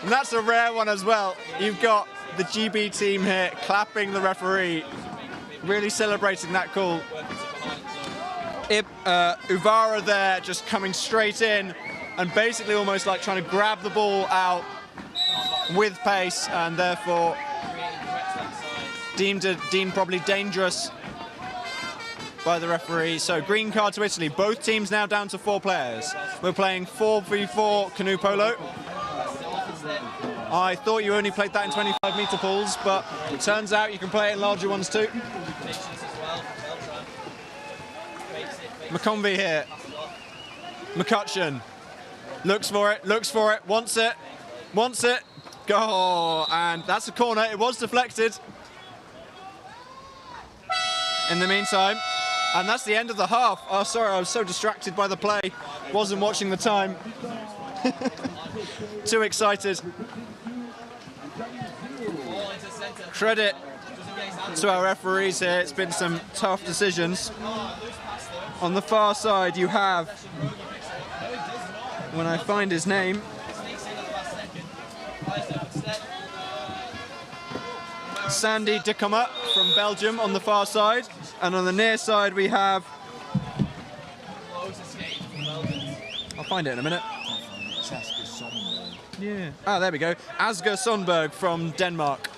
And that's a rare one as well. You've got the GB team here clapping the referee, really celebrating that call. Uvara there just coming straight in and basically almost like trying to grab the ball out with pace, and therefore deemed probably dangerous by the referee. So green card to Italy. Both teams now down to 4 players. We're playing 4v4 canoe polo. I thought you only played that in 25-meter pools, but it turns out you can play it in larger ones too. McConvey here. McCutcheon looks for it, wants it. Go, and that's a corner. It was deflected in the meantime, and that's the end of the half. Oh, sorry, I was so distracted by the play, wasn't watching the time. Too excited. Credit to our referees here. It's been some tough decisions. On the far side, you have, when I find his name, Sandy de Comer from Belgium on the far side, and on the near side we have, I'll find it in a minute. Yeah. Ah, there we go. Asger Sonberg from Denmark.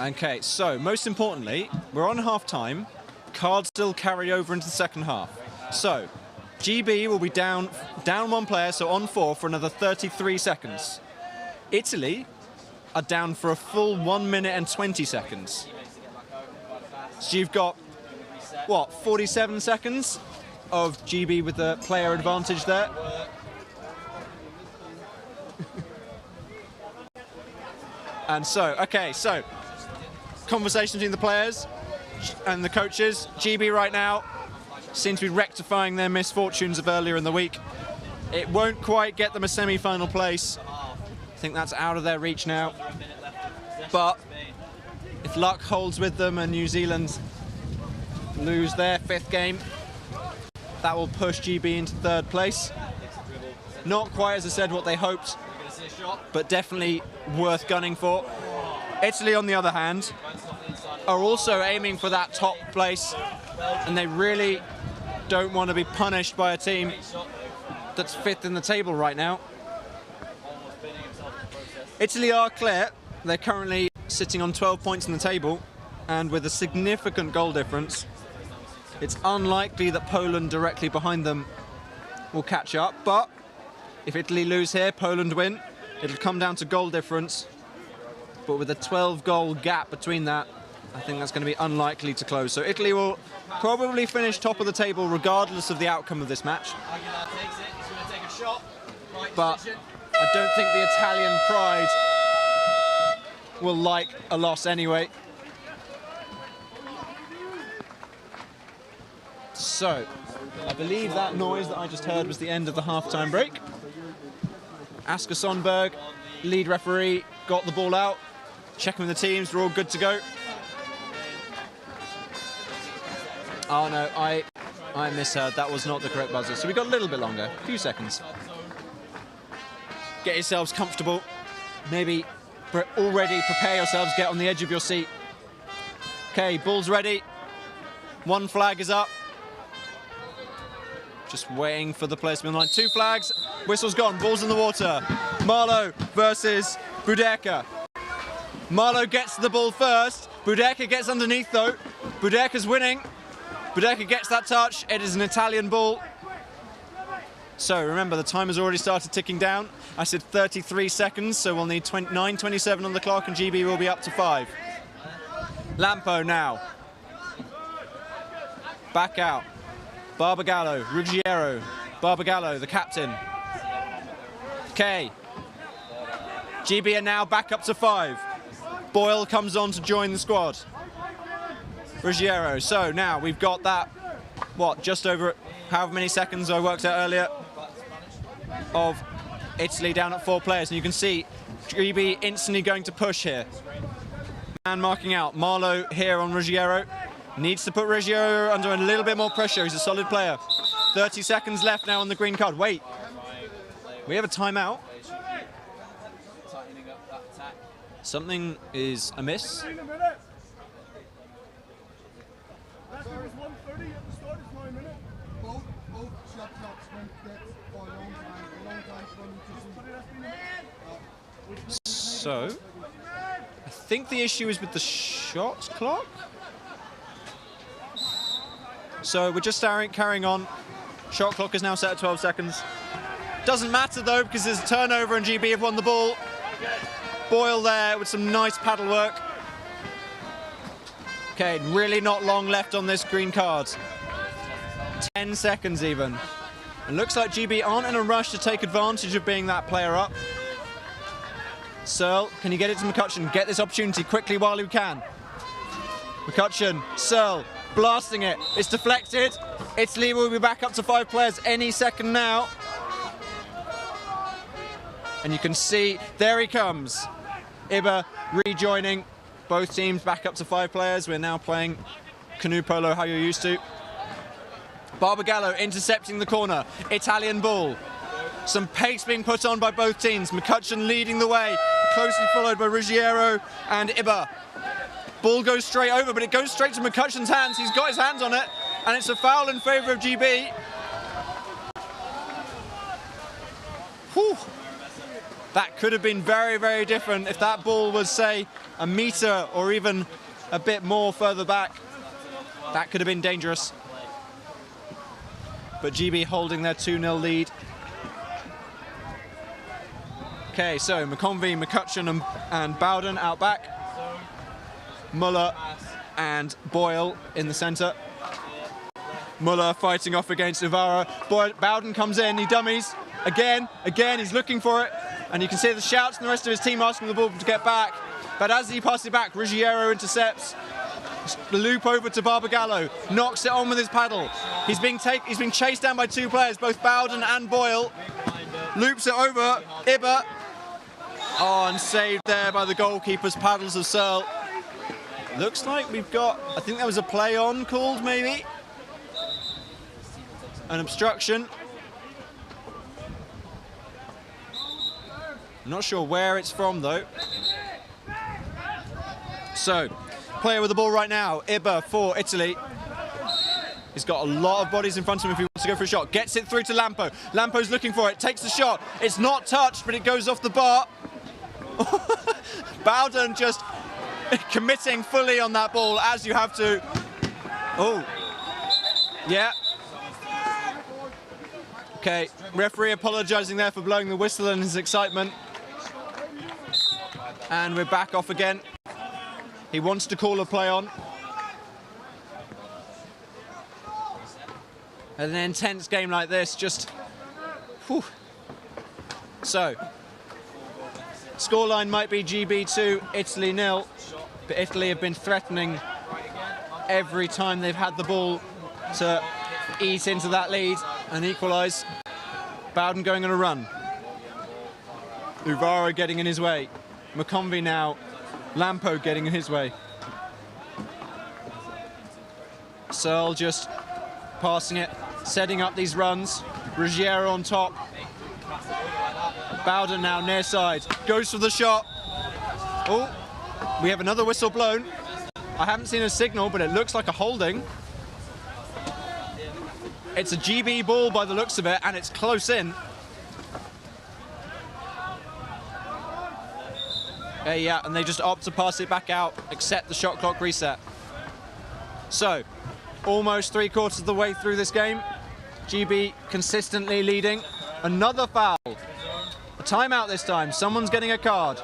Okay, so most importantly, we're on half time. Cards still carry over into the second half. So GB will be down 1 player, so on 4 for another 33 seconds. Italy are down for a full 1 minute and 20 seconds. So you've got, what, 47 seconds of GB with the player advantage there. And so, okay, so conversation between the players and the coaches. GB right now seem to be rectifying their misfortunes of earlier in the week. It won't quite get them a semi-final place. I think that's out of their reach now. But if luck holds with them and New Zealand lose their 5th game, that will push GB into 3rd place. Not quite, as I said, what they hoped, but definitely worth gunning for. Italy, on the other hand, are also aiming for that top place, and they really don't want to be punished by a team that's 5th in the table right now. Italy are clear. They're currently sitting on 12 points in the table, and with a significant goal difference, it's unlikely that Poland directly behind them will catch up. But if Italy lose here, Poland win. It'll come down to goal difference. But with a 12-goal gap between that, I think that's going to be unlikely to close. So Italy will probably finish top of the table regardless of the outcome of this match. But I don't think the Italian pride will like a loss anyway. So, I believe that noise that I just heard was the end of the half-time break. Asker Sonberg, lead referee, got the ball out. Checking with the teams, we're all good to go. Oh no, I misheard. That was not the correct buzzer. So we got a little bit longer, a few seconds. Get yourselves comfortable. Maybe already prepare yourselves, get on the edge of your seat. Okay, ball's ready. One flag is up. Just waiting for the players to be on the line. 2 flags, whistle's gone, ball's in the water. Marlow versus Budeka. Marlow gets the ball first. Budeka gets underneath though. Budeka's winning. Budeka gets that touch. It is an Italian ball. So remember, the time has already started ticking down. I said 33 seconds, so we'll need 9:27 on the clock, and GB will be up to 5. Lampo now. Back out. Barbagallo, Ruggiero. Barbagallo, the captain. Okay. GB are now back up to 5. Boyle comes on to join the squad. Ruggiero. So now we've got that, what, just over however many seconds I worked out earlier of Italy down at 4 players. And you can see GB instantly going to push here. Man marking out. Marlow here on Ruggiero. Needs to put Ruggiero under a little bit more pressure. He's a solid player. 30 seconds left now on the green card. Wait. We have a timeout. Something is amiss. So, I think the issue is with the shot clock. So we're just carrying on. Shot clock is now set at 12 seconds. Doesn't matter though, because there's a turnover and GB have won the ball. Boyle there with some nice paddle work. Okay, really not long left on this green card. 10 seconds even. It looks like GB aren't in a rush to take advantage of being that player up. Searle, can you get it to McCutcheon? Get this opportunity quickly while you can. McCutcheon, Searle, blasting it. It's deflected. Italy will be back up to 5 players any second now. And you can see, there he comes. Iba rejoining. Both teams back up to 5 players. We're now playing canoe polo how you're used to. Barbagallo intercepting the corner. Italian ball. Some pace being put on by both teams. McCutcheon leading the way, closely followed by Ruggiero and Iba. Ball goes straight over, but it goes straight to McCutcheon's hands. He's got his hands on it, and it's a foul in favour of GB. Whew. That could have been very, very different if that ball was, say, a metre or even a bit more further back. That could have been dangerous. But GB holding their 2-0 lead. Okay, so McConvey, McCutcheon and Bowden out back. Muller and Boyle in the centre. Muller fighting off against Ibarra. Bowden comes in, he dummies. Again, he's looking for it. And you can see the shouts from the rest of his team asking the ball to get back. But as he passes it back, Ruggiero intercepts. The loop over to Barbagallo. Knocks it on with his paddle. He's being chased down by 2 players, both Bowden and Boyle. Loops it over. Iba. Oh, and saved there by the goalkeeper's paddles of Searle. Looks like we've got, I think there was a play on called maybe. An obstruction. I'm not sure where it's from though. So, player with the ball right now, Ibba for Italy. He's got a lot of bodies in front of him if he wants to go for a shot. Gets it through to Lampo. Lampo's looking for it, takes the shot. It's not touched, but it goes off the bar. Bowden just committing fully on that ball, as you have to. Oh, yeah. Okay, referee apologising there for blowing the whistle in his excitement. And we're back off again. He wants to call a play on. And an intense game like this, just... Whew. So, scoreline might be GB 2, Italy 0, but Italy have been threatening every time they've had the ball to eat into that lead and equalise. Bowden going on a run. Uvara getting in his way. McConvey now. Lampo getting in his way. Searle just passing it, setting up these runs. Ruggiero on top. Bowden now near side. Goes for the shot. Oh, we have another whistle blown. I haven't seen a signal, but it looks like a holding. It's a GB ball by the looks of it, and it's close in. Yeah, and they just opt to pass it back out, accept the shot clock reset. So, almost 3/4 of the way through this game. GB consistently leading. Another foul. A timeout this time. Someone's getting a card.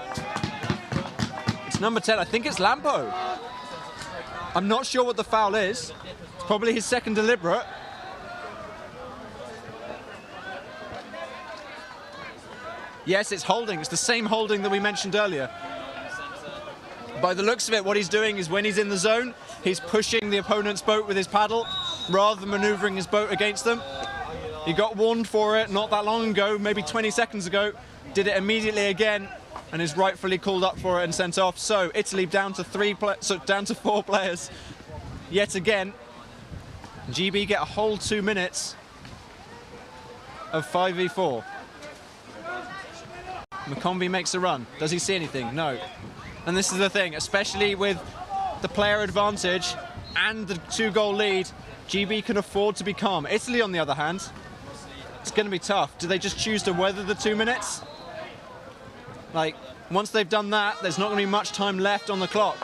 It's number 10. I think it's Lampo. I'm not sure what the foul is. It's probably his second deliberate. Yes, it's holding. It's the same holding that we mentioned earlier. By the looks of it, what he's doing is when he's in the zone, he's pushing the opponent's boat with his paddle rather than manoeuvring his boat against them. He got warned for it not that long ago, maybe 20 seconds ago, did it immediately again, and is rightfully called up for it and sent off. So Italy down to 4 players yet again. GB get a whole 2 minutes of 5v4. McConvey makes a run. Does he see anything? No. And this is the thing, especially with the player advantage and the 2-goal lead, GB can afford to be calm. Italy, on the other hand, it's going to be tough. Do they just choose to weather the 2 minutes? Like, once they've done that, there's not going to be much time left on the clock.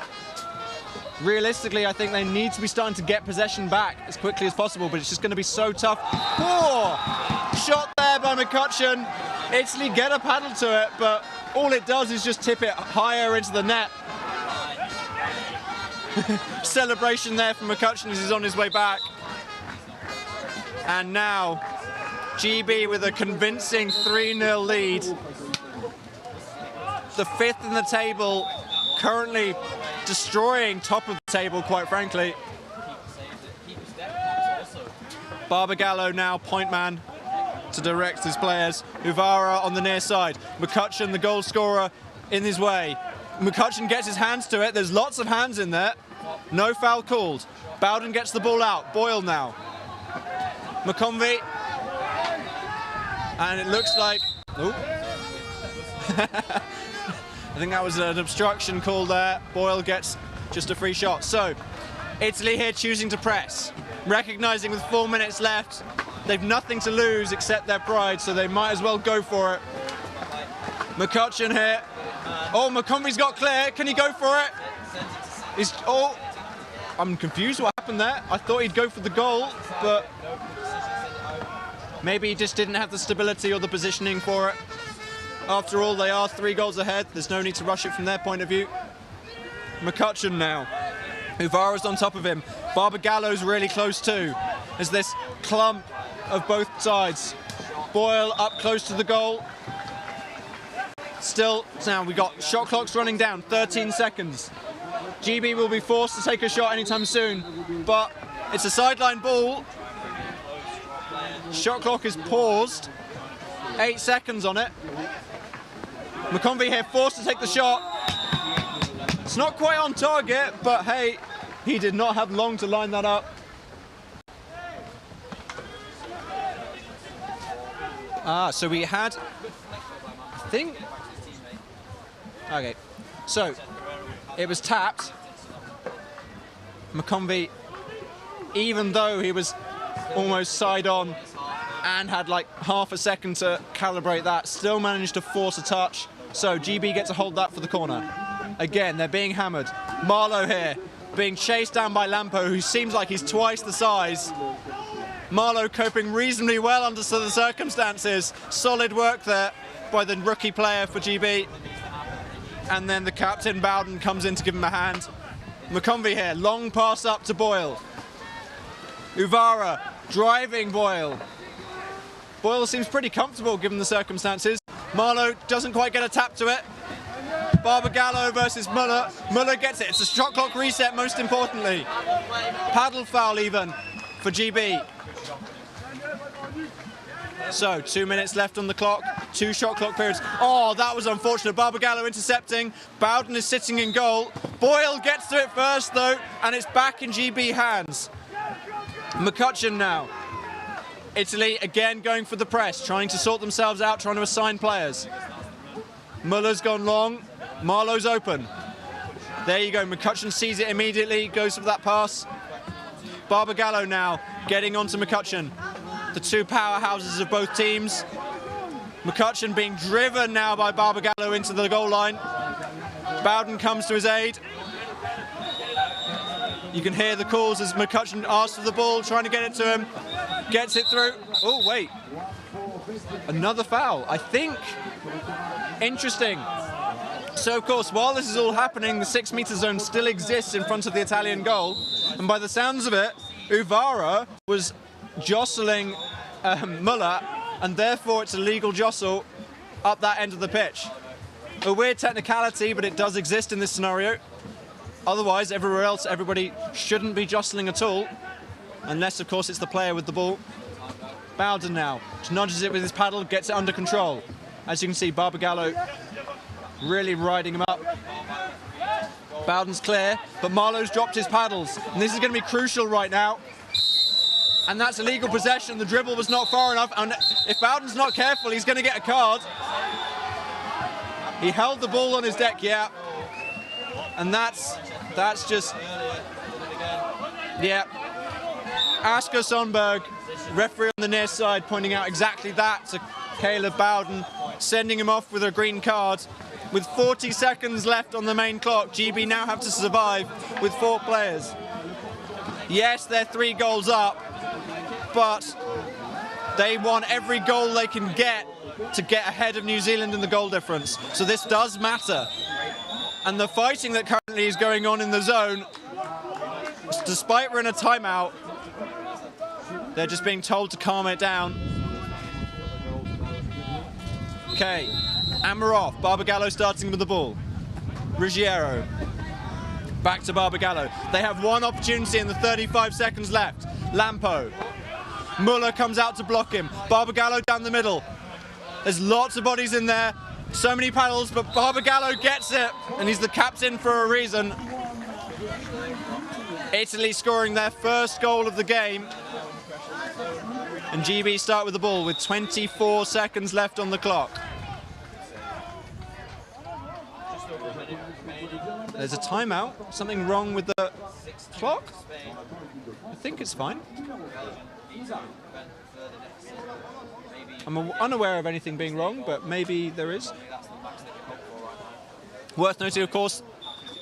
Realistically, I think they need to be starting to get possession back as quickly as possible, but it's just going to be so tough. Oh! Shot there by McCutcheon. Italy get a paddle to it, but all it does is just tip it higher into the net. Celebration there from McCutcheon as he's on his way back. And now, GB with a convincing 3-0 lead. The 5th in the table, currently destroying top of the table, quite frankly. Barbagallo now point man to direct his players. Uvara on the near side. McCutcheon, the goal scorer, in his way. McCutcheon gets his hands to it. There's lots of hands in there. No foul called. Bowden gets the ball out. Boyle now. McConvey. And it looks like... Oh. I think that was an obstruction call there. Boyle gets just a free shot. So, Italy here choosing to press. Recognising with 4 minutes left, they've nothing to lose except their pride, so they might as well go for it. McCutcheon here. Oh, McConvey's got clear. Can he go for it? Oh, I'm confused what happened there. I thought he'd go for the goal, but maybe he just didn't have the stability or the positioning for it. After all, they are 3 goals ahead. There's no need to rush it from their point of view. McCutcheon now. Uvara's on top of him. Barbagallo's really close too. There's this clump of both sides. Boyle up close to the goal. Still, now we got shot clocks running down, 13 seconds. GB will be forced to take a shot anytime soon, but it's a sideline ball. Shot clock is paused. 8 seconds on it. McConvey here forced to take the shot. It's not quite on target, but hey, he did not have long to line that up. So we had, I think, Okay, so it was tapped. McConvey, even though he was almost side on and had like half a second to calibrate that, still managed to force a touch. So GB get to hold that for the corner. Again, they're being hammered. Marlowe here, being chased down by Lampo, who seems like he's twice the size. Marlowe coping reasonably well under the circumstances. Solid work there by the rookie player for GB. And then the captain, Bowden, comes in to give him a hand. McConvey here, long pass up to Boyle. Uvara driving Boyle. Boyle seems pretty comfortable given the circumstances. Marlowe doesn't quite get a tap to it. Barbagallo versus Muller. Muller gets it. It's a shot clock reset, most importantly. Paddle foul even for GB. So 2 minutes left on the clock, 2 shot clock periods. Oh, that was unfortunate. Barbagallo intercepting. Bowden is sitting in goal. Boyle gets to it first though, and it's back in GB hands. McCutcheon now. Italy again going for the press, trying to sort themselves out, trying to assign players. Muller's gone long. Marlowe's open. There you go. McCutcheon sees it immediately, goes for that pass. Barbagallo now getting onto McCutcheon. The two powerhouses of both teams. McCutcheon being driven now by Barbagallo into the goal line. Bowden comes to his aid. You can hear the calls as McCutcheon asks for the ball, trying to get it to him. Gets it through. Oh, wait. Another foul, I think. Interesting. So, of course, while this is all happening, the 6-metre zone still exists in front of the Italian goal. And by the sounds of it, Uvara was jostling Muller, and therefore it's a legal jostle up that end of the pitch. A weird technicality, but it does exist in this scenario. Otherwise, everywhere else, everybody shouldn't be jostling at all, unless, of course, it's the player with the ball. Bowden now just nudges it with his paddle, gets it under control. As you can see, Barbagallo really riding him up. Bowden's clear, but Marlowe's dropped his paddles, and this is going to be crucial right now. And that's illegal possession. The dribble was not far enough, and if Bowden's not careful, he's going to get a card. He held the ball on his deck, yeah. And that's just, yeah. Asker Sonberg, referee on the near side, pointing out exactly that to Caleb Bowden, sending him off with a green card. With 40 seconds left on the main clock, GB now have to survive with 4 players. Yes, they're 3 goals up, but they want every goal they can get to get ahead of New Zealand in the goal difference. So this does matter. And the fighting that currently is going on in the zone, despite we're in a timeout, they're just being told to calm it down. Okay, Amarov, Barbagallo starting with the ball. Ruggiero, back to Barbagallo. They have one opportunity in the 35 seconds left. Lampo, Muller comes out to block him. Barbagallo down the middle. There's lots of bodies in there, so many paddles, but Barbagallo gets it, and he's the captain for a reason. Italy scoring their first goal of the game. And GB start with the ball with 24 seconds left on the clock. There's a timeout. Something wrong with the clock? I think it's fine. I'm unaware of anything being wrong, but maybe there is. Worth noting, of course,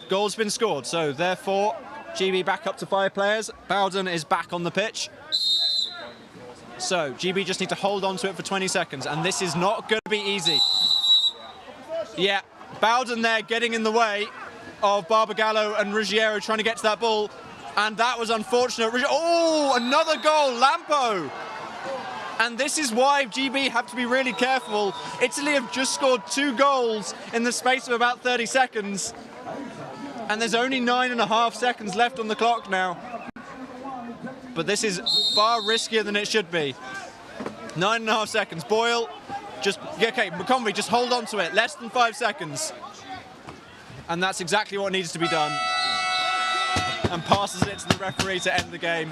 goal's been scored, so therefore GB back up to 5 players. Bowden is back on the pitch. So GB just need to hold on to it for 20 seconds, and this is not going to be easy. Yeah, Bowden there getting in the way of Barbagallo and Ruggiero trying to get to that ball, and that was unfortunate. Oh, another goal, Lampo! And this is why GB have to be really careful. Italy have just scored 2 goals in the space of about 30 seconds, and there's only 9.5 seconds left on the clock now. But this is far riskier than it should be. 9.5 seconds. Boyle, just, okay, McConvey, just hold on to it. Less than 5 seconds. And that's exactly what needs to be done. And passes it to the referee to end the game.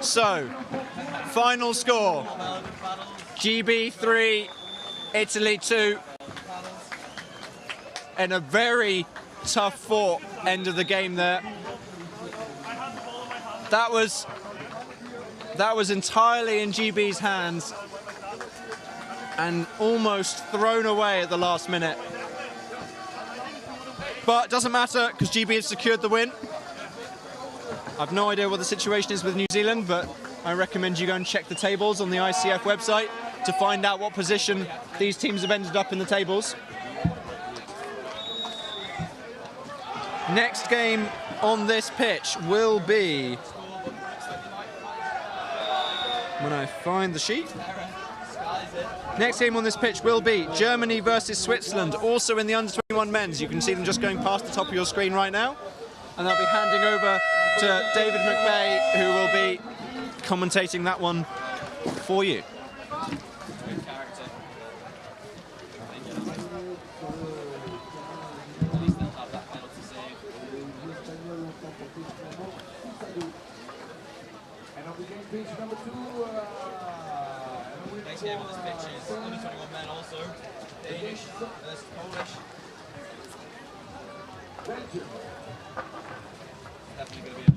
So, final score. GB 3, Italy 2. in a very tough fought end of the game there. That was entirely in GB's hands and almost thrown away at the last minute. But it doesn't matter because GB has secured the win. I've no idea what the situation is with New Zealand, but I recommend you go and check the tables on the ICF website to find out what position these teams have ended up in the tables. Next game on this pitch will be, when I find the sheet, next game on this pitch will be Germany versus Switzerland, also in the under-21 men's. You can see them just going past the top of your screen right now. And I'll be handing over to David McVeigh, who will be commentating that one for you. Next game on this pitch is under 21 men also. Danish versus Polish. Definitely going to be a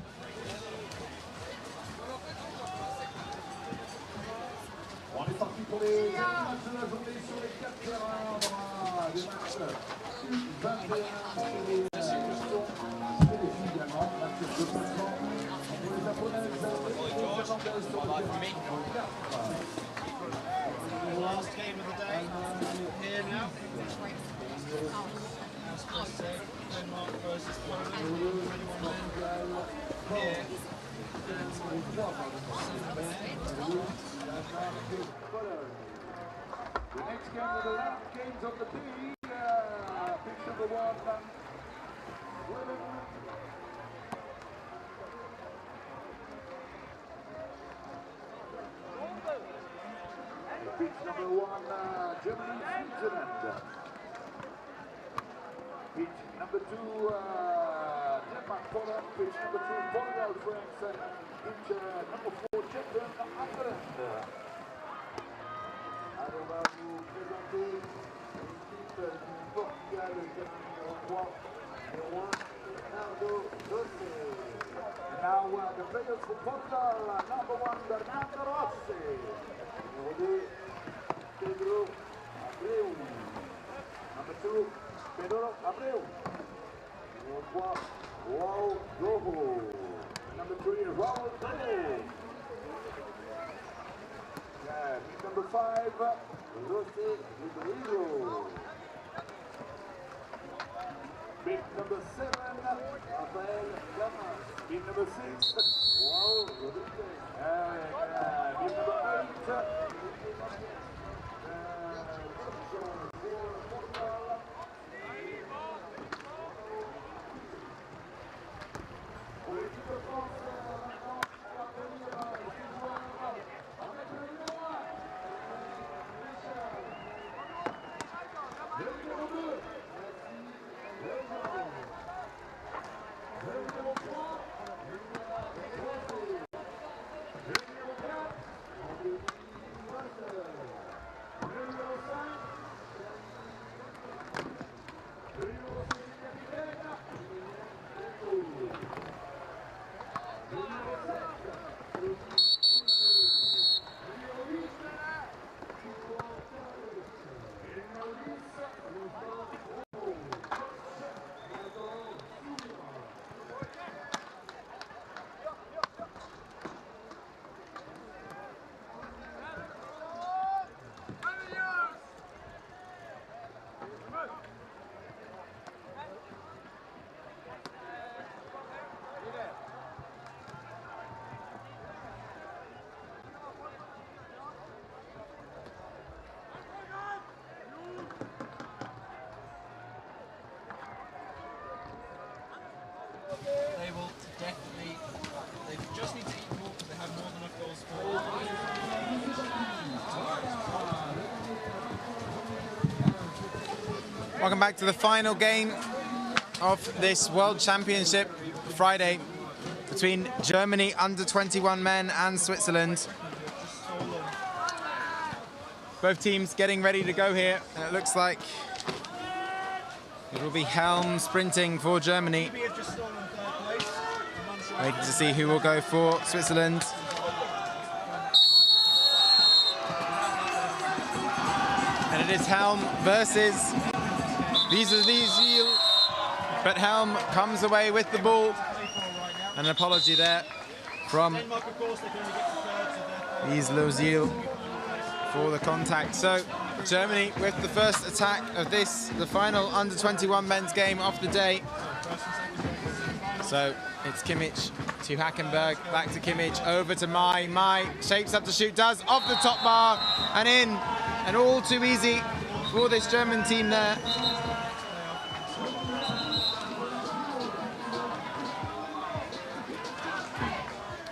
On est parti pour les matchs de la journée sur les 4 terrains. Des matchs 21 et les filles également. Match de 5 ans pour les japonaises et les irlandaises sur le terrain. Last game of the day, here now. Denmark versus Poland, 21 men here. The next game of the last games of the day, pitch number 1, Women. Pitch number 1, Germany, Switzerland. Pitch number 2, Denmark, Poland. Pitch number 3, Portugal, France. Pitch number 4, Czech, Ireland. Alors, on va vous présenter l'équipe du Portugal, le numéro 3, numéro 1, Bernardo Rossi. Now the players for Portugal, number 1, Bernardo Rossi. Numéro 2, Pedro Abreu. Number 2, Pedro Abreu. Numéro 3, Raul Rojo. Number 3, Raul Rojo. Number 5, Jose Rodrigo. Big number 7, Rafael Gama. Big number 6, Raul Rodriguez. Big number 8, They will definitely, they just need to eat more because they have more than enough goals for. Welcome back to the final game of this World Championship Friday between Germany under 21 men and Switzerland. Both teams getting ready to go here. And it looks like It will be Helm sprinting for Germany. Waiting to see who will go for Switzerland. And it is Helm versus Wiesel. But Helm comes away with the ball. An apology there from Wiesel for the contact. So Germany with the first attack of this, the final under-21 men's game of the day. So it's Kimmich to Hackenberg, back to Kimmich, over to Mai. Mai shapes up to shoot, does, off the top bar and in. And all too easy for this German team there.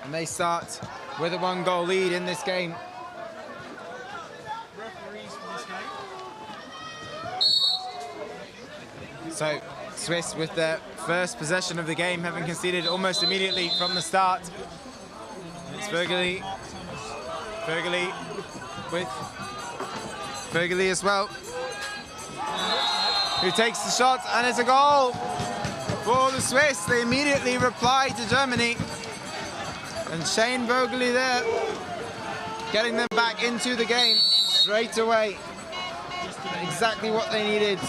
And they start with a 1-goal lead in this game. So Swiss with their first possession of the game, having conceded almost immediately from the start. It's Fergeli with Fergeli as well, who takes the shot, and it's a goal for the Swiss. They immediately reply to Germany, and Shane Fergeli there, getting them back into the game straight away. Exactly what they needed.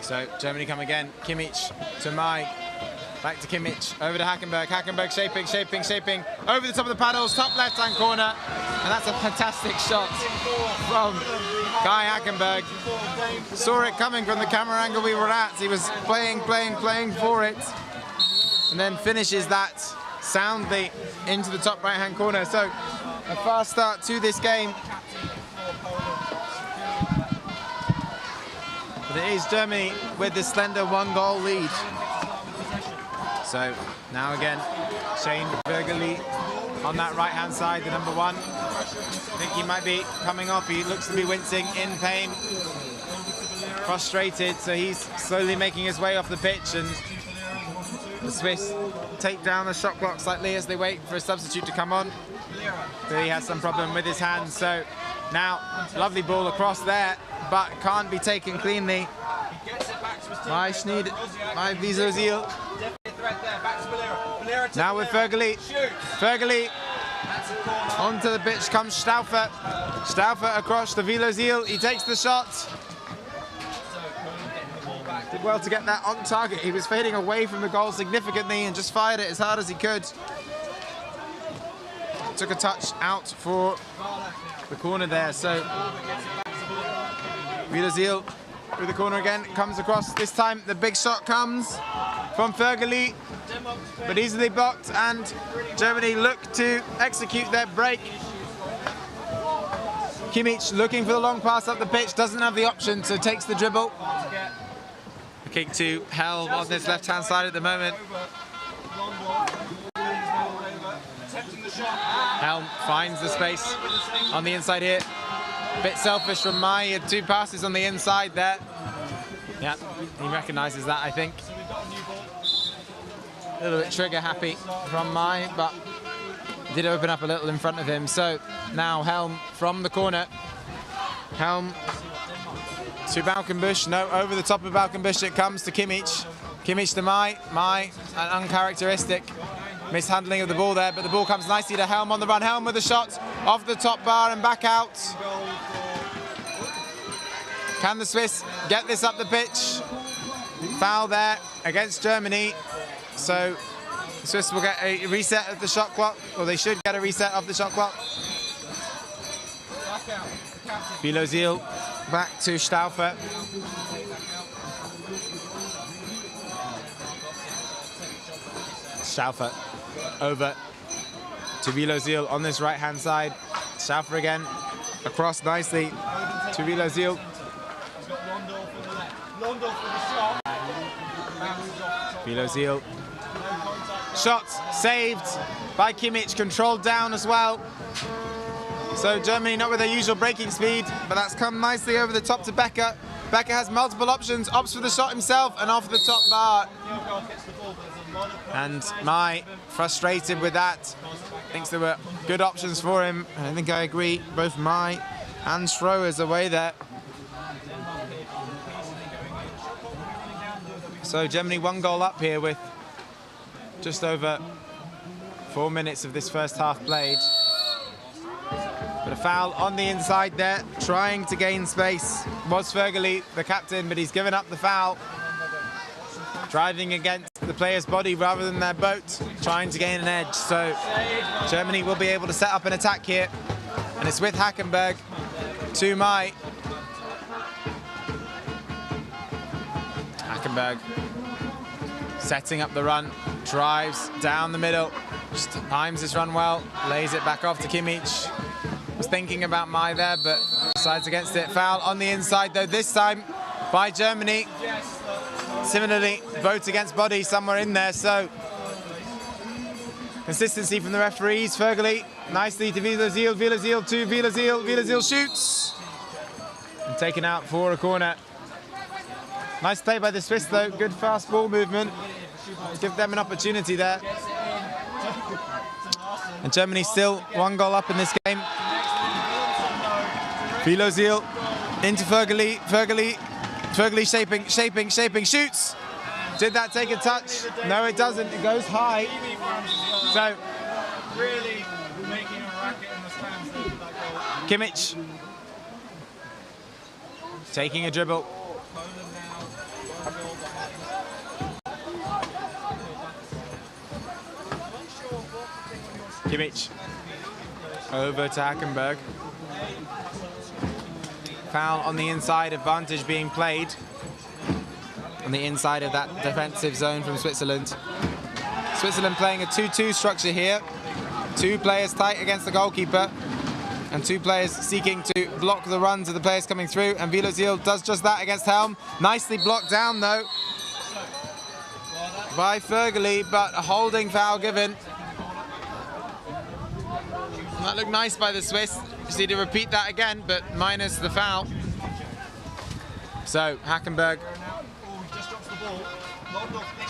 So Germany come again. Kimmich to Mai. Back to Kimmich. Over to Hackenberg. Hackenberg shaping. Over the top of the paddles. Top left-hand corner. And that's a fantastic shot from Guy Hackenberg. Saw it coming from the camera angle we were at. He was playing for it. And then finishes that soundly into the top right-hand corner. So a fast start to this game. It is Germany with the slender 1-goal lead. So now again, Shane Fergeli on that right-hand side, the number 1. I think he might be coming off. He looks to be wincing, in pain, frustrated. So he's slowly making his way off the pitch, and the Swiss take down the shot clock slightly as they wait for a substitute to come on. But he has some problem with his hands. So now, lovely ball across there, but can't be taken cleanly. My Wiesel. Now with Fergeli. Fergeli onto the pitch comes Stauffer. Stauffer across to Wiesel. He takes the shot. Did well to get that on target. He was fading away from the goal significantly and just fired it as hard as he could. Took a touch out for the corner there. So Wiesel through the corner again, comes across. This time the big shot comes from Fergeli, but easily blocked, and Germany look to execute their break. Kimmich looking for the long pass up the pitch, doesn't have the option, so takes the dribble. The kick to Helm on this left-hand side at the moment. Helm finds the space on the inside here. Bit selfish from Mai, he had 2 passes on the inside there. Yeah, he recognises that, I think. A little bit trigger happy from Mai, but did open up a little in front of him. So now Helm from the corner. Helm to Balkenbush. No, over the top of Balkenbush it comes to Kimmich. Kimmich to Mai. Mai, an uncharacteristic mishandling of the ball there, but the ball comes nicely to Helm on the run. Helm with a shot off the top bar and back out. Can the Swiss get this up the pitch? Foul there against Germany. So the Swiss will get a reset of the shot clock, or they should get a reset of the shot clock. Wiesel back to Stauffer. Stauffer over to Wiesel on this right-hand side. Stauffer again, across nicely to Wiesel. Wiesel. Shot saved by Kimmich, controlled down as well. So Germany not with their usual breaking speed, but that's come nicely over the top to Becker. Becker has multiple options, opts for the shot himself and off the top bar. And Mai, frustrated with that, thinks there were good options for him. And I think I agree, both Mai and Schroers away there. So Germany 1 goal up here with just over 4 minutes of this first half played. But a foul on the inside there, trying to gain space. Was Fergali, the captain, but he's given up the foul. Driving against the player's body rather than their boat, trying to gain an edge. So Germany will be able to set up an attack here. And it's with Hackenberg to Mai. Hackenberg setting up the run, drives down the middle, just times his run well, lays it back off to Kimmich. Was thinking about Mai there, but decides against it. Foul on the inside though, this time by Germany. Similarly, boat against body somewhere in there, so consistency from the referees. Fergali nicely to Wielerziel, Wielerziel to Wielerziel, Wielerziel shoots. And taken out for a corner. Nice play by the Swiss though, good fast ball movement. Give them an opportunity there. And Germany still 1 goal up in this game. Wielerziel into Fergali, Fergali shaping, shoots. Did that take a touch? No, it doesn't, it goes high. So, Really making a racket in the stands there with that goal. Kimmich taking a dribble. Kimmich over to Hackenberg. Foul on the inside, advantage being played on the inside of that defensive zone from Switzerland. Switzerland playing a 2-2 structure here. 2 players tight against the goalkeeper and 2 players seeking to block the runs of the players coming through, and Wielerziel does just that against Helm. Nicely blocked down though by Fergali, but a holding foul given. That looked nice by the Swiss. Just need to repeat that again, but minus the foul. So Hackenberg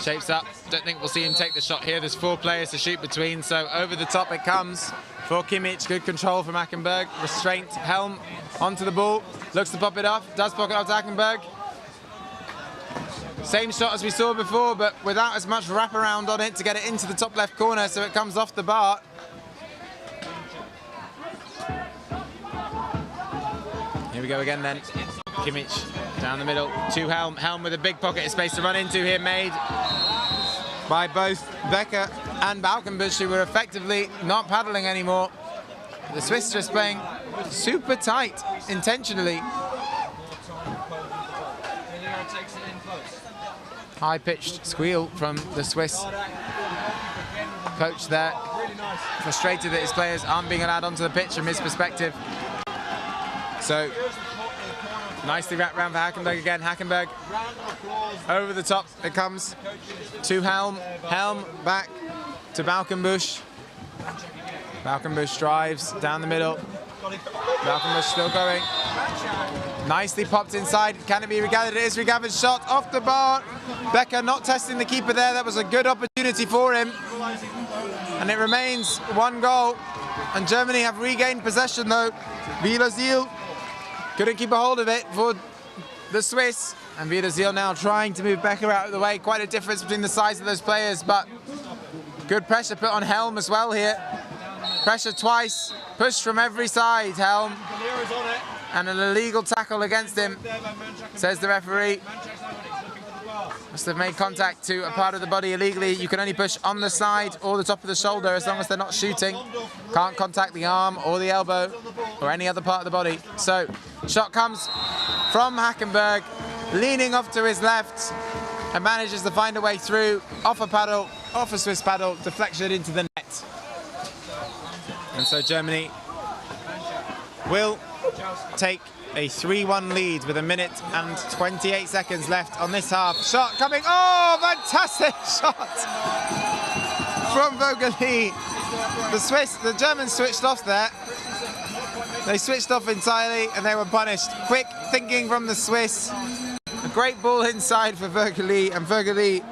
shapes up. Don't think we'll see him take the shot here. There's 4 players to shoot between, so over the top it comes for Kimmich. Good control from Hackenberg. Restraint. Helm onto the ball. Looks to pop it off. Does pop it off to Hackenberg. Same shot as we saw before, but without as much wraparound on it to get it into the top left corner, so it comes off the bar. Here we go again then. Kimmich down the middle to Helm. Helm with a big pocket of space to run into here, made by both Becker and Balkenbush, who were effectively not paddling anymore. The Swiss just playing super tight, intentionally. High-pitched squeal from the Swiss coach there. Frustrated that his players aren't being allowed onto the pitch from his perspective. So, nicely wrapped round for Hackenberg again. Hackenberg over the top it comes to Helm. Helm back to Balkenbush. Balkenbush drives down the middle. Balkenbush still going. Nicely popped inside. Can it be regathered? It is regathered. Shot off the bar. Becker not testing the keeper there. That was a good opportunity for him. And it remains 1 goal. And Germany have regained possession though. Wielerziel couldn't keep a hold of it for the Swiss. And Wielerziel now trying to move Becker out of the way. Quite a difference between the size of those players, but good pressure put on Helm as well here. Pressure twice, push from every side, Helm. And an illegal tackle against him, says the referee. Must have made contact to a part of the body illegally. You can only push on the side or the top of the shoulder as long as they're not shooting. Can't contact the arm or the elbow or any other part of the body. So, shot comes from Hackenberg, leaning off to his left, and manages to find a way through, off a paddle, off a Swiss paddle, deflection into the net. And so Germany will take a 3-1 lead with 1 minute and 28 seconds left on this half. Shot coming, oh, fantastic shot from Vogeli. The Germans switched off there. They switched off entirely and they were punished. Quick thinking from the Swiss. A great ball inside for Vogeli, and Vogeli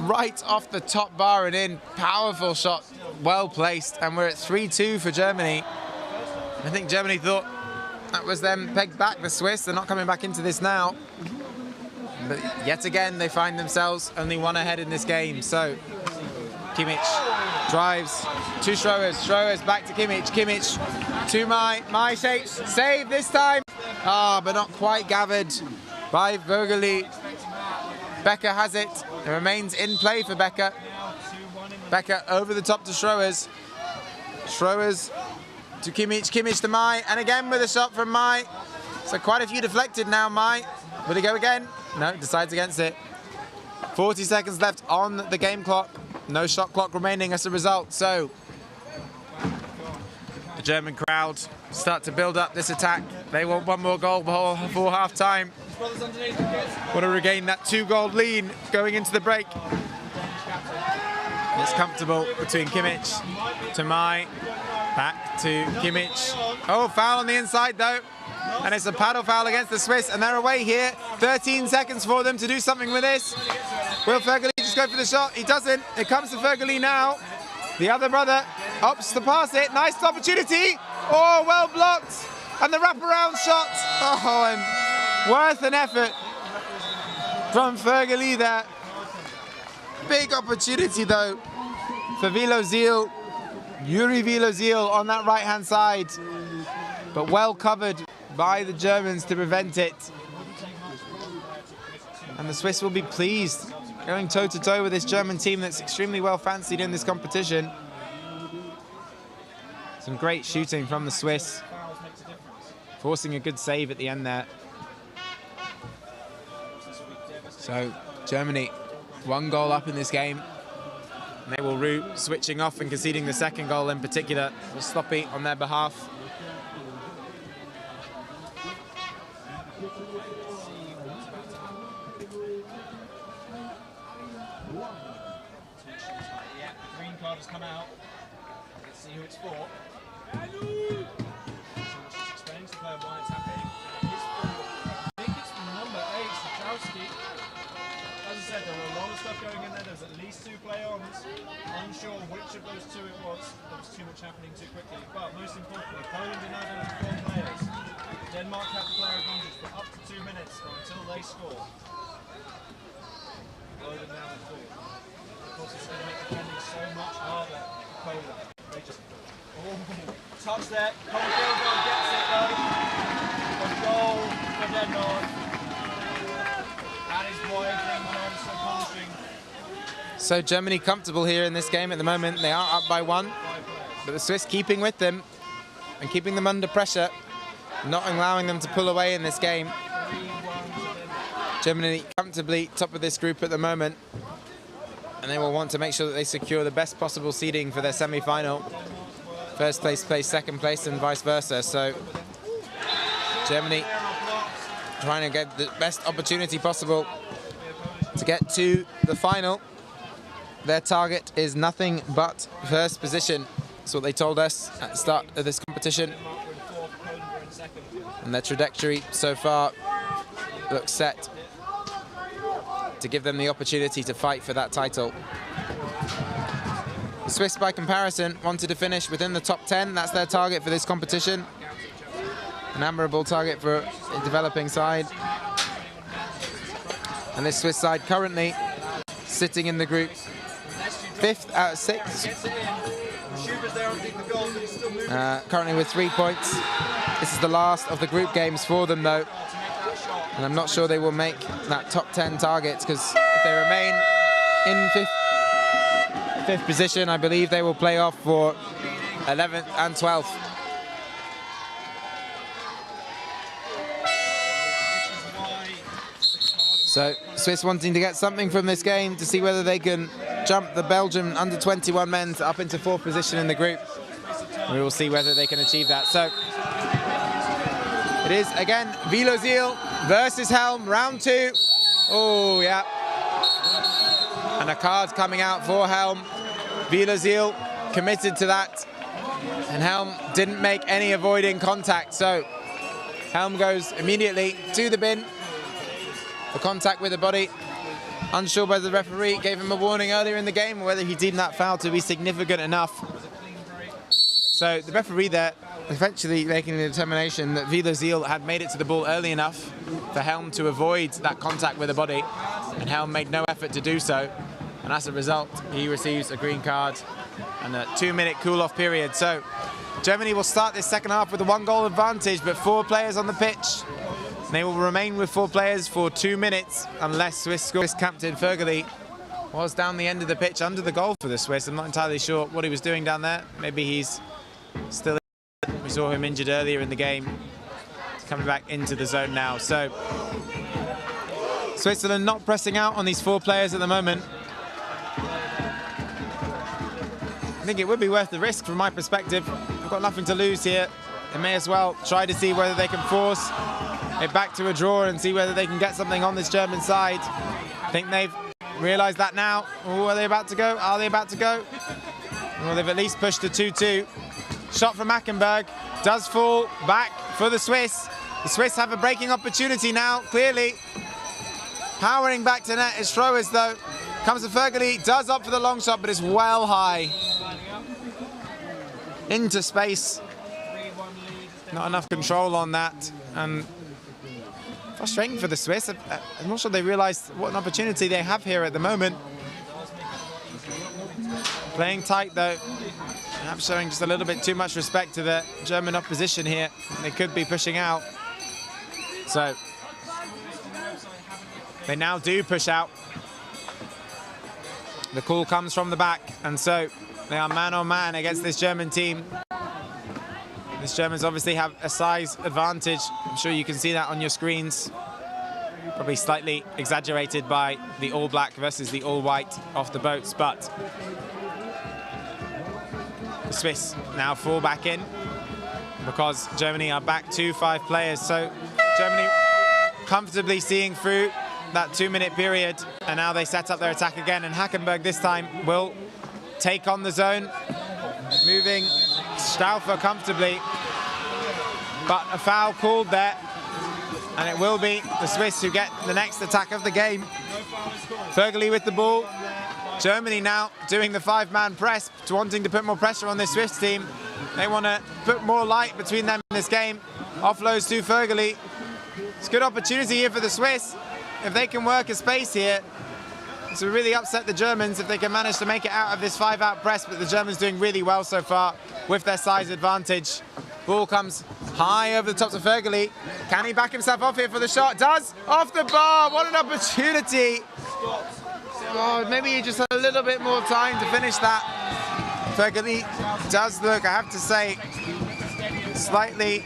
right off the top bar and in. Powerful shot, well placed, and we're at 3-2 for Germany. I think Germany thought that was them pegged back, the Swiss. They're not coming back into this now. But yet again, they find themselves only one ahead in this game. So Kimmich drives to Schroers back to Kimmich. Kimmich to my shapes. Save this time. But not quite gathered by Vögeli. Becker has it. It remains in play for Becker. Becker over the top to Schroers. Schroers to Kimmich. Kimmich to Mai. And again with a shot from Mai. So quite a few deflected now, Mai. Will he go again? No, decides against it. 40 seconds left on the game clock. No shot clock remaining as a result. So the German crowd start to build up this attack. They want one more goal before half time. Want to regain that 2-goal lead going into the break. It's comfortable between Kimmich to Mai. Back to Kimmich. Oh, foul on the inside though. And it's a paddle foul against the Swiss, and they're away here. 13 seconds for them to do something with this. Will Vögeli just go for the shot? He doesn't. It comes to Vögeli now. The other brother opts to pass it. Nice opportunity. Oh, well blocked. And the wraparound shot. Oh, and worth an effort from Vögeli there. Big opportunity though for Vilozil. Yuri Vilozil on that right-hand side. But well covered by the Germans to prevent it. And the Swiss will be pleased going toe-to-toe with this German team that's extremely well fancied in this competition. Some great shooting from the Swiss, forcing a good save at the end there. So Germany, 1 goal up in this game. And they will rue switching off and conceding the second goal in particular. It was sloppy on their behalf. Yeah, the green card has come out. Let's see who it's for. So she's explaining to the player why it's happening. I think it's from number 8, Strachowski. As I said, there were a lot of stuff going in there. There was at least 2 play-ons. Unsure which of those 2 it was. There was too much happening too quickly. But most importantly, Poland are now down to 4 players. Denmark have the player advantage for up to 2 minutes or until they score. Poland now with 4. Of course, it's going to make defending so much harder for Poland. They just... Oh, touch there. Colin Field gets it though. A goal for Denmark. That is why Denmark is so punishing. So Germany comfortable here in this game at the moment. They are up by 1, but the Swiss keeping with them and keeping them under pressure, not allowing them to pull away in this game. Germany comfortably top of this group at the moment, and they will want to make sure that they secure the best possible seeding for their semi-final. First place plays second place and vice versa. So Germany trying to get the best opportunity possible to get to the final. Their target is nothing but first position. That's what they told us at the start of this competition. And their trajectory so far looks set to give them the opportunity to fight for that title. The Swiss, by comparison, wanted to finish within the top 10. That's their target for this competition. An admirable target for a developing side. And this Swiss side currently sitting in the group 5th out of 6. Currently with 3 points. This is the last of the group games for them though. And I'm not sure they will make that top 10 targets, because if they remain in 5th position, I believe they will play off for 11th and 12th. So Swiss wanting to get something from this game to see whether they can jump the Belgian under-21 men up into 4th position in the group. We will see whether they can achieve that. So it is again Vilozil versus Helm, round 2. Oh yeah. And a card coming out for Helm. Vilozil committed to that. And Helm didn't make any avoiding contact. So Helm goes immediately to the bin for contact with the body. Unsure whether the referee gave him a warning earlier in the game or whether he deemed that foul to be significant enough. So the referee there eventually making the determination that Wieler-Ziel had made it to the ball early enough for Helm to avoid that contact with the body, and Helm made no effort to do so. And as a result, he receives a green card and a 2-minute cool-off period. So Germany will start this second half with a 1-goal advantage, but 4 players on the pitch. They will remain with 4 players for 2 minutes unless Swiss captain Fergeli was down the end of the pitch under the goal for the Swiss. I'm not entirely sure what he was doing down there. Maybe he's still in. We saw him injured earlier in the game. He's coming back into the zone now. So Switzerland not pressing out on these 4 players at the moment. I think it would be worth the risk from my perspective. I've got nothing to lose here. They may as well try to see whether they can force it back to a draw and see whether they can get something on this German side. I think they've realised that now. Oh, are they about to go? Are they about to go? Well, they've at least pushed to 2-2. Shot from Hackenberg does fall back for the Swiss. The Swiss have a breaking opportunity now, clearly. Powering back to net is Schroers, though. Comes to Fergeli, does opt for the long shot, but it's well high. Into space. Not enough control on that. And frustrating for the Swiss. I'm not sure they realised what an opportunity they have here at the moment. Playing tight, though. Perhaps showing just a little bit too much respect to the German opposition here. They could be pushing out. So they now do push out. The call comes from the back, and so they are man on man against this German team. These Germans obviously have a size advantage. I'm sure you can see that on your screens. Probably slightly exaggerated by the all black versus the all white off the boats, but the Swiss now fall back in because Germany are back to 5 players. So Germany comfortably seeing through that 2-minute period, and now they set up their attack again, and Hackenberg this time will take on the zone, moving Stauffer comfortably, but a foul called there, and it will be the Swiss who get the next attack of the game. Fergeli with the ball. Germany now doing the 5-man press, wanting to put more pressure on this Swiss team. They want to put more light between them in this game. Offloads to Fergeli. It's a good opportunity here for the Swiss. If they can work a space here, this will really upset the Germans if they can manage to make it out of this 5-out press, but the Germans doing really well so far with their size advantage. Ball comes high over the top to Fergeli. Can he back himself off here for the shot? Does! Off the bar! What an opportunity! Oh, maybe he just had a little bit more time to finish that. Fergeli does look, I have to say, slightly...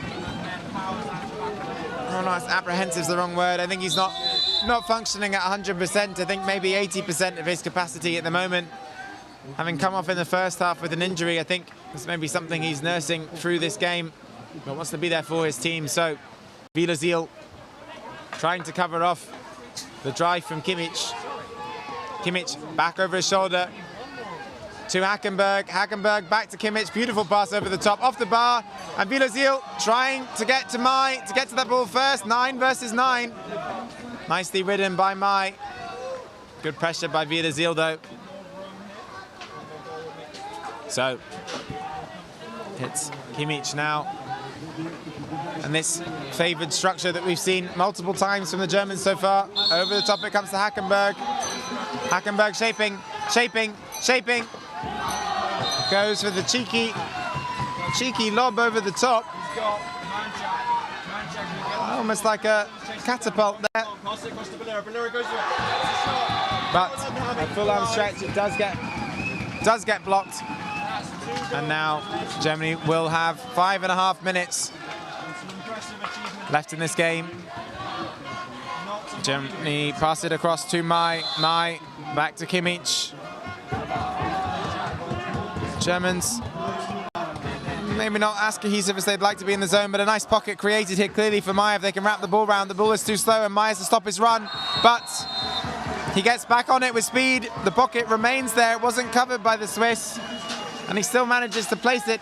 Oh no, apprehensive is the wrong word. I think he's not functioning at 100%. I think maybe 80% of his capacity at the moment. Having come off in the first half with an injury, I think this may be something he's nursing through this game, but wants to be there for his team. So Wieler-Ziel trying to cover off the drive from Kimmich. Kimmich back over his shoulder to Hackenberg. Hackenberg back to Kimmich. Beautiful pass over the top, off the bar. And Wieler-Ziel trying to get to Mai, to get to that ball first. 9 versus 9. Nicely ridden by Mai. Good pressure by Wieler-Ziel, though. So it's Kimmich now. And this favoured structure that we've seen multiple times from the Germans so far. Over the top it comes to Hackenberg. Hackenberg shaping. Goes for the cheeky lob over the top. Almost like a catapult there. But a full arm stretch, it does get blocked. And now Germany will have 5.5 minutes left in this game. Germany pass it across to Mai. Back to Kimmich. Germans maybe not as cohesive as they'd like to be in the zone, but a nice pocket created here clearly for Mai if they can wrap the ball round. The ball is too slow and Mai has to stop his run, but he gets back on it with speed. The pocket remains there. It wasn't covered by the Swiss, and he still manages to place it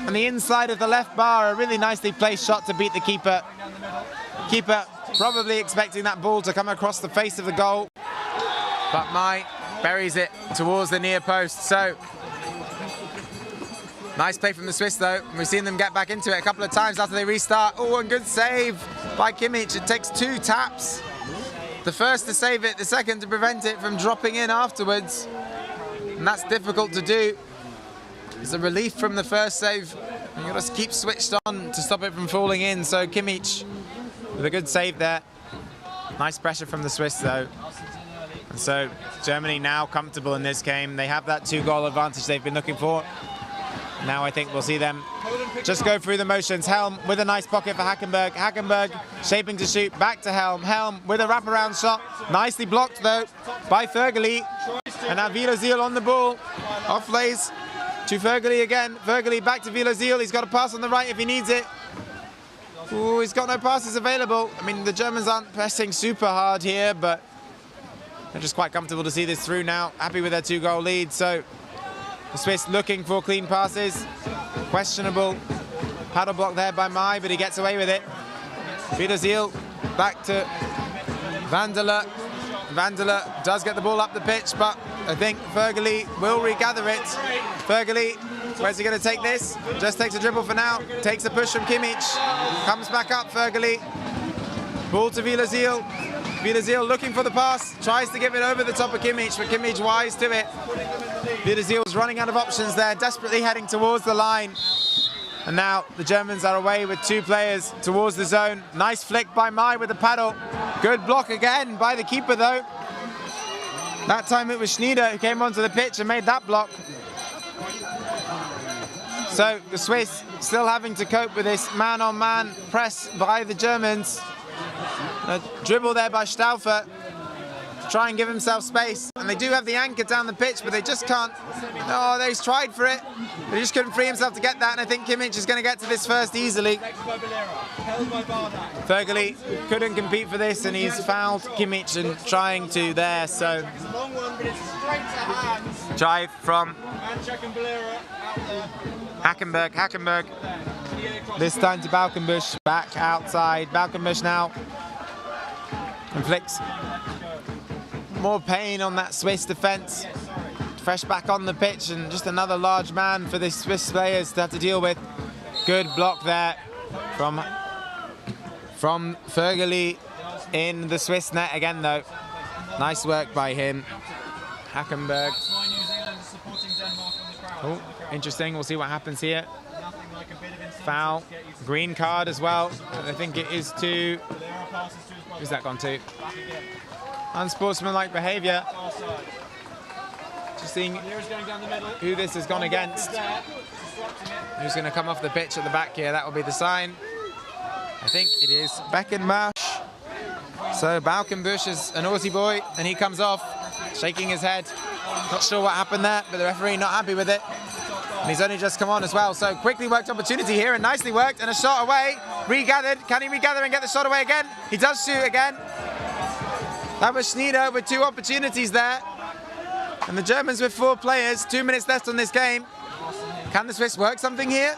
on the inside of the left bar. A really nicely placed shot to beat the keeper. Keeper probably expecting that ball to come across the face of the goal. but Mai buries it towards the near post. So nice play from the Swiss though. We've seen them get back into it a couple of times after they restart. Oh, and good save by Kimmich. It takes 2 taps. The first to save it, the second to prevent it from dropping in afterwards. And that's difficult to do. It's a relief from the first save. You got to keep switched on to stop it from falling in. So Kimmich with a good save there. Nice pressure from the Swiss though. And so Germany now comfortable in this game. They have that 2-goal advantage they've been looking for. Now I think we'll see them just go through the motions. Helm with a nice pocket for Hackenberg. Hackenberg shaping to shoot, back to Helm. Helm with a wraparound shot. Nicely blocked though by Fergeli. And now Vilozil on the ball. Off lays to Fergeli again. Fergeli back to Vilozil. He's got a pass on the right if he needs it. Ooh, he's got no passes available. I mean, the Germans aren't pressing super hard here, but they're just quite comfortable to see this through now. Happy with their 2-goal lead. So the Swiss looking for clean passes. Questionable paddle block there by Mai, but he gets away with it. Vilozil back to Vanderler. Vanderler does get the ball up the pitch, but I think Fergeli will regather it. Fergeli, where's he going to take this? Just takes a dribble for now. Takes a push from Kimmich. Comes back up, Fergeli. Ball to Vilozil. Vilozil looking for the pass. Tries to give it over the top of Kimmich, but Kimmich wise to it. Vilozil's running out of options there, desperately heading towards the line. And now the Germans are away with 2 players towards the zone. Nice flick by Mai with the paddle. Good block again by the keeper though. That time it was Schneider who came onto the pitch and made that block. So the Swiss still having to cope with this man-on-man press by the Germans. A dribble there by Stauffer to try and give himself space. And they do have the anchor down the pitch, but they just can't. Oh, they tried for it. But he just couldn't free himself to get that. And I think Kimmich is going to get to this first easily. Fergeli couldn't compete for this, and he's fouled Kimmich and trying to there. So drive from Hackenberg. This time to Balkenbush, back outside. Balkenbush now inflicts more pain on that Swiss defence. Fresh back on the pitch, and just another large man for the Swiss players to have to deal with. Good block there from Fergeli in the Swiss net again though. Nice work by him. Hackenberg. Oh, interesting. We'll see what happens here. Foul, green card as well. And I think it is to. Who's that gone to? Unsportsmanlike behaviour. Just seeing who this has gone against. Who's going to come off the pitch at the back here? That will be the sign. I think it is Beckenmarsch. So Balkenbush is a naughty boy, and he comes off, shaking his head. Not sure what happened there, but the referee not happy with it. And he's only just come on as well. So quickly worked opportunity here, and nicely worked, and a shot away. Regathered. Can he regather and get the shot away again? He does shoot again. That was Schneider with 2 opportunities there. And the Germans with 4 players, 2 minutes left on this game. Can the Swiss work something here?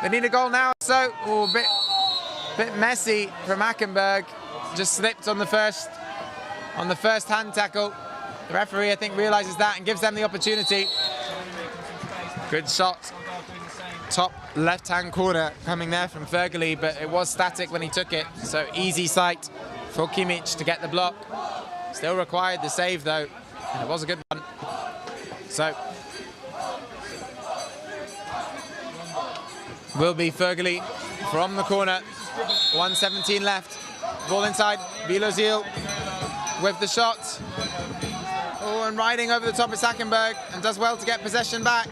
They need a goal now. So, a bit messy from Hackenberg. Just slipped on the first hand tackle. The referee, I think, realizes that and gives them the opportunity. Good shot. Top left-hand corner coming there from Fergeli, but it was static when he took it. So easy sight for Kimmich to get the block. Still required the save though, and it was a good one. So will be Fergeli from the corner. 1:17 left. Ball inside. Vilozil with the shot. Oh, and riding over the top is Hackenberg, and does well to get possession back.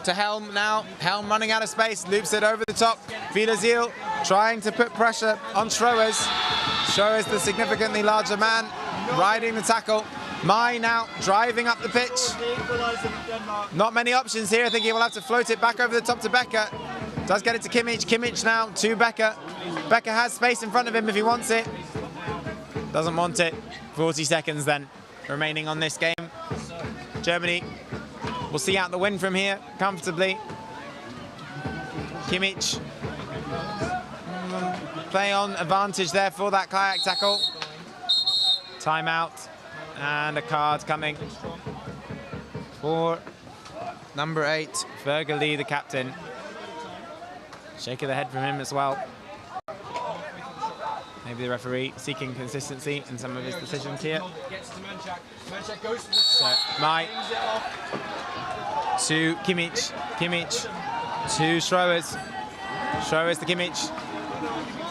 To Helm now. Helm running out of space, loops it over the top. Vilozil trying to put pressure on Schroers. Schroers, the significantly larger man, riding the tackle. Mai now driving up the pitch. Not many options here. I think he will have to float it back over the top to Becker. Does get it to Kimmich. Kimmich now to Becker. Becker has space in front of him if he wants it. Doesn't want it. 40 seconds then remaining on this game. Germany will see out the win from here comfortably. Kimmich play on advantage there for that kayak tackle. Timeout. And a card coming for number 8, Fergali, the captain. Shake of the head from him as well. Maybe the referee seeking consistency in some of his decisions here. So, Mai to Kimmich. Kimmich to Schroers. Schroers to Kimmich.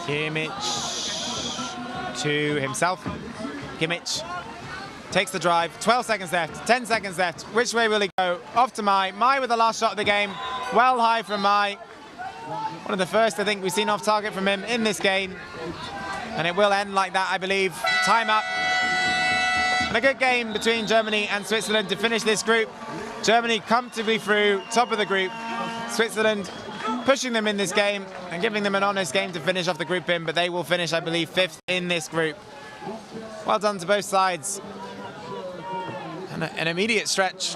Kimmich to himself. Kimmich takes the drive. 12 seconds left. 10 seconds left. Which way will he go? Off to Mai. Mai with the last shot of the game. Well high from Mai. One of the first, I think, we've seen off target from him in this game. And it will end like that, I believe. Time up. And a good game between Germany and Switzerland to finish this group. Germany comfortably through, top of the group. Switzerland pushing them in this game and giving them an honest game to finish off the group in, but they will finish, I believe, 5th in this group. Well done to both sides. And an immediate stretch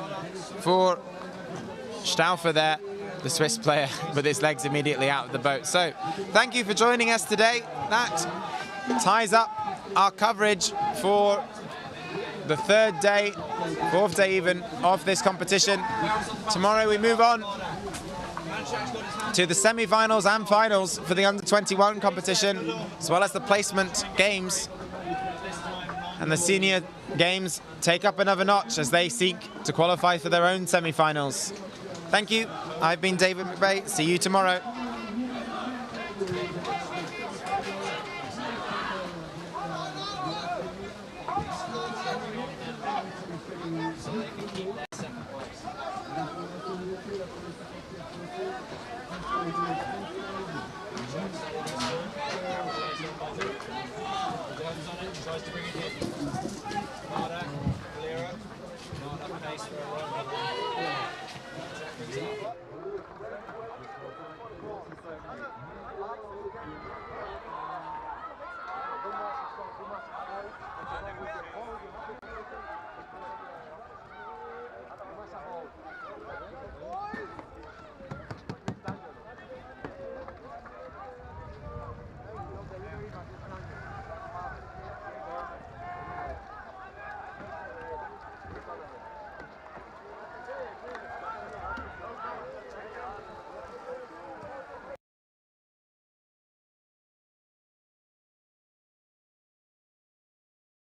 for Stauffer there, the Swiss player, with his legs immediately out of the boat. So, thank you for joining us today. That ties up our coverage for the 3rd day, 4th day even, of this competition. Tomorrow we move on to the semi-finals and finals for the under-21 competition, as well as the placement games. And the senior games take up another notch as they seek to qualify for their own semi-finals. Thank you. I've been David McVeigh. See you tomorrow.